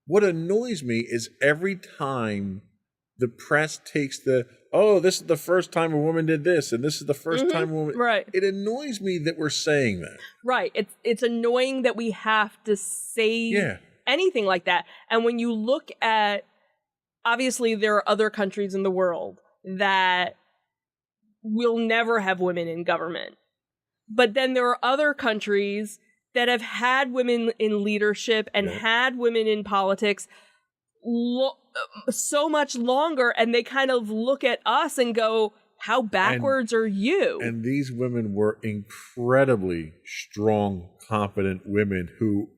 what annoys me is every time the press takes this is the first time a woman did this, and this is the first time a woman... Right. It annoys me that we're saying that. Right. It's annoying that we have to say anything like that. And when you look at, obviously there are other countries in the world that will never have women in government. But then there are other countries that have had women in leadership and had women in politics so much longer, and they kind of look at us and go, how backwards are you? And these women were incredibly strong, competent women who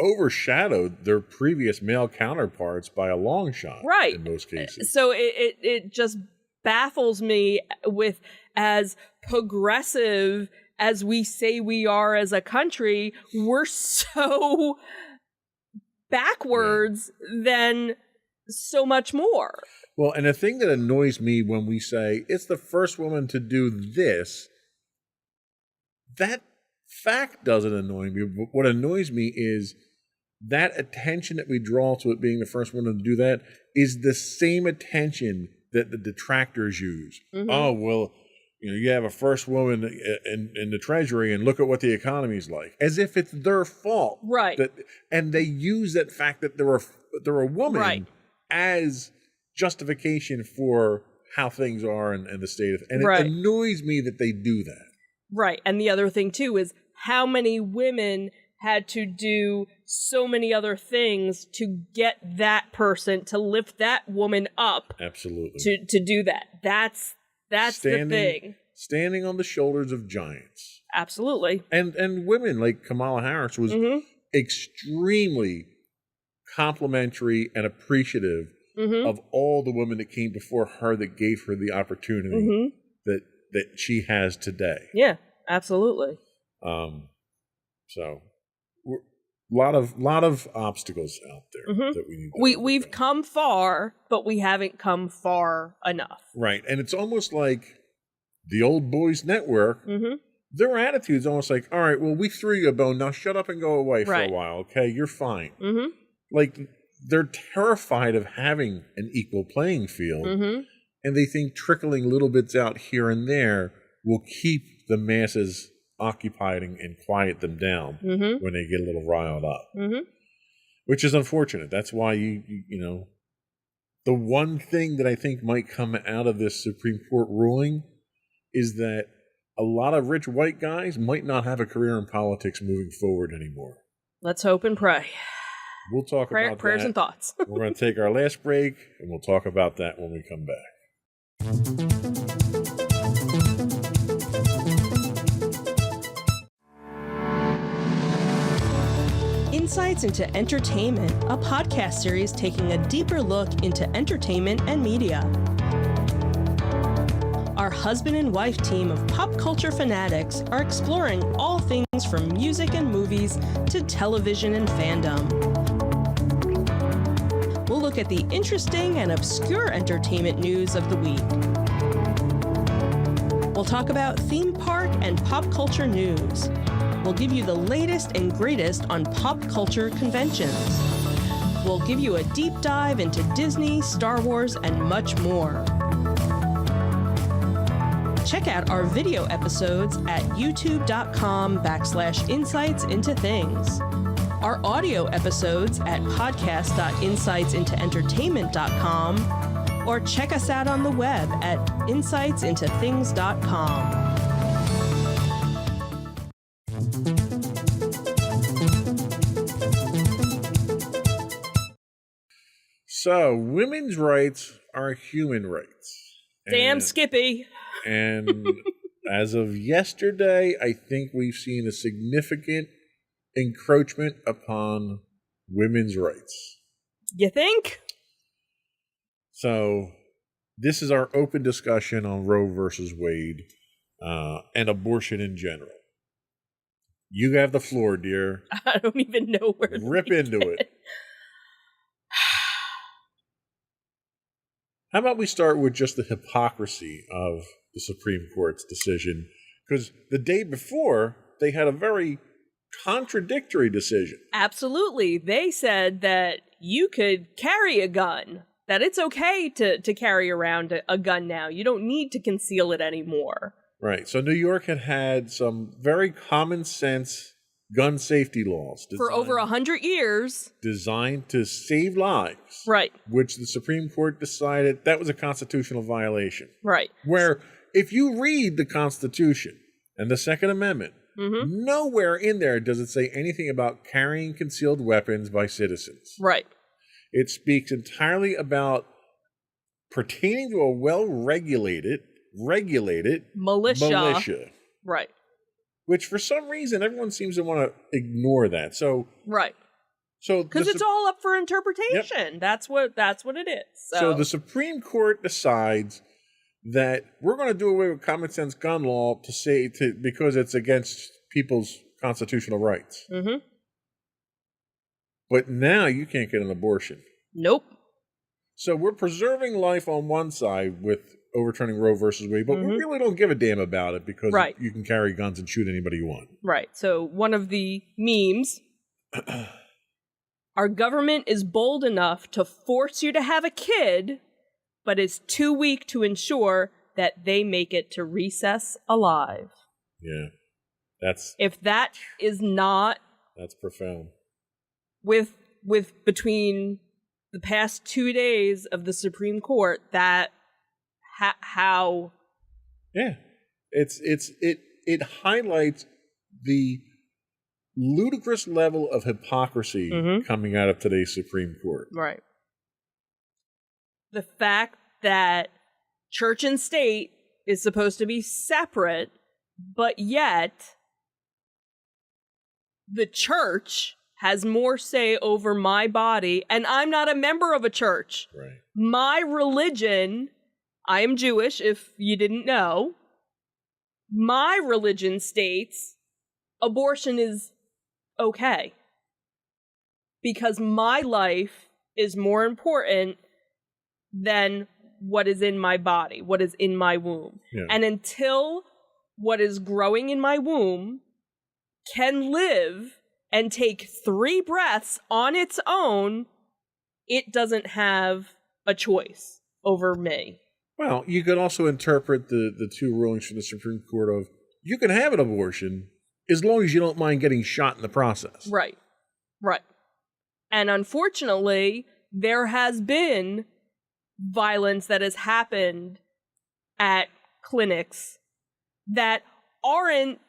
overshadowed their previous male counterparts by a long shot, right, in most cases. So it just baffles me, with as progressive as we say we are as a country, we're so backwards than so much more. Well, and the thing that annoys me when we say it's the first woman to do this, that fact doesn't annoy me. But what annoys me is that attention that we draw to it being the first woman to do that is the same attention that the detractors use. Mm-hmm. Oh, well, you have a first woman in the Treasury, and look at what the economy's like, as if it's their fault, right? And they use that fact that they're a woman, right, as justification for how things are and the state of, and right. It annoys me that they do that. Right, and the other thing too is how many women had to do so many other things to get that person, to lift that woman up. Absolutely. To do that. That's the thing. Standing on the shoulders of giants. Absolutely. And women like Kamala Harris was extremely complimentary and appreciative of all the women that came before her that gave her the opportunity that she has today. Yeah, absolutely. So a lot of obstacles out there that we need to we've come far, but we haven't come far enough. Right. And it's almost like the old boys network. Their attitude's almost like, all right, well, we threw you a bone. Now shut up and go away for a while. Okay. You're fine. Like they're terrified of having an equal playing field. And they think trickling little bits out here and there will keep the masses occupied and quiet them down when they get a little riled up, which is unfortunate. That's why you know, the one thing that I think might come out of this Supreme Court ruling is that a lot of rich white guys might not have a career in politics moving forward anymore. Let's hope and pray. We'll talk about prayers that. And thoughts. We're going to take our last break, and we'll talk about that when we come back. Insights into Entertainment, a podcast series taking a deeper look into entertainment and media. Our husband and wife team of pop culture fanatics are exploring all things from music and movies to television and fandom. We'll look at the interesting and obscure entertainment news of the week. We'll talk about theme park and pop culture news. We'll give you the latest and greatest on pop culture conventions. We'll give you a deep dive into Disney, Star Wars, and much more. Check out our video episodes at youtube.com/insightsintothings. Our audio episodes at podcast.insightsintoentertainment.com, or check us out on the web at insightsintothings.com. So, women's rights are human rights. Damn Skippy. And as of yesterday, I think we've seen a significant encroachment upon women's rights. You think? So, this is our open discussion on Roe versus Wade and abortion in general. You have the floor, dear. I don't even know where to rip into it. How about we start with just the hypocrisy of the Supreme Court's decision? Because the day before, they had a very contradictory decision. Absolutely. They said that you could carry a gun, that it's okay to carry around a gun now. You don't need to conceal it anymore. Right. So New York had some very common sense gun safety laws for over 100 years, designed to save lives. Right. Which the Supreme Court decided that was a constitutional violation. Right. Where if you read the Constitution and the Second Amendment, nowhere in there does it say anything about carrying concealed weapons by citizens. Right. It speaks entirely about pertaining to a well-regulated militia. Right. Which for some reason everyone seems to want to ignore that. So right. So because it's all up for interpretation. Yep. That's what it is. So the Supreme Court decides that we're going to do away with common sense gun law because it's against people's constitutional rights. But now you can't get an abortion. Nope. So we're preserving life on one side with overturning Roe versus Wade, but we really don't give a damn about it because you can carry guns and shoot anybody you want. Right. So one of the memes, our government is bold enough to force you to have a kid, but is too weak to ensure that they make it to recess alive. Yeah. If that is not... That's profound. With between the past 2 days of the Supreme Court, that... How? Yeah, it highlights the ludicrous level of hypocrisy coming out of today's Supreme Court. Right. The fact that church and state is supposed to be separate, but yet the church has more say over my body, and I'm not a member of a church. Right. My religion, I am Jewish, if you didn't know, my religion states abortion is okay. Because my life is more important than what is in my body, what is in my womb. Yeah. And until what is growing in my womb can live and take 3 breaths on its own, it doesn't have a choice over me. Well, you could also interpret the two rulings from the Supreme Court of you can have an abortion as long as you don't mind getting shot in the process. Right. Right. And unfortunately, there has been violence that has happened at clinics that aren't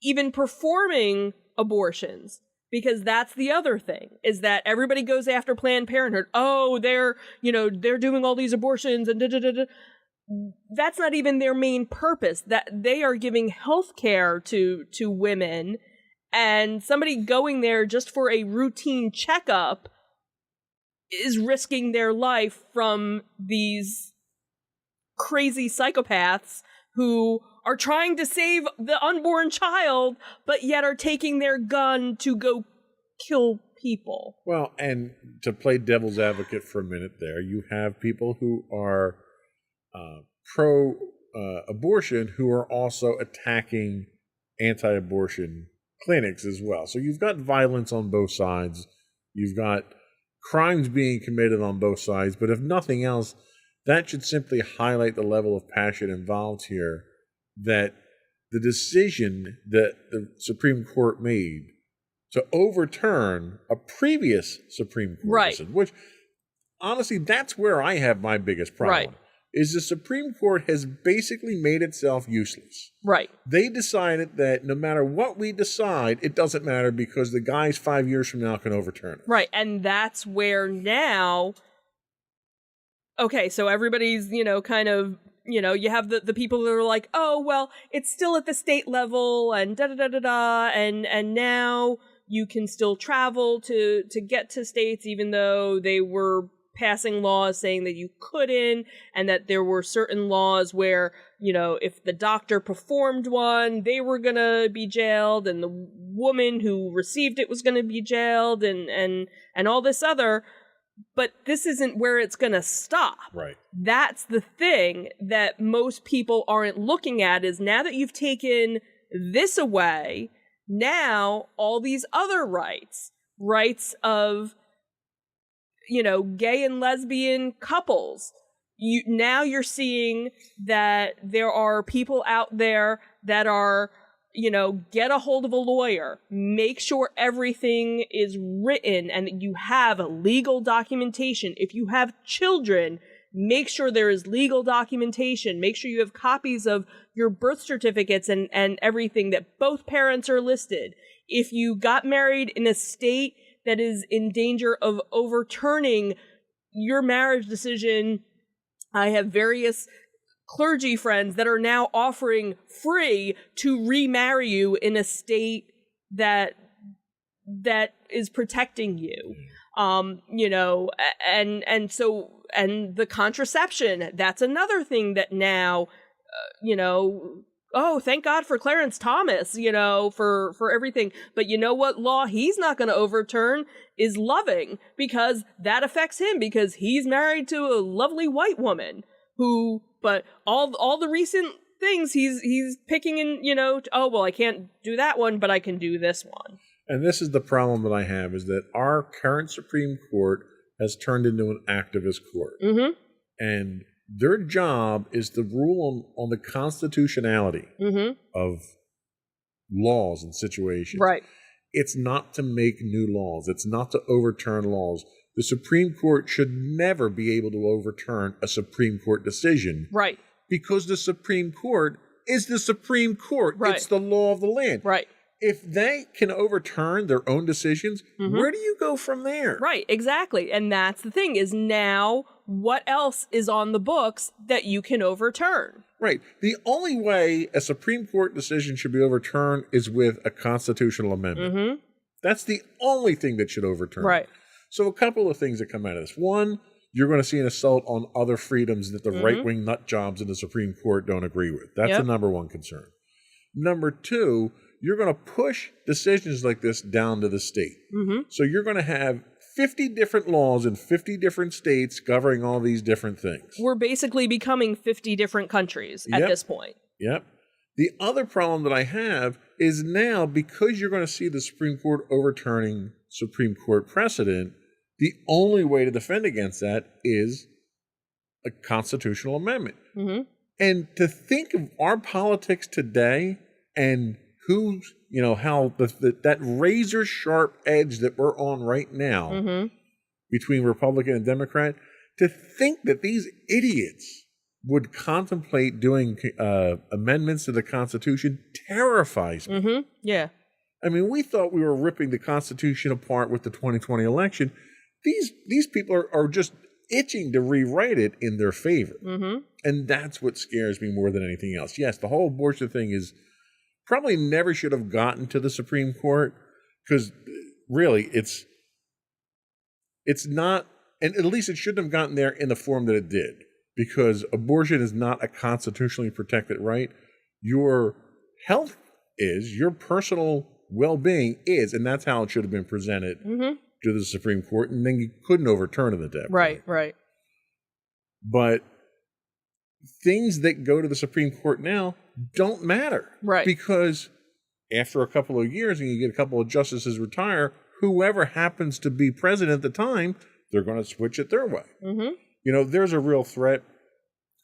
even performing abortions, because that's the other thing, is that everybody goes after Planned Parenthood. Oh, they're doing all these abortions and da-da-da-da. That's not even their main purpose. That they are giving health care to women, and somebody going there just for a routine checkup is risking their life from these crazy psychopaths who are trying to save the unborn child, but yet are taking their gun to go kill people. Well, and to play devil's advocate for a minute there, you have people who are pro-abortion who are also attacking anti-abortion clinics as well. So you've got violence on both sides. You've got crimes being committed on both sides. But if nothing else, that should simply highlight the level of passion involved here, that the decision that the Supreme Court made to overturn a previous Supreme Court decision, which, honestly, that's where I have my biggest problem, is the Supreme Court has basically made itself useless. Right. They decided that no matter what we decide, it doesn't matter because the guys 5 years from now can overturn it. Right, and that's where now... Okay, so everybody's, kind of, you have the people that are like, oh, well, it's still at the state level and da-da-da-da-da, and now you can still travel to get to states even though they were passing laws saying that you couldn't, and that there were certain laws where, if the doctor performed one, they were going to be jailed, and the woman who received it was going to be jailed, and all this other... But this isn't where it's going to stop. Right. That's the thing that most people aren't looking at, is now that you've taken this away, now all these other rights of, gay and lesbian couples, you're seeing that there are people out there that are, get a hold of a lawyer, make sure everything is written and that you have legal documentation. If you have children, make sure there is legal documentation. Make sure you have copies of your birth certificates and everything, that both parents are listed. If you got married in a state that is in danger of overturning your marriage decision, I have various clergy friends that are now offering free to remarry you in a state that is protecting you. And the contraception, that's another thing that now, oh, thank God for Clarence Thomas, for everything. But you know what law he's not going to overturn is Loving, because that affects him, because he's married to a lovely white woman who... But all the recent things he's picking in, oh, well, I can't do that one, but I can do this one. And this is the problem that I have, is that our current Supreme Court has turned into an activist court. Mm-hmm. And their job is to rule on the constitutionality of laws and situations. Right. It's not to make new laws. It's not to overturn laws. The Supreme Court should never be able to overturn a Supreme Court decision. Right. Because the Supreme Court is the Supreme Court. Right. It's the law of the land. Right. if they can overturn their own decisions, where do you go from there? Right, exactly. And that's the thing, is now what else is on the books that you can overturn? Right. The only way a Supreme Court decision should be overturned is with a constitutional amendment. That's the only thing that should overturn. Right. So a couple of things that come out of this. One, you're going to see an assault on other freedoms that the right-wing nut jobs in the Supreme Court don't agree with. That's the number one concern. Number two, you're going to push decisions like this down to the state. So you're going to have 50 different laws in 50 different states covering all these different things. We're basically becoming 50 different countries at this point. Yep. The other problem that I have is now, because you're going to see the Supreme Court overturning Supreme Court precedent, the only way to defend against that is a constitutional amendment. And to think of our politics today and who's, how that razor sharp edge that we're on right now between Republican and Democrat, to think that these idiots would contemplate doing amendments to the Constitution terrifies me. Yeah. I mean, we thought we were ripping the Constitution apart with the 2020 election. These people are just itching to rewrite it in their favor. And that's what scares me more than anything else. Yes, the whole abortion thing is probably never should have gotten to the Supreme Court, because really it's not, and at least it shouldn't have gotten there in the form that it did, because abortion is not a constitutionally protected right. Your health is, your personal well-being is, and that's how it should have been presented to the Supreme Court, and then you couldn't overturn it at that point. Right. But things that go to the Supreme Court now don't matter. Right. Because after a couple of years and you get a couple of justices retire, whoever happens to be president at the time, they're going to switch it their way. There's a real threat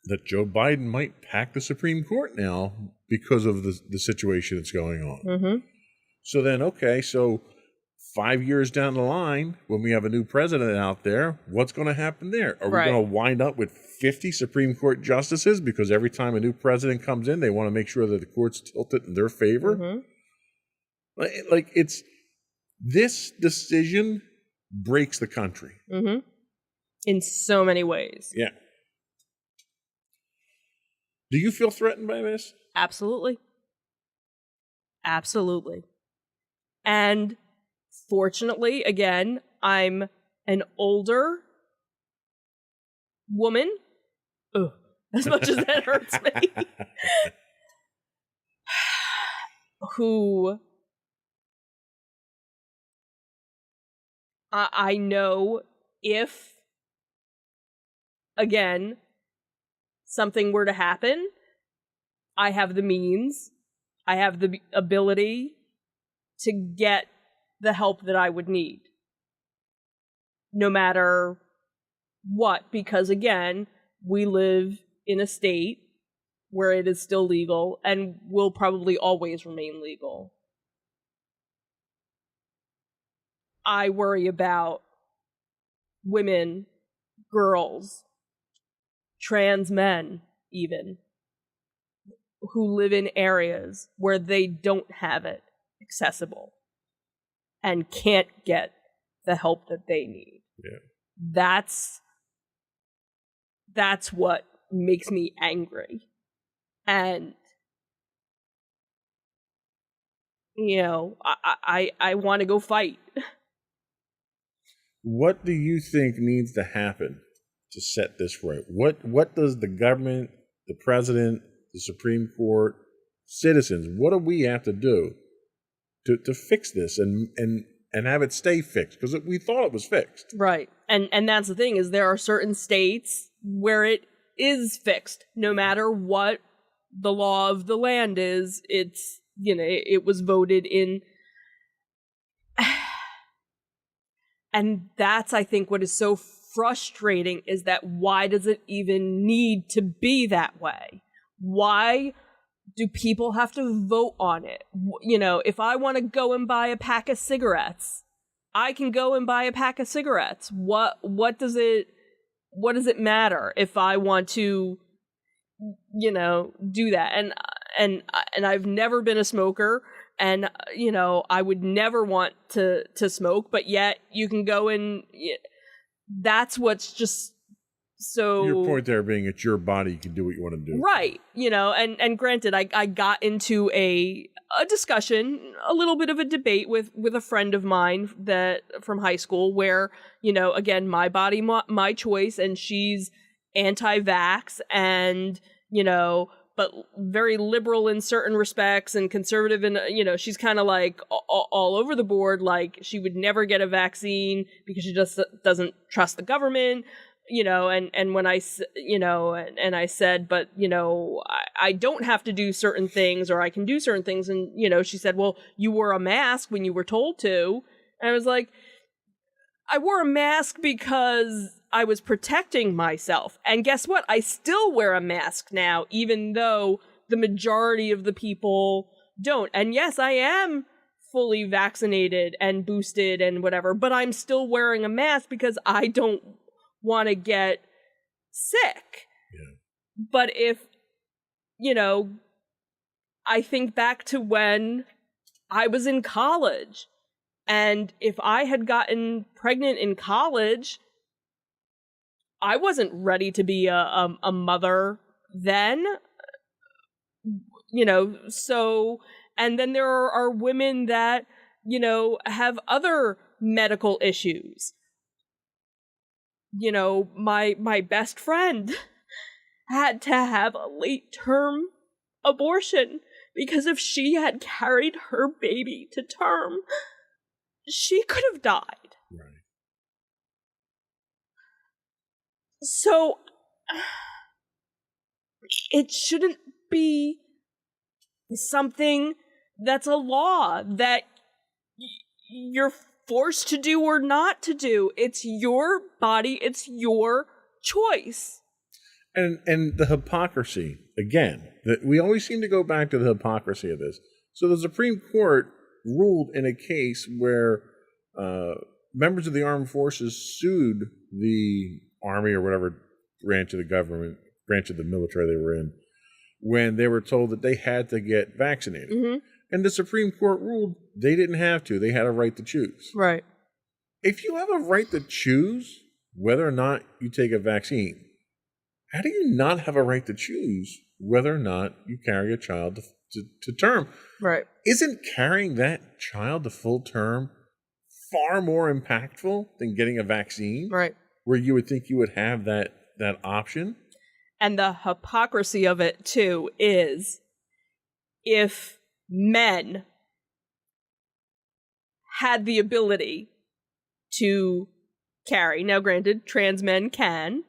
that Joe Biden might pack the Supreme Court now because of the situation that's going on. So then, so 5 years down the line, when we have a new president out there, what's going to happen there? Are we going to wind up with 50 Supreme Court justices because every time a new president comes in, they want to make sure that the court's tilted in their favor? This decision breaks the country. In so many ways. Yeah. Do you feel threatened by this? Absolutely. And fortunately, again, I'm an older woman. Ugh, as much as that hurts me. Who I know, if, again, something were to happen, I have the means, I have the ability to get the help that I would need, no matter what, because again, we live in a state where it is still legal and will probably always remain legal. I worry about women, girls, trans men even, who live in areas where they don't have it accessible and can't get the help that they need. Yeah. That's what makes me angry. And I want to go fight. What do you think needs to happen to set this right? What does the government, the president, the Supreme Court, citizens, what do we have to do to fix this and have it stay fixed? Because we thought it was fixed. Right. And that's the thing, is there are certain states where it is fixed. No matter what the law of the land is, it's, it was voted in. And that's, I think, what is so frustrating, is that why does it even need to be that way? Why do people have to vote on it? If I want to go and buy a pack of cigarettes, I can go and buy a pack of cigarettes. What does it matter if I want to, do that? And I've never been a smoker, and I would never want to smoke, but yet you can go and that's what's just so. Your point there being it's your body, you can do what you want to do. Right. And granted, I got into a discussion, a little bit of a debate with a friend of mine that from high school where, again, my body, my choice, and she's anti-vax and, but very liberal in certain respects and conservative in, she's kind of like all over the board. Like she would never get a vaccine because she just doesn't trust the government. And when I said, but, I don't have to do certain things or I can do certain things. And, she said, well, you wore a mask when you were told to. And I was like, I wore a mask because I was protecting myself. And guess what? I still wear a mask now, even though the majority of the people don't. And yes, I am fully vaccinated and boosted and whatever, but I'm still wearing a mask because I don't want to get sick. Yeah. But if, I think back to when I was in college, and if I had gotten pregnant in college, I wasn't ready to be a mother then, so, and then there are women that, have other medical issues. My best friend had to have a late-term abortion because if she had carried her baby to term, she could have died. Right. So, it shouldn't be something that's a law that you're forced to do or not to do. It's your body, it's your choice. And the hypocrisy, again, that we always seem to go back to the hypocrisy of this. So the Supreme Court ruled in a case where members of the armed forces sued the Army or whatever branch of the government, branch of the military they were in, when they were told that they had to get vaccinated. Mm-hmm. And the Supreme Court ruled they didn't have to. They had a right to choose. Right. If you have a right to choose whether or not you take a vaccine, how do you not have a right to choose whether or not you carry a child to term? Right. Isn't carrying that child to full term far more impactful than getting a vaccine? Right. Where you would think you would have that option? And the hypocrisy of it, too, is if men had the ability to carry, now granted, trans men can,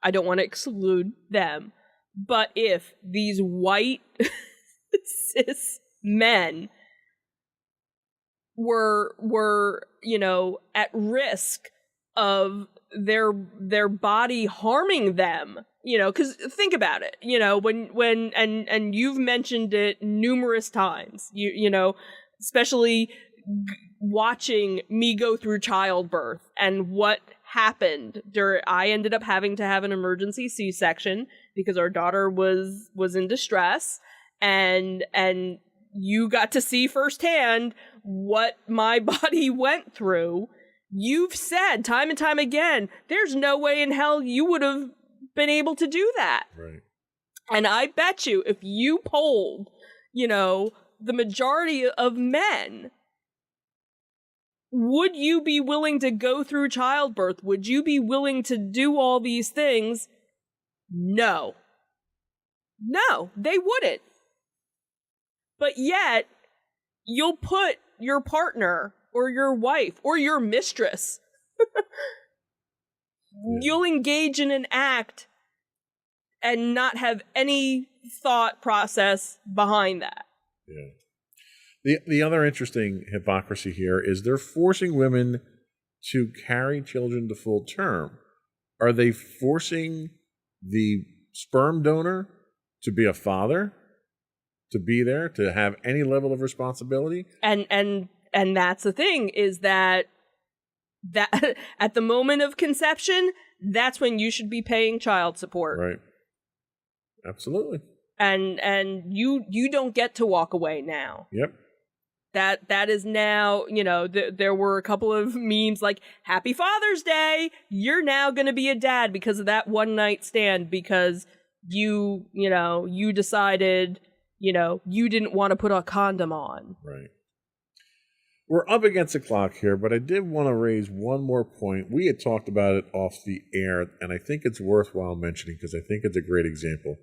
I don't want to exclude them, but if these white cis men were at risk of their body harming them, because think about it, when and you've mentioned it numerous times, especially watching me go through childbirth and what happened I ended up having to have an emergency C-section because our daughter was in distress, and you got to see firsthand what my body went through. You've said time and time again, there's no way in hell you would have been able to do that. Right. And I bet you if you polled, the majority of men, would you be willing to go through childbirth? Would you be willing to do all these things? No. No, they wouldn't. But yet, you'll put your partner or your wife or your mistress, you'll engage in an act and not have any thought process behind that. Yeah. The other interesting hypocrisy here is they're forcing women to carry children to full term. Are they forcing the sperm donor to be a father, to be there, to have any level of responsibility? And that's the thing, is that at the moment of conception, that's when you should be paying child support. Right. Absolutely. And you don't get to walk away now. Yep. That is now, there were a couple of memes like, Happy Father's Day! You're now going to be a dad because of that one night stand because you decided, you didn't want to put a condom on. Right. We're up against the clock here, but I did want to raise one more point. We had talked about it off the air, and I think it's worthwhile mentioning because I think it's a great example.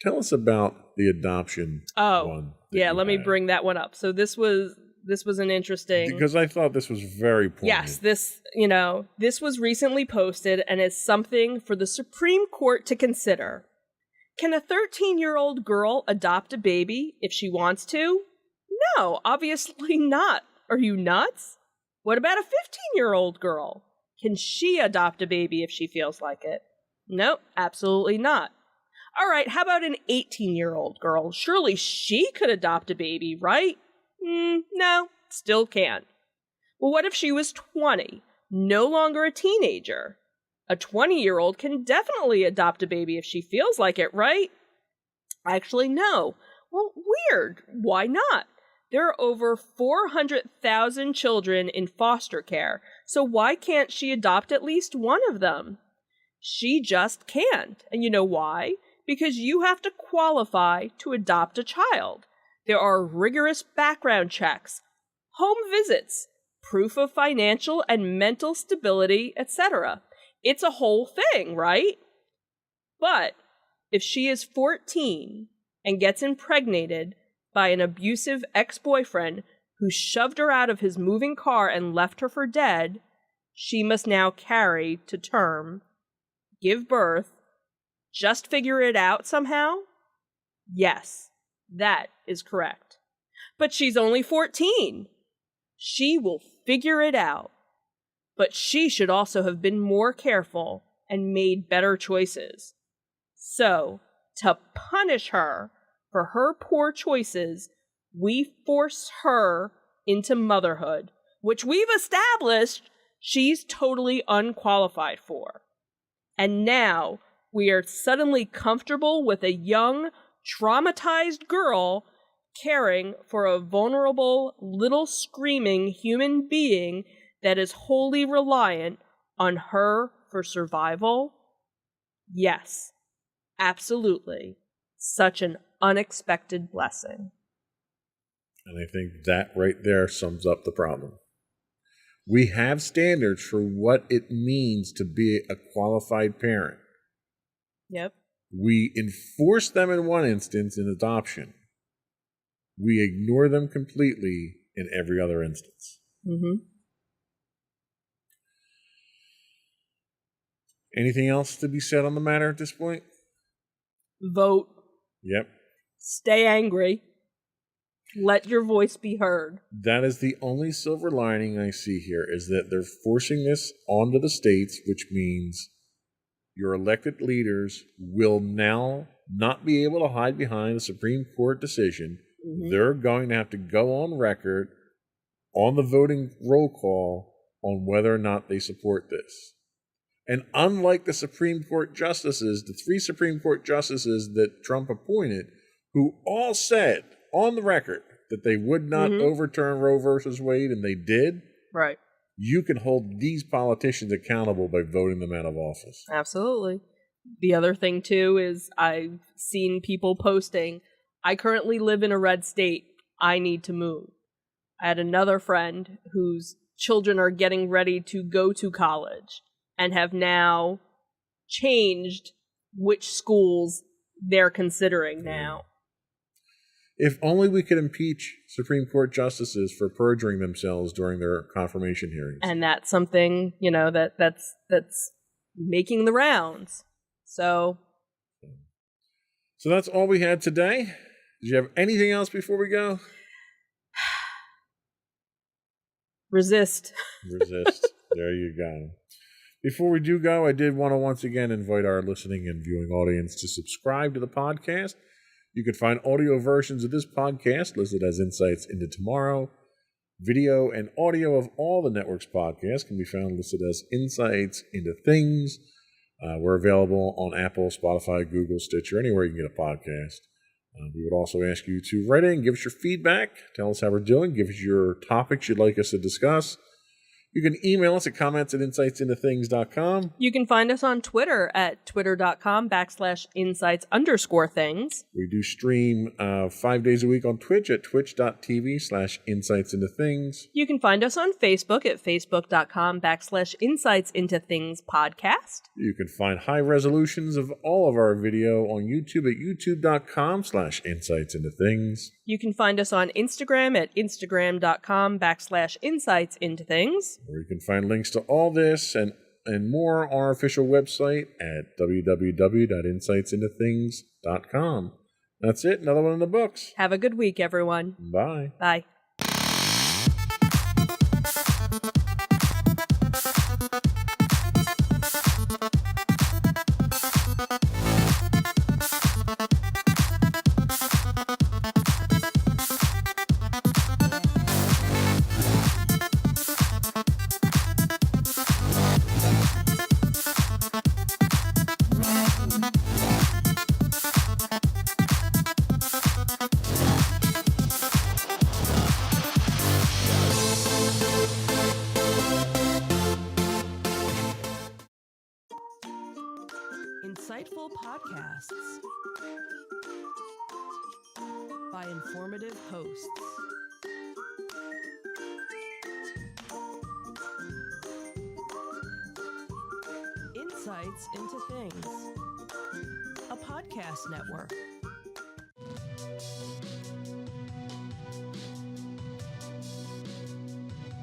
Tell us about the adoption one. Yeah, let me bring that one up. So this was an interesting, because I thought this was very poignant. Yes, this was recently posted and is something for the Supreme Court to consider. Can a 13-year-old girl adopt a baby if she wants to? No, obviously not. Are you nuts? What about a 15-year-old girl? Can she adopt a baby if she feels like it? Nope, absolutely not. All right, how about an 18-year-old girl? Surely she could adopt a baby, right? No, still can't. Well, what if she was 20, no longer a teenager? A 20-year-old can definitely adopt a baby if she feels like it, right? Actually, no. Well, weird. Why not? There are over 400,000 children in foster care, so why can't she adopt at least one of them? She just can't. And you know why? Because you have to qualify to adopt a child. There are rigorous background checks, home visits, proof of financial and mental stability, etc. It's a whole thing, right? But if she is 14 and gets impregnated by an abusive ex-boyfriend who shoved her out of his moving car and left her for dead, she must now carry to term, give birth, just figure it out somehow? Yes, that is correct. But she's only 14. She will figure it out. But she should also have been more careful and made better choices. So, to punish her for her poor choices, we force her into motherhood, which we've established she's totally unqualified for. And now we are suddenly comfortable with a young, traumatized girl caring for a vulnerable, little screaming human being that is wholly reliant on her for survival? Yes, absolutely. Such an unexpected blessing. And I think that right there sums up the problem. We have standards for what it means to be a qualified parent. Yep. We enforce them in one instance in adoption. We ignore them completely in every other instance. Mm-hmm. Anything else to be said on the matter at this point? Vote. Yep. Stay angry. Let your voice be heard. That is the only silver lining I see here, is that they're forcing this onto the states, which means your elected leaders will now not be able to hide behind a Supreme Court decision. Mm-hmm. They're going to have to go on record on the voting roll call on whether or not they support this. And unlike the Supreme Court justices, the 3 Supreme Court justices that Trump appointed, who all said on the record that they would not overturn Roe versus Wade, and they did, right? You can hold these politicians accountable by voting them out of office. Absolutely. The other thing, too, is I've seen people posting, I currently live in a red state. I need to move. I had another friend whose children are getting ready to go to college and have now changed which schools they're considering now. If only we could impeach Supreme Court justices for perjuring themselves during their confirmation hearings. And that's something, that's making the rounds. So that's all we had today. Did you have anything else before we go? Resist. There you go. Before we do go, I did want to once again invite our listening and viewing audience to subscribe to the podcast. You can find audio versions of this podcast listed as Insights into Tomorrow. Video and audio of all the network's podcasts can be found listed as Insights into Things. We're available on Apple, Spotify, Google, Stitcher, anywhere you can get a podcast. We would also ask you to write in, give us your feedback, tell us how we're doing, give us your topics you'd like us to discuss. You can email us at comments@insightsintothings.com. You can find us on Twitter at twitter.com/insights_things. We do stream 5 days a week on Twitch at twitch.tv/insightsintothings. You can find us on Facebook at facebook.com/insightsintothingspodcast. You can find high resolutions of all of our video on YouTube at youtube.com/insightsintothings. You can find us on Instagram at instagram.com/insightsintothings. Or you can find links to all this and more on our official website at www.insightsintothings.com. That's it. Another one in the books. Have a good week, everyone. Bye. Bye. Insightful podcasts by informative hosts. Insights into Things, a podcast network.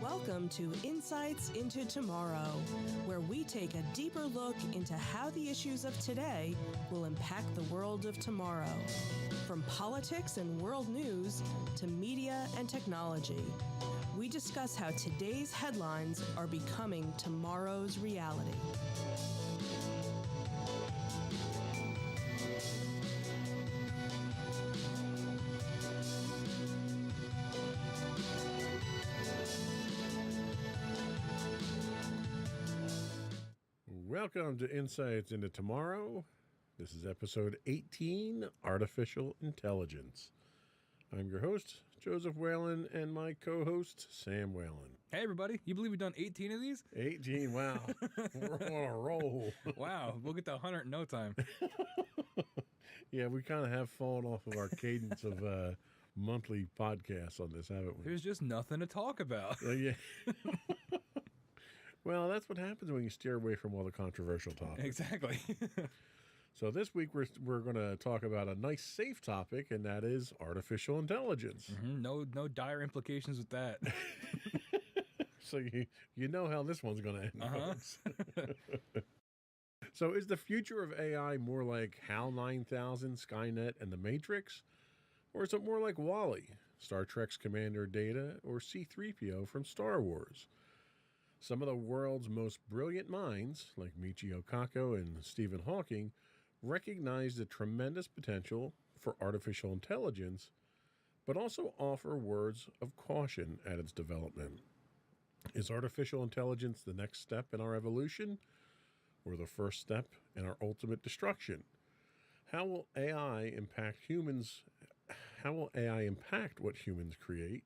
Welcome to Insights into Tomorrow, where we take a deeper look into how the issues of today will impact the world of tomorrow. From politics and world news to media and technology, we discuss how today's headlines are becoming tomorrow's reality. Welcome to Insights into Tomorrow. This is episode 18, Artificial Intelligence. I'm your host, Joseph Whalen, and my co-host, Sam Whalen. Hey, everybody. You believe we've done 18 of these? 18, wow. We're on a roll. Wow. We'll get to 100 in no time. Yeah, we kind of have fallen off of our cadence of monthly podcasts on this, haven't we? There's just nothing to talk about. Yeah. Well, that's what happens when you steer away from all the controversial topics. Exactly. So this week we're going to talk about a nice, safe topic, and that is artificial intelligence. Mm-hmm. No dire implications with that. So you know how this one's going to end. Folks. Uh-huh. So is the future of AI more like HAL 9000, Skynet, and The Matrix? Or is it more like WALL-E, Star Trek's Commander Data, or C-3PO from Star Wars? Some of the world's most brilliant minds, like Michio Kaku and Stephen Hawking, recognize the tremendous potential for artificial intelligence, but also offer words of caution at its development. Is artificial intelligence the next step in our evolution, or the first step in our ultimate destruction? How will AI impact humans? How will AI impact what humans create?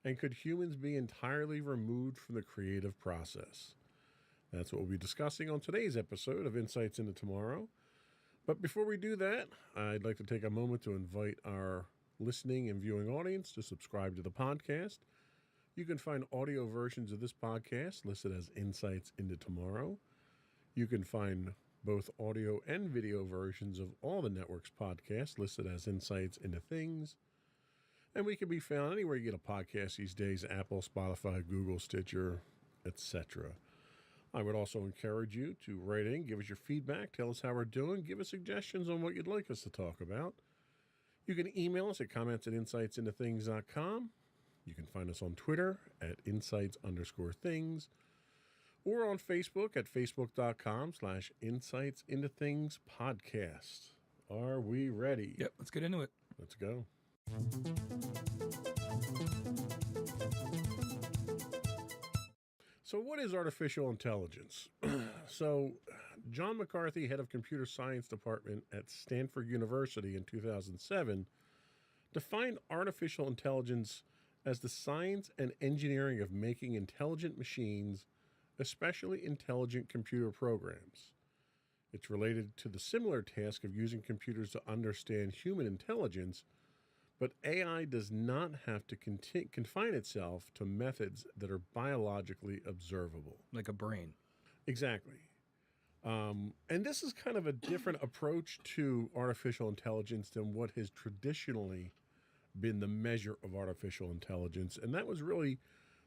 And could humans be entirely removed from the creative process? That's what we'll be discussing on today's episode of Insights into Tomorrow. But before we do that, I'd like to take a moment to invite our listening and viewing audience to subscribe to the podcast. You can find audio versions of this podcast listed as Insights into Tomorrow. You can find both audio and video versions of all the network's podcasts listed as Insights into Things. And we can be found anywhere you get a podcast these days: Apple, Spotify, Google, Stitcher, etc. I would also encourage you to write in, give us your feedback, tell us how we're doing, give us suggestions on what you'd like us to talk about. You can email us at comments@insightsintothings.com. You can find us on Twitter at insights_things, or on Facebook at facebook.com/insightsintothingspodcast. Are we ready? Yep, let's get into it. Let's go. So what is artificial intelligence? So John McCarthy, head of computer science department at Stanford University in 2007, defined artificial intelligence as the science and engineering of making intelligent machines, especially intelligent computer programs. It's related to the similar task of using computers to understand human intelligence, but AI does not have to confine itself to methods that are biologically observable. Like a brain. Exactly. And this is kind of a different approach to artificial intelligence than what has traditionally been the measure of artificial intelligence. And that was really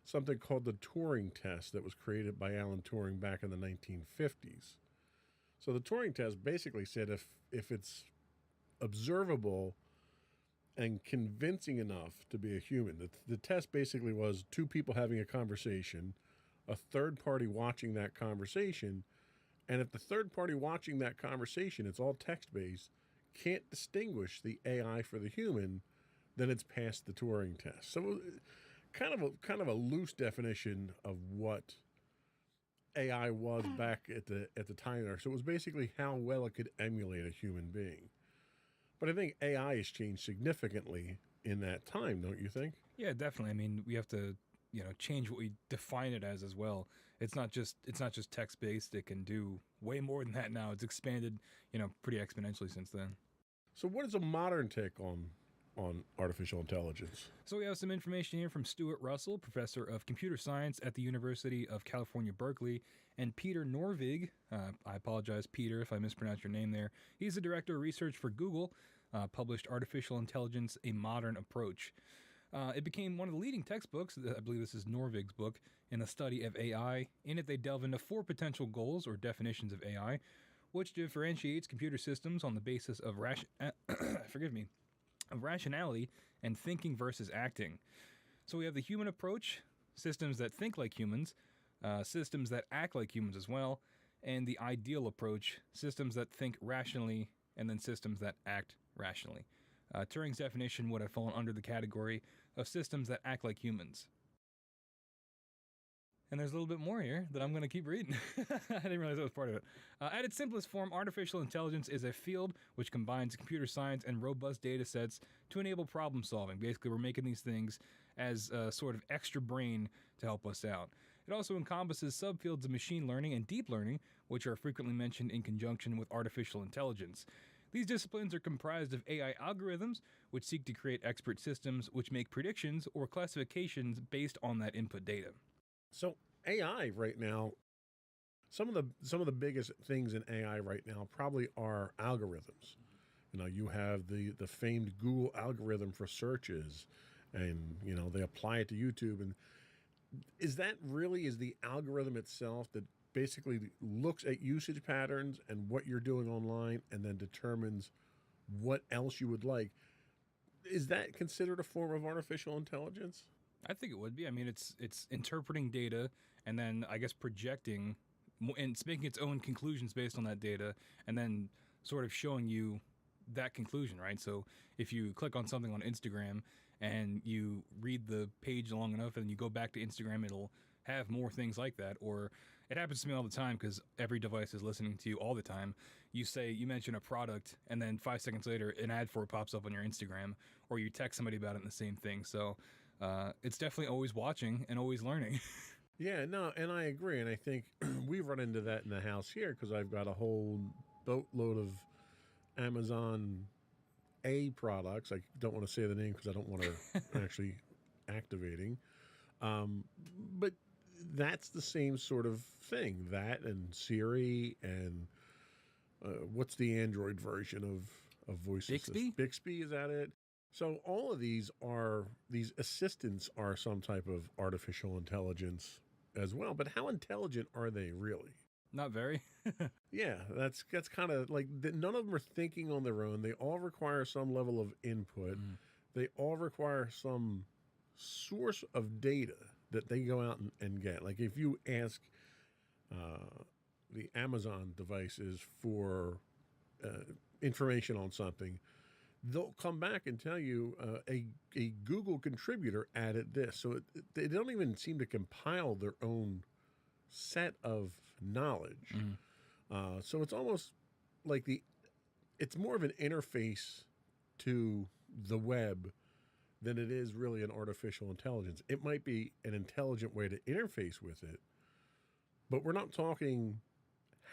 something called the Turing test that was created by Alan Turing back in the 1950s. So the Turing test basically said if it's observable and convincing enough to be a human, the test basically was two people having a conversation, a third party watching that conversation, and if the third party watching that conversation, it's all text-based, can't distinguish the AI for the human, then it's passed the Turing test. So kind of a loose definition of what AI was back at the time there. So it was basically how well it could emulate a human being. But I think AI has changed significantly in that time, don't you think? Yeah, definitely. I mean, we have to, change what we define it as well. It's not just text based. It can do way more than that now. It's expanded, pretty exponentially since then. So what is a modern take on artificial intelligence? So we have some information here from Stuart Russell, professor of computer science at the University of California, Berkeley, and Peter Norvig. I apologize, Peter, if I mispronounced your name there. He's the director of research for Google, published Artificial Intelligence, A Modern Approach. It became one of the leading textbooks, I believe this is Norvig's book, in the study of AI. In it, they delve into 4 potential goals or definitions of AI, which differentiates computer systems on the basis of rationality and thinking versus acting. So we have the human approach, systems that think like humans, systems that act like humans as well, and the ideal approach, systems that think rationally, and then systems that act rationally. Turing's definition would have fallen under the category of systems that act like humans. And there's a little bit more here that I'm going to keep reading. I didn't realize that was part of it. At its simplest form, artificial intelligence is a field which combines computer science and robust data sets to enable problem solving. Basically, we're making these things as a sort of extra brain to help us out. It also encompasses subfields of machine learning and deep learning, which are frequently mentioned in conjunction with artificial intelligence. These disciplines are comprised of AI algorithms, which seek to create expert systems which make predictions or classifications based on that input data. So AI right now, some of the biggest things in AI right now probably are algorithms. You have the famed Google algorithm for searches, and they apply it to YouTube. And is the algorithm itself that basically looks at usage patterns and what you're doing online and then determines what else you would like? Is that considered a form of artificial intelligence? I think it would be. I mean, it's interpreting data and then I guess projecting and it's making its own conclusions based on that data and then sort of showing you that conclusion, right? So if you click on something on Instagram and you read the page long enough and you go back to Instagram, it'll have more things like that. Or it happens to me all the time because every device is listening to you all the time. You mention a product and then 5 seconds later an ad for it pops up on your Instagram, or you text somebody about it and the same thing. So it's definitely always watching and always learning. Yeah, no, and I agree. And I think we've run into that in the house here because I've got a whole boatload of Amazon A products. I don't want to say the name because I don't want to actually activating. But that's the same sort of thing. That and Siri and what's the Android version of voice Bixby? assist? Bixby, is that it? So all of these assistants are some type of artificial intelligence as well. But how intelligent are they really? Not very. Yeah, that's kind of like none of them are thinking on their own. They all require some level of input. They all require some source of data that they go out and get. Like if you ask the Amazon devices for information on something, they'll come back and tell you a Google contributor added this. So they don't even seem to compile their own set of knowledge. So it's almost like it's more of an interface to the web than it is really an artificial intelligence. It might be an intelligent way to interface with it, but we're not talking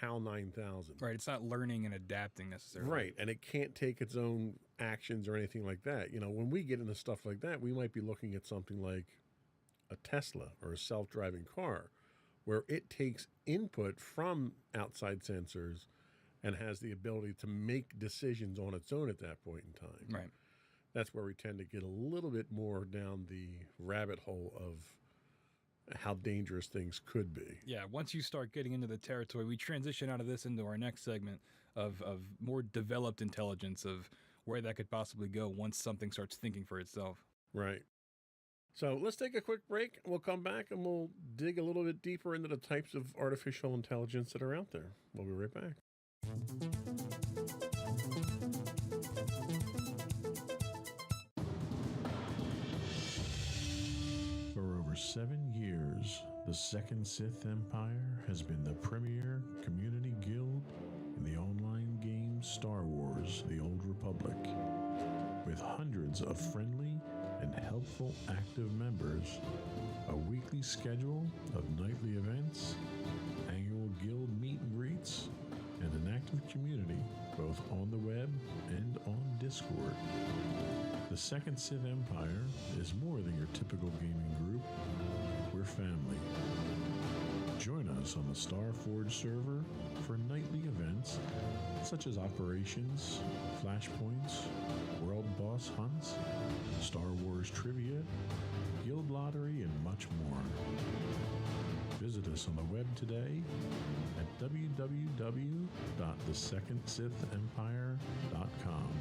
HAL 9000. Right. It's not learning and adapting necessarily. Right. And it can't take its own actions or anything like that. You know, when we get into stuff like that, we might be looking at something like a Tesla or a self-driving car, where it takes input from outside sensors and has the ability to make decisions on its own at that point in time. Right. That's where we tend to get a little bit more down the rabbit hole of how dangerous things could be. Yeah, once you start getting into the territory, we transition out of this into our next segment of more developed intelligence, of where that could possibly go once something starts thinking for itself. Right. So let's take a quick break. We'll come back and we'll dig a little bit deeper into the types of artificial intelligence that are out there. We'll be right back. For over 7 years, the Second Sith Empire has been the premier community guild in the online game Star Wars: The Old Republic. With hundreds of friendly and helpful active members, a weekly schedule of nightly events, annual guild meet and greets, and an active community both on the web and on Discord. The Second Sith Empire is more than your typical gaming group. We're family. Join us on the Starforge server for nightly events such as operations, flashpoints, world boss hunts, Star Wars trivia, guild lottery, and much more. Visit us on the web today at www.thesecondsithempire.com.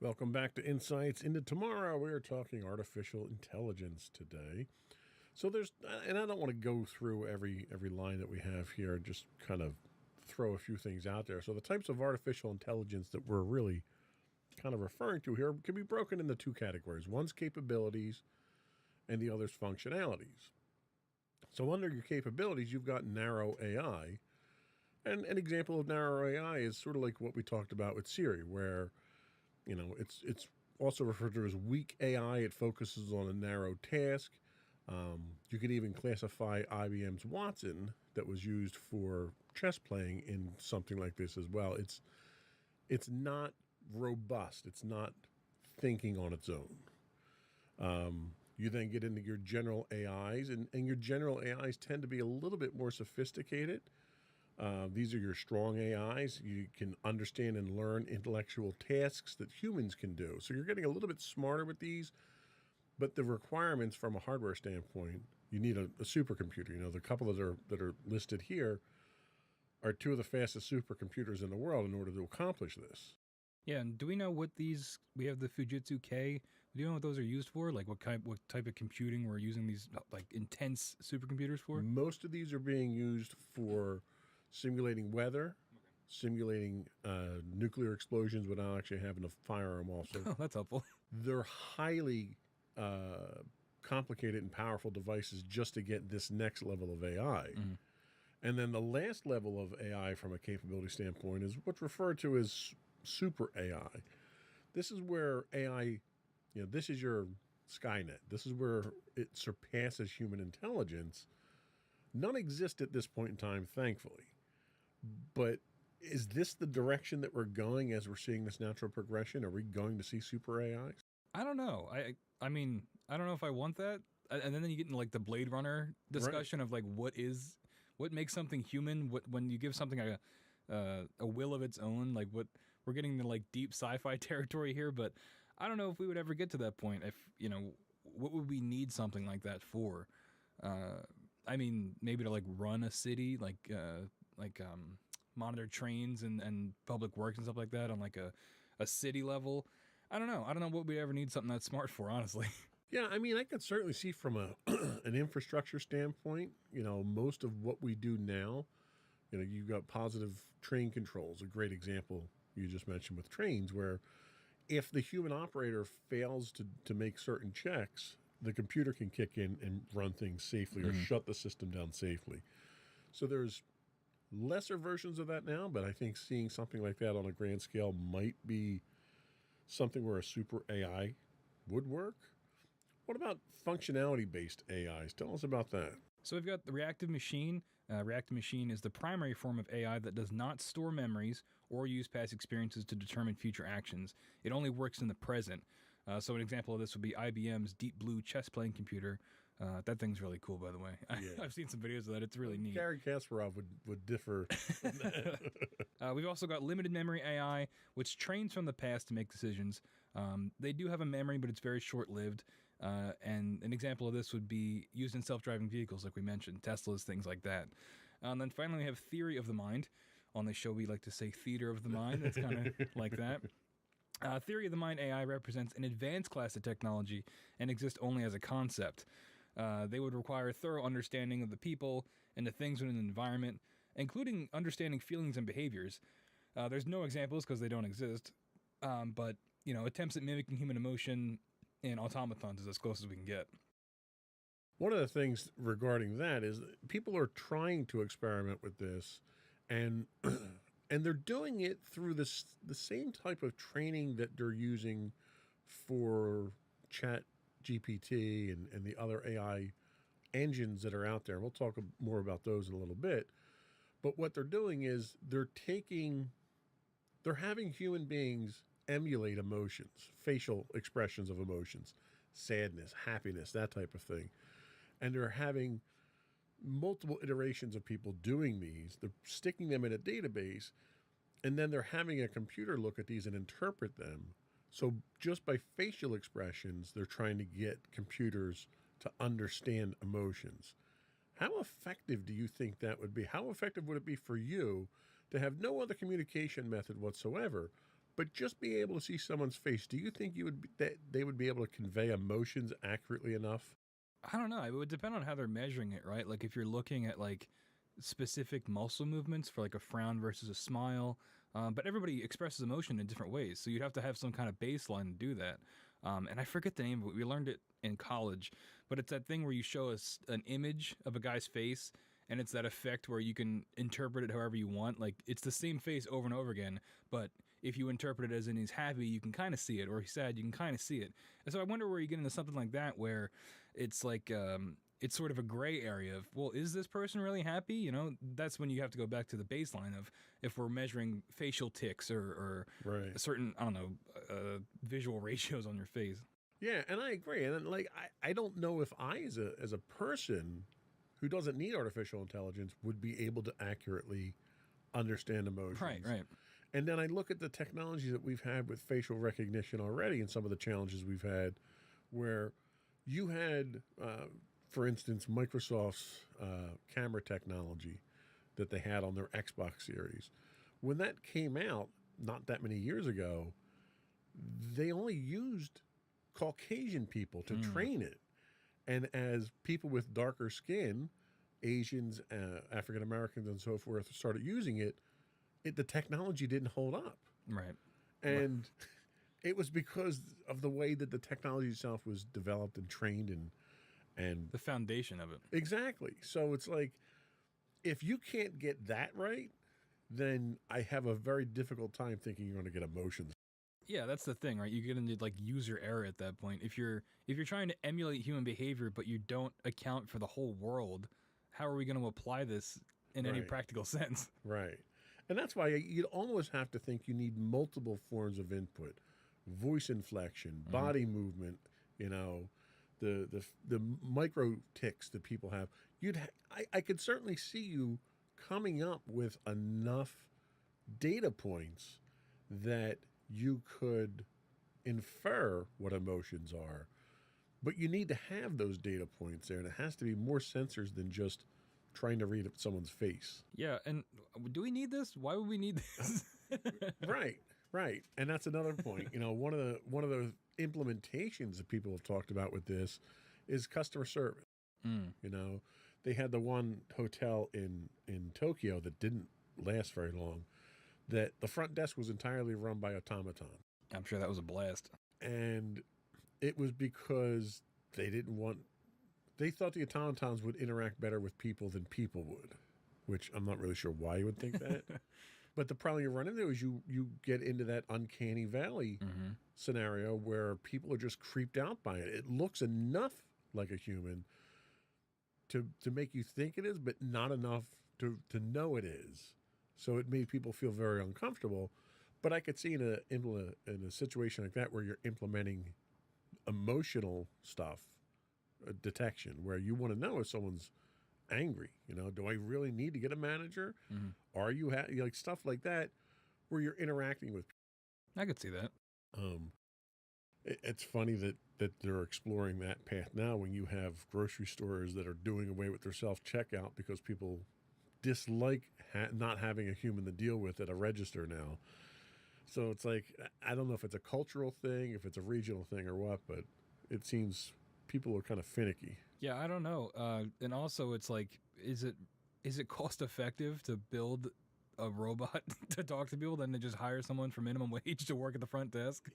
Welcome back to Insights into Tomorrow. We are talking artificial intelligence today. So and I don't want to go through every line that we have here, just kind of throw a few things out there. So the types of artificial intelligence that we're really kind of referring to here can be broken into two categories. One's capabilities and the other's functionalities. So under your capabilities, you've got narrow AI. And an example of narrow AI is sort of like what we talked about with Siri, where, you know, it's also referred to as weak AI. It focuses on a narrow task. You could even classify IBM's Watson that was used for chess playing in something like this as well. It's not robust. It's not thinking on its own. You then get into your general AIs, and your general AIs tend to be a little bit more sophisticated. These are your strong AIs. You can understand and learn intellectual tasks that humans can do. So you're getting a little bit smarter with these, but the requirements from a hardware standpoint, you need a supercomputer. You know, the couple that are listed here are two of the fastest supercomputers in the world in order to accomplish this. Yeah, and do we know what these? We have the Fujitsu K. Do you know what those are used for? Like what type of computing we're using these like intense supercomputers for? Most of these are being used for simulating weather, simulating nuclear explosions without actually having to fire them off. So Oh, that's helpful. they're highly complicated and powerful devices just to get this next level of AI. Mm-hmm. And then the last level of AI from a capability standpoint is what's referred to as super AI. This is where AI, you know, this is your Skynet. This is where it surpasses human intelligence. None exist at this point in time, thankfully. But is this the direction that we're going as we're seeing this natural progression? Are we going to see super AIs? I don't know. I mean, I don't know if I want that. And then you get into like the Blade Runner discussion of like what makes something human. When you give something a will of its own, like what we're getting into like deep sci-fi territory here. But I don't know if we would ever get to that point. If you know, what would we need something like that for? I mean, maybe to like run a city, like monitor trains and public works and stuff like that on like a city level. I don't know what we ever need something that smart for, honestly. Yeah, I mean, I could certainly see from an infrastructure standpoint, you know, most of what we do now, you know, you've got positive train controls, a great example you just mentioned with trains, where if the human operator fails to make certain checks the computer can kick in and run things safely or shut the system down safely. So there's lesser versions of that now, but I think seeing something like that on a grand scale might be something where a super AI would work. What about functionality-based AIs? Tell us about that. So we've got the reactive machine. Reactive machine is the primary form of AI that does not store memories or use past experiences to determine future actions. It only works in the present. So an example of this would be IBM's Deep Blue chess playing computer. That thing's really cool, by the way. Yeah. I've seen some videos of that. It's really neat. Gary Kasparov would differ from that. We've also got limited memory AI, which trains from the past to make decisions. They do have a memory, but it's very short-lived. And an example of this would be used in self-driving vehicles, like we mentioned, Teslas, things like that. And then finally, we have theory of the mind. On the show, we like to say theater of the mind. It's kind of like that. Theory of the mind AI represents an advanced class of technology and exists only as a concept. They would require thorough understanding of the people and the things within the environment, including understanding feelings and behaviors. There's no examples because they don't exist, but attempts at mimicking human emotion and automatons is as close as we can get. One of the things regarding that is that people are trying to experiment with this, and they're doing it through the same type of training that they're using for Chat GPT and the other AI engines that are out there. We'll talk more about those in a little bit. But what they're doing is they're having human beings emulate emotions, facial expressions of emotions, sadness, happiness, that type of thing. And they're having multiple iterations of people doing these. They're sticking them in a database, and then they're having a computer look at these and interpret them. So just by facial expressions, they're trying to get computers to understand emotions. How effective do you think that would be? How effective would it be for you to have no other communication method whatsoever, but just be able to see someone's face? Do you think that they would be able to convey emotions accurately enough? I don't know. It would depend on how they're measuring it, right? Like if you're looking at like specific muscle movements for like a frown versus a smile, but everybody expresses emotion in different ways. So you'd have to have some kind of baseline to do that. And I forget the name of it. We learned it in college, but it's that thing where you show us an image of a guy's face, and it's that effect where you can interpret it however you want. Like it's the same face over and over again, but if you interpret it as in he's happy, you can kind of see it, or he's sad, you can kind of see it. And so I wonder where you get into something like that, where it's like it's sort of a gray area of, well, is this person really happy? That's when you have to go back to the baseline of if we're measuring facial tics or Right. a certain, I don't know, visual ratios on your face. Yeah, and I agree. And like I don't know if I as a person who doesn't need artificial intelligence would be able to accurately understand emotions. Right. And then I look at the technology that we've had with facial recognition already and some of the challenges we've had where you had, for instance, Microsoft's camera technology that they had on their Xbox series. When that came out, not that many years ago, they only used Caucasian people to train it. And as people with darker skin, Asians, African Americans, and so forth, started using it, the technology didn't hold up. Right. And it was because of the way that the technology itself was developed and trained and The foundation of it. exactly. So it's like, if you can't get that right, then I have a very difficult time thinking you're going to get emotions. Yeah, that's the thing, right? You get into like user error at that point. If you're trying to emulate human behavior, but you don't account for the whole world, how are we going to apply this in any Right. practical sense? Right. And that's why you'd almost have to think you need multiple forms of input, voice inflection, body movement, the micro tics that people have. I could certainly see you coming up with enough data points that you could infer what emotions are, but you need to have those data points there, and it has to be more sensors than just trying to read someone's face. Yeah, and do we need this? Why would we need this? Right. And that's another point. One of the implementations that people have talked about with this is customer service. They had the one hotel in Tokyo that didn't last very long, that the front desk was entirely run by automaton. I'm sure that was a blast. And it was because they didn't want. They thought the automatons would interact better with people than people would, which I'm not really sure why you would think that. But the problem you run into is you get into that uncanny valley scenario where people are just creeped out by it. It looks enough like a human to make you think it is, but not enough to know it is. So it made people feel very uncomfortable. But I could see in a situation like that where you're implementing emotional stuff, detection, where you want to know if someone's angry. Do I really need to get a manager? Are you like stuff like that where you're interacting with people? I could see that. It's funny that they're exploring that path now when you have grocery stores that are doing away with their self-checkout because people dislike not having a human to deal with at a register now. So it's like, I don't know if it's a cultural thing, if it's a regional thing or what, but it seems people are kind of finicky. Yeah, I don't know. And also, it's like, is it cost effective to build a robot to talk to people than to just hire someone for minimum wage to work at the front desk?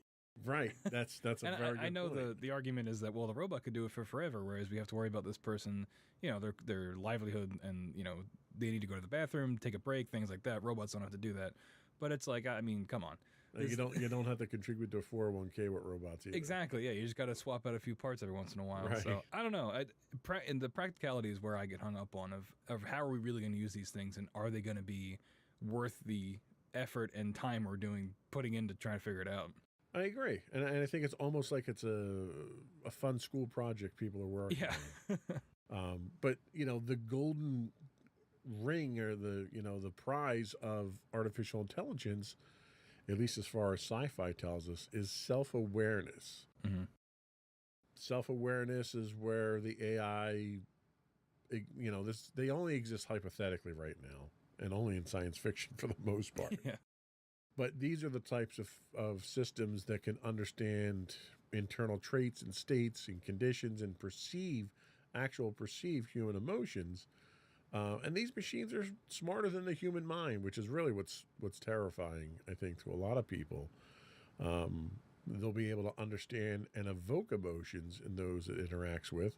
Right. That's a very good I know point. the argument is that, well, the robot could do it for forever, whereas we have to worry about this person, their livelihood, and they need to go to the bathroom, take a break, things like that. Robots don't have to do that. But it's like, I mean, come on. You don't have to contribute to a 401k with robots either. Exactly. Yeah, you just got to swap out a few parts every once in a while. Right. So I don't know. And the practicality is where I get hung up on of how are we really going to use these things, and are they going to be worth the effort and time we're putting in to try to figure it out? I agree, and I think it's almost like it's a fun school project people are working on. But the golden ring or the prize of artificial intelligence, at least as far as sci-fi tells us, is self-awareness. Self-awareness is where the AI, they only exist hypothetically right now, and only in science fiction for the most part. Yeah. But these are the types of systems that can understand internal traits and states and conditions and perceive human emotions. And these machines are smarter than the human mind, which is really what's terrifying, I think, to a lot of people. They'll be able to understand and evoke emotions in those it interacts with,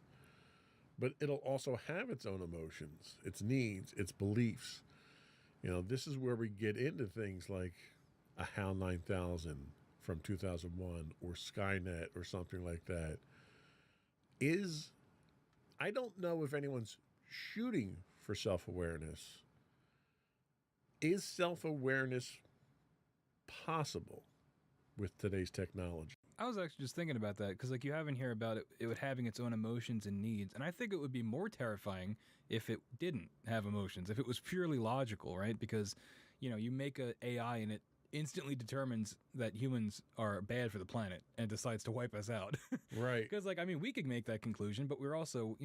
but it'll also have its own emotions, its needs, its beliefs. This is where we get into things like a HAL 9000 from 2001 or Skynet or something like that. I don't know if anyone's shooting for self-awareness. Is self-awareness possible with today's technology? I was actually just thinking about that because, like, you have in here about it having its own emotions and needs, and I think it would be more terrifying if it didn't have emotions, if it was purely logical, right? Because, you make a AI and it instantly determines that humans are bad for the planet and decides to wipe us out. Right. Because, we could make that conclusion, but we're also,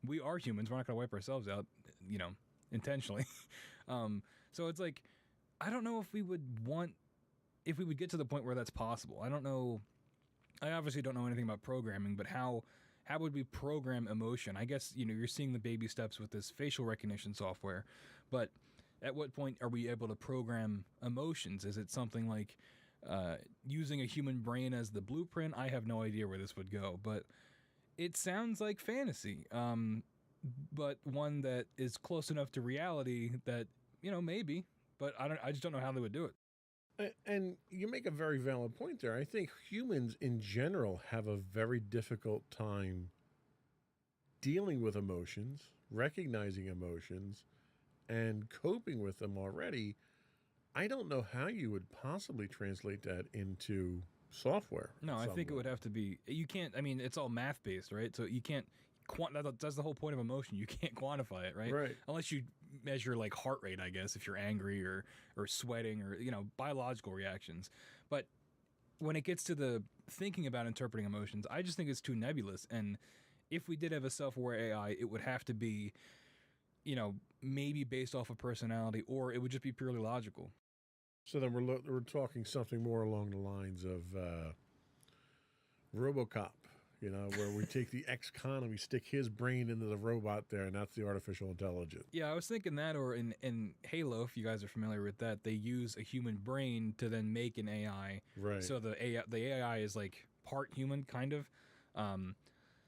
we are humans. We're not going to wipe ourselves out, intentionally. So it's like, I don't know if we would get to the point where that's possible. I don't know. I obviously don't know anything about programming, but how would we program emotion? I guess, you're seeing the baby steps with this facial recognition software, but at what point are we able to program emotions? Is it something like using a human brain as the blueprint? I have no idea where this would go, but it sounds like fantasy, but one that is close enough to reality that, maybe, but I just don't know how they would do it. And you make a very valid point there. I think humans in general have a very difficult time dealing with emotions, recognizing emotions, and coping with them already. I don't know how you would possibly translate that into software. No, I think it would have to be, you can't, it's all math based, right? So you can't, that's the whole point of emotion. You can't quantify it, right? Right. Unless you measure like heart rate, I guess, if you're angry or sweating or, biological reactions. But when it gets to the thinking about interpreting emotions, I just think it's too nebulous. And if we did have a self-aware AI, it would have to be, maybe based off of personality, or it would just be purely logical. So then we're talking something more along the lines of RoboCop, where we take the ex-con and we stick his brain into the robot there, and that's the artificial intelligence. Yeah, I was thinking that, or in Halo, if you guys are familiar with that, they use a human brain to then make an AI. Right. So the AI is like part human, kind of.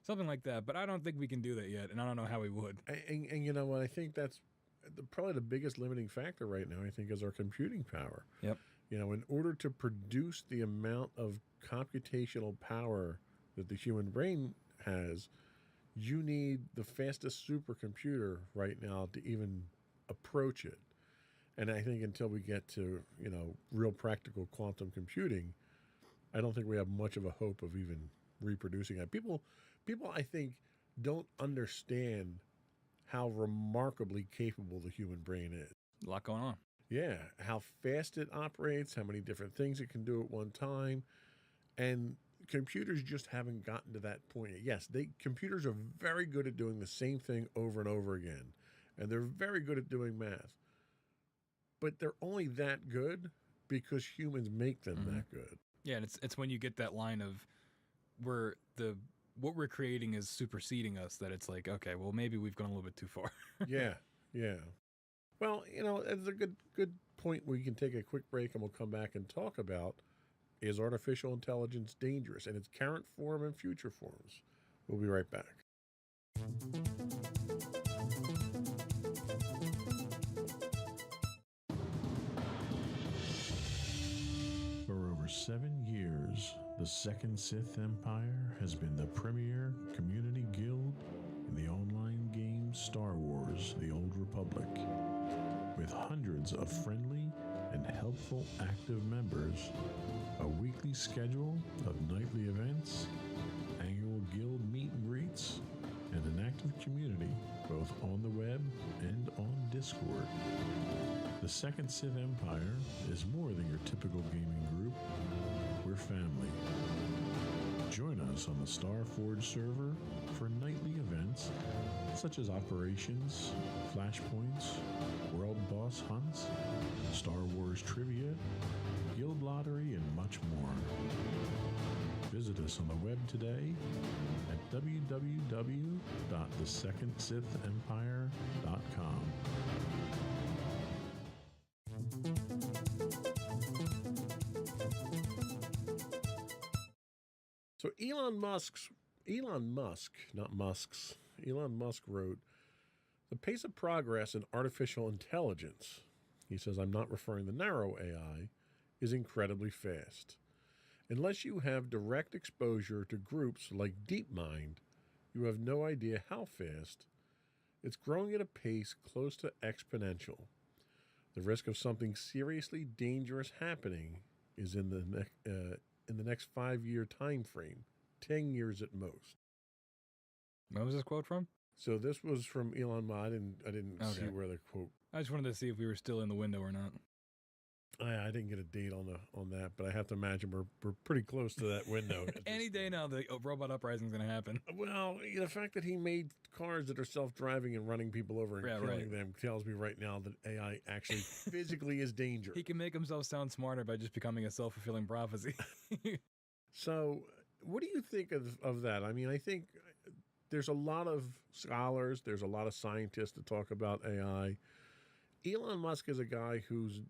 Something like that. But I don't think we can do that yet, and I don't know how we would. And you know what? I think that's probably the biggest limiting factor right now, I think, is our computing power. Yep. You know, in order to produce the amount of computational power that the human brain has, you need the fastest supercomputer right now to even approach it. And I think until we get to, you know, real practical quantum computing, I don't think we have much of a hope of even reproducing it. People, I think, don't understand how remarkably capable the human brain is. A lot going on. Yeah, how fast it operates, how many different things it can do at one time. And computers just haven't gotten to that point yet. Yes, computers are very good at doing the same thing over and over again. And they're very good at doing math. But they're only that good because humans make them that good. Yeah, and it's when you get that line of what we're creating is superseding us that it's like, okay, well, maybe we've gone a little bit too far. Yeah. Well, you know, it's a good point where we can take a quick break and we'll come back and talk about, is artificial intelligence dangerous in its current form and future forms? We'll be right back. For over 7 years, the Second Sith Empire has been the premier community guild in the online game Star Wars: The Old Republic. With hundreds of friendly and helpful active members, a weekly schedule of nightly events, annual guild meet and greets, and an active community both on the web and on Discord. The Second Sith Empire is more than your typical gaming group. We're family. Join us on the Starforge server for nightly events such as operations, flashpoints, world boss hunts, Star Wars trivia, guild lottery, and much more. Visit us on the web today at www.thesecondsithempire.com. So Elon Musk wrote, "The pace of progress in artificial intelligence," he says, I'm not referring to narrow AI, "is incredibly fast. Unless you have direct exposure to groups like DeepMind, you have no idea how fast. It's growing at a pace close to exponential. The risk of something seriously dangerous happening is in the next 5-year time frame, 10 years at most." Where was this quote from? So this was from Elon Musk. I didn't see where the quote. I just wanted to see if we were still in the window or not. I didn't get a date on that, but I have to imagine we're pretty close to that window. Any day now, the robot uprising is going to happen. Well, the fact that he made cars that are self-driving and running people over and killing them tells me right now that AI actually physically is dangerous. He can make himself sound smarter by just becoming a self-fulfilling prophecy. So what do you think of that? I mean, I think there's a lot of scholars, there's a lot of scientists that talk about AI. Elon Musk is a guy who's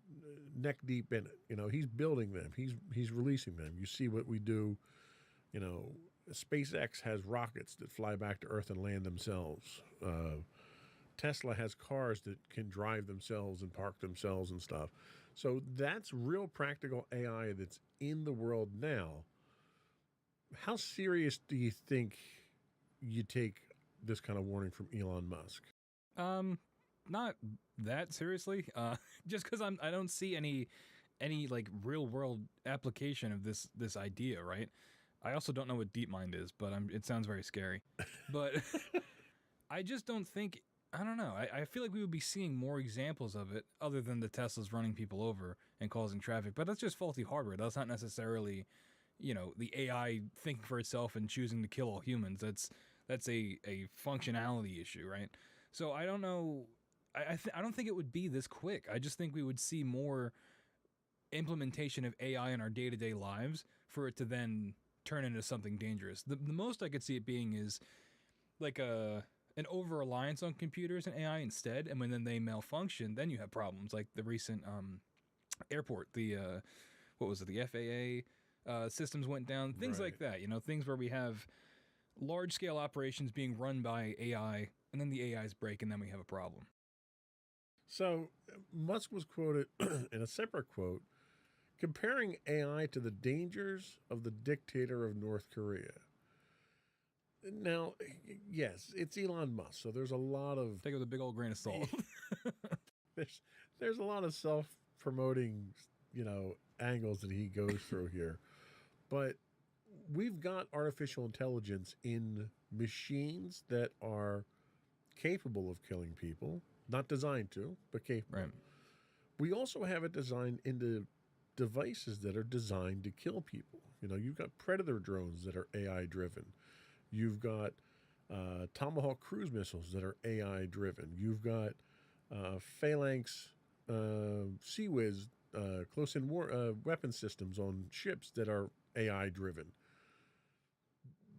neck deep in it. You know, he's building them. He's releasing them. You see what we do. You know, SpaceX has rockets that fly back to Earth and land themselves. Tesla has cars that can drive themselves and park themselves and stuff. So that's real practical AI that's in the world now. How serious do you think you take this kind of warning from Elon Musk? Not that seriously. Just because I don't see any like real world application of this idea, right? I also don't know what DeepMind is, but it sounds very scary. But I just don't think. I don't know. I feel like we would be seeing more examples of it, other than the Teslas running people over and causing traffic. But that's just faulty hardware. That's not necessarily, the AI thinking for itself and choosing to kill all humans. That's a functionality issue, right? So I don't know. I don't think it would be this quick. I just think we would see more implementation of AI in our day-to-day lives for it to then turn into something dangerous. The most I could see it being is like an over-reliance on computers and AI instead, and when then they malfunction, then you have problems like the recent airport, the FAA systems went down, things like that, things where we have large-scale operations being run by AI, and then the AIs break, and then we have a problem. So Musk was quoted in a separate quote comparing AI to the dangers of the dictator of North Korea. Now, yes, it's Elon Musk, so there's a lot of Take it with a big old grain of salt. there's a lot of self-promoting, angles that he goes through here. But we've got artificial intelligence in machines that are capable of killing people, not designed to, but capable. Right. We also have it designed into devices that are designed to kill people. You've got Predator drones that are AI driven. You've got Tomahawk cruise missiles that are AI driven. You've got Phalanx Sea Whiz close-in war weapon systems on ships that are AI driven.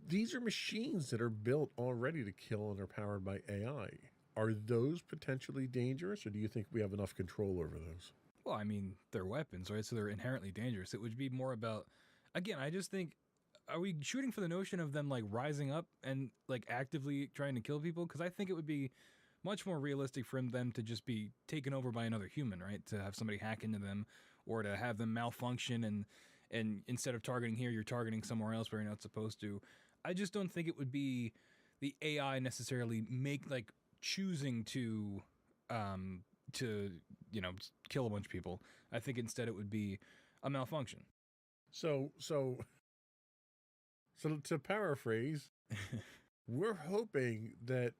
These are machines that are built already to kill and are powered by AI. Are those potentially dangerous, or do you think we have enough control over those? Well, I mean, they're weapons, right? So they're inherently dangerous. It would be more about, again, I just think, are we shooting for the notion of them like rising up and like actively trying to kill people? Because I think it would be much more realistic for them to just be taken over by another human, right? To have somebody hack into them, or to have them malfunction, and instead of targeting here, you're targeting somewhere else where you're not supposed to. I just don't think it would be the AI necessarily choosing to kill a bunch of people. I think instead it would be a malfunction. So to paraphrase, we're hoping that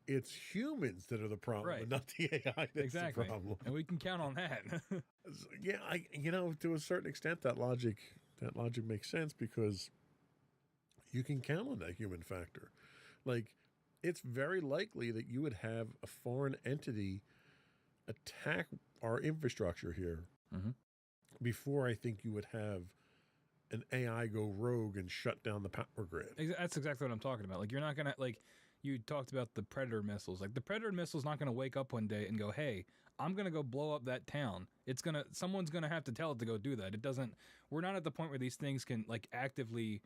it's humans that are the problem, Right. and not the AI that's Exactly. the problem. And we can count on that. Yeah, to a certain extent, that logic makes sense, because you can count on that human factor. Like, it's very likely that you would have a foreign entity attack our infrastructure here before I think you would have an AI go rogue and shut down the power grid. That's exactly what I'm talking about. Like, you're not going to, you talked about the Predator missiles. Like, the Predator missile's not going to wake up one day and go, hey, I'm going to go blow up that town. Someone's going to have to tell it to go do that. We're not at the point where these things can, actively,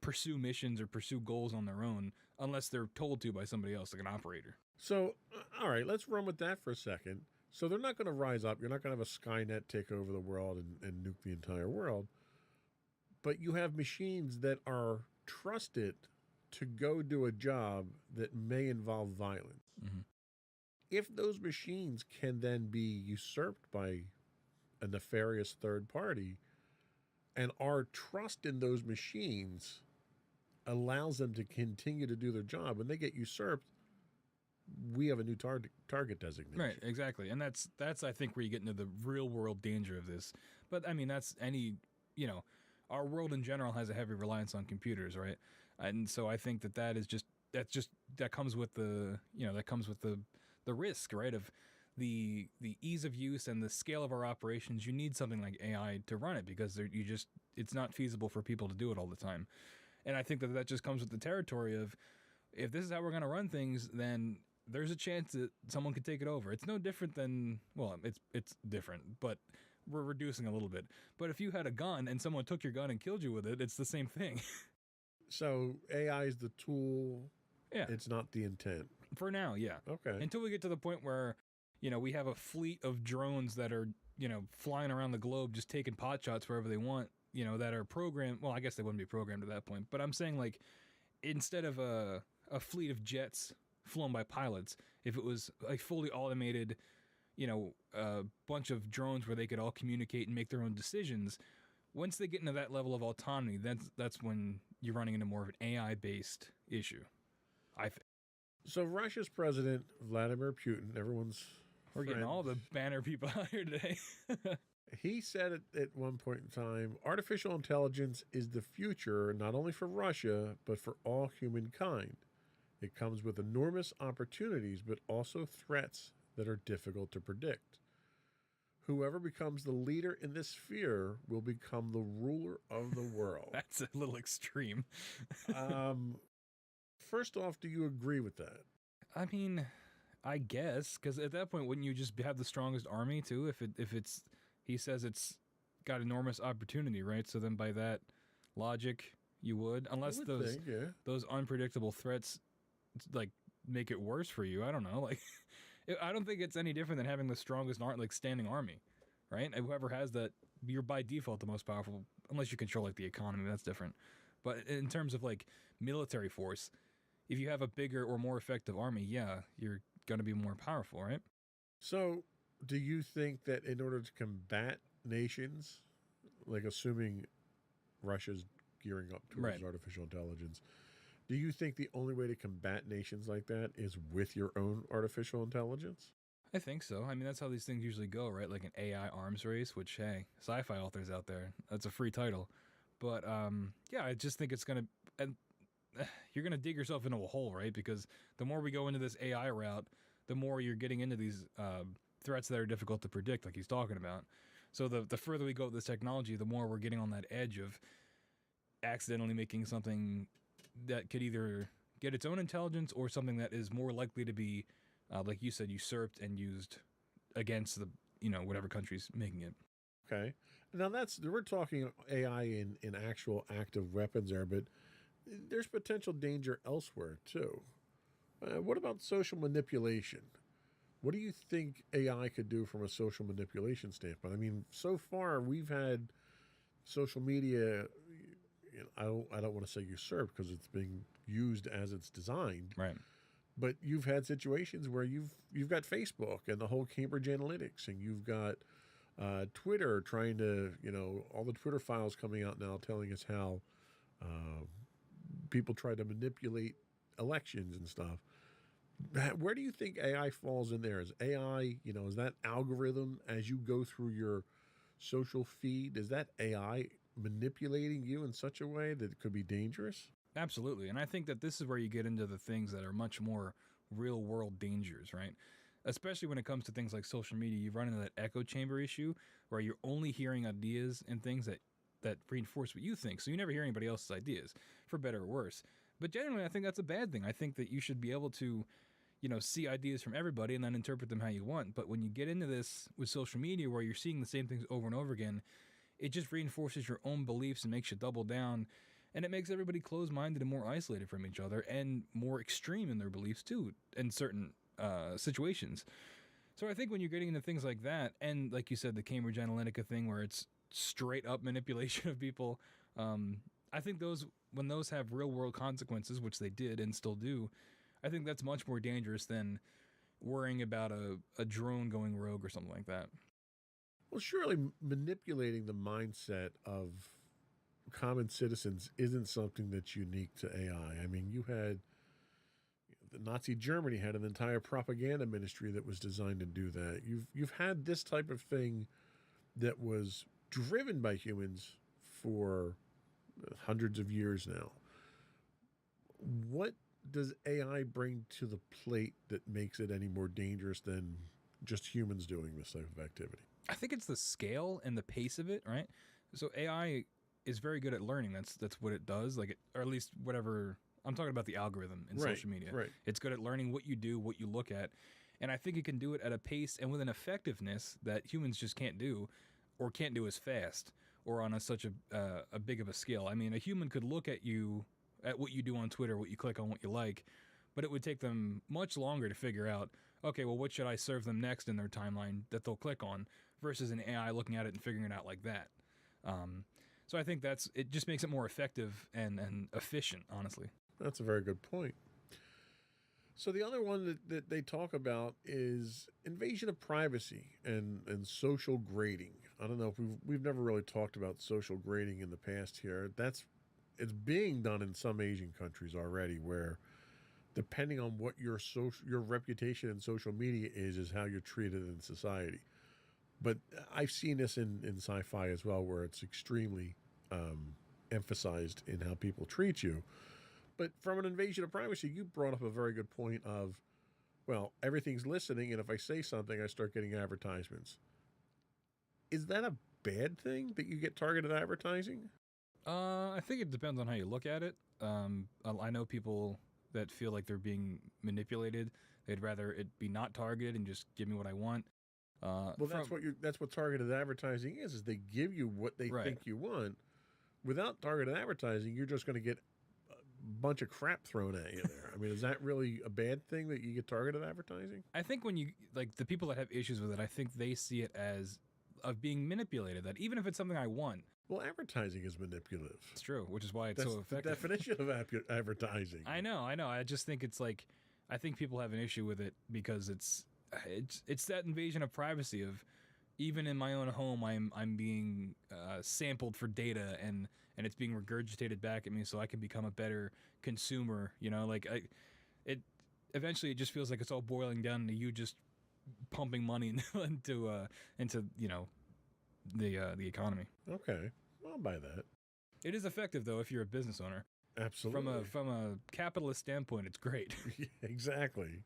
pursue missions or pursue goals on their own unless they're told to by somebody else, like an operator. So, all right, let's run with that for a second. So they're not going to rise up. You're not going to have a Skynet take over the world and nuke the entire world. But you have machines that are trusted to go do a job that may involve violence. Mm-hmm. If those machines can then be usurped by a nefarious third party, and our trust in those machines allows them to continue to do their job, when they get usurped, we have a new target designation. Right, exactly. And that's I think where you get into the real world danger of this. But I mean, that's our world in general has a heavy reliance on computers, right? And so I think that comes with the risk, right? Of the ease of use and the scale of our operations. You need something like AI to run it, because it's not feasible for people to do it all the time. And I think that just comes with the territory of, if this is how we're going to run things, then there's a chance that someone could take it over. It's no different than, well, it's different, but we're reducing a little bit. But if you had a gun and someone took your gun and killed you with it, it's the same thing. So AI is the tool. Yeah. It's not the intent. For now, yeah. Okay. Until we get to the point where, we have a fleet of drones that are, flying around the globe just taking pot shots wherever they want, that are programmed. Well, I guess they wouldn't be programmed at that point. But I'm saying, instead of a fleet of jets flown by pilots, if it was a fully automated, a bunch of drones where they could all communicate and make their own decisions, once they get into that level of autonomy, that's when you're running into more of an AI-based issue, I think. So Russia's president, Vladimir Putin, we're getting all the banner people out here today. He said at one point in time, artificial intelligence is the future, not only for Russia, but for all humankind. It comes with enormous opportunities, but also threats that are difficult to predict. Whoever becomes the leader in this sphere will become the ruler of the world. That's a little extreme. First off, do you agree with that? I mean, I guess, because at that point, wouldn't you just have the strongest army too? If he says it's got enormous opportunity, right? So then by that logic, you would, unless those unpredictable threats like make it worse for you. I don't know. Like, I don't think it's any different than having the strongest standing army, right? And whoever has that, you're by default the most powerful, unless you control like the economy. That's different. But in terms of like military force, if you have a bigger or more effective army, yeah, you're going to be more powerful, right? So, do you think that in order to combat nations, like assuming Russia's gearing up towards artificial intelligence, do you think the only way to combat nations like that is with your own artificial intelligence? I think so. I mean, that's how these things usually go, right? Like an AI arms race, which, hey, sci-fi authors out there, that's a free title. But, yeah, I just think it's going to... and you're going to dig yourself into a hole, right? Because the more we go into this AI route, the more you're getting into these threats that are difficult to predict, like he's talking about. So the further we go with this technology, the more we're getting on that edge of accidentally making something that could either get its own intelligence or something that is more likely to be, like you said, usurped and used against the, whatever country's making it. Okay. Now we're talking AI in actual active weapons there, but there's potential danger elsewhere too. What about social manipulation? What do you think AI could do from a social manipulation standpoint? I mean, so far we've had social media, I don't want to say usurped because it's being used as it's designed. Right. But you've had situations where you've got Facebook and the whole Cambridge Analytics, and you've got Twitter trying to, all the Twitter files coming out now telling us how people try to manipulate elections and stuff. Where do you think AI falls in there? Is AI, is that algorithm as you go through your social feed, is that AI manipulating you in such a way that it could be dangerous? Absolutely. And I think that this is where you get into the things that are much more real world dangers, right? Especially when it comes to things like social media, you run into that echo chamber issue where you're only hearing ideas and things that reinforce what you think. So you never hear anybody else's ideas, for better or worse. But generally, I think that's a bad thing. I think that you should be able to, see ideas from everybody and then interpret them how you want. But when you get into this with social media where you're seeing the same things over and over again, it just reinforces your own beliefs and makes you double down. And it makes everybody closed-minded and more isolated from each other and more extreme in their beliefs, too, in certain situations. So I think when you're getting into things like that, and like you said, the Cambridge Analytica thing where it's straight-up manipulation of people, I think when those have real-world consequences, which they did and still do, I think that's much more dangerous than worrying about a drone going rogue or something like that. Well, surely manipulating the mindset of common citizens isn't something that's unique to AI. I mean, you had the Nazi Germany had an entire propaganda ministry that was designed to do that. You've had this type of thing that was driven by humans for hundreds of years now. What does AI bring to the plate that makes it any more dangerous than just humans doing this type of activity? I think it's the scale and the pace of it, right? So AI is very good at learning. That's what it does, or at least whatever. I'm talking about the algorithm in social media. Right. It's good at learning what you do, what you look at, and I think it can do it at a pace and with an effectiveness that humans just can't do, or can't do as fast, or on such a big of a scale. I mean, a human could look at what you do on Twitter, what you click on, what you like, but it would take them much longer to figure out, okay, well, what should I serve them next in their timeline that they'll click on, versus an AI looking at it and figuring it out like that. So I think it just makes it more effective and efficient, honestly. That's a very good point. So the other one that they talk about is invasion of privacy and social grading. I don't know if we've never really talked about social grading in the past here. It's being done in some Asian countries already, where depending on what your reputation in social media is how you're treated in society. But I've seen this in sci-fi as well, where it's extremely emphasized in how people treat you. But from an invasion of privacy, you brought up a very good point of, well, everything's listening, and if I say something, I start getting advertisements. Is that a bad thing that you get targeted advertising? I think it depends on how you look at it. I know people that feel like they're being manipulated. They'd rather it be not targeted and just give me what I want. That's what targeted advertising is they give you what they think you want, without targeted advertising, you're just going to get a bunch of crap thrown at you there. I mean, is that really a bad thing that you get targeted advertising? I think when you, like, the people that have issues with it, I think they see it as of being manipulated, that even if it's something I want. Well, advertising is manipulative. It's true, which is why it's That's so effective. the definition of advertising. I know. I just think it's like, I think people have an issue with it because it's that invasion of privacy of, even in my own home, I'm being sampled for data and it's being regurgitated back at me so I can become a better consumer. You know, like it eventually it just feels like it's all boiling down to you just pumping money into you know the economy. Okay, I'll buy that. It is effective though if you're a business owner. Absolutely. From a capitalist standpoint, it's great. Yeah, exactly.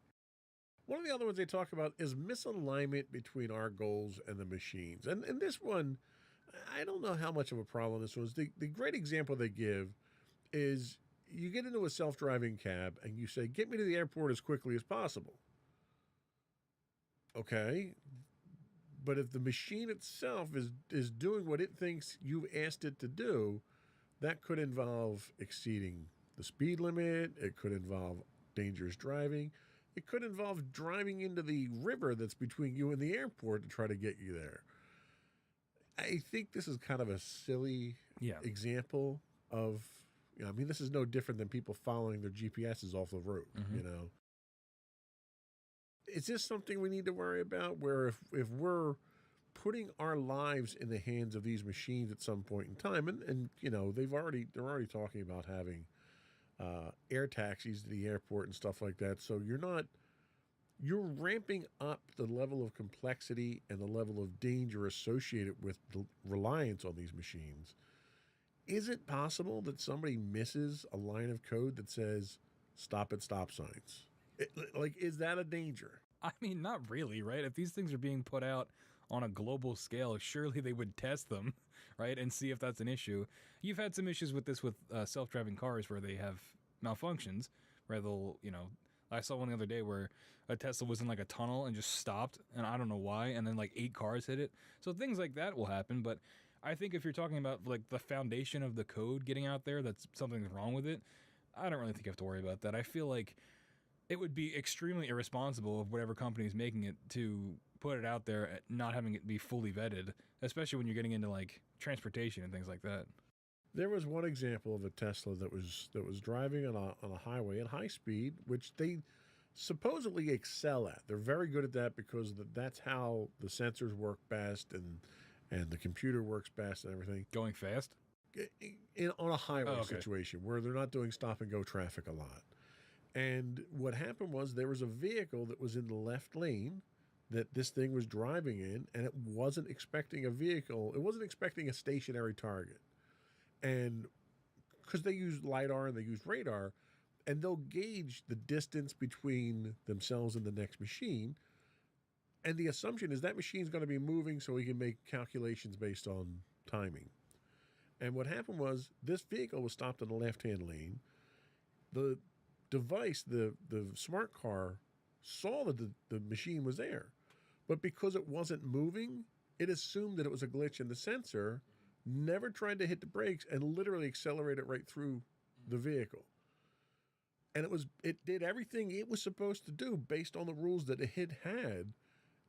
One of the other ones they talk about is misalignment between our goals and the machines. And this one, I don't know how much of a problem this was. The great example they give is you get into a self-driving cab and you say, get me to the airport as quickly as possible. Okay. But if the machine itself is doing what it thinks you've asked it to do, that could involve exceeding the speed limit. It could involve dangerous driving. It could involve driving into the river that's between you and the airport to try to get you there. I think this is kind of a silly example of, you know, I mean, this is no different than people following their GPSs off the road, you know. Is this something we need to worry about, where if we're putting our lives in the hands of these machines at some point in time, and you know, they're already talking about having air taxis to the airport and stuff like that. So you're ramping up the level of complexity and the level of danger associated with the reliance on these machines. Is it possible that somebody misses a line of code that says stop at stop signs? Is that a danger? I mean, not really, right? If these things are being put out on a global scale, surely they would test them, right, and see if that's an issue. You've had some issues with this with self-driving cars where they have malfunctions, where they'll, you know, I saw one the other day where a Tesla was in like a tunnel and just stopped, and I don't know why, and then like 8 cars hit it. So things like that will happen, but I think if you're talking about like the foundation of the code getting out there, that's something's wrong with it, I don't really think you have to worry about that. I feel like it would be extremely irresponsible of whatever company is making it to put it out there, not having it be fully vetted, especially when you're getting into like transportation and things like that. There was one example of a Tesla that was driving on a highway at high speed, which they supposedly excel at. They're very good at that because that's how the sensors work best and the computer works best and everything. Going fast? On a highway situation where they're not doing stop and go traffic a lot. And what happened was there was a vehicle that was in the left lane that this thing was driving in, and it wasn't expecting a vehicle. It wasn't expecting a stationary target. And because they use LiDAR and they use radar, and they'll gauge the distance between themselves and the next machine. And the assumption is that machine's going to be moving so he can make calculations based on timing. And what happened was this vehicle was stopped in the left-hand lane. The device, the smart car, saw that the machine was there. But because it wasn't moving, it assumed that it was a glitch in the sensor, never tried to hit the brakes, and literally accelerated right through the vehicle. And it did everything it was supposed to do based on the rules that it had.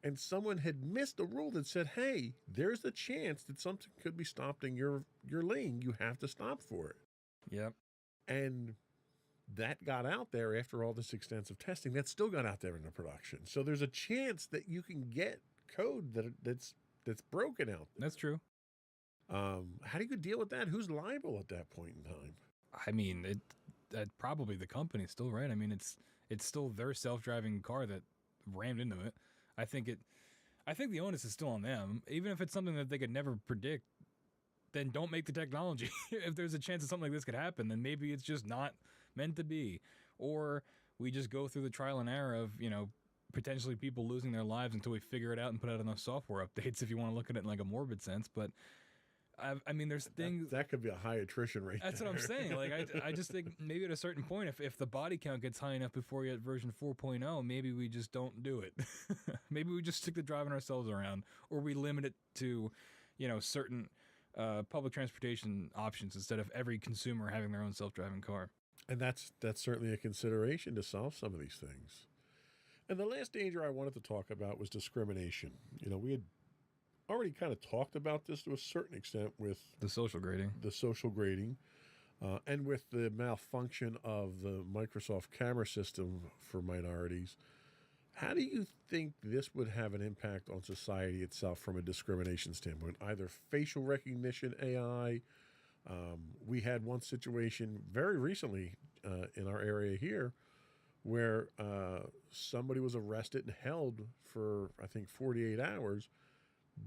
And someone had missed a rule that said, hey, there's a chance that something could be stopped in your lane. You have to stop for it. Yep. And that got out there after all this extensive testing. That still got out there into production. So there's a chance that you can get code that's broken out there. That's true. How do you deal with that? Who's liable at that point in time? I mean, probably the company still, right? I mean, it's still their self-driving car that rammed into it. I think the onus is still on them. Even if it's something that they could never predict, then don't make the technology. If there's a chance that something like this could happen, then maybe it's just not meant to be. Or we just go through the trial and error of, you know, potentially people losing their lives until we figure it out and put out enough software updates, if you want to look at it in like a morbid sense. But I mean, there's things that could be a high attrition rate. That's what I'm saying. Like, I just think maybe at a certain point, if the body count gets high enough before you get version 4.0, maybe we just don't do it. Maybe we just stick to driving ourselves around, or we limit it to, you know, certain public transportation options instead of every consumer having their own self-driving car. And that's certainly a consideration to solve some of these things. And the last danger I wanted to talk about was discrimination. We had already kind of talked about this to a certain extent with The social grading. And with the malfunction of the Microsoft camera system for minorities. How do you think this would have an impact on society itself from a discrimination standpoint? Either facial recognition AI. We had one situation very recently in our area here where somebody was arrested and held for, I think, 48 hours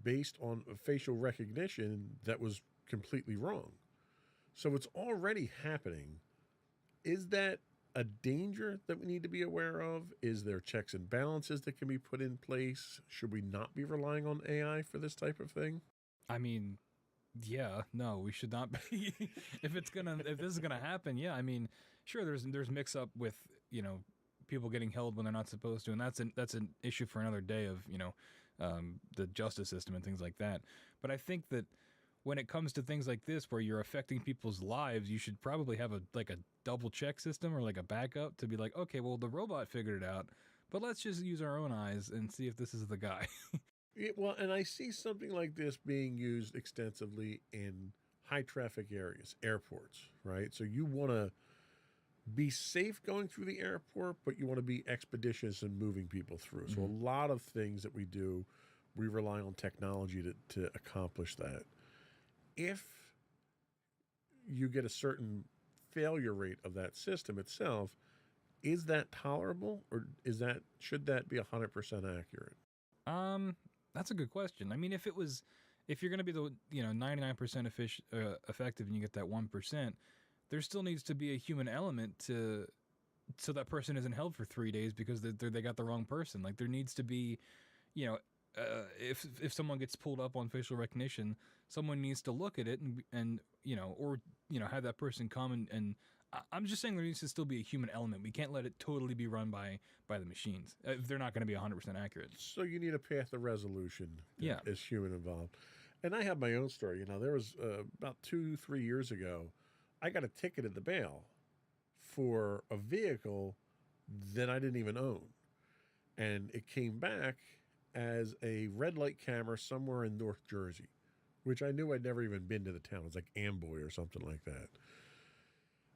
based on facial recognition that was completely wrong. So it's already happening. Is that a danger that we need to be aware of? Is there checks and balances that can be put in place? Should we not be relying on AI for this type of thing? I mean, yeah, no, we should not be. if this is gonna happen, yeah, I mean, sure, there's mix up with people getting held when they're not supposed to, and that's an issue for another day of the justice system and things like that. But I think that when it comes to things like this, where you're affecting people's lives, you should probably have a double check system or like a backup to be like, okay, well, the robot figured it out, but let's just use our own eyes and see if this is the guy. Well, and I see something like this being used extensively in high traffic areas, airports, right? So you want to be safe going through the airport, but you want to be expeditious in moving people through. So a lot of things that we do, we rely on technology to accomplish that. If you get a certain failure rate of that system itself, is that tolerable, or should that be 100% accurate? That's a good question. I mean, if you're going to be the 99% effective and you get that 1%, there still needs to be a human element so that person isn't held for 3 days because they got the wrong person. Like, there needs to be, if someone gets pulled up on facial recognition, someone needs to look at it and have that person come and I'm just saying there needs to still be a human element. We can't let it totally be run by the machines if they're not going to be 100% accurate. So you need a path of resolution that is human involved. And I have my own story. There was about 2-3 years ago, I got a ticket at the mail for a vehicle that I didn't even own. And it came back as a red light camera somewhere in North Jersey, which I knew I'd never even been to the town. It's like Amboy or something like that.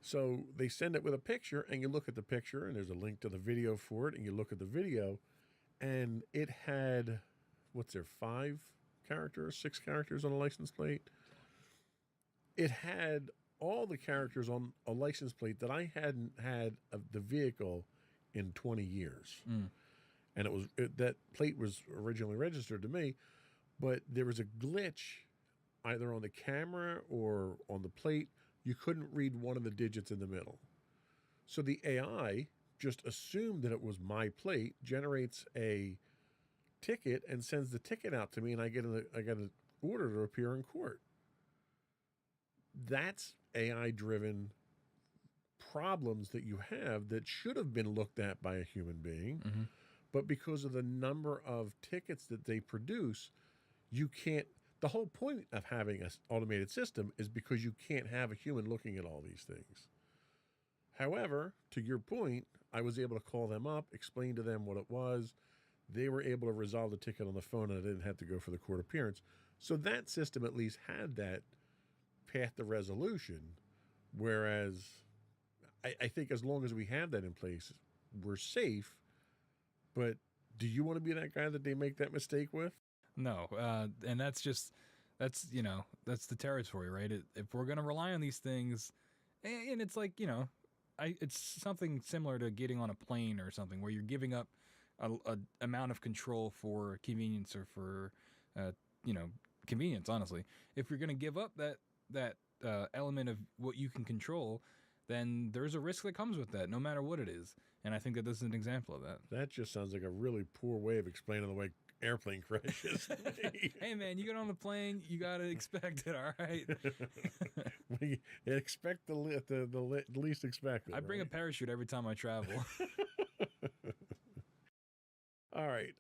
So they send it with a picture, and you look at the picture, and there's a link to the video for it, and you look at the video, and it had, 5 characters, 6 characters on a license plate? It had all the characters on a license plate that I hadn't had of the vehicle in 20 years. And that plate was originally registered to me, but there was a glitch either on the camera or on the plate. You couldn't read one of the digits in the middle. So the AI just assumed that it was my plate, generates a ticket, and sends the ticket out to me, and I get an order to appear in court. That's AI-driven problems that you have that should have been looked at by a human being, but because of the number of tickets that they produce, you can't. The whole point of having an automated system is because you can't have a human looking at all these things. However, to your point, I was able to call them up, explain to them what it was. They were able to resolve the ticket on the phone, and I didn't have to go for the court appearance. So that system at least had that path to resolution, whereas I think as long as we have that in place, we're safe. But do you want to be that guy that they make that mistake with? No, and that's the territory, right? If we're going to rely on these things, and it's like, it's something similar to getting on a plane or something where you're giving up a amount of control for convenience or for, convenience, honestly. If you're going to give up that element of what you can control, then there's a risk that comes with that, no matter what it is. And I think that this is an example of that. That just sounds like a really poor way of explaining the way airplane crashes. Hey man, you get on the plane, you gotta expect it. All right. We expect the least expected. I bring a parachute every time I travel. All right.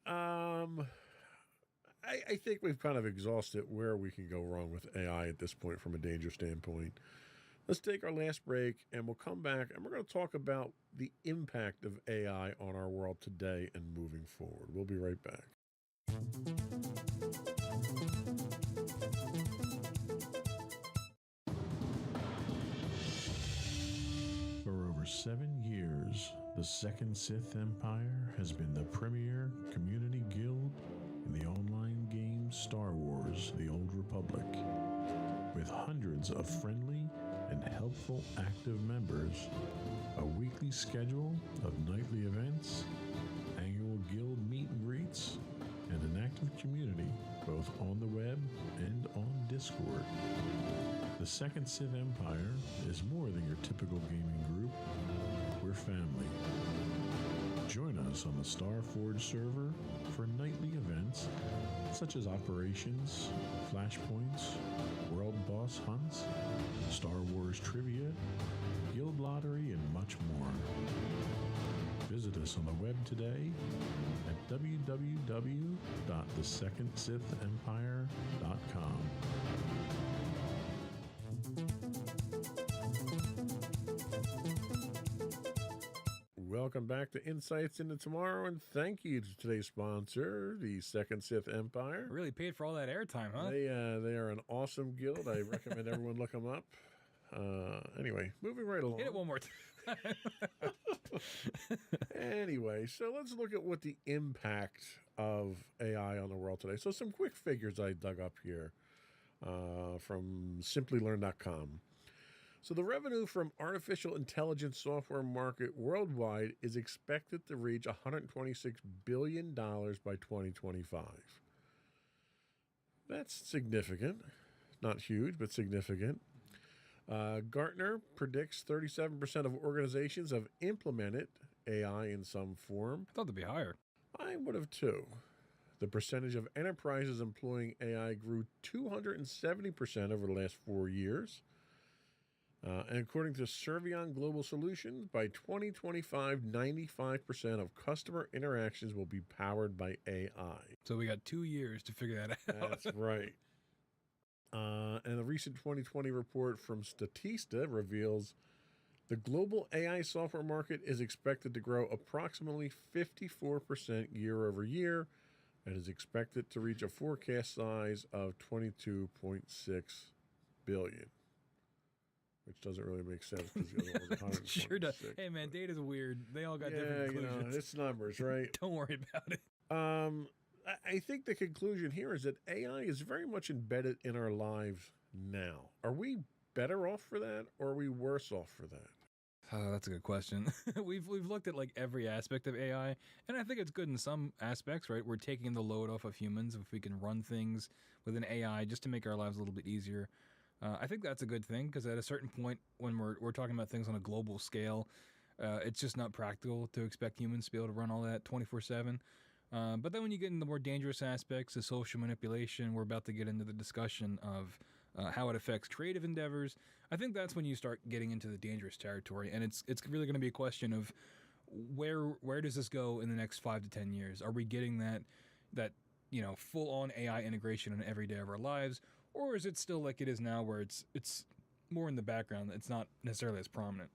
I think we've kind of exhausted where we can go wrong with AI at this point from a danger standpoint. Let's take our last break, and we'll come back, and we're going to talk about the impact of AI on our world today and moving forward. We'll be right back. For over 7 years, the Second Sith Empire has been the premier community guild in the online game Star Wars: The Old Republic. With hundreds of friendly and helpful active members, a weekly schedule of nightly events, annual guild meet and greets, and an active community both on the web and on Discord. The Second Sith Empire is more than your typical gaming group. We're family. Join us on the Starforge server for nightly events such as operations, flashpoints, world boss hunts, Star Wars trivia, guild lottery, and much more. Visit us on the web today at www.thesecondsithempire.com. Welcome back to Insights into Tomorrow, and thank you to today's sponsor, the Second Sith Empire. Really paid for all that airtime, huh? They are an awesome guild. I recommend everyone look them up. Anyway, moving right along. Hit it one more time. Anyway, so let's look at what the impact of AI on the world today. So some quick figures I dug up here from simplylearn.com. So the revenue from artificial intelligence software market worldwide is expected to reach $126 billion by 2025. That's significant. Not huge, but significant. Gartner predicts 37% of organizations have implemented AI in some form. I thought they'd be higher. I would have too. The percentage of enterprises employing AI grew 270% over the last 4 years. And according to Servion Global Solutions, by 2025, 95% of customer interactions will be powered by AI. So we got 2 years to figure that out. That's right. And a recent 2020 report from Statista reveals the global AI software market is expected to grow approximately 54% year over year and is expected to reach a forecast size of $22.6 billion. Which doesn't really make sense because the other one was 126. Sure does. Hey, man, data's weird. They all got different conclusions. It's numbers, right? Don't worry about it. I think the conclusion here is that AI is very much embedded in our lives now. Are we better off for that, or are we worse off for that? Oh, that's a good question. We've looked at like every aspect of AI, and I think it's good in some aspects, right? We're taking the load off of humans if we can run things with an AI just to make our lives a little bit easier. I think that's a good thing because at a certain point when we're talking about things on a global scale, it's just not practical to expect humans to be able to run all that 24/7. But then when you get into the more dangerous aspects of social manipulation, we're about to get into the discussion of how it affects creative endeavors. I think that's when you start getting into the dangerous territory, and it's really going to be a question of where does this go in the next 5 to 10 years? Are we getting that full on AI integration in every day of our lives? Or is it still like it is now where it's more in the background? It's not necessarily as prominent.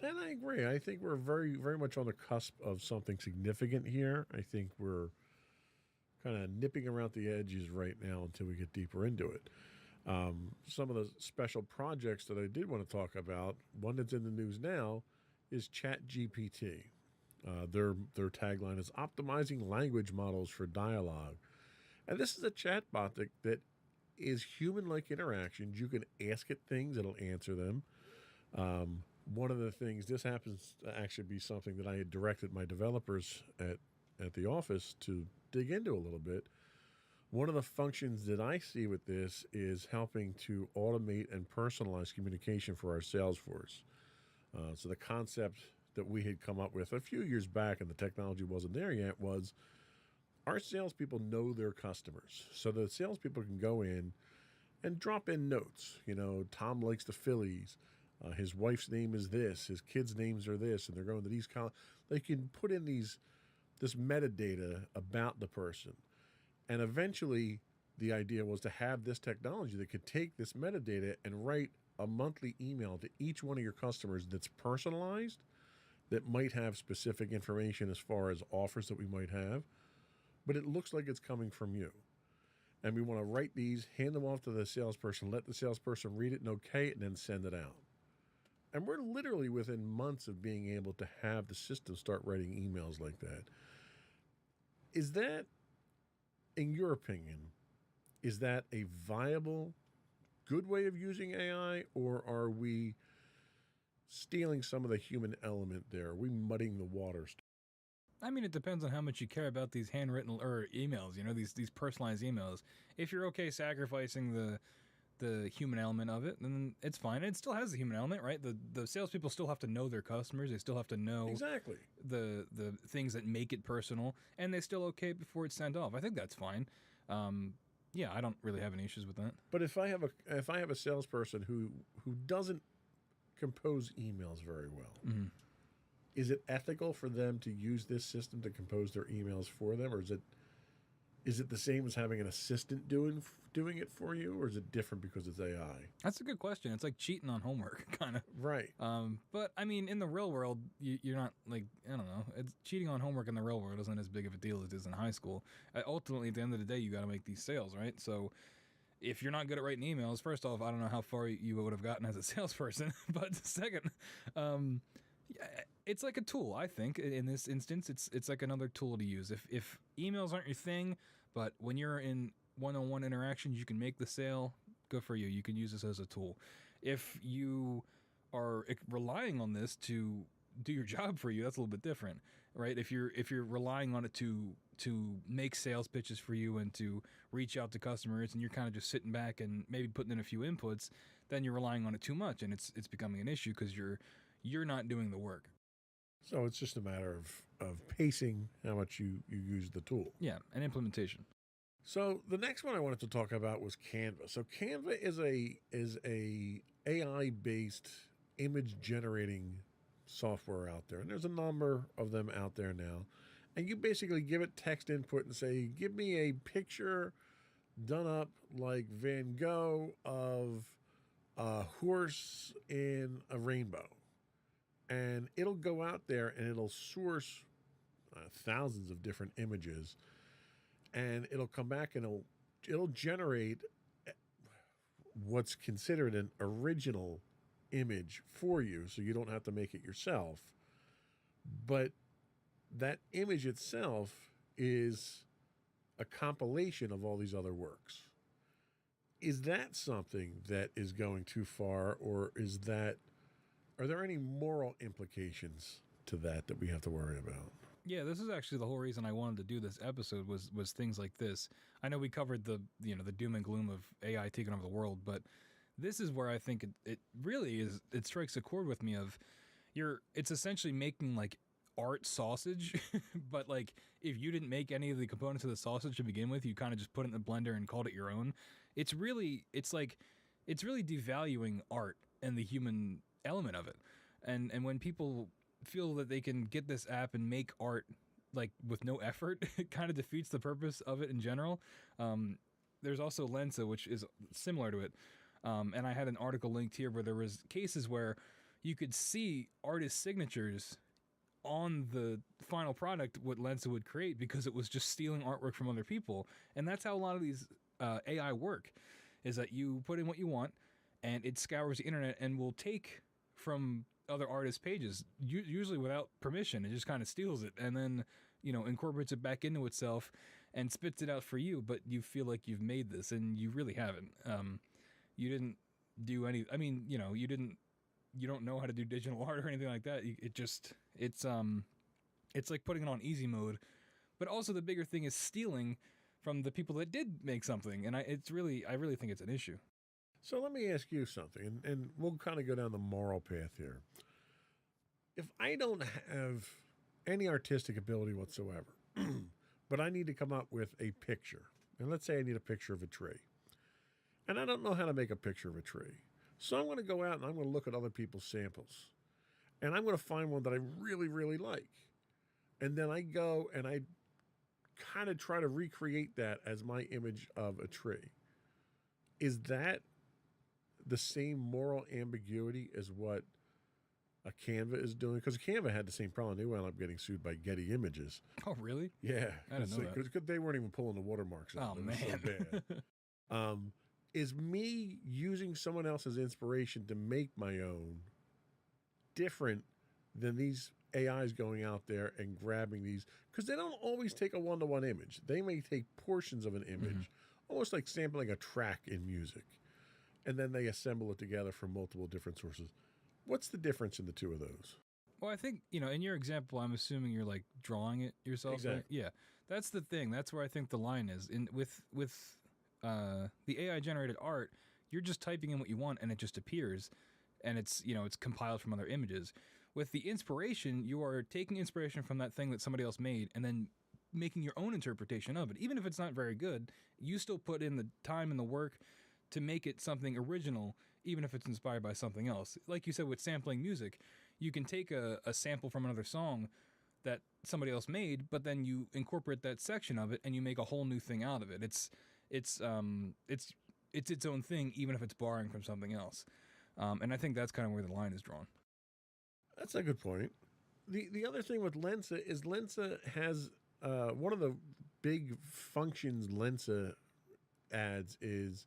And I agree. I think we're very, very much on the cusp of something significant here. I think we're kind of nipping around the edges right now until we get deeper into it. Some of the special projects that I did want to talk about, one that's in the news now, is ChatGPT. Their tagline is optimizing language models for dialogue. And this is a chatbot that is human-like interactions. You can ask it things, it'll answer them. One of the things, this happens to actually be something that I had directed my developers at the office to dig into a little bit. One of the functions that I see with this is helping to automate and personalize communication for our sales force. So the concept that we had come up with a few years back, and the technology wasn't there yet, was our salespeople know their customers. So the salespeople can go in and drop in notes. Tom likes the Phillies. His wife's name is this. His kids' names are this. And they're going to these colleges. They can put in this metadata about the person. And eventually, the idea was to have this technology that could take this metadata and write a monthly email to each one of your customers that's personalized, that might have specific information as far as offers that we might have, but it looks like it's coming from you. And we want to write these, hand them off to the salesperson, let the salesperson read it and okay it, and then send it out. And we're literally within months of being able to have the system start writing emails like that. Is that, in your opinion, is that a viable, good way of using AI, or are we stealing some of the human element there? Are we muddying the waters? I mean, it depends on how much you care about these handwritten or emails, these personalized emails. If you're okay sacrificing the human element of it, then it's fine. It still has the human element, right? The salespeople still have to know their customers. They still have to know exactly the things that make it personal, and they still okay before it's sent off. I think that's fine. Yeah, I don't really have any issues with that. But if I have a salesperson who doesn't compose emails very well, is it ethical for them to use this system to compose their emails for them, or is it the same as having an assistant doing it for you, or is it different because it's AI? That's a good question. It's like cheating on homework, kind of. Right. But I mean, in the real world, you're not like, I don't know. It's cheating on homework in the real world isn't as big of a deal as it is in high school. Ultimately, at the end of the day, you got to make these sales, right? So if you're not good at writing emails, first off, I don't know how far you would have gotten as a salesperson. But second, it's like a tool, I think. In this instance, it's like another tool to use. If emails aren't your thing, but when you're in one-on-one interactions, you can make the sale, good for you. You can use this as a tool. If you are relying on this to do your job for you, that's a little bit different, right? If you're relying on it to make sales pitches for you and to reach out to customers, and you're kind of just sitting back and maybe putting in a few inputs, then you're relying on it too much, and it's becoming an issue because you're not doing the work. So it's just a matter of pacing how much you use the tool. Yeah, and implementation. So the next one I wanted to talk about was Canva. So Canva is a AI-based image generating software out there, and there's a number of them out there now. And you basically give it text input and say, give me a picture done up like Van Gogh of a horse in a rainbow. And it'll go out there and it'll source thousands of different images, and it'll come back and it'll generate what's considered an original image for you, so you don't have to make it yourself. But that image itself is a compilation of all these other works. Is that something that is going too far, or are there any moral implications to that we have to worry about? Yeah, this is actually the whole reason I wanted to do this episode was things like this. I know we covered the doom and gloom of AI taking over the world, but this is where I think it really is. It strikes a chord with me of it's essentially making like art sausage, but like if you didn't make any of the components of the sausage to begin with, you kind of just put it in the blender and called it your own. It's really devaluing art and the human element of it. And when people feel that they can get this app and make art like with no effort, it kind of defeats the purpose of it in general. There's also Lensa, which is similar to it. And I had an article linked here where there was cases where you could see artist signatures on the final product what Lensa would create because it was just stealing artwork from other people. And that's how a lot of these AI work, is that you put in what you want and it scours the internet and will take from other artists' pages, usually without permission. It just kind of steals it and then, incorporates it back into itself and spits it out for you, but you feel like you've made this and you really haven't. You didn't do any, you don't know how to do digital art or anything like that. It's like putting it on easy mode. But also the bigger thing is stealing from the people that did make something. And I really think it's an issue. So let me ask you something, and we'll kind of go down the moral path here. If I don't have any artistic ability whatsoever, but I need to come up with a picture, and let's say I need a picture of a tree, and I don't know how to make a picture of a tree. So I'm going to go out and I'm going to look at other people's samples, and I'm going to find one that I really, really like. And then I go and I kind of try to recreate that as my image of a tree. Is that the same moral ambiguity as what a Canva is doing? Because Canva had the same problem. They wound up getting sued by Getty Images. Oh, really? Yeah. I didn't know that. Because they weren't even pulling the watermarks out. Oh, It was so bad. Is me using someone else's inspiration to make my own different than these AIs going out there and grabbing these? Because they don't always take a one-to-one image. They may take portions of an image, almost like sampling a track in music, and then they assemble it together from multiple different sources. What's the difference in the two of those? Well, I think, in your example, I'm assuming you're like drawing it yourself. Exactly. Right? Yeah. That's the thing. That's where I think the line is. With the AI generated art, you're just typing in what you want and it just appears, and it's compiled from other images. With the inspiration, you are taking inspiration from that thing that somebody else made and then making your own interpretation of it. Even if it's not very good, you still put in the time and the work to make it something original, even if it's inspired by something else. Like you said, with sampling music, you can take a sample from another song that somebody else made, but then you incorporate that section of it and you make a whole new thing out of it. It's its own thing, even if it's borrowing from something else. And I think that's kind of where the line is drawn. That's a good point. The other thing with Lensa is Lensa has one of the big functions Lensa adds is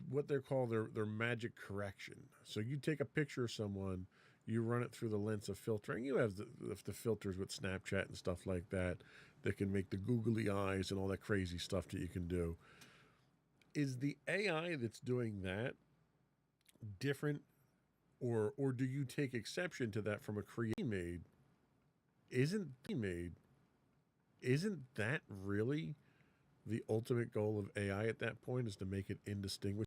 what they call their magic correction. So you take a picture of someone, you run it through the Lensa filter, and you have the filters with Snapchat and stuff like that can make the googly eyes and all that crazy stuff that you can do. Is the AI that's doing that different, or do you take exception to that from a creator made? Isn't that really the ultimate goal of AI at that point, is to make it indistinguishable